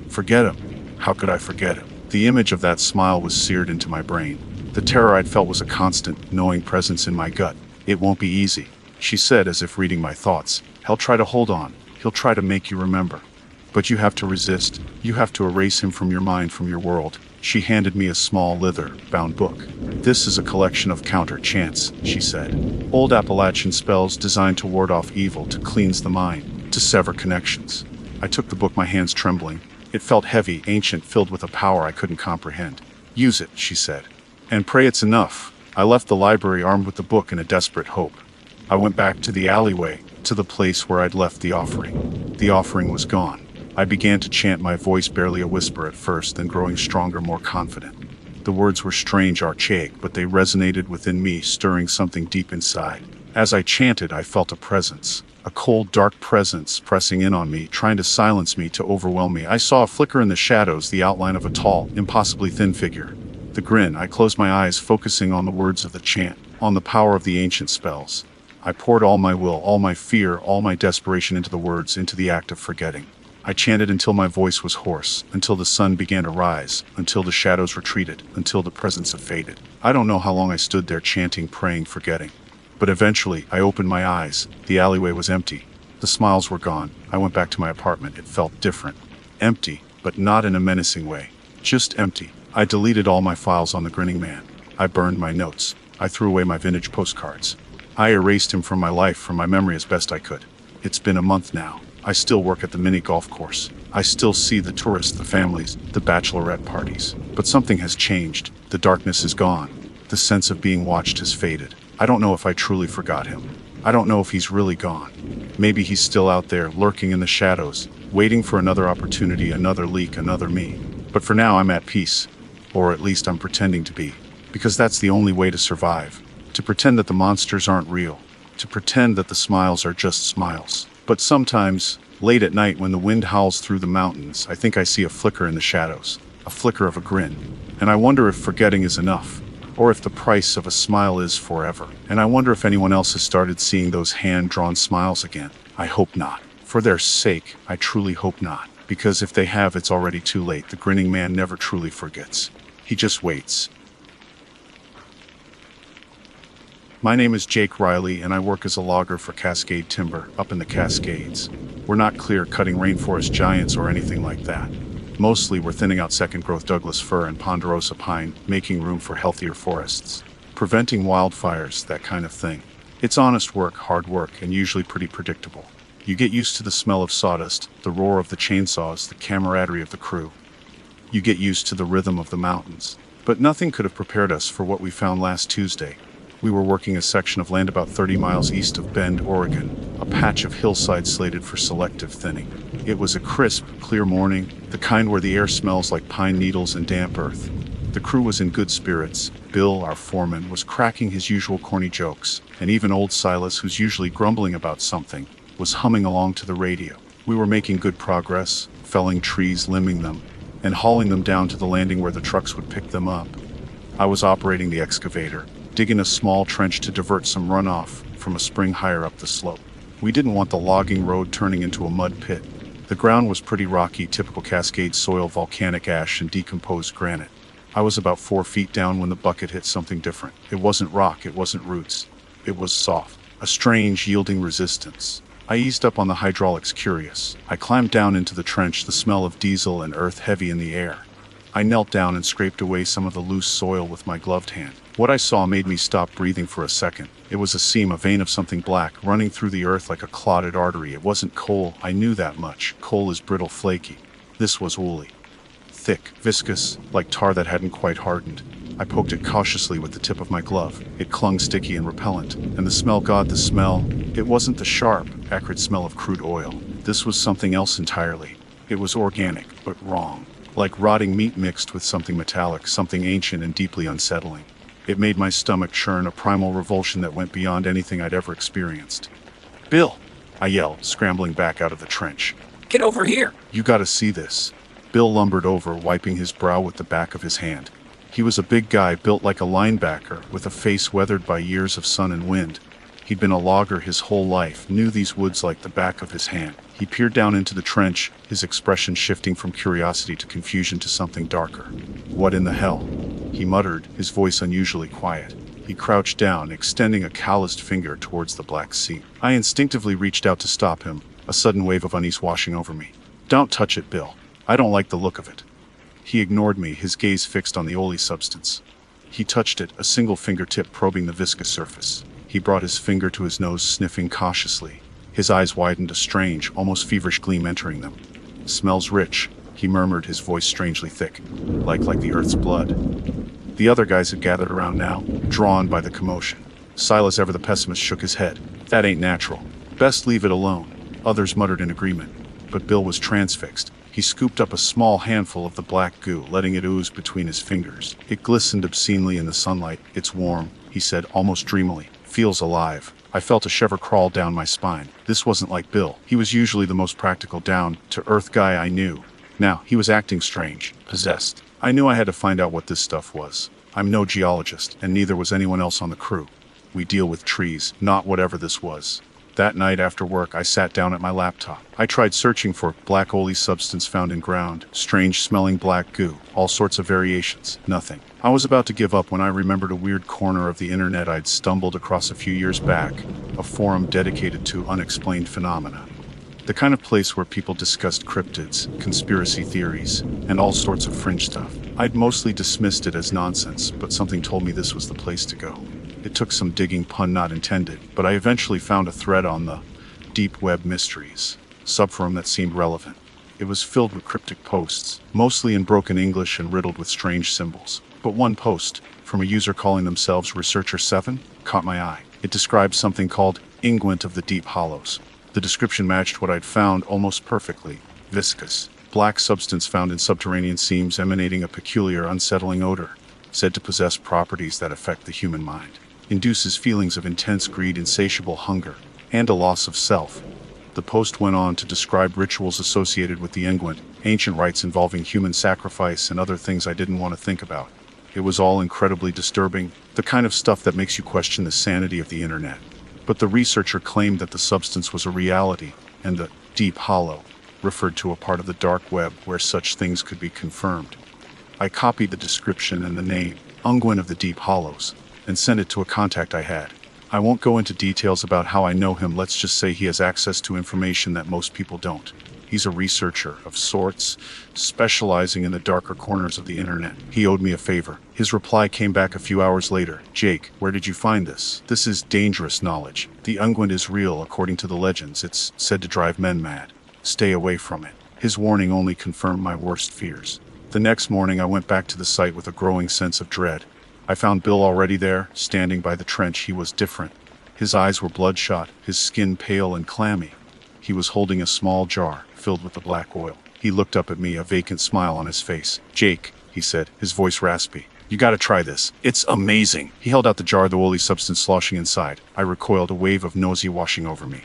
Forget him? How could I forget him? The image of that smile was seared into my brain. The terror I'd felt was a constant, knowing presence in my gut. "It won't be easy," she said, as if reading my thoughts. "He'll try to hold on. He'll try to make you remember. But you have to resist. You have to erase him from your mind, from your world." She handed me a small, leather-bound book. "This is a collection of counter-chants," she said. "Old Appalachian spells designed to ward off evil, to cleanse the mind, to sever connections." I took the book, my hands trembling. It felt heavy, ancient, filled with a power I couldn't comprehend. "Use it," she said. "And pray it's enough." I left the library armed with the book in a desperate hope. I went back to the alleyway, to the place where I'd left the offering. The offering was gone. I began to chant, my voice barely a whisper at first, then growing stronger, more confident. The words were strange, archaic, but they resonated within me, stirring something deep inside. As I chanted, I felt a presence. A cold, dark presence pressing in on me, trying to silence me, to overwhelm me. I saw a flicker in the shadows, the outline of a tall, impossibly thin figure. The grin. I closed my eyes, focusing on the words of the chant, on the power of the ancient spells. I poured all my will, all my fear, all my desperation into the words, into the act of forgetting. I chanted until my voice was hoarse, until the sun began to rise, until the shadows retreated, until the presence had faded. I don't know how long I stood there chanting, praying, forgetting. But eventually, I opened my eyes. The alleyway was empty. The smiles were gone. I went back to my apartment. It felt different. Empty, but not in a menacing way. Just empty. I deleted all my files on the grinning man. I burned my notes. I threw away my vintage postcards. I erased him from my life, from my memory, as best I could. It's been a month now. I still work at the mini golf course. I still see the tourists, the families, the bachelorette parties. But something has changed. The darkness is gone. The sense of being watched has faded. I don't know if I truly forgot him. I don't know if he's really gone. Maybe he's still out there, lurking in the shadows, waiting for another opportunity, another leak, another me. But for now, I'm at peace. Or at least I'm pretending to be. Because that's the only way to survive. To pretend that the monsters aren't real. To pretend that the smiles are just smiles. But sometimes, late at night when the wind howls through the mountains, I think I see a flicker in the shadows. A flicker of a grin. And I wonder if forgetting is enough. Or if the price of a smile is forever. And I wonder if anyone else has started seeing those hand-drawn smiles again. I hope not. For their sake, I truly hope not. Because if they have, it's already too late. The grinning man never truly forgets. He just waits. My name is Jake Riley, and I work as a logger for Cascade Timber, up in the Cascades. We're not clear-cutting rainforest giants or anything like that. Mostly, we're thinning out second-growth Douglas fir and ponderosa pine, making room for healthier forests. Preventing wildfires, that kind of thing. It's honest work, hard work, and usually pretty predictable. You get used to the smell of sawdust, the roar of the chainsaws, the camaraderie of the crew. You get used to the rhythm of the mountains. But nothing could have prepared us for what we found last Tuesday. We were working a section of land about 30 miles east of Bend, Oregon, a patch of hillside slated for selective thinning. It was a crisp, clear morning, the kind where the air smells like pine needles and damp earth. The crew was in good spirits. Bill, our foreman, was cracking his usual corny jokes, and even old Silas, who's usually grumbling about something, was humming along to the radio. We were making good progress, felling trees, limbing them, and hauling them down to the landing where the trucks would pick them up. I was operating the excavator, digging a small trench to divert some runoff from a spring higher up the slope. We didn't want the logging road turning into a mud pit. The ground was pretty rocky, typical Cascade soil, volcanic ash, and decomposed granite. I was about 4 feet down when the bucket hit something different. It wasn't rock, it wasn't roots. It was soft, a strange, yielding resistance. I eased up on the hydraulics, curious. I climbed down into the trench, the smell of diesel and earth heavy in the air. I knelt down and scraped away some of the loose soil with my gloved hand. What I saw made me stop breathing for a second. It was a seam, a vein of something black, running through the earth like a clotted artery. It wasn't coal, I knew that much. Coal is brittle, flaky. This was woolly. Thick, viscous, like tar that hadn't quite hardened. I poked it cautiously with the tip of my glove. It clung sticky and repellent. And the smell, God, the smell. It wasn't the sharp, acrid smell of crude oil. This was something else entirely. It was organic, but wrong. Like rotting meat mixed with something metallic, something ancient and deeply unsettling. It made my stomach churn, a primal revulsion that went beyond anything I'd ever experienced. "Bill!" I yelled, scrambling back out of the trench. Get over here! "You gotta see this." Bill lumbered over, wiping his brow with the back of his hand. He was a big guy, built like a linebacker, with a face weathered by years of sun and wind. He'd been a logger his whole life, knew these woods like the back of his hand. He peered down into the trench, his expression shifting from curiosity to confusion to something darker. "What in the hell?" he muttered, his voice unusually quiet. He crouched down, extending a calloused finger towards the black seam. I instinctively reached out to stop him, a sudden wave of unease washing over me. "Don't touch it, Bill. I don't like the look of it." He ignored me, his gaze fixed on the oily substance. He touched it, a single fingertip probing the viscous surface. He brought his finger to his nose, sniffing cautiously. His eyes widened, a strange, almost feverish gleam entering them. "Smells rich," he murmured, his voice strangely thick, like the earth's blood. The other guys had gathered around now, drawn by the commotion. Silas, ever the pessimist, shook his head. "That ain't natural. Best leave it alone." Others muttered in agreement. But Bill was transfixed. He scooped up a small handful of the black goo, letting it ooze between his fingers. It glistened obscenely in the sunlight. "It's warm," he said, almost dreamily. "Feels alive." I felt a shiver crawl down my spine. This wasn't like Bill. He was usually the most practical, down-to-earth guy I knew. Now, he was acting strange, possessed. I knew I had to find out what this stuff was. I'm no geologist, and neither was anyone else on the crew. We deal with trees, not whatever this was. That night after work, I sat down at my laptop. I tried searching for black oily substance found in ground, strange-smelling black goo, all sorts of variations. Nothing. I was about to give up when I remembered a weird corner of the internet I'd stumbled across a few years back, a forum dedicated to unexplained phenomena. The kind of place where people discussed cryptids, conspiracy theories, and all sorts of fringe stuff. I'd mostly dismissed it as nonsense, but something told me this was the place to go. It took some digging, pun not intended, but I eventually found a thread on the Deepweb mysteries, subforum that seemed relevant. It was filled with cryptic posts, mostly in broken English and riddled with strange symbols. But one post, from a user calling themselves Researcher 7, caught my eye. It described something called Unguent of the deep hollows. The description matched what I'd found almost perfectly. Viscous, black substance found in subterranean seams emanating a peculiar, unsettling odor, said to possess properties that affect the human mind. Induces feelings of intense greed, insatiable hunger, and a loss of self. The post went on to describe rituals associated with the unguent, ancient rites involving human sacrifice and other things I didn't want to think about. It was all incredibly disturbing, the kind of stuff that makes you question the sanity of the internet. But the researcher claimed that the substance was a reality, and the deep hollow referred to a part of the dark web where such things could be confirmed. I copied the description and the name, Unguent of the Deep Hollows, and sent it to a contact I had. I won't go into details about how I know him, let's just say he has access to information that most people don't. He's a researcher of sorts, specializing in the darker corners of the internet. He owed me a favor. His reply came back a few hours later. Jake, where did you find this? This is dangerous knowledge. The unguent is real according to the legends. It's said to drive men mad. Stay away from it. His warning only confirmed my worst fears. The next morning I went back to the site with a growing sense of dread. I found Bill already there, standing by the trench. He was different. His eyes were bloodshot, his skin pale and clammy. He was holding a small jar, filled with the black oil. He looked up at me, a vacant smile on his face. Jake, he said, his voice raspy. You gotta try this. It's amazing. He held out the jar, the oily substance sloshing inside. I recoiled, a wave of nausea washing over me.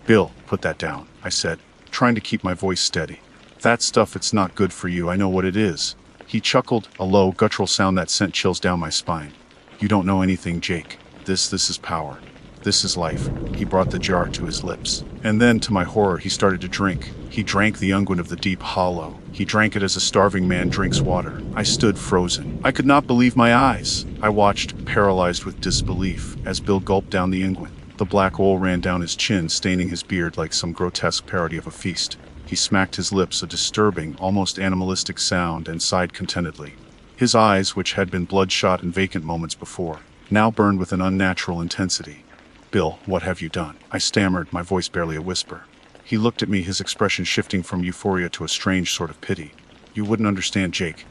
Bill, put that down, I said, trying to keep my voice steady. That stuff, it's not good for you, I know what it is. He chuckled, a low, guttural sound that sent chills down my spine. You don't know anything, Jake. This is power. This is life. He brought the jar to his lips. And then, to my horror, he started to drink. He drank the unguent of the deep hollow. He drank it as a starving man drinks water. I stood frozen. I could not believe my eyes. I watched, paralyzed with disbelief, as Bill gulped down the unguent. The black oil ran down his chin, staining his beard like some grotesque parody of a feast. He smacked his lips, a disturbing, almost animalistic sound, and sighed contentedly. His eyes, which had been bloodshot and vacant moments before, now burned with an unnatural intensity. Bill, what have you done? I stammered, my voice barely a whisper. He looked at me, his expression shifting from euphoria to a strange sort of pity. You wouldn't understand, Jake.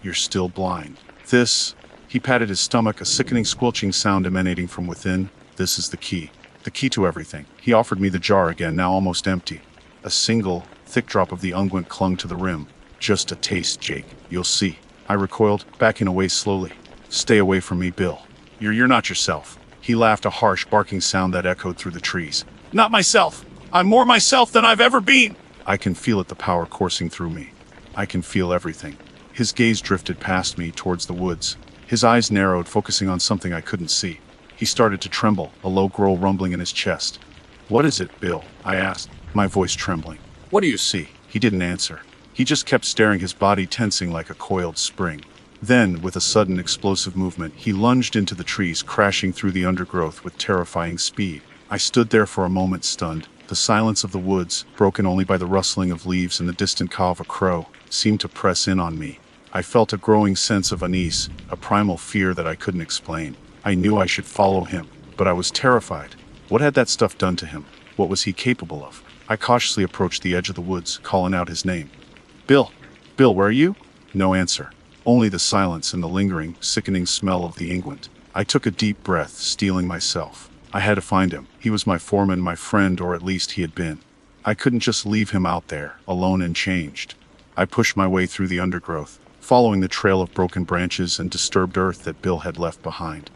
You're still blind. This, he patted his stomach, a sickening squelching sound emanating from within. This is the key to everything. He offered me the jar again, now almost empty. A single, thick drop of the unguent clung to the rim. Just a taste, Jake. You'll see. I recoiled, backing away slowly. Stay away from me, Bill. You're not yourself. He laughed, a harsh, barking sound that echoed through the trees. Not myself. I'm more myself than I've ever been. I can feel it, the power coursing through me. I can feel everything. His gaze drifted past me, towards the woods. His eyes narrowed, focusing on something I couldn't see. He started to tremble, a low growl rumbling in his chest. What is it, Bill? I asked, my voice trembling. What do you see? He didn't answer. He just kept staring, his body tensing like a coiled spring. Then, with a sudden explosive movement, he lunged into the trees, crashing through the undergrowth with terrifying speed. I stood there for a moment, stunned. The silence of the woods, broken only by the rustling of leaves and the distant caw of a crow, seemed to press in on me. I felt a growing sense of unease, a primal fear that I couldn't explain. I knew I should follow him, but I was terrified. What had that stuff done to him? What was he capable of? I cautiously approached the edge of the woods, calling out his name. Bill! Bill, where are you? No answer. Only the silence and the lingering, sickening smell of the unguent. I took a deep breath, steeling myself. I had to find him. He was my foreman, my friend, or at least he had been. I couldn't just leave him out there, alone and changed. I pushed my way through the undergrowth, following the trail of broken branches and disturbed earth that Bill had left behind.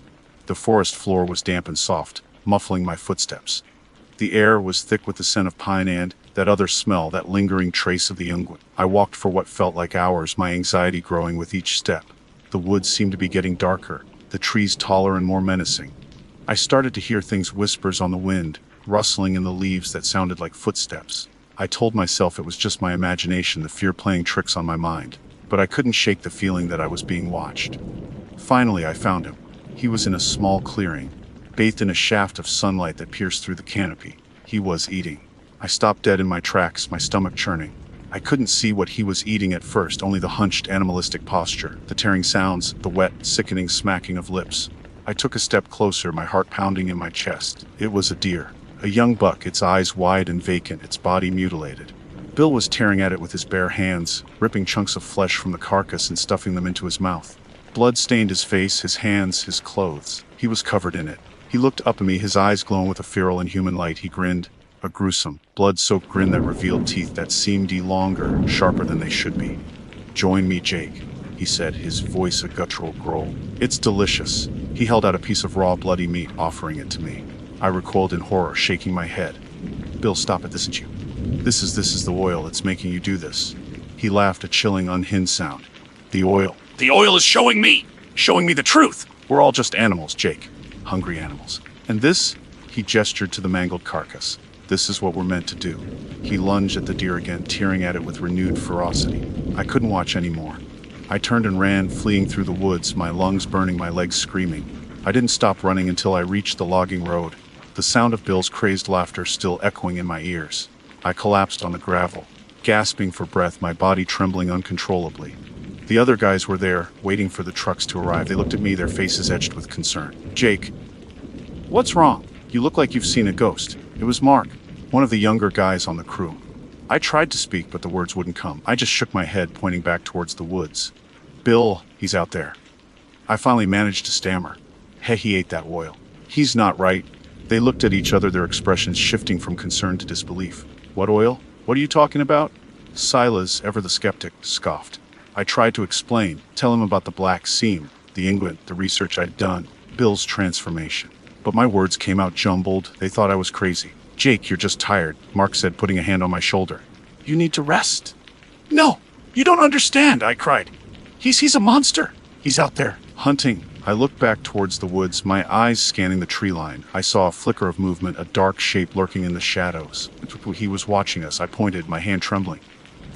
The forest floor was damp and soft, muffling my footsteps. The air was thick with the scent of pine and that other smell, that lingering trace of the unguent. I walked for what felt like hours, my anxiety growing with each step. The woods seemed to be getting darker, the trees taller and more menacing. I started to hear things, whispers on the wind, rustling in the leaves that sounded like footsteps. I told myself it was just my imagination, the fear playing tricks on my mind. But I couldn't shake the feeling that I was being watched. Finally, I found him. He was in a small clearing, bathed in a shaft of sunlight that pierced through the canopy. He was eating. I stopped dead in my tracks, my stomach churning. I couldn't see what he was eating at first, only the hunched, animalistic posture, the tearing sounds, the wet, sickening smacking of lips. I took a step closer, my heart pounding in my chest. It was a deer. A young buck, its eyes wide and vacant, its body mutilated. Bill was tearing at it with his bare hands, ripping chunks of flesh from the carcass and stuffing them into his mouth. Blood stained his face, his hands, his clothes. He was covered in it. He looked up at me, his eyes glowing with a feral and human light. He grinned, a gruesome, blood-soaked grin that revealed teeth that seemed longer, sharper than they should be. "Join me, Jake," he said, his voice a guttural growl. "It's delicious." He held out a piece of raw, bloody meat, offering it to me. I recoiled in horror, shaking my head. "Bill, stop it, this isn't you. This is the oil. It's making you do this." He laughed, a chilling, unhinged sound. "The oil. The oil is showing me the truth. We're all just animals, Jake. Hungry animals. And this," he gestured to the mangled carcass, "this is what we're meant to do." He lunged at the deer again, tearing at it with renewed ferocity. I couldn't watch anymore. I turned and ran, fleeing through the woods, my lungs burning, my legs screaming. I didn't stop running until I reached the logging road, the sound of Bill's crazed laughter still echoing in my ears. I collapsed on the gravel, gasping for breath, my body trembling uncontrollably. The other guys were there, waiting for the trucks to arrive. They looked at me, their faces etched with concern. "Jake, what's wrong? You look like you've seen a ghost." It was Mark, one of the younger guys on the crew. I tried to speak, but the words wouldn't come. I just shook my head, pointing back towards the woods. "Bill, he's out there." I finally managed to stammer. "Hey, he ate that oil. He's not right." They looked at each other, their expressions shifting from concern to disbelief. "What oil? What are you talking about?" Silas, ever the skeptic, scoffed. I tried to explain, tell him about the black seam, the England, the research I'd done, Bill's transformation. But my words came out jumbled. They thought I was crazy. "Jake, you're just tired," Mark said, putting a hand on my shoulder. You need to rest." "No, you don't understand," I cried. He's a monster. He's out there hunting." I looked back towards the woods, my eyes scanning the tree line. I saw a flicker of movement, a dark shape lurking in the shadows. He was watching us. I pointed, my hand trembling.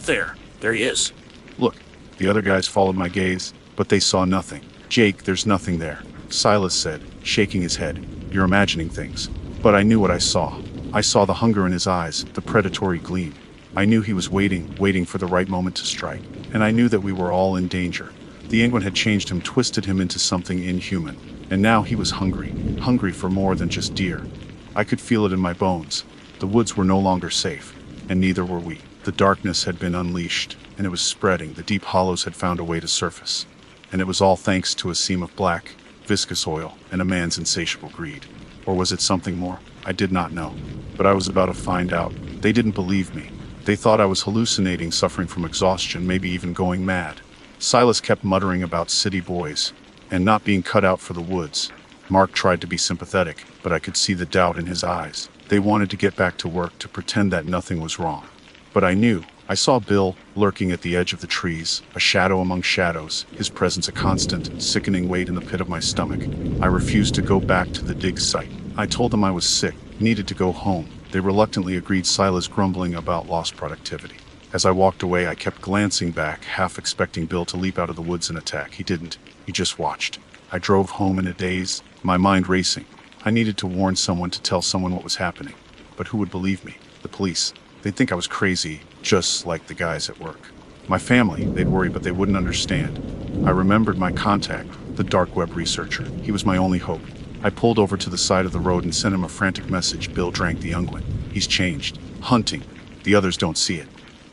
There he is." "Look." The other guys followed my gaze, but they saw nothing. "Jake, there's nothing there," Silas said, shaking his head. "You're imagining things." But I knew what I saw. I saw the hunger in his eyes, the predatory gleam. I knew he was waiting for the right moment to strike. And I knew that we were all in danger. The England had changed him, twisted him into something inhuman. And now he was hungry for more than just deer. I could feel it in my bones. The woods were no longer safe, and neither were we. The darkness had been unleashed, and it was spreading. The deep hollows had found a way to surface. And it was all thanks to a seam of black, viscous oil and a man's insatiable greed. Or was it something more? I did not know. But I was about to find out. They didn't believe me. They thought I was hallucinating, suffering from exhaustion, maybe even going mad. Silas kept muttering about city boys and not being cut out for the woods. Mark tried to be sympathetic, but I could see the doubt in his eyes. They wanted to get back to work, to pretend that nothing was wrong. But I knew. I saw Bill lurking at the edge of the trees, a shadow among shadows, his presence a constant, sickening weight in the pit of my stomach. I refused to go back to the dig site. I told them I was sick, needed to go home. They reluctantly agreed, Silas grumbling about lost productivity. As I walked away, I kept glancing back, half expecting Bill to leap out of the woods and attack. He didn't. He just watched. I drove home in a daze, my mind racing. I needed to warn someone, to tell someone what was happening. But who would believe me? The police. They'd think I was crazy, just like the guys at work. My family, they'd worry, but they wouldn't understand. I remembered my contact, the dark web researcher. He was my only hope. I pulled over to the side of the road and sent him a frantic message. "Bill drank the unguent. He's changed. Hunting. The others don't see it.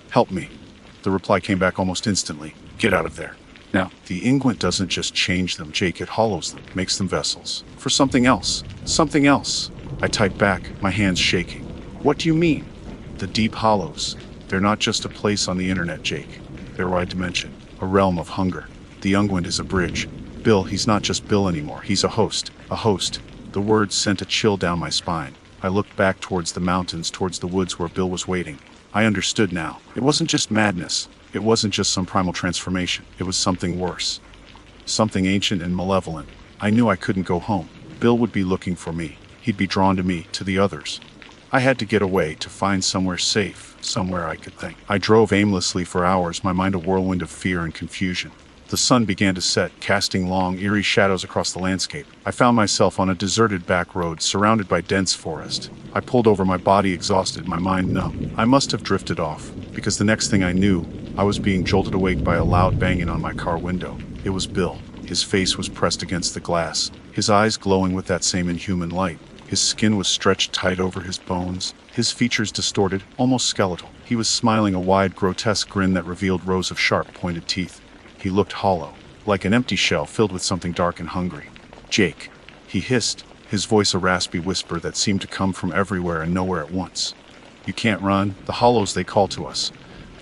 Help me." The reply came back almost instantly. "Get out of there." Now, the unguent doesn't just change them, Jake. It hollows them, makes them vessels. For something else. Something else. I typed back, my hands shaking. "What do you mean?" "The deep hollows. They're not just a place on the internet, Jake. They're a wide dimension. A realm of hunger. The unguent is a bridge. Bill, he's not just Bill anymore. He's a host. A host." The words sent a chill down my spine. I looked back towards the mountains, towards the woods where Bill was waiting. I understood now. It wasn't just madness. It wasn't just some primal transformation. It was something worse. Something ancient and malevolent. I knew I couldn't go home. Bill would be looking for me. He'd be drawn to me, to the others. I had to get away, to find somewhere safe, somewhere I could think. I drove aimlessly for hours, my mind a whirlwind of fear and confusion. The sun began to set, casting long, eerie shadows across the landscape. I found myself on a deserted back road, surrounded by dense forest. I pulled over, my body exhausted, my mind numb. I must have drifted off, because the next thing I knew, I was being jolted awake by a loud banging on my car window. It was Bill. His face was pressed against the glass, his eyes glowing with that same inhuman light. His skin was stretched tight over his bones, his features distorted, almost skeletal. He was smiling, a wide, grotesque grin that revealed rows of sharp, pointed teeth. He looked hollow, like an empty shell filled with something dark and hungry. "Jake," he hissed, his voice a raspy whisper that seemed to come from everywhere and nowhere at once. "You can't run. The hollows, they call to us.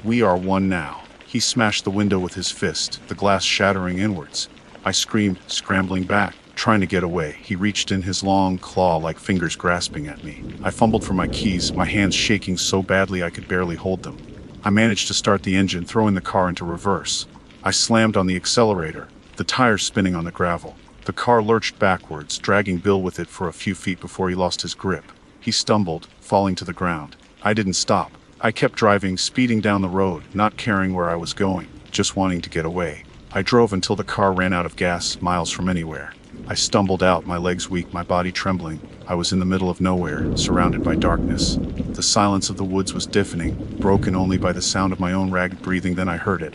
We are one now." He smashed the window with his fist, the glass shattering inwards. I screamed, scrambling back, trying to get away. He reached in, his long, claw-like fingers grasping at me. I fumbled for my keys, my hands shaking so badly I could barely hold them. I managed to start the engine, throwing the car into reverse. I slammed on the accelerator, the tires spinning on the gravel. The car lurched backwards, dragging Bill with it for a few feet before he lost his grip. He stumbled, falling to the ground. I didn't stop. I kept driving, speeding down the road, not caring where I was going, just wanting to get away. I drove until the car ran out of gas, miles from anywhere. I stumbled out, my legs weak, my body trembling. I was in the middle of nowhere, surrounded by darkness. The silence of the woods was deafening, broken only by the sound of my own ragged breathing. Then I heard it.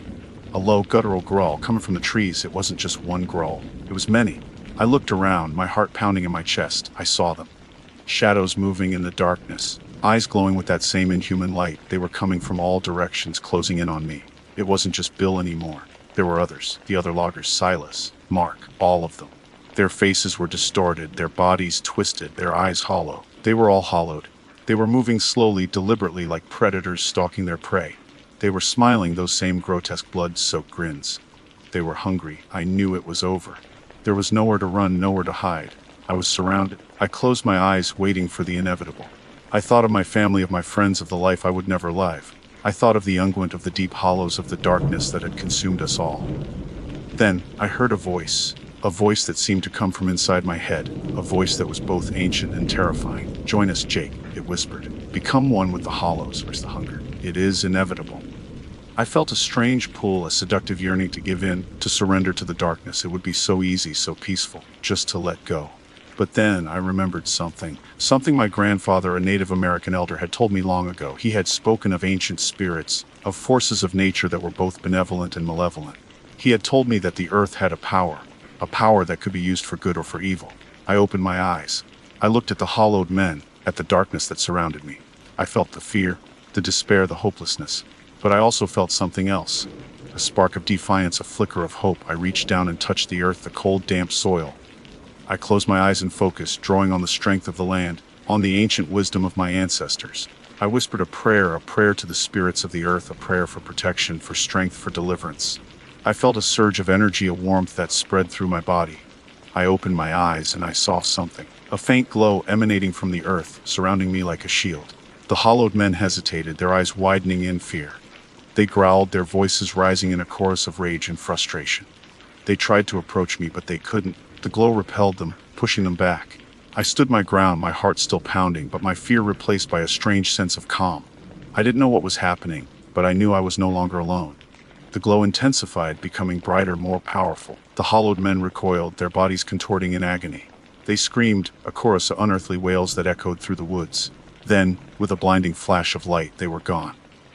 A low, guttural growl coming from the trees. It wasn't just one growl. It was many. I looked around, my heart pounding in my chest. I saw them. Shadows moving in the darkness. Eyes glowing with that same inhuman light. They were coming from all directions, closing in on me. It wasn't just Bill anymore. There were others. The other loggers. Silas. Mark. All of them. Their faces were distorted, their bodies twisted, their eyes hollow. They were all hollowed. They were moving slowly, deliberately, like predators stalking their prey. They were smiling, those same grotesque blood-soaked grins. They were hungry. I knew it was over. There was nowhere to run, nowhere to hide. I was surrounded. I closed my eyes, waiting for the inevitable. I thought of my family, of my friends, of the life I would never live. I thought of the unguent, of the deep hollows, of the darkness that had consumed us all. Then I heard a voice that seemed to come from inside my head, a voice that was both ancient and terrifying. "Join us, Jake," it whispered. "Become one with the hollows." Where's the hunger? It is inevitable. I felt a strange pull, a seductive yearning to give in, to surrender to the darkness. It would be so easy, so peaceful, just to let go. But then I remembered something my grandfather, a Native American elder, had told me long ago. He had spoken of ancient spirits, of forces of nature that were both benevolent and malevolent. He had told me that the earth had a power that could be used for good or for evil. I opened my eyes. I looked at the hollowed men, at the darkness that surrounded me. I felt the fear, the despair, the hopelessness. But I also felt something else. A spark of defiance, a flicker of hope. I reached down and touched the earth, the cold, damp soil. I closed my eyes and focused, drawing on the strength of the land, on the ancient wisdom of my ancestors. I whispered a prayer to the spirits of the earth, a prayer for protection, for strength, for deliverance. I felt a surge of energy, a warmth that spread through my body. I opened my eyes and I saw something. A faint glow emanating from the earth, surrounding me like a shield. The hollowed men hesitated, their eyes widening in fear. They growled, their voices rising in a chorus of rage and frustration. They tried to approach me, but they couldn't. The glow repelled them, pushing them back. I stood my ground, my heart still pounding, but my fear replaced by a strange sense of calm. I didn't know what was happening, but I knew I was no longer alone. The glow intensified, becoming brighter, more powerful. The hollowed men recoiled, their bodies contorting in agony. They screamed, a chorus of unearthly wails that echoed through the woods. Then, with a blinding flash of light, they were gone.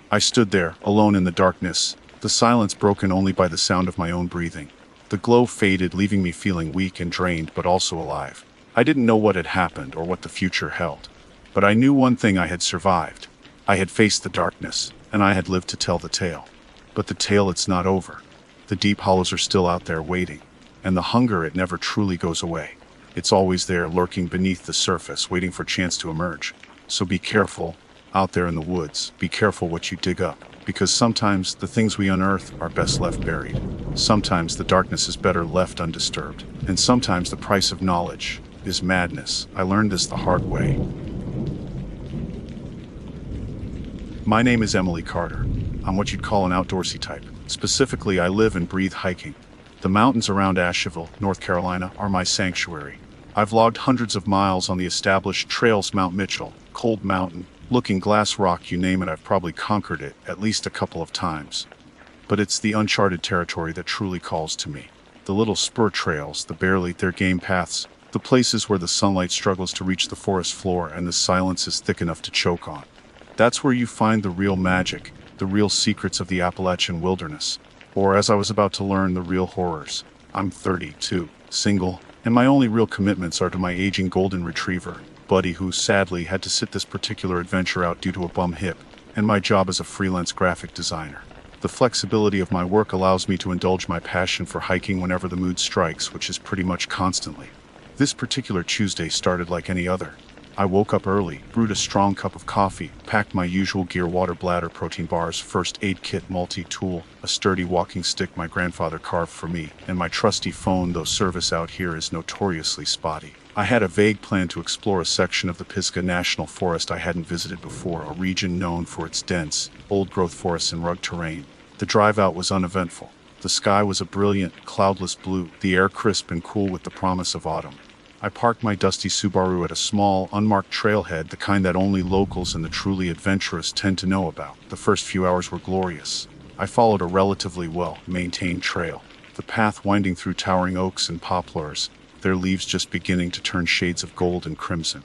I stood there, alone in the darkness, the silence broken only by the sound of my own breathing. The glow faded, leaving me feeling weak and drained, but also alive. I didn't know what had happened or what the future held. But I knew one thing: I had survived. I had faced the darkness, and I had lived to tell the tale. But the tale, it's not over. The deep hollows are still out there waiting. And the hunger, it never truly goes away. It's always there, lurking beneath the surface, waiting for a chance to emerge. So be careful out there in the woods. Be careful what you dig up. Because sometimes the things we unearth are best left buried. Sometimes the darkness is better left undisturbed. And sometimes the price of knowledge is madness. I learned this the hard way. My name is Emily Carter. I'm what you'd call an outdoorsy type. Specifically, I live and breathe hiking. The mountains around Asheville, North Carolina, are my sanctuary. I've logged hundreds of miles on the established trails: Mount Mitchell, Cold Mountain, Looking Glass Rock, you name it. I've probably conquered it at least a couple of times. But it's the uncharted territory that truly calls to me. The little spur trails, the barely their game paths, the places where the sunlight struggles to reach the forest floor and the silence is thick enough to choke on. That's where you find the real magic, the real secrets of the Appalachian wilderness. Or, as I was about to learn, the real horrors. I'm 32, single, and my only real commitments are to my aging golden retriever, Buddy, who sadly had to sit this particular adventure out due to a bum hip, and my job as a freelance graphic designer. The flexibility of my work allows me to indulge my passion for hiking whenever the mood strikes, which is pretty much constantly. This particular Tuesday started like any other. I woke up early, brewed a strong cup of coffee, packed my usual gear: water, bladder, protein bars, first aid kit, multi-tool, a sturdy walking stick my grandfather carved for me, and my trusty phone, though service out here is notoriously spotty. I had a vague plan to explore a section of the Pisgah National Forest I hadn't visited before, a region known for its dense, old-growth forests and rugged terrain. The drive out was uneventful. The sky was a brilliant, cloudless blue, the air crisp and cool with the promise of autumn. I parked my dusty Subaru at a small, unmarked trailhead, the kind that only locals and the truly adventurous tend to know about. The first few hours were glorious. I followed a relatively well-maintained trail, the path winding through towering oaks and poplars, their leaves just beginning to turn shades of gold and crimson.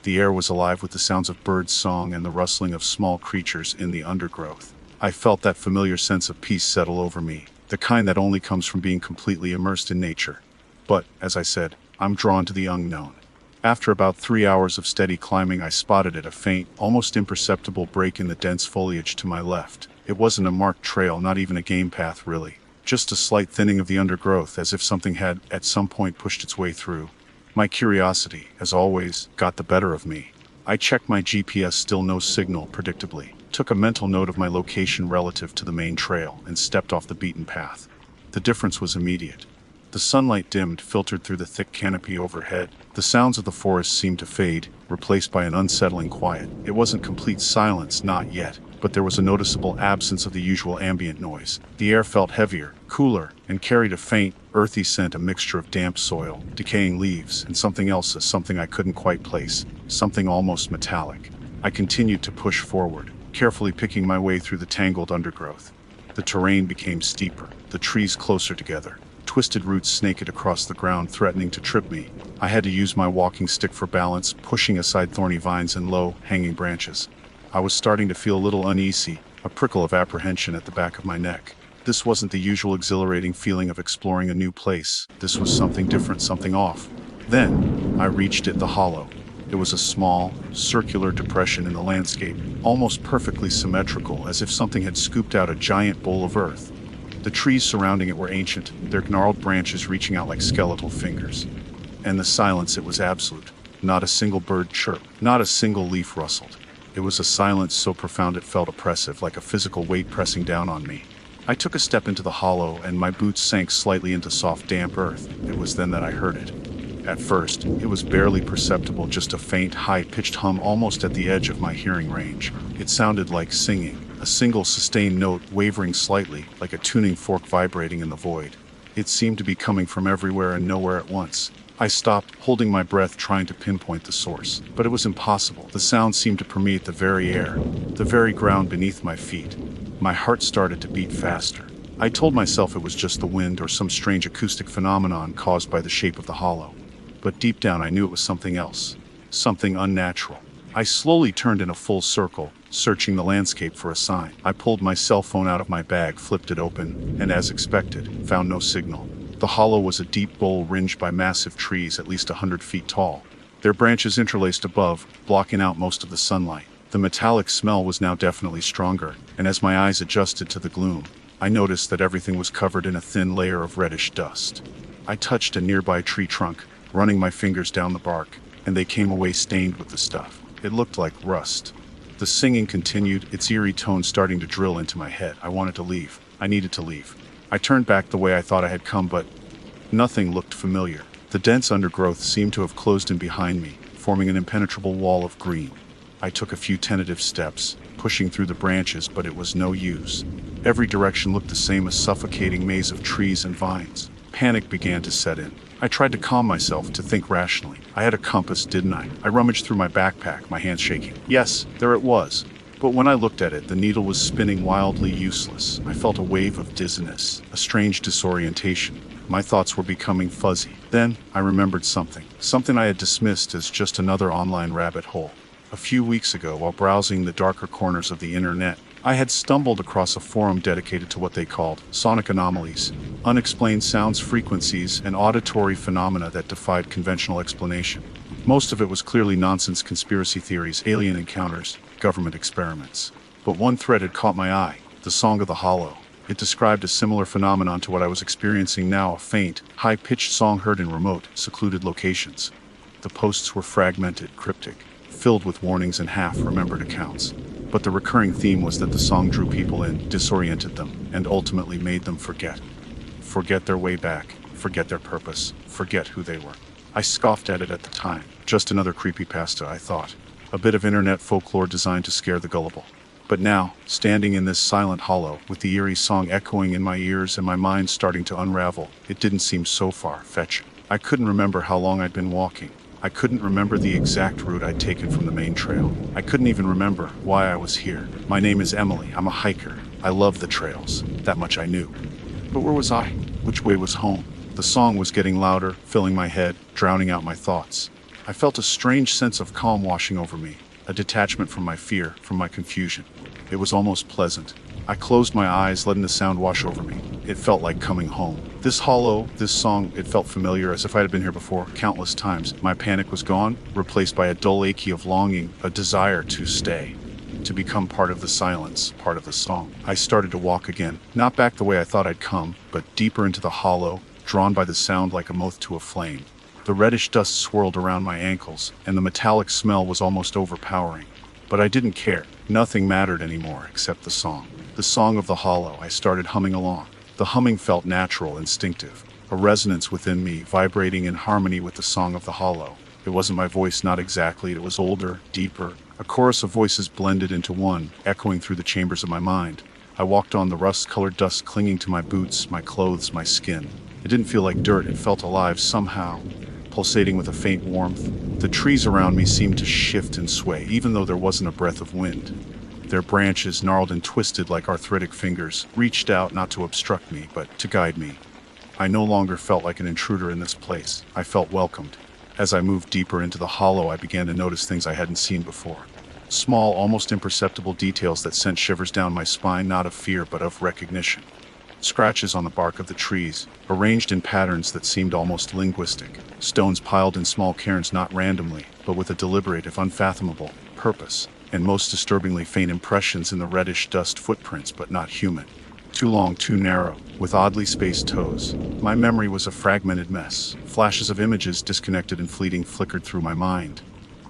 The air was alive with the sounds of bird song and the rustling of small creatures in the undergrowth. I felt that familiar sense of peace settle over me, the kind that only comes from being completely immersed in nature. But, as I said, I'm drawn to the unknown. After about 3 hours of steady climbing, I spotted a faint, almost imperceptible break in the dense foliage to my left. It wasn't a marked trail, not even a game path really. Just a slight thinning of the undergrowth, as if something had, at some point, pushed its way through. My curiosity, as always, got the better of me. I checked my GPS, still no signal, predictably. Took a mental note of my location relative to the main trail, and stepped off the beaten path. The difference was immediate. The sunlight dimmed, filtered through the thick canopy overhead. The sounds of the forest seemed to fade, replaced by an unsettling quiet. It wasn't complete silence, not yet, but there was a noticeable absence of the usual ambient noise. The air felt heavier, cooler, and carried a faint, earthy scent, a mixture of damp soil, decaying leaves, and something else, something I couldn't quite place, something almost metallic. I continued to push forward, carefully picking my way through the tangled undergrowth. The terrain became steeper, the trees closer together. Twisted roots snaked across the ground, threatening to trip me. I had to use my walking stick for balance, pushing aside thorny vines and low, hanging branches. I was starting to feel a little uneasy, a prickle of apprehension at the back of my neck. This wasn't the usual exhilarating feeling of exploring a new place. This was something different, something off. Then, I reached it, the hollow. It was a small, circular depression in the landscape, almost perfectly symmetrical, as if something had scooped out a giant bowl of earth. The trees surrounding it were ancient, their gnarled branches reaching out like skeletal fingers. And the silence, it was absolute. Not a single bird chirped, not a single leaf rustled. It was a silence so profound it felt oppressive, like a physical weight pressing down on me. I took a step into the hollow, and my boots sank slightly into soft, damp earth. It was then that I heard it. At first, it was barely perceptible, just a faint, high-pitched hum almost at the edge of my hearing range. It sounded like singing. A single sustained note wavering slightly, like a tuning fork vibrating in the void. It seemed to be coming from everywhere and nowhere at once. I stopped, holding my breath, trying to pinpoint the source. But it was impossible. The sound seemed to permeate the very air, the very ground beneath my feet. My heart started to beat faster. I told myself it was just the wind or some strange acoustic phenomenon caused by the shape of the hollow. But deep down I knew it was something else. Something unnatural. I slowly turned in a full circle, searching the landscape for a sign. I pulled my cell phone out of my bag, flipped it open, and as expected, found no signal. The hollow was a deep bowl ringed by massive trees at least 100 feet tall. Their branches interlaced above, blocking out most of the sunlight. The metallic smell was now definitely stronger, and as my eyes adjusted to the gloom, I noticed that everything was covered in a thin layer of reddish dust. I touched a nearby tree trunk, running my fingers down the bark, and they came away stained with the stuff. It looked like rust. The singing continued, its eerie tone starting to drill into my head. I wanted to leave. I needed to leave. I turned back the way I thought I had come, but nothing looked familiar. The dense undergrowth seemed to have closed in behind me, forming an impenetrable wall of green. I took a few tentative steps, pushing through the branches, but it was no use. Every direction looked the same, a suffocating maze of trees and vines. Panic began to set in. I tried to calm myself, to think rationally. I had a compass, didn't I? I rummaged through my backpack, my hands shaking. Yes, there it was. But when I looked at it, the needle was spinning wildly useless. I felt a wave of dizziness, a strange disorientation. My thoughts were becoming fuzzy. Then, I remembered something. Something I had dismissed as just another online rabbit hole. A few weeks ago, while browsing the darker corners of the internet, I had stumbled across a forum dedicated to what they called sonic anomalies, unexplained sounds, frequencies, and auditory phenomena that defied conventional explanation. Most of it was clearly nonsense: conspiracy theories, alien encounters, government experiments. But one thread had caught my eye: the Song of the Hollow. It described a similar phenomenon to what I was experiencing now, a faint, high-pitched song heard in remote, secluded locations. The posts were fragmented, cryptic, filled with warnings and half-remembered accounts. But the recurring theme was that the song drew people in, disoriented them, and ultimately made them forget. Forget their way back, forget their purpose, forget who they were. I scoffed at it at the time. Just another creepypasta, I thought. A bit of internet folklore designed to scare the gullible. But now, standing in this silent hollow, with the eerie song echoing in my ears and my mind starting to unravel, it didn't seem so far-fetched. I couldn't remember how long I'd been walking. I couldn't remember the exact route I'd taken from the main trail. I couldn't even remember why I was here. My name is Emily. I'm a hiker. I love the trails. That much I knew. But where was I? Which way was home? The song was getting louder, filling my head, drowning out my thoughts. I felt a strange sense of calm washing over me, a detachment from my fear, from my confusion. It was almost pleasant. I closed my eyes, letting the sound wash over me. It felt like coming home. This hollow, this song, it felt familiar, as if I had been here before, countless times. My panic was gone, replaced by a dull achy of longing, a desire to stay, to become part of the silence, part of the song. I started to walk again, not back the way I thought I'd come, but deeper into the hollow, drawn by the sound like a moth to a flame. The reddish dust swirled around my ankles, and the metallic smell was almost overpowering. But I didn't care. Nothing mattered anymore except the song. The song of the hollow. I started humming along. The humming felt natural, instinctive, a resonance within me, vibrating in harmony with the song of the hollow. It wasn't my voice, not exactly. It was older, deeper. A chorus of voices blended into one, echoing through the chambers of my mind. I walked on, the rust-colored dust clinging to my boots, my clothes, my skin. It didn't feel like dirt. It felt alive somehow, pulsating with a faint warmth. The trees around me seemed to shift and sway, even though there wasn't a breath of wind. Their branches, gnarled and twisted like arthritic fingers, reached out not to obstruct me, but to guide me. I no longer felt like an intruder in this place. I felt welcomed. As I moved deeper into the hollow, I began to notice things I hadn't seen before. Small, almost imperceptible details that sent shivers down my spine, not of fear, but of recognition. Scratches on the bark of the trees, arranged in patterns that seemed almost linguistic. Stones piled in small cairns, not randomly, but with a deliberate, if unfathomable, purpose. And most disturbingly, faint impressions in the reddish dust, footprints, but not human. Too long, too narrow, with oddly spaced toes. My memory was a fragmented mess. Flashes of images, disconnected and fleeting, flickered through my mind.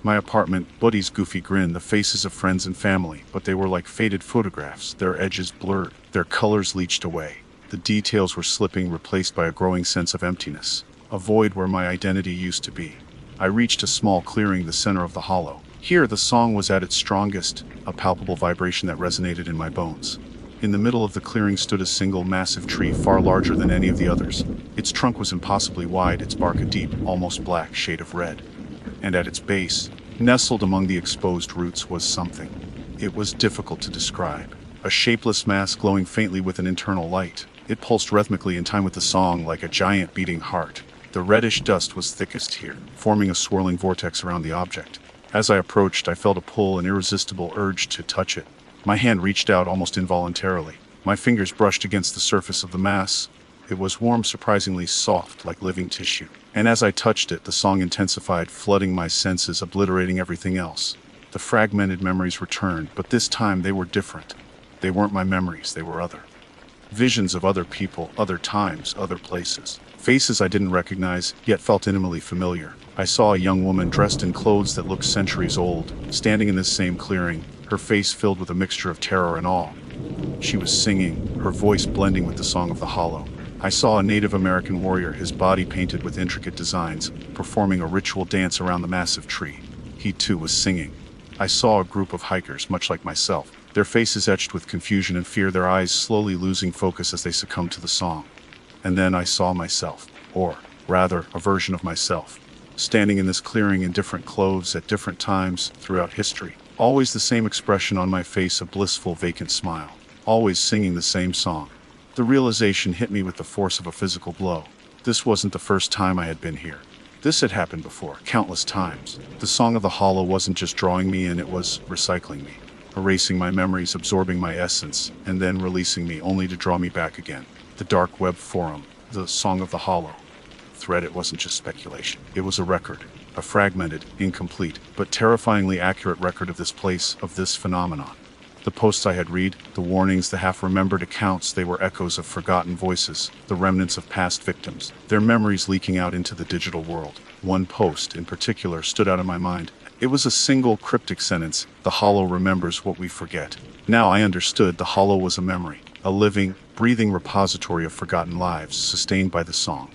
My apartment, Buddy's goofy grin, the faces of friends and family, but they were like faded photographs, their edges blurred, their colors leached away. The details were slipping, replaced by a growing sense of emptiness, a void where my identity used to be. I reached a small clearing, the center of the hollow. Here, the song was at its strongest, a palpable vibration that resonated in my bones. In the middle of the clearing stood a single massive tree, far larger than any of the others. Its trunk was impossibly wide, its bark a deep, almost black shade of red. And at its base, nestled among the exposed roots, was something. It was difficult to describe. A shapeless mass glowing faintly with an internal light. It pulsed rhythmically in time with the song, like a giant beating heart. The reddish dust was thickest here, forming a swirling vortex around the object. As I approached, I felt a pull, an irresistible urge to touch it. My hand reached out almost involuntarily. My fingers brushed against the surface of the mass. It was warm, surprisingly soft, like living tissue. And as I touched it, the song intensified, flooding my senses, obliterating everything else. The fragmented memories returned, but this time they were different. They weren't my memories, they were other. Visions of other people, other times, other places. Faces I didn't recognize, yet felt intimately familiar. I saw a young woman dressed in clothes that looked centuries old, standing in this same clearing, her face filled with a mixture of terror and awe. She was singing, her voice blending with the song of the hollow. I saw a Native American warrior, his body painted with intricate designs, performing a ritual dance around the massive tree. He too was singing. I saw a group of hikers, much like myself, their faces etched with confusion and fear, their eyes slowly losing focus as they succumbed to the song. And then I saw myself, or rather, a version of myself, standing in this clearing in different clothes at different times throughout history. Always the same expression on my face, a blissful, vacant smile. Always singing the same song. The realization hit me with the force of a physical blow. This wasn't the first time I had been here. This had happened before, countless times. The song of the hollow wasn't just drawing me in, it was recycling me. Erasing my memories, absorbing my essence, and then releasing me, only to draw me back again. The dark web forum, the song of the hollow. Thread, it wasn't just speculation. It was a record. A fragmented, incomplete, but terrifyingly accurate record of this place, of this phenomenon. The posts I had read, the warnings, the half-remembered accounts, they were echoes of forgotten voices, the remnants of past victims, their memories leaking out into the digital world. One post, in particular, stood out in my mind. It was a single cryptic sentence: "The Hollow remembers what we forget." Now I understood. The Hollow was a memory, a living, breathing repository of forgotten lives, sustained by the song.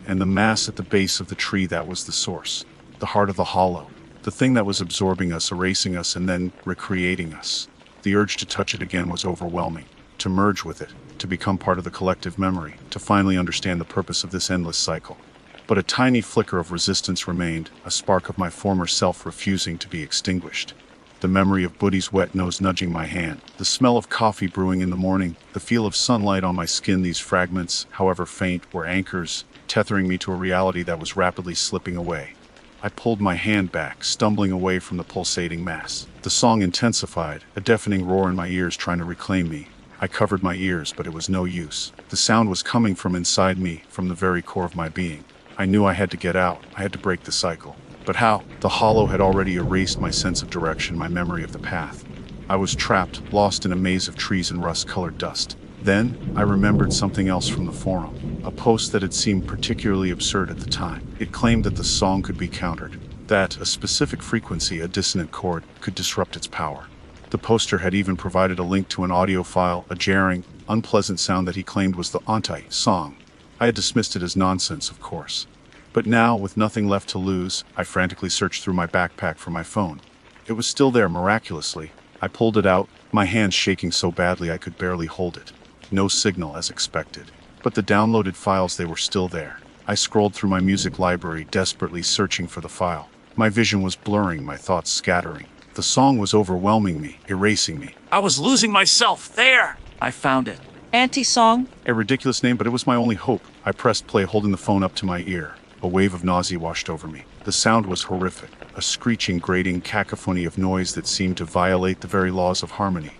And the mass at the base of the tree, that was the source, the heart of the Hollow, the thing that was absorbing us, erasing us, and then recreating us. The urge to touch it again was overwhelming, to merge with it, to become part of the collective memory, to finally understand the purpose of this endless cycle. But a tiny flicker of resistance remained, a spark of my former self refusing to be extinguished. The memory of Buddy's wet nose nudging my hand, the smell of coffee brewing in the morning, the feel of sunlight on my skin. These fragments, however faint, were anchors, tethering me to a reality that was rapidly slipping away. I pulled my hand back, stumbling away from the pulsating mass. The song intensified, a deafening roar in my ears trying to reclaim me. I covered my ears, but it was no use. The sound was coming from inside me, from the very core of my being. I knew I had to get out. I had to break the cycle. But how? The Hollow had already erased my sense of direction, my memory of the path. I was trapped, lost in a maze of trees and rust-colored dust. Then, I remembered something else from the forum, a post that had seemed particularly absurd at the time. It claimed that the song could be countered, that a specific frequency, a dissonant chord, could disrupt its power. The poster had even provided a link to an audio file, a jarring, unpleasant sound that he claimed was the anti-song. I had dismissed it as nonsense, of course. But now, with nothing left to lose, I frantically searched through my backpack for my phone. It was still there, miraculously. I pulled it out, my hands shaking so badly I could barely hold it. No signal, as expected. But the downloaded files, they were still there. I scrolled through my music library, desperately searching for the file. My vision was blurring, my thoughts scattering. The song was overwhelming me, erasing me. I was losing myself. There! I found it. Anti-song? A ridiculous name, but it was my only hope. I pressed play, holding the phone up to my ear. A wave of nausea washed over me. The sound was horrific, a screeching, grating cacophony of noise that seemed to violate the very laws of harmony.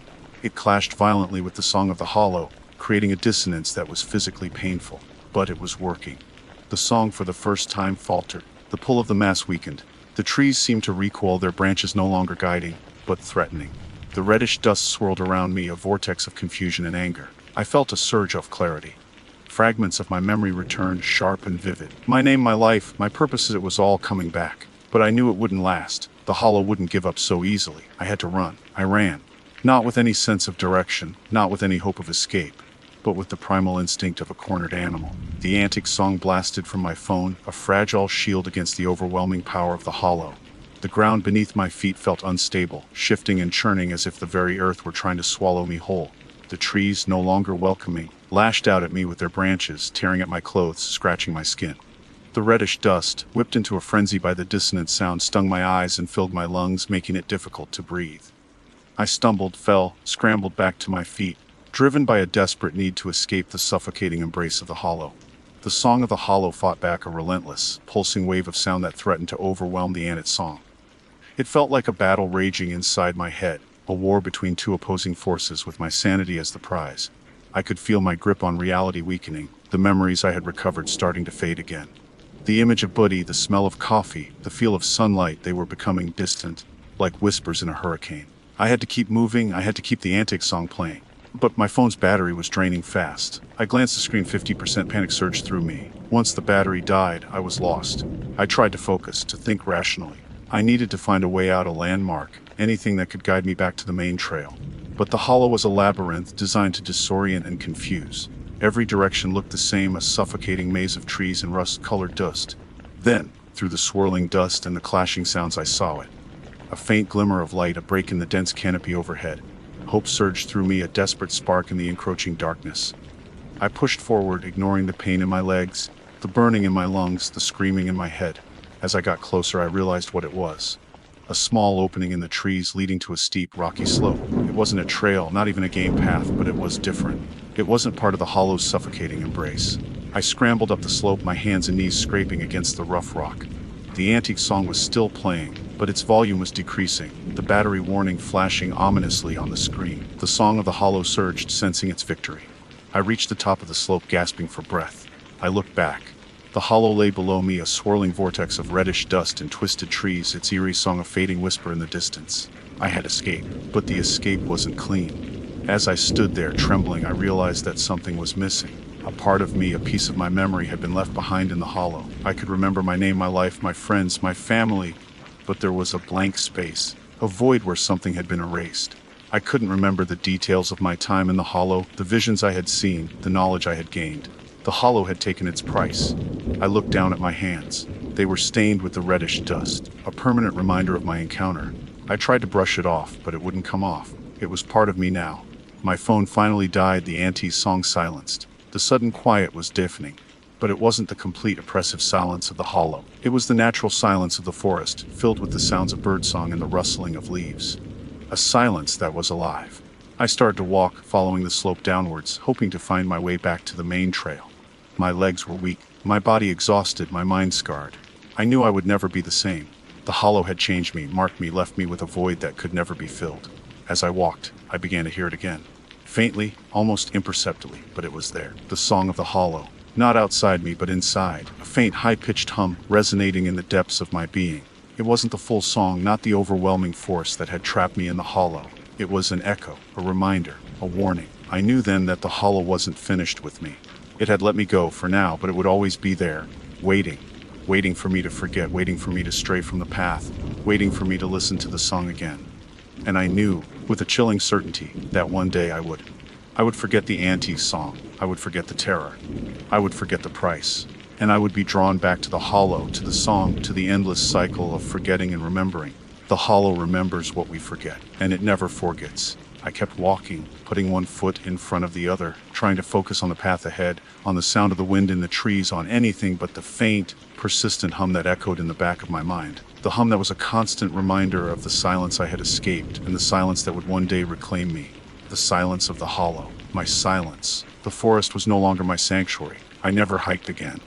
It clashed violently with the song of the Hollow, creating a dissonance that was physically painful. But it was working. The song for the first time faltered. The pull of the mass weakened. The trees seemed to recoil, their branches no longer guiding, but threatening. The reddish dust swirled around me, a vortex of confusion and anger. I felt a surge of clarity. Fragments of my memory returned, sharp and vivid. My name, my life, my purposes, it was all coming back. But I knew it wouldn't last. The Hollow wouldn't give up so easily. I had to run. I ran. Not with any sense of direction, not with any hope of escape, but with the primal instinct of a cornered animal. The antic song blasted from my phone, a fragile shield against the overwhelming power of the Hollow. The ground beneath my feet felt unstable, shifting and churning as if the very earth were trying to swallow me whole. The trees, no longer welcoming, lashed out at me with their branches, tearing at my clothes, scratching my skin. The reddish dust, whipped into a frenzy by the dissonant sound, stung my eyes and filled my lungs, making it difficult to breathe. I stumbled, fell, scrambled back to my feet, driven by a desperate need to escape the suffocating embrace of the Hollow. The song of the Hollow fought back, a relentless, pulsing wave of sound that threatened to overwhelm the Anit song. It felt like a battle raging inside my head, a war between two opposing forces with my sanity as the prize. I could feel my grip on reality weakening, the memories I had recovered starting to fade again. The image of Buddy, the smell of coffee, the feel of sunlight, they were becoming distant, like whispers in a hurricane. I had to keep moving, I had to keep the antic song playing. But my phone's battery was draining fast. I glanced at the screen, 50%. Panic surged through me. Once the battery died, I was lost. I tried to focus, to think rationally. I needed to find a way out, a landmark, anything that could guide me back to the main trail. But the Hollow was a labyrinth designed to disorient and confuse. Every direction looked the same, a suffocating maze of trees and rust-colored dust. Then, through the swirling dust and the clashing sounds, I saw it. A faint glimmer of light, a break in the dense canopy overhead. Hope surged through me, a desperate spark in the encroaching darkness. I pushed forward, ignoring the pain in my legs, the burning in my lungs, the screaming in my head. As I got closer, I realized what it was. A small opening in the trees leading to a steep, rocky slope. It wasn't a trail, not even a game path, but it was different. It wasn't part of the Hollow's suffocating embrace. I scrambled up the slope, my hands and knees scraping against the rough rock. The antique song was still playing, but its volume was decreasing, the battery warning flashing ominously on the screen. The song of the Hollow surged, sensing its victory. I reached the top of the slope, gasping for breath. I looked back. The Hollow lay below me, a swirling vortex of reddish dust and twisted trees, its eerie song a fading whisper in the distance. I had escaped, but the escape wasn't clean. As I stood there trembling, I realized that something was missing. A part of me, a piece of my memory, had been left behind in the hollow. I could remember my name, my life, my friends, my family, but there was a blank space, a void where something had been erased. I couldn't remember the details of my time in the hollow, the visions I had seen, the knowledge I had gained. The hollow had taken its price. I looked down at my hands. They were stained with the reddish dust, a permanent reminder of my encounter. I tried to brush it off, but it wouldn't come off. It was part of me now. My phone finally died, the auntie's song silenced. The sudden quiet was deafening, but it wasn't the complete oppressive silence of the hollow. It was the natural silence of the forest, filled with the sounds of birdsong and the rustling of leaves. A silence that was alive. I started to walk, following the slope downwards, hoping to find my way back to the main trail. My legs were weak, my body exhausted, my mind scarred. I knew I would never be the same. The hollow had changed me, marked me, left me with a void that could never be filled. As I walked, I began to hear it again. Faintly, almost imperceptibly, but it was there. The song of the hollow. Not outside me, but inside. A faint, high-pitched hum, resonating in the depths of my being. It wasn't the full song, not the overwhelming force that had trapped me in the hollow. It was an echo, a reminder, a warning. I knew then that the hollow wasn't finished with me. It had let me go for now, but it would always be there, waiting. Waiting for me to forget, waiting for me to stray from the path, waiting for me to listen to the song again. And I knew, with a chilling certainty, that one day I would. I would forget the auntie's song. I would forget the terror. I would forget the price. And I would be drawn back to the hollow, to the song, to the endless cycle of forgetting and remembering. The hollow remembers what we forget, and it never forgets. I kept walking, putting one foot in front of the other, trying to focus on the path ahead, on the sound of the wind in the trees, on anything but the faint, persistent hum that echoed in the back of my mind. The hum that was a constant reminder of the silence I had escaped, and the silence that would one day reclaim me. The silence of the hollow. My silence. The forest was no longer my sanctuary. I never hiked again.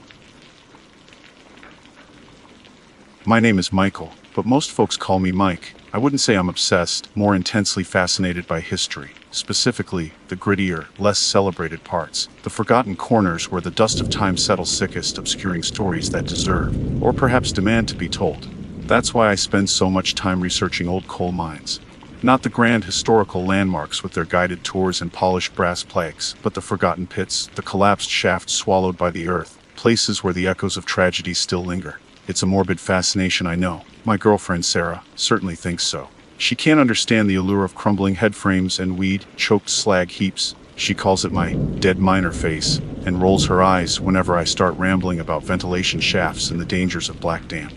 My name is Michael, but most folks call me Mike. I wouldn't say I'm obsessed, more intensely fascinated by history. Specifically, the grittier, less celebrated parts. The forgotten corners where the dust of time settles sickest, obscuring stories that deserve, or perhaps demand to be told. That's why I spend so much time researching old coal mines. Not the grand historical landmarks with their guided tours and polished brass plaques, but the forgotten pits, the collapsed shafts swallowed by the earth, places where the echoes of tragedy still linger. It's a morbid fascination, I know. My girlfriend, Sarah, certainly thinks so. She can't understand the allure of crumbling headframes and weed-choked slag heaps. She calls it my dead miner face, and rolls her eyes whenever I start rambling about ventilation shafts and the dangers of black damp.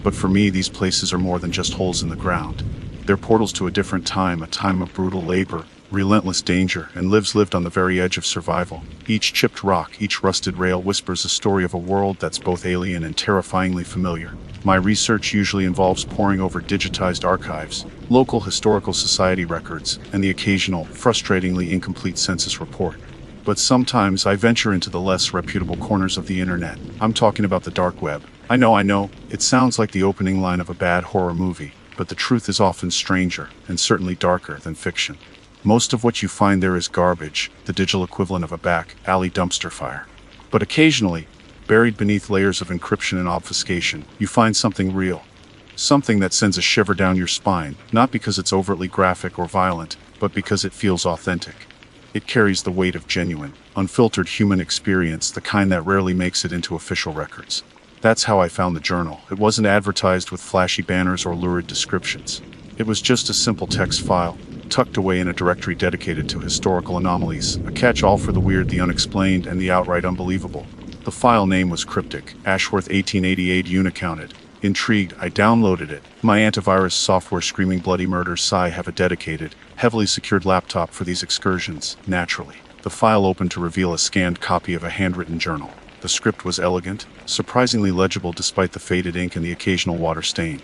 But for me, these places are more than just holes in the ground. They're portals to a different time, a time of brutal labor, relentless danger, and lives lived on the very edge of survival. Each chipped rock, each rusted rail whispers a story of a world that's both alien and terrifyingly familiar. My research usually involves poring over digitized archives, local historical society records, and the occasional, frustratingly incomplete census report. But sometimes I venture into the less reputable corners of the internet. I'm talking about the dark web. I know, it sounds like the opening line of a bad horror movie, but the truth is often stranger, and certainly darker, than fiction. Most of what you find there is garbage, the digital equivalent of a back alley dumpster fire. But occasionally, buried beneath layers of encryption and obfuscation, you find something real. Something that sends a shiver down your spine, not because it's overtly graphic or violent, but because it feels authentic. It carries the weight of genuine, unfiltered human experience, the kind that rarely makes it into official records. That's how I found the journal. It wasn't advertised with flashy banners or lurid descriptions. It was just a simple text file, tucked away in a directory dedicated to historical anomalies, a catch-all for the weird, the unexplained, and the outright unbelievable. The file name was cryptic, Ashworth 1888 unaccounted. Intrigued, I downloaded it. My antivirus software screaming bloody murder. I have a dedicated, heavily secured laptop for these excursions, naturally. The file opened to reveal a scanned copy of a handwritten journal. The script was elegant, surprisingly legible despite the faded ink and the occasional water stain.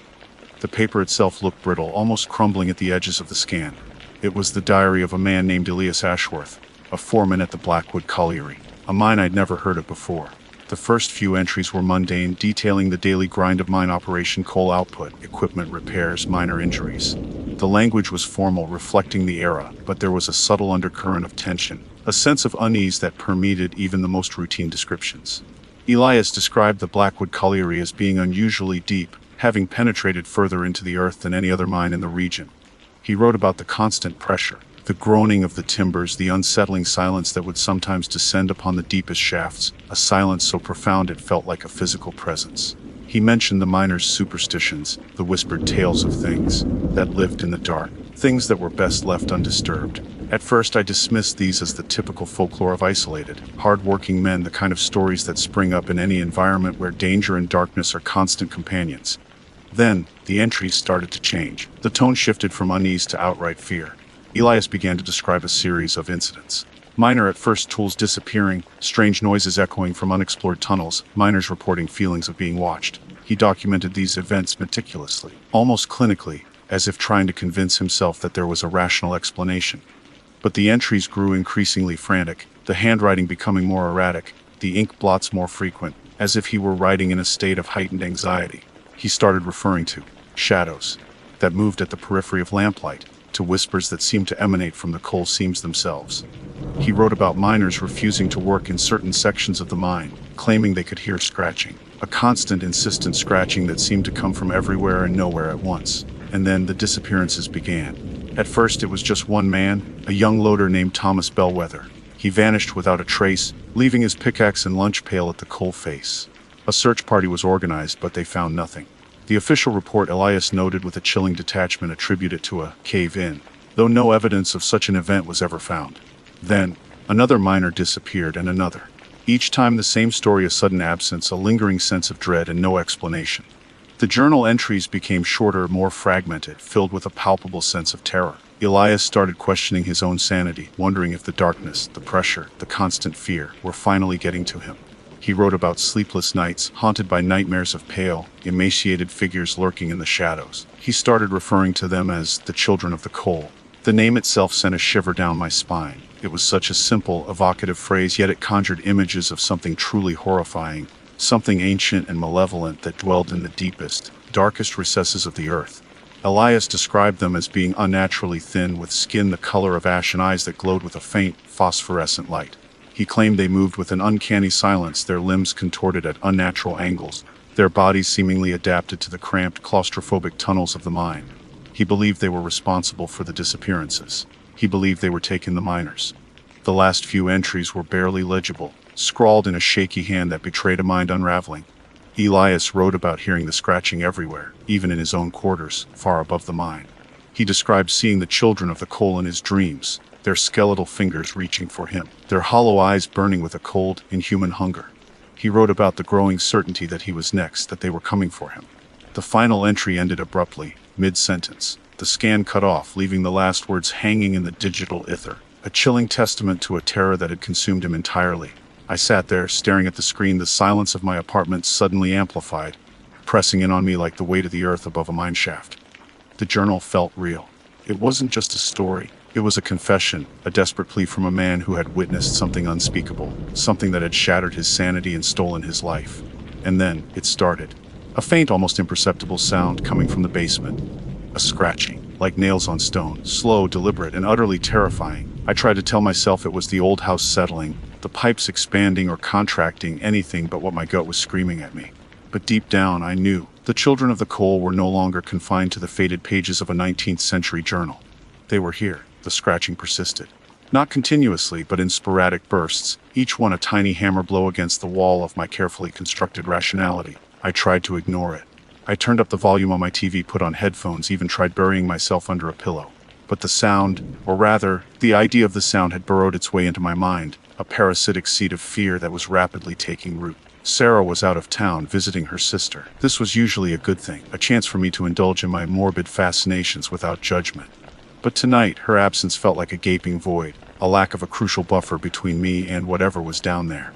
The paper itself looked brittle, almost crumbling at the edges of the scan. It was the diary of a man named Elias Ashworth, a foreman at the Blackwood Colliery, a mine I'd never heard of before. The first few entries were mundane, detailing the daily grind of mine operation, coal output, equipment repairs, minor injuries. The language was formal, reflecting the era, but there was a subtle undercurrent of tension, a sense of unease that permeated even the most routine descriptions. Elias described the Blackwood Colliery as being unusually deep, having penetrated further into the earth than any other mine in the region. He wrote about the constant pressure, the groaning of the timbers, the unsettling silence that would sometimes descend upon the deepest shafts, a silence so profound it felt like a physical presence. He mentioned the miners' superstitions, the whispered tales of things that lived in the dark, things that were best left undisturbed. At first I dismissed these as the typical folklore of isolated, hard-working men, the kind of stories that spring up in any environment where danger and darkness are constant companions. Then, the entries started to change. The tone shifted from unease to outright fear. Elias began to describe a series of incidents. Miner at first, tools disappearing, strange noises echoing from unexplored tunnels, miners reporting feelings of being watched. He documented these events meticulously, almost clinically, as if trying to convince himself that there was a rational explanation. But the entries grew increasingly frantic, the handwriting becoming more erratic, the ink blots more frequent, as if he were writing in a state of heightened anxiety. He started referring to shadows that moved at the periphery of lamplight, to whispers that seemed to emanate from the coal seams themselves. He wrote about miners refusing to work in certain sections of the mine, claiming they could hear scratching, a constant, insistent scratching that seemed to come from everywhere and nowhere at once. And then the disappearances began. At first it was just one man, a young loader named Thomas Bellwether. He vanished without a trace, leaving his pickaxe and lunch pail at the coal face. A search party was organized, but they found nothing. The official report, Elias noted with a chilling detachment, attributed it to a cave-in, though no evidence of such an event was ever found. Then, another miner disappeared, and another. Each time the same story: a sudden absence, a lingering sense of dread, and no explanation. The journal entries became shorter, more fragmented, filled with a palpable sense of terror. Elias started questioning his own sanity, wondering if the darkness, the pressure, the constant fear were finally getting to him. He wrote about sleepless nights, haunted by nightmares of pale, emaciated figures lurking in the shadows. He started referring to them as the children of the coal. The name itself sent a shiver down my spine. It was such a simple, evocative phrase, yet it conjured images of something truly horrifying, something ancient and malevolent that dwelled in the deepest, darkest recesses of the earth. Elias described them as being unnaturally thin, with skin the color of ash and eyes that glowed with a faint, phosphorescent light. He claimed they moved with an uncanny silence, their limbs contorted at unnatural angles, their bodies seemingly adapted to the cramped, claustrophobic tunnels of the mine. He believed they were responsible for the disappearances. He believed they were taking the miners. The last few entries were barely legible, scrawled in a shaky hand that betrayed a mind unraveling. Elias wrote about hearing the scratching everywhere, even in his own quarters, far above the mine. He described seeing the children of the coal in his dreams, their skeletal fingers reaching for him, their hollow eyes burning with a cold, inhuman hunger. He wrote about the growing certainty that he was next, that they were coming for him. The final entry ended abruptly, mid-sentence. The scan cut off, leaving the last words hanging in the digital ether, a chilling testament to a terror that had consumed him entirely. I sat there, staring at the screen, the silence of my apartment suddenly amplified, pressing in on me like the weight of the earth above a mine shaft. The journal felt real. It wasn't just a story. It was a confession, a desperate plea from a man who had witnessed something unspeakable, something that had shattered his sanity and stolen his life. And then, it started. A faint, almost imperceptible sound coming from the basement. A scratching, like nails on stone, slow, deliberate, and utterly terrifying. I tried to tell myself it was the old house settling, the pipes expanding or contracting, anything but what my gut was screaming at me. But deep down, I knew the children of the coal were no longer confined to the faded pages of a 19th century journal. They were here. The scratching persisted. Not continuously, but in sporadic bursts, each one a tiny hammer blow against the wall of my carefully constructed rationality. I tried to ignore it. I turned up the volume on my TV, put on headphones, even tried burying myself under a pillow. But the sound, or rather, the idea of the sound, had burrowed its way into my mind, a parasitic seed of fear that was rapidly taking root. Sarah was out of town, visiting her sister. This was usually a good thing, a chance for me to indulge in my morbid fascinations without judgment. But tonight, her absence felt like a gaping void, a lack of a crucial buffer between me and whatever was down there.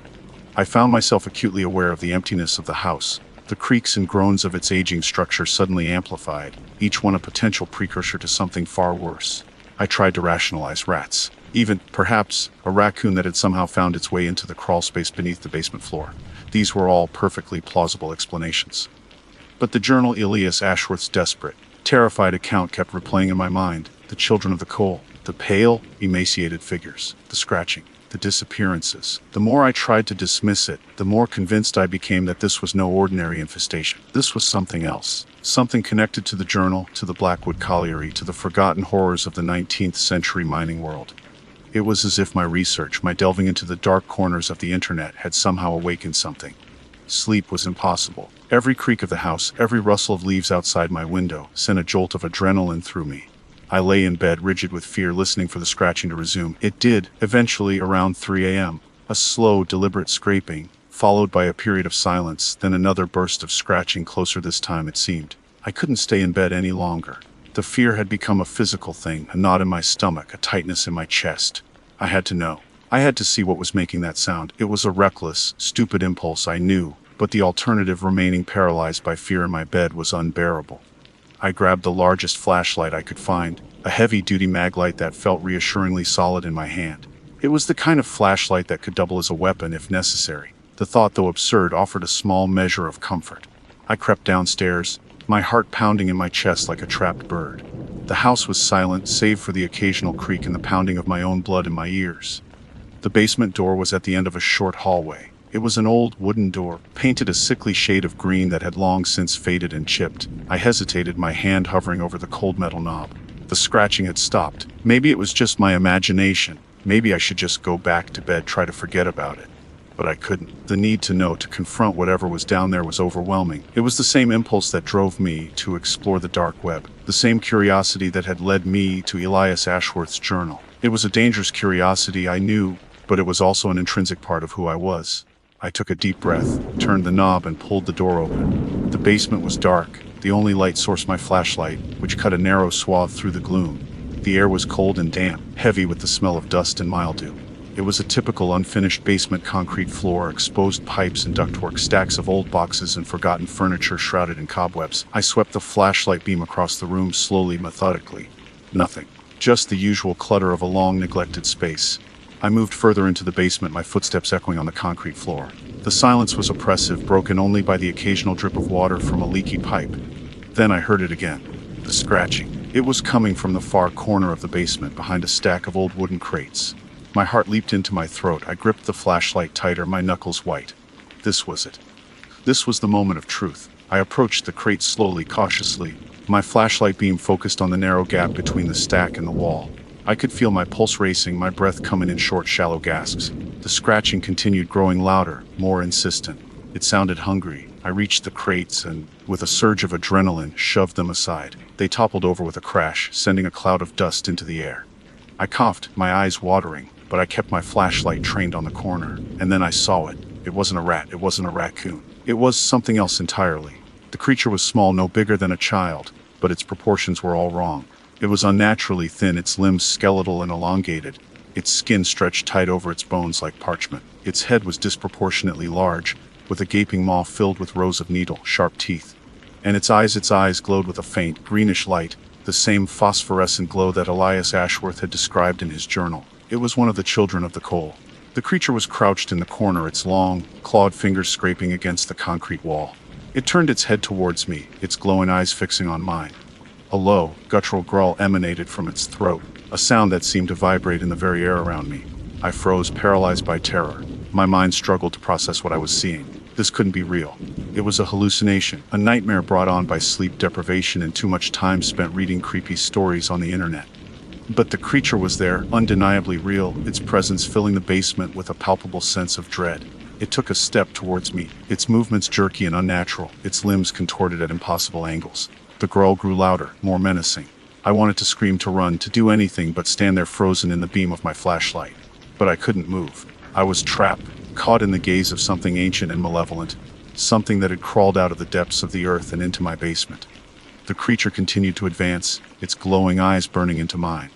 I found myself acutely aware of the emptiness of the house, the creaks and groans of its aging structure suddenly amplified, each one a potential precursor to something far worse. I tried to rationalize rats, even, perhaps, a raccoon that had somehow found its way into the crawl space beneath the basement floor. These were all perfectly plausible explanations. But the journal, Elias Ashworth's desperate, terrified account, kept replaying in my mind. The children of the coal, the pale, emaciated figures, the scratching, the disappearances. The more I tried to dismiss it, the more convinced I became that this was no ordinary infestation. This was something else. Something connected to the journal, to the Blackwood Colliery, to the forgotten horrors of the 19th century mining world. It was as if my research, my delving into the dark corners of the internet, had somehow awakened something. Sleep was impossible. Every creak of the house, every rustle of leaves outside my window, sent a jolt of adrenaline through me. I lay in bed, rigid with fear, listening for the scratching to resume. It did, eventually, around 3 a.m. A slow, deliberate scraping, followed by a period of silence, then another burst of scratching, closer this time it seemed. I couldn't stay in bed any longer. The fear had become a physical thing, a knot in my stomach, a tightness in my chest. I had to know. I had to see what was making that sound. It was a reckless, stupid impulse, I knew, but the alternative, remaining paralyzed by fear in my bed, was unbearable. I grabbed the largest flashlight I could find, a heavy-duty maglite that felt reassuringly solid in my hand. It was the kind of flashlight that could double as a weapon if necessary. The thought, though absurd, offered a small measure of comfort. I crept downstairs, my heart pounding in my chest like a trapped bird. The house was silent, save for the occasional creak and the pounding of my own blood in my ears. The basement door was at the end of a short hallway. It was an old wooden door, painted a sickly shade of green that had long since faded and chipped. I hesitated, my hand hovering over the cold metal knob. The scratching had stopped. Maybe it was just my imagination. Maybe I should just go back to bed, try to forget about it. But I couldn't. The need to know, to confront whatever was down there, was overwhelming. It was the same impulse that drove me to explore the dark web, the same curiosity that had led me to Elias Ashworth's journal. It was a dangerous curiosity, I knew, but it was also an intrinsic part of who I was. I took a deep breath, turned the knob, and pulled the door open. The basement was dark, the only light source my flashlight, which cut a narrow swath through the gloom. The air was cold and damp, heavy with the smell of dust and mildew. It was a typical unfinished basement: concrete floor, exposed pipes and ductwork, stacks of old boxes and forgotten furniture shrouded in cobwebs. I swept the flashlight beam across the room slowly, methodically. Nothing. Just the usual clutter of a long neglected space. I moved further into the basement, my footsteps echoing on the concrete floor. The silence was oppressive, broken only by the occasional drip of water from a leaky pipe. Then I heard it again. The scratching. It was coming from the far corner of the basement, behind a stack of old wooden crates. My heart leaped into my throat. I gripped the flashlight tighter, my knuckles white. This was it. This was the moment of truth. I approached the crate slowly, cautiously. My flashlight beam focused on the narrow gap between the stack and the wall. I could feel my pulse racing, my breath coming in short, shallow gasps. The scratching continued, growing louder, more insistent. It sounded hungry. I reached the crates and, with a surge of adrenaline, shoved them aside. They toppled over with a crash, sending a cloud of dust into the air. I coughed, my eyes watering, but I kept my flashlight trained on the corner. And then I saw it. It wasn't a rat, it wasn't a raccoon. It was something else entirely. The creature was small, no bigger than a child, but its proportions were all wrong. It was unnaturally thin, its limbs skeletal and elongated. Its skin stretched tight over its bones like parchment. Its head was disproportionately large, with a gaping maw filled with rows of needle-sharp teeth. And its eyes glowed with a faint, greenish light, the same phosphorescent glow that Elias Ashworth had described in his journal. It was one of the children of the coal. The creature was crouched in the corner, its long, clawed fingers scraping against the concrete wall. It turned its head towards me, its glowing eyes fixing on mine. A low, guttural growl emanated from its throat, a sound that seemed to vibrate in the very air around me. I froze, paralyzed by terror. My mind struggled to process what I was seeing. This couldn't be real. It was a hallucination, a nightmare brought on by sleep deprivation and too much time spent reading creepy stories on the internet. But the creature was there, undeniably real, its presence filling the basement with a palpable sense of dread. It took a step towards me, its movements jerky and unnatural, its limbs contorted at impossible angles. The growl grew louder, more menacing. I wanted to scream, to run, to do anything but stand there frozen in the beam of my flashlight. But I couldn't move. I was trapped, caught in the gaze of something ancient and malevolent, something that had crawled out of the depths of the earth and into my basement. The creature continued to advance, its glowing eyes burning into mine.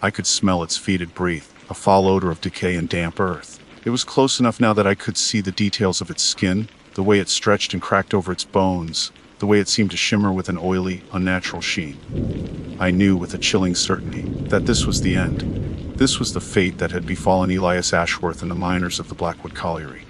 I could smell its fetid breath, a foul odor of decay and damp earth. It was close enough now that I could see the details of its skin, the way it stretched and cracked over its bones, the way it seemed to shimmer with an oily, unnatural sheen. I knew with a chilling certainty that this was the end. This was the fate that had befallen Elias Ashworth and the miners of the Blackwood Colliery.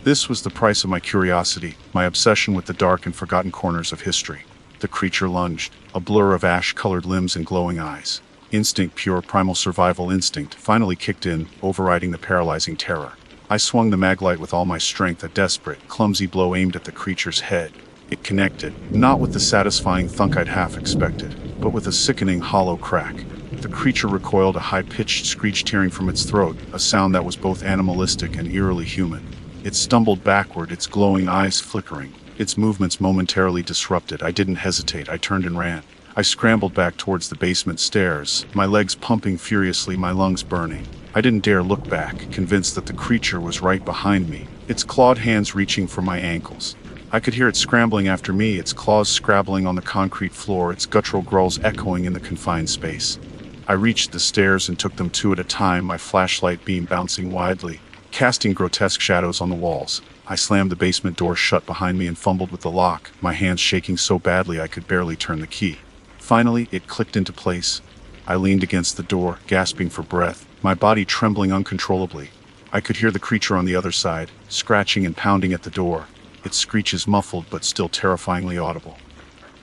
This was the price of my curiosity, my obsession with the dark and forgotten corners of history. The creature lunged, a blur of ash-colored limbs and glowing eyes. Instinct, pure primal survival instinct, finally kicked in, overriding the paralyzing terror. I swung the maglite with all my strength, a desperate, clumsy blow aimed at the creature's head. It connected, not with the satisfying thunk I'd half expected, but with a sickening hollow crack. The creature recoiled, a high-pitched screech tearing from its throat, a sound that was both animalistic and eerily human. It stumbled backward, its glowing eyes flickering, its movements momentarily disrupted. I didn't hesitate. I turned and ran. I scrambled back towards the basement stairs, my legs pumping furiously, my lungs burning. I didn't dare look back, convinced that the creature was right behind me, its clawed hands reaching for my ankles. I could hear it scrambling after me, its claws scrabbling on the concrete floor, its guttural growls echoing in the confined space. I reached the stairs and took them two at a time, my flashlight beam bouncing widely, casting grotesque shadows on the walls. I slammed the basement door shut behind me and fumbled with the lock, my hands shaking so badly I could barely turn the key. Finally, it clicked into place. I leaned against the door, gasping for breath, my body trembling uncontrollably. I could hear the creature on the other side, scratching and pounding at the door, its screeches muffled but still terrifyingly audible.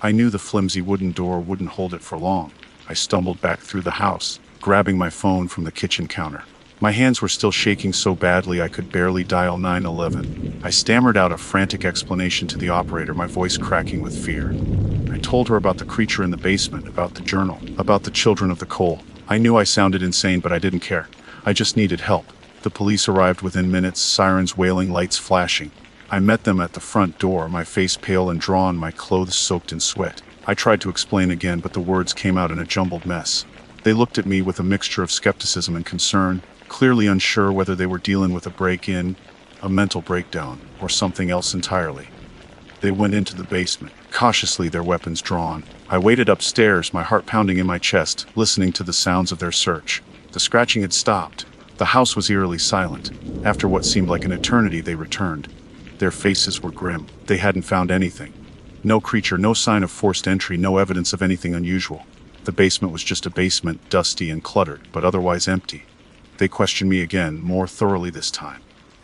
I knew the flimsy wooden door wouldn't hold it for long. I stumbled back through the house, grabbing my phone from the kitchen counter. My hands were still shaking so badly I could barely dial 911. I stammered out a frantic explanation to the operator, my voice cracking with fear. I told her about the creature in the basement, about the journal, about the children of the coal. I knew I sounded insane, but I didn't care. I just needed help. The police arrived within minutes, sirens wailing, lights flashing. I met them at the front door, my face pale and drawn, my clothes soaked in sweat. I tried to explain again, but the words came out in a jumbled mess. They looked at me with a mixture of skepticism and concern, clearly unsure whether they were dealing with a break-in, a mental breakdown, or something else entirely. They went into the basement, cautiously, their weapons drawn. I waited upstairs, my heart pounding in my chest, listening to the sounds of their search. The scratching had stopped. The house was eerily silent. After what seemed like an eternity, they returned. Their faces were grim. They hadn't found anything. No creature, no sign of forced entry, no evidence of anything unusual. The basement was just a basement, dusty and cluttered, but otherwise empty. They questioned me again, more thoroughly this time.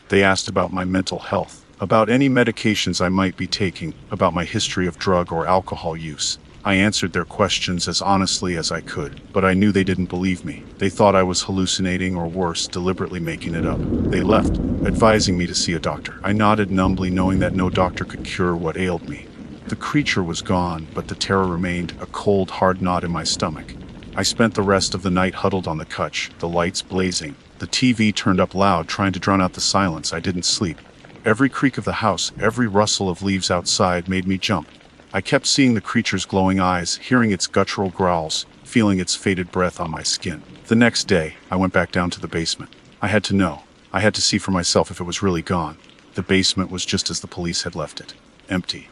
They asked about my mental health, about any medications I might be taking, about my history of drug or alcohol use. I answered their questions as honestly as I could, but I knew they didn't believe me. They thought I was hallucinating, or worse, deliberately making it up. They left, advising me to see a doctor. I nodded numbly, knowing that no doctor could cure what ailed me. The creature was gone, but the terror remained, a cold, hard knot in my stomach. I spent the rest of the night huddled on the couch, the lights blazing, the TV turned up loud, trying to drown out the silence. I didn't sleep. Every creak of the house, every rustle of leaves outside made me jump. I kept seeing the creature's glowing eyes, hearing its guttural growls, feeling its faded breath on my skin. The next day, I went back down to the basement. I had to know. I had to see for myself if it was really gone. The basement was just as the police had left it. Empty.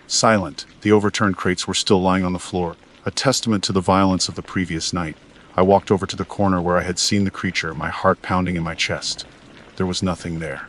Silent. The overturned crates were still lying on the floor, a testament to the violence of the previous night. I walked over to the corner where I had seen the creature, my heart pounding in my chest. There was nothing there.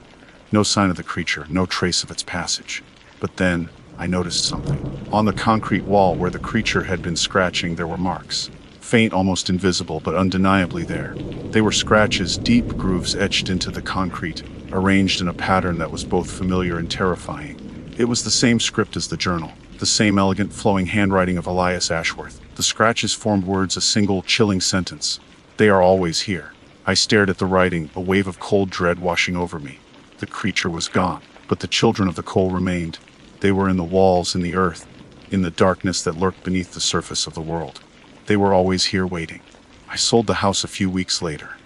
No sign of the creature, no trace of its passage. But then, I noticed something. On the concrete wall where the creature had been scratching, there were marks. Faint, almost invisible, but undeniably there. They were scratches, deep grooves etched into the concrete, arranged in a pattern that was both familiar and terrifying. It was the same script as the journal, the same elegant, flowing handwriting of Elias Ashworth. The scratches formed words, a single, chilling sentence. They are always here. I stared at the writing, a wave of cold dread washing over me. The creature was gone, but the children of the coal remained. They were in the walls, in the earth, in the darkness that lurked beneath the surface of the world. They were always here waiting. I sold the house a few weeks later.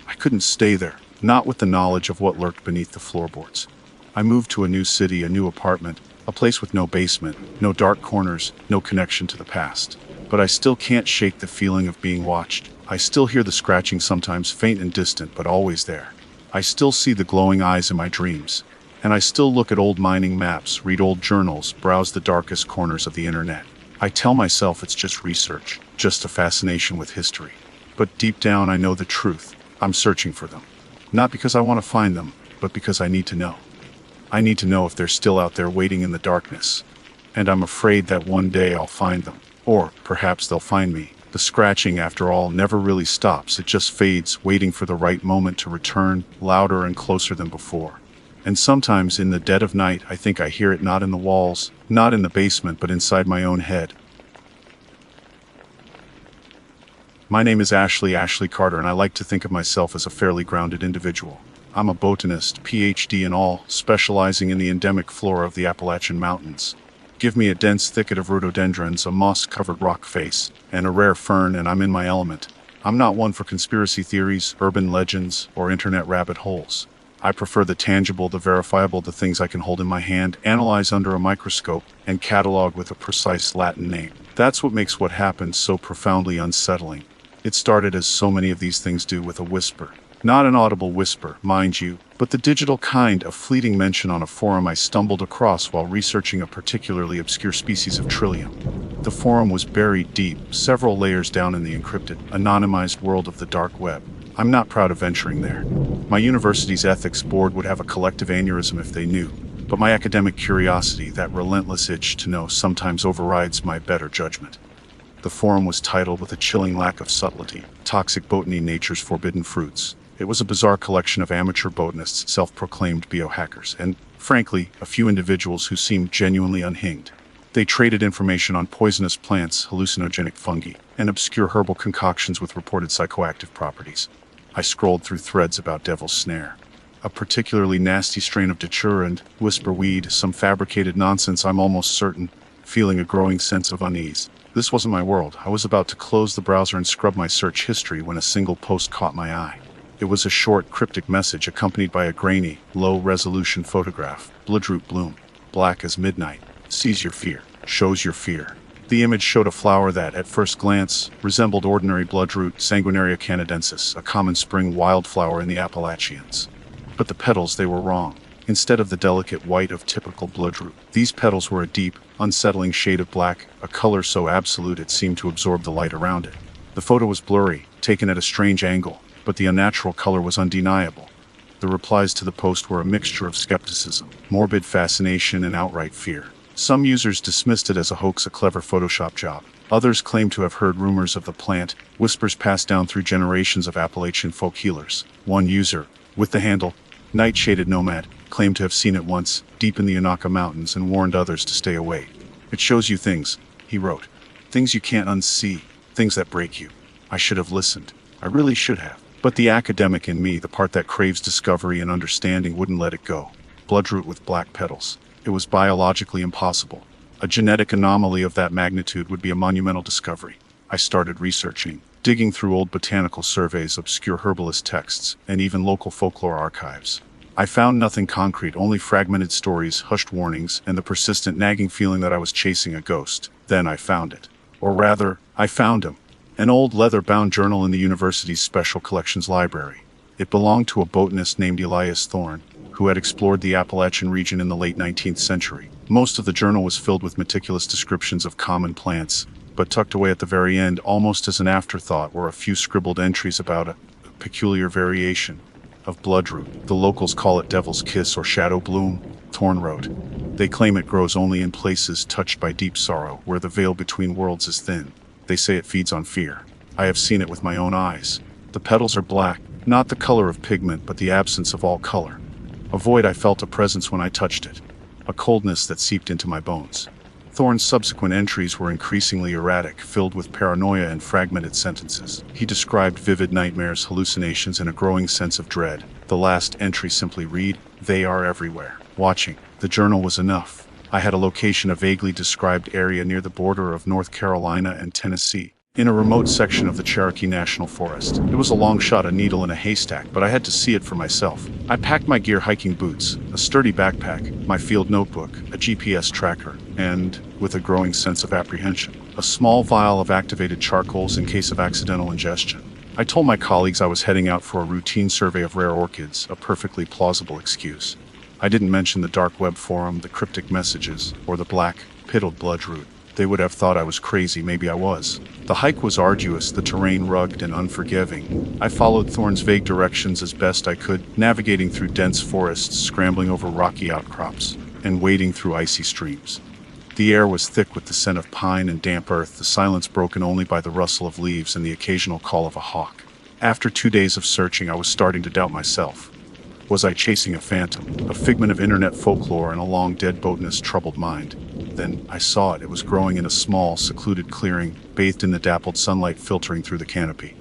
I couldn't stay there, not with the knowledge of what lurked beneath the floorboards. I moved to a new city, a new apartment, a place with no basement, no dark corners, no connection to the past. But I still can't shake the feeling of being watched. I still hear the scratching, sometimes faint and distant, but always there. I still see the glowing eyes in my dreams. And I still look at old mining maps, read old journals, browse the darkest corners of the internet. I tell myself it's just research, just a fascination with history. But deep down I know the truth. I'm searching for them. Not because I want to find them, but because I need to know. I need to know if they're still out there waiting in the darkness. And I'm afraid that one day I'll find them. Or perhaps they'll find me. The scratching, after all, never really stops. It just fades, waiting for the right moment to return, louder and closer than before. And sometimes in the dead of night, I think I hear it, not in the walls, not in the basement, but inside my own head. My name is Ashley Carter, and I like to think of myself as a fairly grounded individual. I'm a botanist, PhD in all, specializing in the endemic flora of the Appalachian Mountains. Give me a dense thicket of rhododendrons, a moss-covered rock face, and a rare fern, and I'm in my element. I'm not one for conspiracy theories, urban legends, or internet rabbit holes. I prefer the tangible, the verifiable, the things I can hold in my hand, analyze under a microscope, and catalog with a precise Latin name. That's what makes what happened so profoundly unsettling. It started, as so many of these things do, with a whisper. Not an audible whisper, mind you, but the digital kind, a fleeting mention on a forum I stumbled across while researching a particularly obscure species of trillium. The forum was buried deep, several layers down in the encrypted, anonymized world of the dark web. I'm not proud of venturing there. My university's ethics board would have a collective aneurysm if they knew, but my academic curiosity, that relentless itch to know, sometimes overrides my better judgment. The forum was titled, with a chilling lack of subtlety, "Toxic Botany, Nature's Forbidden Fruits." It was a bizarre collection of amateur botanists, self-proclaimed biohackers, and, frankly, a few individuals who seemed genuinely unhinged. They traded information on poisonous plants, hallucinogenic fungi, and obscure herbal concoctions with reported psychoactive properties. I scrolled through threads about Devil's Snare, a particularly nasty strain of datura, and whisper weed, some fabricated nonsense, I'm almost certain, feeling a growing sense of unease. This wasn't my world. I was about to close the browser and scrub my search history when a single post caught my eye. It was a short, cryptic message accompanied by a grainy, low-resolution photograph. Bloodroot bloom, black as midnight, sees your fear, shows your fear. The image showed a flower that, at first glance, resembled ordinary bloodroot, Sanguinaria canadensis, a common spring wildflower in the Appalachians. But the petals, they were wrong. Instead of the delicate white of typical bloodroot, these petals were a deep, unsettling shade of black, a color so absolute it seemed to absorb the light around it. The photo was blurry, taken at a strange angle, but the unnatural color was undeniable. The replies to the post were a mixture of skepticism, morbid fascination, and outright fear. Some users dismissed it as a hoax, a clever Photoshop job. Others claimed to have heard rumors of the plant, whispers passed down through generations of Appalachian folk healers. One user, with the handle Nightshaded Nomad, claimed to have seen it once, deep in the Unaka Mountains, and warned others to stay away. It shows you things, he wrote. Things you can't unsee, things that break you. I should have listened. I really should have. But the academic in me, the part that craves discovery and understanding, wouldn't let it go. Bloodroot with black petals. It was biologically impossible. A genetic anomaly of that magnitude would be a monumental discovery. I started researching, digging through old botanical surveys, obscure herbalist texts, and even local folklore archives. I found nothing concrete, only fragmented stories, hushed warnings, and the persistent nagging feeling that I was chasing a ghost. Then I found it. Or rather, I found him. An old leather-bound journal in the university's special collections library. It belonged to a botanist named Elias Thorne, who had explored the Appalachian region in the late 19th century. Most of the journal was filled with meticulous descriptions of common plants, but tucked away at the very end, almost as an afterthought, were a few scribbled entries about a peculiar variation of bloodroot. The locals call it devil's kiss or shadow bloom, Thorne wrote. They claim it grows only in places touched by deep sorrow, where the veil between worlds is thin. They say it feeds on fear. I have seen it with my own eyes. The petals are black, not the color of pigment, but the absence of all color. A void, I felt a presence when I touched it, a coldness that seeped into my bones. Thorne's subsequent entries were increasingly erratic, filled with paranoia and fragmented sentences. He described vivid nightmares, hallucinations, and a growing sense of dread. The last entry simply read, "They are everywhere, watching." The journal was enough. I had a location, a vaguely described area near the border of North Carolina and Tennessee, in a remote section of the Cherokee National Forest. It was a long shot, a needle in a haystack, but I had to see it for myself. I packed my gear, hiking boots, a sturdy backpack, my field notebook, a GPS tracker, and, with a growing sense of apprehension, a small vial of activated charcoals in case of accidental ingestion. I told my colleagues I was heading out for a routine survey of rare orchids, a perfectly plausible excuse. I didn't mention the dark web forum, the cryptic messages, or the black, pittled bloodroot. They would have thought I was crazy. Maybe I was. The hike was arduous, the terrain rugged and unforgiving. I followed Thorne's vague directions as best I could, navigating through dense forests, scrambling over rocky outcrops, and wading through icy streams. The air was thick with the scent of pine and damp earth, the silence broken only by the rustle of leaves and the occasional call of a hawk. After 2 days of searching, I was starting to doubt myself. Was I chasing a phantom, a figment of internet folklore in a long-dead botanist's troubled mind? Then I saw it. It was growing in a small, secluded clearing, bathed in the dappled sunlight filtering through the canopy.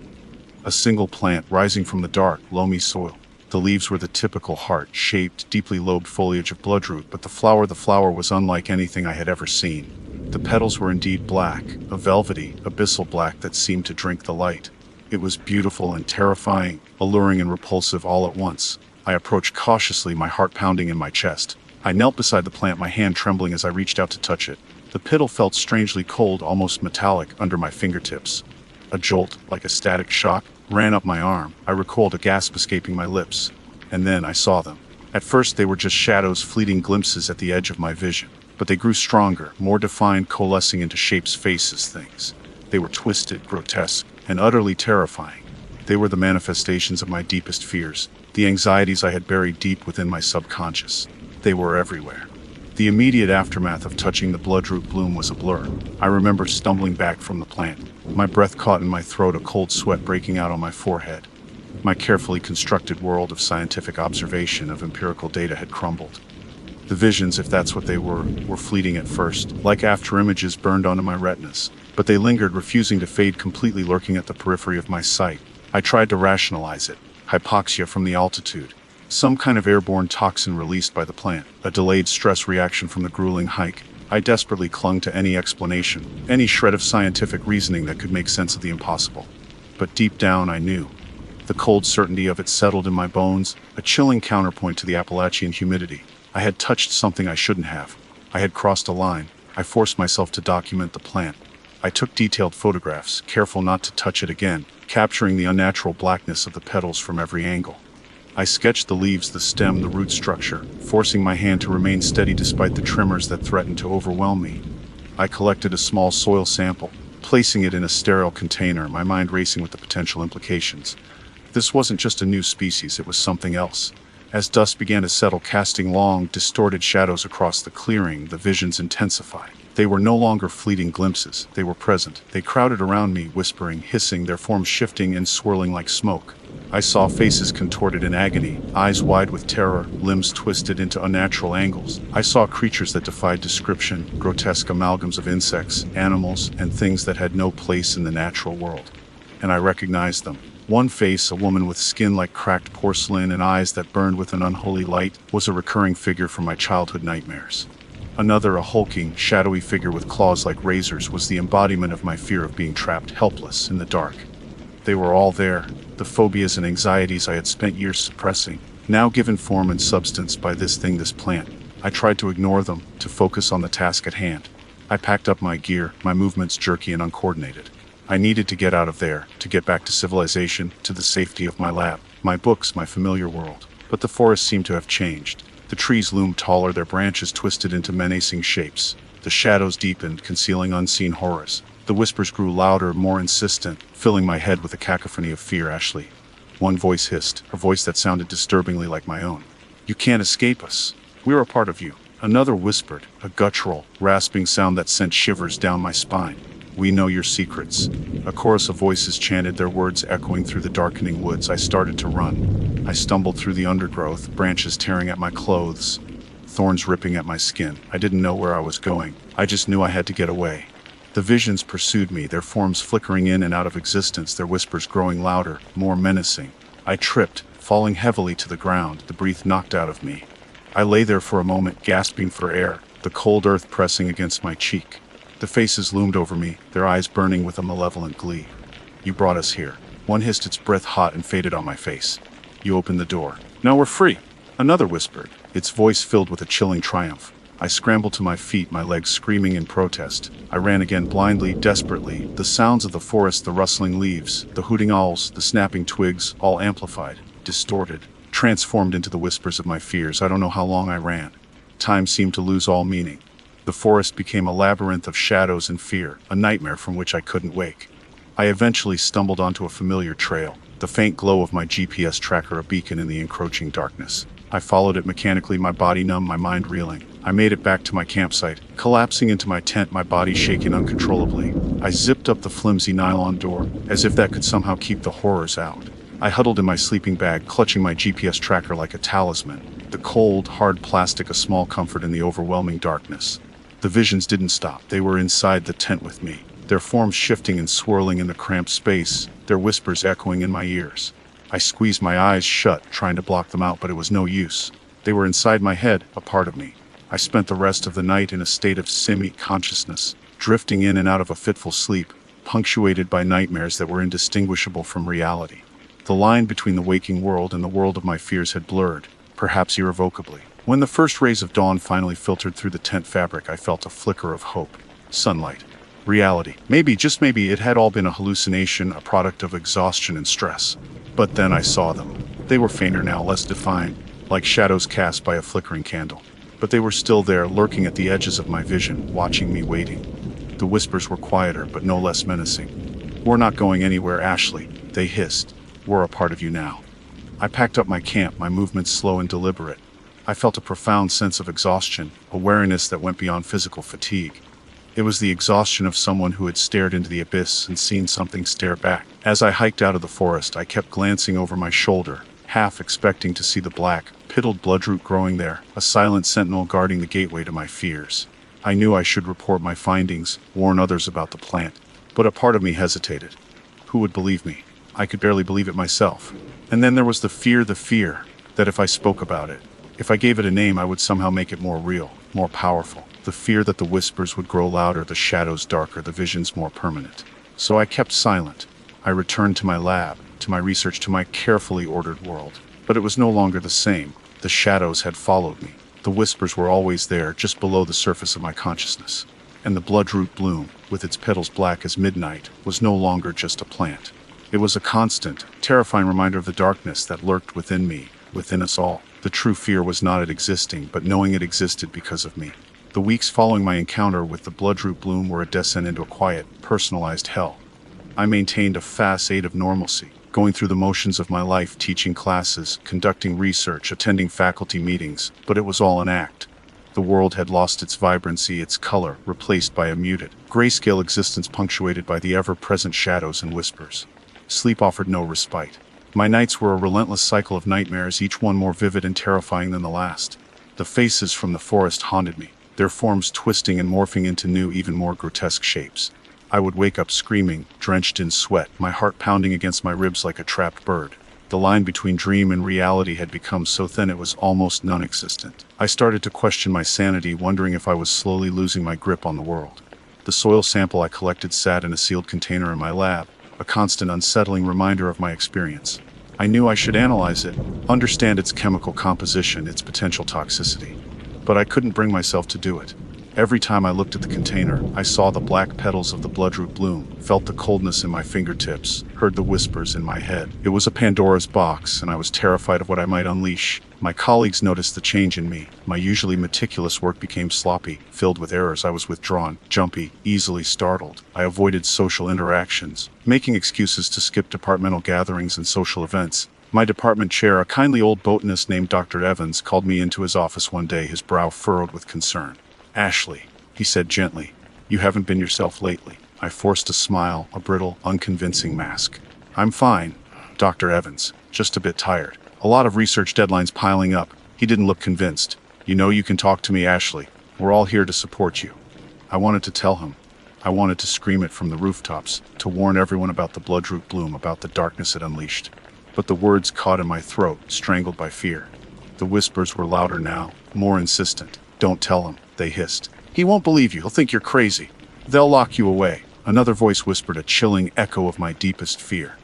A single plant rising from the dark, loamy soil. The leaves were the typical heart-shaped, deeply lobed foliage of bloodroot, but the flower was unlike anything I had ever seen. The petals were indeed black, a velvety, abyssal black that seemed to drink the light. It was beautiful and terrifying, alluring and repulsive all at once. I approached cautiously, my heart pounding in my chest. I knelt beside the plant, my hand trembling as I reached out to touch it. The petal felt strangely cold, almost metallic, under my fingertips. A jolt, like a static shock, ran up my arm. I recoiled, a gasp escaping my lips. And then I saw them. At first they were just shadows, fleeting glimpses at the edge of my vision. But they grew stronger, more defined, coalescing into shapes, faces, things. They were twisted, grotesque, and utterly terrifying. They were the manifestations of my deepest fears, the anxieties I had buried deep within my subconscious. They were everywhere. The immediate aftermath of touching the bloodroot bloom was a blur. I remember stumbling back from the plant, my breath caught in my throat, a cold sweat breaking out on my forehead. My carefully constructed world of scientific observation, of empirical data, had crumbled. The visions, if that's what they were fleeting at first, like afterimages burned onto my retinas. But they lingered, refusing to fade completely, lurking at the periphery of my sight. I tried to rationalize it. Hypoxia from the altitude. Some kind of airborne toxin released by the plant. A delayed stress reaction from the grueling hike. I desperately clung to any explanation, any shred of scientific reasoning that could make sense of the impossible. But deep down I knew. The cold certainty of it settled in my bones, a chilling counterpoint to the Appalachian humidity. I had touched something I shouldn't have. I had crossed a line. I forced myself to document the plant. I took detailed photographs, careful not to touch it again, capturing the unnatural blackness of the petals from every angle. I sketched the leaves, the stem, the root structure, forcing my hand to remain steady despite the tremors that threatened to overwhelm me. I collected a small soil sample, placing it in a sterile container, my mind racing with the potential implications. This wasn't just a new species, it was something else. As dusk began to settle, casting long, distorted shadows across the clearing, the visions intensified. They were no longer fleeting glimpses. They were present. They crowded around me, whispering, hissing, their forms shifting and swirling like smoke. I saw faces contorted in agony, eyes wide with terror, limbs twisted into unnatural angles. I saw creatures that defied description, grotesque amalgams of insects, animals, and things that had no place in the natural world. And I recognized them. One face, a woman with skin like cracked porcelain and eyes that burned with an unholy light, was a recurring figure from my childhood nightmares. Another, a hulking, shadowy figure with claws like razors, was the embodiment of my fear of being trapped helpless in the dark. They were all there, the phobias and anxieties I had spent years suppressing, now given form and substance by this plant. I tried to ignore them, to focus on the task at hand. I packed up my gear, my movements jerky and uncoordinated. I needed to get out of there, to get back to civilization, to the safety of my lab, my books, my familiar world. But the forest seemed to have changed. The trees loomed taller, their branches twisted into menacing shapes. The shadows deepened, concealing unseen horrors. The whispers grew louder, more insistent, filling my head with a cacophony of fear. Ashley. One voice hissed, a voice that sounded disturbingly like my own. You can't escape us. We're a part of you. Another whispered, a guttural, rasping sound that sent shivers down my spine. We know your secrets. A chorus of voices chanted, their words echoing through the darkening woods. I started to run. I stumbled through the undergrowth, branches tearing at my clothes, thorns ripping at my skin. I didn't know where I was going. I just knew I had to get away. The visions pursued me, their forms flickering in and out of existence, their whispers growing louder, more menacing. I tripped, falling heavily to the ground, the breath knocked out of me. I lay there for a moment, gasping for air, the cold earth pressing against my cheek. The faces loomed over me, their eyes burning with a malevolent glee. You brought us here. One hissed, its breath hot and faded on my face. You opened the door. Now we're free. Another whispered, its voice filled with a chilling triumph. I scrambled to my feet, my legs screaming in protest. I ran again, blindly, desperately. The sounds of the forest, the rustling leaves, the hooting owls, the snapping twigs, all amplified, distorted, transformed into the whispers of my fears. I don't know how long I ran. Time seemed to lose all meaning. The forest became a labyrinth of shadows and fear, a nightmare from which I couldn't wake. I eventually stumbled onto a familiar trail, the faint glow of my GPS tracker a beacon in the encroaching darkness. I followed it mechanically, my body numb, my mind reeling. I made it back to my campsite, collapsing into my tent, my body shaking uncontrollably. I zipped up the flimsy nylon door, as if that could somehow keep the horrors out. I huddled in my sleeping bag, clutching my GPS tracker like a talisman. The cold, hard plastic a small comfort in the overwhelming darkness. The visions didn't stop. They were inside the tent with me, their forms shifting and swirling in the cramped space, their whispers echoing in my ears. I squeezed my eyes shut, trying to block them out, but it was no use. They were inside my head, a part of me. I spent the rest of the night in a state of semi-consciousness, drifting in and out of a fitful sleep, punctuated by nightmares that were indistinguishable from reality. The line between the waking world and the world of my fears had blurred, perhaps irrevocably. When the first rays of dawn finally filtered through the tent fabric, I felt a flicker of hope. Sunlight. Reality. Maybe, just maybe, it had all been a hallucination, a product of exhaustion and stress. But then I saw them. They were fainter now, less defined, like shadows cast by a flickering candle. But they were still there, lurking at the edges of my vision, watching me, waiting. The whispers were quieter, but no less menacing. "We're not going anywhere, Ashley," they hissed. "We're a part of you now." I packed up my camp, my movements slow and deliberate. I felt a profound sense of exhaustion, a weariness that went beyond physical fatigue. It was the exhaustion of someone who had stared into the abyss and seen something stare back. As I hiked out of the forest, I kept glancing over my shoulder, half expecting to see the black, pittled bloodroot growing there, a silent sentinel guarding the gateway to my fears. I knew I should report my findings, warn others about the plant, but a part of me hesitated. Who would believe me? I could barely believe it myself. And then there was the fear that if I spoke about it, if I gave it a name, I would somehow make it more real, more powerful. The fear that the whispers would grow louder, the shadows darker, the visions more permanent. So I kept silent. I returned to my lab, to my research, to my carefully ordered world. But it was no longer the same. The shadows had followed me. The whispers were always there, just below the surface of my consciousness. And the bloodroot bloom, with its petals black as midnight, was no longer just a plant. It was a constant, terrifying reminder of the darkness that lurked within me, within us all. The true fear was not it existing, but knowing it existed because of me. The weeks following my encounter with the bloodroot bloom were a descent into a quiet, personalized hell. I maintained a facade of normalcy, going through the motions of my life, teaching classes, conducting research, attending faculty meetings, but it was all an act. The world had lost its vibrancy, its color, replaced by a muted, grayscale existence punctuated by the ever-present shadows and whispers. Sleep offered no respite. My nights were a relentless cycle of nightmares, each one more vivid and terrifying than the last. The faces from the forest haunted me, their forms twisting and morphing into new, even more grotesque shapes. I would wake up screaming, drenched in sweat, my heart pounding against my ribs like a trapped bird. The line between dream and reality had become so thin it was almost non-existent. I started to question my sanity, wondering if I was slowly losing my grip on the world. The soil sample I collected sat in a sealed container in my lab, a constant unsettling reminder of my experience. I knew I should analyze it, understand its chemical composition, its potential toxicity. But I couldn't bring myself to do it. Every time I looked at the container, I saw the black petals of the bloodroot bloom, felt the coldness in my fingertips, heard the whispers in my head. It was a Pandora's box, and I was terrified of what I might unleash. My colleagues noticed the change in me. My usually meticulous work became sloppy, filled with errors. I was withdrawn, jumpy, easily startled. I avoided social interactions, making excuses to skip departmental gatherings and social events. My department chair, a kindly old botanist named Dr. Evans, called me into his office one day, his brow furrowed with concern. "Ashley," he said gently, "you haven't been yourself lately." I forced a smile, a brittle, unconvincing mask. "I'm fine, Dr. Evans, just a bit tired. A lot of research deadlines piling up." He didn't look convinced. "You know you can talk to me, Ashley. We're all here to support you." I wanted to tell him. I wanted to scream it from the rooftops, to warn everyone about the bloodroot bloom, about the darkness it unleashed. But the words caught in my throat, strangled by fear. The whispers were louder now, more insistent. "Don't tell him," they hissed. "He won't believe you. He'll think you're crazy. They'll lock you away." Another voice whispered, a chilling echo of my deepest fear.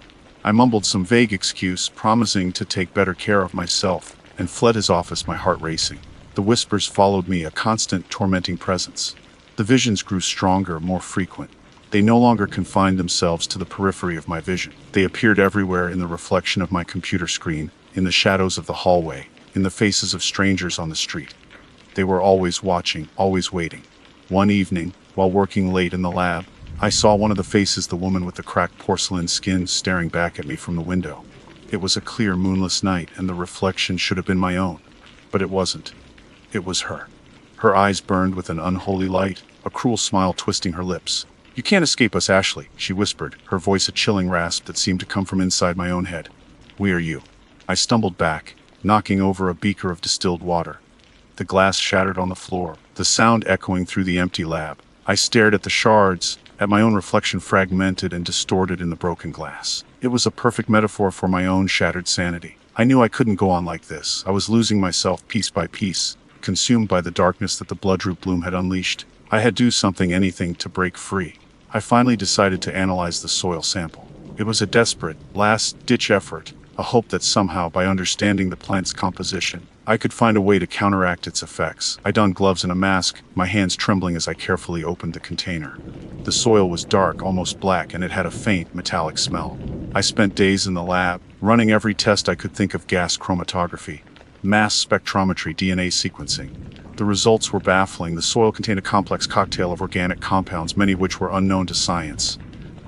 I mumbled some vague excuse, promising to take better care of myself, and fled his office, my heart racing. The whispers followed me, a constant, tormenting presence. The visions grew stronger, more frequent. They no longer confined themselves to the periphery of my vision. They appeared everywhere, in the reflection of my computer screen, in the shadows of the hallway, in the faces of strangers on the street. They were always watching, always waiting. One evening, while working late in the lab, I saw one of the faces, the woman with the cracked porcelain skin, staring back at me from the window. It was a clear, moonless night, and the reflection should have been my own. But it wasn't. It was her. Her eyes burned with an unholy light, a cruel smile twisting her lips. "You can't escape us, Ashley," she whispered, her voice a chilling rasp that seemed to come from inside my own head. "We are you." I stumbled back, knocking over a beaker of distilled water. The glass shattered on the floor, the sound echoing through the empty lab. I stared at the shards, at my own reflection fragmented and distorted in the broken glass. It was a perfect metaphor for my own shattered sanity. I knew I couldn't go on like this. I was losing myself piece by piece, consumed by the darkness that the bloodroot bloom had unleashed. I had to do something, anything, to break free. I finally decided to analyze the soil sample. It was a desperate, last-ditch effort, a hope that somehow, by understanding the plant's composition, I could find a way to counteract its effects. I donned gloves and a mask, my hands trembling as I carefully opened the container. The soil was dark, almost black, and it had a faint, metallic smell. I spent days in the lab, running every test I could think of: gas chromatography, mass spectrometry, DNA sequencing. The results were baffling. The soil contained a complex cocktail of organic compounds, many of which were unknown to science.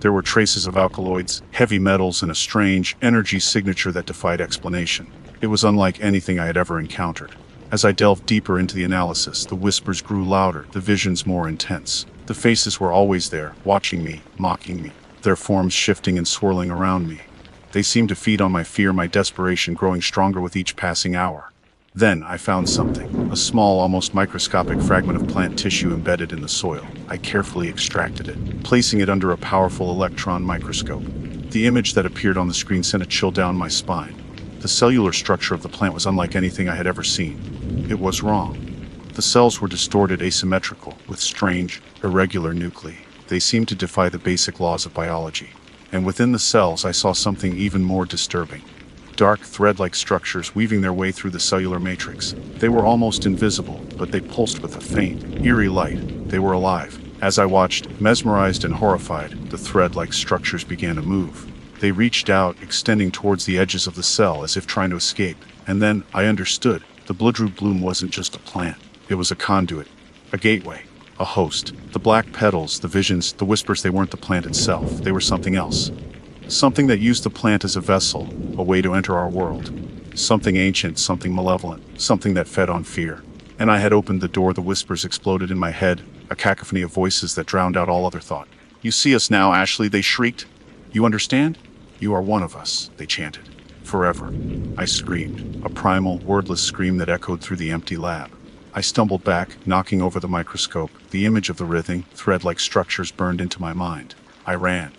There were traces of alkaloids, heavy metals, and a strange energy signature that defied explanation. It was unlike anything I had ever encountered. As I delved deeper into the analysis, the whispers grew louder, the visions more intense. The faces were always there, watching me, mocking me, their forms shifting and swirling around me. They seemed to feed on my fear, my desperation growing stronger with each passing hour. Then I found something, a small, almost microscopic fragment of plant tissue embedded in the soil. I carefully extracted it, placing it under a powerful electron microscope. The image that appeared on the screen sent a chill down my spine. The cellular structure of the plant was unlike anything I had ever seen. It was wrong. The cells were distorted, asymmetrical, with strange, irregular nuclei. They seemed to defy the basic laws of biology. And within the cells, I saw something even more disturbing. Dark, thread-like structures weaving their way through the cellular matrix. They were almost invisible, but they pulsed with a faint, eerie light. They were alive. As I watched, mesmerized and horrified, the thread-like structures began to move. They reached out, extending towards the edges of the cell as if trying to escape. And then I understood. The bloodroot bloom wasn't just a plant. It was a conduit, a gateway, a host. The black petals, the visions, the whispers, they weren't the plant itself. They were something else. Something that used the plant as a vessel, a way to enter our world. Something ancient, something malevolent, something that fed on fear. And I had opened the door. The whispers exploded in my head, a cacophony of voices that drowned out all other thought. "You see us now, Ashley," they shrieked. "You understand? You are one of us," they chanted. "Forever." I screamed, a primal, wordless scream that echoed through the empty lab. I stumbled back, knocking over the microscope. The image of the writhing, thread-like structures burned into my mind. I ran.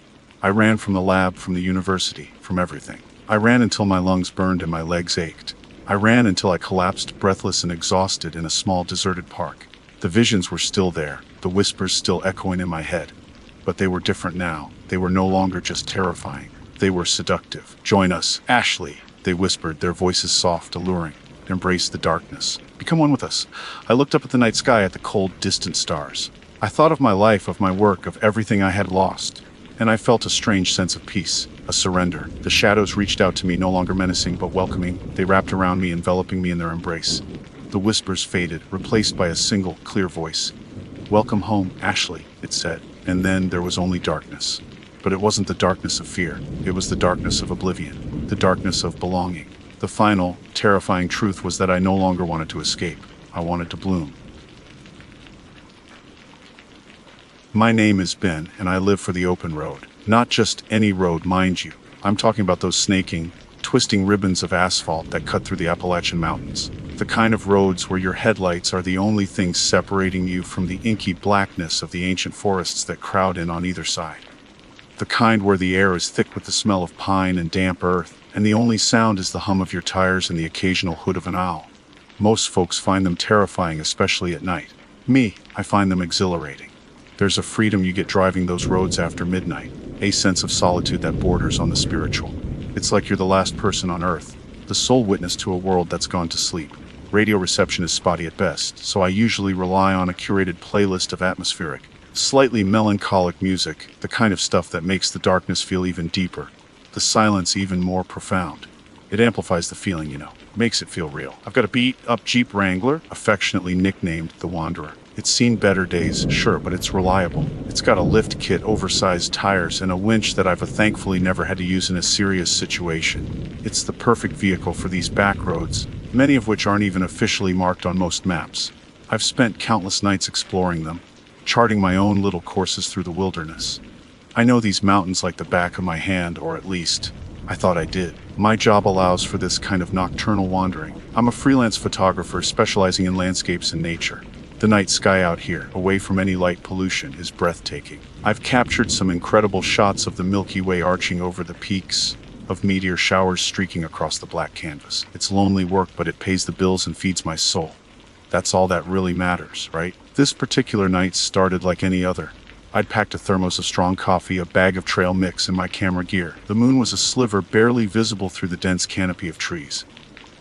I ran from the lab, from the university, from everything. I ran until my lungs burned and my legs ached. I ran until I collapsed, breathless and exhausted, in a small, deserted park. The visions were still there, the whispers still echoing in my head. But they were different now. They were no longer just terrifying. They were seductive. "Join us, Ashley," they whispered, their voices soft, alluring. "Embrace the darkness. Become one with us." I looked up at the night sky, at the cold, distant stars. I thought of my life, of my work, of everything I had lost. And I felt a strange sense of peace, a surrender. The shadows reached out to me, no longer menacing but welcoming. They wrapped around me, enveloping me in their embrace. The whispers faded, replaced by a single, clear voice. "Welcome home, Ashley," it said. And then there was only darkness. But it wasn't the darkness of fear. It was the darkness of oblivion, the darkness of belonging. The final, terrifying truth was that I no longer wanted to escape. I wanted to bloom. My name is Ben, and I live for the open road. Not just any road, mind you. I'm talking about those snaking, twisting ribbons of asphalt that cut through the Appalachian Mountains. The kind of roads where your headlights are the only thing separating you from the inky blackness of the ancient forests that crowd in on either side. The kind where the air is thick with the smell of pine and damp earth, and the only sound is the hum of your tires and the occasional hoot of an owl. Most folks find them terrifying, especially at night. Me, I find them exhilarating. There's a freedom you get driving those roads after midnight, a sense of solitude that borders on the spiritual. It's like you're the last person on Earth, the sole witness to a world that's gone to sleep. Radio reception is spotty at best, so I usually rely on a curated playlist of atmospheric, slightly melancholic music, the kind of stuff that makes the darkness feel even deeper, the silence even more profound. It amplifies the feeling, makes it feel real. I've got a beat-up Jeep Wrangler, affectionately nicknamed the Wanderer. It's seen better days, sure, but it's reliable. It's got a lift kit, oversized tires, and a winch that I've thankfully never had to use in a serious situation. It's the perfect vehicle for these back roads, many of which aren't even officially marked on most maps. I've spent countless nights exploring them, charting my own little courses through the wilderness. I know these mountains like the back of my hand, or at least, I thought I did. My job allows for this kind of nocturnal wandering. I'm a freelance photographer specializing in landscapes and nature. The night sky out here, away from any light pollution, is breathtaking. I've captured some incredible shots of the Milky Way arching over the peaks, of meteor showers streaking across the black canvas. It's lonely work, but it pays the bills and feeds my soul. That's all that really matters, right? This particular night started like any other. I'd packed a thermos of strong coffee, a bag of trail mix, and my camera gear. The moon was a sliver barely visible through the dense canopy of trees.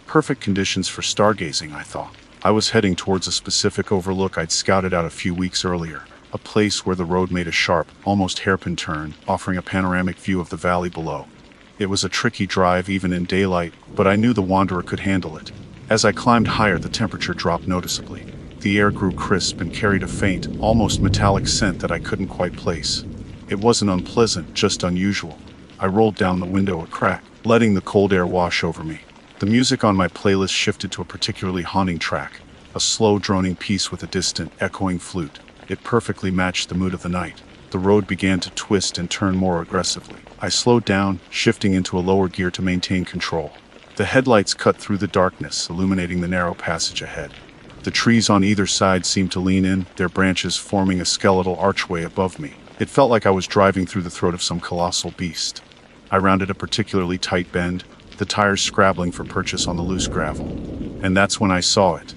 Perfect conditions for stargazing, I thought. I was heading towards a specific overlook I'd scouted out a few weeks earlier, a place where the road made a sharp, almost hairpin turn, offering a panoramic view of the valley below. It was a tricky drive even in daylight, but I knew the wanderer could handle it. As I climbed higher, the temperature dropped noticeably. The air grew crisp and carried a faint, almost metallic scent that I couldn't quite place. It wasn't unpleasant, just unusual. I rolled down the window a crack, letting the cold air wash over me. The music on my playlist shifted to a particularly haunting track, a slow droning piece with a distant, echoing flute. It perfectly matched the mood of the night. The road began to twist and turn more aggressively. I slowed down, shifting into a lower gear to maintain control. The headlights cut through the darkness, illuminating the narrow passage ahead. The trees on either side seemed to lean in, their branches forming a skeletal archway above me. It felt like I was driving through the throat of some colossal beast. I rounded a particularly tight bend, the tires scrabbling for purchase on the loose gravel. And that's when I saw it.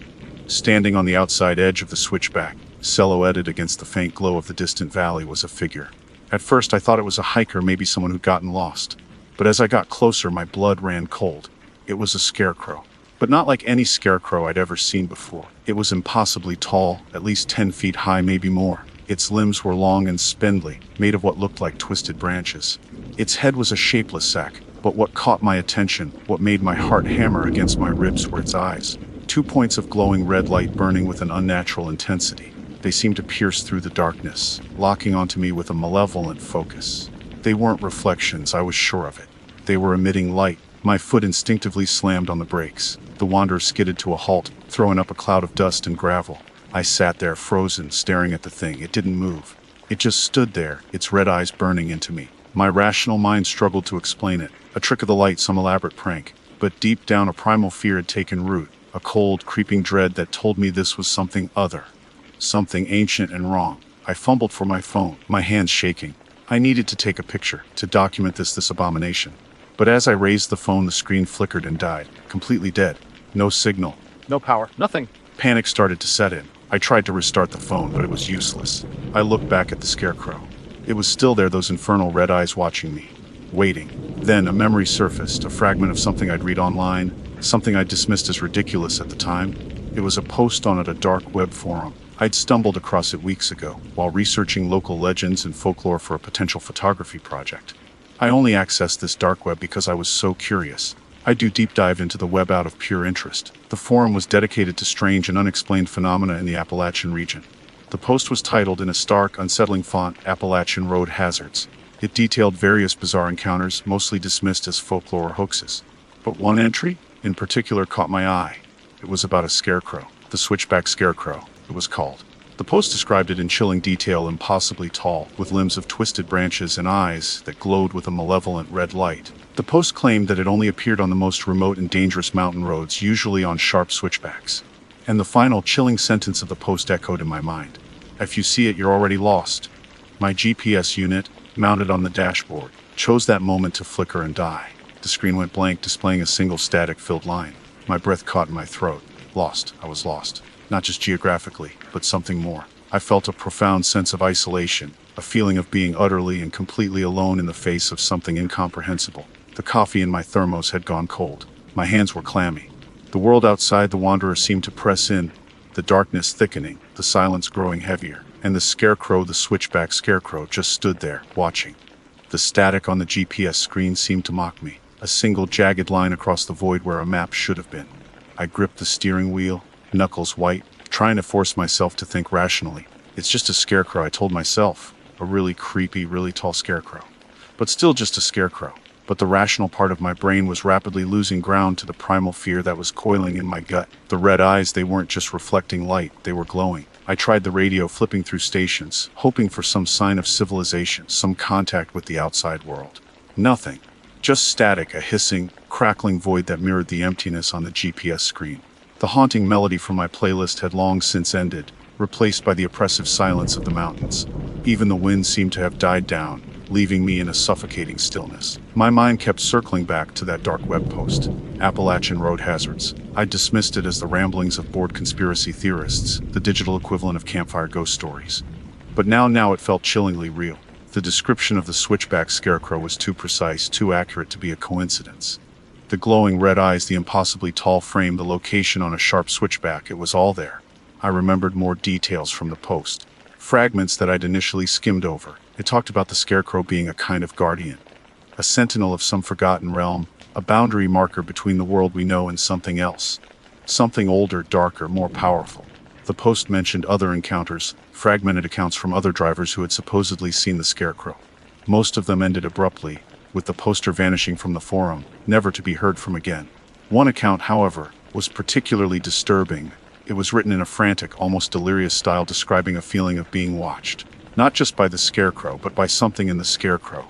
Standing on the outside edge of the switchback, silhouetted against the faint glow of the distant valley, was a figure. At first I thought it was a hiker, maybe someone who'd gotten lost. But as I got closer, my blood ran cold. It was a scarecrow. But not like any scarecrow I'd ever seen before. It was impossibly tall, at least 10 feet high, maybe more. Its limbs were long and spindly, made of what looked like twisted branches. Its head was a shapeless sack, but what caught my attention, what made my heart hammer against my ribs, were its eyes. 2 points of glowing red light burning with an unnatural intensity. They seemed to pierce through the darkness, locking onto me with a malevolent focus. They weren't reflections, I was sure of it. They were emitting light. My foot instinctively slammed on the brakes. The wanderer skidded to a halt, throwing up a cloud of dust and gravel. I sat there, frozen, staring at the thing. It didn't move. It just stood there, its red eyes burning into me. My rational mind struggled to explain it. A trick of the light, some elaborate prank. But deep down, a primal fear had taken root. A cold, creeping dread that told me this was something other. Something ancient and wrong. I fumbled for my phone, my hands shaking. I needed to take a picture, to document this abomination. But as I raised the phone, the screen flickered and died, completely dead. No signal. No power. Nothing. Panic started to set in. I tried to restart the phone, but it was useless. I looked back at the scarecrow. It was still there, those infernal red eyes watching me, waiting. Then a memory surfaced, a fragment of something I'd read online, something I'd dismissed as ridiculous at the time. It was a post on a dark web forum. I'd stumbled across it weeks ago, while researching local legends and folklore for a potential photography project. I only accessed this dark web because I was so curious. I do deep dive into the web out of pure interest. The forum was dedicated to strange and unexplained phenomena in the Appalachian region. The post was titled in a stark, unsettling font, Appalachian Road Hazards. It detailed various bizarre encounters, mostly dismissed as folklore or hoaxes. But one entry, in particular, caught my eye. It was about a scarecrow. The switchback scarecrow, it was called. The post described it in chilling detail, impossibly tall, with limbs of twisted branches and eyes that glowed with a malevolent red light. The post claimed that it only appeared on the most remote and dangerous mountain roads, usually on sharp switchbacks. And the final chilling sentence of the post echoed in my mind. If you see it, you're already lost. My GPS unit, mounted on the dashboard, chose that moment to flicker and die. The screen went blank, displaying a single static-filled line. My breath caught in my throat. Lost. I was lost. Not just geographically, but something more. I felt a profound sense of isolation, a feeling of being utterly and completely alone in the face of something incomprehensible. The coffee in my thermos had gone cold. My hands were clammy. The world outside the wanderer seemed to press in, the darkness thickening, the silence growing heavier, and the scarecrow, the switchback scarecrow, just stood there, watching. The static on the GPS screen seemed to mock me, a single jagged line across the void where a map should have been. I gripped the steering wheel, knuckles white, trying to force myself to think rationally. It's just a scarecrow, I told myself. A really creepy, really tall scarecrow. But still just a scarecrow. But the rational part of my brain was rapidly losing ground to the primal fear that was coiling in my gut. The red eyes, they weren't just reflecting light, they were glowing. I tried the radio, flipping through stations, hoping for some sign of civilization, some contact with the outside world. Nothing. Just static, a hissing, crackling void that mirrored the emptiness on the GPS screen. The haunting melody from my playlist had long since ended, replaced by the oppressive silence of the mountains. Even the wind seemed to have died down, leaving me in a suffocating stillness. My mind kept circling back to that dark web post, Appalachian road hazards. I dismissed it as the ramblings of bored conspiracy theorists, the digital equivalent of campfire ghost stories. But now it felt chillingly real. The description of the switchback scarecrow was too precise, too accurate to be a coincidence. The glowing red eyes, the impossibly tall frame, the location on a sharp switchback, it was all there. I remembered more details from the post, fragments that I'd initially skimmed over. It talked about the scarecrow being a kind of guardian, a sentinel of some forgotten realm, a boundary marker between the world we know and something else. Something older, darker, more powerful. The post mentioned other encounters, fragmented accounts from other drivers who had supposedly seen the scarecrow. Most of them ended abruptly, with the poster vanishing from the forum, never to be heard from again. One account, however, was particularly disturbing. It was written in a frantic, almost delirious style, describing a feeling of being watched. Not just by the scarecrow, but by something in the scarecrow.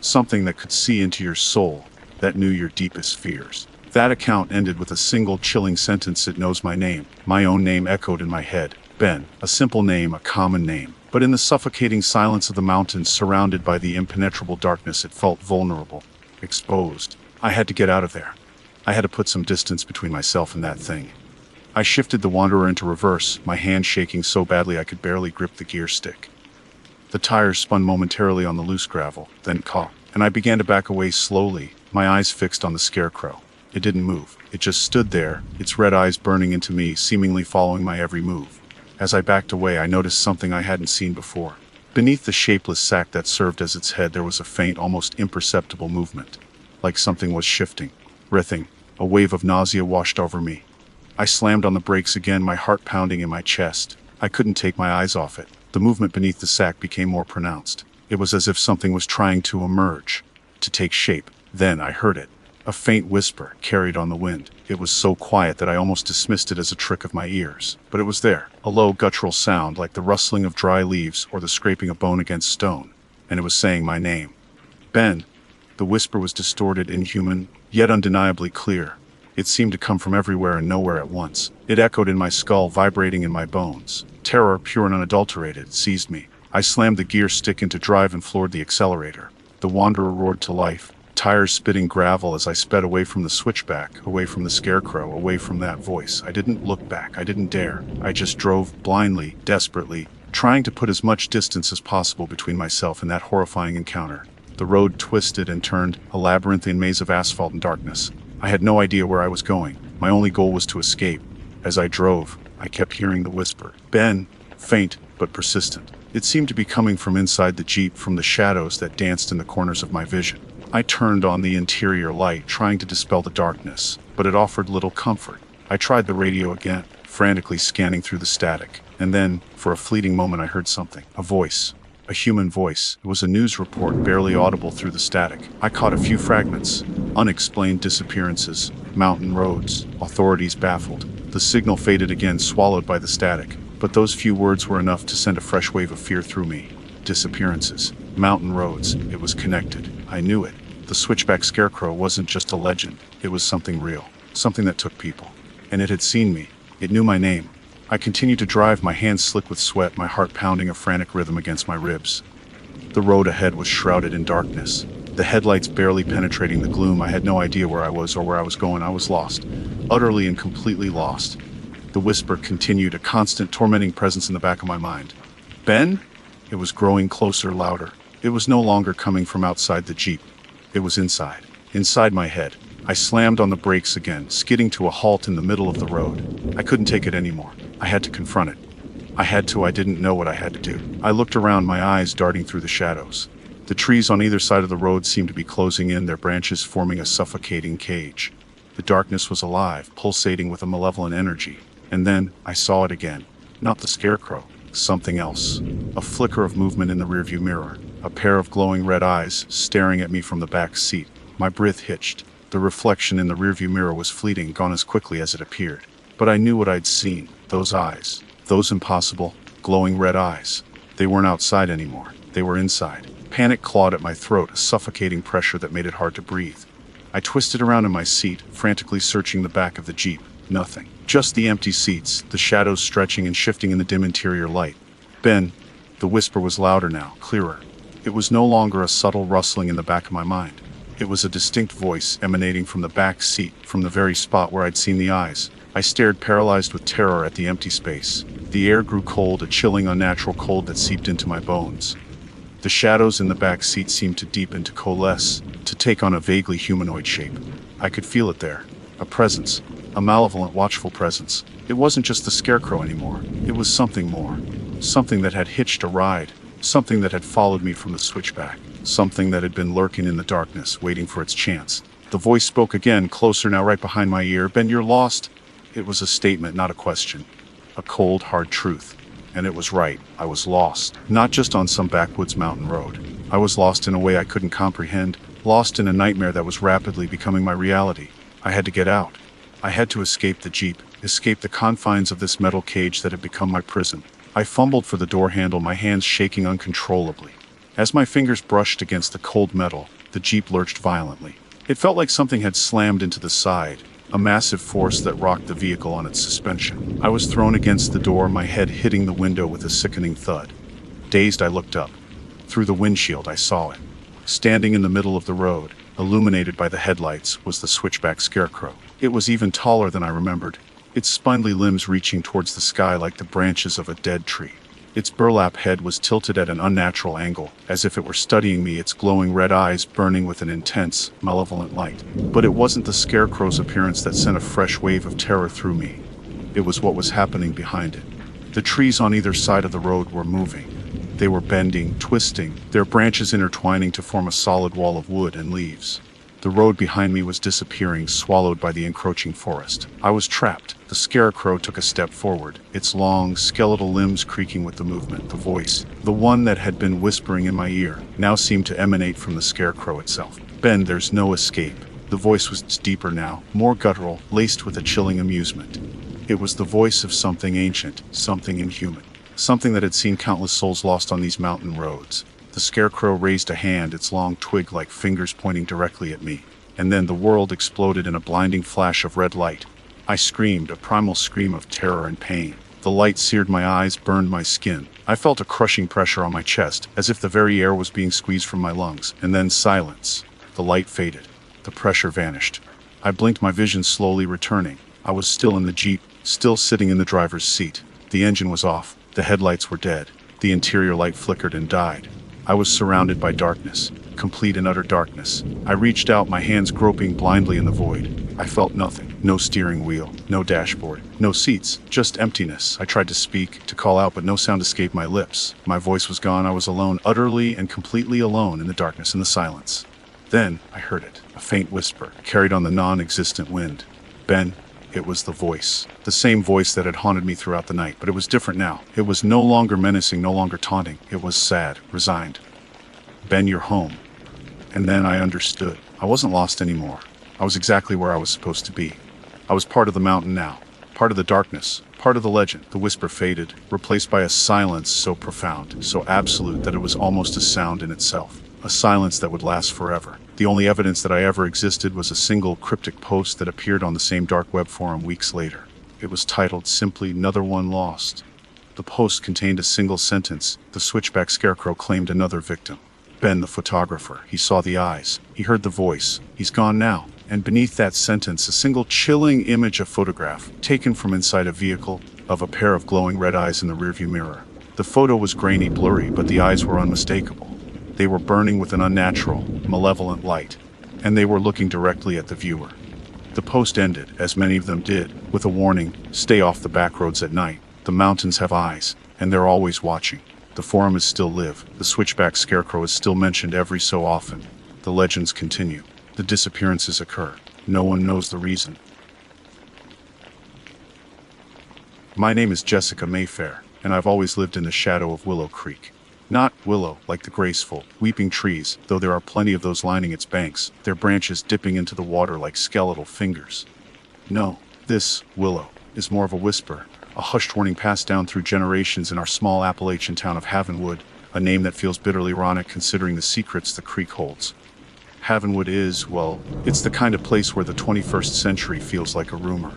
Something that could see into your soul, that knew your deepest fears. That account ended with a single chilling sentence: "It knows my name." My own name echoed in my head. Ben. A simple name, a common name. But in the suffocating silence of the mountains, surrounded by the impenetrable darkness, it felt vulnerable, exposed. I had to get out of there. I had to put some distance between myself and that thing. I shifted the Wanderer into reverse, my hand shaking so badly I could barely grip the gear stick. The tires spun momentarily on the loose gravel, then caught, and I began to back away slowly, my eyes fixed on the scarecrow. It didn't move. It just stood there, its red eyes burning into me, seemingly following my every move. As I backed away, I noticed something I hadn't seen before. Beneath the shapeless sack that served as its head, there was a faint, almost imperceptible movement. Like something was shifting, writhing. A wave of nausea washed over me. I slammed on the brakes again, my heart pounding in my chest. I couldn't take my eyes off it. The movement beneath the sack became more pronounced. It was as if something was trying to emerge, to take shape. Then I heard it. A faint whisper, carried on the wind. It was so quiet that I almost dismissed it as a trick of my ears. But it was there, a low guttural sound like the rustling of dry leaves or the scraping of bone against stone. And it was saying my name. Ben. The whisper was distorted, inhuman, yet undeniably clear. It seemed to come from everywhere and nowhere at once. It echoed in my skull, vibrating in my bones. Terror, pure and unadulterated, seized me. I slammed the gear stick into drive and floored the accelerator. The Wanderer roared to life, tires spitting gravel as I sped away from the switchback, away from the scarecrow, away from that voice. I didn't look back. I didn't dare. I just drove blindly, desperately, trying to put as much distance as possible between myself and that horrifying encounter. The road twisted and turned, a labyrinthine maze of asphalt and darkness. I had no idea where I was going. My only goal was to escape. As I drove, I kept hearing the whisper. Ben, faint but persistent. It seemed to be coming from inside the Jeep, from the shadows that danced in the corners of my vision. I turned on the interior light, trying to dispel the darkness, but it offered little comfort. I tried the radio again, frantically scanning through the static. And then, for a fleeting moment, I heard something. A voice. A human voice. It was a news report, barely audible through the static. I caught a few fragments. Unexplained disappearances. Mountain roads. Authorities baffled. The signal faded again, swallowed by the static. But those few words were enough to send a fresh wave of fear through me. Disappearances. Mountain roads. It was connected. I knew it. The switchback scarecrow wasn't just a legend. It was something real. Something that took people. And it had seen me. It knew my name. I continued to drive, my hands slick with sweat, my heart pounding a frantic rhythm against my ribs. The road ahead was shrouded in darkness. The headlights barely penetrating the gloom. I had no idea where I was or where I was going. I was lost. Utterly and completely lost. The whisper continued, a constant, tormenting presence in the back of my mind. Ben? It was growing closer, louder. It was no longer coming from outside the Jeep. It was inside. Inside my head. I slammed on the brakes again, skidding to a halt in the middle of the road. I couldn't take it anymore. I had to confront it. I didn't know what I had to do. I looked around, my eyes darting through the shadows. The trees on either side of the road seemed to be closing in, their branches forming a suffocating cage. The darkness was alive, pulsating with a malevolent energy. And then, I saw it again. Not the scarecrow. Something else. A flicker of movement in the rearview mirror. A pair of glowing red eyes, staring at me from the back seat. My breath hitched. The reflection in the rearview mirror was fleeting, gone as quickly as it appeared. But I knew what I'd seen. Those eyes. Those impossible, glowing red eyes. They weren't outside anymore. They were inside. Panic clawed at my throat, a suffocating pressure that made it hard to breathe. I twisted around in my seat, frantically searching the back of the Jeep. Nothing. Just the empty seats, the shadows stretching and shifting in the dim interior light. Ben, the whisper was louder now, clearer. It was no longer a subtle rustling in the back of my mind. It was a distinct voice emanating from the back seat, from the very spot where I'd seen the eyes. I stared paralyzed with terror at the empty space. The air grew cold, a chilling, unnatural cold that seeped into my bones. The shadows in the back seat seemed to deepen, to coalesce, to take on a vaguely humanoid shape. I could feel it there. A presence. A malevolent, watchful presence. It wasn't just the scarecrow anymore. It was something more. Something that had hitched a ride. Something that had followed me from the switchback. Something that had been lurking in the darkness, waiting for its chance. The voice spoke again, closer now, right behind my ear. Ben, you're lost. It was a statement, not a question. A cold, hard truth. And it was right. I was lost. Not just on some backwoods mountain road. I was lost in a way I couldn't comprehend. Lost in a nightmare that was rapidly becoming my reality. I had to get out. I had to escape the Jeep. Escape the confines of this metal cage that had become my prison. I fumbled for the door handle, my hands shaking uncontrollably. As my fingers brushed against the cold metal, the Jeep lurched violently. It felt like something had slammed into the side. A massive force that rocked the vehicle on its suspension. I was thrown against the door, my head hitting the window with a sickening thud. Dazed, I looked up. Through the windshield, I saw it. Standing in the middle of the road, illuminated by the headlights, was the switchback scarecrow. It was even taller than I remembered, its spindly limbs reaching towards the sky like the branches of a dead tree. Its burlap head was tilted at an unnatural angle, as if it were studying me, its glowing red eyes burning with an intense, malevolent light. But it wasn't the scarecrow's appearance that sent a fresh wave of terror through me. It was what was happening behind it. The trees on either side of the road were moving. They were bending, twisting, their branches intertwining to form a solid wall of wood and leaves. The road behind me was disappearing, swallowed by the encroaching forest. I was trapped. The scarecrow took a step forward, its long, skeletal limbs creaking with the movement. The voice, the one that had been whispering in my ear, now seemed to emanate from the scarecrow itself. Ben, there's no escape. The voice was deeper now, more guttural, laced with a chilling amusement. It was the voice of something ancient, something inhuman, something that had seen countless souls lost on these mountain roads. The scarecrow raised a hand, its long twig-like fingers pointing directly at me. And then the world exploded in a blinding flash of red light. I screamed, a primal scream of terror and pain. The light seared my eyes, burned my skin. I felt a crushing pressure on my chest, as if the very air was being squeezed from my lungs. And then silence. The light faded. The pressure vanished. I blinked, my vision slowly returning. I was still in the Jeep, still sitting in the driver's seat. The engine was off. The headlights were dead. The interior light flickered and died. I was surrounded by darkness, complete and utter darkness. I reached out, my hands groping blindly in the void. I felt nothing. No steering wheel, no dashboard, no seats, just emptiness. I tried to speak, to call out, but no sound escaped my lips. My voice was gone. I was alone, utterly and completely alone in the darkness and the silence. Then I heard it, a faint whisper, carried on the non-existent wind. Ben, it was the voice. The same voice that had haunted me throughout the night, but it was different now. It was no longer menacing, no longer taunting. It was sad, resigned. Ben, you're home. And then I understood. I wasn't lost anymore. I was exactly where I was supposed to be. I was part of the mountain now, part of the darkness, part of the legend. The whisper faded, replaced by a silence so profound, so absolute that it was almost a sound in itself. A silence that would last forever. The only evidence that I ever existed was a single cryptic post that appeared on the same dark web forum weeks later. It was titled simply, "Another One Lost." The post contained a single sentence. The switchback scarecrow claimed another victim. Ben, the photographer. He saw the eyes. He heard the voice. He's gone now. And beneath that sentence, a single chilling image, a photograph, taken from inside a vehicle, of a pair of glowing red eyes in the rearview mirror. The photo was grainy, blurry, but the eyes were unmistakable. They were burning with an unnatural, malevolent light, and they were looking directly at the viewer. The post ended, as many of them did, with a warning: stay off the back roads at night. The mountains have eyes, and they're always watching. The forum is still live. The switchback scarecrow is still mentioned every so often. The legends continue. The disappearances occur. No one knows the reason. My name is Jessica Mayfair, and I've always lived in the shadow of Willow Creek. Not willow, like the graceful, weeping trees, though there are plenty of those lining its banks, their branches dipping into the water like skeletal fingers. No, this willow is more of a whisper, a hushed warning passed down through generations in our small Appalachian town of Havenwood, a name that feels bitterly ironic considering the secrets the creek holds. Havenwood is, well, it's the kind of place where the 21st century feels like a rumor.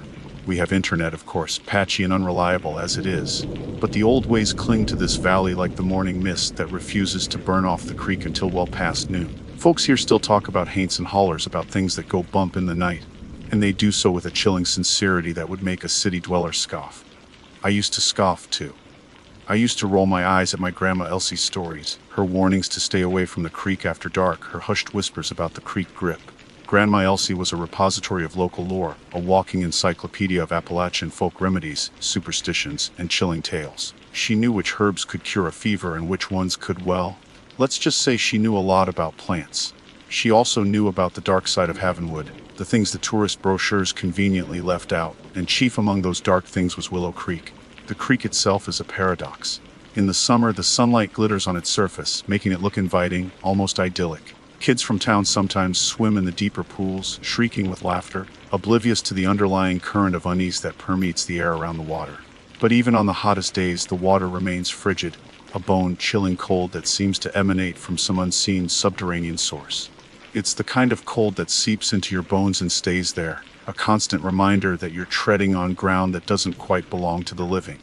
We have internet, of course, patchy and unreliable as it is. But the old ways cling to this valley like the morning mist that refuses to burn off the creek until well past noon. Folks here still talk about haints and hollers about things that go bump in the night, and they do so with a chilling sincerity that would make a city dweller scoff. I used to scoff, too. I used to roll my eyes at my Grandma Elsie's stories, her warnings to stay away from the creek after dark, her hushed whispers about the creek grip. Grandma Elsie was a repository of local lore, a walking encyclopedia of Appalachian folk remedies, superstitions, and chilling tales. She knew which herbs could cure a fever and which ones could, well, let's just say she knew a lot about plants. She also knew about the dark side of Havenwood, the things the tourist brochures conveniently left out, and chief among those dark things was Willow Creek. The creek itself is a paradox. In the summer, the sunlight glitters on its surface, making it look inviting, almost idyllic. Kids from town sometimes swim in the deeper pools, shrieking with laughter, oblivious to the underlying current of unease that permeates the air around the water. But even on the hottest days, the water remains frigid, a bone-chilling cold that seems to emanate from some unseen subterranean source. It's the kind of cold that seeps into your bones and stays there, a constant reminder that you're treading on ground that doesn't quite belong to the living.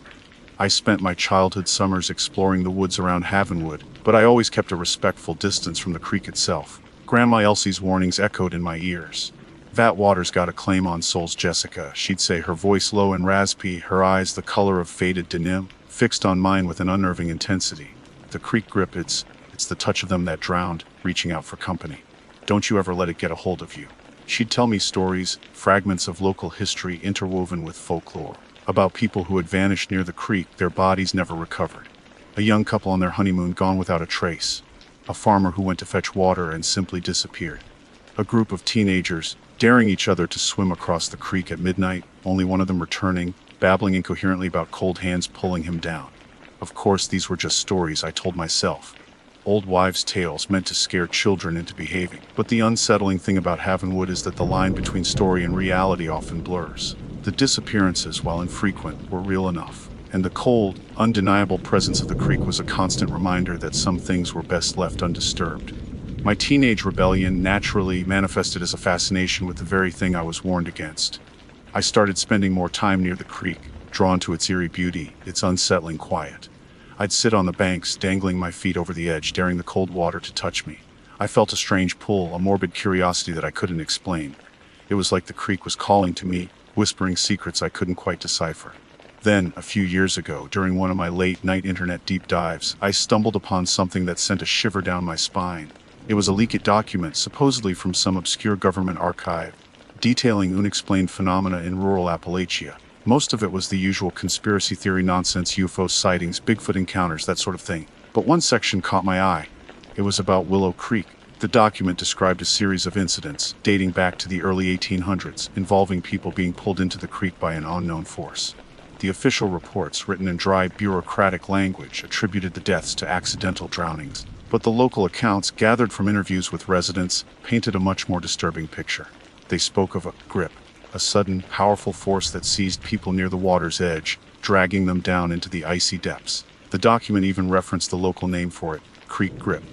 I spent my childhood summers exploring the woods around Havenwood, but I always kept a respectful distance from the creek itself. Grandma Elsie's warnings echoed in my ears. "That water's got a claim on souls, Jessica," she'd say, her voice low and raspy, her eyes the color of faded denim, fixed on mine with an unnerving intensity. "The creek grip, it's the touch of them that drowned, reaching out for company. Don't you ever let it get a hold of you." She'd tell me stories, fragments of local history interwoven with folklore, about people who had vanished near the creek, their bodies never recovered. A young couple on their honeymoon gone without a trace. A farmer who went to fetch water and simply disappeared. A group of teenagers, daring each other to swim across the creek at midnight, only one of them returning, babbling incoherently about cold hands pulling him down. Of course, these were just stories I told myself. Old wives' tales meant to scare children into behaving. But the unsettling thing about Havenwood is that the line between story and reality often blurs. The disappearances, while infrequent, were real enough. And the cold, undeniable presence of the creek was a constant reminder that some things were best left undisturbed. My teenage rebellion naturally manifested as a fascination with the very thing I was warned against. I started spending more time near the creek, drawn to its eerie beauty, its unsettling quiet. I'd sit on the banks, dangling my feet over the edge, daring the cold water to touch me. I felt a strange pull, a morbid curiosity that I couldn't explain. It was like the creek was calling to me, whispering secrets I couldn't quite decipher. Then, a few years ago, during one of my late-night internet deep dives, I stumbled upon something that sent a shiver down my spine. It was a leaked document, supposedly from some obscure government archive, detailing unexplained phenomena in rural Appalachia. Most of it was the usual conspiracy theory nonsense, UFO sightings, Bigfoot encounters, that sort of thing. But one section caught my eye. It was about Willow Creek. The document described a series of incidents, dating back to the early 1800s, involving people being pulled into the creek by an unknown force. The official reports, written in dry, bureaucratic language, attributed the deaths to accidental drownings. But the local accounts, gathered from interviews with residents, painted a much more disturbing picture. They spoke of a grip, a sudden, powerful force that seized people near the water's edge, dragging them down into the icy depths. The document even referenced the local name for it, Creek Grip.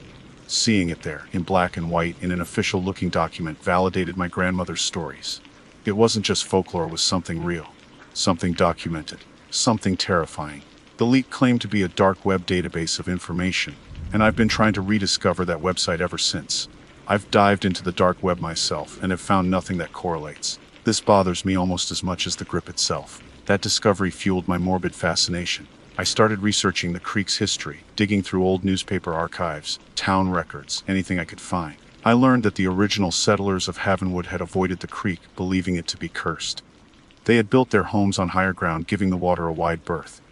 Seeing it there, in black and white, in an official-looking document, validated my grandmother's stories. It wasn't just folklore, it was something real, something documented, something terrifying. The leak claimed to be a dark web database of information, and I've been trying to rediscover that website ever since. I've dived into the dark web myself, and have found nothing that correlates. This bothers me almost as much as the grip itself. That discovery fueled my morbid fascination. I started researching the creek's history, digging through old newspaper archives, town records, anything I could find. I learned that the original settlers of Havenwood had avoided the creek, believing it to be cursed. They had built their homes on higher ground, giving the water a wide berth.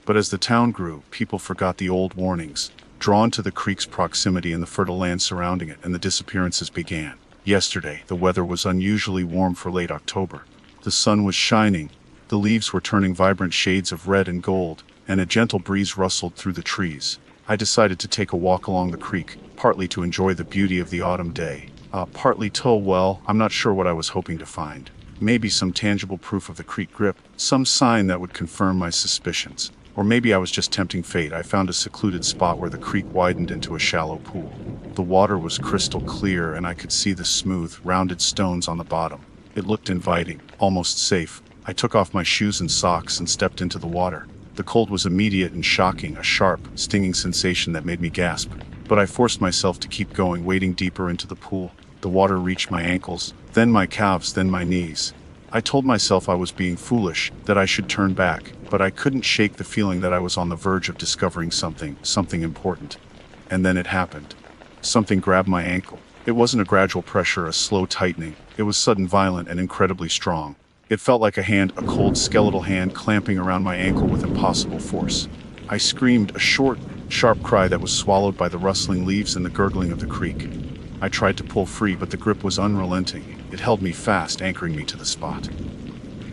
But as the town grew, people forgot the old warnings, drawn to the creek's proximity and the fertile land surrounding it, and the disappearances began. Yesterday, the weather was unusually warm for late October. The sun was shining, the leaves were turning vibrant shades of red and gold, and a gentle breeze rustled through the trees. I decided to take a walk along the creek, partly to enjoy the beauty of the autumn day, partly to, well, I'm not sure what I was hoping to find. Maybe some tangible proof of the creek grip, some sign that would confirm my suspicions. Or maybe I was just tempting fate. I found a secluded spot where the creek widened into a shallow pool. The water was crystal clear, and I could see the smooth, rounded stones on the bottom. It looked inviting, almost safe, I took off my shoes and socks and stepped into the water. The cold was immediate and shocking, a sharp, stinging sensation that made me gasp. But I forced myself to keep going, wading deeper into the pool. The water reached my ankles, then my calves, then my knees. I told myself I was being foolish, that I should turn back, but I couldn't shake the feeling that I was on the verge of discovering something important. And then it happened. Something grabbed my ankle. It wasn't a gradual pressure, a slow tightening. It was sudden, violent, and incredibly strong. It felt like a cold skeletal hand clamping around my ankle with impossible force. I screamed, a short, sharp cry that was swallowed by the rustling leaves and the gurgling of the creek. I tried to pull free, but the grip was unrelenting. It held me fast, anchoring me to the spot.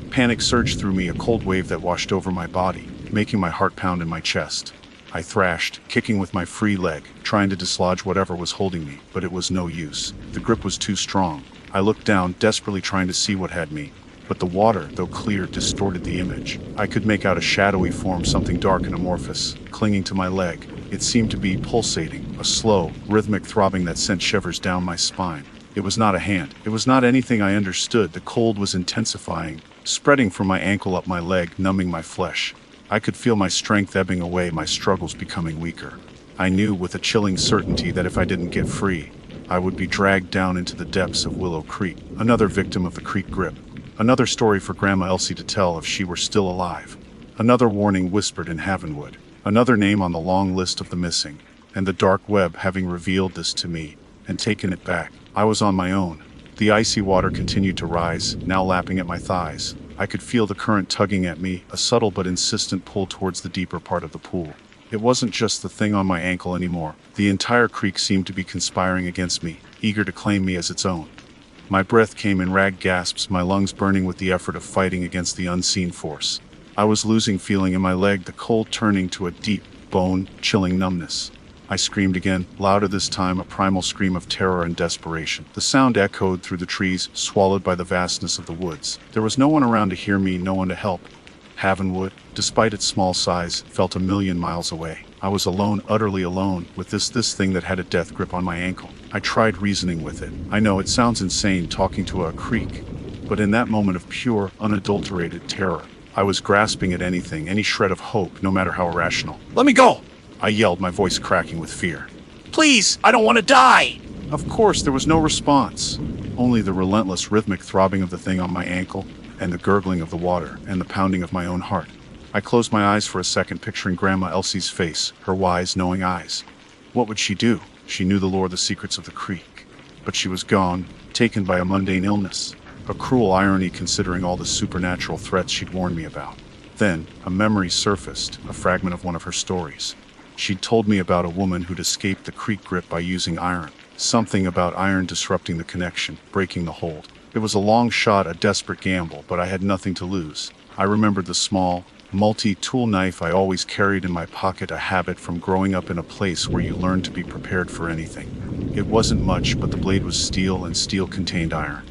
Panic surged through me, a cold wave that washed over my body, making my heart pound in my chest. I thrashed, kicking with my free leg, trying to dislodge whatever was holding me, but it was no use. The grip was too strong. I looked down, desperately trying to see what had me. But the water, though clear, distorted the image. I could make out a shadowy form, something dark and amorphous, clinging to my leg. It seemed to be pulsating, a slow, rhythmic throbbing that sent shivers down my spine. It was not a hand. It was not anything I understood. The cold was intensifying, spreading from my ankle up my leg, numbing my flesh. I could feel my strength ebbing away, my struggles becoming weaker. I knew with a chilling certainty that if I didn't get free, I would be dragged down into the depths of Willow Creek, another victim of the creek grip. Another story for Grandma Elsie to tell if she were still alive. Another warning whispered in Havenwood. Another name on the long list of the missing. And the dark web having revealed this to me and taken it back. I was on my own. The icy water continued to rise, now lapping at my thighs. I could feel the current tugging at me, a subtle but insistent pull towards the deeper part of the pool. It wasn't just the thing on my ankle anymore. The entire creek seemed to be conspiring against me, eager to claim me as its own. My breath came in ragged gasps, my lungs burning with the effort of fighting against the unseen force. I was losing feeling in my leg, the cold turning to a deep, bone-chilling numbness. I screamed again, louder this time, a primal scream of terror and desperation. The sound echoed through the trees, swallowed by the vastness of the woods. There was no one around to hear me, no one to help. Havenwood, despite its small size, felt a million miles away. I was alone, utterly alone, with this thing that had a death grip on my ankle. I tried reasoning with it. I know it sounds insane talking to a creek, but in that moment of pure, unadulterated terror, I was grasping at anything, any shred of hope, no matter how irrational. Let me go! I yelled, my voice cracking with fear. Please, I don't want to die! Of course, there was no response. Only the relentless rhythmic throbbing of the thing on my ankle, and the gurgling of the water, and the pounding of my own heart. I closed my eyes for a second, picturing Grandma Elsie's face, her wise, knowing eyes. What would she do? She knew the lore, the secrets of the creek. But she was gone, taken by a mundane illness. A cruel irony considering all the supernatural threats she'd warned me about. Then, a memory surfaced, a fragment of one of her stories. She'd told me about a woman who'd escaped the creek grip by using iron. Something about iron disrupting the connection, breaking the hold. It was a long shot, a desperate gamble, but I had nothing to lose. I remembered the small, multi-tool knife I always carried in my pocket, a habit from growing up in a place where you learned to be prepared for anything. It wasn't much, but the blade was steel, and steel contained iron.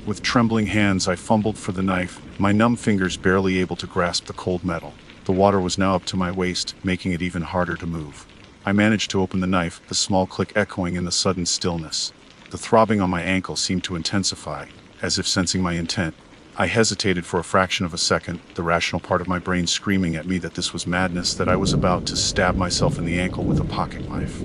With trembling hands, I fumbled for the knife, my numb fingers barely able to grasp the cold metal. The water was now up to my waist, making it even harder to move. I managed to open the knife, the small click echoing in the sudden stillness. The throbbing on my ankle seemed to intensify, as if sensing my intent. I hesitated for a fraction of a second, the rational part of my brain screaming at me that this was madness, that I was about to stab myself in the ankle with a pocket knife.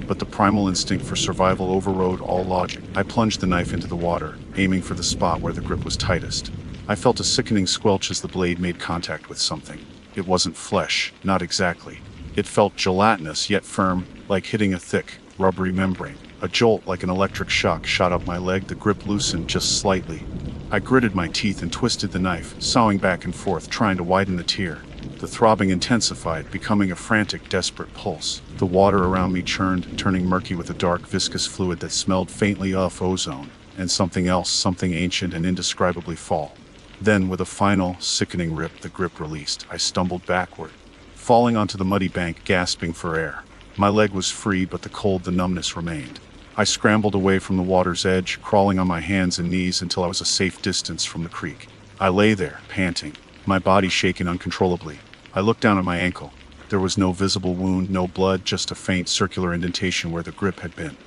But the primal instinct for survival overrode all logic. I plunged the knife into the water, aiming for the spot where the grip was tightest. I felt a sickening squelch as the blade made contact with something. It wasn't flesh, not exactly. It felt gelatinous yet firm, like hitting a thick, rubbery membrane. A jolt like an electric shock shot up my leg, the grip loosened just slightly. I gritted my teeth and twisted the knife, sawing back and forth, trying to widen the tear. The throbbing intensified, becoming a frantic, desperate pulse. The water around me churned, turning murky with a dark, viscous fluid that smelled faintly of ozone, and something else, something ancient and indescribably fall. Then, with a final, sickening rip, the grip released. I stumbled backward, falling onto the muddy bank, gasping for air. My leg was free, but the cold, the numbness remained. I scrambled away from the water's edge, crawling on my hands and knees until I was a safe distance from the creek. I lay there, panting, my body shaking uncontrollably. I looked down at my ankle. There was no visible wound, no blood, just a faint circular indentation where the grip had been.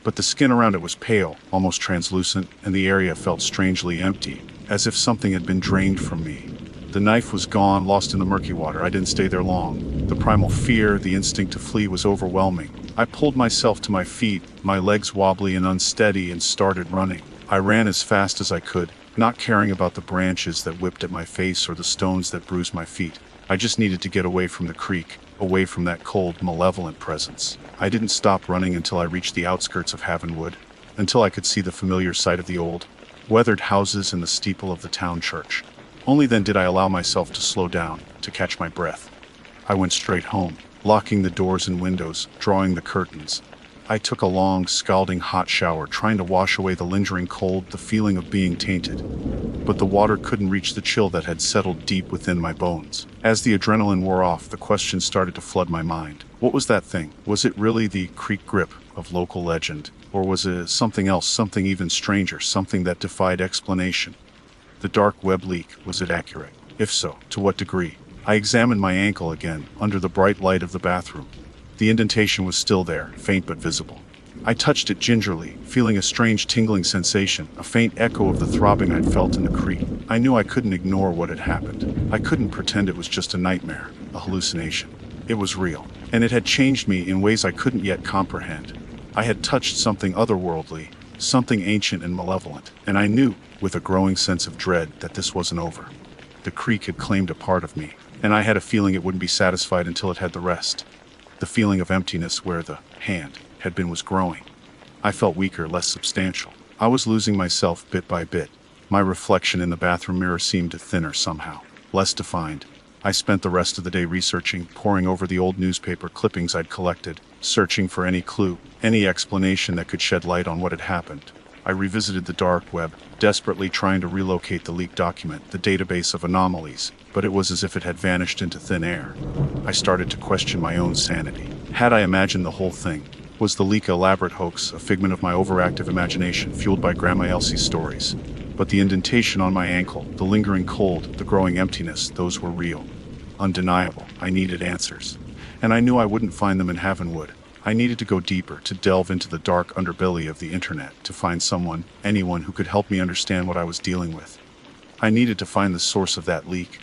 But the skin around it was pale, almost translucent, and the area felt strangely empty, as if something had been drained from me. The knife was gone, lost in the murky water. I didn't stay there long. The primal fear, the instinct to flee was overwhelming. I pulled myself to my feet, my legs wobbly and unsteady, and started running. I ran as fast as I could, not caring about the branches that whipped at my face or the stones that bruised my feet. I just needed to get away from the creek, away from that cold, malevolent presence. I didn't stop running until I reached the outskirts of Havenwood, until I could see the familiar sight of the old, weathered houses and the steeple of the town church. Only then did I allow myself to slow down, to catch my breath. I went straight home, locking the doors and windows, drawing the curtains. I took a long, scalding hot shower, trying to wash away the lingering cold, the feeling of being tainted. But the water couldn't reach the chill that had settled deep within my bones. As the adrenaline wore off, the questions started to flood my mind. What was that thing? Was it really the creek grip of local legend? Or was it something else, something even stranger, something that defied explanation? The dark web leak, was it accurate? If so, to what degree? I examined my ankle again, under the bright light of the bathroom. The indentation was still there, faint but visible. I touched it gingerly, feeling a strange tingling sensation, a faint echo of the throbbing I'd felt in the creek. I knew I couldn't ignore what had happened. I couldn't pretend it was just a nightmare, a hallucination. It was real, and it had changed me in ways I couldn't yet comprehend. I had touched something otherworldly, something ancient and malevolent, and I knew, with a growing sense of dread, that this wasn't over. The creek had claimed a part of me, and I had a feeling it wouldn't be satisfied until it had the rest. The feeling of emptiness where the hand had been was growing. I felt weaker, less substantial. I was losing myself bit by bit. My reflection in the bathroom mirror seemed thinner somehow, less defined. I spent the rest of the day researching, poring over the old newspaper clippings I'd collected, searching for any clue, any explanation that could shed light on what had happened. I revisited the dark web, desperately trying to relocate the leaked document, the database of anomalies, but it was as if it had vanished into thin air. I started to question my own sanity. Had I imagined the whole thing? Was the leak an elaborate hoax, a figment of my overactive imagination fueled by Grandma Elsie's stories? But the indentation on my ankle, the lingering cold, the growing emptiness, those were real. Undeniable. I needed answers. And I knew I wouldn't find them in Havenwood. I needed to go deeper, to delve into the dark underbelly of the internet, to find someone, anyone who could help me understand what I was dealing with. I needed to find the source of that leak,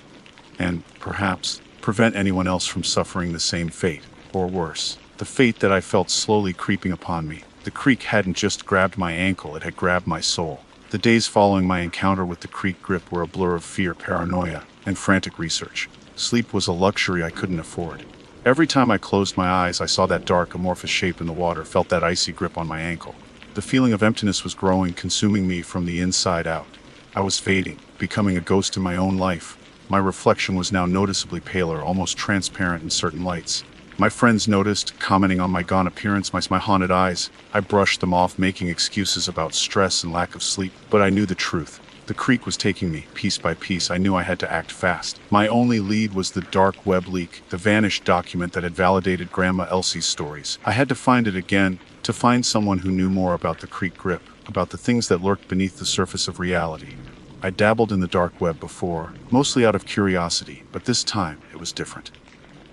and, perhaps, prevent anyone else from suffering the same fate, or worse. The fate that I felt slowly creeping upon me. The creek hadn't just grabbed my ankle, it had grabbed my soul. The days following my encounter with the creek grip were a blur of fear, paranoia, and frantic research. Sleep was a luxury I couldn't afford. Every time I closed my eyes, I saw that dark, amorphous shape in the water, felt that icy grip on my ankle. The feeling of emptiness was growing, consuming me from the inside out. I was fading, becoming a ghost in my own life. My reflection was now noticeably paler, almost transparent in certain lights. My friends noticed, commenting on my gaunt appearance, my haunted eyes. I brushed them off, making excuses about stress and lack of sleep, but I knew the truth. The creek was taking me, piece by piece. I knew I had to act fast. My only lead was the dark web leak, the vanished document that had validated Grandma Elsie's stories. I had to find it again, to find someone who knew more about the creek grip, about the things that lurked beneath the surface of reality. I dabbled in the dark web before, mostly out of curiosity, but this time it was different.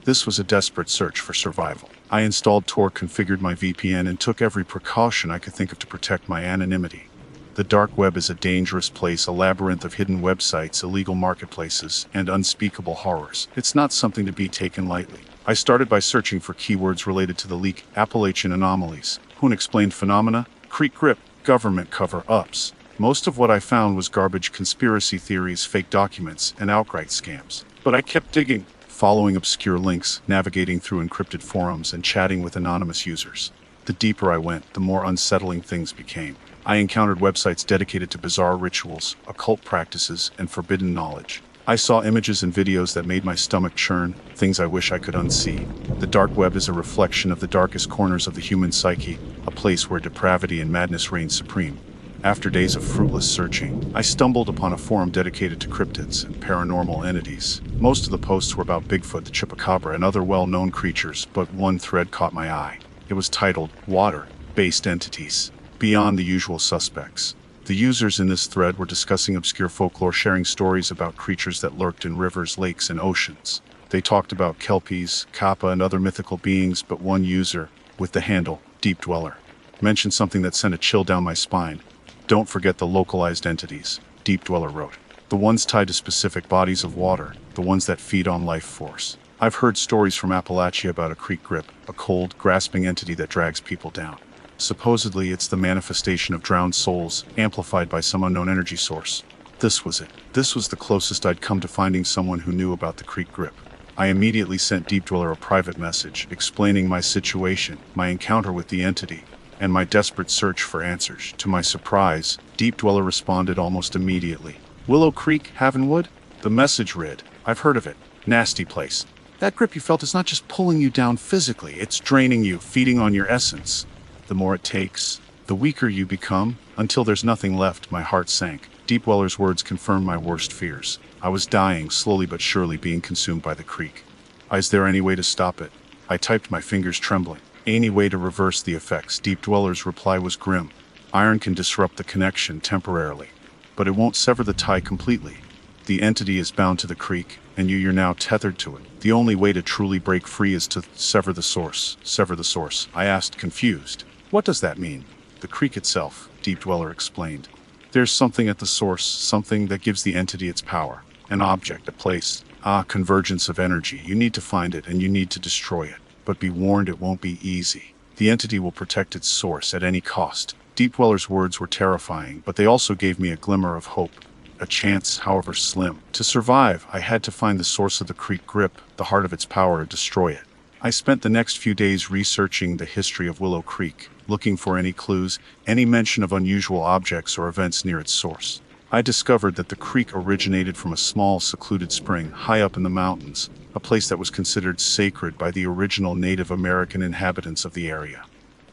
This was a desperate search for survival. I installed Tor, configured my VPN, and took every precaution I could think of to protect my anonymity. The dark web is a dangerous place, a labyrinth of hidden websites, illegal marketplaces, and unspeakable horrors. It's not something to be taken lightly. I started by searching for keywords related to the leak, Appalachian anomalies, unexplained phenomena, creek grip, government cover-ups. Most of what I found was garbage, conspiracy theories, fake documents, and outright scams. But I kept digging, following obscure links, navigating through encrypted forums, and chatting with anonymous users. The deeper I went, the more unsettling things became. I encountered websites dedicated to bizarre rituals, occult practices, and forbidden knowledge. I saw images and videos that made my stomach churn, things I wish I could unsee. The dark web is a reflection of the darkest corners of the human psyche, a place where depravity and madness reign supreme. After days of fruitless searching, I stumbled upon a forum dedicated to cryptids and paranormal entities. Most of the posts were about Bigfoot, the Chupacabra, and other well-known creatures, but one thread caught my eye. It was titled, Water-Based Entities, Beyond the Usual Suspects. The users in this thread were discussing obscure folklore, sharing stories about creatures that lurked in rivers, lakes, and oceans. They talked about kelpies, kappa, and other mythical beings, but one user, with the handle Deep Dweller, mentioned something that sent a chill down my spine. "Don't forget the localized entities," Deep Dweller wrote. The ones tied to specific bodies of water, the ones that feed on life force. I've heard stories from Appalachia about a creek grip, a cold, grasping entity that drags people down. Supposedly, it's the manifestation of drowned souls, amplified by some unknown energy source. This was it. This was the closest I'd come to finding someone who knew about the creek grip. I immediately sent Deep Dweller a private message, explaining my situation, my encounter with the entity, and my desperate search for answers. To my surprise, Deep Dweller responded almost immediately. Willow Creek, Havenwood? The message read, "I've heard of it. Nasty place. That grip you felt is not just pulling you down physically, it's draining you, feeding on your essence. The more it takes, the weaker you become, until there's nothing left." My heart sank. Deep Dweller's words confirmed my worst fears. I was dying, slowly but surely being consumed by the creek. Is there any way to stop it? I typed, my fingers trembling. Any way to reverse the effects? Deep Dweller's reply was grim. Iron can disrupt the connection temporarily, but it won't sever the tie completely. The entity is bound to the creek, and you're now tethered to it. The only way to truly break free is to sever the source. Sever the source? I asked, confused. What does that mean? The creek itself, Deep Dweller explained. There's something at the source, something that gives the entity its power. An object, a place. Convergence of energy. You need to find it, and you need to destroy it. But be warned, it won't be easy. The entity will protect its source at any cost. Deep Dweller's words were terrifying, but they also gave me a glimmer of hope. A chance, however slim. To survive, I had to find the source of the creek grip, the heart of its power, to destroy it. I spent the next few days researching the history of Willow Creek, looking for any clues, any mention of unusual objects or events near its source. I discovered that the creek originated from a small, secluded spring high up in the mountains, a place that was considered sacred by the original Native American inhabitants of the area.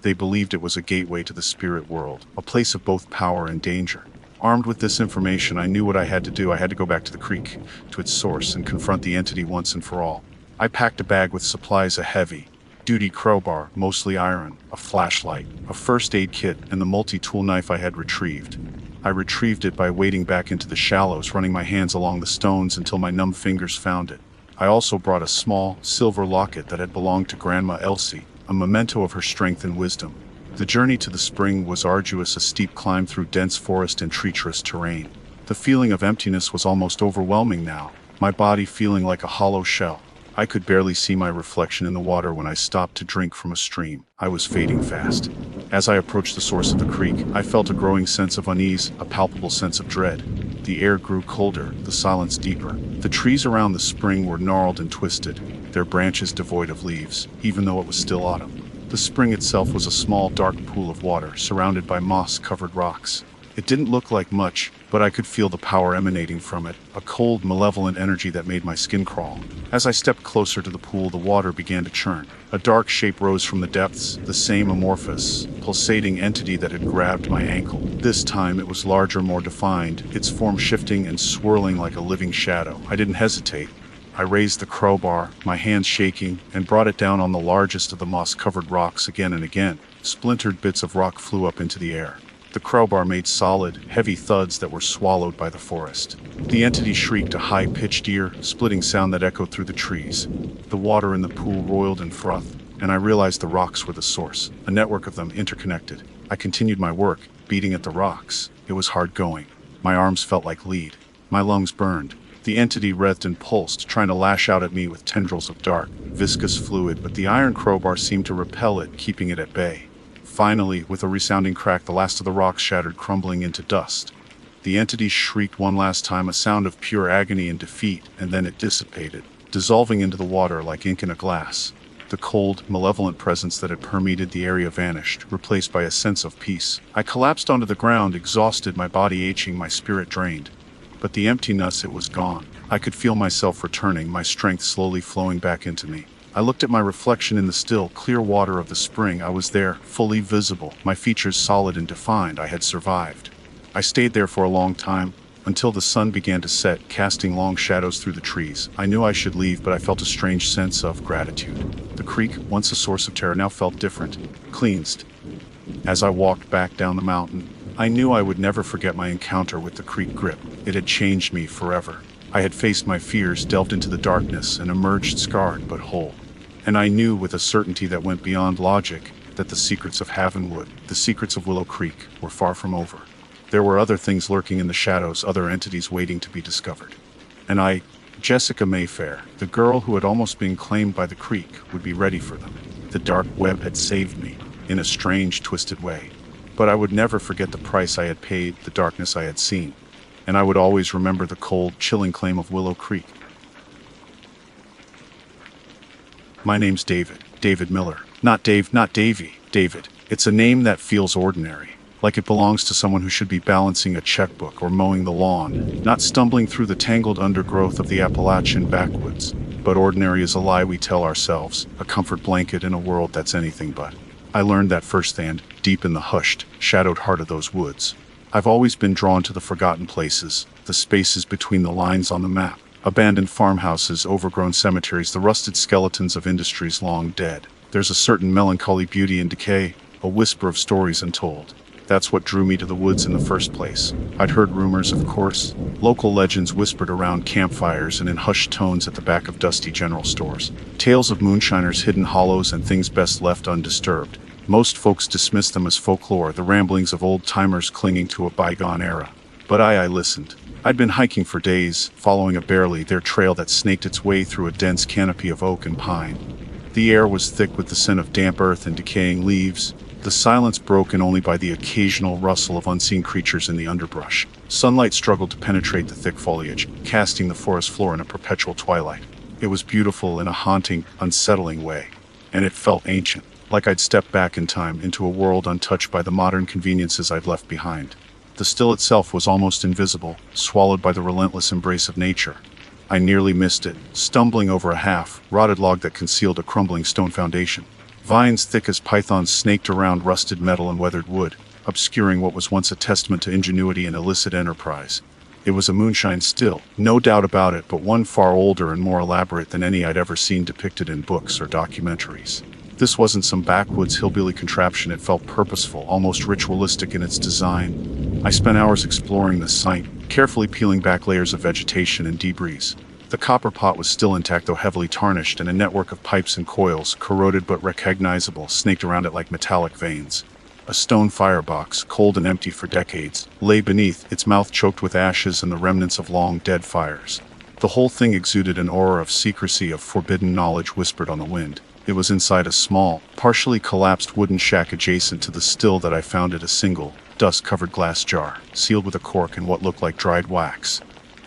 They believed it was a gateway to the spirit world, a place of both power and danger. Armed with this information, I knew what I had to do. I had to go back to the creek, to its source, and confront the entity once and for all. I packed a bag with supplies, a heavy-duty crowbar, mostly iron, a flashlight, a first aid kit, and the multi-tool knife I had retrieved. I retrieved it by wading back into the shallows, running my hands along the stones until my numb fingers found it. I also brought a small, silver locket that had belonged to Grandma Elsie, a memento of her strength and wisdom. The journey to the spring was arduous, a steep climb through dense forest and treacherous terrain. The feeling of emptiness was almost overwhelming now, my body feeling like a hollow shell. I could barely see my reflection in the water when I stopped to drink from a stream. I was fading fast. As I approached the source of the creek, I felt a growing sense of unease, a palpable sense of dread. The air grew colder, the silence deeper. The trees around the spring were gnarled and twisted, their branches devoid of leaves, even though it was still autumn. The spring itself was a small, dark pool of water, surrounded by moss-covered rocks. It didn't look like much, but I could feel the power emanating from it, a cold, malevolent energy that made my skin crawl. As I stepped closer to the pool, the water began to churn. A dark shape rose from the depths, the same amorphous, pulsating entity that had grabbed my ankle. This time it was larger, more defined, its form shifting and swirling like a living shadow. I didn't hesitate. I raised the crowbar, my hands shaking, and brought it down on the largest of the moss-covered rocks again and again. Splintered bits of rock flew up into the air. The crowbar made solid, heavy thuds that were swallowed by the forest. The entity shrieked, a high-pitched ear-splitting sound that echoed through the trees. The water in the pool roiled and frothed, and I realized the rocks were the source, a network of them interconnected. I continued my work, beating at the rocks. It was hard going. My arms felt like lead. My lungs burned. The entity writhed and pulsed, trying to lash out at me with tendrils of dark, viscous fluid, but the iron crowbar seemed to repel it, keeping it at bay. Finally, with a resounding crack, the last of the rocks shattered, crumbling into dust. The entity shrieked one last time, a sound of pure agony and defeat, and then it dissipated, dissolving into the water like ink in a glass. The cold, malevolent presence that had permeated the area vanished, replaced by a sense of peace. I collapsed onto the ground, exhausted, my body aching, my spirit drained. But the emptiness, it was gone. I could feel myself returning, my strength slowly flowing back into me. I looked at my reflection in the still, clear water of the spring. I was there, fully visible, my features solid and defined. I had survived. I stayed there for a long time, until the sun began to set, casting long shadows through the trees. I knew I should leave, but I felt a strange sense of gratitude. The creek, once a source of terror, now felt different, cleansed. As I walked back down the mountain, I knew I would never forget my encounter with the creek grip. It had changed me forever. I had faced my fears, delved into the darkness, and emerged scarred but whole. And I knew with a certainty that went beyond logic that the secrets of Havenwood, the secrets of Willow Creek, were far from over. There were other things lurking in the shadows, other entities waiting to be discovered. And I, Jessica Mayfair, the girl who had almost been claimed by the creek, would be ready for them. The dark web had saved me, in a strange, twisted way. But I would never forget the price I had paid, the darkness I had seen. And I would always remember the cold, chilling claim of Willow Creek. My name's David. David Miller. Not Dave, not Davy. David. It's a name that feels ordinary. Like it belongs to someone who should be balancing a checkbook or mowing the lawn, not stumbling through the tangled undergrowth of the Appalachian backwoods. But ordinary is a lie we tell ourselves, a comfort blanket in a world that's anything but. I learned that firsthand, deep in the hushed, shadowed heart of those woods. I've always been drawn to the forgotten places, the spaces between the lines on the map. Abandoned farmhouses, overgrown cemeteries, the rusted skeletons of industries long dead. There's a certain melancholy beauty in decay, a whisper of stories untold. That's what drew me to the woods in the first place. I'd heard rumors, of course, local legends whispered around campfires and in hushed tones at the back of dusty general stores. Tales of moonshiners, hidden hollows, and things best left undisturbed. Most folks dismissed them as folklore, the ramblings of old-timers clinging to a bygone era. But I listened. I'd been hiking for days, following a barely there trail that snaked its way through a dense canopy of oak and pine. The air was thick with the scent of damp earth and decaying leaves, the silence broken only by the occasional rustle of unseen creatures in the underbrush. Sunlight struggled to penetrate the thick foliage, casting the forest floor in a perpetual twilight. It was beautiful in a haunting, unsettling way, and it felt ancient, like I'd stepped back in time into a world untouched by the modern conveniences I'd left behind. The still itself was almost invisible, swallowed by the relentless embrace of nature. I nearly missed it, stumbling over a half-rotted log that concealed a crumbling stone foundation. Vines thick as pythons snaked around rusted metal and weathered wood, obscuring what was once a testament to ingenuity and illicit enterprise. It was a moonshine still, no doubt about it, but one far older and more elaborate than any I'd ever seen depicted in books or documentaries. This wasn't some backwoods hillbilly contraption. It felt purposeful, almost ritualistic in its design. I spent hours exploring the site, carefully peeling back layers of vegetation and debris. The copper pot was still intact, though heavily tarnished, and a network of pipes and coils, corroded but recognizable, snaked around it like metallic veins. A stone firebox, cold and empty for decades, lay beneath, its mouth choked with ashes and the remnants of long-dead fires. The whole thing exuded an aura of secrecy, of forbidden knowledge whispered on the wind. It was inside a small, partially collapsed wooden shack adjacent to the still that I found it, a single, dust-covered glass jar, sealed with a cork and what looked like dried wax.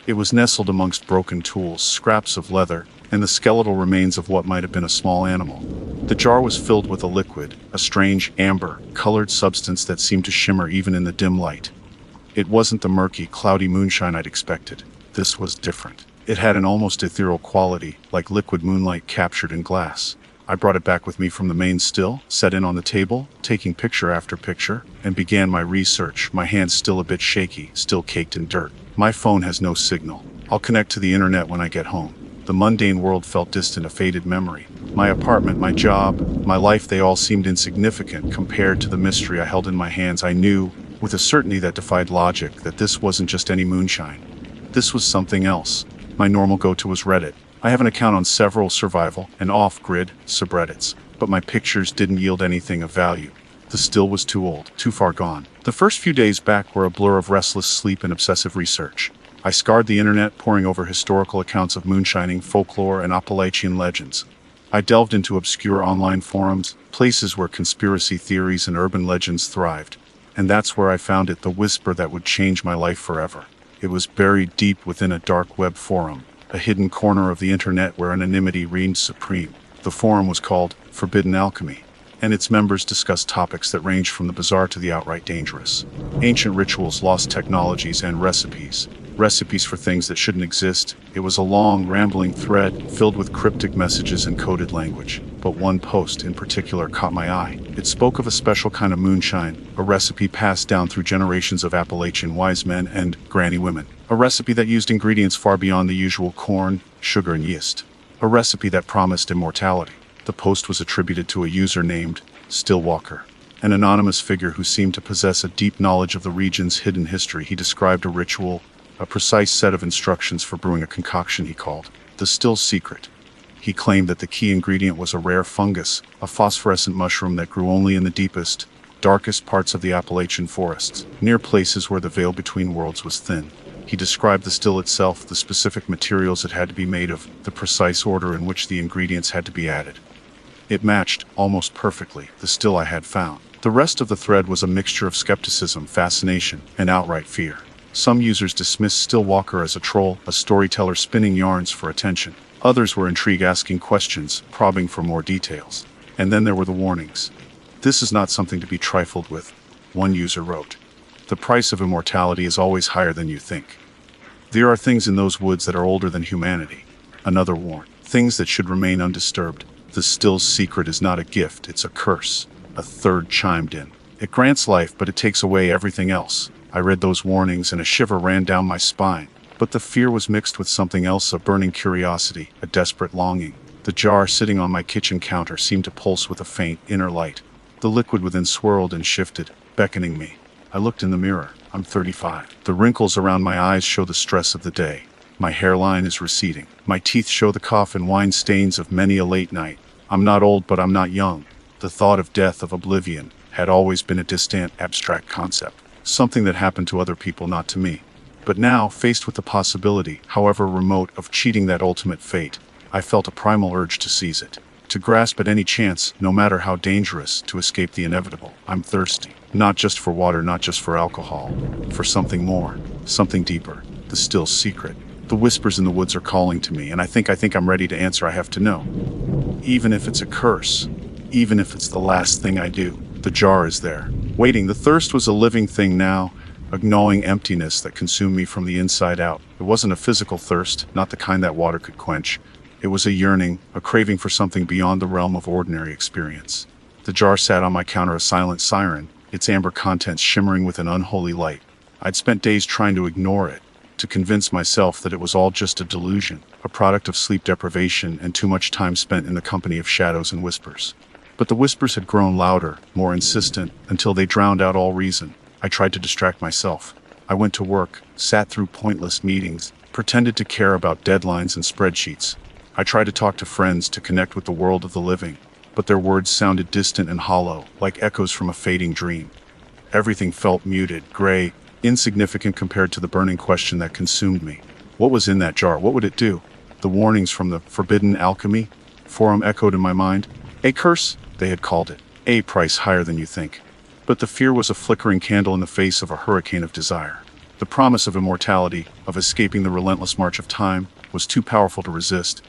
It was nestled amongst broken tools, scraps of leather, and the skeletal remains of what might have been a small animal. The jar was filled with a liquid, a strange, amber-colored substance that seemed to shimmer even in the dim light. It wasn't the murky, cloudy moonshine I'd expected. This was different. It had an almost ethereal quality, like liquid moonlight captured in glass. I brought it back with me from the main still, sat in on the table, taking picture after picture, and began my research, my hands still a bit shaky, still caked in dirt. My phone has no signal. I'll connect to the internet when I get home. The mundane world felt distant, a faded memory. My apartment, my job, my life, they all seemed insignificant compared to the mystery I held in my hands. I knew, with a certainty that defied logic, that this wasn't just any moonshine. This was something else. My normal go-to was Reddit. I have an account on several survival and off-grid subreddits, but my pictures didn't yield anything of value. The still was too old, too far gone. The first few days back were a blur of restless sleep and obsessive research. I scoured the internet, poring over historical accounts of moonshining, folklore, and Appalachian legends. I delved into obscure online forums, places where conspiracy theories and urban legends thrived. And that's where I found it, the whisper that would change my life forever. It was buried deep within a dark web forum, a hidden corner of the internet where anonymity reigned supreme. The forum was called Forbidden Alchemy, and its members discussed topics that ranged from the bizarre to the outright dangerous. Ancient rituals, lost technologies, and recipes. Recipes for things that shouldn't exist. It was a long, rambling thread filled with cryptic messages and coded language. But one post in particular caught my eye. It spoke of a special kind of moonshine, a recipe passed down through generations of Appalachian wise men and granny women. A recipe that used ingredients far beyond the usual corn, sugar, and yeast. A recipe that promised immortality. The post was attributed to a user named Stillwalker, an anonymous figure who seemed to possess a deep knowledge of the region's hidden history. He described a ritual, a precise set of instructions for brewing a concoction he called the Still Secret. He claimed that the key ingredient was a rare fungus, a phosphorescent mushroom that grew only in the deepest, darkest parts of the Appalachian forests, near places where the veil between worlds was thin. He described the still itself, the specific materials it had to be made of, the precise order in which the ingredients had to be added. It matched, almost perfectly, the still I had found. The rest of the thread was a mixture of skepticism, fascination, and outright fear. Some users dismissed Still Walker as a troll, a storyteller spinning yarns for attention. Others were intrigued, asking questions, probing for more details. And then there were the warnings. "This is not something to be trifled with," one user wrote. "The price of immortality is always higher than you think. There are things in those woods that are older than humanity." Another warned, "Things that should remain undisturbed. The Still's secret is not a gift, it's a curse." A third chimed in. "It grants life, but it takes away everything else." I read those warnings and a shiver ran down my spine. But the fear was mixed with something else, a burning curiosity, a desperate longing. The jar sitting on my kitchen counter seemed to pulse with a faint, inner light. The liquid within swirled and shifted, beckoning me. I looked in the mirror. I'm 35. The wrinkles around my eyes show the stress of the day. My hairline is receding. My teeth show the cough and wine stains of many a late night. I'm not old, but I'm not young. The thought of death, of oblivion, had always been a distant, abstract concept. Something that happened to other people, not to me. But now, faced with the possibility, however remote, of cheating that ultimate fate, I felt a primal urge to seize it. To grasp at any chance, no matter how dangerous, to escape the inevitable. I'm thirsty. Not just for water, not just for alcohol. For something more. Something deeper. The still secret. The whispers in the woods are calling to me, and I think I'm ready to answer. I have to know. Even if it's a curse. Even if it's the last thing I do. The jar is there. Waiting. The thirst was a living thing now. A gnawing emptiness that consumed me from the inside out. It wasn't a physical thirst, not the kind that water could quench. It was a yearning, a craving for something beyond the realm of ordinary experience. The jar sat on my counter, a silent siren, its amber contents shimmering with an unholy light. I'd spent days trying to ignore it, to convince myself that it was all just a delusion, a product of sleep deprivation and too much time spent in the company of shadows and whispers. But the whispers had grown louder, more insistent, until they drowned out all reason. I tried to distract myself. I went to work, sat through pointless meetings, pretended to care about deadlines and spreadsheets. I tried to talk to friends, to connect with the world of the living, but their words sounded distant and hollow, like echoes from a fading dream. Everything felt muted, gray, insignificant compared to the burning question that consumed me. What was in that jar? What would it do? The warnings from the forbidden alchemy forum echoed in my mind. A curse, they had called it. A price higher than you think. But the fear was a flickering candle in the face of a hurricane of desire. The promise of immortality, of escaping the relentless march of time, was too powerful to resist.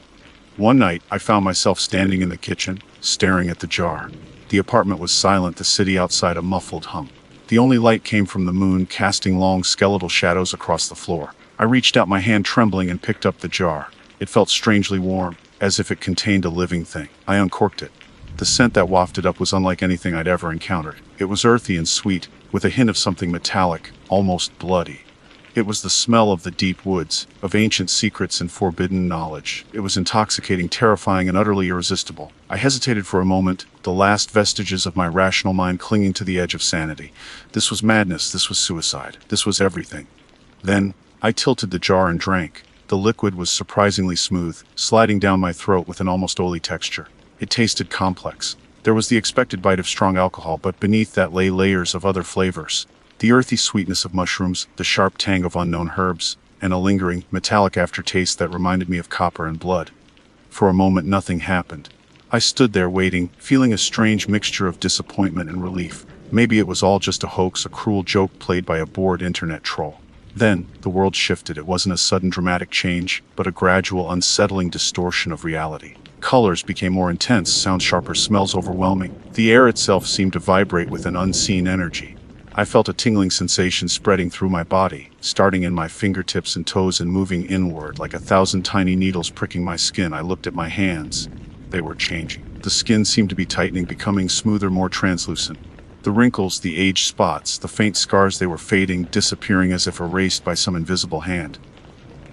One night, I found myself standing in the kitchen, staring at the jar. The apartment was silent, the city outside a muffled hum. The only light came from the moon, casting long skeletal shadows across the floor. I reached out my hand trembling and picked up the jar. It felt strangely warm, as if it contained a living thing. I uncorked it. The scent that wafted up was unlike anything I'd ever encountered. It was earthy and sweet, with a hint of something metallic, almost bloody. It was the smell of the deep woods, of ancient secrets and forbidden knowledge. It was intoxicating, terrifying, and utterly irresistible. I hesitated for a moment, the last vestiges of my rational mind clinging to the edge of sanity. This was madness, this was suicide, this was everything. Then, I tilted the jar and drank. The liquid was surprisingly smooth, sliding down my throat with an almost oily texture. It tasted complex. There was the expected bite of strong alcohol, but beneath that lay layers of other flavors. The earthy sweetness of mushrooms, the sharp tang of unknown herbs, and a lingering, metallic aftertaste that reminded me of copper and blood. For a moment, nothing happened. I stood there waiting, feeling a strange mixture of disappointment and relief. Maybe it was all just a hoax, a cruel joke played by a bored internet troll. Then, the world shifted. It wasn't a sudden dramatic change, but a gradual, unsettling distortion of reality. Colors became more intense, sounds sharper, smells overwhelming. The air itself seemed to vibrate with an unseen energy. I felt a tingling sensation spreading through my body, starting in my fingertips and toes and moving inward like 1,000 tiny needles pricking my skin. I looked at my hands. They were changing. The skin seemed to be tightening, becoming smoother, more translucent. The wrinkles, the age spots, the faint scars, they were fading, disappearing as if erased by some invisible hand.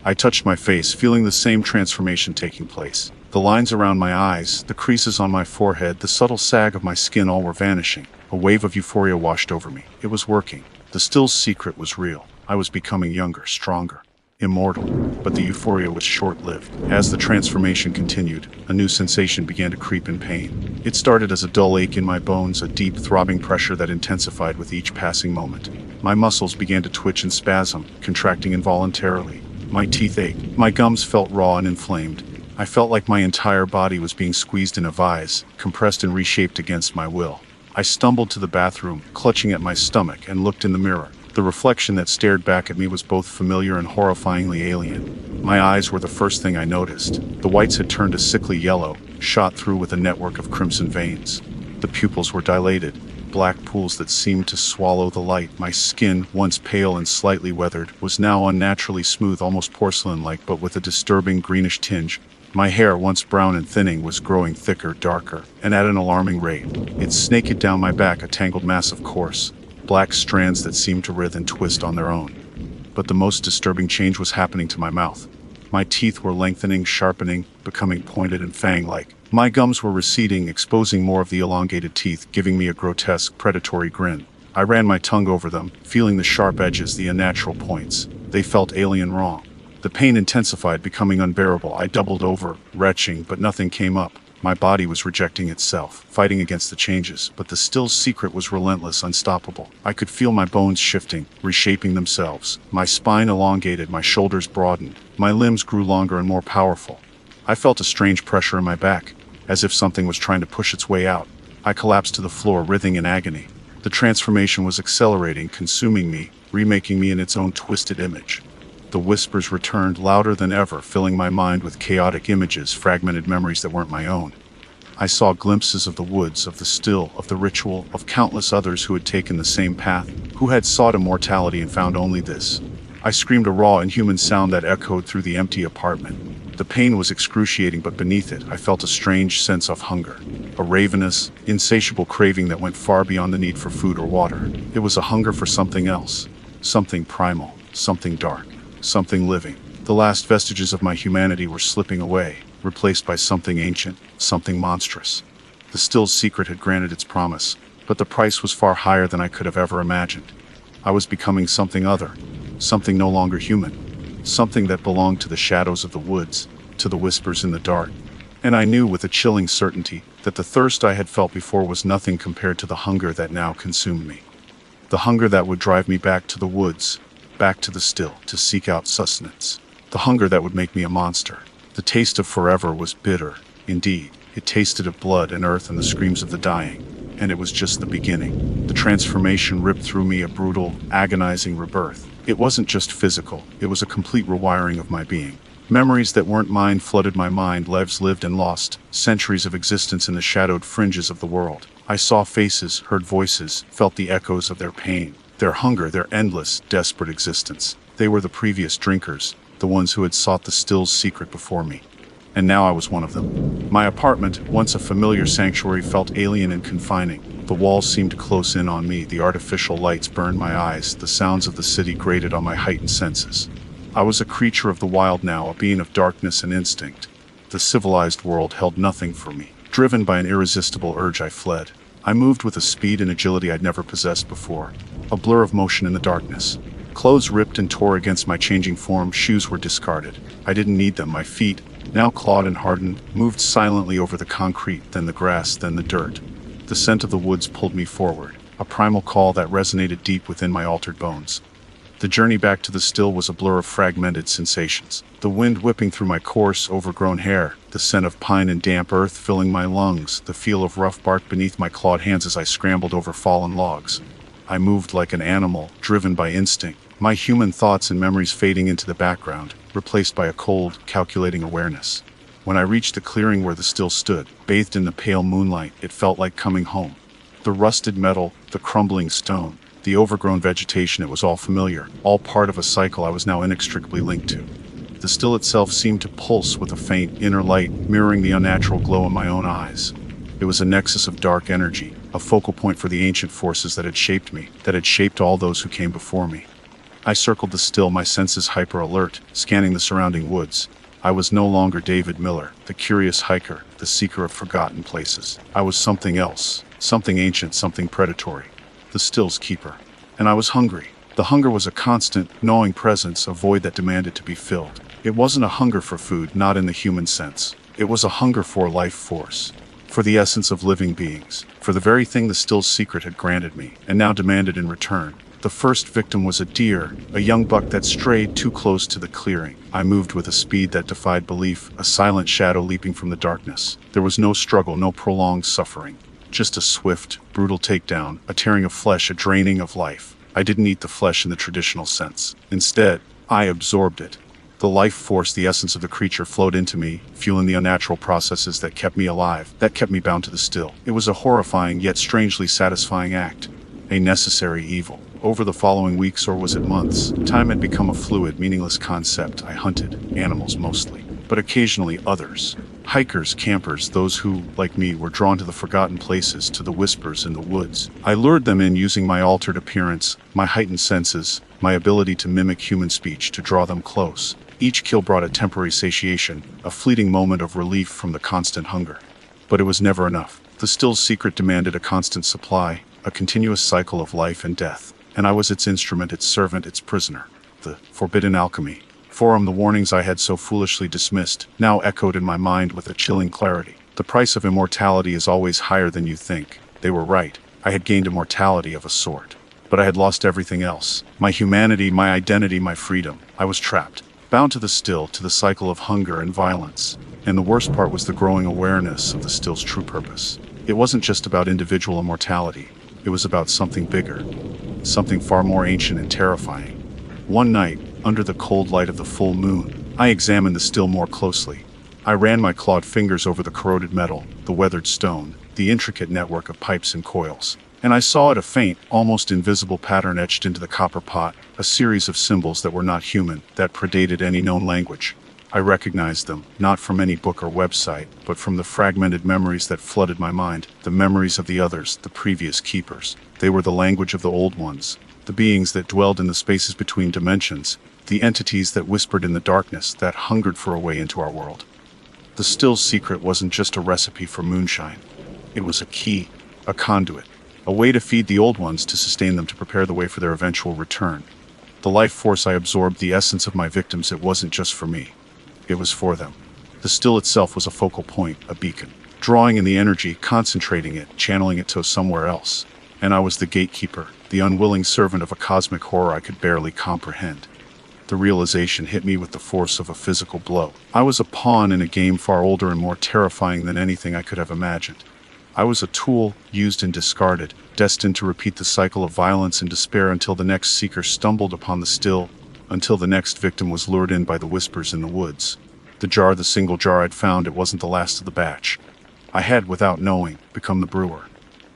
I touched my face, feeling the same transformation taking place. The lines around my eyes, the creases on my forehead, the subtle sag of my skin, all were vanishing. A wave of euphoria washed over me. It was working. The still secret was real. I was becoming younger, stronger. immortal. But the euphoria was short-lived. As the transformation continued, a new sensation began to creep in pain. It started as a dull ache in my bones, a deep, throbbing pressure that intensified with each passing moment. My muscles began to twitch and spasm, contracting involuntarily. My teeth ached. My gums felt raw and inflamed. I felt like my entire body was being squeezed in a vise, compressed and reshaped against my will. I stumbled to the bathroom, clutching at my stomach, and looked in the mirror. The reflection that stared back at me was both familiar and horrifyingly alien. My eyes were the first thing I noticed. The whites had turned a sickly yellow, shot through with a network of crimson veins. The pupils were dilated, black pools that seemed to swallow the light. My skin, once pale and slightly weathered, was now unnaturally smooth, almost porcelain-like, but with a disturbing greenish tinge. My hair, once brown and thinning, was growing thicker, darker, and at an alarming rate. It snaked down my back, a tangled mass of coarse, black strands that seemed to writhe and twist on their own. But the most disturbing change was happening to my mouth. My teeth were lengthening, sharpening, becoming pointed and fang-like. My gums were receding, exposing more of the elongated teeth, giving me a grotesque, predatory grin. I ran my tongue over them, feeling the sharp edges, the unnatural points. They felt alien wrong. The pain intensified, becoming unbearable. I doubled over, retching, but nothing came up. My body was rejecting itself, fighting against the changes, but the still secret was relentless, unstoppable. I could feel my bones shifting, reshaping themselves. My spine elongated, my shoulders broadened. My limbs grew longer and more powerful. I felt a strange pressure in my back, as if something was trying to push its way out. I collapsed to the floor, writhing in agony. The transformation was accelerating, consuming me, remaking me in its own twisted image. The whispers returned, louder than ever, filling my mind with chaotic images, fragmented memories that weren't my own. I saw glimpses of the woods, of the still, of the ritual, of countless others who had taken the same path, who had sought immortality and found only this. I screamed, a raw, inhuman sound that echoed through the empty apartment. The pain was excruciating, but beneath it, I felt a strange sense of hunger. A ravenous, insatiable craving that went far beyond the need for food or water. It was a hunger for something else. Something primal, something dark. Something living. The last vestiges of my humanity were slipping away, replaced by something ancient, something monstrous. The still secret had granted its promise, but the price was far higher than I could have ever imagined. I was becoming something other, something no longer human, something that belonged to the shadows of the woods, to the whispers in the dark. And I knew with a chilling certainty that the thirst I had felt before was nothing compared to the hunger that now consumed me. The hunger that would drive me back to the woods, back to the still, to seek out sustenance. The hunger that would make me a monster. The taste of forever was bitter, indeed. It tasted of blood and earth and the screams of the dying. And it was just the beginning. The transformation ripped through me, a brutal, agonizing rebirth. It wasn't just physical, it was a complete rewiring of my being. Memories that weren't mine flooded my mind, lives lived and lost, centuries of existence in the shadowed fringes of the world. I saw faces, heard voices, felt the echoes of their pain. Their hunger, their endless, desperate existence. They were the previous drinkers, the ones who had sought the still's secret before me. And now I was one of them. My apartment, once a familiar sanctuary, felt alien and confining. The walls seemed to close in on me, the artificial lights burned my eyes, the sounds of the city grated on my heightened senses. I was a creature of the wild now, a being of darkness and instinct. The civilized world held nothing for me. Driven by an irresistible urge, I fled. I moved with a speed and agility I'd never possessed before. A blur of motion in the darkness. Clothes ripped and tore against my changing form, shoes were discarded. I didn't need them. My feet, now clawed and hardened, moved silently over the concrete, then the grass, then the dirt. The scent of the woods pulled me forward, a primal call that resonated deep within my altered bones. The journey back to the still was a blur of fragmented sensations. The wind whipping through my coarse, overgrown hair, the scent of pine and damp earth filling my lungs, the feel of rough bark beneath my clawed hands as I scrambled over fallen logs. I moved like an animal, driven by instinct, my human thoughts and memories fading into the background, replaced by a cold, calculating awareness. When I reached the clearing where the still stood, bathed in the pale moonlight, it felt like coming home. The rusted metal, the crumbling stone, the overgrown vegetation, it was all familiar, all part of a cycle I was now inextricably linked to. The still itself seemed to pulse with a faint, inner light, mirroring the unnatural glow in my own eyes. It was a nexus of dark energy, a focal point for the ancient forces that had shaped me, that had shaped all those who came before me. I circled the still, my senses hyper-alert, scanning the surrounding woods. I was no longer David Miller, the curious hiker, the seeker of forgotten places. I was something else, something ancient, something predatory. The still's keeper. And I was hungry. The hunger was a constant, gnawing presence, a void that demanded to be filled. It wasn't a hunger for food, not in the human sense. It was a hunger for life force, for the essence of living beings, for the very thing the still secret had granted me, and now demanded in return. The first victim was a deer, a young buck that strayed too close to the clearing. I moved with a speed that defied belief, a silent shadow leaping from the darkness. There was no struggle, no prolonged suffering. Just a swift, brutal takedown, a tearing of flesh, a draining of life. I didn't eat the flesh in the traditional sense. Instead, I absorbed it. The life force, the essence of the creature, flowed into me, fueling the unnatural processes that kept me alive, that kept me bound to the still. It was a horrifying yet strangely satisfying act, a necessary evil. Over the following weeks, or was it months, time had become a fluid, meaningless concept. I hunted, animals mostly, but occasionally others. Hikers, campers, those who, like me, were drawn to the forgotten places, to the whispers in the woods. I lured them in using my altered appearance, my heightened senses, my ability to mimic human speech to draw them close. Each kill brought a temporary satiation, a fleeting moment of relief from the constant hunger. But it was never enough. The still secret demanded a constant supply, a continuous cycle of life and death. And I was its instrument, its servant, its prisoner. The forbidden alchemy. The warnings I had so foolishly dismissed, now echoed in my mind with a chilling clarity. The price of immortality is always higher than you think. They were right. I had gained immortality of a sort. But I had lost everything else. My humanity, my identity, my freedom. I was trapped. Bound to the still, to the cycle of hunger and violence. And the worst part was the growing awareness of the still's true purpose. It wasn't just about individual immortality. It was about something bigger. Something far more ancient and terrifying. One night, under the cold light of the full moon, I examined the still more closely. I ran my clawed fingers over the corroded metal, the weathered stone, the intricate network of pipes and coils. And I saw it, a faint, almost invisible pattern etched into the copper pot, a series of symbols that were not human, that predated any known language. I recognized them, not from any book or website, but from the fragmented memories that flooded my mind, the memories of the others, the previous keepers. They were the language of the old ones, the beings that dwelled in the spaces between dimensions, the entities that whispered in the darkness, that hungered for a way into our world. The still secret wasn't just a recipe for moonshine. It was a key, a conduit, a way to feed the old ones, to sustain them, to prepare the way for their eventual return. The life force I absorbed, the essence of my victims, it wasn't just for me. It was for them. The still itself was a focal point, a beacon, drawing in the energy, concentrating it, channeling it to somewhere else. And I was the gatekeeper, the unwilling servant of a cosmic horror I could barely comprehend. The realization hit me with the force of a physical blow. I was a pawn in a game far older and more terrifying than anything I could have imagined. I was a tool, used and discarded, destined to repeat the cycle of violence and despair until the next seeker stumbled upon the still, until the next victim was lured in by the whispers in the woods. The jar, the single jar I'd found, it wasn't the last of the batch. I had, without knowing, become the brewer.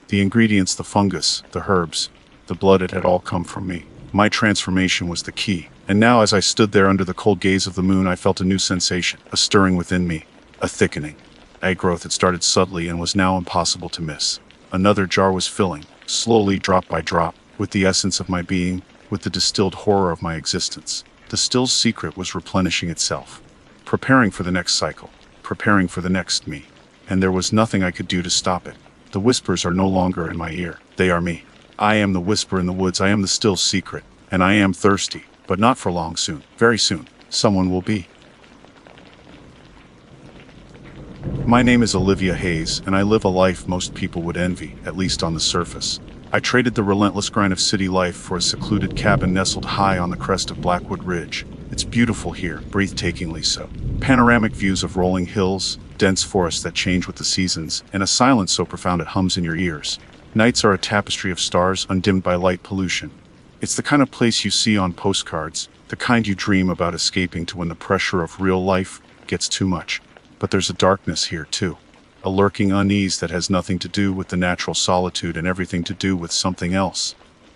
The ingredients, the fungus, the herbs, the blood, it had all come from me. My transformation was the key. And now, as I stood there under the cold gaze of the moon, I felt a new sensation, a stirring within me, a thickening. A growth had started subtly and was now impossible to miss. Another jar was filling, slowly, drop by drop, with the essence of my being, with the distilled horror of my existence. The still secret was replenishing itself, preparing for the next cycle, preparing for the next me. And there was nothing I could do to stop it. The whispers are no longer in my ear. They are me. I am the whisper in the woods. I am the still secret. And I am thirsty, but not for long. Soon, very soon, someone will be. My name is Olivia Hayes, and I live a life most people would envy, at least on the surface. I traded the relentless grind of city life for a secluded cabin nestled high on the crest of Blackwood Ridge. It's beautiful here, breathtakingly so. Panoramic views of rolling hills, dense forests that change with the seasons, and a silence so profound it hums in your ears. Nights are a tapestry of stars undimmed by light pollution. It's the kind of place you see on postcards, the kind you dream about escaping to when the pressure of real life gets too much. But there's a darkness here too. A lurking unease that has nothing to do with the natural solitude and everything to do with something else.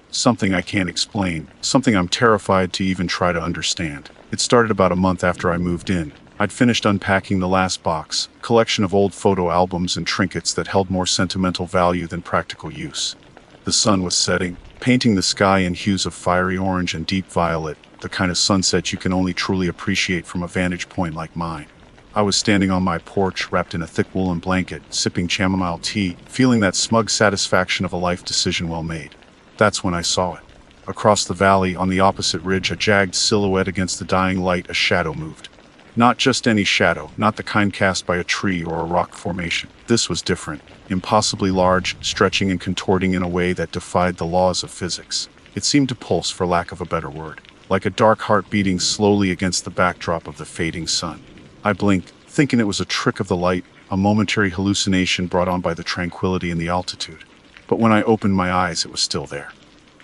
Something I can't explain, something I'm terrified to even try to understand. It started about a month after I moved in. I'd finished unpacking the last box, a collection of old photo albums and trinkets that held more sentimental value than practical use. The sun was setting, painting the sky in hues of fiery orange and deep violet, the kind of sunset you can only truly appreciate from a vantage point like mine. I was standing on my porch, wrapped in a thick woolen blanket, sipping chamomile tea, feeling that smug satisfaction of a life decision well made. That's when I saw it. Across the valley, on the opposite ridge, a jagged silhouette against the dying light, a shadow moved. Not just any shadow, not the kind cast by a tree or a rock formation. This was different, impossibly large, stretching and contorting in a way that defied the laws of physics. It seemed to pulse, for lack of a better word, like a dark heart beating slowly against the backdrop of the fading sun. I blinked, thinking it was a trick of the light, a momentary hallucination brought on by the tranquility and the altitude. But when I opened my eyes, it was still there.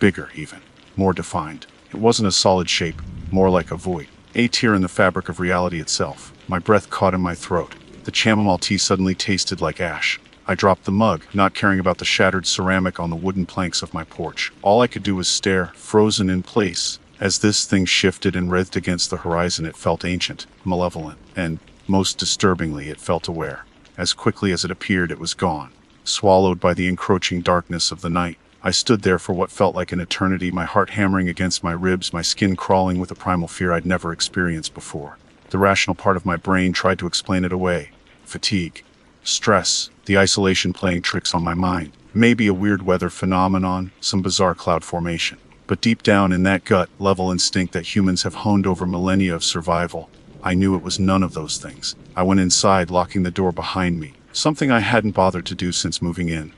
Bigger, even. More defined. It wasn't a solid shape, more like a void. A tear in the fabric of reality itself. My breath caught in my throat. The chamomile tea suddenly tasted like ash. I dropped the mug, not caring about the shattered ceramic on the wooden planks of my porch. All I could do was stare, frozen in place. As this thing shifted and writhed against the horizon, it felt ancient, malevolent, and, most disturbingly, it felt aware. As quickly as it appeared, it was gone, swallowed by the encroaching darkness of the night. I stood there for what felt like an eternity, my heart hammering against my ribs, my skin crawling with a primal fear I'd never experienced before. The rational part of my brain tried to explain it away. Fatigue, stress, the isolation playing tricks on my mind. Maybe a weird weather phenomenon, some bizarre cloud formation. But deep down in that gut-level instinct that humans have honed over millennia of survival, I knew it was none of those things. I went inside, locking the door behind me, something I hadn't bothered to do since moving in.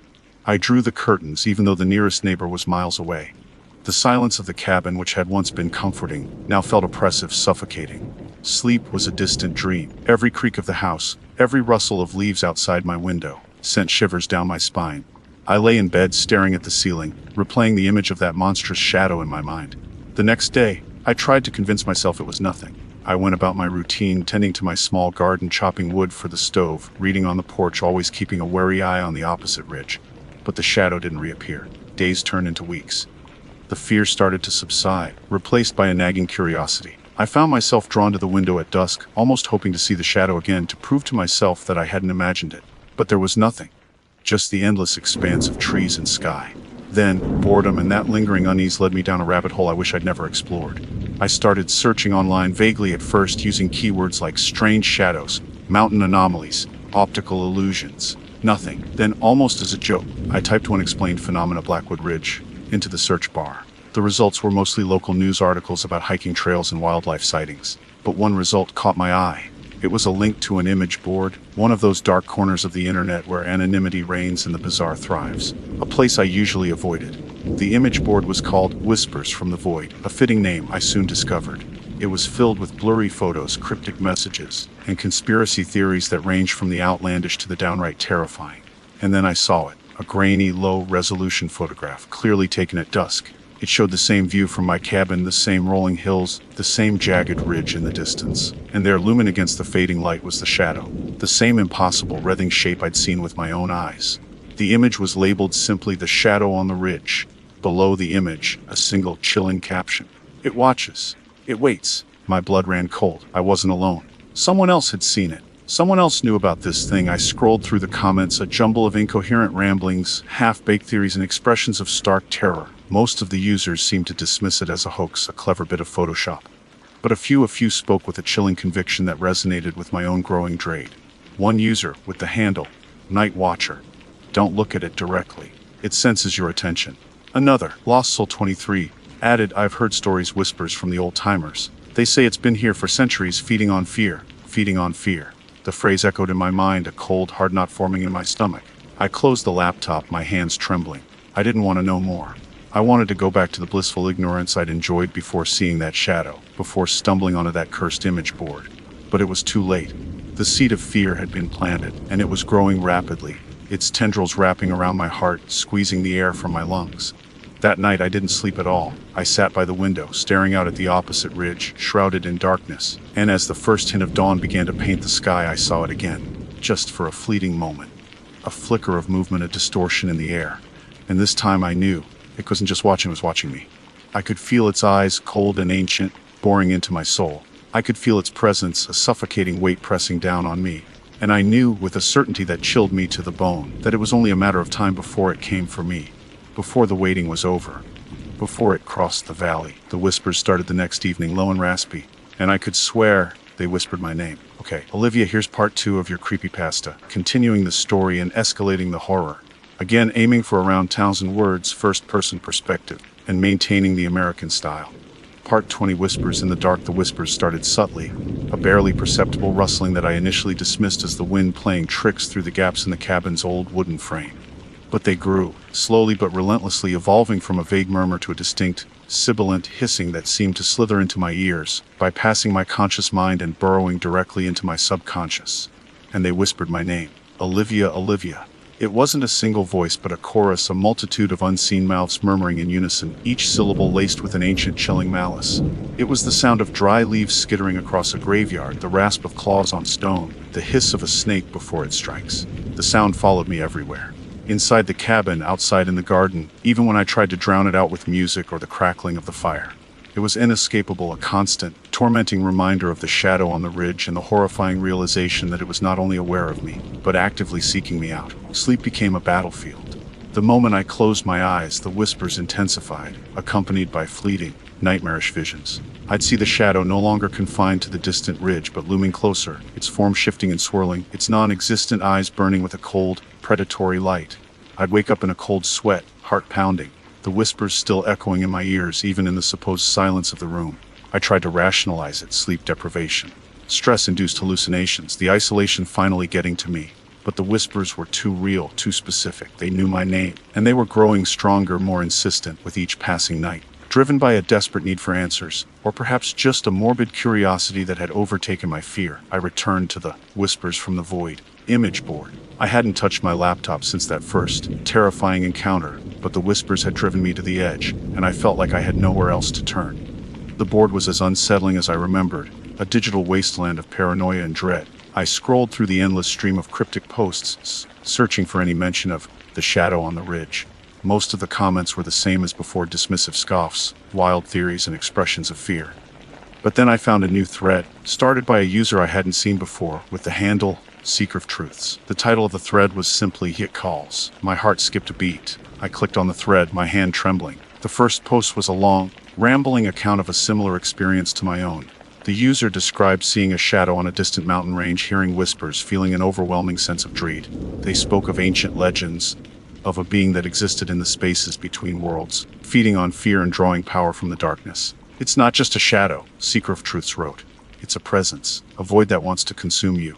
I drew the curtains, even though the nearest neighbor was miles away. The silence of the cabin, which had once been comforting, now felt oppressive, suffocating. Sleep was a distant dream. Every creak of the house, every rustle of leaves outside my window, sent shivers down my spine. I lay in bed, staring at the ceiling, replaying the image of that monstrous shadow in my mind. The next day, I tried to convince myself it was nothing. I went about my routine, tending to my small garden, chopping wood for the stove, reading on the porch, always keeping a wary eye on the opposite ridge. But the shadow didn't reappear. Days turned into weeks. The fear started to subside, replaced by a nagging curiosity. I found myself drawn to the window at dusk, almost hoping to see the shadow again, to prove to myself that I hadn't imagined it. But there was nothing. Just the endless expanse of trees and sky. Then, boredom and that lingering unease led me down a rabbit hole I wish I'd never explored. I started searching online, vaguely at first, using keywords like strange shadows, mountain anomalies, optical illusions. Nothing. Then, almost as a joke, I typed unexplained phenomena Blackwood Ridge into the search bar. The results were mostly local news articles about hiking trails and wildlife sightings. But one result caught my eye. It was a link to an image board, one of those dark corners of the internet where anonymity reigns and the bizarre thrives. A place I usually avoided. The image board was called Whispers from the Void, a fitting name, I soon discovered. It was filled with blurry photos, cryptic messages, and conspiracy theories that ranged from the outlandish to the downright terrifying. And then I saw it, a grainy, low-resolution photograph, clearly taken at dusk. It showed the same view from my cabin, the same rolling hills, the same jagged ridge in the distance. And there, looming against the fading light, was the shadow, the same impossible, writhing shape I'd seen with my own eyes. The image was labeled simply "the shadow on the ridge." Below the image, a single chilling caption. "It watches. It waits." My blood ran cold. I wasn't alone. Someone else had seen it. Someone else knew about this thing. I scrolled through the comments, a jumble of incoherent ramblings, half-baked theories, and expressions of stark terror. Most of the users seemed to dismiss it as a hoax, a clever bit of Photoshop. But a few spoke with a chilling conviction that resonated with my own growing dread. One user, with the handle, "Night Watcher." "Don't look at it directly. It senses your attention." Another, Lost Soul 23, added, "I've heard stories, whispers from the old-timers. They say it's been here for centuries, feeding on fear, feeding on fear." The phrase echoed in my mind, a cold, hard knot forming in my stomach. I closed the laptop, my hands trembling. I didn't want to know more. I wanted to go back to the blissful ignorance I'd enjoyed before seeing that shadow, before stumbling onto that cursed image board. But it was too late. The seed of fear had been planted, and it was growing rapidly, its tendrils wrapping around my heart, squeezing the air from my lungs. That night I didn't sleep at all. I sat by the window, staring out at the opposite ridge, shrouded in darkness. And as the first hint of dawn began to paint the sky, I saw it again, just for a fleeting moment. A flicker of movement, a distortion in the air. And this time I knew. It wasn't just watching, it was watching me. I could feel its eyes, cold and ancient, boring into my soul. I could feel its presence, a suffocating weight pressing down on me. And I knew, with a certainty that chilled me to the bone, that it was only a matter of time before it came for me. Before the waiting was over. Before it crossed the valley. The whispers started the next evening, low and raspy. And I could swear they whispered my name. "Okay, Olivia, here's part 2 of your creepypasta, continuing the story and escalating the horror. Again, aiming for around 1,000 words, first-person perspective. and maintaining the American style. Part 20 Whispers in the dark. The whispers started subtly, a barely perceptible rustling that I initially dismissed as the wind playing tricks through the gaps in the cabin's old wooden frame. But they grew, slowly but relentlessly, evolving from a vague murmur to a distinct, sibilant hissing that seemed to slither into my ears, bypassing my conscious mind and burrowing directly into my subconscious. And they whispered my name. Olivia, Olivia. It wasn't a single voice but a chorus, a multitude of unseen mouths murmuring in unison, each syllable laced with an ancient chilling malice. It was the sound of dry leaves skittering across a graveyard, the rasp of claws on stone, the hiss of a snake before it strikes. The sound followed me everywhere. Inside the cabin, outside in the garden, even when I tried to drown it out with music or the crackling of the fire. It was inescapable, a constant, tormenting reminder of the shadow on the ridge and the horrifying realization that it was not only aware of me, but actively seeking me out. Sleep became a battlefield. The moment I closed my eyes, the whispers intensified, accompanied by fleeting, nightmarish visions. I'd see the shadow no longer confined to the distant ridge, but looming closer, its form shifting and swirling, its non-existent eyes burning with a cold, predatory light. I'd wake up in a cold sweat, heart pounding, the whispers still echoing in my ears even in the supposed silence of the room. I tried to rationalize it: sleep deprivation, stress-induced hallucinations, the isolation finally getting to me. But the whispers were too real, too specific. They knew my name, and they were growing stronger, more insistent with each passing night. Driven by a desperate need for answers, or perhaps just a morbid curiosity that had overtaken my fear, I returned to the whispers from the void image board. I hadn't touched my laptop since that first, terrifying encounter, but the whispers had driven me to the edge, and I felt like I had nowhere else to turn. The board was as unsettling as I remembered, a digital wasteland of paranoia and dread. I scrolled through the endless stream of cryptic posts, searching for any mention of the shadow on the ridge. Most of the comments were the same as before: dismissive scoffs, wild theories, and expressions of fear. But then I found a new thread, started by a user I hadn't seen before, with the handle Seeker of Truths. The title of the thread was simply "It Calls." My heart skipped a beat. I clicked on the thread, my hand trembling. The first post was a long, rambling account of a similar experience to my own. The user described seeing a shadow on a distant mountain range, hearing whispers, feeling an overwhelming sense of dread. They spoke of ancient legends, of a being that existed in the spaces between worlds, feeding on fear and drawing power from the darkness. "It's not just a shadow," Seeker of Truths wrote. "It's a presence, a void that wants to consume you.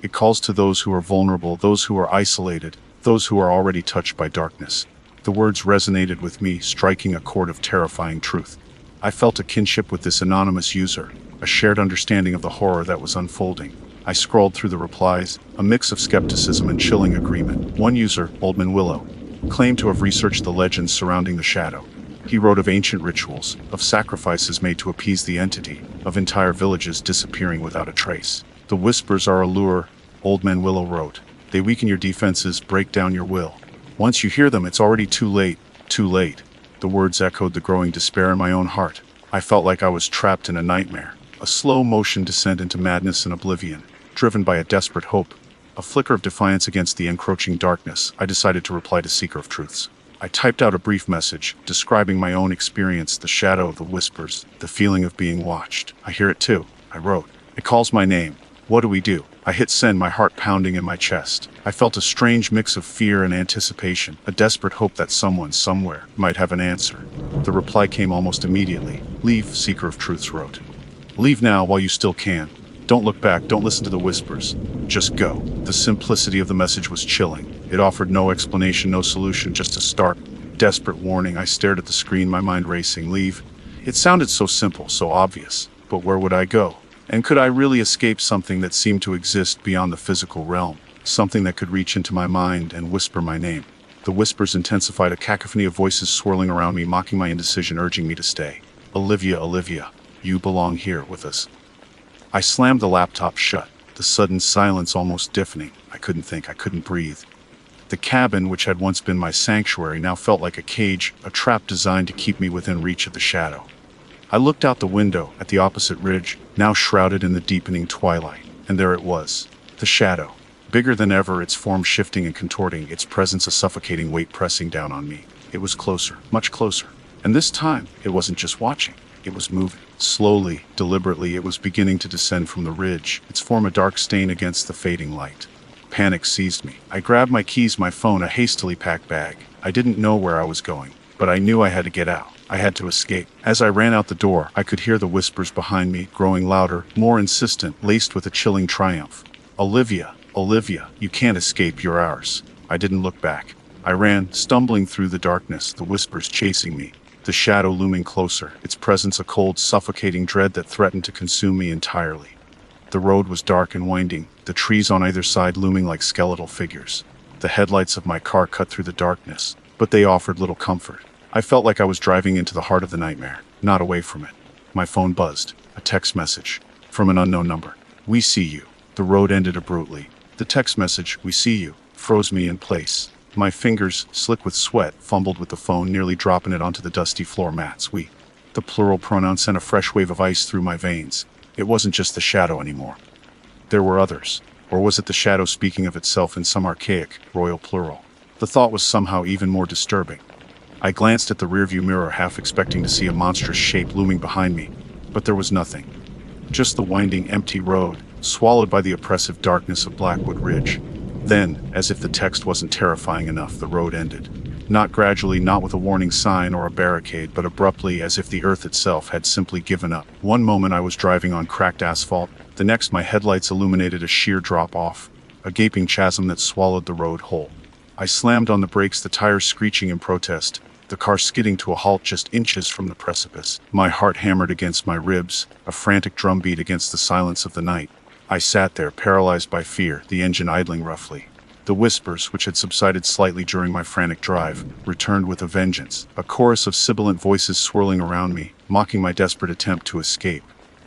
It calls to those who are vulnerable, those who are isolated, those who are already touched by darkness." The words resonated with me, striking a chord of terrifying truth. I felt a kinship with this anonymous user, a shared understanding of the horror that was unfolding. I scrolled through the replies, a mix of skepticism and chilling agreement. One user, Oldman Willow, claimed to have researched the legends surrounding the shadow. He wrote of ancient rituals, of sacrifices made to appease the entity, of entire villages disappearing without a trace. "The whispers are a lure," Oldman Willow wrote. "They weaken your defenses, break down your will. Once you hear them, it's already too late, too late." The words echoed the growing despair in my own heart. I felt like I was trapped in a nightmare, a slow motion descent into madness and oblivion. Driven by a desperate hope, a flicker of defiance against the encroaching darkness, I decided to reply to Seeker of Truths. I typed out a brief message, describing my own experience, the shadow of the whispers, the feeling of being watched. "I hear it too," I wrote. "It calls my name. What do we do?" I hit send, my heart pounding in my chest. I felt a strange mix of fear and anticipation, a desperate hope that someone, somewhere, might have an answer. The reply came almost immediately. "Leave," Seeker of Truths wrote. "Leave now while you still can. Don't look back, don't listen to the whispers. Just go." The simplicity of the message was chilling. It offered no explanation, no solution, just a stark, desperate warning. I stared at the screen, my mind racing. Leave? It sounded so simple, so obvious. But where would I go? And could I really escape something that seemed to exist beyond the physical realm? Something that could reach into my mind and whisper my name. The whispers intensified, a cacophony of voices swirling around me, mocking my indecision, urging me to stay. "Olivia, Olivia, you belong here with us." I slammed the laptop shut, the sudden silence almost deafening. I couldn't think, I couldn't breathe. The cabin, which had once been my sanctuary, now felt like a cage, a trap designed to keep me within reach of the shadow. I looked out the window at the opposite ridge, now shrouded in the deepening twilight, and there it was, the shadow. Bigger than ever, its form shifting and contorting, its presence a suffocating weight pressing down on me. It was closer, much closer. And this time, it wasn't just watching, it was moving. Slowly, deliberately, it was beginning to descend from the ridge, its form a dark stain against the fading light. Panic seized me. I grabbed my keys, my phone, a hastily packed bag. I didn't know where I was going, but I knew I had to get out. I had to escape. As I ran out the door, I could hear the whispers behind me, growing louder, more insistent, laced with a chilling triumph. Olivia, Olivia, you can't escape, you're ours. I didn't look back. I ran, stumbling through the darkness, the whispers chasing me, the shadow looming closer, its presence a cold, suffocating dread that threatened to consume me entirely. The road was dark and winding, the trees on either side looming like skeletal figures. The headlights of my car cut through the darkness, but they offered little comfort. I felt like I was driving into the heart of the nightmare, not away from it. My phone buzzed, a text message from an unknown number. "We see you." The road ended abruptly. The text message, "We see you," froze me in place. My fingers, slick with sweat, fumbled with the phone, nearly dropping it onto the dusty floor mats. "We." The plural pronoun sent a fresh wave of ice through my veins. It wasn't just the shadow anymore. There were others. Or was it the shadow speaking of itself in some archaic, royal plural? The thought was somehow even more disturbing. I glanced at the rearview mirror, half expecting to see a monstrous shape looming behind me, but there was nothing. Just the winding, empty road, swallowed by the oppressive darkness of Blackwood Ridge. Then, as if the text wasn't terrifying enough, the road ended. Not gradually, not with a warning sign or a barricade, but abruptly, as if the earth itself had simply given up. One moment I was driving on cracked asphalt, the next my headlights illuminated a sheer drop-off, a gaping chasm that swallowed the road whole. I slammed on the brakes, the tires screeching in protest, the car skidding to a halt just inches from the precipice. My heart hammered against my ribs, a frantic drumbeat against the silence of the night. I sat there, paralyzed by fear, the engine idling roughly. The whispers, which had subsided slightly during my frantic drive, returned with a vengeance, a chorus of sibilant voices swirling around me, mocking my desperate attempt to escape.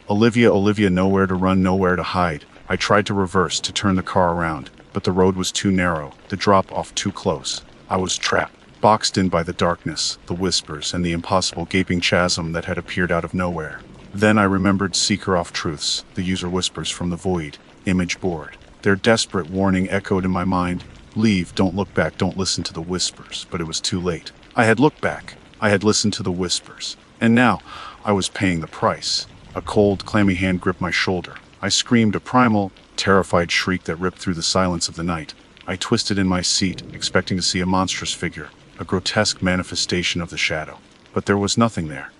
"Olivia, Olivia, nowhere to run, nowhere to hide." I tried to reverse, to turn the car around, but the road was too narrow, the drop-off too close. I was trapped, boxed in by the darkness, the whispers, and the impossible gaping chasm that had appeared out of nowhere. Then I remembered Seeker-off truths, the user whispers from the void, image board. Their desperate warning echoed in my mind. Leave, don't look back, don't listen to the whispers. But it was too late. I had looked back. I had listened to the whispers. And now, I was paying the price. A cold, clammy hand gripped my shoulder. I screamed, a primal, terrified shriek that ripped through the silence of the night. I twisted in my seat, expecting to see a monstrous figure, a grotesque manifestation of the shadow. But there was nothing there.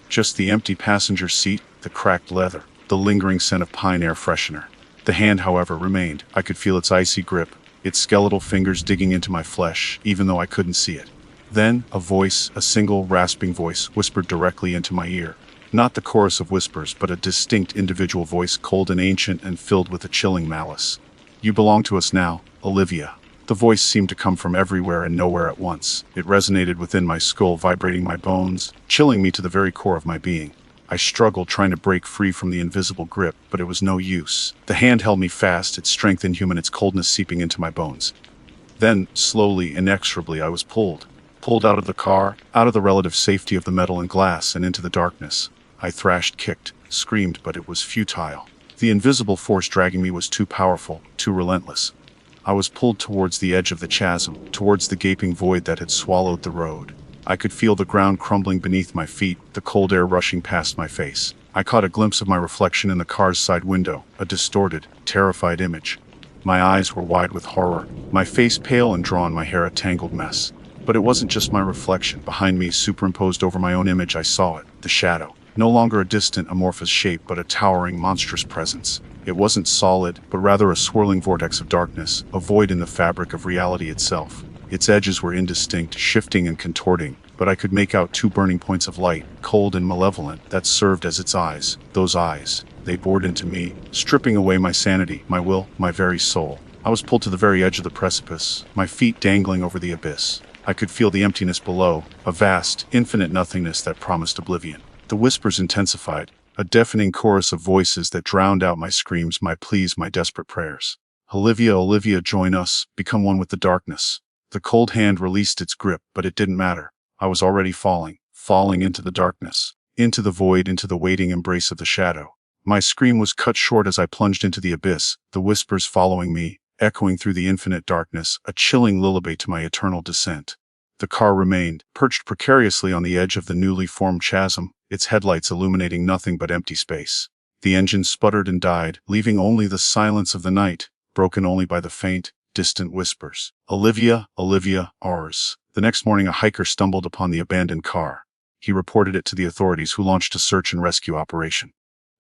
Just the empty passenger seat, the cracked leather, the lingering scent of pine air freshener. The hand, however, remained. I could feel its icy grip, its skeletal fingers digging into my flesh, even though I couldn't see it. Then, a voice, a single, rasping voice, whispered directly into my ear. Not the chorus of whispers, but a distinct individual voice, cold and ancient and filled with a chilling malice. "You belong to us now, Olivia." The voice seemed to come from everywhere and nowhere at once. It resonated within my skull, vibrating my bones, chilling me to the very core of my being. I struggled, trying to break free from the invisible grip, but it was no use. The hand held me fast, its strength inhuman, its coldness seeping into my bones. Then, slowly, inexorably, I was pulled out of the car, out of the relative safety of the metal and glass, and into the darkness. I thrashed, kicked, screamed, but it was futile. The invisible force dragging me was too powerful, too relentless. I was pulled towards the edge of the chasm, towards the gaping void that had swallowed the road. I could feel the ground crumbling beneath my feet, the cold air rushing past my face. I caught a glimpse of my reflection in the car's side window, a distorted, terrified image. My eyes were wide with horror, my face pale and drawn, my hair a tangled mess. But it wasn't just my reflection. Behind me, superimposed over my own image, I saw it, the shadow. No longer a distant, amorphous shape, but a towering, monstrous presence. It wasn't solid, but rather a swirling vortex of darkness, a void in the fabric of reality itself. Its edges were indistinct, shifting and contorting, but I could make out two burning points of light, cold and malevolent, that served as its eyes. Those eyes, they bored into me, stripping away my sanity, my will, my very soul. I was pulled to the very edge of the precipice, my feet dangling over the abyss. I could feel the emptiness below, a vast, infinite nothingness that promised oblivion. The whispers intensified, a deafening chorus of voices that drowned out my screams, my pleas, my desperate prayers. "Olivia, Olivia, join us, become one with the darkness." The cold hand released its grip, but it didn't matter. I was already falling into the darkness, into the void, into the waiting embrace of the shadow. My scream was cut short as I plunged into the abyss, the whispers following me, echoing through the infinite darkness, a chilling lullaby to my eternal descent. The car remained, perched precariously on the edge of the newly formed chasm, its headlights illuminating nothing but empty space. The engine sputtered and died, leaving only the silence of the night, broken only by the faint, distant whispers. "Olivia, Olivia, ours." The next morning a hiker stumbled upon the abandoned car. He reported it to the authorities, who launched a search and rescue operation.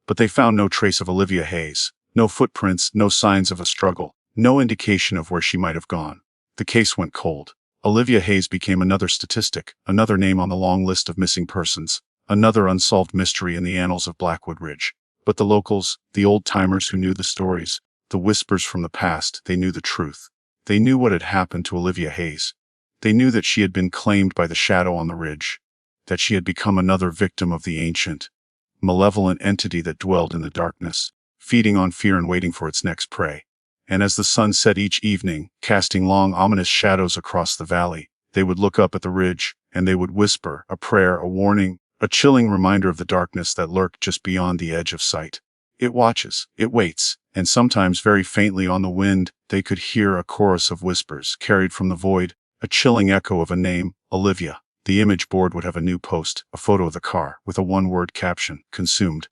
But they found no trace of Olivia Hayes, no footprints, no signs of a struggle, no indication of where she might have gone. The case went cold. Olivia Hayes became another statistic, another name on the long list of missing persons, another unsolved mystery in the annals of Blackwood Ridge. But the locals, the old-timers who knew the stories, the whispers from the past, they knew the truth. They knew what had happened to Olivia Hayes. They knew that she had been claimed by the shadow on the ridge, that she had become another victim of the ancient, malevolent entity that dwelled in the darkness, feeding on fear and waiting for its next prey. And as the sun set each evening, casting long, ominous shadows across the valley, they would look up at the ridge, and they would whisper a prayer, a warning, a chilling reminder of the darkness that lurked just beyond the edge of sight. It watches, it waits, and sometimes very faintly on the wind, they could hear a chorus of whispers carried from the void, a chilling echo of a name, Olivia. The image board would have a new post, a photo of the car, with a one-word caption, "Consumed."